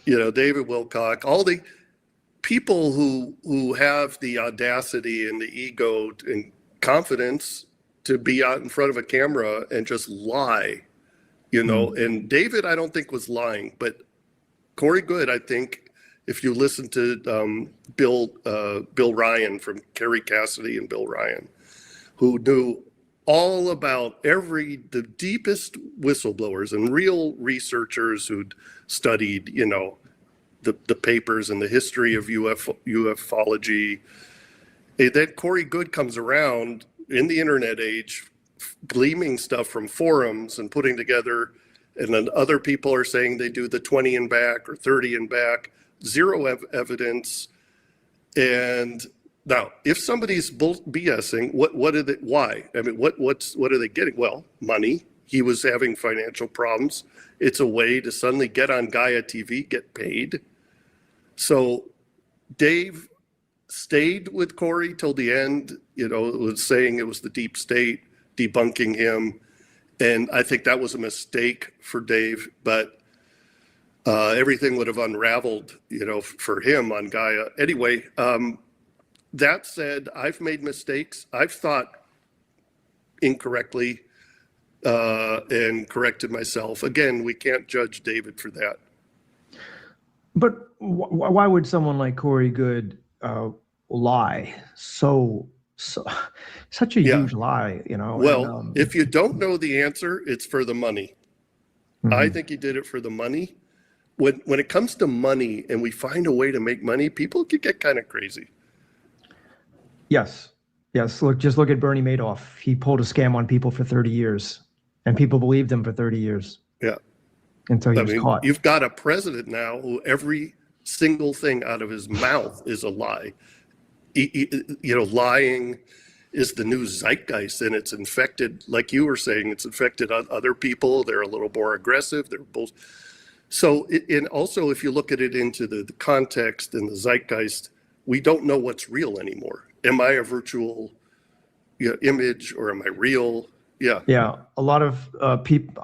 David Wilcock, all the people who have the audacity and the ego and confidence to be out in front of a camera and just lie. And David, I don't think was lying, but Corey Good, I think, if you listen to Bill Ryan from Kerry Cassidy and Bill Ryan, who knew all about the deepest whistleblowers and real researchers who'd studied, the papers and the history of ufology. Then Corey Good comes around in the internet age, gleaming stuff from forums and putting together, and then other people are saying they do the 20 and back or 30 and back, zero evidence. And now, if somebody's BSing, what are they? Why? I mean, what are they getting? Well, money. He was having financial problems. It's a way to suddenly get on Gaia TV, get paid. So Dave stayed with Corey till the end. Was saying it was the deep state debunking him, and I think that was a mistake for Dave, but everything would have unraveled, for him on Gaia. Anyway, that said, I've made mistakes. I've thought incorrectly and corrected myself. Again, we can't judge David for that. But why would someone like Corey Good lie? Such a huge lie, Well, and, if you don't know the answer, it's for the money. Mm-hmm. I think he did it for the money. When it comes to money and we find a way to make money, people can get kind of crazy. Yes. Just look at Bernie Madoff. He pulled a scam on people for 30 years, and people believed him for 30 years. Yeah. Until he was caught. You've got a president now who every single thing out of his mouth is a lie. Lying is the new zeitgeist, and it's infected, like you were saying, it's infected other people. They're a little more aggressive. They're both. So, and also, if you look at it into the context and the zeitgeist, we don't know what's real anymore. Am I a virtual image, or am I real? Yeah. Yeah, a lot of people,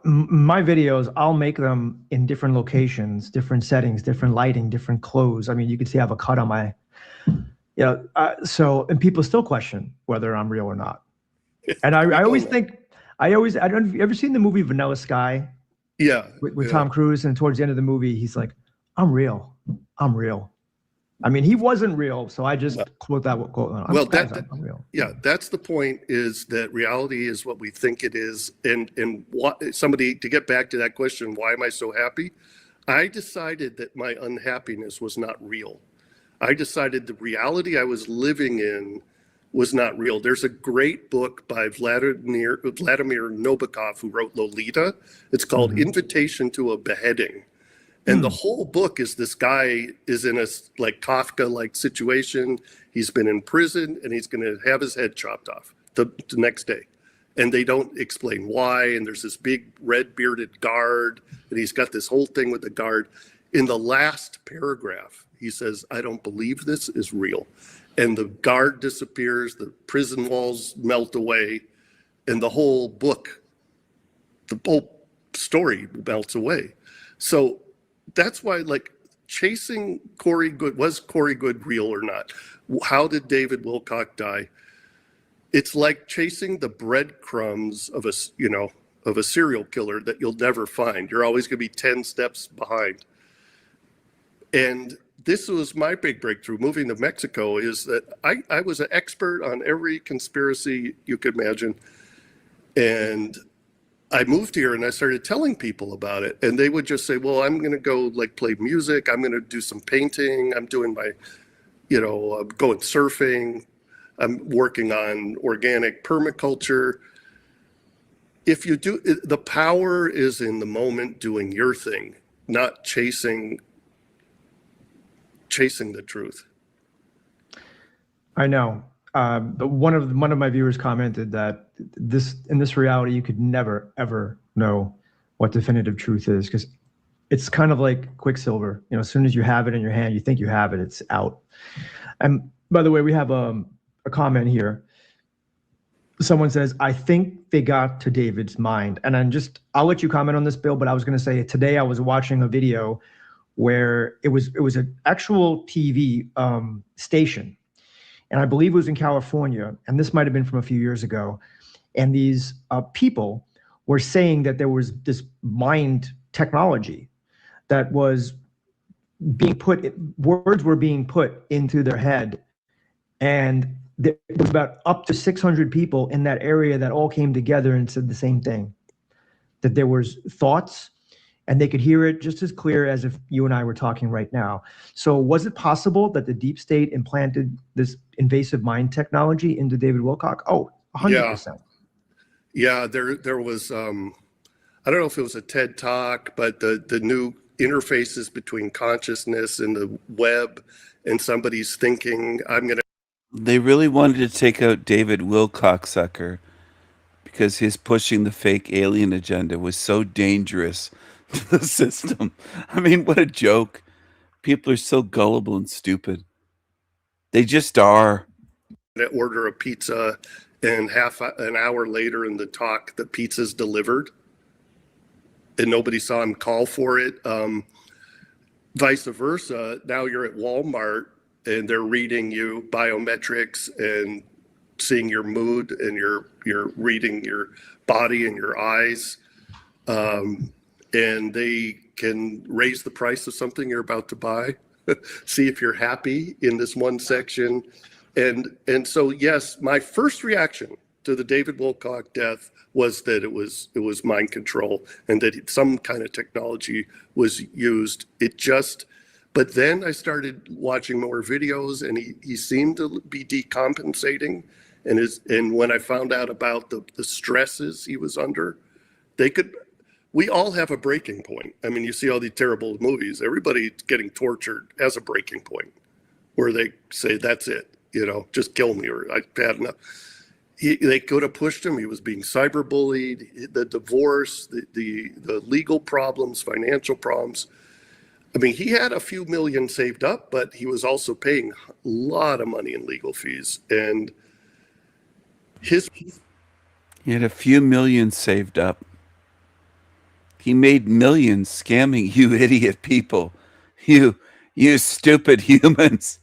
my videos, I'll make them in different locations, different settings, different lighting, different clothes. I mean, you can see I have a cut on my, and people still question whether I'm real or not. And I always think, I don't know, have you ever seen the movie Vanilla Sky? Yeah. With Tom Cruise, and towards the end of the movie, he's like, I'm real. I'm real. I mean, he wasn't real, so I just quote that quote. I'm real. Yeah, that's the point, is that reality is what we think it is. And what, somebody, to get back to that question, why am I so happy? I decided that my unhappiness was not real. I decided the reality I was living in was not real. There's a great book by Vladimir Nabokov, who wrote Lolita. It's called Invitation to a Beheading. And the whole book is this guy is in a like Kafka-like situation. He's been in prison, and he's going to have his head chopped off the next day. And they don't explain why. And there's this big red-bearded guard, and he's got this whole thing with the guard. In the last paragraph, he says, I don't believe this is real. And the guard disappears, the prison walls melt away, and the whole book, the whole story melts away. So that's why, like, chasing Corey Good, was Corey Good real or not? How did David Wilcock die? It's like chasing the breadcrumbs of a serial killer that you'll never find. You're always going to be 10 steps behind. And this was my big breakthrough moving to Mexico, is that I was an expert on every conspiracy you could imagine. And I moved here and I started telling people about it, and they would just say, well, I'm going to go like play music. I'm going to do some painting. I'm doing my, I'm going surfing. I'm working on organic permaculture. If you do, the power is in the moment doing your thing, not chasing the truth. I know. But one of my viewers commented that in this reality, you could never, ever know what definitive truth is, because it's kind of like Quicksilver. As soon as you have it in your hand, you think you have it, it's out. And by the way, we have a comment here. Someone says, I think they got to David's mind. And I'll let you comment on this, Bill, but I was going to say, today I was watching a video where it was an actual TV station. And I believe it was in California, and this might have been from a few years ago. And these people were saying that there was this mind technology that was being words were being put into their head. And there was about up to 600 people in that area that all came together and said the same thing, that there was thoughts, and they could hear it just as clear as if you and I were talking right now. So was it possible that the deep state implanted this invasive mind technology into David Wilcock? Oh, 100%. Yeah, there was, I don't know if it was a TED Talk, but the new interfaces between consciousness and the web and somebody's thinking, They really wanted to take out David Wilcock, sucker, because his pushing the fake alien agenda was so dangerous to the system. I mean, what a joke. People are so gullible and stupid. They just are. Order a pizza, and half an hour later in the talk, the pizza's delivered, and nobody saw him call for it. Vice versa, now you're at Walmart, and they're reading you biometrics and seeing your mood, and you're reading your body and your eyes. And they can raise the price of something you're about to buy, see if you're happy in this one section. And so, yes, my first reaction to the David Wilcock death was that it was mind control, and that some kind of technology was used. But then I started watching more videos, and he seemed to be decompensating. And when I found out about the stresses he was under, we all have a breaking point. I mean, you see all these terrible movies. Everybody getting tortured has a breaking point where they say, "That's it. You know, just kill me," or "I've had enough." They could have pushed him. He was being cyberbullied. The divorce, the legal problems, financial problems. I mean, he had a few million saved up, but he was also paying a lot of money in legal fees. And He had a few million saved up. He made millions scamming you idiot people. You stupid humans.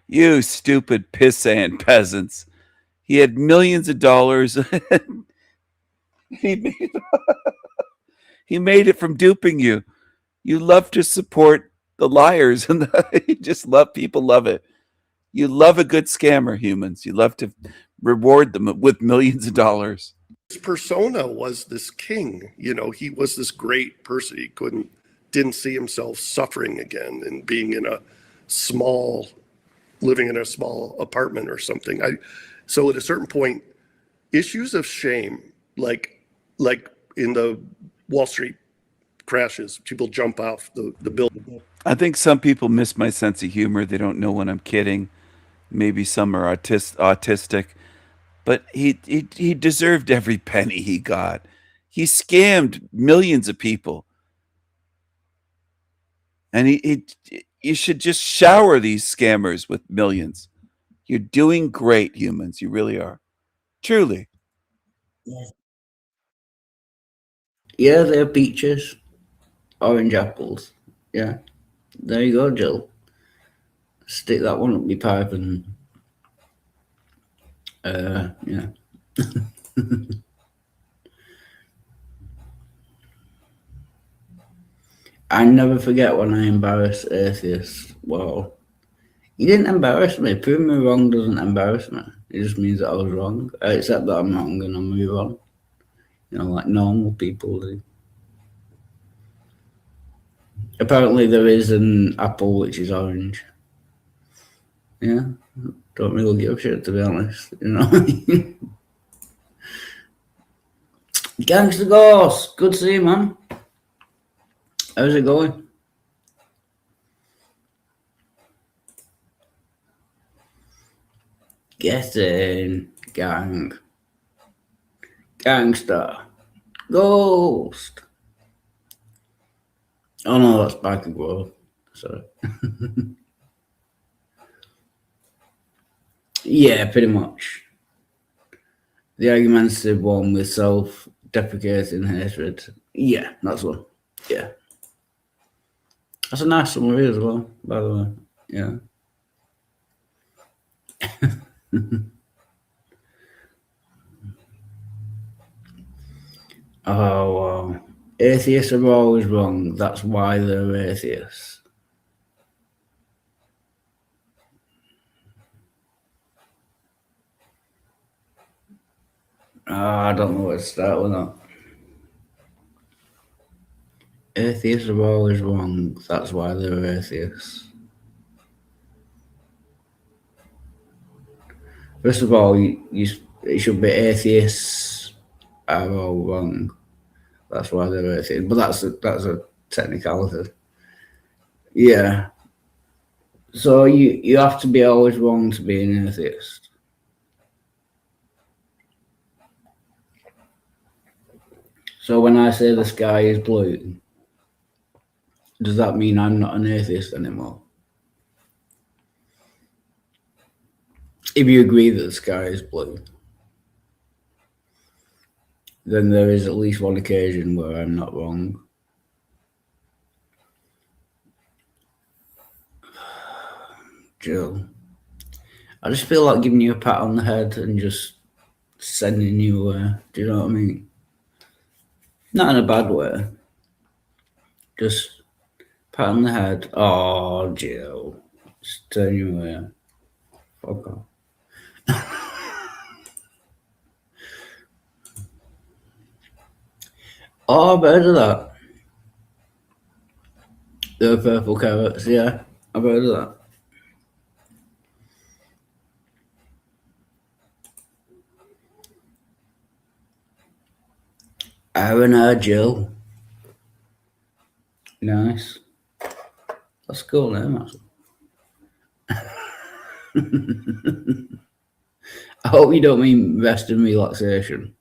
You stupid pissant peasants. He had millions of dollars. he made it from duping you. You love to support the liars, and you just love, people love it. You love a good scammer, humans. You love to reward them with millions of dollars. his persona was this king. You know, he was this great person. He didn't see himself suffering again and being living in a small apartment or something. So at a certain point, issues of shame, like in the Wall Street crashes, people jump off the building. I think some people miss my sense of humor. They don't know when I'm kidding. Maybe some are autistic, but he deserved every penny he got. He scammed millions of people, and you should just shower these scammers with millions. You're doing great, humans. You really are. Truly. Yeah, they're peaches, orange apples. Yeah, there you go, Jill. Stick that one up your pipe and yeah. I never forget when I embarrassed atheists. Well, you didn't embarrass me. Prove me wrong doesn't embarrass me. It just means that I was wrong. I accept that I'm wrong and I'm move on. You know, like normal people do. Apparently there is an apple which is orange. Yeah, don't really give a shit, to be honest. You know. Gangster Ghost, good to see you, man. How's it going? Get in, gang. Gangster. Ghost. Oh no, that's back and forth. Sorry. Yeah, pretty much. The argumentative one with self-deprecating hatred. Yeah, that's one. Yeah. That's a nice summary as well, by the way. Yeah. Oh, wow. Atheists are always wrong. That's why they're atheists. I don't know where to start with that. Atheists are always wrong. That's why they're atheists. First of all, it should be atheists are all wrong. That's why they're atheists. But that's a technicality. Yeah. So you have to be always wrong to be an atheist. So when I say the sky is blue, does that mean I'm not an atheist anymore? If you agree that the sky is blue, then there is at least one occasion where I'm not wrong. Jill, I just feel like giving you a pat on the head and just sending you away. Do you know what I mean? Not in a bad way. Just pat on the head. Oh, Jill. Just turn you away. Fuck off. Oh, I've heard of that. The purple carrots, yeah. I've heard of that. I haven't heard Jill. Nice. That's cool name, actually. I hope you don't mean rest and relaxation,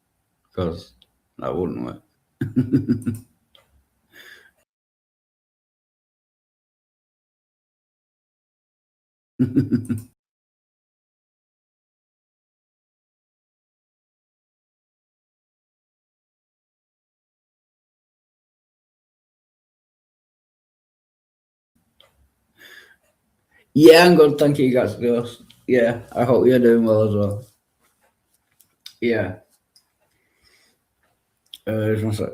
because that wouldn't work. Yeah, I'm good. Thank you, guys. Ghost. Yeah, I hope you're doing well as well. Yeah. Just one sec.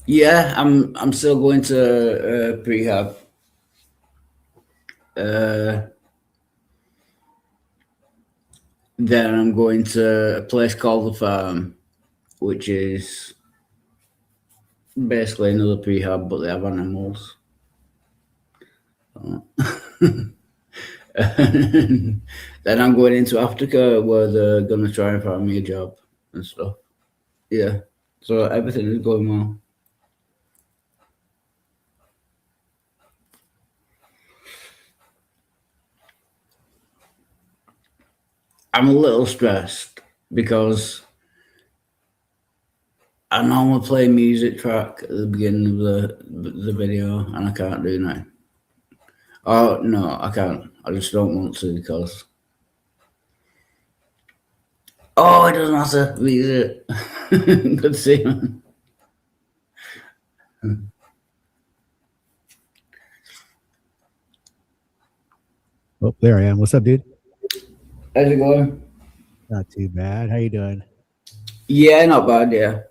Yeah, I'm still going to prehab. Then I'm going to a place called the Farm, which is basically another prehab, but they have animals. Then I'm going into Africa, where they're gonna try and find me a job and stuff. Yeah, so everything is going well. I'm a little stressed because I normally play a music track at the beginning of the video, and I can't do now. Oh no, I can't. I just don't want to because. Oh, it doesn't matter. Read it. Good to see you. Oh, there I am. What's up, dude? How's it going? Not too bad. How you doing? Yeah, not bad. Yeah,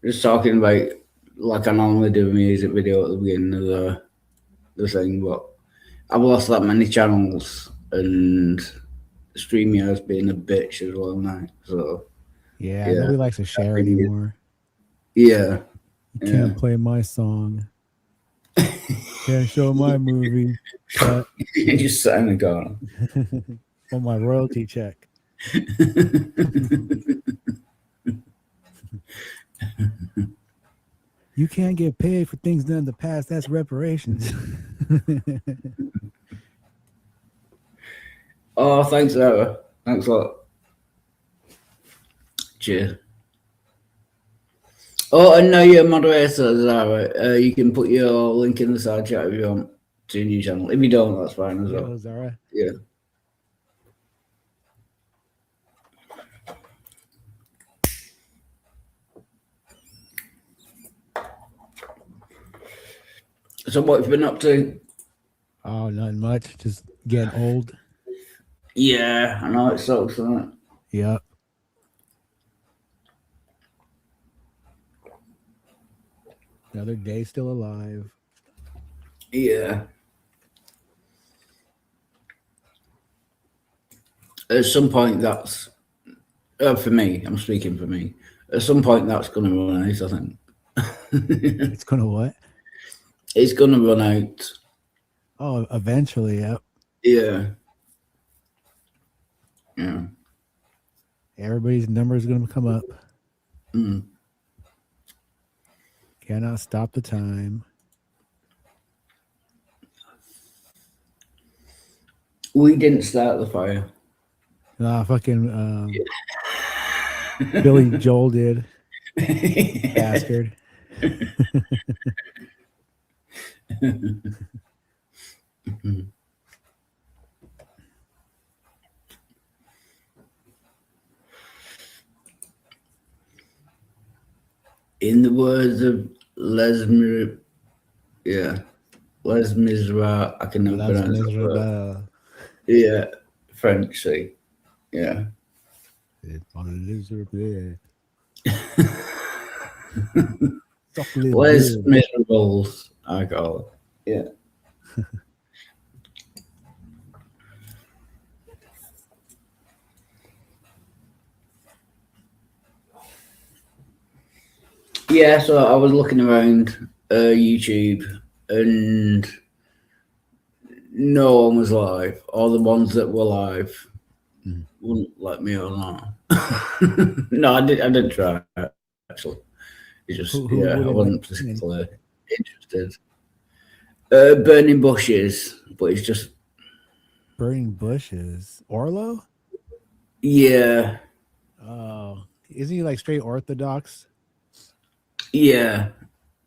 just talking about like I normally do a music video at the beginning of the thing, but I've lost that many channels and StreamYard's being a bitch as well now. So Yeah, nobody likes to share anymore. Yeah. You can't play my song. Can't show my movie. But You just sat in the corner. on my royalty check. You can't get paid for things done in the past. That's reparations. Oh, thanks, Sarah. Thanks a lot. Cheers. Oh, and now you're a moderator, Zara. You can put your link in the side chat if you want to your new channel. If you don't, that's fine as well. Yo, Zara. Yeah. So what have you been up to? Oh, not much. Just getting old. Yeah, I know it sucks, doesn't it? Yep. Another day still alive. Yeah. At some point, that's for me. I'm speaking for me. At some point, that's going to run out. I think. It's gonna what? It's going to run out. Oh, eventually, yep. Yeah. Yeah. Everybody's number is gonna come up. Mm. Cannot stop the time. We didn't start the fire. Nah, fucking Billy Joel did. Bastard. In the words of Les Miserables, I can never pronounce it. Yeah, French, see. Yeah. Les Miserables, I call it. Yeah. Yeah, so I was looking around YouTube, and no one was live. All the ones that were live wouldn't let me on. No, I didn't try actually. It's just Who I wouldn't wasn't let you in? particularly interested. Burning bushes, but it's just Burning bushes. Orlo? yeah, Oh, isn't he like straight Orthodox? yeah,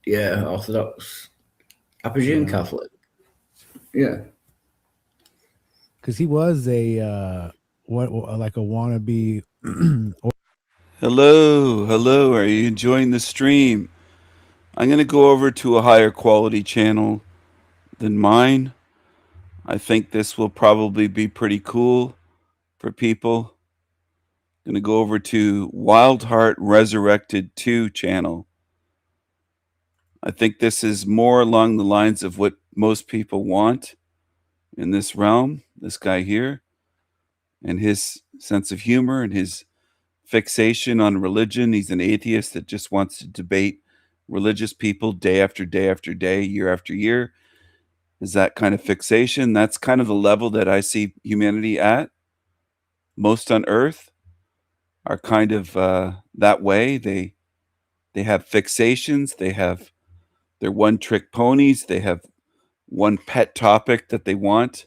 Orthodox. I presume Yeah. Catholic. Yeah. Because he was a like a wannabe. Hello. Are you enjoying the stream? I'm going to go over to a higher quality channel than mine. I think this will probably be pretty cool for people. I'm going to go over to Wild Heart Resurrected 2 channel. I think this is more along the lines of what most people want in this realm. This guy here and his sense of humor and his fixation on religion. He's an atheist that just wants to debate religious people day after day after day, year after year. Is that kind of fixation? That's kind of the level that I see humanity at. Most on Earth are kind of that way. They have fixations. They have their one-trick ponies. They have one pet topic that they want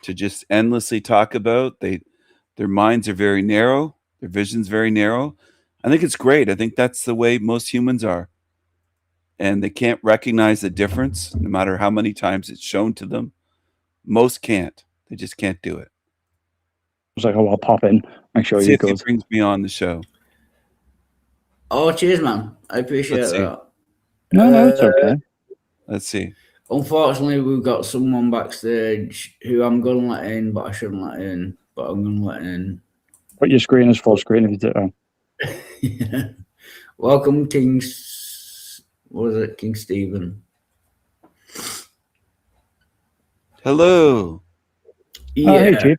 to just endlessly talk about. Their minds are very narrow. Their vision's very narrow. I think it's great. I think that's the way most humans are. And they can't recognize the difference, no matter how many times it's shown to them. Most can't. They just can't do it. I was like, oh, I'll pop in. Make sure See you're if he good. brings me on the show. Oh, cheers, man. I appreciate Let's see. that. No, it's okay. Let's see. Unfortunately, we've got someone backstage who I'm going to let in, but I shouldn't let in. But I'm going to let in. Put your screen as full screen if you do. Yeah. Welcome, King. What is it, King Stephen? Hello. Yeah. Oh, hey, Chief.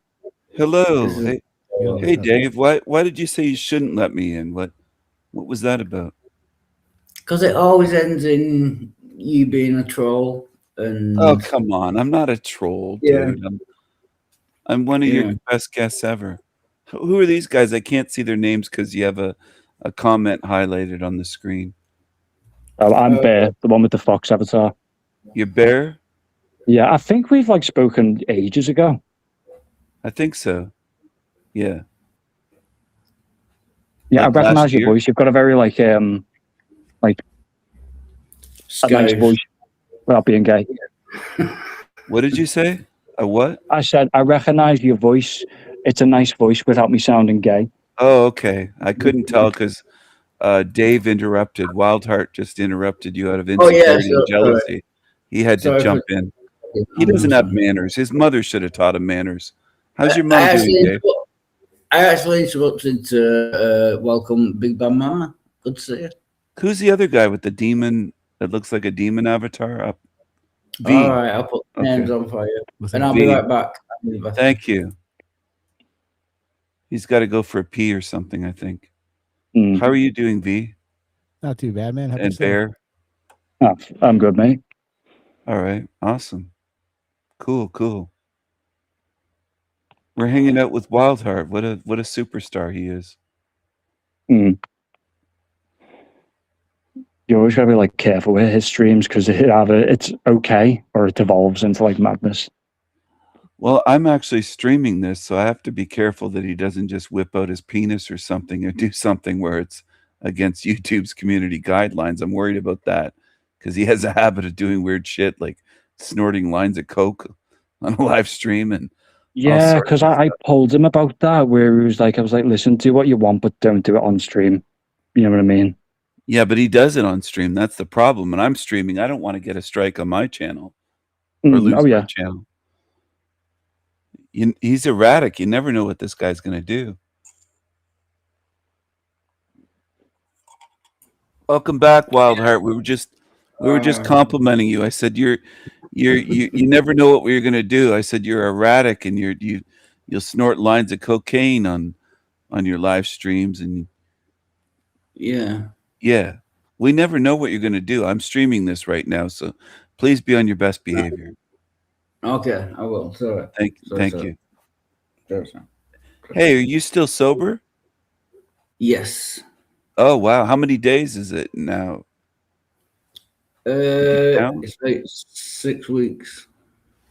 Hello. This is- Hey, hey, Dave. Why did you say you shouldn't let me in? What was that about? Because it always ends in you being a troll. And Oh, come on. I'm not a troll, Yeah. dude. I'm one of your best guests ever. Who are these guys? I can't see their names because you have a comment highlighted on the screen. I'm Bear, the one with the fox avatar. You're Bear? Yeah, I think we've like spoken ages ago. I think so. Yeah. Yeah, Like I recognize last your year? voice. You've got a very like a nice Scottish. voice without being gay. What did you say? A what? I said I recognize your voice. It's a nice voice without me sounding gay. Oh, okay. I couldn't tell because Dave interrupted. Wildheart just interrupted you out of Oh, yeah, insecurity and jealousy. He had to Sorry jump for- in. He doesn't have manners. His mother should have taught him manners. How's your mom doing, Dave? I actually interrupted to welcome Big Bad Mama. Good to see you. Who's the other guy with the demon that looks like a demon avatar? Up. V. All right, I'll put hands Okay. on for you. What's And that? I'll V. be right back. Thank you. He's got to go for a pee or something, I think. Mm. How are you doing, V? Not too bad, man. How about And yourself? Bear? Oh, I'm good, mate. All right. Awesome. Cool. We're hanging out with Wildheart. What a superstar he is. Mm. You always gotta be like careful with his streams because it's okay or it evolves into like madness. Well, I'm actually streaming this, so I have to be careful that he doesn't just whip out his penis or something or do something where it's against YouTube's community guidelines. I'm worried about that because he has a habit of doing weird shit like snorting lines of coke on a live stream and Yeah, because I told him about that where he was like, I was like, listen, do what you want, but don't do it on stream. You know what I mean? yeah, but he does it on stream. That's the problem. And I'm streaming. I don't want to get a strike on my channel or lose Oh, yeah. my channel. He's erratic. You never know what this guy's going to do. Welcome back, Wildheart. We were just complimenting you. I said you never know what we're going to do. I said you're erratic and you'll snort lines of cocaine on your live streams and Yeah. yeah. We never know what you're going to do. I'm streaming this right now, so please be on your best behavior. Okay, I will. Sorry. Thank Sorry. you. Sorry. Hey, are you still sober? Yes. Oh wow, how many days is it now? It's like 6 weeks.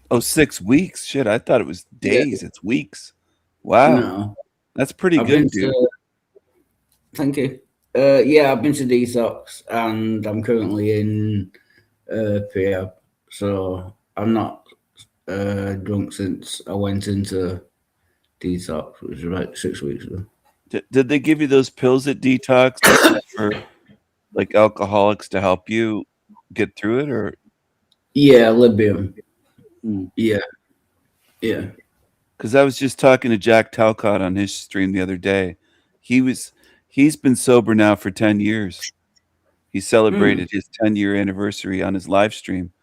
Oh, 6 weeks. Shit, I thought it was Yeah. days. It's weeks. Wow. No. That's pretty I've been good, dude. Thank you. Yeah, I've been to detox, and I'm currently in prehab, so I'm not drunk since I went into detox, which was about 6 weeks ago. Did they give you those pills at detox for like alcoholics to help you get through it, or? Yeah, Libium. Yeah. Because I was just talking to Jack Talcott on his stream the other day. He's been sober now for 10 years. He celebrated his 10-year anniversary on his live stream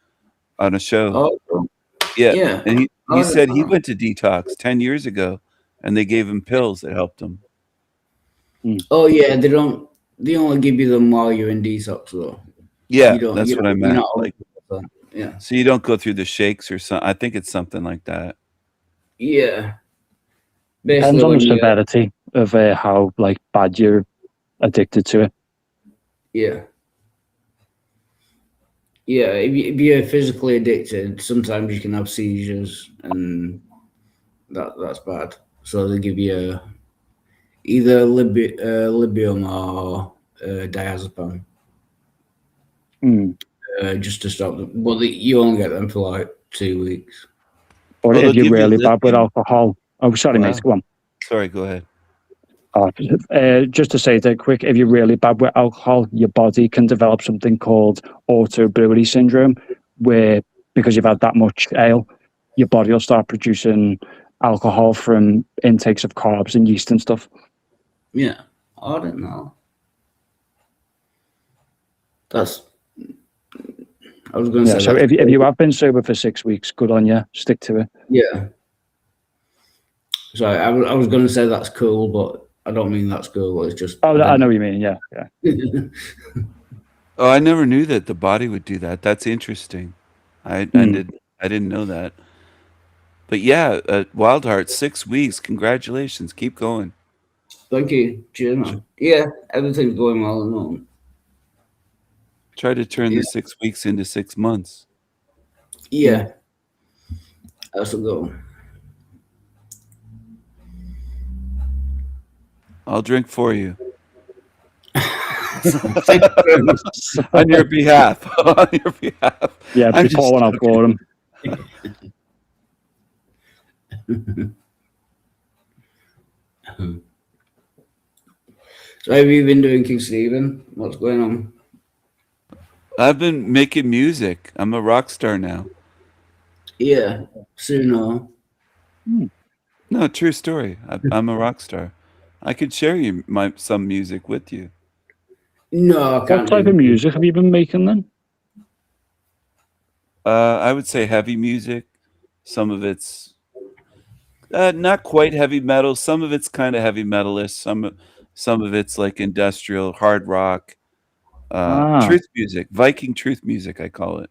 on a show. Oh, yeah. And he said he went to detox 10 years ago, and they gave him pills that helped him. Oh yeah, they only give you them while you're in detox though. Yeah, that's what I meant. Like, yeah. So you don't go through the shakes or something. I think it's something like that. Yeah. Depends on the severity of how like bad you're addicted to it. Yeah. Yeah, if you're physically addicted, sometimes you can have seizures, and that's bad. So they give you either Libium or diazepam. Just to stop them. But you only get them for like 2 weeks. Or if you're really bad with alcohol. Oh, sorry, mate. Go on. Sorry, go ahead. Just to say that quick, if you're really bad with alcohol, your body can develop something called autoimmune syndrome, where because you've had that much ale, your body will start producing alcohol from intakes of carbs and yeast and stuff. Yeah, I don't know. I was going to say. So if you have been sober for 6 weeks, good on you. Stick to it. Yeah. Sorry, I was going to say that's cool, but I don't mean that's cool. It's just. Oh, I know what you mean. Yeah. Oh, I never knew that the body would do that. That's interesting. I didn't know that. But yeah, Wild Heart, 6 weeks. Congratulations. Keep going. Thank you. Cheers, man. Yeah, everything's going well at the moment. Try to turn the 6 weeks into 6 months. Yeah. That's the goal. I'll drink for you. On your behalf. On your behalf. Yeah, pour one out for him. So have you been doing King Stephen? What's going on? I've been making music. I'm a rock star now. Yeah, soon. No, true story. I'm a rock star. I could share you some music with you. No, I can't. What type of music have you been making then? I would say heavy music. Some of it's not quite heavy metal. Some of it's kind of heavy metalish. Some of it's like industrial, hard rock, truth music, Viking truth music, I call it.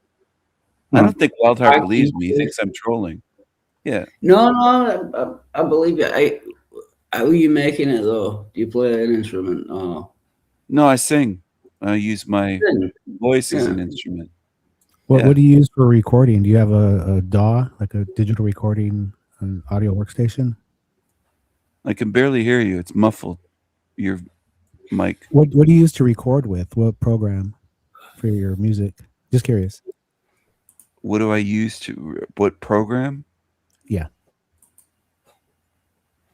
I don't think Wild Heart believes me. He thinks I'm trolling. Yeah. No, I believe it. How are you making it though? Do you play an instrument? Or? No, I sing. I use my voice as an instrument. What do you use for recording? Do you have a DAW, like a digital recording an audio workstation? I can barely hear you. It's muffled. Your mic. What do you use to record with? What program for your music? Just curious. What do I use what program? Yeah.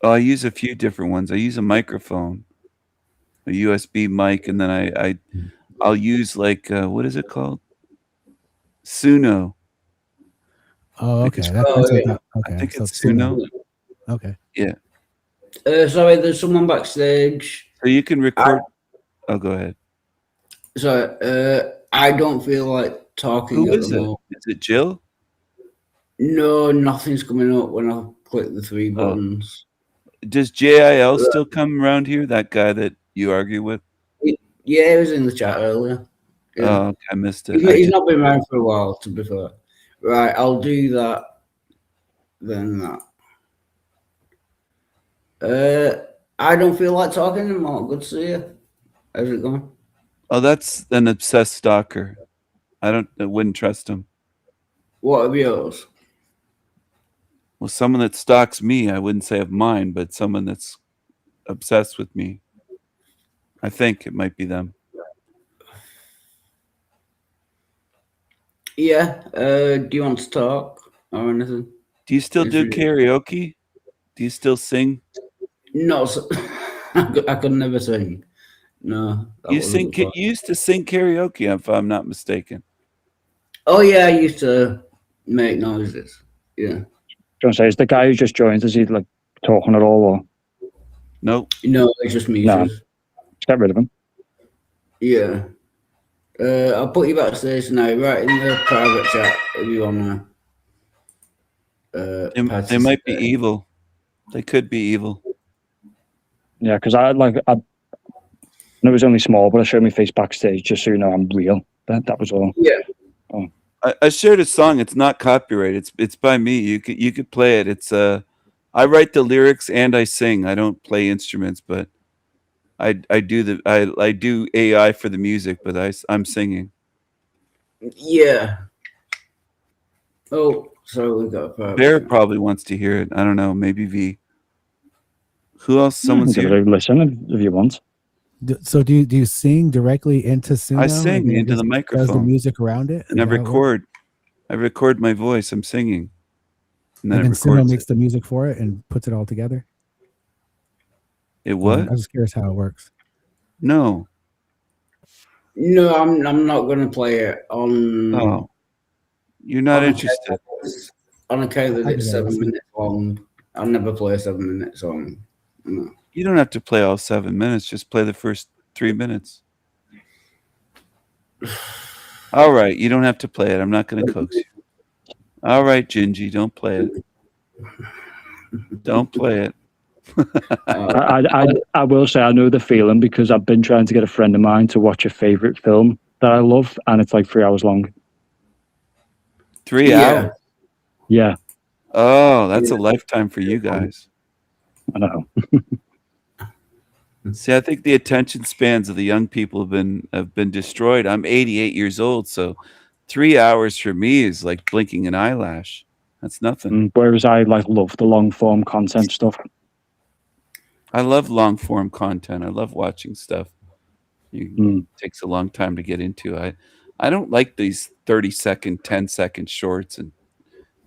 Oh, I use a few different ones. I use a microphone, a USB mic, and then I'll use like what is it called? Suno. Oh, okay. I think it's Suno. Okay. Yeah. Sorry, there's someone backstage. So you can record. Oh, go ahead. So I don't feel like talking. Who is it? Is it Jill? No, nothing's coming up when I click the three buttons. Does JIL still come around here? That guy that you argue with? Yeah, he was in the chat earlier. Oh, okay, I missed it. He's not been around for a while, to be fair. Right, I'll do that. Then that. I don't feel like talking anymore. Good to see you. How's it going? Oh, that's an obsessed stalker. I wouldn't trust him. What of yours? Well, someone that stalks me, I wouldn't say of mine, but someone that's obsessed with me. I think it might be them. Yeah. Do you want to talk or anything? Do you still do karaoke? Do you still sing? No, I could never sing. No. You used to sing karaoke, if I'm not mistaken. Oh yeah, I used to make noises. Yeah. John says the guy who just joined, is he like talking at all or? Nope. No, it's just music. No. Just get rid of him. Yeah. I'll put you backstage now, right in the private chat if you wanna. They might be evil. They could be evil. Yeah, because I know it was only small, but I showed my face backstage just so you know I'm real. That was all. Yeah. Oh. I shared a song. It's not copyrighted. It's by me. You could play it. It's I write the lyrics and I sing. I don't play instruments, but I do AI for the music, but I'm singing. Yeah. Oh, so we got Bear probably wants to hear it. I don't know. Maybe V. Who else? Someone's Give it here. a listen if you want. So do you sing directly into Suno? I sing and it into the just microphone. Does the music around it? And I Is that how it works? record my voice. I'm singing. And then And it then Suno records makes the music for it and puts it all together? it. What? I'm just curious how it works. No. No, I'm not gonna play it on. Oh. You're not interested. On account that I it's can 7 listen. minutes long. I'll never play a 7 minute song. No. You don't have to play all 7 minutes. Just play the first 3 minutes. All right. You don't have to play it. I'm not going to coax you. All right, Gingy. Don't play it. Don't play it. I will say I know the feeling because I've been trying to get a friend of mine to watch a favorite film that I love, and it's like 3 hours long. 3 hours? Yeah. Oh, that's a lifetime for you guys. I know. See, I think the attention spans of the young people have been destroyed. I'm 88 years old, so 3 hours for me is like blinking an eyelash. That's nothing. Whereas I love the long form content stuff. I love long form content. I love watching stuff. It takes a long time to get into. I don't like these 30-second, 10-second shorts and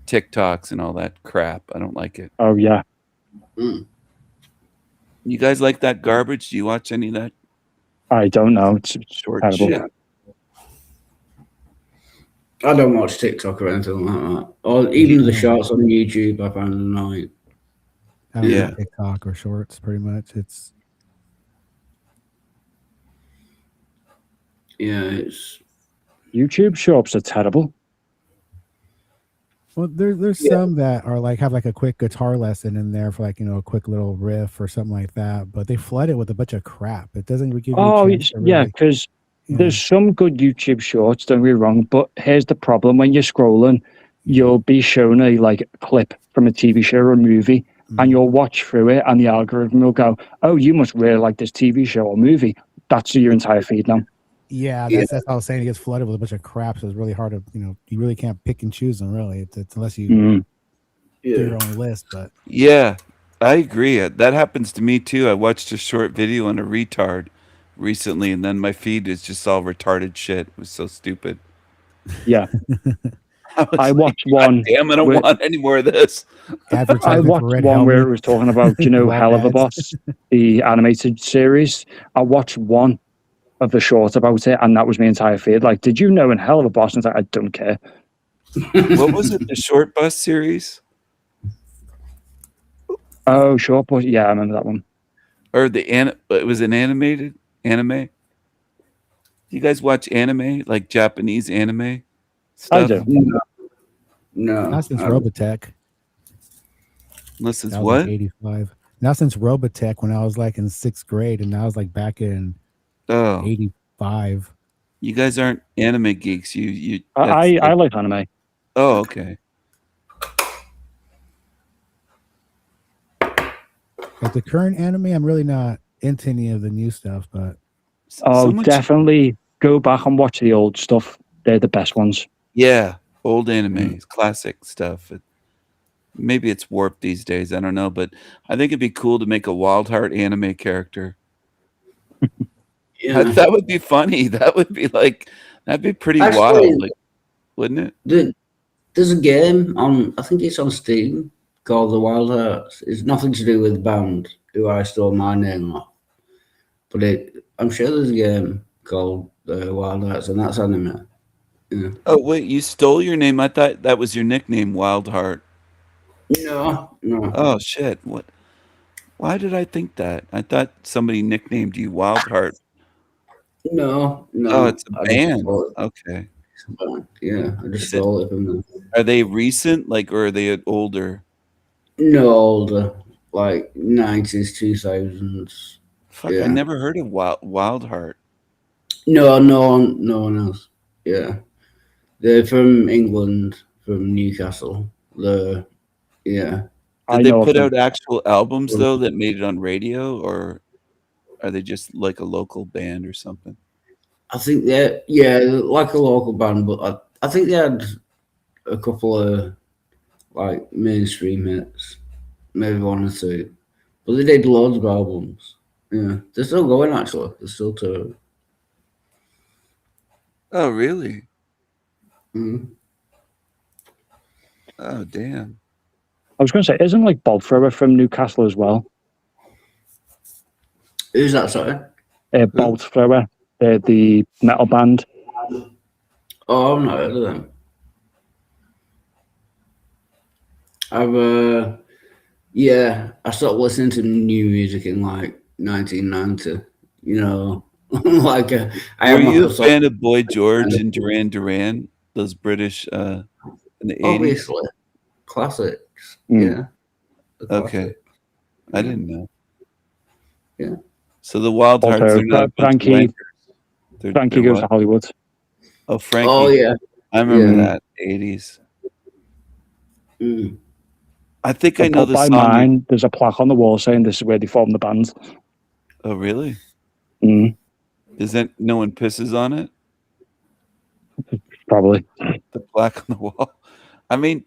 TikToks and all that crap. I don't like it. Oh yeah. You guys like that garbage? Do you watch any of that? I don't know. It's short terrible. shit. I don't watch TikTok or anything like that. Or even the shorts on YouTube, I find annoying. I don't like TikTok or shorts, pretty much. It's it's YouTube shorts are terrible. Well, there's some that are have a quick guitar lesson in there for a quick little riff or something like that, but they flood it with a bunch of crap. It doesn't give you a chance to yeah, really- because there's some good YouTube shorts, don't get me wrong, but here's the problem. When you're scrolling, you'll be shown a clip from a TV show or a movie, and you'll watch through it, and the algorithm will go, oh, you must really like this TV show or movie. That's your entire feed now. Yeah, that's what I was saying. It gets flooded with a bunch of crap, so it's really hard to, you really can't pick and choose them, really. It's unless you do your own list. But Yeah, I agree. That happens to me too. I watched a short video on a retard recently, and then my feed is just all retarded shit. It was so stupid. Yeah. I watched one. Damn, I don't want any more of this. I watched one where it was talking about, Hell of a Boss, the animated series. I watched one of the short about it, and that was my entire feed. Did you know in Hell of a Boss? And I was like, I don't care. What was it? The Short Bus series? Oh, Short Bus. Yeah, I remember that one. Or it was an animated anime. You guys watch anime, like Japanese anime stuff? I do. No. Not since Robotech. Unless it's That was what? 85. Not since Robotech when I was in 6th grade, and I was back in 85. You guys aren't anime geeks. I like anime. Oh, okay. Like the current anime, I'm really not into any of the new stuff, but Definitely go back and watch the old stuff. They're the best ones. Yeah, old anime, classic stuff. Maybe it's warped these days. I don't know, but I think it'd be cool to make a Wild Heart anime character. Yeah. That would be funny. That'd be pretty Actually, wild, like, wouldn't it? There's a game on, I think it's on Steam, called The Wild Hearts. It's nothing to do with the band who I stole my name off. But I'm sure there's a game called Wild Hearts, and that's anime. Yeah. Oh wait, you stole your name? I thought that was your nickname, Wild Heart. No. Oh shit! What? Why did I think that? I thought somebody nicknamed you Wild Heart. No. Oh, it's a I just band. stole it. Okay. Yeah, I just stole it from them. Are they recent, or are they older? No, older, like 90s, 2000s. Fuck, Yeah. I never heard of Wild Heart. No one else. Yeah. They're from England, from Newcastle. Yeah. Did they put out actual albums though that made it on radio, or are they just like a local band or something? I think they're like a local band, but I think they had a couple of like mainstream hits, maybe one or two. But they did loads of albums. Yeah, they're still going actually. They're still touring. Oh, really? Mm. Oh, damn. I was going to say, isn't like Bob Thrower from Newcastle as well? Who's that, sorry? Bob Thrower, the metal band. Oh, I've not heard of them. I stopped listening to new music in like 1990. You know, like I Were have you a fan of Boy George and Duran Duran? Those British in the 80s? Obviously, classics. Mm. Yeah. Okay, I didn't know. Yeah. So the Wild Hearts Also, are not Frankie goes to Hollywood. Oh, Frankie. Oh, yeah. I remember Yeah. that 80s. Mm. I think I know the by song. mine, there's a plaque on the wall saying this is where they formed the band. Oh, really? Mm. Is that no one pisses on it? Probably. The plaque on the wall. I mean,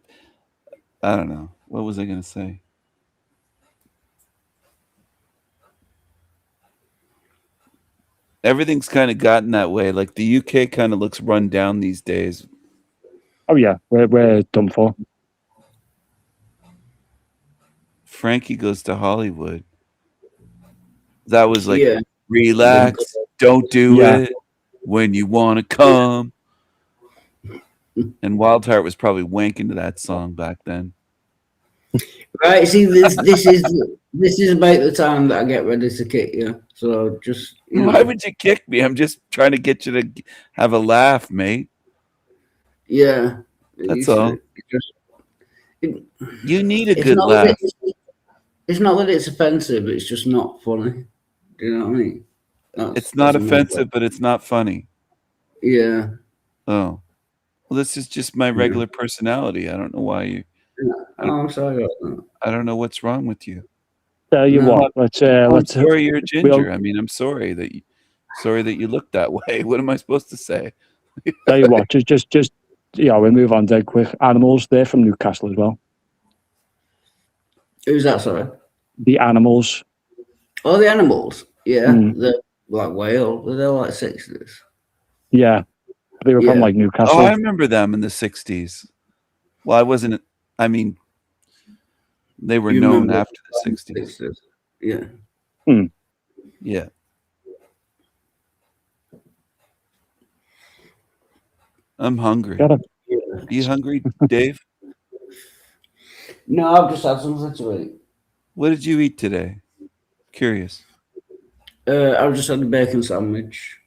I don't know. What was I going to say? Everything's kind of gotten that way. Like the UK kind of looks run down these days. Oh yeah, we're done for. Frankie Goes to Hollywood. That was like, Yeah. relax, don't do Yeah. it when you want to come. And Wild Heart was probably wanking to that song back then. Right. See, this is about the time that I get ready to kick you. So just Why would you kick me? I'm just trying to get you to have a laugh, mate. Yeah. That's all. You need a It's good not that laugh. it's not that it's offensive. It's just not funny. Do you know what I mean? It's not that's offensive, but it's not funny. Yeah. Oh. Well, this is just my regular personality. I don't know why you. I'm sorry about that. I don't know what's wrong with you. Tell you No. what, let's I'm sorry you're a we'll- ginger. I mean, I'm sorry that you look that way. What am I supposed to say? tell you what, just we move on dead quick. Animals, they're from Newcastle as well. Who's that? Sorry. The Animals. Oh, the Animals. Yeah. Mm. They're like Wales. They're like 60s. Yeah, they were from Yeah. like Newcastle. Oh, I remember them in the 60s. Well, I wasn't. I mean, they were You known remember after the 60s. Yeah. Hmm. Yeah. I'm hungry. Got Are you hungry, Dave? No, I've just had something to eat. What did you eat today? Curious. I've just had a bacon sandwich.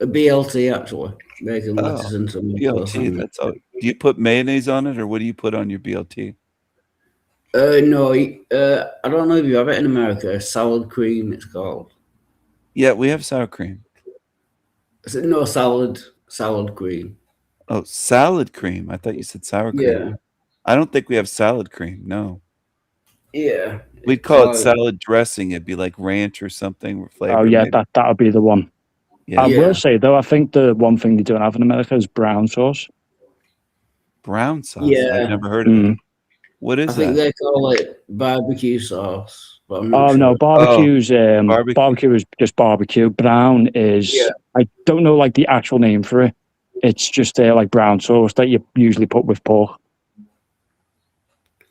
A BLT, actually. Bacon, Oh, lettuce, and tomato BLT. sandwich. That's all. Do you put mayonnaise on it, or what do you put on your BLT? No, I don't know if you have it in America. Salad cream, it's called. Yeah, we have sour cream. No, salad. salad cream. Oh, salad cream. I thought you said sour cream. Yeah. I don't think we have salad cream. No. Yeah. We'd It's call it like, salad dressing. It'd be like ranch or something flavor. Oh yeah, maybe. that'll be the one. Yeah. I Yeah. will say though, I think the one thing they don't have in America is brown sauce. Brown sauce. Yeah. I've never heard of it. What I is think that? they call it barbecue sauce, but I'm not Oh sure. no, barbecue's barbecue. barbecue is just barbecue. Brown is Yeah. I don't know like the actual name for it. It's just like brown sauce that you usually put with pork.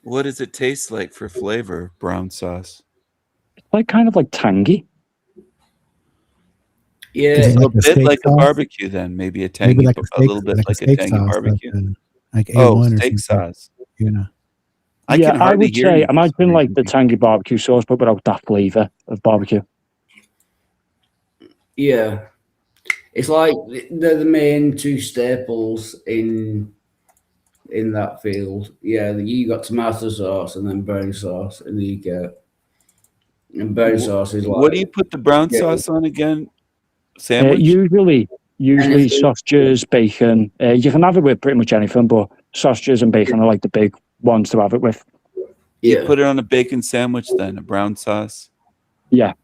What does it taste like for flavor? Brown sauce. It's like kind of like tangy. Yeah. Is it A like a bit steak like a sauce? barbecue, then maybe a tangy, Maybe like a little bit like a steak tangy sauce, barbecue. like Oh, A1 or steak something. sauce. Yeah. I Yeah, can I hardly would hear say you. for some imagine like reason. the tangy barbecue sauce, but without that flavor of barbecue. Yeah. It's like they're the main two staples in that field. Yeah, you got tomato sauce and then brown sauce, and then you get and brown sauce is like What do you put the brown yeah. sauce on again? Sandwich? Usually Anything. sausages, bacon. You can have it with pretty much anything, but sausages and bacon are like the big ones to have it with. You Yeah. put it on a bacon sandwich then, a brown sauce? Yeah.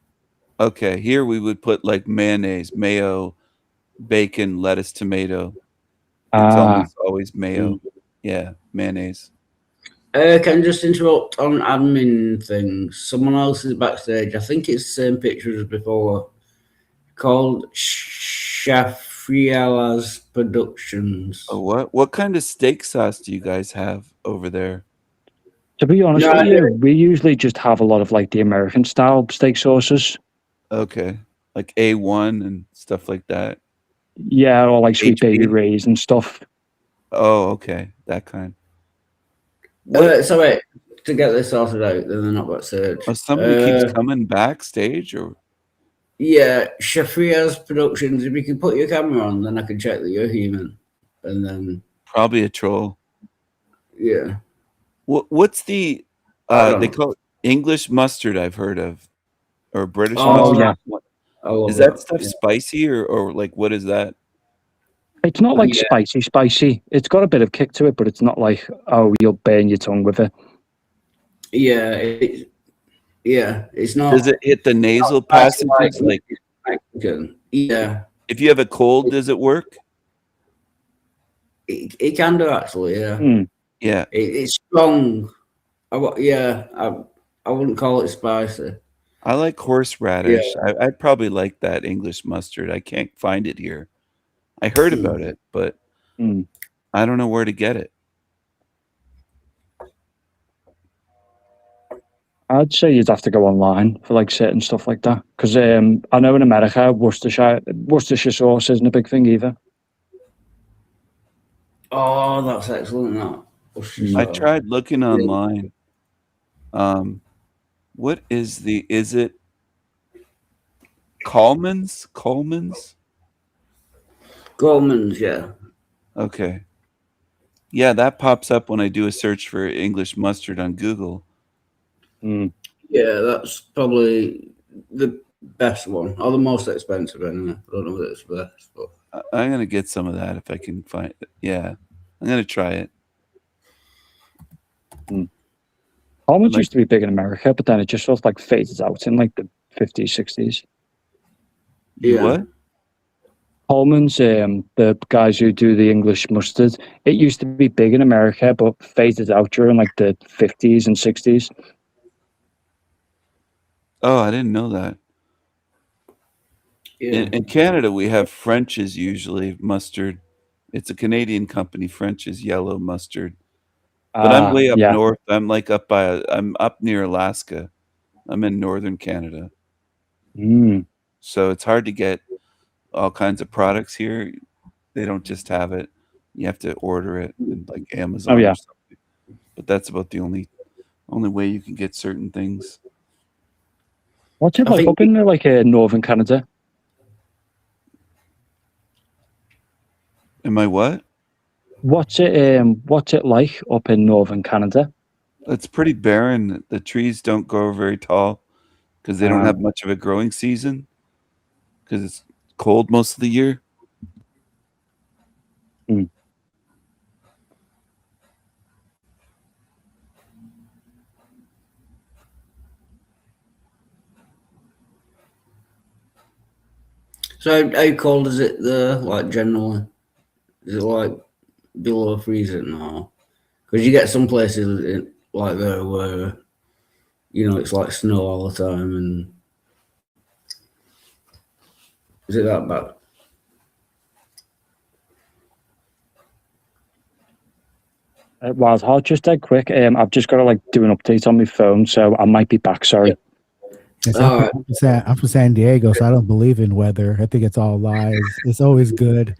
Okay, here we would put like mayonnaise, mayo, bacon, lettuce, tomato. It's almost always mayo. Yeah, mayonnaise. Can I just interrupt on admin things? Someone else is backstage. I think it's the same picture as before. Called Shafriala's Productions. Oh, what? What kind of steak sauce do you guys have over there? To be honest No, with you, we usually just have a lot of like the American style steak sauces. Okay, like A1 and stuff like that. Yeah, or like Sweet Baby HB? Ray's and stuff. Oh, okay, that kind. So wait, to get this sorted out, then they're not backstage. Oh, somebody keeps coming backstage, or Yeah, Shafria's Productions. If you can put your camera on, then I can check that you're human. And then probably a troll. yeah. What's the I don't they know. call it English mustard? I've heard of, or British Oh, mustard. yeah. What- I love Is that that, stuff yeah. spicy or like what is that? It's not like Yeah. spicy. It's got a bit of kick to it, but it's not like, oh, you'll burn your tongue with it. Yeah, it's not. Does it hit the nasal passages? Like Mexican. Yeah, if you have a cold, does it work? it can do actually. Yeah, Yeah. it's strong. I wouldn't call it spicy. I like horseradish. I'd probably like that English mustard. I can't find it here. I heard about it, but I don't know where to get it. I'd say you'd have to go online for like certain stuff like that. Because I know in America, Worcestershire sauce isn't a big thing either. Oh, that's excellent. That. I tried looking online. What is it Coleman's? Coleman's, yeah. Okay. Yeah, that pops up when I do a search for English mustard on Google. Yeah, that's probably the best one, or the most expensive anyway. I don't know if it's the best, but I'm gonna get some of that if I can find it. Yeah, I'm gonna try it. Almonds used to be big in America, but then it just sort of like faded out in like the 50s, 60s. Yeah. What? Almonds, the guys who do the English mustard, it used to be big in America, but faded out during like the 50s and 60s. Oh, I didn't know that. Yeah. In Canada, we have French's usually mustard. It's a Canadian company. French's yellow mustard. But I'm way up yeah. north. I'm up near Alaska. I'm in northern Canada. So it's hard to get all kinds of products here. They don't just have it. You have to order it in like Amazon yeah. or something. But that's about the only way you can get certain things. What's it like up in like northern Canada? Am I what? What's it like up in northern Canada? It's pretty barren. The trees don't grow very tall because they don't have much of a growing season because it's cold most of the year. So how cold is it there, like generally? Is it like below freezing or? Because you get some places like there where, it's like snow all the time, and is it that bad? Wild Heart, just dead quick. I've just got to do an update on my phone, so I might be back. Sorry. Yes, I'm from San Diego, so I don't believe in weather. I think it's all lies. It's always good.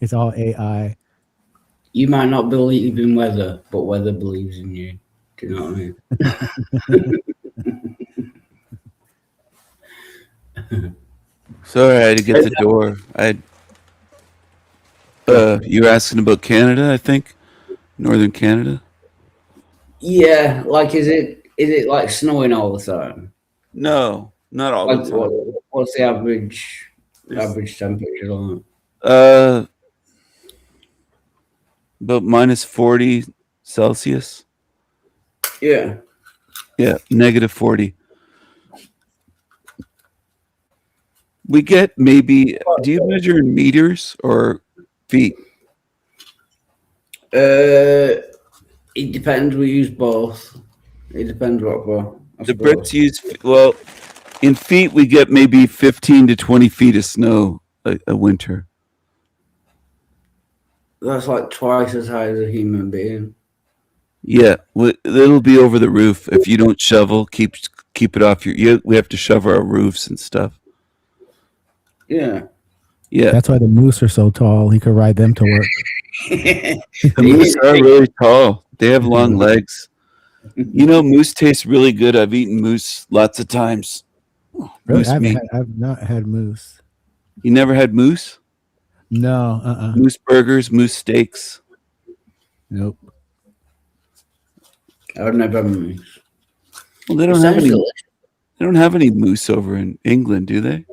It's all AI. You might not believe in weather, but weather believes in you. Do you know what I mean? Sorry, I had to get the door. You were asking about Canada, I think, Northern Canada. Yeah, is it like snowing all the time? No, not all the time. What's the average temperature on About -40 Celsius. Yeah. Yeah, -40. We get maybe. Do you measure in meters or feet? It depends. We use both. It depends what for. The Brits use, in feet we get maybe 15 to 20 feet of snow a winter. That's like twice as high as a human being. Yeah, it'll be over the roof if you don't shovel. Keep it off we have to shovel our roofs and stuff. Yeah. Yeah. That's why the moose are so tall. He could ride them to work. The moose are really tall. They have long legs. Moose tastes really good. I've eaten moose lots of times. Really? Moose meat. I've not had moose. You never had moose? No. Moose burgers, moose steaks. Nope. I've never had moose. Well, they don't have any moose over in England, do they?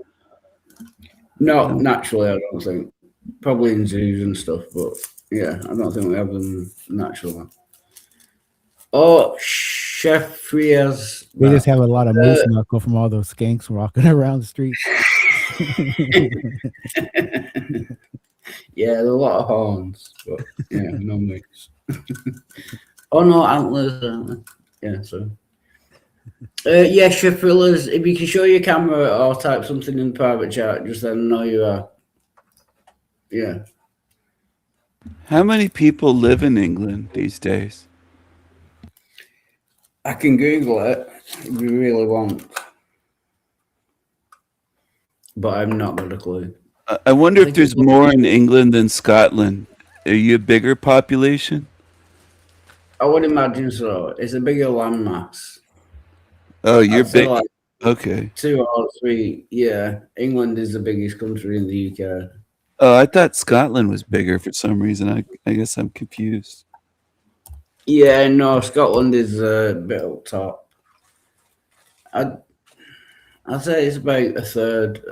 No, naturally, I don't think. Probably in zoos and stuff, but yeah, I don't think we have them naturally. Oh, Chef Frias. We just have a lot of moose knuckle from all those skanks walking around the streets. Yeah, there are a lot of horns, but yeah, no moose. Oh no, antlers. Yeah, so. Yeah, Chef Frias, if you can show your camera or type something in the private chat, just let them know you are. Yeah. How many people live in England these days? I can Google it if you really want. But I'm not got a clue. I wonder if there's more in England than Scotland. Are you a bigger population? I would imagine so. It's a bigger landmass. Oh, you're big. Okay. 2 or 3. Yeah. England is the biggest country in the UK. Oh, I thought Scotland was bigger for some reason. I guess I'm confused. Yeah, no, Scotland is a bit up top. I'd say it's about a third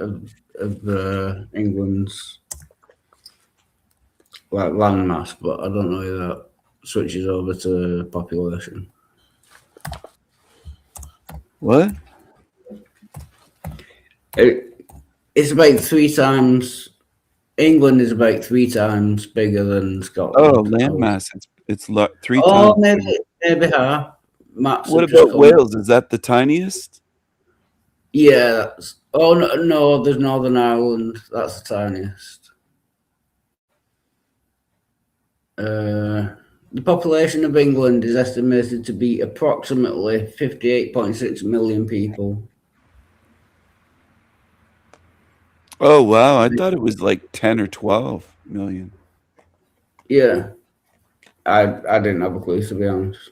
of England's landmass, but I don't know if that switches over to population. What? It's about 3 times. England is about 3 times bigger than Scotland. Oh, landmass. It's 3 times. Oh, maybe half. What about Wales? Is that the tiniest? Yeah. No, there's Northern Ireland. That's the tiniest. The population of England is estimated to be approximately 58.6 million people. Oh, wow. I thought it was like 10 or 12 million. Yeah. I didn't have a clue, to be honest.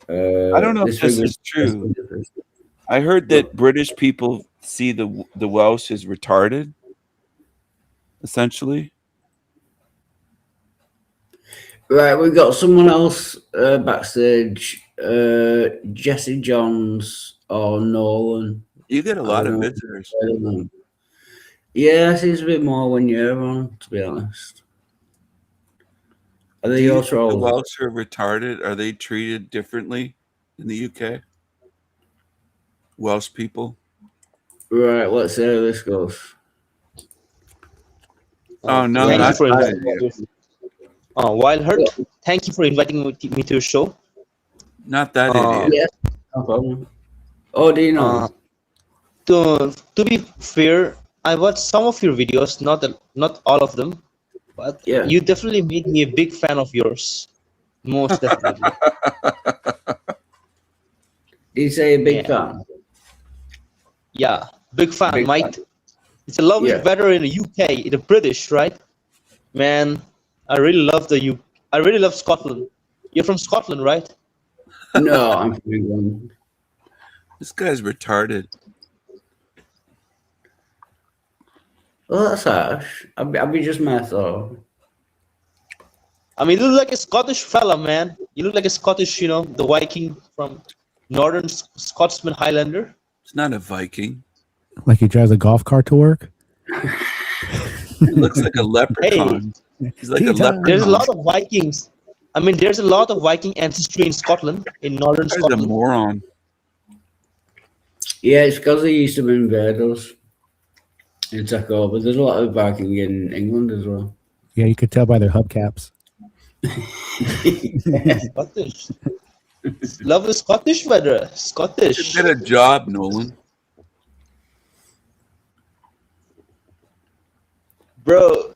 I don't know if this is true. I heard that British people see the Welsh as retarded, essentially. Right, we've got someone else backstage. Jesse Johns or Nolan. You get a lot of visitors. Yeah, it seems a bit more when you're on, to be honest. Are Do they you your think the trolls? Welsh are retarded? Are they treated differently in the UK? Welsh people? Right, let's see how this goes. Oh no, Thank you not for that inviting idiot. me. Wild Heart, thank you for inviting me to your show. Not that idiot. Yes, no problem. Oh, do you know? To be fair, I watched some of your videos, not all of them, but Yeah. you definitely made me a big fan of yours. Most definitely. Did you say a big Yeah. fan? Yeah, big fan, Big mate. fan. It's a lovely Yeah. weather in the UK, the British, right? Man, I really love I really love Scotland. You're from Scotland, right? No, I'm from England. This guy's retarded. Well, that's harsh. I'll be just mad though. I mean, you look like a Scottish fella, man. You look like a Scottish, the Viking from Northern Scotsman Highlander. It's not a Viking. Like he drives a golf cart to work. He looks like a leprechaun. He's like a leprechaun. There's a lot of Vikings. I mean, there's a lot of Viking ancestry in Scotland, in Northern This guy's Scotland. a moron. Yeah, it's because they used to invade us. In Taco, but there's a lot of Viking in England as well. Yeah, you could tell by their hubcaps. Scottish. Love the Scottish weather. Scottish. Get a job, Nolan. Bro,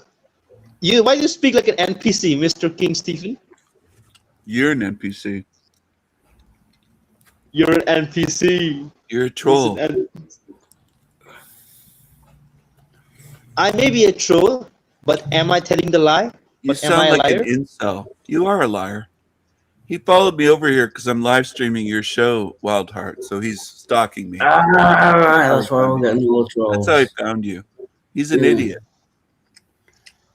why do you speak like an NPC, Mr. King Stephen? You're an NPC. You're an NPC. You're a troll. I may be a troll, but am I telling the lie? You But am I sound a like liar? an incel. You are a liar. He followed me over here because I'm live streaming your show, Wild Heart. So he's stalking me. Right, that's why we're getting little trolls. That's how he found you. He's an Yeah. idiot.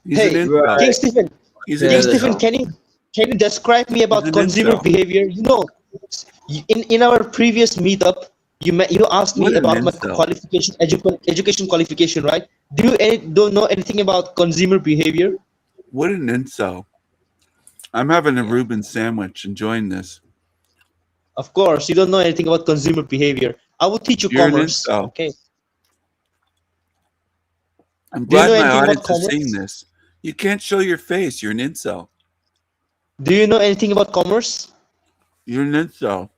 He's Hey, an incel. King Stephen. He's an King incel. Stephen, can you describe me about He's an consumer incel. behavior? In our previous meetup, you asked me What an about my incel. qualification, education qualification, right? Do you don't know anything about consumer behavior? What an incel. I'm having a Reuben sandwich, enjoying this. Of course, you don't know anything about consumer behavior. I will teach you You're an commerce. incel. Okay. I'm Do you glad know my anything about audience is commerce? seeing this. You can't show your face. You're an incel. Do you know anything about commerce? You're an incel.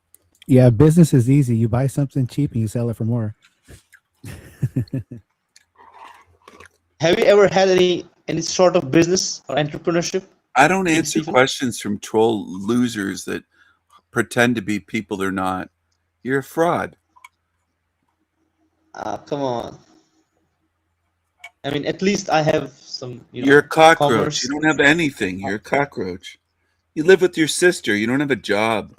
Yeah, business is easy. You buy something cheap and you sell it for more. Have you ever had any sort of business or entrepreneurship? I don't King answer Stephen? questions from troll losers that pretend to be people they're not. You're a fraud. Come on. I mean, at least I have some. You're a cockroach. commerce. You don't have anything. You're a cockroach. You live with your sister. You don't have a job.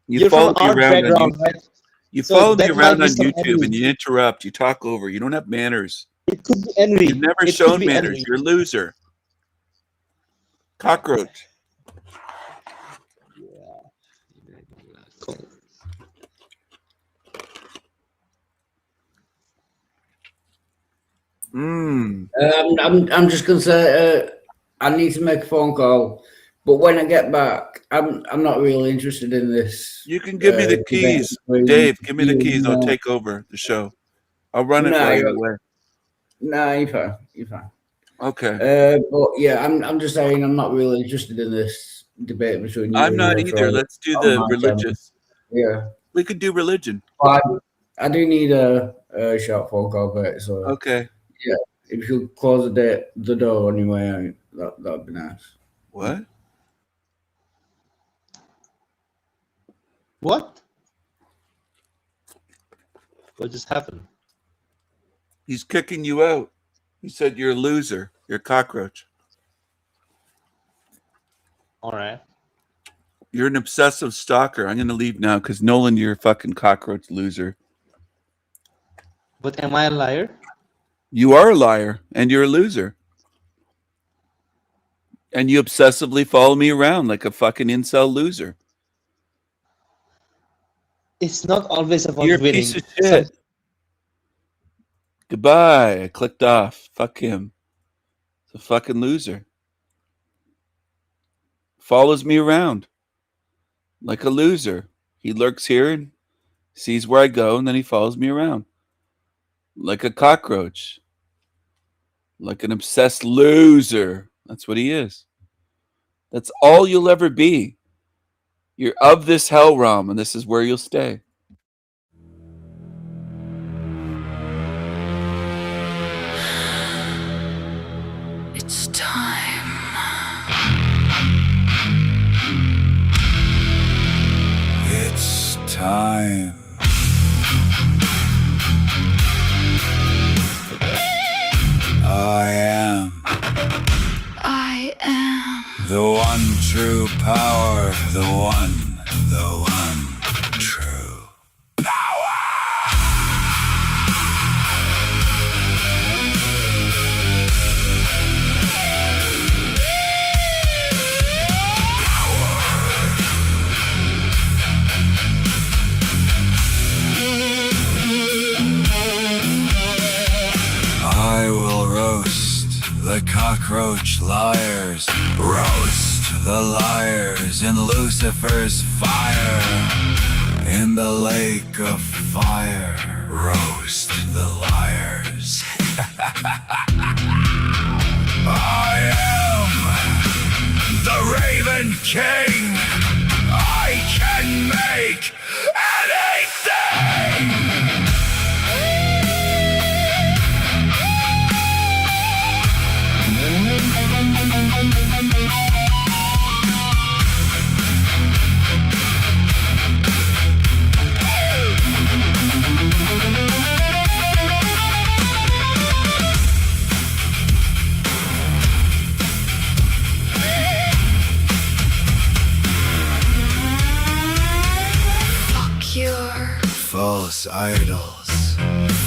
You You're follow from me art around on background, YouTube. right? You So follow me that might around be on some YouTube envy. and you interrupt. You talk over. You don't have manners. It could be envy. You've never It could shown be manners. envy. You're a loser. Cockroach. I'm just gonna say I need to make a phone call, but when I get back, I'm not really interested in this. You can give me the debate keys. between Dave, give me the you keys. and, I'll take over the show. I'll run it No, while you're you're- away. Nah, you're fine. You're fine. Okay. But yeah, I'm just saying I'm not really interested in this debate between you. I'm and not your either. friend Let's do on the my religious. channel. Yeah. We could do religion. But I do need a short phone call back. So Okay. yeah, if you could close the door on your way out, that'd be nice. What? What? What just happened? He's kicking you out. He said you're a loser. You're a cockroach. All right. You're an obsessive stalker. I'm going to leave now because Nolan, you're a fucking cockroach loser. But am I a liar? You are a liar and you're a loser. And you obsessively follow me around like a fucking incel loser. It's not always about You're a winning. piece of shit. Goodbye. I clicked off. Fuck him. He's a fucking loser. Follows me around like a loser. He lurks here and sees where I go, and then he follows me around like a cockroach, like an obsessed loser. That's what he is. That's all you'll ever be. You're of this hell realm, and this is where you'll stay. It's time. It's time. I am The one true power, the one true I will roast the cockroach liars, roast the liars in Lucifer's fire, in the lake of fire, roast the liars. I am the Raven King. I can make anything. False idols,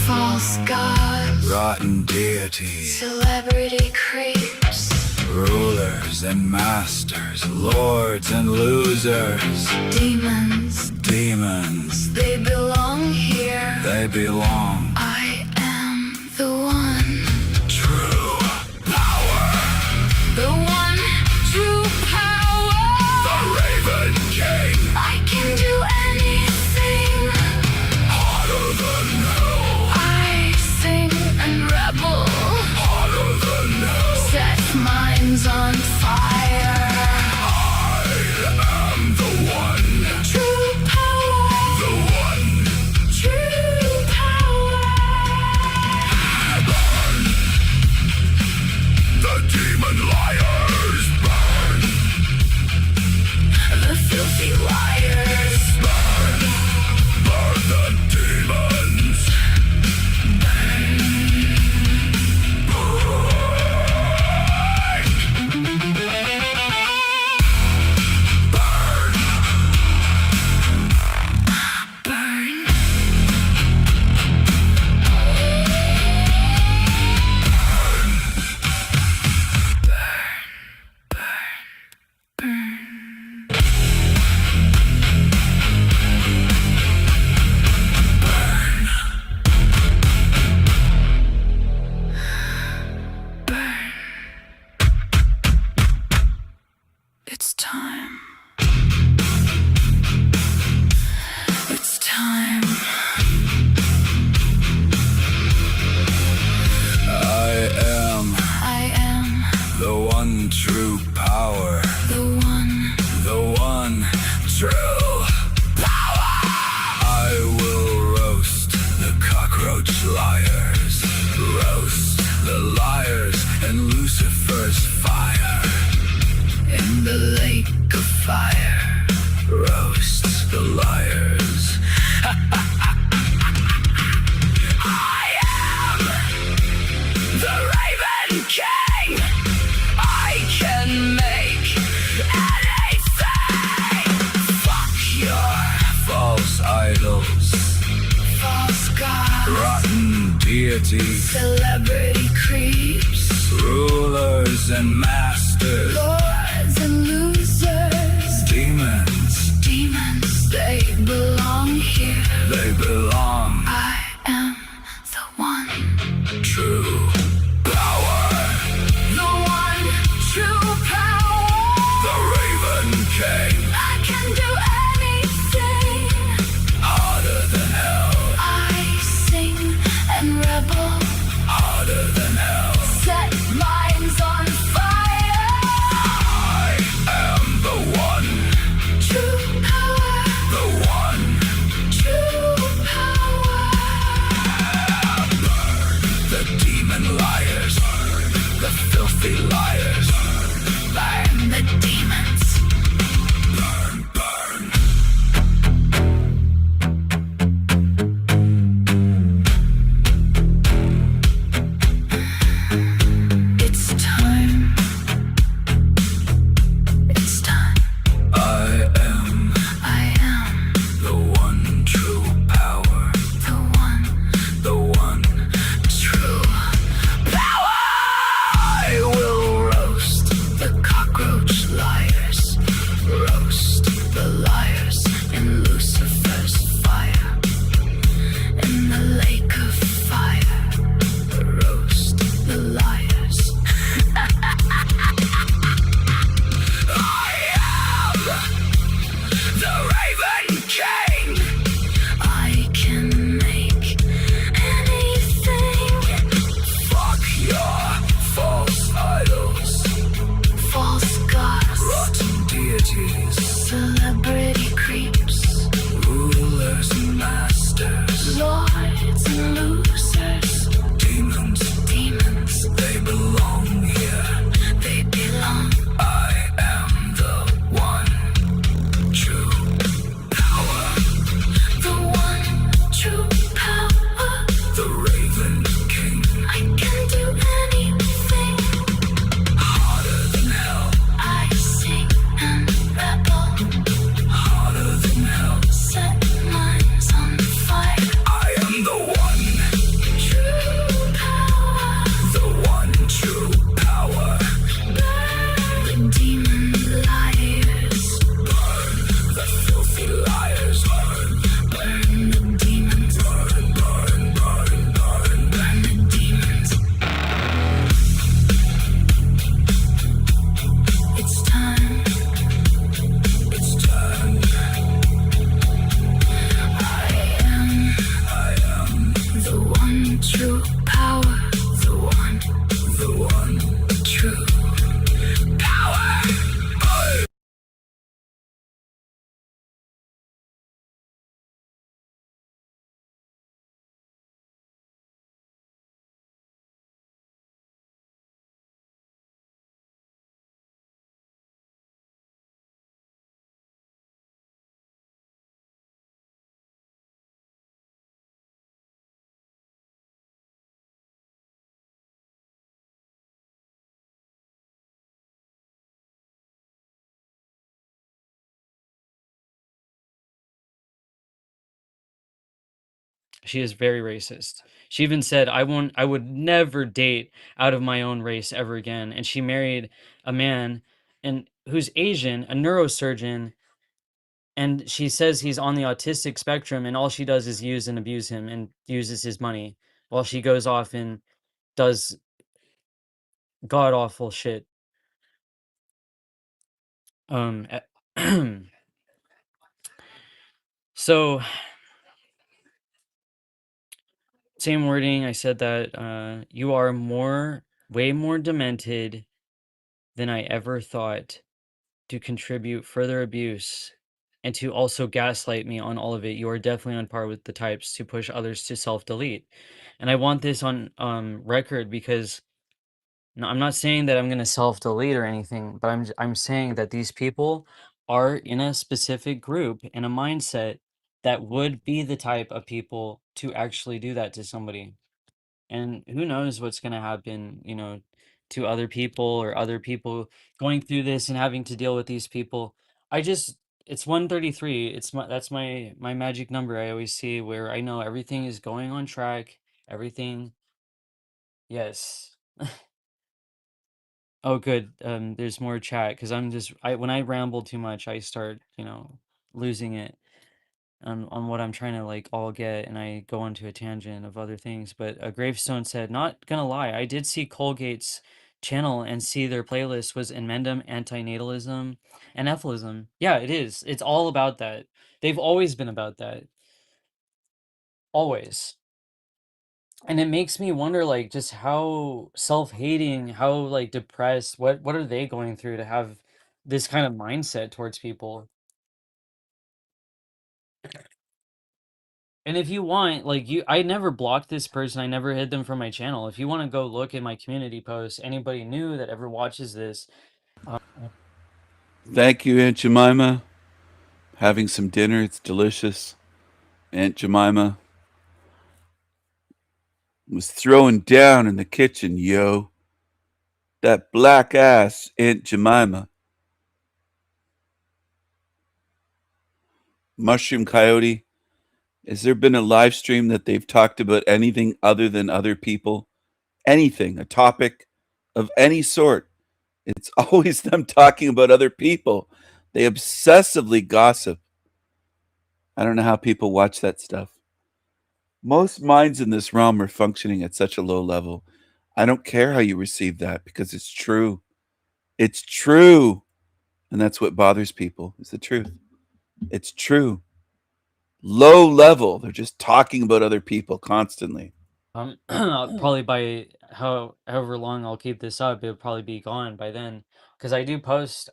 false gods, rotten deities, celebrity creeps, rulers and masters, lords and losers, demons, they belong here. belong. I am the one, True power, the one true power. the Raven King, I can do anything. hotter than hell, I sing and rebel, hotter than hell. set minds on fire. I am the one, True power, the one. true power. Burn the demon liars, burn The filthy liars, burn the demons. burn. It's time. It's time. I am the one true power, The one true power. I will roast the cockroach liars, roast the liars in Lucifer's fire, in the lake of fire, roast the liars. I am the Raven King. I can make anything. Fuck your false idols, false gods, rotten deities, celebrity creeps, rulers and masters, lords and losers, demons, they belong here. they belong. I am the one. king. I can do anything. Harder than hell. I sing and rebel. Harder than hell. Set minds on fire. I am the one. True power. The one. True power. The demon liars. The filthy liars. Burn the demons. Burn, burn. It's time. It's time. I am the one true power. The one true power. I will roast the cockroach liars. Roast the liars in Lucifer's fire. In the lake of fire. Roast the liars. I am the Raven King. I can make anything. Fuck your false idols. False gods. Rotten deities. Celebrity creeps. Rulers and masters. Lords and losers. Demons. Demons. They belong here. They belong. I am the one true power. The one true power. The Raven King. I can do anything. Harder than hell. I sing and rebel. Harder than hell. Set minds on fire. I am the one. True power. The one true power. Burn the demon liars. Burn the filthy liars. Burn the demons. Burn, burn, burn, burn. Burn the demons. It's time. It's time. I am the one true power. The one True power. She is very racist. She even said, I would never date out of my own race ever again." And she married a man who's Asian, a neurosurgeon, and she says he's on the autistic spectrum, and all she does is use and abuse him and uses his money while she goes off and does god awful shit. So same wording. I said that you are way more demented than I ever thought to contribute further abuse and to also gaslight me on all of it. You are definitely on par with the types to push others to self-delete. And I want this on record because I'm not saying that I'm going to self-delete or anything, but I'm saying that these people are in a specific group in a mindset that would be the type of people to actually do that to somebody. And who knows what's going to happen, to other people or other people going through this and having to deal with these people. It's 133. That's my magic number I always see, where I know everything is going on track. Everything. Yes. Oh, good. There's more chat because when I ramble too much, I start, losing it on what I'm trying to like all get, and I go onto a tangent of other things. But a Gravestone said, "Not gonna lie, I did see Colgate's channel and see their playlist was Enmendum, Antinatalism, and Ethylism. Yeah, it is. It's all about that. They've always been about that. Always. And it makes me wonder, like, just how self-hating, how like depressed, what are they going through to have this kind of mindset towards people? And if you want, like, I never blocked this person. I never hid them from my channel. If you want to go look at my community posts, anybody new that ever watches this. Thank you, Aunt Jemima. Having some dinner. It's delicious. Aunt Jemima was throwing down in the kitchen, yo. That black ass Aunt Jemima. Mushroom Coyote, has there been a live stream that they've talked about anything other than other people? Anything, a topic of any sort. It's always them talking about other people. They obsessively gossip. I don't know how people watch that stuff. Most minds in this realm are functioning at such a low level. I don't care how you receive that because it's true. It's true. And that's what bothers people, is the truth. It's true. Low level. They're just talking about other people constantly. Probably by however long I'll keep this up, it'll probably be gone by then. Because I do post,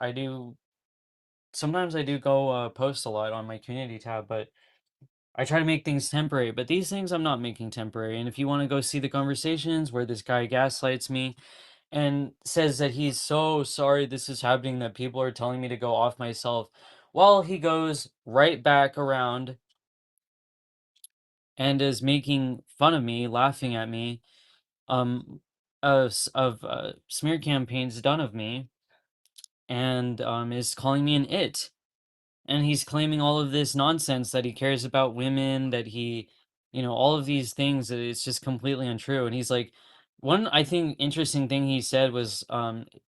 sometimes I do go post a lot on my community tab, but I try to make things temporary. But these things I'm not making temporary. And if you want to go see the conversations where this guy gaslights me and says that he's so sorry this is happening, that people are telling me to go off myself, while he goes right back around and is making fun of me, laughing at me, of smear campaigns done of me, and is calling me an it. And he's claiming all of this nonsense, that he cares about women, that he, all of these things, that it's just completely untrue. And he's like, one, I think, interesting thing he said was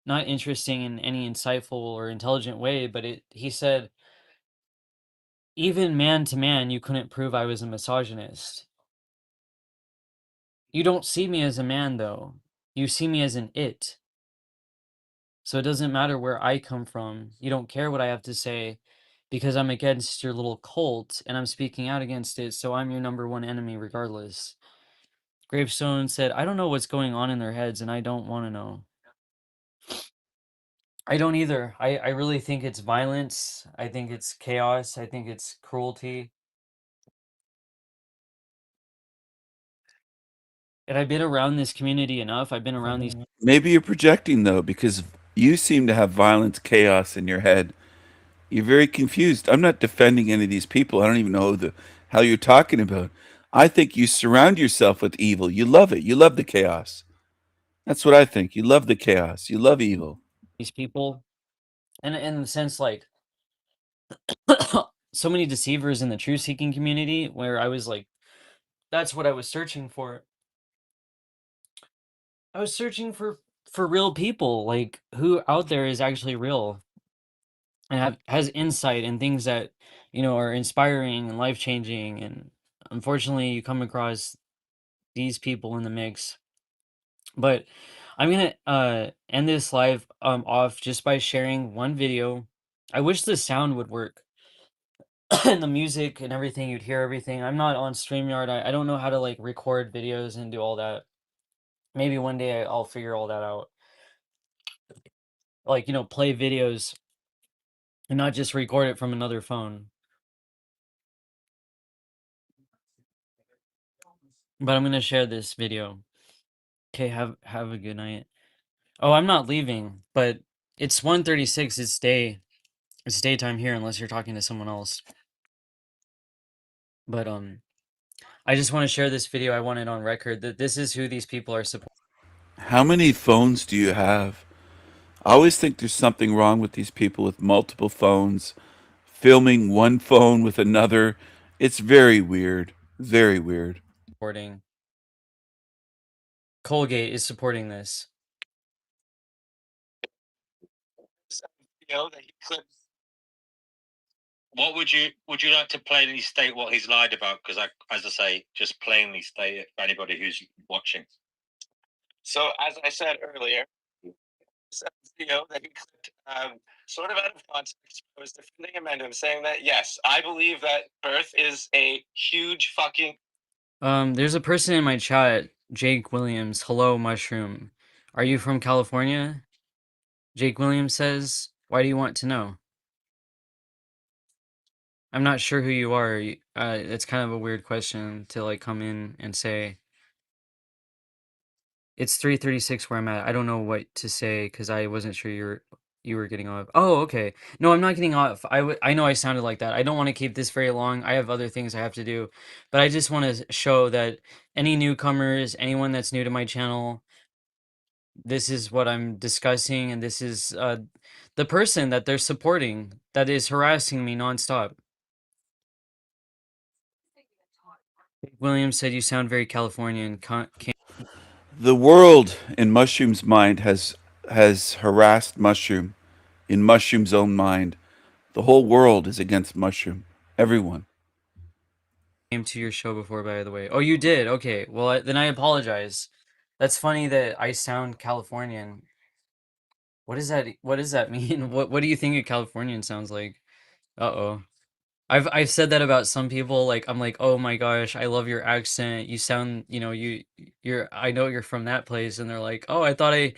not interesting in any insightful or intelligent way, but he said, even man to man, you couldn't prove I was a misogynist. You don't see me as a man, though. You see me as an it. So it doesn't matter where I come from. You don't care what I have to say because I'm against your little cult and I'm speaking out against it. So I'm your number one enemy regardless. Gravestone said, I don't know what's going on in their heads and I don't want to know. I don't either. I really think it's violence. I think it's chaos. I think it's cruelty. And I've been around this community enough. I've been around these. Maybe you're projecting, though, because you seem to have violence, chaos in your head. You're very confused. I'm not defending any of these people. I don't even know the hell you're talking about. I think you surround yourself with evil. You love it. You love the chaos. That's what I think. You love the chaos. You love evil. These people, and in the sense, like, so many deceivers in the truth seeking community, where I was like, that's what I was searching for. I was searching for real people, like, who out there is actually real and has insight and things that, are inspiring and life changing. And unfortunately, you come across these people in the mix. But I'm gonna end this live off just by sharing one video. I wish the sound would work. And the music and everything, you'd hear everything. I'm not on StreamYard. I don't know how to like record videos and do all that. Maybe one day I'll figure all that out. Like, play videos and not just record it from another phone. But I'm gonna share this video. Okay, have a good night. Oh, I'm not leaving, but it's 1:36. It's day. It's daytime here, unless you're talking to someone else. But I just want to share this video. I want it on record that this is who these people are supporting. How many phones do you have? I always think there's something wrong with these people with multiple phones, filming one phone with another. It's very weird. Very weird. Colgate is supporting this. That you could. What would you like to plainly state what he's lied about? Because as I say, just plainly state it for anybody who's watching. So as I said earlier, video that he clipped, sort of out of context. I was defending Amendum, saying that yes, I believe that birth is a huge fucking. There's a person in my chat, Jake Williams. Hello, Mushroom. Are you from California? Jake Williams says, why do you want to know? I'm not sure who you are. It's kind of a weird question to like come in and say. It's 3:36 where I'm at. I don't know what to say because I wasn't sure you were getting off. Oh, okay. No, I'm not getting off. I know I sounded like that. I don't want to keep this very long. I have other things I have to do, but I just want to show that any newcomers, anyone that's new to my channel, this is what I'm discussing, and this is the person that they're supporting that is harassing me nonstop. William said you sound very Californian. The world in Mushroom's mind has harassed Mushroom. In Mushroom's own mind, the whole world is against Mushroom. Everyone. Came to your show before, by the way. Oh, you did? Okay. Well, then I apologize. That's funny that I sound Californian. What does that mean? What do you think a Californian sounds like? Uh-oh. I've said that about some people. Like I'm like, oh my gosh, I love your accent. You sound, you're. I know you're from that place, and they're like, oh, I thought I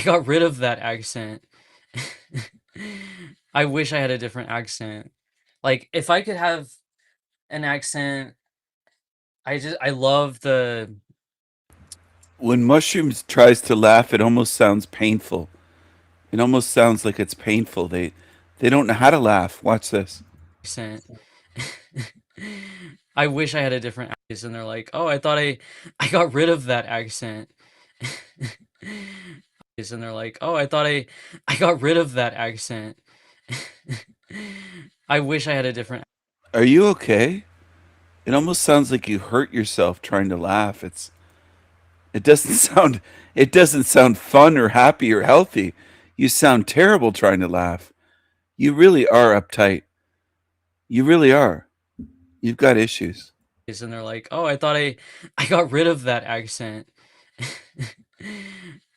got rid of that accent. I wish I had a different accent. Like if I could have an accent, I love the. When Mushrooms tries to laugh, it almost sounds painful. It almost sounds like it's painful. They don't know how to laugh. Watch this. Accent. I wish I had a different accent, and they're like, oh, I thought I got rid of that accent. And they're like, oh, I thought I got rid of that accent. I wish I had a different. Are you okay? It almost sounds like you hurt yourself trying to laugh. It doesn't sound fun or happy or healthy. You sound terrible trying to laugh. You really are uptight. You really are. You've got issues. And they're like, oh, I thought I got rid of that accent.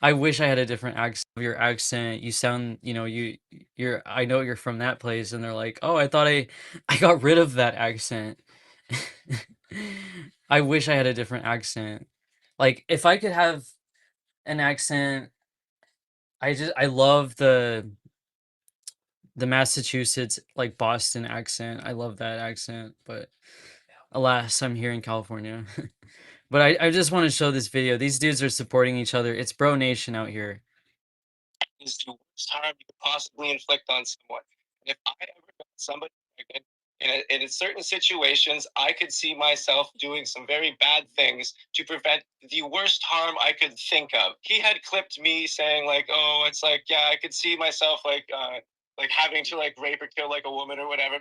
I wish I had a different accent. Your accent, you sound, you're. I know you're from that place, and they're like, oh, I thought I got rid of that accent. I wish I had a different accent. Like if I could have an accent, I love the Massachusetts, like Boston accent. I love that accent, but alas, I'm here in California. But I just want to show this video. These dudes are supporting each other. It's bro nation out here. Is the worst harm you could possibly inflict on someone. If I ever got somebody pregnant, in certain situations, I could see myself doing some very bad things to prevent the worst harm I could think of. He had clipped me saying like, "Oh, it's like, yeah, I could see myself like having to like rape or kill like a woman or whatever."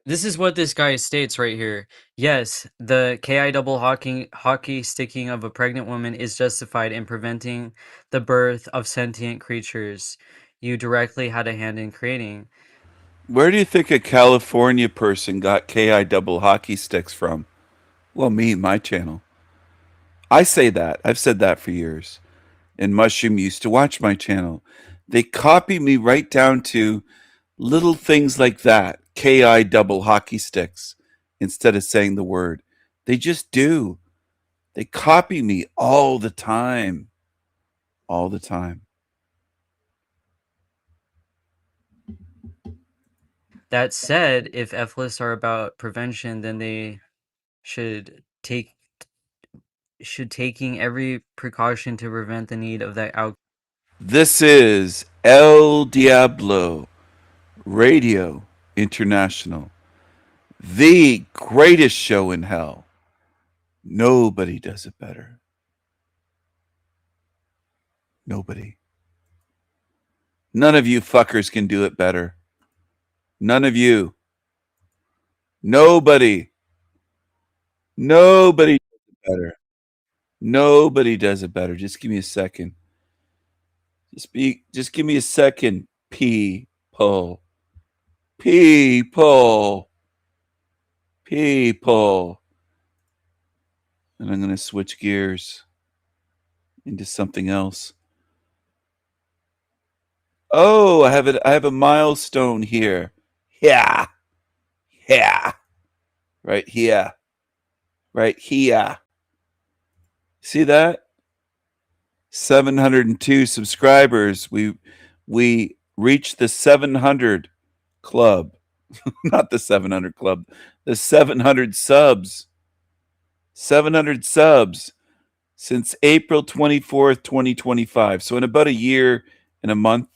This is what this guy states right here. Yes, the KI double hockey sticking of a pregnant woman is justified in preventing the birth of sentient creatures you directly had a hand in creating. Where do you think a California person got KI double hockey sticks from? Well, me, my channel. I say that. I've said that for years. And Mushroom used to watch my channel. They copy me right down to little things like that. KI double hockey sticks instead of saying the word. They just do. They copy me all the time. All the time. That said, if FLIS are about prevention, then they should taking every precaution to prevent the need of that out. This is El Diablo Radio International, the greatest show in hell. Nobody does it better. Nobody. None of you fuckers can do it better. None of you. Nobody. Nobody does it better. Nobody does it better. Just give me a second. Just give me a second. People. People. People. And I'm going to switch gears into something else. Oh, I have a milestone here. Yeah. Yeah. Right here. Right here. See that? 702 subscribers. We reached the 700 club. Not the 700 club. The 700 subs. 700 subs since April 24th, 2025. So in about a year and a month,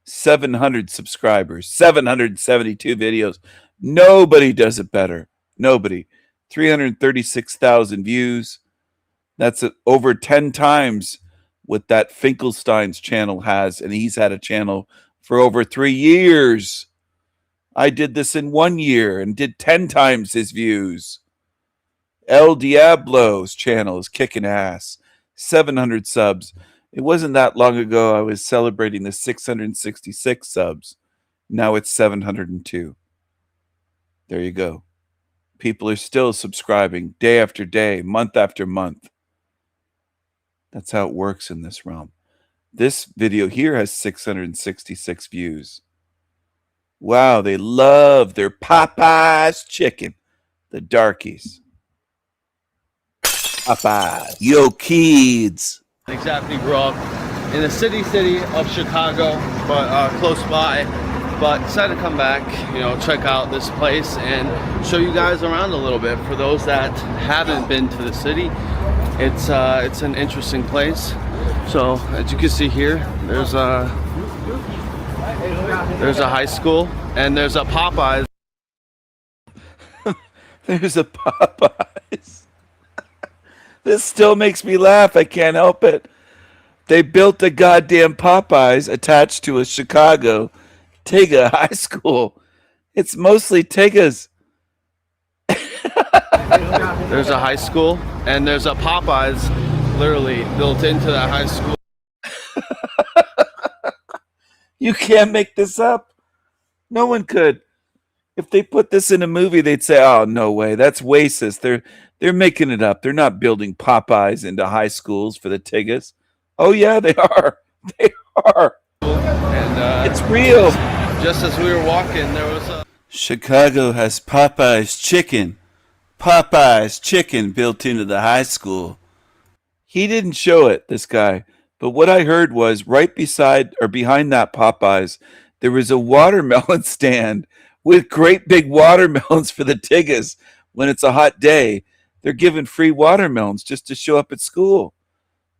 700 subscribers, 772 videos. Nobody does it better. Nobody. 336,000 views. That's over 10 times what that Finkelstein's channel has, and he's had a channel for over 3 years. I did this in 1 year and did 10 times his views. El Diablo's channel is kicking ass. 700 subs. It wasn't that long ago I was celebrating the 666 subs. Now it's 702. There you go. People are still subscribing day after day, month after month. That's how it works in this realm. This video here has 666 views. Wow, they love their Popeyes chicken. The darkies. Popeyes. Yo, kids. Exactly, grew up in the city of Chicago, but close by. But decided to come back, check out this place and show you guys around a little bit. For those that haven't been to the city, it's an interesting place. So as you can see here, there's a high school and there's a Popeyes. There's a Popeyes. This still makes me laugh. I can't help it. They built a goddamn Popeyes attached to a Chicago Tiga high school. It's mostly Tigas. There's a high school and there's a Popeyes literally built into that high school. You can't make this up. No one could. If they put this in a movie, they'd say, "Oh, no way. That's racist. They're making it up. They're not building Popeyes into high schools for the Tigas." Oh yeah, they are. They are. And it's real. Just as we were walking, there was a Chicago has Popeyes chicken. Popeyes chicken built into the high school. He didn't show it, this guy. But what I heard was right beside or behind that Popeyes, there was a watermelon stand with great big watermelons for the Tigas. When it's a hot day, they're giving free watermelons just to show up at school.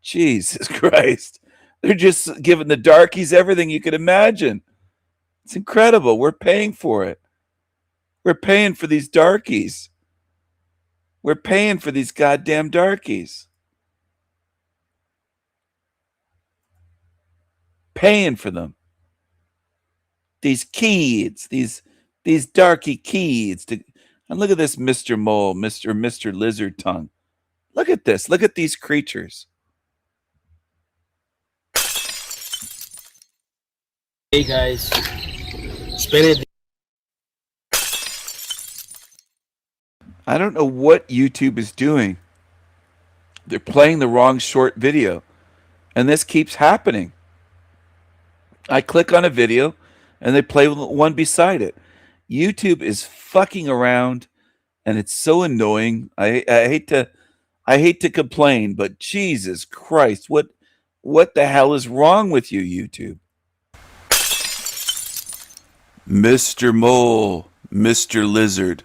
Jesus Christ. They're just giving the darkies everything you could imagine. It's incredible. We're paying for it. We're paying for these darkies. We're paying for these goddamn darkies. Paying for them. These kids, these darky kids. And look at this Mr. Mole, Mr. Lizard Tongue. Look at this. Look at these creatures. Hey guys, spin it. I don't know what YouTube is doing. They're playing the wrong short video. And this keeps happening. I click on a video and they play one beside it. YouTube is fucking around and it's so annoying. I hate to complain, but Jesus Christ, what the hell is wrong with you, YouTube? Mr. Mole, Mr. Lizard.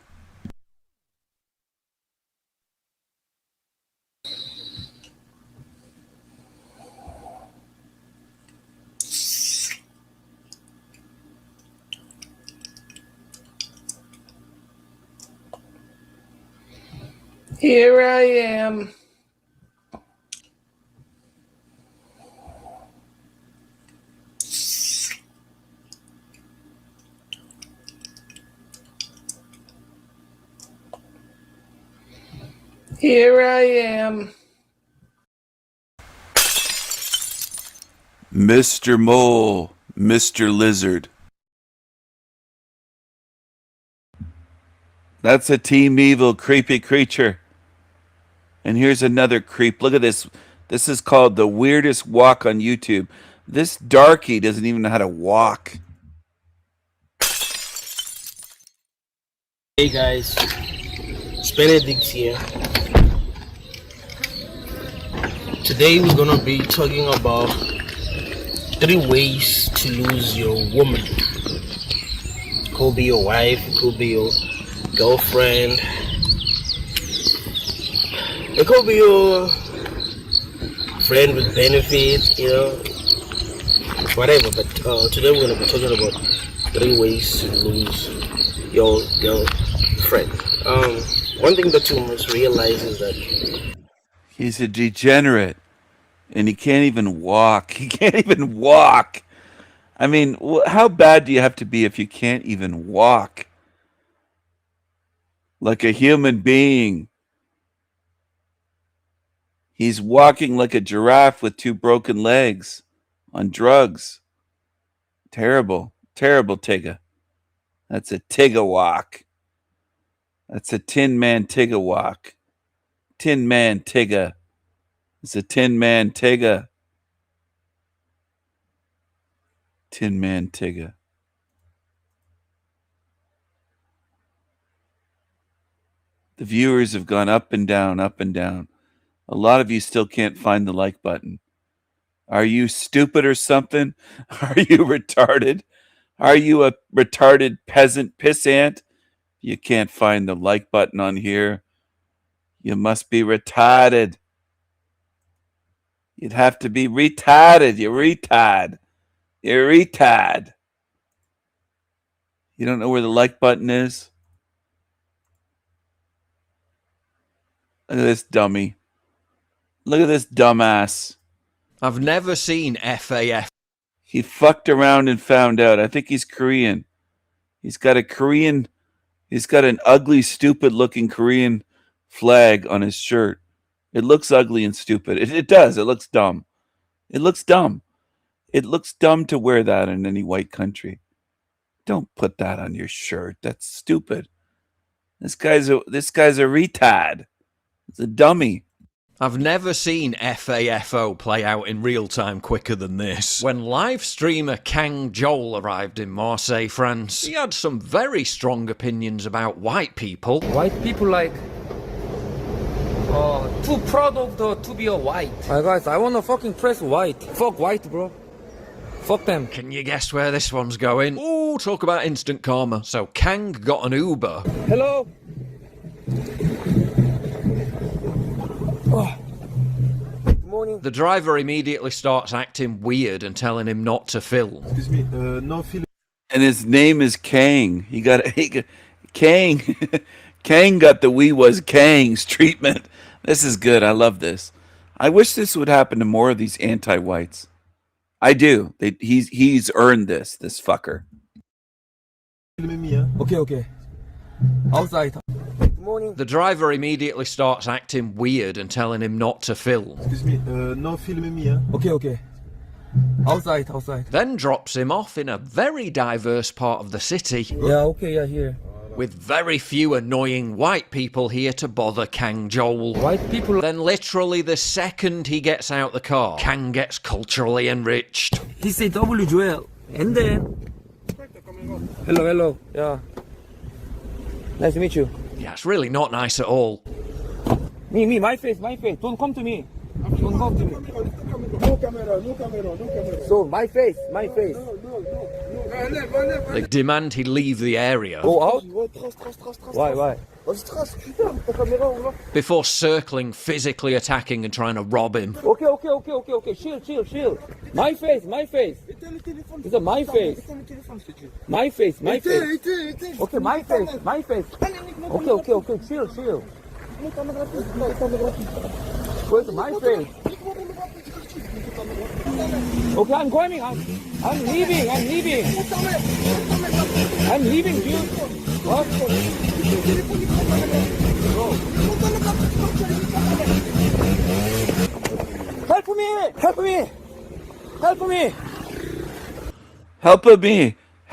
Here I am. Here I am. Mr. Mole, Mr. Lizard. That's a Team Evil creepy creature. And here's another creep. Look at this. This is called the weirdest walk on YouTube. This darky doesn't even know how to walk. Hey guys, it's Benedict here. Today we're gonna be talking about 3 ways to lose your woman. It could be your wife, it could be your girlfriend, it could be your friend with benefits, you know, whatever. But today we're gonna be talking about 3 ways to lose your friend. One thing that you must realize is that He's a degenerate, and he can't even walk. He can't even walk. I mean, how bad do you have to be if you can't even walk? Like a human being. He's walking like a giraffe with 2 broken legs on drugs. Terrible, terrible Tigga. That's a Tigga walk. That's a Tin Man Tigga walk. Tin Man Tigga. It's a Tin Man Tigga. Tin Man Tigga. The viewers have gone up and down, up and down. A lot of you still can't find the like button. Are you stupid or something? Are you retarded? Are you a retarded peasant pissant? You can't find the like button on here. You must be retarded. You'd have to be retarded. You're retard. You're retard. You don't know where the like button is? Look at this dummy. Look at this dumbass. I've never seen FAF. He fucked around and found out. I think he's Korean. He's got an ugly, stupid looking Korean flag on his shirt. It looks ugly and stupid. It does. It looks dumb. It looks dumb. It looks dumb to wear that in any white country. Don't put that on your shirt. That's stupid. This guy's a retard. It's a dummy. I've never seen FAFO play out in real time quicker than this. When live streamer Kang Joel arrived in Marseille, France, he had some very strong opinions about white people. White people like too proud of to be a white. Guys, I wanna fucking press white. Fuck white, bro. Fuck them. Can you guess where this one's going? Ooh, talk about instant karma. So Kang got an Uber. Hello. Morning. The driver immediately starts acting weird and telling him not to film. Excuse me, no film. And his name is Kang. Kang. Kang got the "we was Kangs" treatment. This is good. I love this. I wish this would happen to more of these anti-whites. I do. He's earned this fucker. Okay. Outside. Morning. The driver immediately starts acting weird and telling him not to film. Excuse me, no film me, huh? Okay. Outside. Then drops him off in a very diverse part of the city. Yeah, okay, yeah, here. With very few annoying white people here to bother Kang Joel. White people. Then literally the second he gets out the car, Kang gets culturally enriched. He said W Joel. And then... Hello. Yeah. Nice to meet you. Yeah, it's really not nice at all. Me, my face. Don't come to me. Don't come to me. No camera. So, my face. They demand he leave the area. Go out? Why? Before circling, physically attacking and trying to rob him. Okay. Chill. My face. It's a my face. My face. Okay, my face. Okay. Chill. Where's my face? Okay, I'm coming. I'm leaving, dude. What?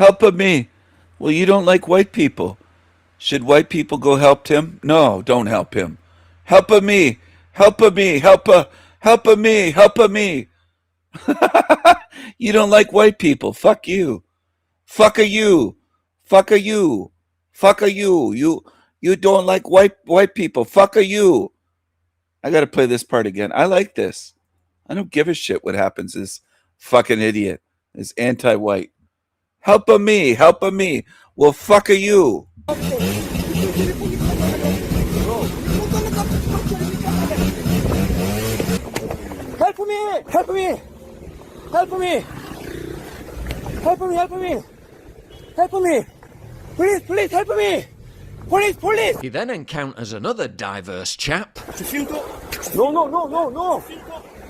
Help me. Well, you don't like white people. Should white people go help him? No, don't help him. Help me. You don't like white people. Fuck you. Fuck a you. Fuck a you. Fuck a you. You don't like white people. Fuck a you. I gotta play this part again. I like this. I don't give a shit what happens to this fucking idiot. This anti-white. Help a me. Help a me. Well, fuck a you. Help me! Help me! Help me! Help me! Help me! Help me! Please, please help me! Police, police! He then encounters another diverse chap No, no, no, no, no!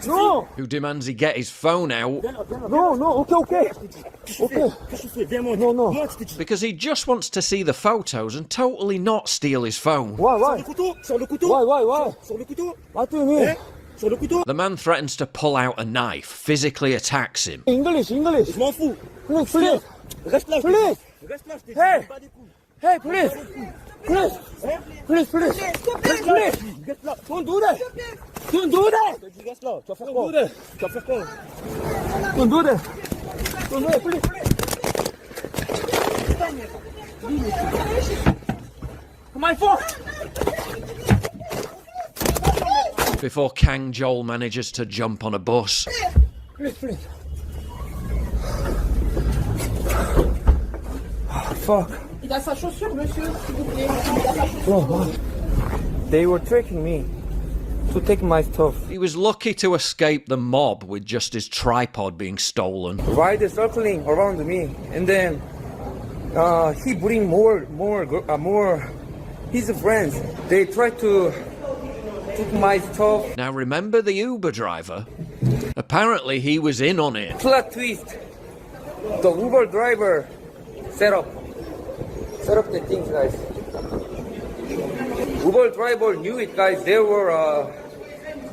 No! who demands he get his phone out No, no, okay. Okay. No, no. because he just wants to see the photos and totally not steal his phone. Why? Why? What do you mean? The man threatens to pull out a knife, physically attacks him. English. Please, please. Please. Hey. Hey, please. Please. Please, please. Please. Don't do that. Don't do that. Don't do that. Don't do that. Don't do that, please. My phone. Before Kang Joel manages to jump on a bus. Please, please. Fuck. They were tricking me to take my stuff. He was lucky to escape the mob with just his tripod being stolen. Why they circling around me, and then he bring more his friends. They try to take my stuff. Now remember the Uber driver? Apparently he was in on it. Plot twist. The Uber driver set up the things, guys. Uber driver knew it, guys. They were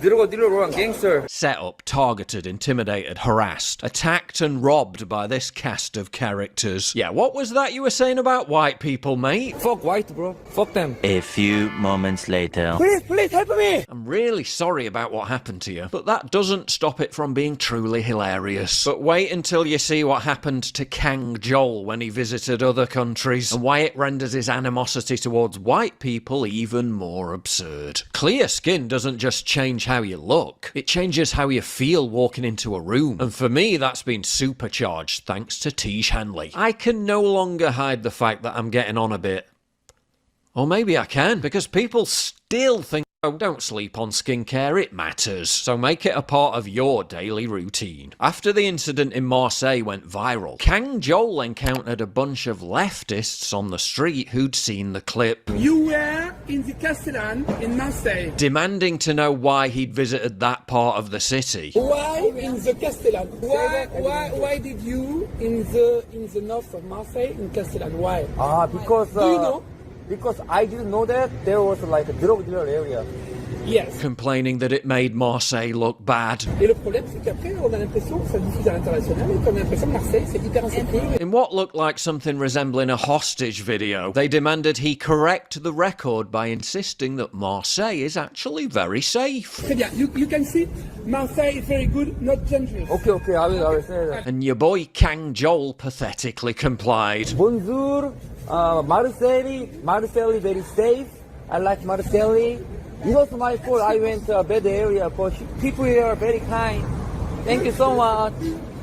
drug dealer and gangster. Set up, targeted, intimidated, harassed, attacked and robbed by this cast of characters. Yeah, what was that you were saying about white people, mate? Fuck white, bro. Fuck them. A few moments later. Please help me! I'm really sorry about what happened to you, but that doesn't stop it from being truly hilarious. But wait until you see what happened to Kang Joel when he visited other countries, and why it renders his animosity towards white people even more absurd. Clear skin doesn't just change how you look, it changes how you feel walking into a room. And for me, that's been supercharged thanks to Tiege Hanley. I can no longer hide the fact that I'm getting on a bit. Or maybe I can, because people still think, oh, don't sleep on skincare, it matters. So make it a part of your daily routine. After the incident in Marseille went viral, Kang Joel encountered a bunch of leftists on the street who'd seen the clip. You were in the Castellan in Marseille. Demanding to know why he'd visited that part of the city. Why in the Castellan? Why did you in the north of Marseille in Castellan? Why? Because do you know? Because I didn't know that there was like a drug dealer area. Yes. Complaining that it made Marseille look bad. Et le problème, c'est qu'après, on a l'impression que ça diffuse à l'international et qu'on a l'impression que Marseille, c'est hyper insécure. In what looked like something resembling a hostage video, they demanded he correct the record by insisting that Marseille is actually very safe. Très bien. You can see Marseille is very good, not dangerous. Okay, I will say that. And your boy Kang Joel pathetically complied. Bonjour, Marseille very safe. I like Marseille. It was my fault. I went to a bad area, but people here are very kind. Thank you so much.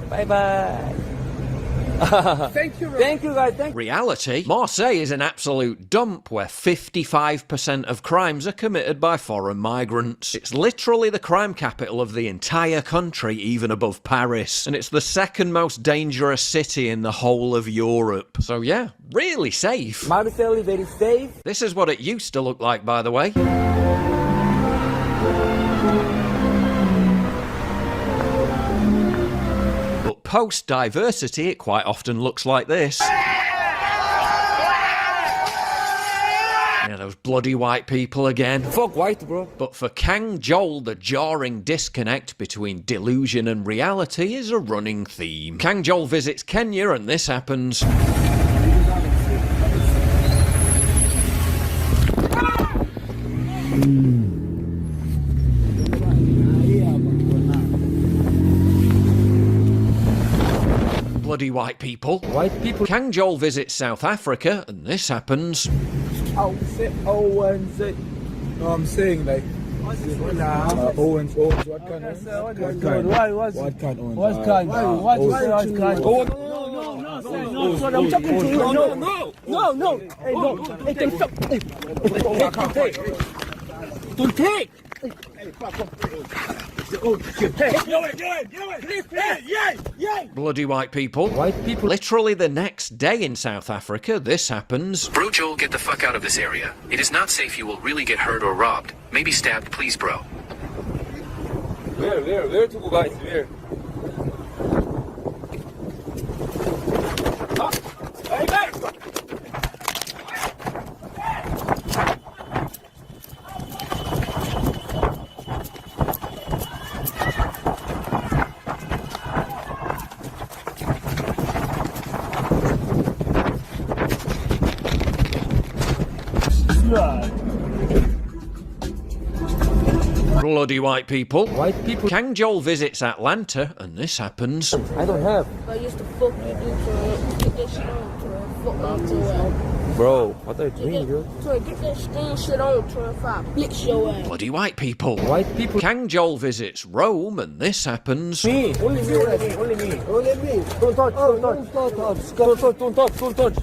Bye bye. Thank you, guys. Reality, Marseille is an absolute dump where 55% of crimes are committed by foreign migrants. It's literally the crime capital of the entire country, even above Paris. And it's the second most dangerous city in the whole of Europe. So yeah, really safe. Marseille very safe. This is what it used to look like, by the way. But post-diversity, it quite often looks like this. Yeah, those bloody white people again. Fuck white, bro. But for Kang Joel, the jarring disconnect between delusion and reality is a running theme. Kang Joel visits Kenya and this happens. white people. White people. Kang Joel visits South Africa, and this happens. No, I'm saying like. Owens, what kind of Owens? What kind? What kind? Oh, no, I'm talking to you. No. Hey, no. Hey, don't take. Bloody white people. White people. Literally the next day in South Africa, this happens. Bro Joel, get the fuck out of this area. It is not safe. You will really get hurt or robbed. Maybe stabbed, please, bro. Where to go, guys? Where? Hey, guys! Bloody white people. White people. Kang Joel visits Atlanta, and this happens. I don't have. I used to fuck you, dude, to get that shit on, to fuck me to Bro, what are you doing, dude? to get that sting shit on, to if I blitz your ass. Bloody white people. White people. Kang Joel visits Rome, and this happens. Me, only me. Don't touch. Don't touch.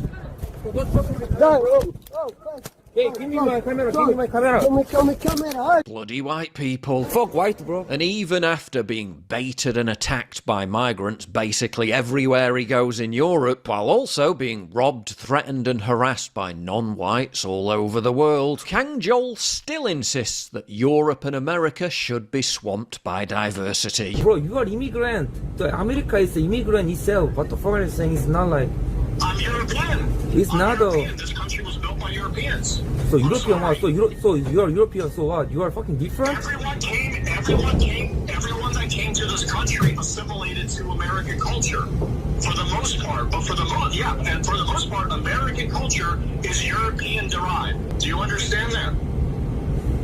Hey, give me my camera. Bloody white people. Fuck white, bro. And even after being baited and attacked by migrants basically everywhere he goes in Europe, while also being robbed, threatened and harassed by non-whites all over the world, Kang Joel still insists that Europe and America should be swamped by diversity. Bro, you are immigrant. America is an immigrant itself. What the fuck are you saying? It's not like... I'm European. It's not though. This country was built by Europeans. So European what? So you are European, so what? You are fucking different? Everyone that came to this country assimilated to American culture. For the most part, and for the most part, American culture is European derived. Do you understand that?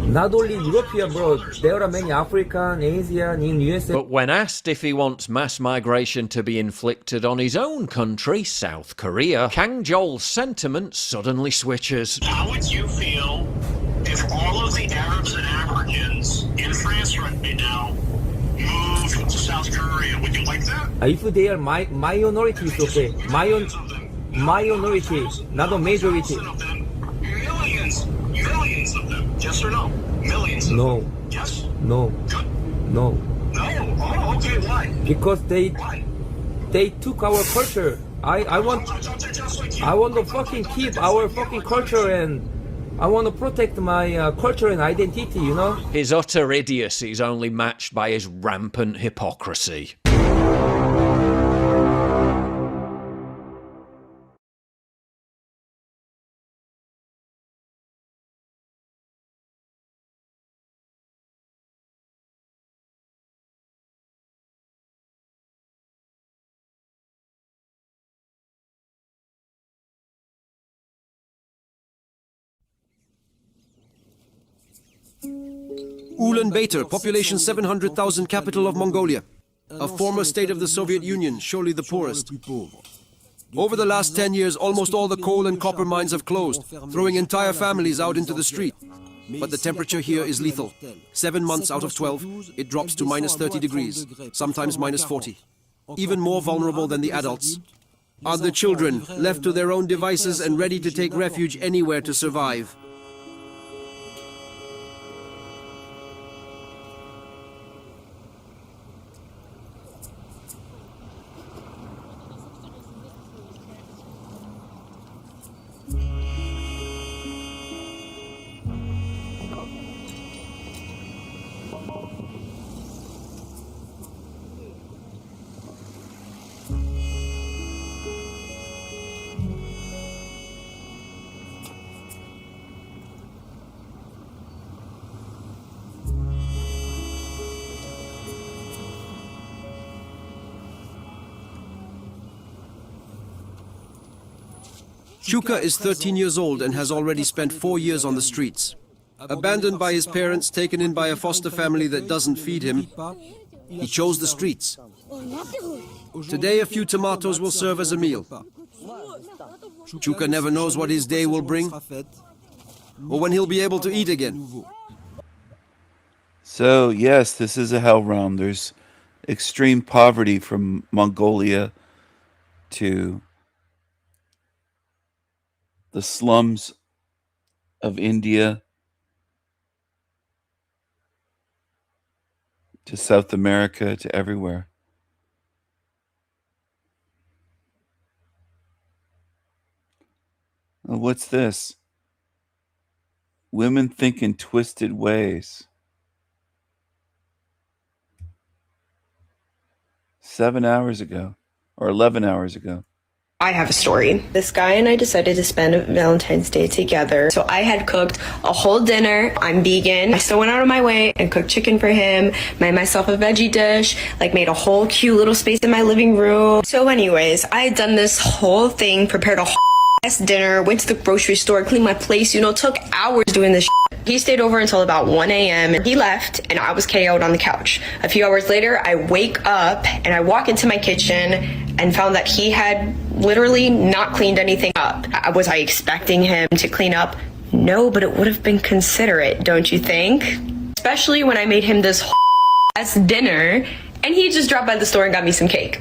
Not only European, bro. There are many African, Asian, in USA. But when asked if he wants mass migration to be inflicted on his own country, South Korea, Kang Joel's sentiment suddenly switches. How would you feel if all of the Arabs and Africans in France right now moved to South Korea? Would you like that? If they are minority, it's okay. Minority, not a majority. Millions of them. Yes or no? Millions of No. them. Yes? No. Good. No. No? Oh, okay. Why? Because they took our culture. I want to fucking keep our fucking culture, and I want to protect my culture and identity, you know? His utter idiocy is only matched by his rampant hypocrisy. Ulaanbaatar, population 700,000, capital of Mongolia. A former state of the Soviet Union, surely the poorest. Over the last 10 years, almost all the coal and copper mines have closed, throwing entire families out into the street. But the temperature here is lethal. 7 months out of 12, it drops to minus 30 degrees, sometimes minus 40. Even more vulnerable than the adults are the children, left to their own devices and ready to take refuge anywhere to survive. Chuka is 13 years old and has already spent 4 years on the streets. Abandoned by his parents, taken in by a foster family that doesn't feed him, he chose the streets. Today a few tomatoes will serve as a meal. Chuka never knows what his day will bring, or when he'll be able to eat again. So, yes, this is a hell realm. There's extreme poverty from Mongolia to the slums of India to South America to everywhere. Oh, what's this? Women think in twisted ways. 7 hours ago, or 11 hours ago. I have a story. This guy and I decided to spend Valentine's Day together. So I had cooked a whole dinner. I'm vegan. I still went out of my way and cooked chicken for him, made myself a veggie dish, like made a whole cute little space in my living room. So anyways, I had done this whole thing, prepared a whole dinner, went to the grocery store, cleaned my place, took hours doing this shit. He stayed over until about 1 a.m. and he left and I was KO'd on the couch. A few hours later, I wake up and I walk into my kitchen and found that he had literally not cleaned anything up. Was I expecting him to clean up? No, but it would have been considerate, don't you think? Especially when I made him this whole ass dinner and he just dropped by the store and got me some cake.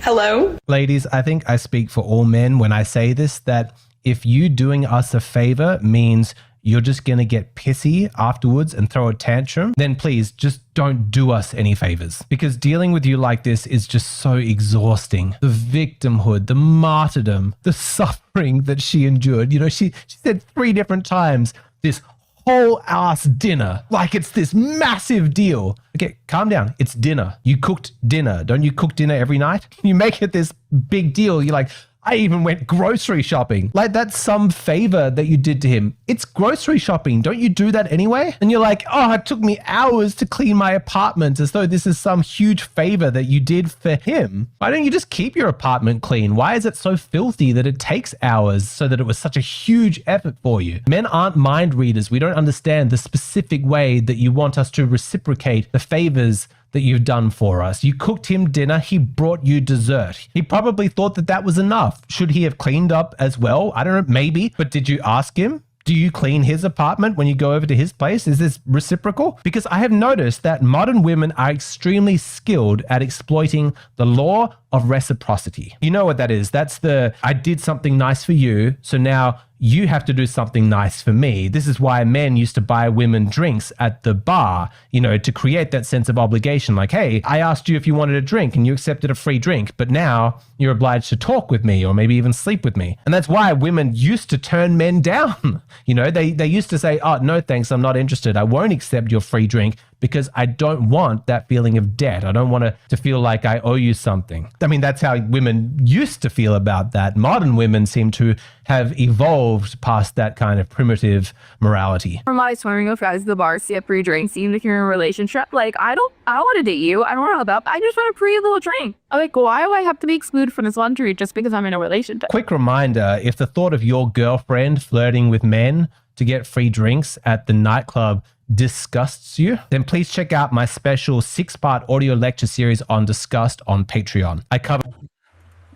Hello? Ladies, I think I speak for all men when I say this, that if you doing us a favor means you're just going to get pissy afterwards and throw a tantrum, then please just don't do us any favors. Because dealing with you like this is just so exhausting. The victimhood, the martyrdom, the suffering that she endured. She said 3 different times this whole ass dinner like it's this massive deal. Okay, calm down. It's dinner. You cooked dinner. Don't you cook dinner every night? You make it this big deal. You're like, I even went grocery shopping. Like that's some favor that you did to him. It's grocery shopping. Don't you do that anyway? And you're like, oh, it took me hours to clean my apartment, as though this is some huge favor that you did for him. Why don't you just keep your apartment clean? Why is it so filthy that it takes hours so that it was such a huge effort for you? Men aren't mind readers. We don't understand the specific way that you want us to reciprocate the favors that you've done for us. You cooked him dinner. He brought you dessert. He probably thought that that was enough. Should he have cleaned up as well? I don't know, maybe. But did you ask him? Do you clean his apartment when you go over to his place? Is this reciprocal? Because I have noticed that modern women are extremely skilled at exploiting the law of reciprocity. You know what that is? That's the, I did something nice for you, so now you have to do something nice for me. This is why men used to buy women drinks at the bar, to create that sense of obligation. Like, hey, I asked you if you wanted a drink and you accepted a free drink, but now you're obliged to talk with me or maybe even sleep with me. And that's why women used to turn men down. They used to say, oh, no, thanks, I'm not interested. I won't accept your free drink because I don't want that feeling of debt. I don't want to feel like I owe you something. I mean, that's how women used to feel about that. Modern women seem to have evolved past that kind of primitive morality. From my swimming with guys at the bar, see a free drink, seem like you're in a relationship. Like, I don't want to date you. I don't want to help out. I just want a free little drink. I'm like, why do I have to be excluded from this laundry just because I'm in a relationship? Quick reminder, if the thought of your girlfriend flirting with men to get free drinks at the nightclub disgusts you, then please check out my special 6-part audio lecture series on disgust on Patreon. I cover...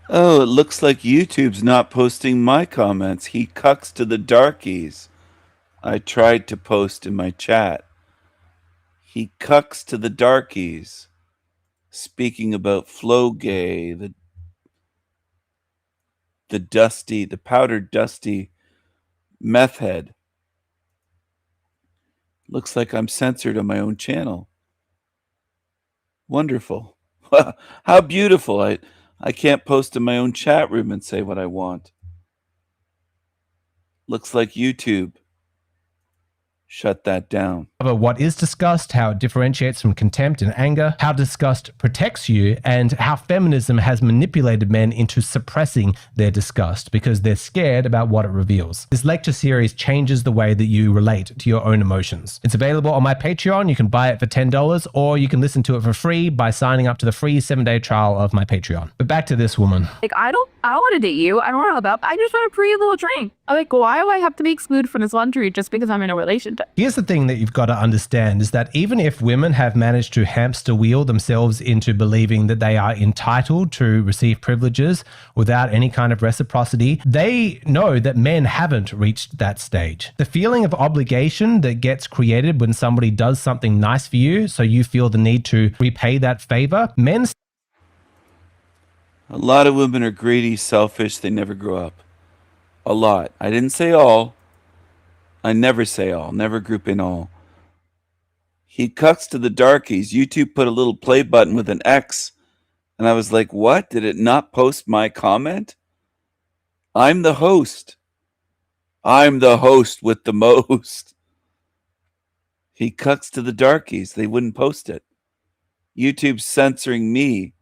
Oh, it looks like YouTube's not posting my comments. He cucks to the darkies. I tried to post in my chat. He cucks to the darkies. Speaking about Flow Gay, the powdered dusty meth head. Looks like I'm censored on my own channel. Wonderful. How beautiful. I can't post in my own chat room and say what I want. Looks like YouTube shut that down. What is disgust, how it differentiates from contempt and anger, how disgust protects you, and how feminism has manipulated men into suppressing their disgust because they're scared about what it reveals. This lecture series changes the way that you relate to your own emotions. It's available on my Patreon. You can buy it for $10, or you can listen to it for free by signing up to the free 7-day trial of my Patreon. But back to this woman. Like, I don't want to date you. I don't want to help out. I just want a free little drink. I'm like, why do I have to be excluded from this laundry just because I'm in a relationship? Here's the thing that you've got to understand is that even if women have managed to hamster wheel themselves into believing that they are entitled to receive privileges without any kind of reciprocity, they know that men haven't reached that stage. The feeling of obligation that gets created when somebody does something nice for you, so you feel the need to repay that favor, A lot of women are greedy, selfish, they never grow up. A lot. I didn't say all. I never say all, never group in all. He cucks to the darkies. YouTube put a little play button with an X. And I was like, what? Did it not post my comment? I'm the host. I'm the host with the most. He cucks to the darkies. They wouldn't post it. YouTube's censoring me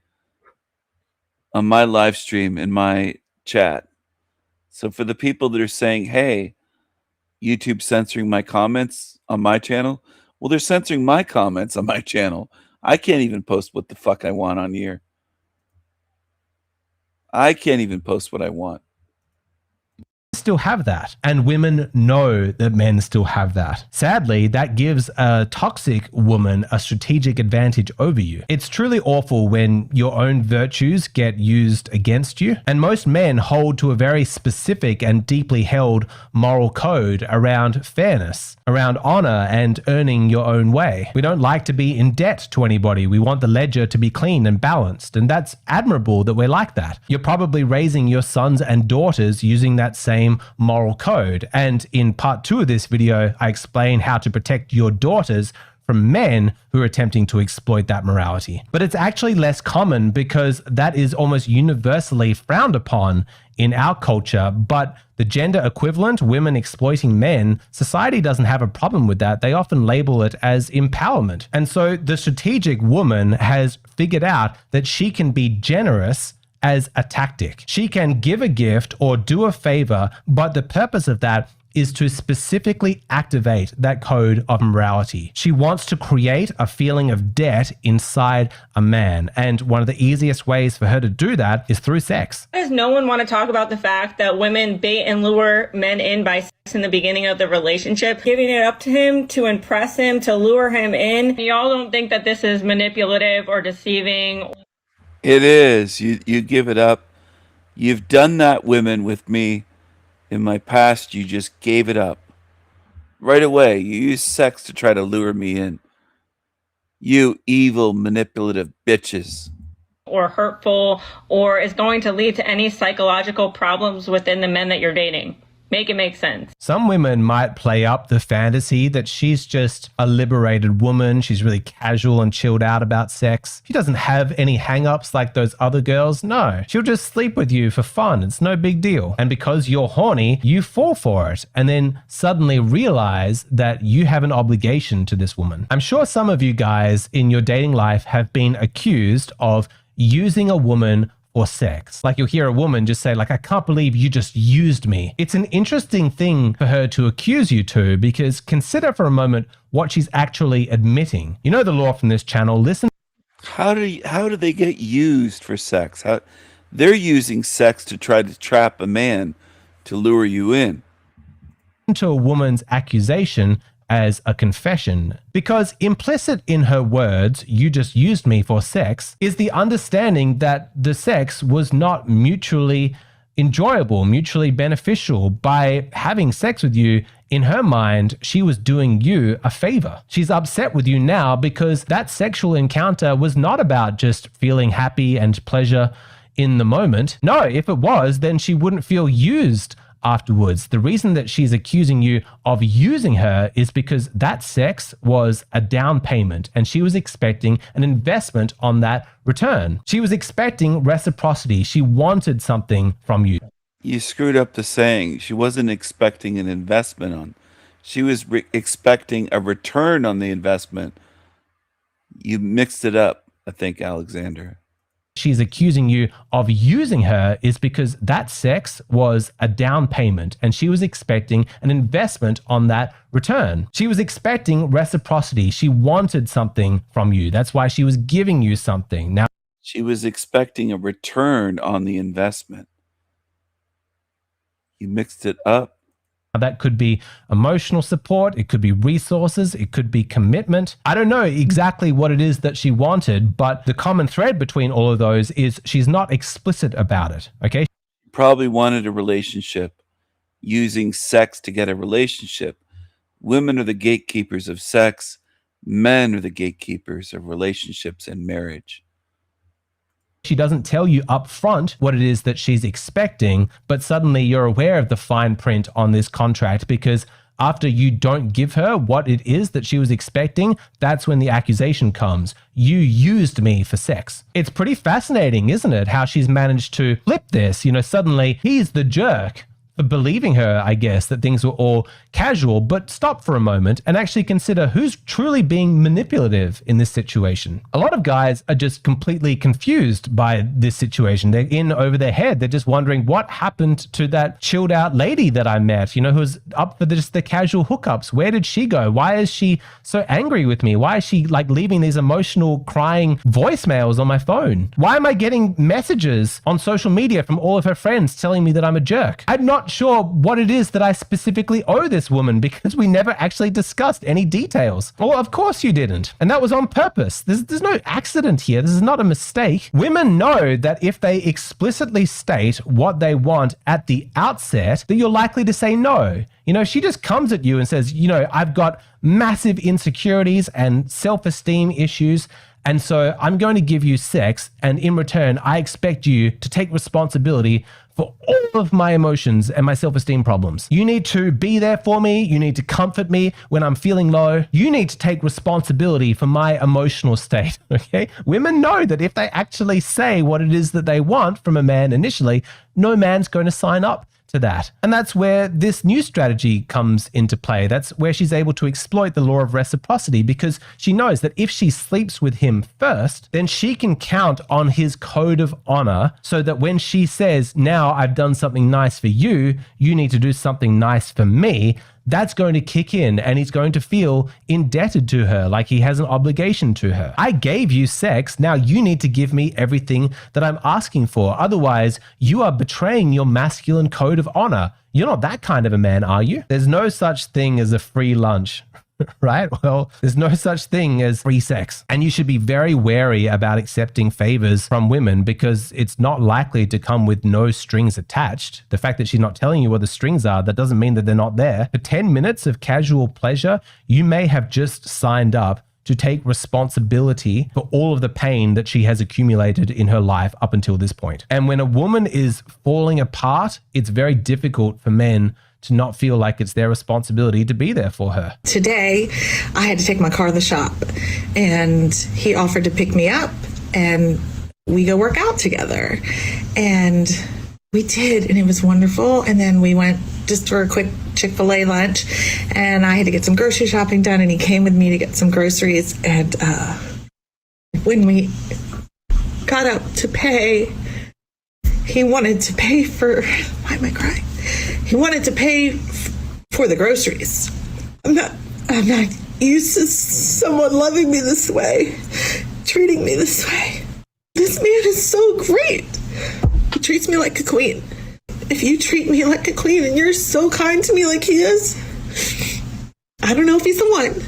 on my live stream in my chat. So for the people that are saying, hey, YouTube censoring my comments on my channel, well, they're censoring my comments on my channel. I can't even post what the fuck I want on here. I can't even post what I want. Still have that, and women know that men still have that. Sadly, that gives a toxic woman a strategic advantage over you. It's truly awful when your own virtues get used against you, and most men hold to a very specific and deeply held moral code around fairness, around honor, and earning your own way. We don't like to be in debt to anybody. We want the ledger to be clean and balanced, and that's admirable that we're like that. You're probably raising your sons and daughters using that same moral code. And in part 2 of this video, I explain how to protect your daughters from men who are attempting to exploit that morality. But it's actually less common because that is almost universally frowned upon in our culture. But the gender equivalent, women exploiting men, society doesn't have a problem with that. They often label it as empowerment. And so the strategic woman has figured out that she can be generous as a tactic. She can give a gift or do a favor, but the purpose of that is to specifically activate that code of morality. She wants to create a feeling of debt inside a man, and one of the easiest ways for her to do that is through sex. Does no one want to talk about the fact that women bait and lure men in by sex in the beginning of the relationship, giving it up to him to impress him, to lure him in? Y'all don't think that this is manipulative or deceiving? It is. You give it up. You've done that, women, with me. In my past, you just gave it up. Right away, you used sex to try to lure me in. You evil, manipulative bitches. Or hurtful, or is going to lead to any psychological problems within the men that you're dating. Make it make sense. Some women might play up the fantasy that she's just a liberated woman. She's really casual and chilled out about sex. She doesn't have any hang-ups like those other girls. No, she'll just sleep with you for fun. It's no big deal. And because you're horny, you fall for it and then suddenly realize that you have an obligation to this woman. I'm sure some of you guys in your dating life have been accused of using a woman or sex. Like you'll hear a woman just say, like, I can't believe you just used me. It's an interesting thing for her to accuse you to, because consider for a moment what she's actually admitting. You know the law from this channel. Listen. How do they get used for sex? They're using sex to try to trap a man to lure you in. To a woman's accusation as a confession, because implicit in her words, you just used me for sex, is the understanding that the sex was not mutually enjoyable, mutually beneficial. By having sex with you, in her mind, she was doing you a favor. She's upset with you now because that sexual encounter was not about just feeling happy and pleasure in the moment. No, if it was, then she wouldn't feel used afterwards. The reason that she's accusing you of using her is because that sex was a down payment and she was expecting an investment on that return. She was expecting reciprocity. She wanted something from you. You screwed up the saying. She wasn't expecting an investment on. She was expecting a return on the investment. You mixed it up, I think, Alexander. She's accusing you of using her is because that sex was a down payment and she was expecting an investment on that return. She was expecting reciprocity. She wanted something from you. That's why she was giving you something. Now, she was expecting a return on the investment. You mixed it up. That could be emotional support, it could be resources, it could be commitment. I don't know exactly what it is that she wanted, but the common thread between all of those is she's not explicit about it, okay? Probably wanted a relationship, using sex to get a relationship. Women are the gatekeepers of sex. Men are the gatekeepers of relationships and marriage. She doesn't tell you up front what it is that she's expecting, but suddenly you're aware of the fine print on this contract because after you don't give her what it is that she was expecting, that's when the accusation comes. You used me for sex. It's pretty fascinating, isn't it? How she's managed to flip this. You know, suddenly he's the jerk for believing her, I guess, that things were all casual, but stop for a moment and actually consider who's truly being manipulative in this situation. A lot of guys are just completely confused by this situation. They're in over their head. They're just wondering what happened to that chilled out lady that I met, you know, who's up for just the casual hookups. Where did she go? Why is she so angry with me? Why is she like leaving these emotional crying voicemails on my phone? Why am I getting messages on social media from all of her friends telling me that I'm a jerk? I'm not sure what it is that I specifically owe this woman because we never actually discussed any details. Well, of course you didn't. And that was on purpose. There's no accident here. This is not a mistake. Women know that if they explicitly state what they want at the outset, that you're likely to say no. You know, she just comes at you and says, you know, I've got massive insecurities and self-esteem issues. And so I'm going to give you sex. And in return, I expect you to take responsibility for all of my emotions and my self-esteem problems. You need to be there for me. You need to comfort me when I'm feeling low. You need to take responsibility for my emotional state, okay? Women know that if they actually say what it is that they want from a man initially, no man's going to sign up to that. And that's where this new strategy comes into play. That's where she's able to exploit the law of reciprocity because she knows that if she sleeps with him first, then she can count on his code of honor so that when she says, now I've done something nice for you, you need to do something nice for me, that's going to kick in and he's going to feel indebted to her, like he has an obligation to her. I gave you sex, now you need to give me everything that I'm asking for. Otherwise, you are betraying your masculine code of honor. You're not that kind of a man, are you? There's no such thing as a free lunch. Right? Well, there's no such thing as free sex. And you should be very wary about accepting favors from women because it's not likely to come with no strings attached. The fact that she's not telling you what the strings are, that doesn't mean that they're not there. For 10 minutes of casual pleasure, you may have just signed up to take responsibility for all of the pain that she has accumulated in her life up until this point. And when a woman is falling apart, it's very difficult for men to not feel like it's their responsibility to be there for her. Today, I had to take my car to the shop, and he offered to pick me up, and we go work out together. And we did, and it was wonderful. And then we went just for a quick Chick-fil-A lunch, and I had to get some grocery shopping done, and he came with me to get some groceries. And when we got up to pay, he wanted to pay for, why am I crying? He wanted to pay for the groceries. I'm not used to someone loving me this way, treating me this way. This man is so great. He treats me like a queen. If you treat me like a queen and you're so kind to me like he is, I don't know if he's the one,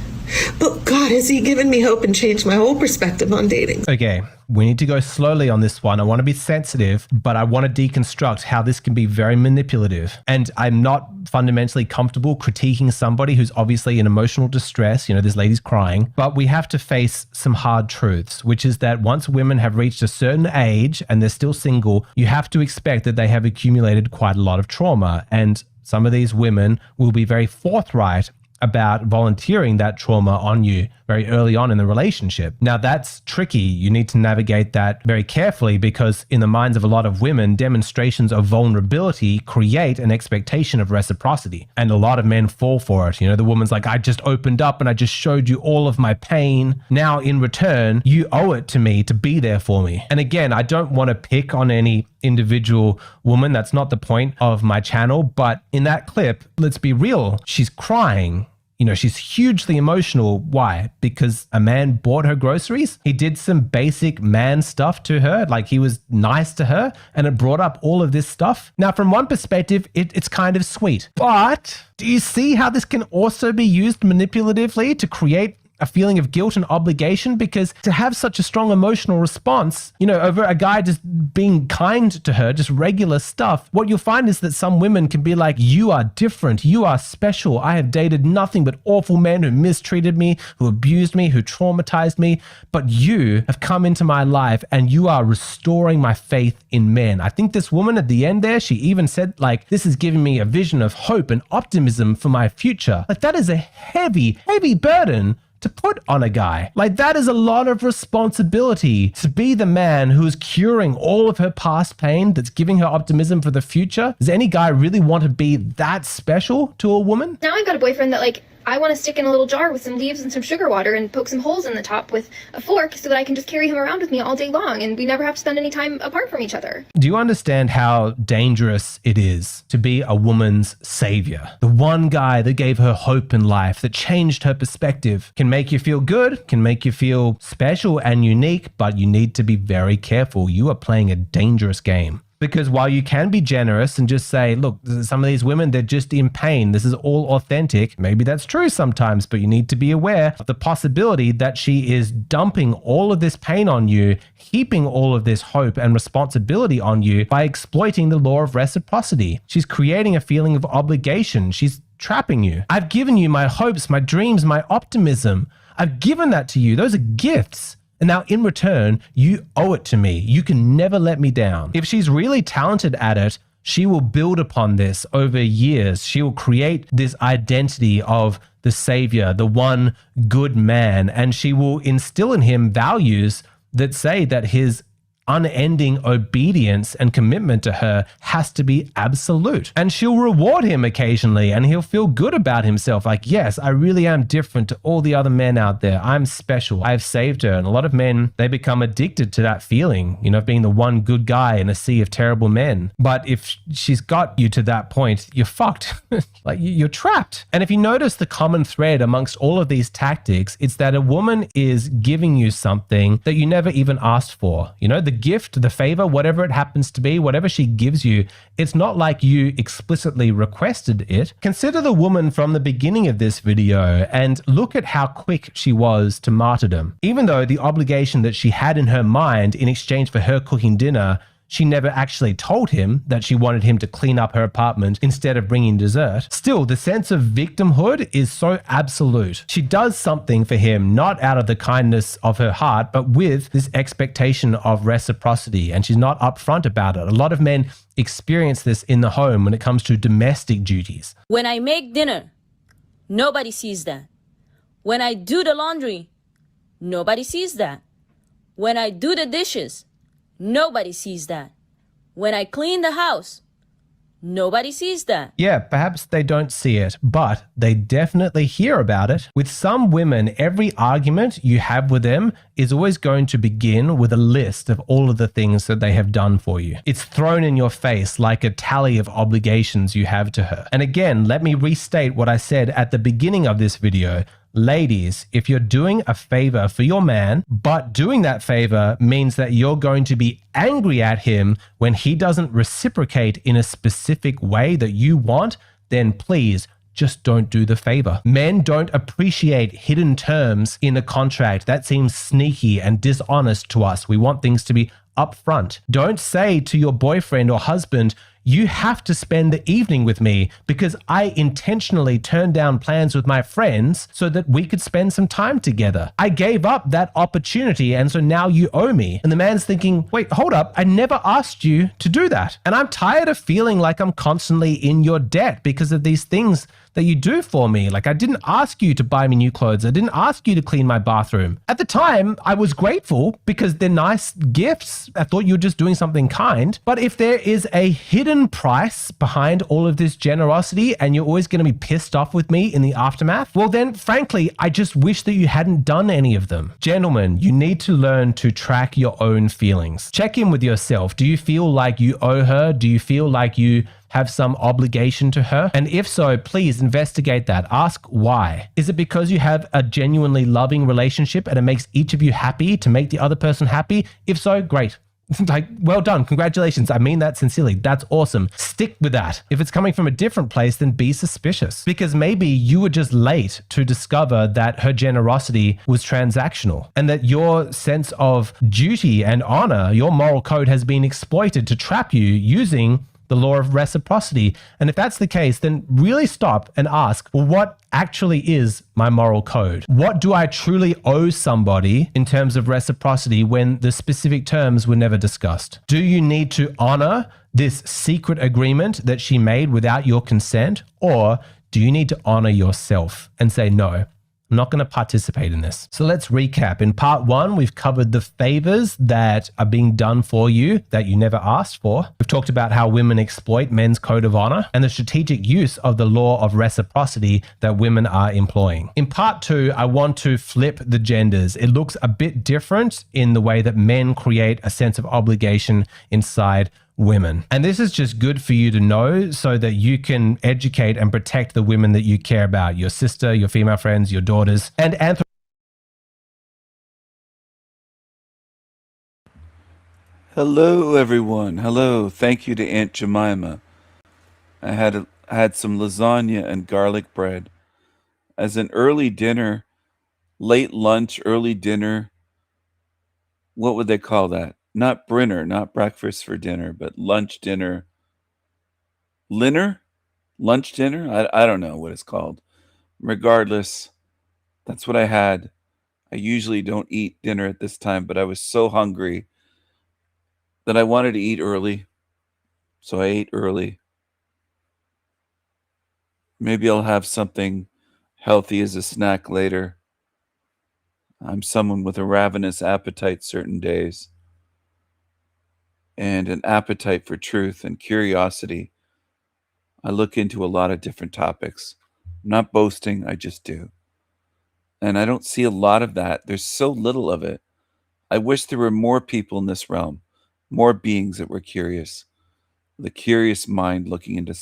but God, has he given me hope and changed my whole perspective on dating. Okay, we need to go slowly on this one. I want to be sensitive, but I want to deconstruct how this can be very manipulative. And I'm not fundamentally comfortable critiquing somebody who's obviously in emotional distress. You know, this lady's crying, but we have to face some hard truths, which is that once women have reached a certain age and they're still single, you have to expect that they have accumulated quite a lot of trauma. And some of these women will be very forthright about volunteering that trauma on you very early on in the relationship. Now that's tricky. You need to navigate that very carefully because in the minds of a lot of women, demonstrations of vulnerability create an expectation of reciprocity. And a lot of men fall for it. You know, the woman's like, I just opened up and I just showed you all of my pain. Now in return, you owe it to me to be there for me. And again, I don't want to pick on any individual woman. That's not the point of my channel. But in that clip, let's be real. She's crying. she's hugely emotional. Why? Because a man bought her groceries. He did some basic man stuff to her, like he was nice to her, and it brought up all of this stuff. Now, from one perspective, it's kind of sweet. But do you see how this can also be used manipulatively to create a feeling of guilt and obligation? Because to have such a strong emotional response, over a guy just being kind to her, just regular stuff, what you'll find is that some women can be like, you are different, you are special. I have dated nothing but awful men who mistreated me, who abused me, who traumatized me, but you have come into my life and you are restoring my faith in men. I think this woman at the end there, she even said, like, this is giving me a vision of hope and optimism for my future. Like, that is a heavy, heavy burden to put on a guy. Like, that is a lot of responsibility to be the man who is curing all of her past pain, that's giving her optimism for the future. Does any guy really want to be that special to a woman? Now I got a boyfriend that, like, I want to stick in a little jar with some leaves and some sugar water and poke some holes in the top with a fork so that I can just carry him around with me all day long and we never have to spend any time apart from each other. Do you understand how dangerous it is to be a woman's savior? The one guy that gave her hope in life, that changed her perspective, can make you feel good, can make you feel special and unique, but you need to be very careful. You are playing a dangerous game. Because while you can be generous and just say, look, some of these women, they're just in pain. This is all authentic. Maybe that's true sometimes, but you need to be aware of the possibility that she is dumping all of this pain on you, heaping all of this hope and responsibility on you by exploiting the law of reciprocity. She's creating a feeling of obligation. She's trapping you. I've given you my hopes, my dreams, my optimism. I've given that to you. Those are gifts. And now in return, you owe it to me. You can never let me down. If she's really talented at it, she will build upon this over years. She will create this identity of the savior, the one good man, and she will instill in him values that say that his unending obedience and commitment to her has to be absolute. And she'll reward him occasionally and he'll feel good about himself. Like, yes, I really am different to all the other men out there. I'm special. I've saved her. And a lot of men, they become addicted to that feeling, of being the one good guy in a sea of terrible men. But if she's got you to that point, you're fucked. Like, you're trapped. And if you notice the common thread amongst all of these tactics, it's that a woman is giving you something that you never even asked for. The gift, the favor, whatever it happens to be, whatever she gives you, it's not like you explicitly requested it. Consider the woman from the beginning of this video and look at how quick she was to martyrdom. Even though the obligation that she had in her mind in exchange for her cooking dinner, she never actually told him that she wanted him to clean up her apartment instead of bringing dessert. Still, the sense of victimhood is so absolute. She does something for him, not out of the kindness of her heart, but with this expectation of reciprocity, and she's not upfront about it. A lot of men experience this in the home when it comes to domestic duties. When I make dinner, nobody sees that. When I do the laundry, nobody sees that. When I do the dishes, nobody sees that. When I clean the house, nobody sees that. Yeah, perhaps they don't see it, but they definitely hear about it. With some women, every argument you have with them is always going to begin with a list of all of the things that they have done for you. It's thrown in your face like a tally of obligations you have to her. And again, let me restate what I said at the beginning of this video. Ladies, if you're doing a favor for your man, but doing that favor means that you're going to be angry at him when he doesn't reciprocate in a specific way that you want, then please just don't do the favor. Men don't appreciate hidden terms in a contract. That seems sneaky and dishonest to us. We want things to be upfront. Don't say to your boyfriend or husband, you have to spend the evening with me because I intentionally turned down plans with my friends so that we could spend some time together. I gave up that opportunity and so now you owe me. And the man's thinking, wait, hold up. I never asked you to do that. And I'm tired of feeling like I'm constantly in your debt because of these things that you do for me. Like, I didn't ask you to buy me new clothes. I didn't ask you to clean my bathroom. At the time, I was grateful because they're nice gifts. I thought you were just doing something kind. But if there is a hidden price behind all of this generosity and you're always going to be pissed off with me in the aftermath, well then, frankly, I just wish that you hadn't done any of them. Gentlemen, you need to learn to track your own feelings. Check in with yourself. Do you feel like you owe her? Do you feel like you have some obligation to her? And if so, please investigate that. Ask why. Is it because you have a genuinely loving relationship and it makes each of you happy to make the other person happy? If so, great. Like, well done. Congratulations. I mean that sincerely. That's awesome. Stick with that. If it's coming from a different place, then be suspicious. Because maybe you were just late to discover that her generosity was transactional and that your sense of duty and honor, your moral code has been exploited to trap you using the law of reciprocity. And if that's the case, then really stop and ask, well, what actually is my moral code? What do I truly owe somebody in terms of reciprocity when the specific terms were never discussed? Do you need to honor this secret agreement that she made without your consent? Or do you need to honor yourself and say, no, I'm not going to participate in this? So let's recap. In part 1, we've covered the favors that are being done for you that you never asked for. We've talked about how women exploit men's code of honor and the strategic use of the law of reciprocity that women are employing. In part 2, I want to flip the genders. It looks a bit different in the way that men create a sense of obligation inside women. And this is just good for you to know so that you can educate and protect the women that you care about, your sister, your female friends, your daughters, and Hello, everyone. Hello. Thank you to Aunt Jemima. I had some lasagna and garlic bread as an early dinner, late lunch, early dinner. What would they call that? Not brinner, not breakfast for dinner, but lunch dinner. Linner? Lunch dinner? I don't know what it's called. Regardless, that's what I had. I usually don't eat dinner at this time, but I was so hungry that I wanted to eat early. So I ate early. Maybe I'll have something healthy as a snack later. I'm someone with a ravenous appetite certain days, and an appetite for truth and curiosity. I look into a lot of different topics. I'm not boasting, I just do. And I don't see a lot of that. There's so little of it. I wish there were more people in this realm, more beings that were curious, the curious mind looking into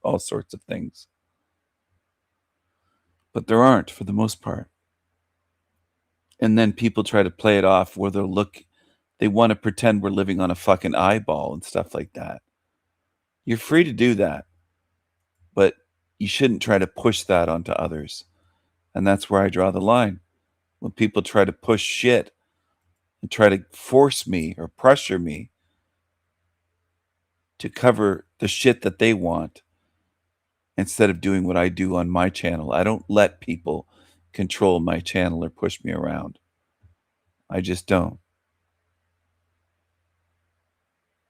all sorts of things. But there aren't, for the most part. And then people try to play it off where they want to pretend we're living on a fucking eyeball and stuff like that. You're free to do that, but you shouldn't try to push that onto others. And that's where I draw the line. When people try to push shit and try to force me or pressure me to cover the shit that they want instead of doing what I do on my channel. I don't let people control my channel or push me around. I just don't.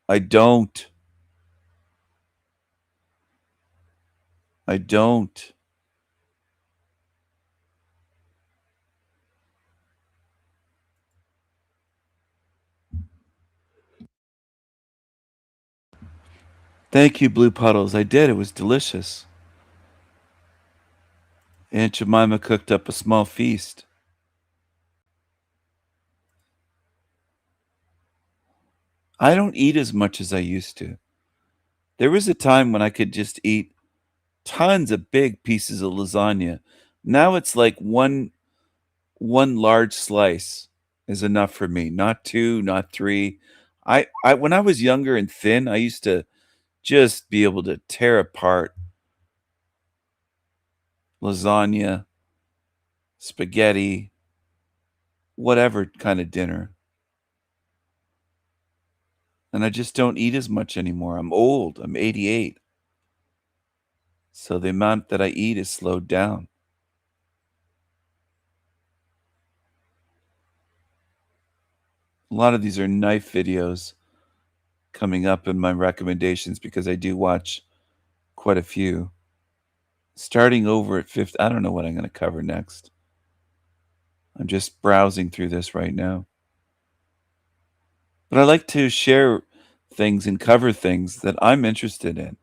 I don't. Thank you, Blue Puddles. I did. It was delicious. Aunt Jemima cooked up a small feast. I don't eat as much as I used to. There was a time when I could just eat tons of big pieces of lasagna. Now it's like one large slice is enough for me. Not 2, not 3. I when I was younger and thin, I used to just be able to tear apart lasagna, spaghetti, whatever kind of dinner. And I just don't eat as much anymore. I'm old. I'm 88. So the amount that I eat is slowed down. A lot of these are knife videos coming up in my recommendations because I do watch quite a few. Starting over at 50, I don't know what I'm going to cover next. I'm just browsing through this right now. But I like to share things and cover things that I'm interested in.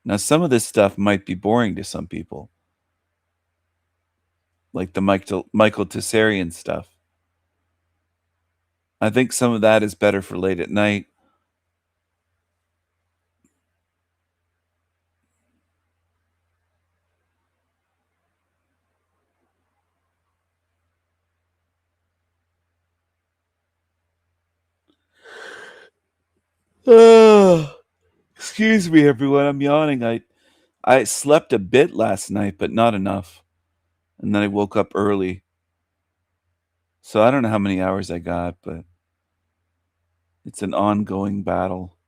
Now, some of this stuff might be boring to some people, like the Michael Tessarian stuff. I think some of that is better for late at night. Excuse me, everyone. I'm yawning. I slept a bit last night, but not enough. And then I woke up early. So I don't know how many hours I got, but it's an ongoing battle.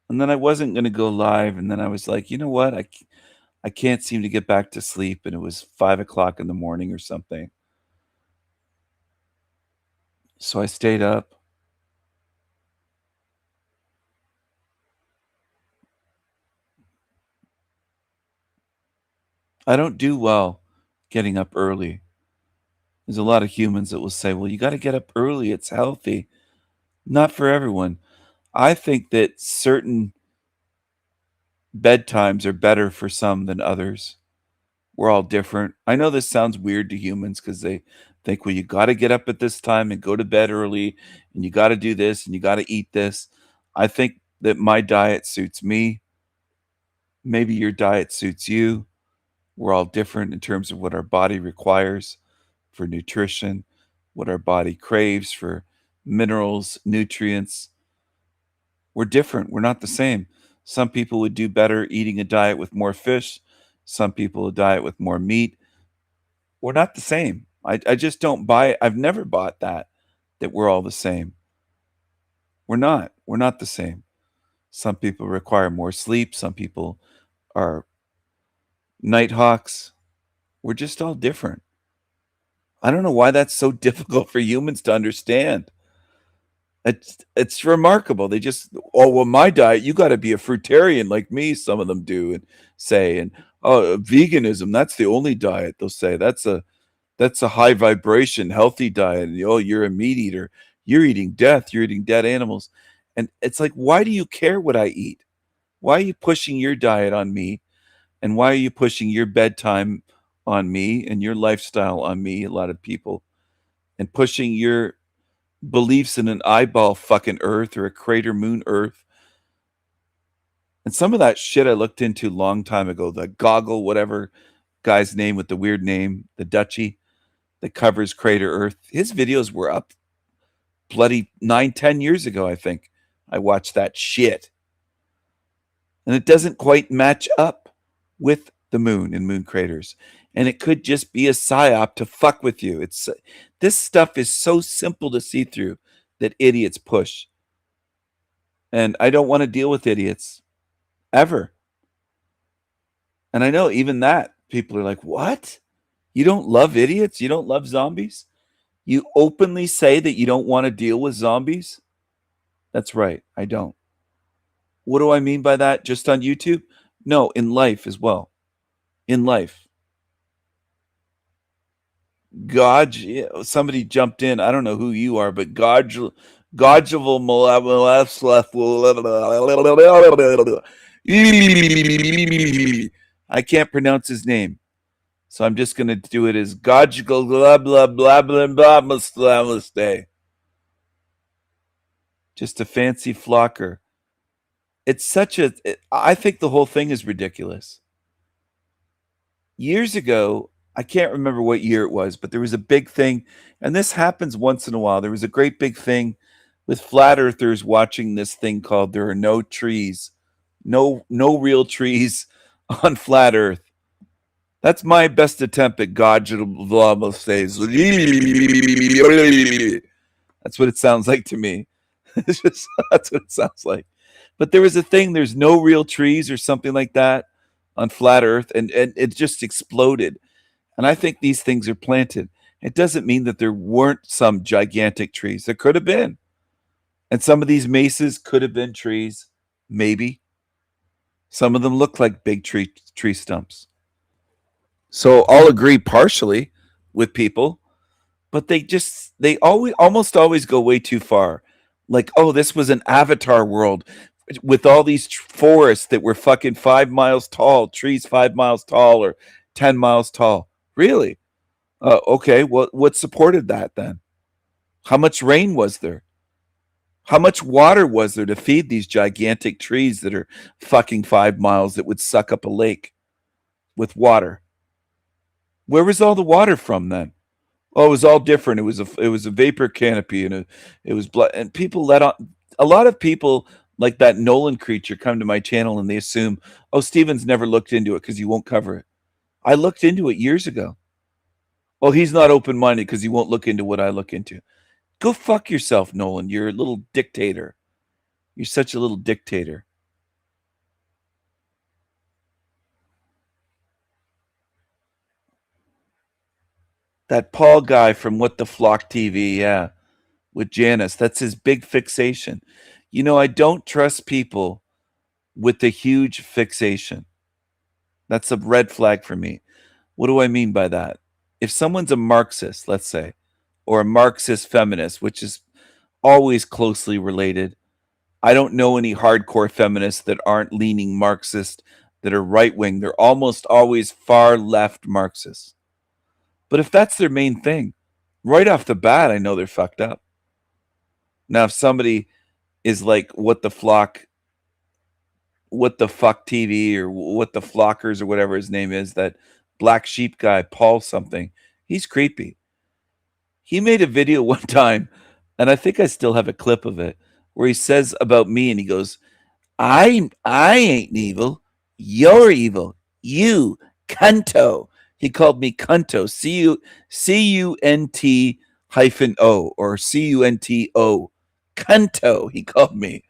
And then I wasn't going to go live. And then I was like, you know what? I can't seem to get back to sleep. And it was 5 o'clock in the morning or something. So I stayed up. I don't do well getting up early. There's a lot of humans that will say, well, you got to get up early. It's healthy. Not for everyone. I think that certain bedtimes are better for some than others. We're all different. I know this sounds weird to humans because they think, well, you got to get up at this time and go to bed early, and you got to do this and you got to eat this. I think that my diet suits me. Maybe your diet suits you. We're all different in terms of what our body requires for nutrition, what our body craves for minerals, nutrients. We're different. We're not the same. Some people would do better eating a diet with more fish. Some people a diet with more meat. We're not the same. I just don't buy it. I've never bought that we're all the same. We're not. We're not the same. Some people require more sleep. Some people are nighthawks. We're just all different. I don't know why that's so difficult for humans to understand. It's remarkable. They just, oh, well, my diet, you got to be a fruitarian like me. Some of them do and say, and oh, veganism, that's the only diet. They'll say that's a high vibration, healthy diet. And, oh, you're a meat eater. You're eating death. You're eating dead animals. And it's like, why do you care what I eat? Why are you pushing your diet on me? And why are you pushing your bedtime on me and your lifestyle on me, a lot of people, and pushing your beliefs in an eyeball fucking earth or a crater moon earth? And some of that shit I looked into a long time ago, the goggle, whatever guy's name with the weird name, the Dutchie that covers crater earth, his videos were up bloody 9-10 years ago. I think I watched that shit, and it doesn't quite match up with the moon and moon craters. And it could just be a psyop to fuck with you. This stuff is so simple to see through that idiots push. And I don't want to deal with idiots ever. And I know even that people are like, what? You don't love idiots? You don't love zombies? You openly say that you don't want to deal with zombies? That's right. I don't. What do I mean by that? Just on YouTube? No, in life as well. In life. God, somebody jumped in. I don't know who you are, but Godjevil I can't pronounce his name, so I'm just going to do it as Godjevil blah blah blah blah blah blah. Just a fancy flocker. It's such a. I think the whole thing is ridiculous. Years ago, I can't remember what year it was, but there was a big thing, and this happens once in a while. There was a great big thing with flat earthers watching this thing called "There Are No Trees," no real trees on flat Earth. That's my best attempt at God says. That's what it sounds like to me. That's what it sounds like. But there was a thing, there's no real trees or something like that on flat Earth, and it just exploded. And I think these things are planted. It doesn't mean that there weren't some gigantic trees. There could have been. And some of these mesas could have been trees, maybe. Some of them look like big tree stumps. So I'll agree partially with people, but they almost always go way too far. Like, oh, this was an avatar world with all these forests that were fucking 5 miles tall, trees 5 miles tall or 10 miles tall. Really? Okay, well, what supported that then? How much rain was there? How much water was there to feed these gigantic trees that are fucking 5 miles that would suck up a lake with water? Where was all the water from then? Oh, it was all different. It was a vapor canopy, and it was blood. And people let on. A lot of people Like that Nolan creature come to my channel and they assume, oh, Steven's never looked into it because he won't cover it. I looked into it years ago. Well, he's not open-minded because he won't look into what I look into. Go fuck yourself, Nolan. You're a little dictator. You're such a little dictator. That Paul guy from What the Flock TV, yeah, with Janice, that's his big fixation. You know, I don't trust people with a huge fixation. That's a red flag for me. What do I mean by that? If someone's a Marxist, let's say, or a Marxist feminist, which is always closely related, I don't know any hardcore feminists that aren't leaning Marxist, that are right-wing. They're almost always far left Marxists. But if that's their main thing, right off the bat, I know they're fucked up. Now, if somebody is like What the Fuck TV, or What the Flockers, or whatever his name is, that black sheep guy, Paul something, he's creepy. He made a video one time, and I think I still have a clip of it, where he says about me, and he goes, I ain't evil. You're evil. You, cunto. He called me cunto. C-U-N-T hyphen O, or C-U-N-T-O. Cunto, he called me.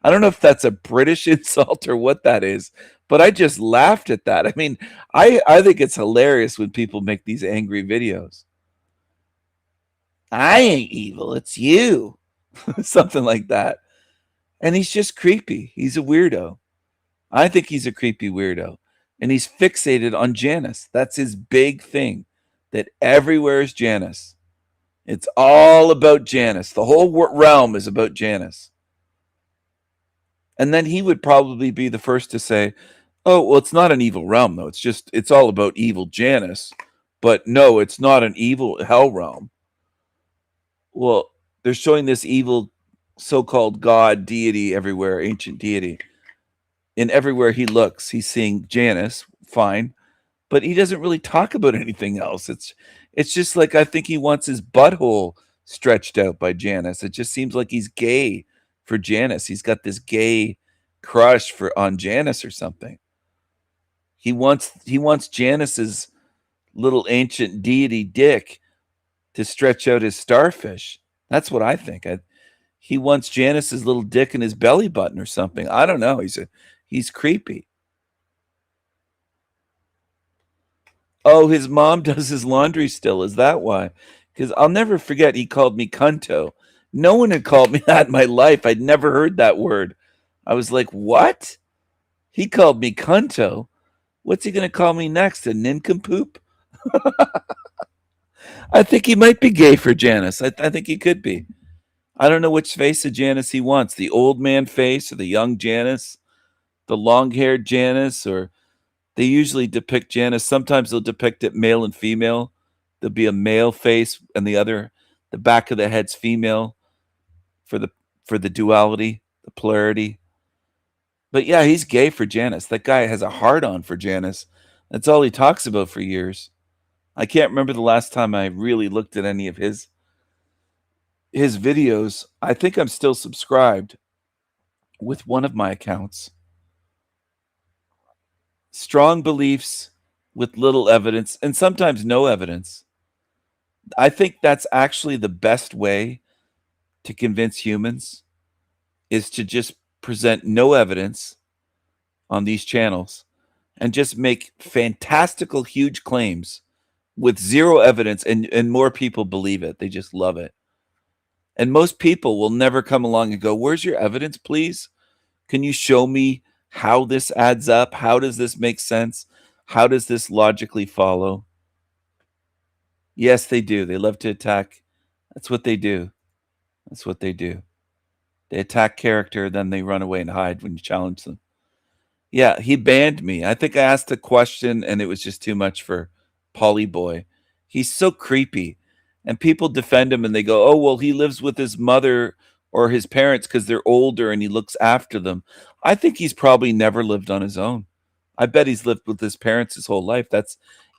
I don't know if that's a British insult or what that is, but I just laughed at that. I mean, I think it's hilarious when people make these angry videos. I ain't evil. It's you. Something like that. And he's just creepy. He's a weirdo. I think he's a creepy weirdo. And he's fixated on Janice. That's his big thing. That everywhere is Janice. It's all about Janice. The whole realm is about Janice. And then he would probably be the first to say, oh, well, it's not an evil realm, though. It's all about evil Janice. But no, it's not an evil hell realm. Well, they're showing this evil so-called god, deity everywhere, ancient deity. And everywhere he looks, he's seeing Janice, fine. But he doesn't really talk about anything else. It's just like, I think he wants his butthole stretched out by Janice. It just seems like he's gay for Janice. He's got this gay crush on Janice or something. He wants Janice's little ancient deity dick to stretch out his starfish. That's what I think. He wants Janice's little dick in his belly button or something. I don't know. He's creepy. Oh, his mom does his laundry still. Is that why? Because I'll never forget he called me cunto. No one had called me that in my life. I'd never heard that word. I was like, what? He called me cunto? What's he going to call me next? A nincompoop? I think he might be gay for Janice. I think he could be. I don't know which face of Janice he wants. The old man face or the young Janice? The long-haired Janice? Or they usually depict Janice. Sometimes they'll depict it male and female. There'll be a male face and the back of the head's female for the duality, the polarity. But yeah, he's gay for Janice. That guy has a hard-on for Janice. That's all he talks about for years. I can't remember the last time I really looked at any of his videos. I think I'm still subscribed with one of my accounts. Strong beliefs with little evidence, and sometimes no evidence. I think that's actually the best way to convince humans, is to just present no evidence on these channels and just make fantastical, huge claims with zero evidence, and more people believe it. They just love it. And most people will never come along and go, where's your evidence, please? Can you show me how this adds up? How does this make sense? How does this logically follow? Yes, they do. They love to attack. That's what they do. That's what they do. They attack character, then they run away and hide when you challenge them. Yeah, he banned me. I think I asked a question and it was just too much for Polly Boy. He's so creepy. And people defend him and they go, oh, well, he lives with his mother or his parents because they're older and he looks after them. I think he's probably never lived on his own. I bet he's lived with his parents his whole life.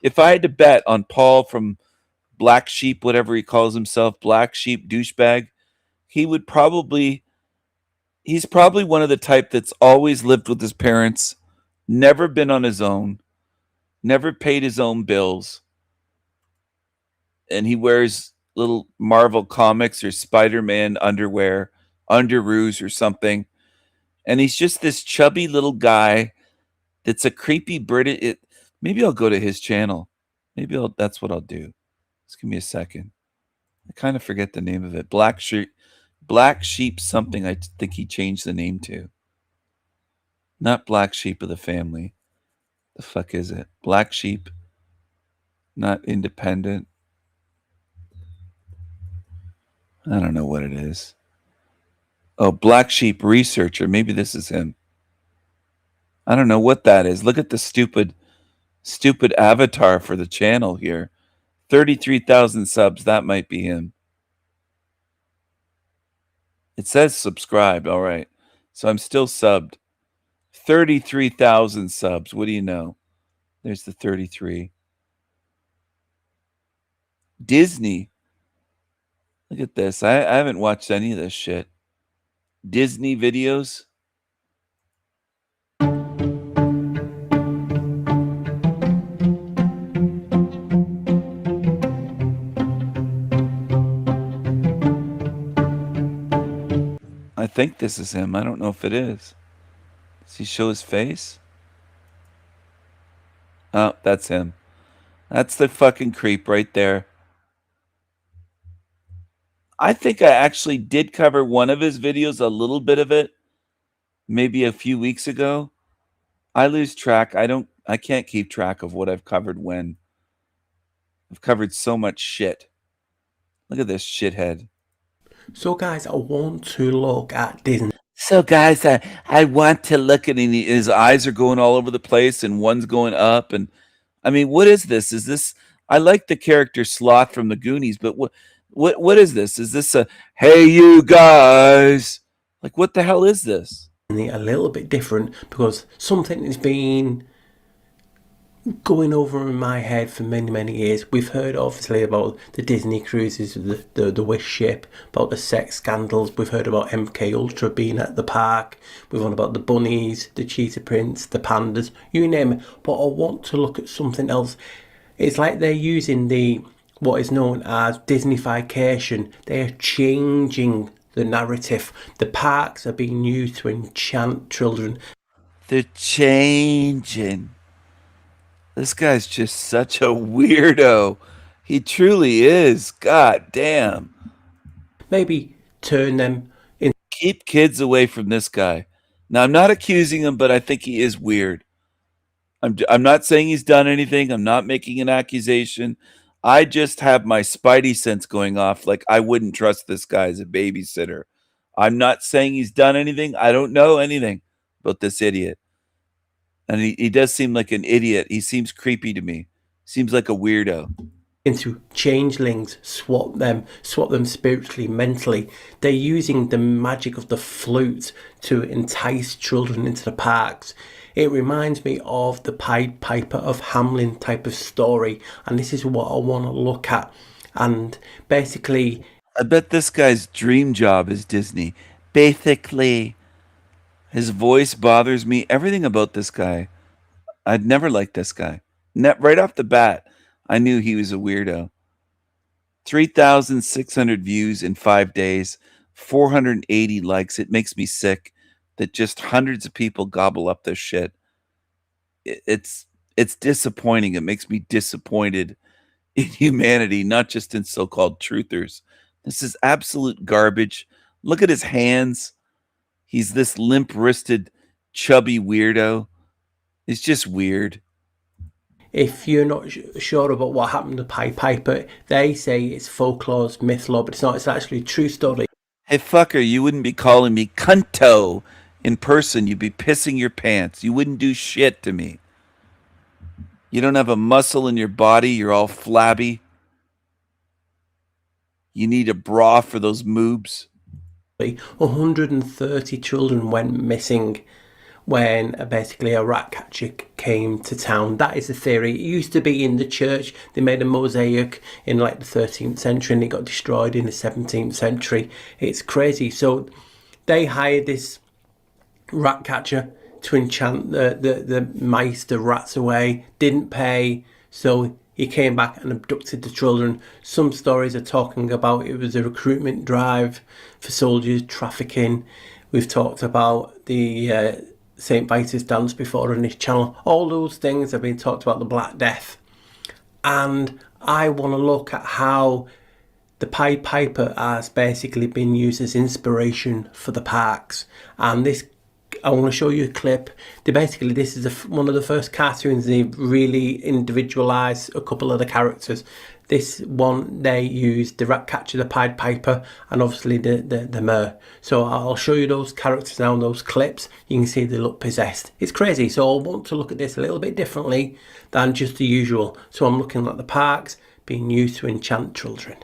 If I had to bet on Paul from Black Sheep, whatever he calls himself, Black Sheep douchebag, he would probably He's probably one of the type that's always lived with his parents, never been on his own, never paid his own bills, and he wears little Marvel comics or Spider-Man underwear, underoos or something. And he's just this chubby little guy that's a creepy British. Maybe I'll go to his channel. That's what I'll do. Just give me a second. I kind of forget the name of it. Black Sheep something, I think he changed the name to. Not Black Sheep of the Family. The fuck is it? Black Sheep. Not Independent. I don't know what it is. Oh, Black Sheep Researcher. Maybe this is him. I don't know what that is. Look at the stupid avatar for the channel here. 33,000 subs. That might be him. It says subscribed. All right. So I'm still subbed. 33,000 subs. What do you know? There's the 33. Disney. Look at this. I haven't watched any of this shit. Disney videos. I think this is him. I don't know if it is. Does he show his face? Oh, that's him. That's the fucking creep right there. I think I actually did cover one of his videos, a little bit of it, maybe a few weeks ago. I lose track. I can't keep track of what I've covered when. I've covered so much shit. Look at this shithead. So guys, I want to look at Disney. So guys, I want to look at his eyes are going all over the place and one's going up. And I mean, what is this? Is this, I like the character Sloth from the Goonies, but what is this? Is this a, hey, you guys? Like, what the hell is this? A little bit different because something has been going over in my head for many years. We've heard obviously about the Disney cruises, the Wish ship, about the sex scandals. We've heard about MK Ultra being at the park. We've heard about the bunnies, the cheetah prints, the pandas, you name it. But I want to look at something else. It's like they're using what is known as Disneyfication. They're changing the narrative. The parks are being used to enchant children. They're changing. This guy's just such a weirdo. He truly is. God damn. Maybe turn them in. Keep kids away from this guy. Now, I'm not accusing him, but I think he is weird. I'm not saying he's done anything. I'm not making an accusation. I just have my spidey sense going off. Like, I wouldn't trust this guy as a babysitter. I'm not saying he's done anything. I don't know anything about this idiot. And he does seem like an idiot. He seems creepy to me. Seems like a weirdo. Into changelings, swap them spiritually, mentally. They're using the magic of the flute to entice children into the parks. It reminds me of the Pied Piper of Hamelin type of story, and this is what I want to look at. And basically, I bet this guy's dream job is Disney. Basically, his voice bothers me. Everything about this guy. I'd never liked this guy. Right off the bat, I knew he was a weirdo. 3,600 views in 5 days, 480 likes. It makes me sick that just hundreds of people gobble up this shit. It's disappointing. It makes me disappointed in humanity, not just in so-called truthers. This is absolute garbage. Look at his hands. He's this limp-wristed, chubby weirdo. It's just weird. If you're not sure about what happened to Pied Piper, they say it's folklore, myth lore, but it's not. It's actually a true story. Hey, fucker, you wouldn't be calling me cunto in person. You'd be pissing your pants. You wouldn't do shit to me. You don't have a muscle in your body. You're all flabby. You need a bra for those moobs. 130 children went missing when basically a rat catcher came to town. That is the theory. It used to be in the church. They made a mosaic in like the 13th century and it got destroyed in the 17th century. It's crazy. So They hired this rat catcher to enchant the mice, the rats away, didn't pay, so he came back and abducted the children. Some stories are talking about it was a recruitment drive for soldiers, trafficking. We've talked about the St. Vitus dance before on this channel. All those things have been talked about, the Black Death. And I want to look at how the Pied Piper has basically been used as inspiration for the parks. And this, I want to show you a clip. This is one of the first cartoons they really individualised a couple of the characters. This one, they used the rat catcher, the Pied Piper, and obviously the mare. So I'll show you those characters now, those clips. You can see they look possessed. It's crazy. So I want to look at this a little bit differently than just the usual. So I'm looking at the parks being used to enchant children.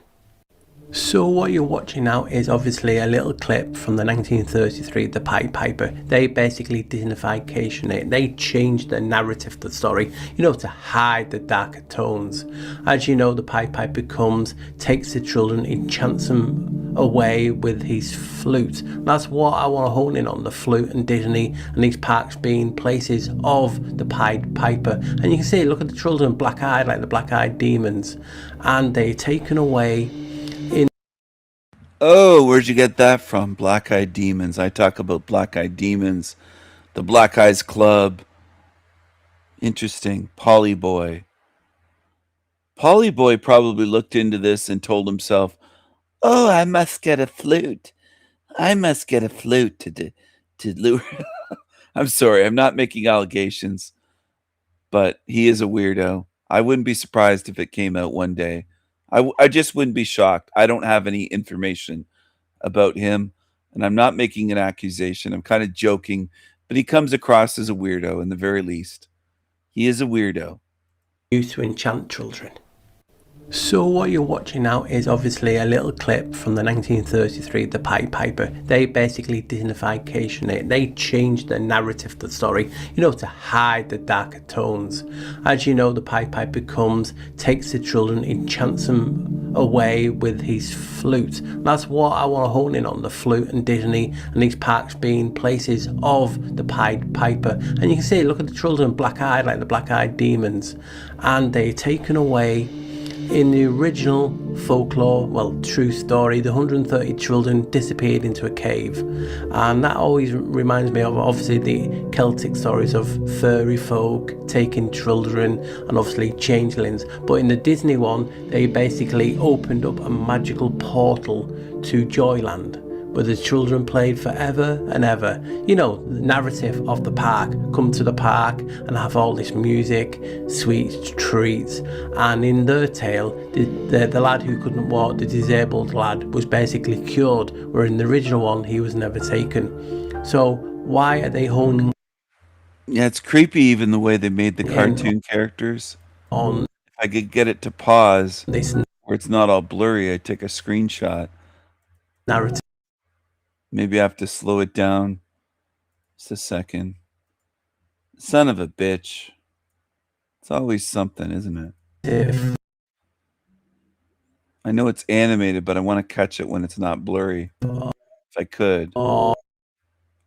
So what you're watching now is obviously a little clip from the 1933, the Pied Piper. They basically Disneyfication it. They changed the narrative of the story, to hide the darker tones. As you know, the Pied Piper comes, takes the children, enchants them away with his flute. That's what I want to hone in on, the flute and Disney and these parks being places of the Pied Piper. And you can see, look at the children, black-eyed like the black-eyed demons. And they're taken away. Oh, where'd you get that from? Black Eyed Demons. I talk about Black Eyed Demons, the Black Eyes Club. Interesting. Polly Boy. Polly Boy probably looked into this and told himself, oh, I must get a flute. I must get a flute to lure. I'm sorry, I'm not making allegations, but he is a weirdo. I wouldn't be surprised if it came out one day. I just wouldn't be shocked. I don't have any information about him, and I'm not making an accusation. I'm kind of joking, but he comes across as a weirdo in the very least. He is a weirdo. Used to enchant children. So what you're watching now is obviously a little clip from the 1933, the Pied Piper. They basically Disneyfication it. They changed the narrative of the story, to hide the darker tones. As you know, the Pied Piper comes, takes the children, enchants them away with his flute. That's what I want to hone in on, the flute and Disney and these parks being places of the Pied Piper. And you can see, look at the children, black-eyed like the black-eyed demons. And they're taken away. In the original folklore, true story, the 130 children disappeared into a cave. And that always reminds me of obviously the Celtic stories of fairy folk taking children and obviously changelings. But in the Disney one, they basically opened up a magical portal to Joyland, where the children played forever and ever. The narrative of the park, come to the park and have all this music, sweets, treats. And in their tale, the lad who couldn't walk, the disabled lad, was basically cured, where in the original one, he was never taken. So why are they honing? Yeah, it's creepy even the way they made the cartoon characters. If I could get it to pause, where it's not all blurry, I'd take a screenshot. Narrative. Maybe I have to slow it down. Just a second. Son of a bitch. It's always something, isn't it? I know it's animated, but I want to catch it when it's not blurry. If I could. All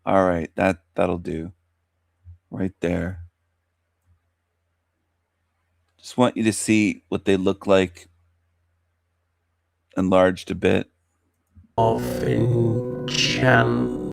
right, that'll do. Right there. Just want you to see what they look like enlarged a bit. Of enchant.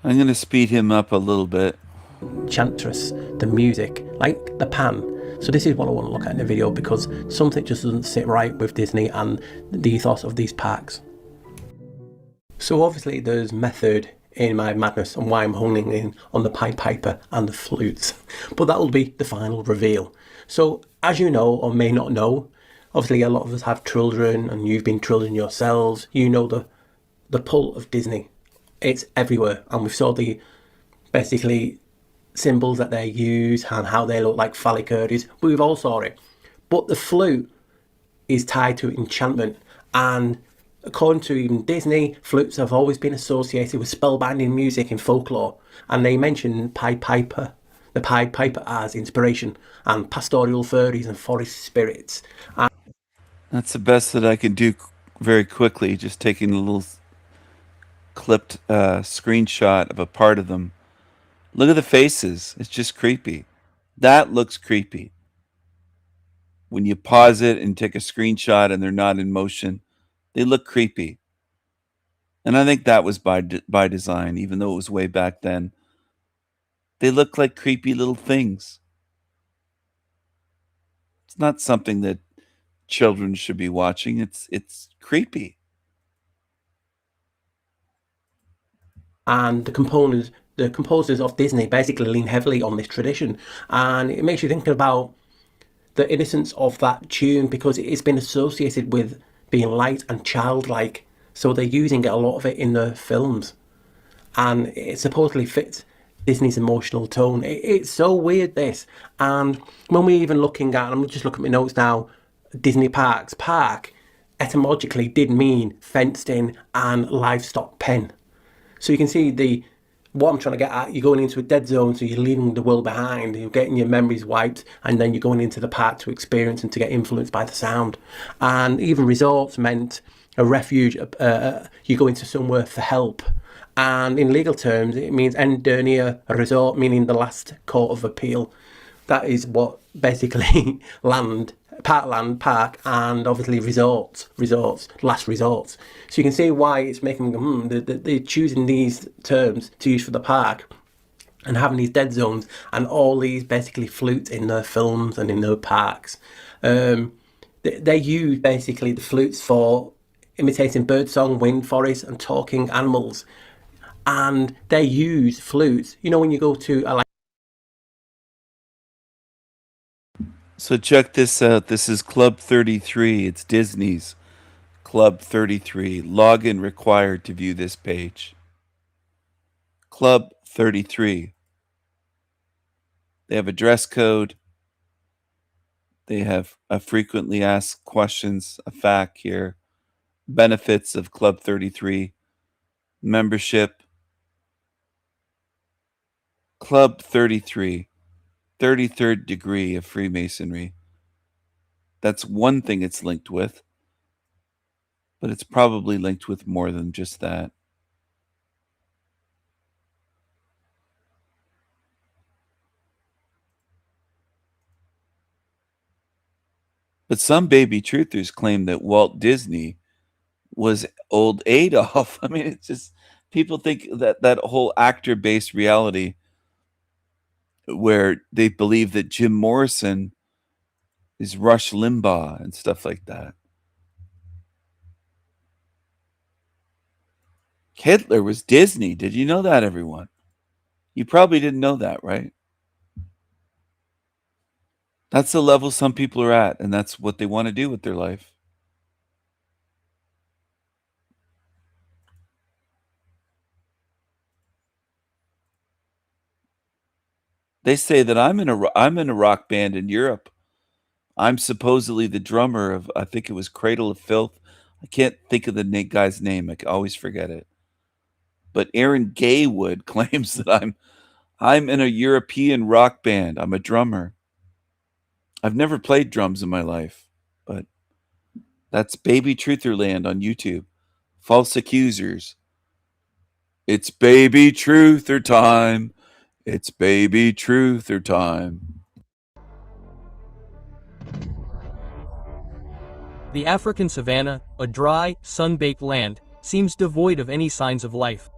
I'm going to speed him up a little bit. Enchantress, the music, like the pan. So this is what I want to look at in the video, because something just doesn't sit right with Disney and the ethos of these parks. So obviously there's method in my madness and why I'm honing in on the Pied Piper and the flutes. But that will be the final reveal. So as you know, or may not know, obviously a lot of us have children and you've been children yourselves. You know the pull of Disney. It's everywhere. And we saw the basically symbols that they use and how they look like phallic herders. We've all saw it. But the flute is tied to enchantment, and according to even Disney, flutes have always been associated with spellbinding music in folklore. And they mention Pied Piper. the Pied Piper as inspiration, and pastoral fairies and forest spirits. And That's the best that I can do very quickly, just taking a little clipped screenshot of a part of them. Look at the faces. It's just creepy. That looks creepy. When you pause it and take a screenshot and they're not in motion, they look creepy. And I think that was by design, even though it was way back then. They look like creepy little things. It's not something that children should be watching. It's creepy. And the composers of Disney basically lean heavily on this tradition, and it makes you think about the innocence of that tune, because it's been associated with being light and childlike, so they're using a lot of it in their films, and it supposedly fits Disney's emotional tone. It's so weird, this. And when we're even looking at, I'm just looking at my notes now, Disney parks, park etymologically did mean fenced in and livestock pen. So you can see what I'm trying to get at. You're going into a dead zone, so you're leaving the world behind, you're getting your memories wiped, and then you're going into the park to experience and to get influenced by the sound. And even resorts meant a refuge. You go into somewhere for help. And in legal terms, it means end near a resort, meaning the last court of appeal. That is what basically park, and obviously resorts, last resorts. So you can see why it's making they're choosing these terms to use for the park, and having these dead zones and all these basically flutes in their films and in their parks. They use basically the flutes for imitating birdsong, wind, forest, and talking animals. And they use flutes. You know, when you go to So check this out. This is Club 33. It's Disney's Club 33. Login required to view this page. Club 33. They have a dress code. They have a frequently asked questions, a fact here. Benefits of Club 33. Membership. Club 33. 33rd degree of Freemasonry. That's one thing it's linked with, but it's probably linked with more than just that. But some baby truthers claim that Walt Disney was old Adolf. I mean, it's just, people think that whole actor-based reality where they believe that Jim Morrison is Rush Limbaugh and stuff like that. Hitler was Disney. Did you know that, everyone? You probably didn't know that, right? That's the level some people are at, and that's what they want to do with their life. They say that I'm in a rock band in Europe. I'm supposedly the drummer of, I think it was Cradle of Filth. I can't think of the guy's name. I always forget it. But Aaron Gaywood claims that I'm in a European rock band. I'm a drummer. I've never played drums in my life, but that's Baby Trutherland on YouTube. False accusers. It's Baby Truther time. It's Baby Truther time. The African savanna, a dry, sun-baked land, seems devoid of any signs of life.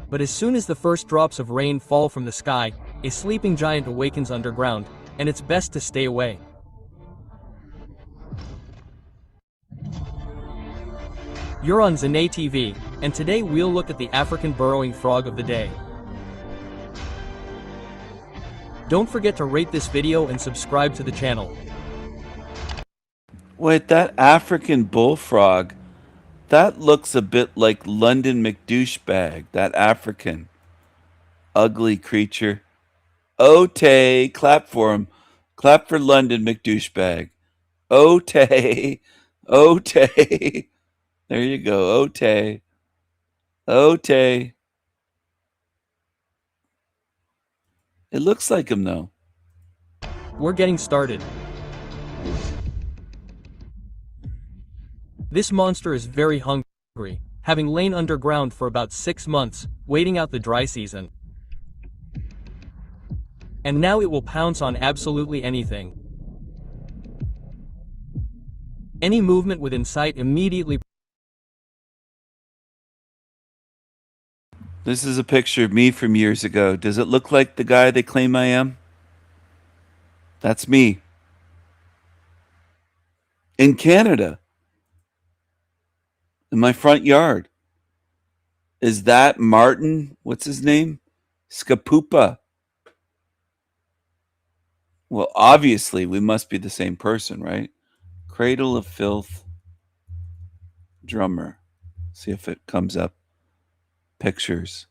But as soon as the first drops of rain fall from the sky, a sleeping giant awakens underground, and it's best to stay away. You're on Zane TV, and today we'll look at the African burrowing frog of the day. Don't forget to rate this video and subscribe to the channel. Wait, that African bullfrog, that looks a bit like London McDouchebag, that African ugly creature. Otay, clap for him. Clap for London McDouchebag. Otay, Otay. There you go, Otay. Ote. It looks like him, though. We're getting started. This monster is very hungry, having lain underground for about 6 months, waiting out the dry season. And now it will pounce on absolutely anything. Any movement within sight immediately. This is a picture of me from years ago. Does it look like the guy they claim I am? That's me. In Canada. In my front yard. Is that Martin? What's his name? Scapupa. Well, obviously, we must be the same person, right? Cradle of Filth drummer. See if it comes up. Pictures.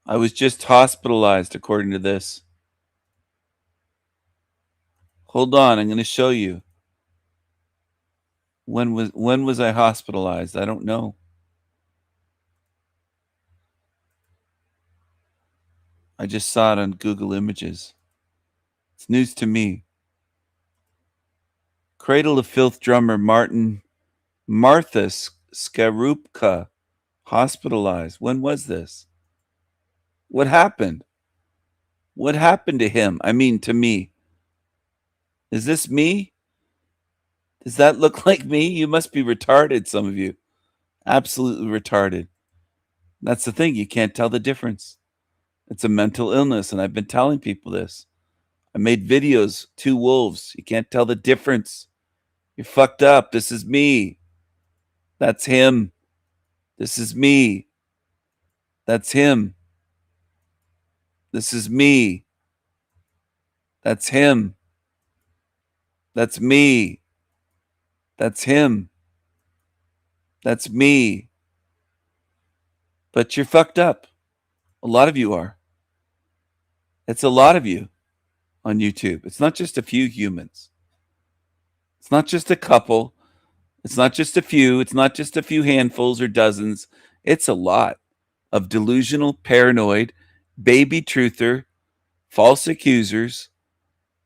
I was just hospitalized, according to this. Hold on, I'm going to show you. When was I hospitalized? I don't know. I just saw it on Google Images. It's news to me. Cradle of Filth drummer Martha Skarupka hospitalized. When was this? What happened? What happened to him? I mean, to me. Is this me? Does that look like me? You must be retarded, some of you. Absolutely retarded. That's the thing. You can't tell the difference. It's a mental illness, and I've been telling people this. I made videos, 2 wolves. You can't tell the difference. You're fucked up. This is me. That's him. This is me. That's him. This is me. That's him. That's me. That's him. That's me. But you're fucked up. A lot of you are. It's a lot of you on YouTube. It's not just a few humans. It's not just a couple. It's not just a few. It's not just a few handfuls or dozens. It's a lot of delusional, paranoid, baby truther, false accusers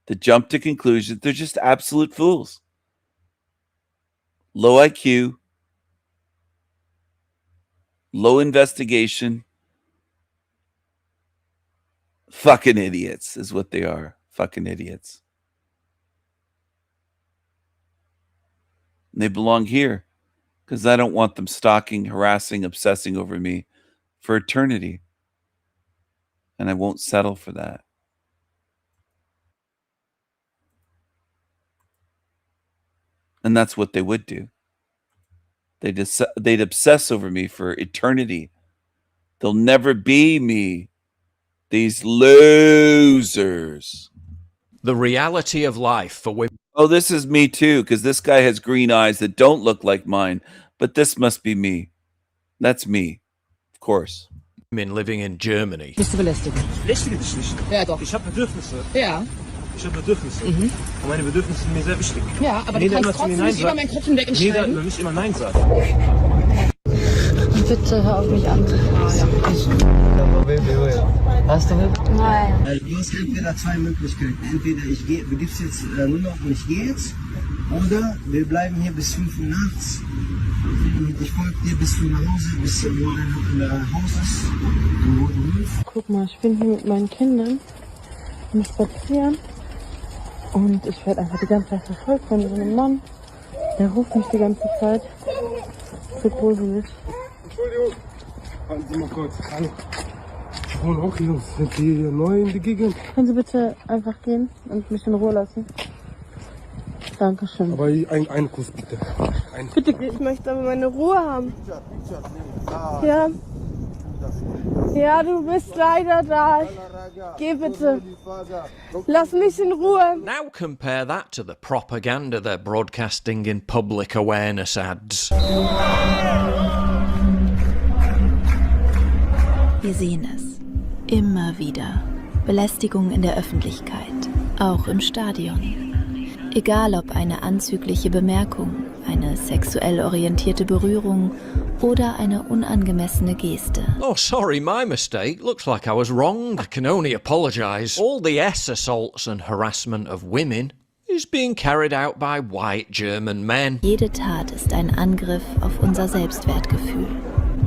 that jump to conclusions. They're just absolute fools. Low IQ, low investigation. Fucking idiots is what they are. Fucking idiots. And they belong here because I don't want them stalking, harassing, obsessing over me for eternity. And I won't settle for that. And that's what they would do. They'd obsess over me for eternity. They'll never be me. These losers. The reality of life for women. Oh, this is me too, because this guy has green eyes that don't look like mine. But this must be me. That's me. Of course. Women living in Germany. Bist du belästigt? Belästige dich nicht. Ja, doch. Ich habe Bedürfnisse. Ja. Ich habe Bedürfnisse. Und meine Bedürfnisse sind mir sehr wichtig. Ja, aber du kannst trotzdem nicht über meinen Kopf hinweg entscheiden. Nicht immer Nein sagen. Bitte hör auf mich an. Hast du mit? Nein. Du hast entweder 2 Möglichkeiten. Entweder du gibst jetzt nur noch und ich gehe jetzt. Oder wir bleiben hier bis 5 Uhr nachts. Und ich folge dir bis du nach Hause, bis wo dein Haus ist. Wo du willst. Guck mal, ich bin hier mit meinen Kindern und spazieren. Und ich werde einfach die ganze Zeit verfolgt von so einem Mann. Der ruft mich die ganze Zeit. So gruselig. Entschuldigung. Warten Sie mal kurz. Hallo. Ich wohne auch hier. Sind Sie neu in die Gegend? Können Sie bitte einfach gehen und mich in Ruhe lassen? Dankeschön. Aber einen Kuss bitte. Bitte, ich möchte aber meine Ruhe haben. Ja. Ja, du bist leider da. Geh bitte. Lass mich in Ruhe. Now compare that to the propaganda they're broadcasting in public awareness ads. Wir sehen es. Immer wieder. Belästigung in der Öffentlichkeit. Auch im Stadion. Egal ob eine anzügliche Bemerkung, eine sexuell orientierte Berührung oder eine unangemessene Geste. Oh, sorry, my mistake. Looks like I was wrong. I can only apologise. All the assaults and harassment of women is being carried out by white German men. Jede Tat ist ein Angriff auf unser Selbstwertgefühl.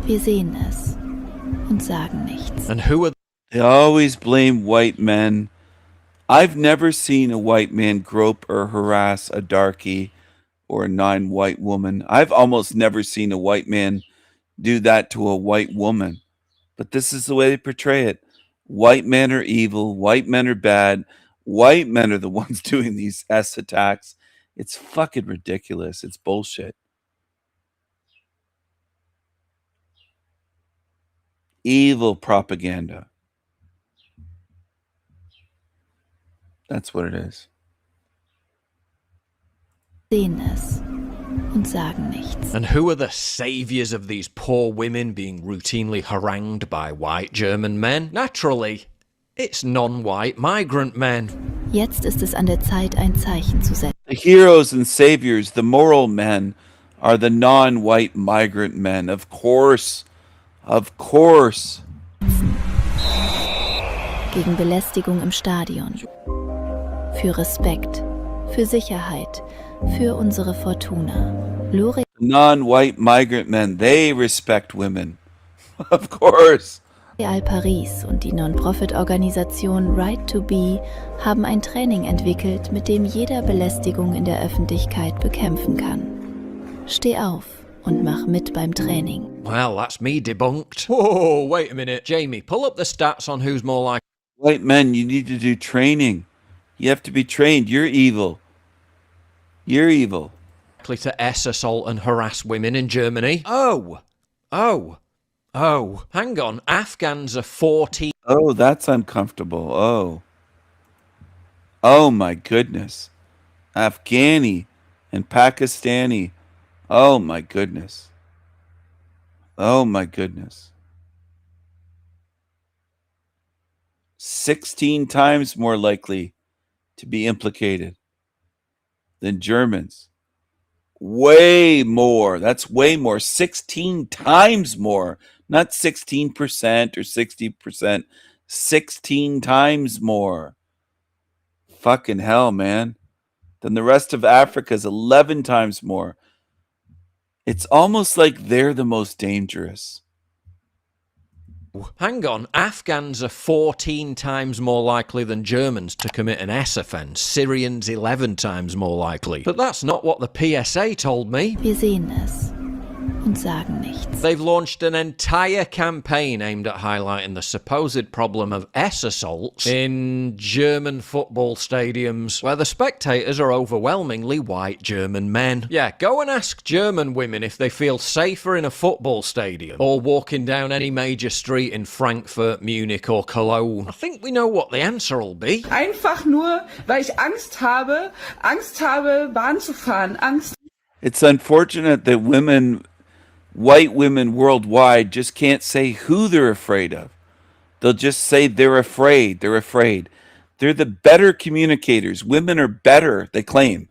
Wir sehen es und sagen nichts. And who are They always blame white men. I've never seen a white man grope or harass a darkie or a non-white woman. I've almost never seen a white man do that to a white woman. But this is the way they portray it. White men are evil. White men are bad. White men are the ones doing these S attacks. It's fucking ridiculous. It's bullshit. Evil propaganda. That's what it is. Sehen es und sagen nichts. And who are the saviours of these poor women being routinely harangued by white German men? Naturally, it's non-white migrant men. Jetzt ist es an der Zeit, ein Zeichen zu setzen. The heroes and saviors, the moral men, are the non-white migrant men. Of course. Of course. Gegen Belästigung im Stadion. Für Respekt, für Sicherheit, für unsere Fortuna. Non-white migrant men, they respect women. Of course. L'Oréal Paris und die Non-Profit-Organisation Right to Be haben ein Training entwickelt, mit dem jeder Belästigung in der Öffentlichkeit bekämpfen kann. Steh auf und mach mit beim Training. Well, that's me debunked. Whoa, wait a minute. Jamie, pull up the stats on who's more like... White men, you need to do training. You have to be trained. You're evil. You're evil. likely to assault and harass women in Germany. Hang on. Afghans are 40. Oh, that's uncomfortable. Oh my goodness. Afghani and Pakistani. Oh my goodness. 16 times more likely to be implicated than Germans. Way more. That's way more. 16 times more. Not 16% or 60%. 16 times more. Fucking hell, man. Then the rest of Africa is 11 times more. It's almost like they're the most dangerous. Hang on, Afghans are 14 times more likely than Germans to commit an S offence. Syrians 11 times more likely. But that's not what the PSA told me. Wir sehen es und sagen nichts. They've launched an entire campaign aimed at highlighting the supposed problem of S assaults in German football stadiums, where the spectators are overwhelmingly white German men. Yeah, go and ask German women if they feel safer in a football stadium or walking down any major street in Frankfurt, Munich or Cologne. I think we know what the answer will be. Einfach nur, weil ich Angst habe, Bahn zu fahren, Angst. It's unfortunate that white women worldwide just can't say who they're afraid of. They'll just say they're afraid. They're afraid. They're the better communicators. Women are better, they claim.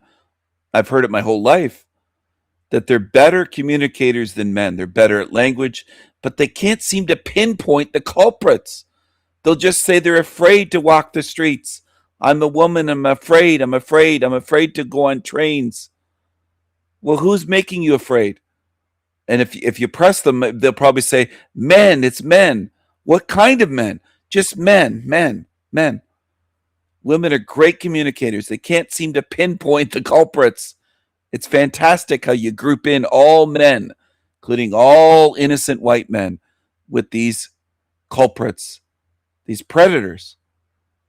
I've heard it my whole life, that they're better communicators than men. They're better at language, but they can't seem to pinpoint the culprits. They'll just say they're afraid to walk the streets. I'm a woman, I'm afraid to go on trains. Well, who's making you afraid? And if you press them, they'll probably say, men, it's men. What kind of men? Just men. Women are great communicators. They can't seem to pinpoint the culprits. It's fantastic how you group in all men, including all innocent white men, with these culprits, these predators.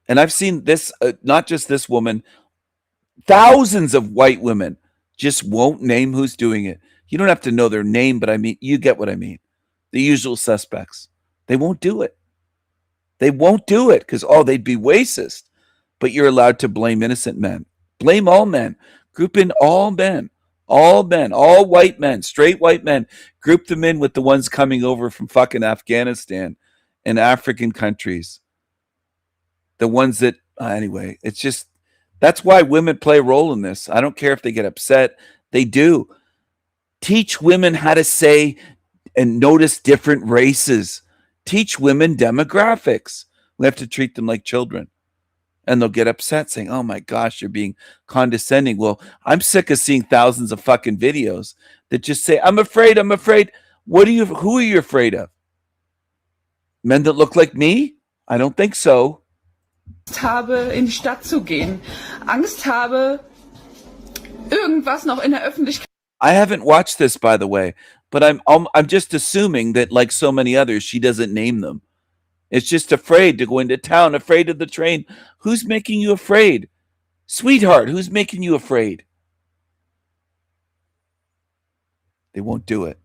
And I've seen this, not just this woman, thousands of white women just won't name who's doing it. You don't have to know their name, but I mean, you get what I mean. The usual suspects. They won't do it. They won't do it because, oh, they'd be racist. But you're allowed to blame innocent men. Blame all men. Group in all men. All men. All white men. Straight white men. Group them in with the ones coming over from fucking Afghanistan and African countries. The ones that, anyway, it's just, that's why women play a role in this. I don't care if they get upset. They do. Teach women how to say and notice different races. Teach women demographics. We have to treat them like children. And they'll get upset saying, oh my gosh, you're being condescending. Well, I'm sick of seeing thousands of fucking videos that just say, I'm afraid, I'm afraid. Who are you afraid of? Men that look like me? I don't think so. Angst habe, in die Stadt zu gehen. Angst habe, irgendwas noch in der Öffentlichkeit. I haven't watched this, by the way, but I'm just assuming that, like so many others, she doesn't name them. It's just afraid to go into town, afraid of the train. Who's making you afraid? Sweetheart, who's making you afraid? They won't do it.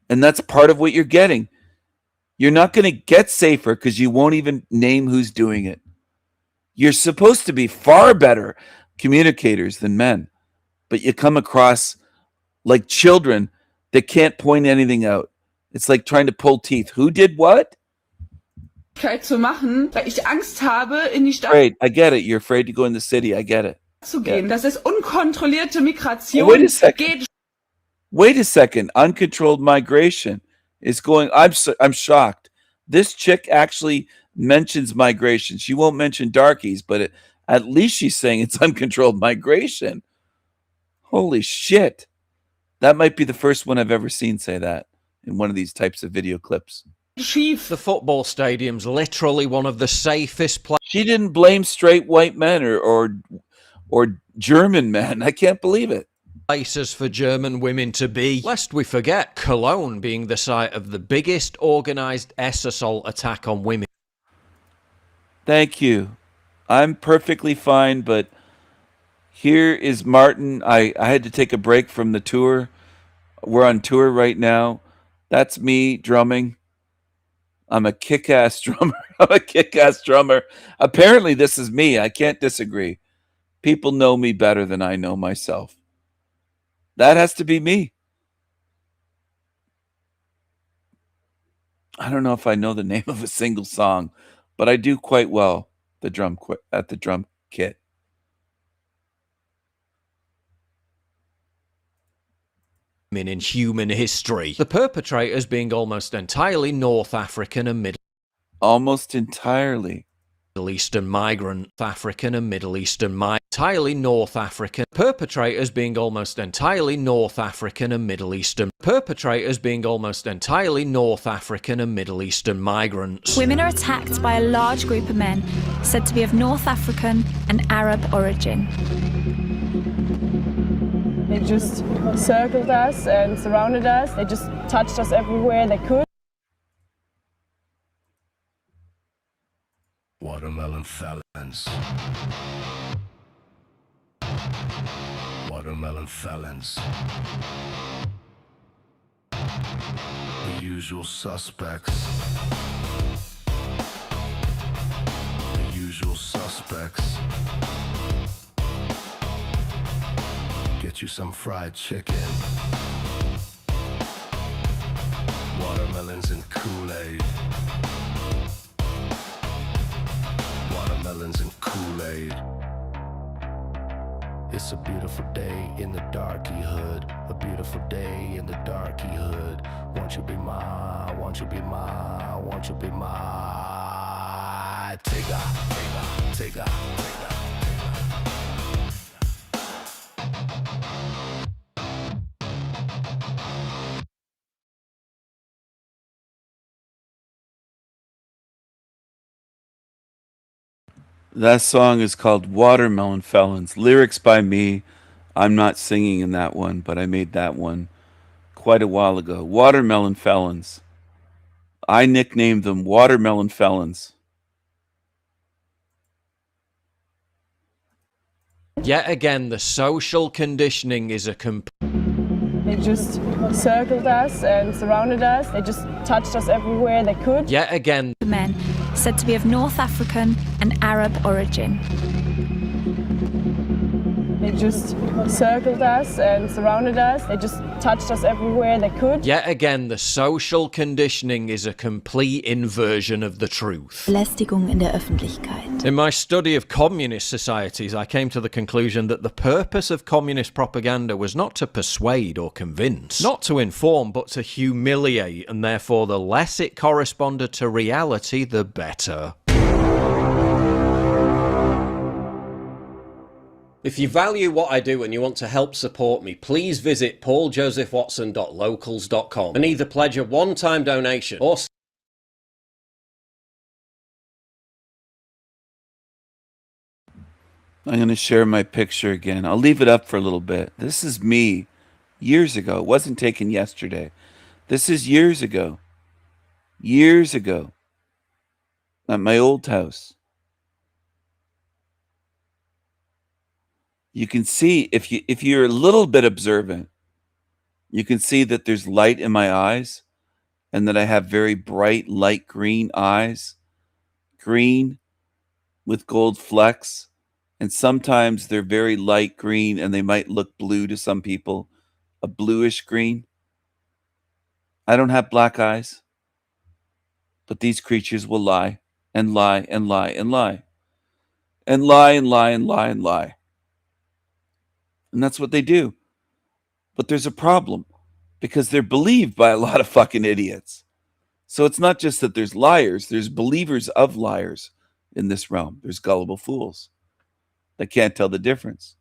And that's part of what you're getting. You're not going to get safer because you won't even name who's doing it. You're supposed to be far better communicators than men, but you come across like children that can't point anything out. It's like trying to pull teeth. Who did what? Zu machen, weil ich Angst habe, in die Stadt Afraid. I get it. You're afraid to go in the city. I get it. zu gehen. Dass es unkontrollierte Migration Wait a second. geht. Wait a second. Uncontrolled migration is going. I'm shocked. This chick actually mentions migration. She won't mention darkies, but at least she's saying it's uncontrolled migration. Holy shit. That might be the first one I've ever seen say that in one of these types of video clips. The football stadium's literally one of the safest places. She didn't blame straight white men or German men. I can't believe it. Places for German women to be. Lest we forget Cologne being the site of the biggest organised assault attack on women. Thank you. I'm perfectly fine, but here is Martin. I had to take a break from the tour. We're on tour right now. That's me drumming. I'm a kick-ass drummer. I'm a kick-ass drummer. Apparently this is me. I can't disagree. People know me better than I know myself. That has to be me. I don't know if I know the name of a single song, but I do quite well at the drum kit. In human history. The perpetrators being almost entirely North African and Middle Eastern migrant. African and Middle Eastern entirely North African. Perpetrators being almost entirely North African and Middle Eastern. Perpetrators being almost entirely North African and Middle Eastern migrants. Women are attacked by a large group of men said to be of North African and Arab origin. They just circled us and surrounded us. They just touched us everywhere they could. Watermelon felons. Watermelon felons. The usual suspects. The usual suspects. Get you some fried chicken. Watermelons and Kool-Aid. Watermelons and Kool-Aid. It's a beautiful day in the darky hood. A beautiful day in the darky hood. Won't you be my, won't you be my, won't you be my Tigger, Tigger, Tigger, Tigger. That song is called Watermelon Felons. Lyrics by me. I'm not singing in that one, but I made that one quite a while ago. Watermelon Felons. I nicknamed them Watermelon Felons. Yet again, the social conditioning is a They They just circled us and surrounded us. They just touched us everywhere they could. Yet again, The men, said to be of North African and Arab origin. They just circled us and surrounded us. They just touched us everywhere they could. yet again, the social conditioning is a complete inversion of the truth. Belästigung in der Öffentlichkeit. In my study of communist societies, I came to the conclusion that the purpose of communist propaganda was not to persuade or convince, not to inform, but to humiliate, and therefore the less it corresponded to reality, the better. If you value what I do and you want to help support me, please visit pauljosephwatson.locals.com and either pledge a one-time donation or I'm going to share my picture again. I'll leave it up for a little bit. This is me years ago. It wasn't taken yesterday. This is years ago. Years ago. At my old house. You can see, if you're a little bit observant, you can see that there's light in my eyes and that I have very bright light green eyes. Green with gold flecks. And sometimes they're very light green and they might look blue to some people. A bluish green. I don't have black eyes. But these creatures will lie and lie and lie and lie. And lie and lie and lie and lie. And that's what they do. But there's a problem because they're believed by a lot of fucking idiots. So it's not just that there's liars, there's believers of liars in this realm. There's gullible fools that can't tell the difference.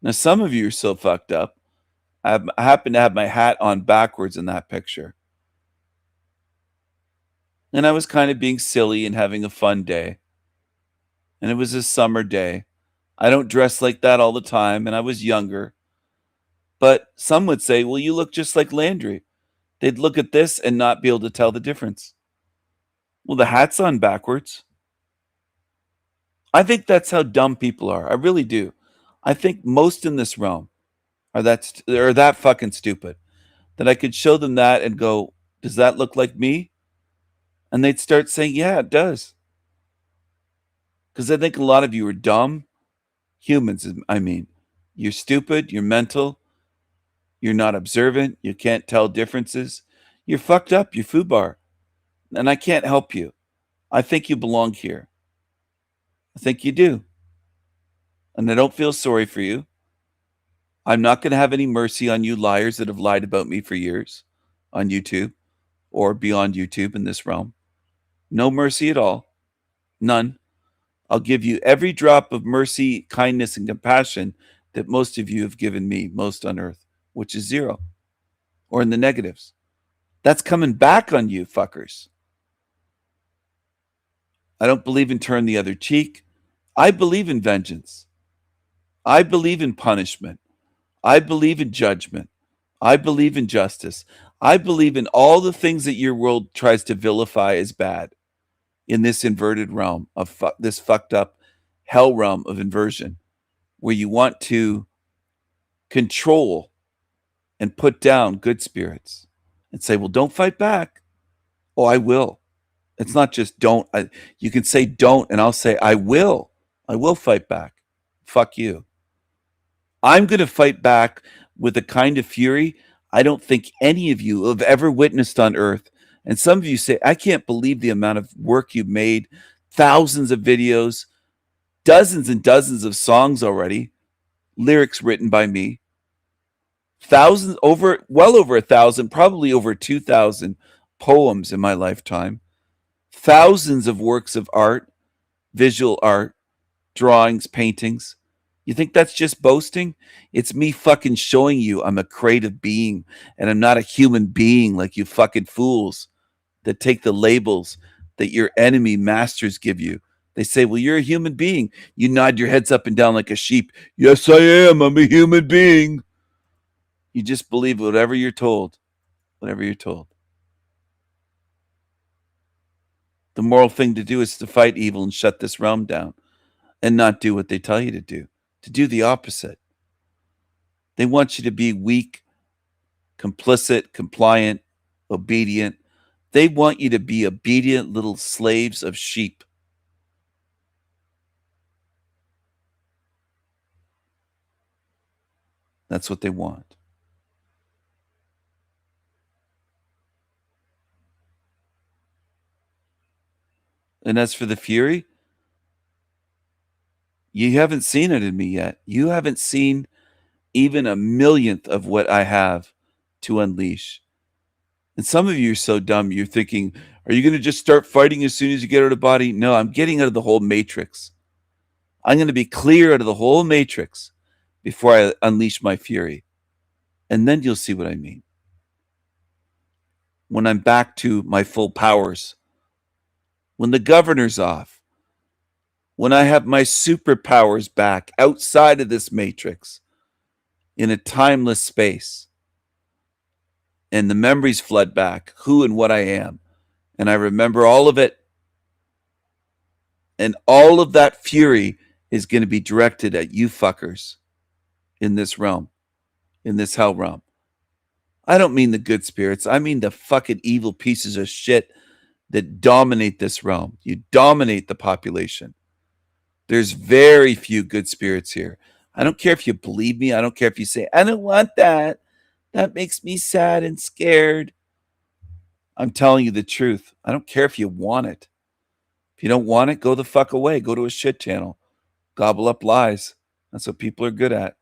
Now, some of you are so fucked up. I happen to have my hat on backwards in that picture. And I was kind of being silly and having a fun day. And it was a summer day. I don't dress like that all the time, and I was younger. But some would say, well, you look just like Landry. They'd look at this and not be able to tell the difference. Well, the hat's on backwards. I think that's how dumb people are. I really do. I think most in this realm are that fucking stupid. That I could show them that and go, does that look like me? And they'd start saying, yeah, it does. Because I think a lot of you are dumb. Humans, I mean. You're stupid. You're mental. You're not observant. You can't tell differences. You're fucked up. You're foobar. And I can't help you. I think you belong here. I think you do. And I don't feel sorry for you. I'm not going to have any mercy on you liars that have lied about me for years on YouTube or beyond YouTube in this realm. No mercy at all. None. I'll give you every drop of mercy, kindness, and compassion that most of you have given me, most on earth, which is zero, or in the negatives. That's coming back on you, fuckers. I don't believe in turn the other cheek. I believe in vengeance. I believe in punishment. I believe in judgment. I believe in justice. I believe in all the things that your world tries to vilify as bad in this inverted realm of this fucked up hell realm of inversion, where you want to control and put down good spirits and say, well, don't fight back. Oh, I will. It's not just don't. You can say don't, and I'll say I will. I will fight back. Fuck you. I'm going to fight back with a kind of fury I don't think any of you have ever witnessed on earth. And some of you say, I can't believe the amount of work you've made, thousands of videos, dozens and dozens of songs already, lyrics written by me, thousands, well over 1,000, probably over 2,000 poems in my lifetime, thousands of works of art, visual art, drawings, paintings. You think that's just boasting? It's me fucking showing you I'm a creative being and I'm not a human being like you fucking fools that take the labels that your enemy masters give you. They say, well, you're a human being. You nod your heads up and down like a sheep. Yes, I am. I'm a human being. You just believe whatever you're told. Whatever you're told. The moral thing to do is to fight evil and shut this realm down and not do what they tell you to do the opposite. They want you to be weak complicit, compliant, obedient. They want you to be obedient little slaves of sheep. That's what they want. And as for the fury, you haven't seen it in me yet. You haven't seen even a millionth of what I have to unleash. And some of you are so dumb, you're thinking, are you going to just start fighting as soon as you get out of the body? No, I'm getting out of the whole matrix. I'm going to be clear out of the whole matrix before I unleash my fury. And then you'll see what I mean. When I'm back to my full powers, when the governor's off, when I have my superpowers back outside of this matrix in a timeless space, and the memories flood back, who and what I am, and I remember all of it, and all of that fury is going to be directed at you fuckers in this realm, in this hell realm. I don't mean the good spirits. I mean the fucking evil pieces of shit that dominate this realm. You dominate the population. There's very few good spirits here. I don't care if you believe me. I don't care if you say, I don't want that. That makes me sad and scared. I'm telling you the truth. I don't care if you want it. If you don't want it, go the fuck away. Go to a shit channel. Gobble up lies. That's what people are good at.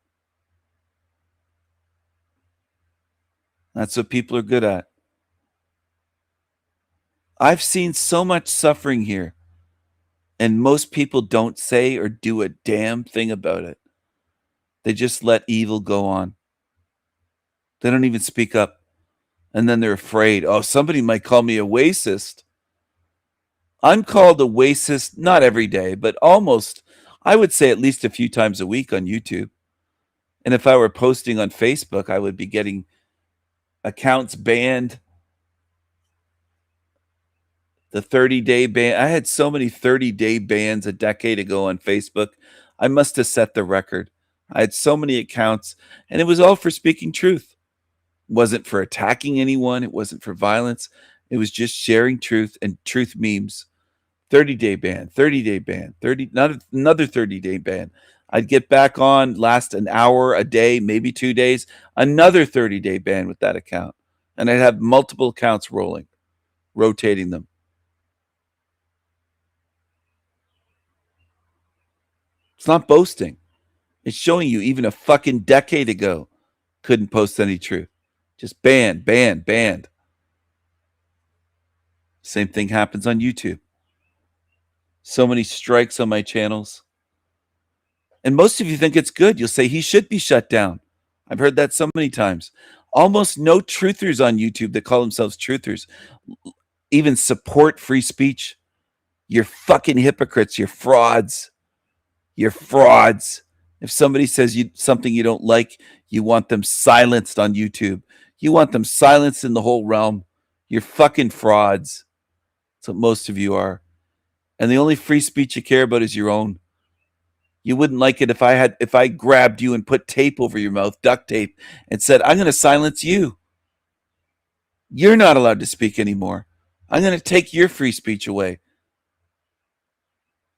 That's what people are good at. I've seen so much suffering here, and most people don't say or do a damn thing about it. They just let evil go on. They don't even speak up. And then they're afraid. Oh, somebody might call me a racist. I'm called a racist not every day, but almost, I would say at least a few times a week on YouTube. And if I were posting on Facebook, I would be getting accounts banned. The 30-day ban. I had so many 30-day bans a decade ago on Facebook. I must have set the record. I had so many accounts, and it was all for speaking truth. It wasn't for attacking anyone. It wasn't for violence. It was just sharing truth and truth memes. 30-day ban, 30-day ban, another 30-day ban. I'd get back on, last an hour, a day, maybe 2 days, another 30-day ban with that account. And I'd have multiple accounts rolling, rotating them. It's not boasting. It's showing you even a fucking decade ago couldn't post any truth. Just banned. Same thing happens on YouTube. So many strikes on my channels. And most of you think it's good. You'll say he should be shut down. I've heard that so many times. Almost no truthers on YouTube that call themselves truthers even support free speech. You're fucking hypocrites. You're frauds. You're frauds. If somebody says something you don't like, you want them silenced on YouTube. You want them silenced in the whole realm. You're fucking frauds. That's what most of you are. And the only free speech you care about is your own. You wouldn't like it if I grabbed you and put tape over your mouth, duct tape, and said, I'm going to silence you. You're not allowed to speak anymore. I'm going to take your free speech away.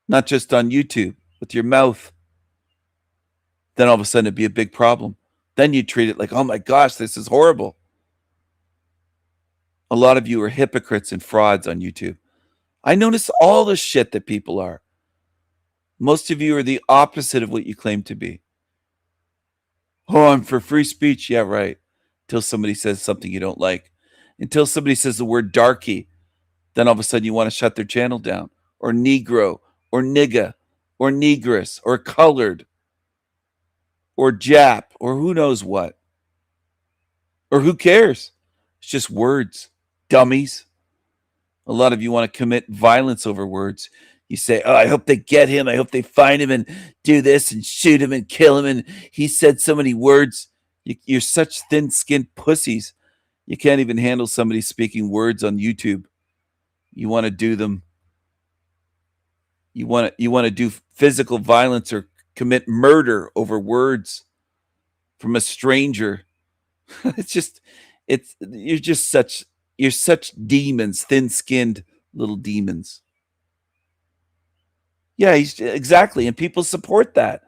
Not just on YouTube, with your mouth. Then all of a sudden it'd be a big problem. Then you treat it like, oh my gosh, this is horrible. A lot of you are hypocrites and frauds on YouTube. I notice all the shit that people are. Most of you are the opposite of what you claim to be. Oh, I'm for free speech. Yeah, right. Until somebody says something you don't like. Until somebody says the word darky. Then all of a sudden you want to shut their channel down. Or Negro. Or nigga. Or negress. Or colored. Or Jap. Or who knows what. Or who cares? It's just words. Dummies. A lot of you want to commit violence over words. You say, oh, I hope they get him. I hope they find him and do this and shoot him and kill him. And he said so many words. You're such thin-skinned pussies. You can't even handle somebody speaking words on YouTube. You want to do them. You want to do physical violence or commit murder over words from a stranger. you're such demons, thin-skinned little demons. Yeah, exactly. And people support that.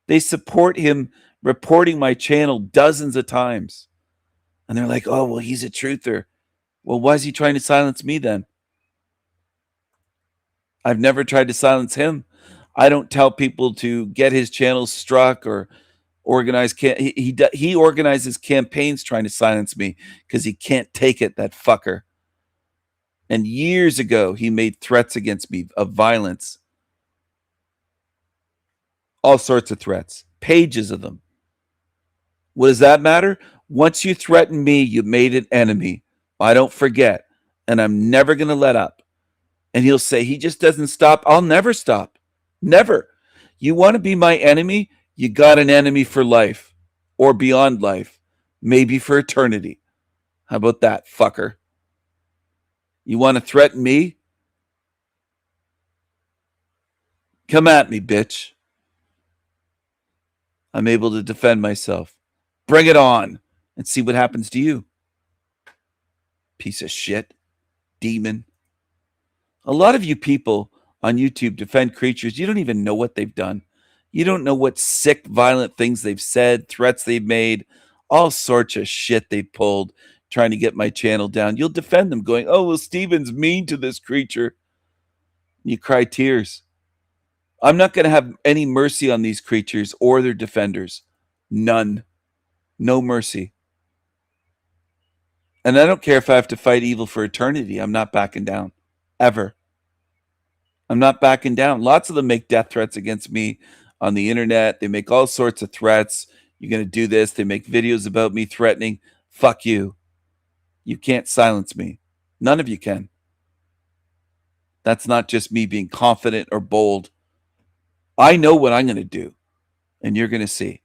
They support him reporting my channel dozens of times. And they're like, oh, well, he's a truther. Well, why is he trying to silence me then? I've never tried to silence him. I don't tell people to get his channel struck or organize. He organizes campaigns trying to silence me because he can't take it, that fucker. And years ago, he made threats against me of violence. All sorts of threats, pages of them. What does that matter? Once you threaten me, you made an enemy. I don't forget, and I'm never going to let up. And he'll say, he just doesn't stop. I'll never stop. Never. You want to be my enemy? You got an enemy for life or beyond life, maybe for eternity. How about that, fucker? You want to threaten me? Come at me, bitch. I'm able to defend myself. Bring it on and see what happens to you. Piece of shit. Demon. A lot of you people on YouTube defend creatures. You don't even know what they've done. You don't know what sick, violent things they've said, threats they've made, all sorts of shit they pulled trying to get my channel down. You'll defend them going, oh, well, Steven's mean to this creature. You cry tears. I'm not going to have any mercy on these creatures or their defenders. None. No mercy. And I don't care if I have to fight evil for eternity. I'm not backing down. Ever. I'm not backing down. Lots of them make death threats against me on the internet. They make all sorts of threats. You're going to do this. They make videos about me threatening. Fuck you. You can't silence me. None of you can. That's not just me being confident or bold. I know what I'm going to do, and you're going to see.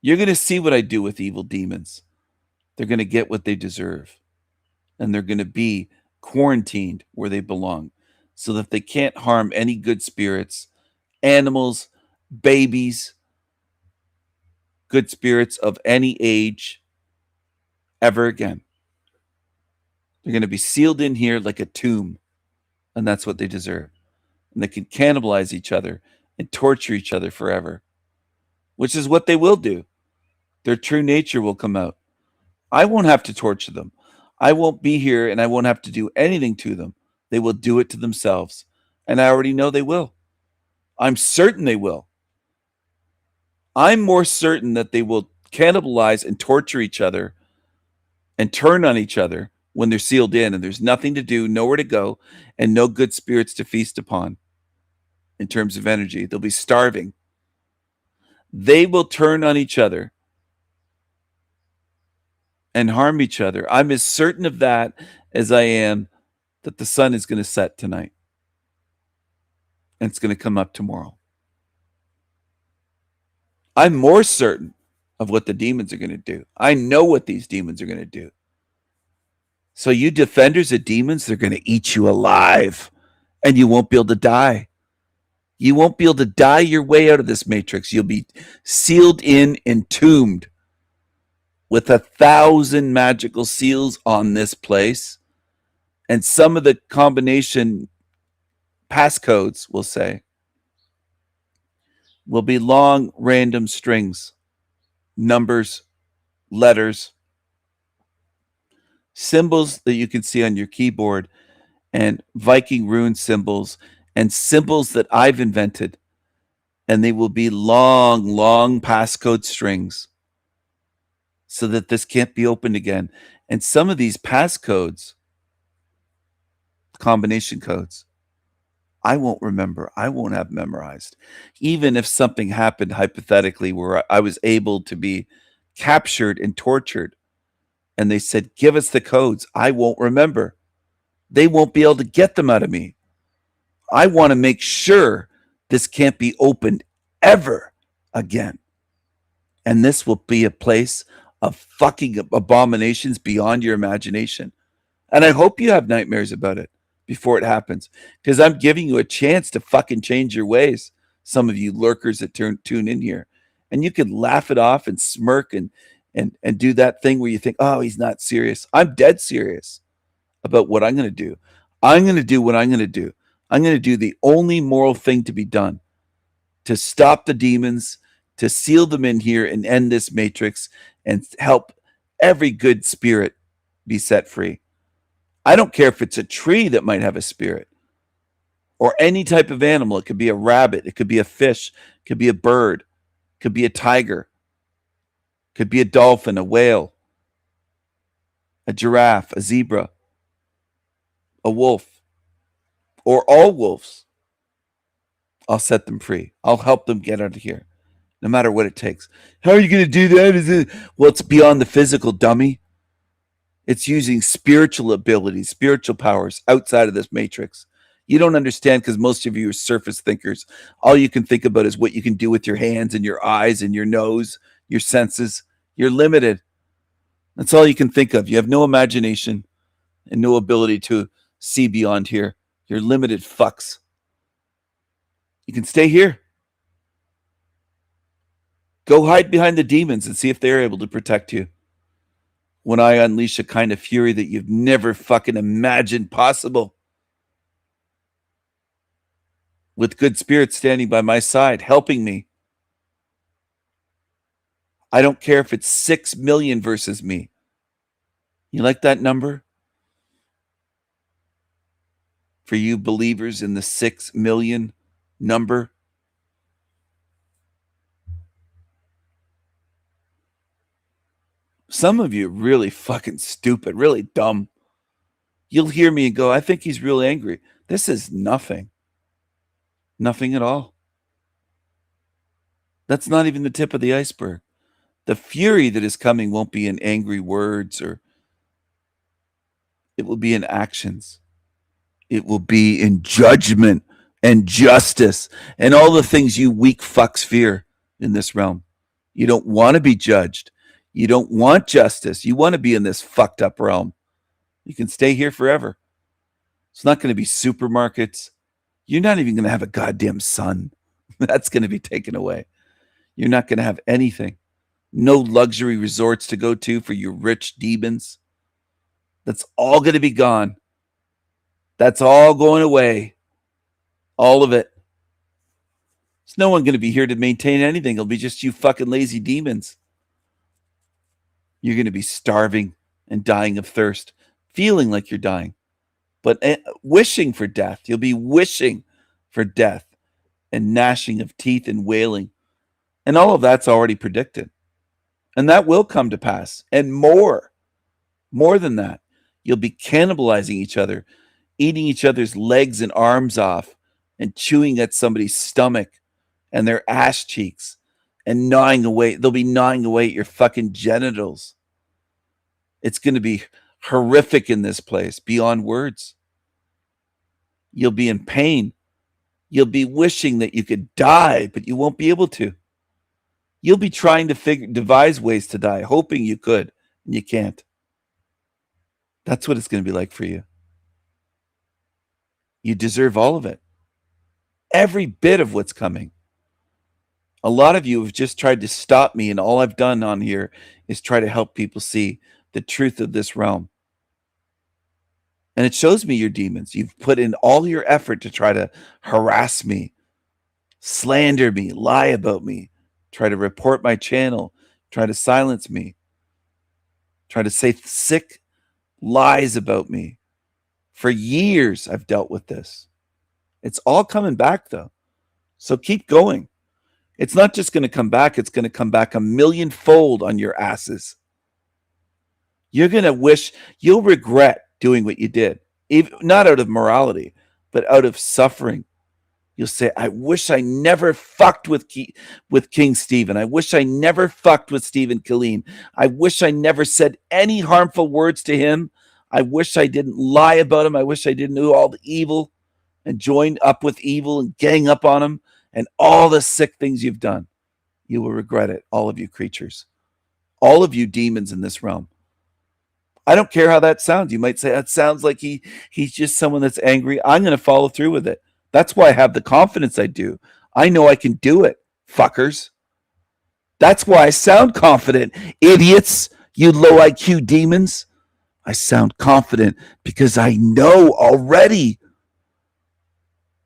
You're going to see what I do with evil demons. They're going to get what they deserve, and they're going to be quarantined where they belong so that they can't harm any good spirits, animals, babies, good spirits of any age ever again. They're going to be sealed in here like a tomb, and that's what they deserve. And they can cannibalize each other and torture each other forever, which is what they will do. Their true nature will come out. I won't have to torture them. I won't be here, and I won't have to do anything to them. They will do it to themselves. And I already know they will. I'm certain they will. I'm more certain that they will cannibalize and torture each other and turn on each other when they're sealed in and there's nothing to do, nowhere to go, and no good spirits to feast upon in terms of energy. They'll be starving. They will turn on each other and harm each other. I'm as certain of that as I am that the sun is going to set tonight. And it's going to come up tomorrow. I'm more certain of what the demons are going to do. I know what these demons are going to do. So you defenders of demons, they're going to eat you alive. And you won't be able to die. You won't be able to die your way out of this matrix. You'll be sealed in, entombed with 1,000 magical seals on this place. And some of the combination passcodes, we'll say, will be long random strings, numbers, letters, symbols that you can see on your keyboard, and Viking rune symbols, and symbols that I've invented. And they will be long, long passcode strings so that this can't be opened again. And some of these passcodes, combination codes, I won't remember. I won't have memorized. Even if something happened hypothetically where I was able to be captured and tortured, and they said, give us the codes, I won't remember. They won't be able to get them out of me. I want to make sure this can't be opened ever again. And this will be a place of fucking abominations beyond your imagination. And I hope you have nightmares about it before it happens, because I'm giving you a chance to fucking change your ways. Some of you lurkers that tune in here, and you can laugh it off and smirk and and do that thing where you think, oh, he's not serious. I'm dead serious about what I'm going to do. I'm going to do what I'm going to do. I'm going to do the only moral thing to be done to stop the demons, to seal them in here and end this matrix and help every good spirit be set free. I don't care if it's a tree that might have a spirit or any type of animal. It could be a rabbit. It could be a fish. It could be a bird. It could be a tiger. It could be a dolphin, a whale, a giraffe, a zebra, a wolf, or all wolves. I'll set them free. I'll help them get out of here, no matter what it takes. How are you going to do that? Is it? Well, it's beyond the physical, dummy. It's using spiritual abilities, spiritual powers outside of this matrix. You don't understand because most of you are surface thinkers. All you can think about is what you can do with your hands and your eyes and your nose, your senses. You're limited. That's all you can think of. You have no imagination and no ability to see beyond here. You're limited fucks. You can stay here. Go hide behind the demons and see if they're able to protect you. When I unleash a kind of fury that you've never fucking imagined possible. With good spirits standing by my side, helping me. I don't care if it's 6 million versus me. You like that number? For you believers in the 6 million number. Some of you are really fucking stupid, really dumb. You'll hear me and go, I think he's really angry. This is nothing. Nothing at all. That's not even the tip of the iceberg. The fury that is coming won't be in angry words, or it will be in actions. It will be in judgment and justice and all the things you weak fucks fear in this realm. You don't want to be judged. You don't want justice. You want to be in this fucked up realm. You can stay here forever. It's not going to be supermarkets. You're not even going to have a goddamn sun. That's going to be taken away. You're not going to have anything. No luxury resorts to go to for your rich demons. That's all going to be gone. That's all going away. All of it. There's no one going to be here to maintain anything. It'll be just you fucking lazy demons. You're going to be starving and dying of thirst, feeling like you're dying, but wishing for death. You'll be wishing for death and gnashing of teeth and wailing. And all of that's already predicted. And that will come to pass. And more than that. You'll be cannibalizing each other, eating each other's legs and arms off, and chewing at somebody's stomach and their ass cheeks and gnawing away. They'll be gnawing away at your fucking genitals. It's going to be horrific in this place beyond words. You'll be in pain. You'll be wishing that you could die, but you won't be able to. You'll be trying to devise ways to die, hoping you could, and you can't. That's what it's going to be like for you. You deserve all of it. Every bit of what's coming. A lot of you have just tried to stop me, and all I've done on here is try to help people see the truth of this realm. And it shows me your demons. You've put in all your effort to try to harass me, slander me, lie about me, try to report my channel, try to silence me, try to say sick lies about me. For years, I've dealt with this. It's all coming back, though. So keep going. It's not just going to come back. It's going to come back 1,000,000-fold on your asses. You're going to wish, you'll regret doing what you did. Even, not out of morality, but out of suffering. You'll say, I wish I never fucked with King Stephen. I wish I never fucked with Stephen Killeen. I wish I never said any harmful words to him. I wish I didn't lie about him. I wish I didn't do all the evil and join up with evil and gang up on him and all the sick things you've done. You will regret it, all of you creatures. All of you demons in this realm. I don't care how that sounds. You might say, that sounds like he's just someone that's angry. I'm going to follow through with it. That's why I have the confidence I do. I know I can do it, fuckers. That's why I sound confident. Idiots, you low IQ demons. I sound confident because I know already.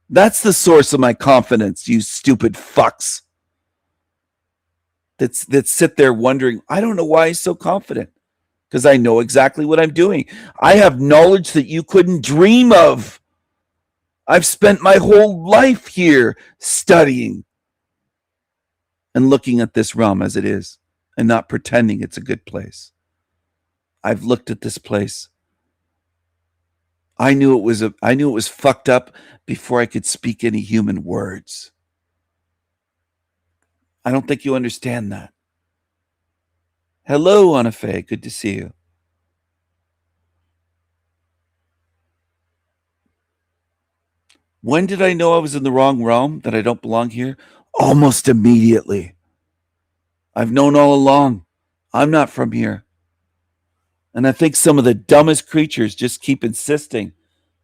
That's the source of my confidence, you stupid fucks. That sit there wondering, I don't know why he's so confident. Because I know exactly what I'm doing. I have knowledge that you couldn't dream of. I've spent my whole life here studying and looking at this realm as it is and not pretending it's a good place. I've looked at this place. I knew it was fucked up before I could speak any human words. I don't think you understand that. Hello, Anafe. Good to see you. When did I know I was in the wrong realm, that I don't belong here? Almost immediately. I've known all along. I'm not from here. And I think some of the dumbest creatures just keep insisting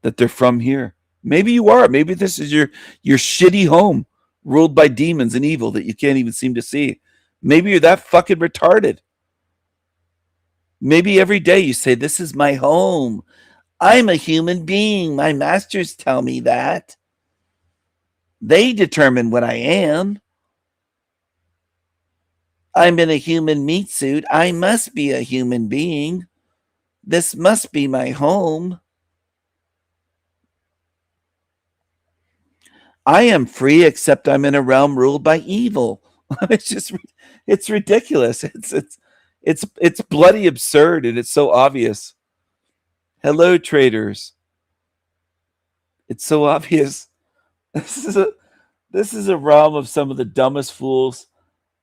that they're from here. Maybe you are. Maybe this is your shitty home ruled by demons and evil that you can't even seem to see. Maybe you're that fucking retarded. Maybe every day you say, this is my home. I'm a human being. My masters tell me that. They determine what I am. I'm in a human meat suit. I must be a human being. This must be my home. I am free, except I'm in a realm ruled by evil. It's ridiculous. It's bloody absurd, and it's so obvious. Hello, traders. It's so obvious. This is a realm of some of the dumbest fools,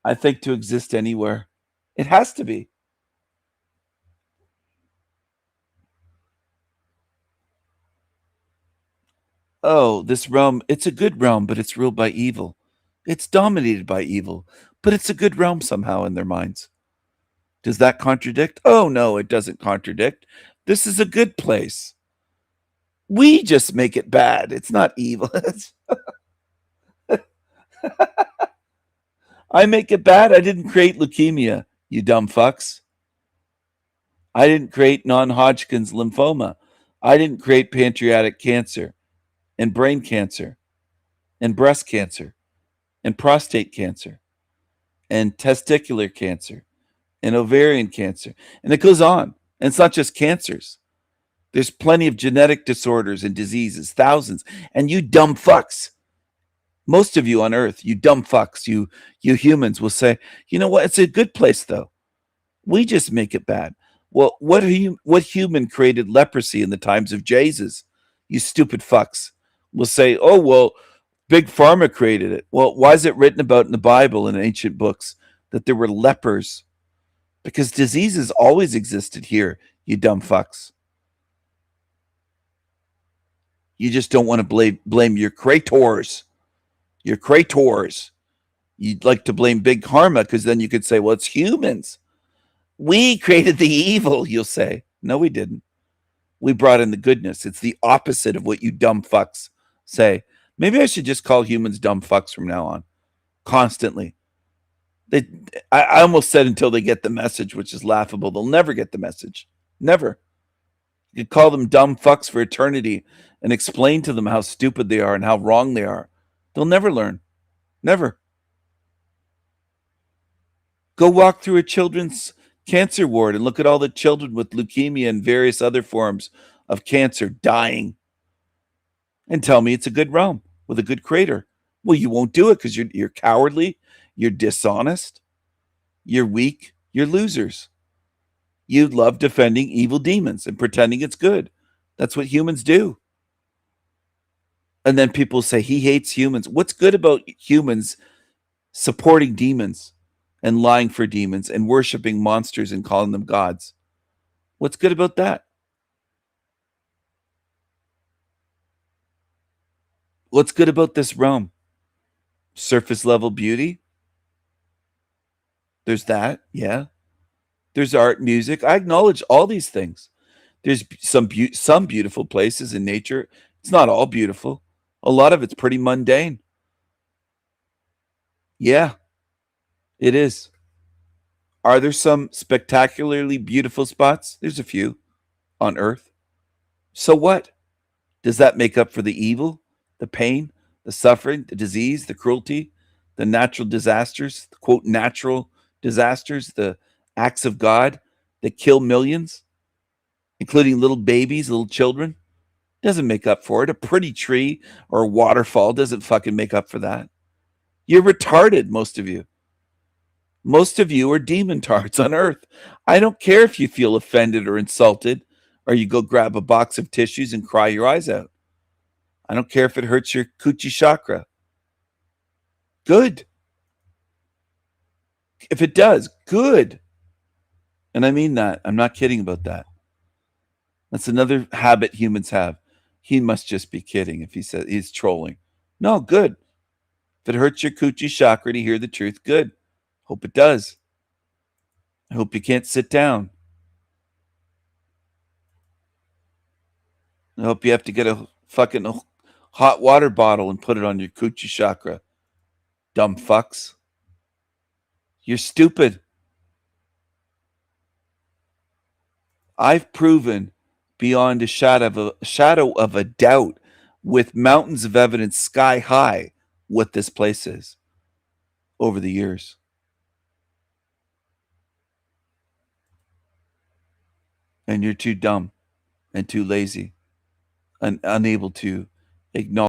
I think, to exist anywhere. It has to be. Oh, this realm, it's a good realm, but it's ruled by evil. It's dominated by evil, but it's a good realm somehow in their minds. Does that contradict? Oh, no, it doesn't contradict. This is a good place. We just make it bad. It's not evil. I make it bad. I didn't create leukemia, you dumb fucks. I didn't create non-Hodgkin's lymphoma. I didn't create pancreatic cancer and brain cancer and breast cancer and prostate cancer and testicular cancer and ovarian cancer. And it goes on. And it's not just cancers. There's plenty of genetic disorders and diseases, thousands. And you dumb fucks, most of you on earth, you dumb fucks, you humans will say, you know what? It's a good place, though. We just make it bad. Well, what human created leprosy in the times of Jesus? You stupid fucks will say, oh, well, Big Pharma created it. Well, why is it written about in the Bible and ancient books that there were lepers? Because diseases always existed here, you dumb fucks. You just don't want to blame your creators. Your creators. You'd like to blame Big Pharma because then you could say, well, it's humans. We created the evil, you'll say. No, we didn't. We brought in the goodness. It's the opposite of what you dumb fucks say. Maybe I should just call humans dumb fucks from now on. Constantly. I almost said until they get the message, which is laughable. They'll never get the message. Never. You could call them dumb fucks for eternity and explain to them how stupid they are and how wrong they are. They'll never learn. Never. Go walk through a children's cancer ward and look at all the children with leukemia and various other forms of cancer dying. And tell me it's a good realm with a good creator. Well, you won't do it because you're cowardly, you're dishonest, you're weak, you're losers. You love defending evil demons and pretending it's good. That's what humans do. And then people say he hates humans. What's good about humans supporting demons and lying for demons and worshiping monsters and calling them gods? What's good about that? What's good about this realm? Surface level beauty? There's that, yeah. There's art, music. I acknowledge all these things. There's some beautiful places in nature. It's not all beautiful. A lot of it's pretty mundane. Yeah, it is. Are there some spectacularly beautiful spots? There's a few on Earth. So what? Does that make up for the evil, the pain, the suffering, the disease, the cruelty, the natural disasters, the quote natural disasters, the acts of God that kill millions, including little babies, little children? Doesn't make up for it. A pretty tree or a waterfall doesn't fucking make up for that. You're retarded, most of you. Most of you are demon tarts on Earth. I don't care if you feel offended or insulted, or you go grab a box of tissues and cry your eyes out. I don't care if it hurts your coochie chakra. Good. If it does, good. And I mean that. I'm not kidding about that. That's another habit humans have. He must just be kidding if he says he's trolling. No, good. If it hurts your coochie chakra to hear the truth, good. Hope it does. I hope you can't sit down. I hope you have to get a fucking hot water bottle and put it on your coochie chakra. Dumb fucks. You're stupid. I've proven beyond a shadow of a doubt, with mountains of evidence sky high, what this place is over the years. And you're too dumb and too lazy and unable to acknowledge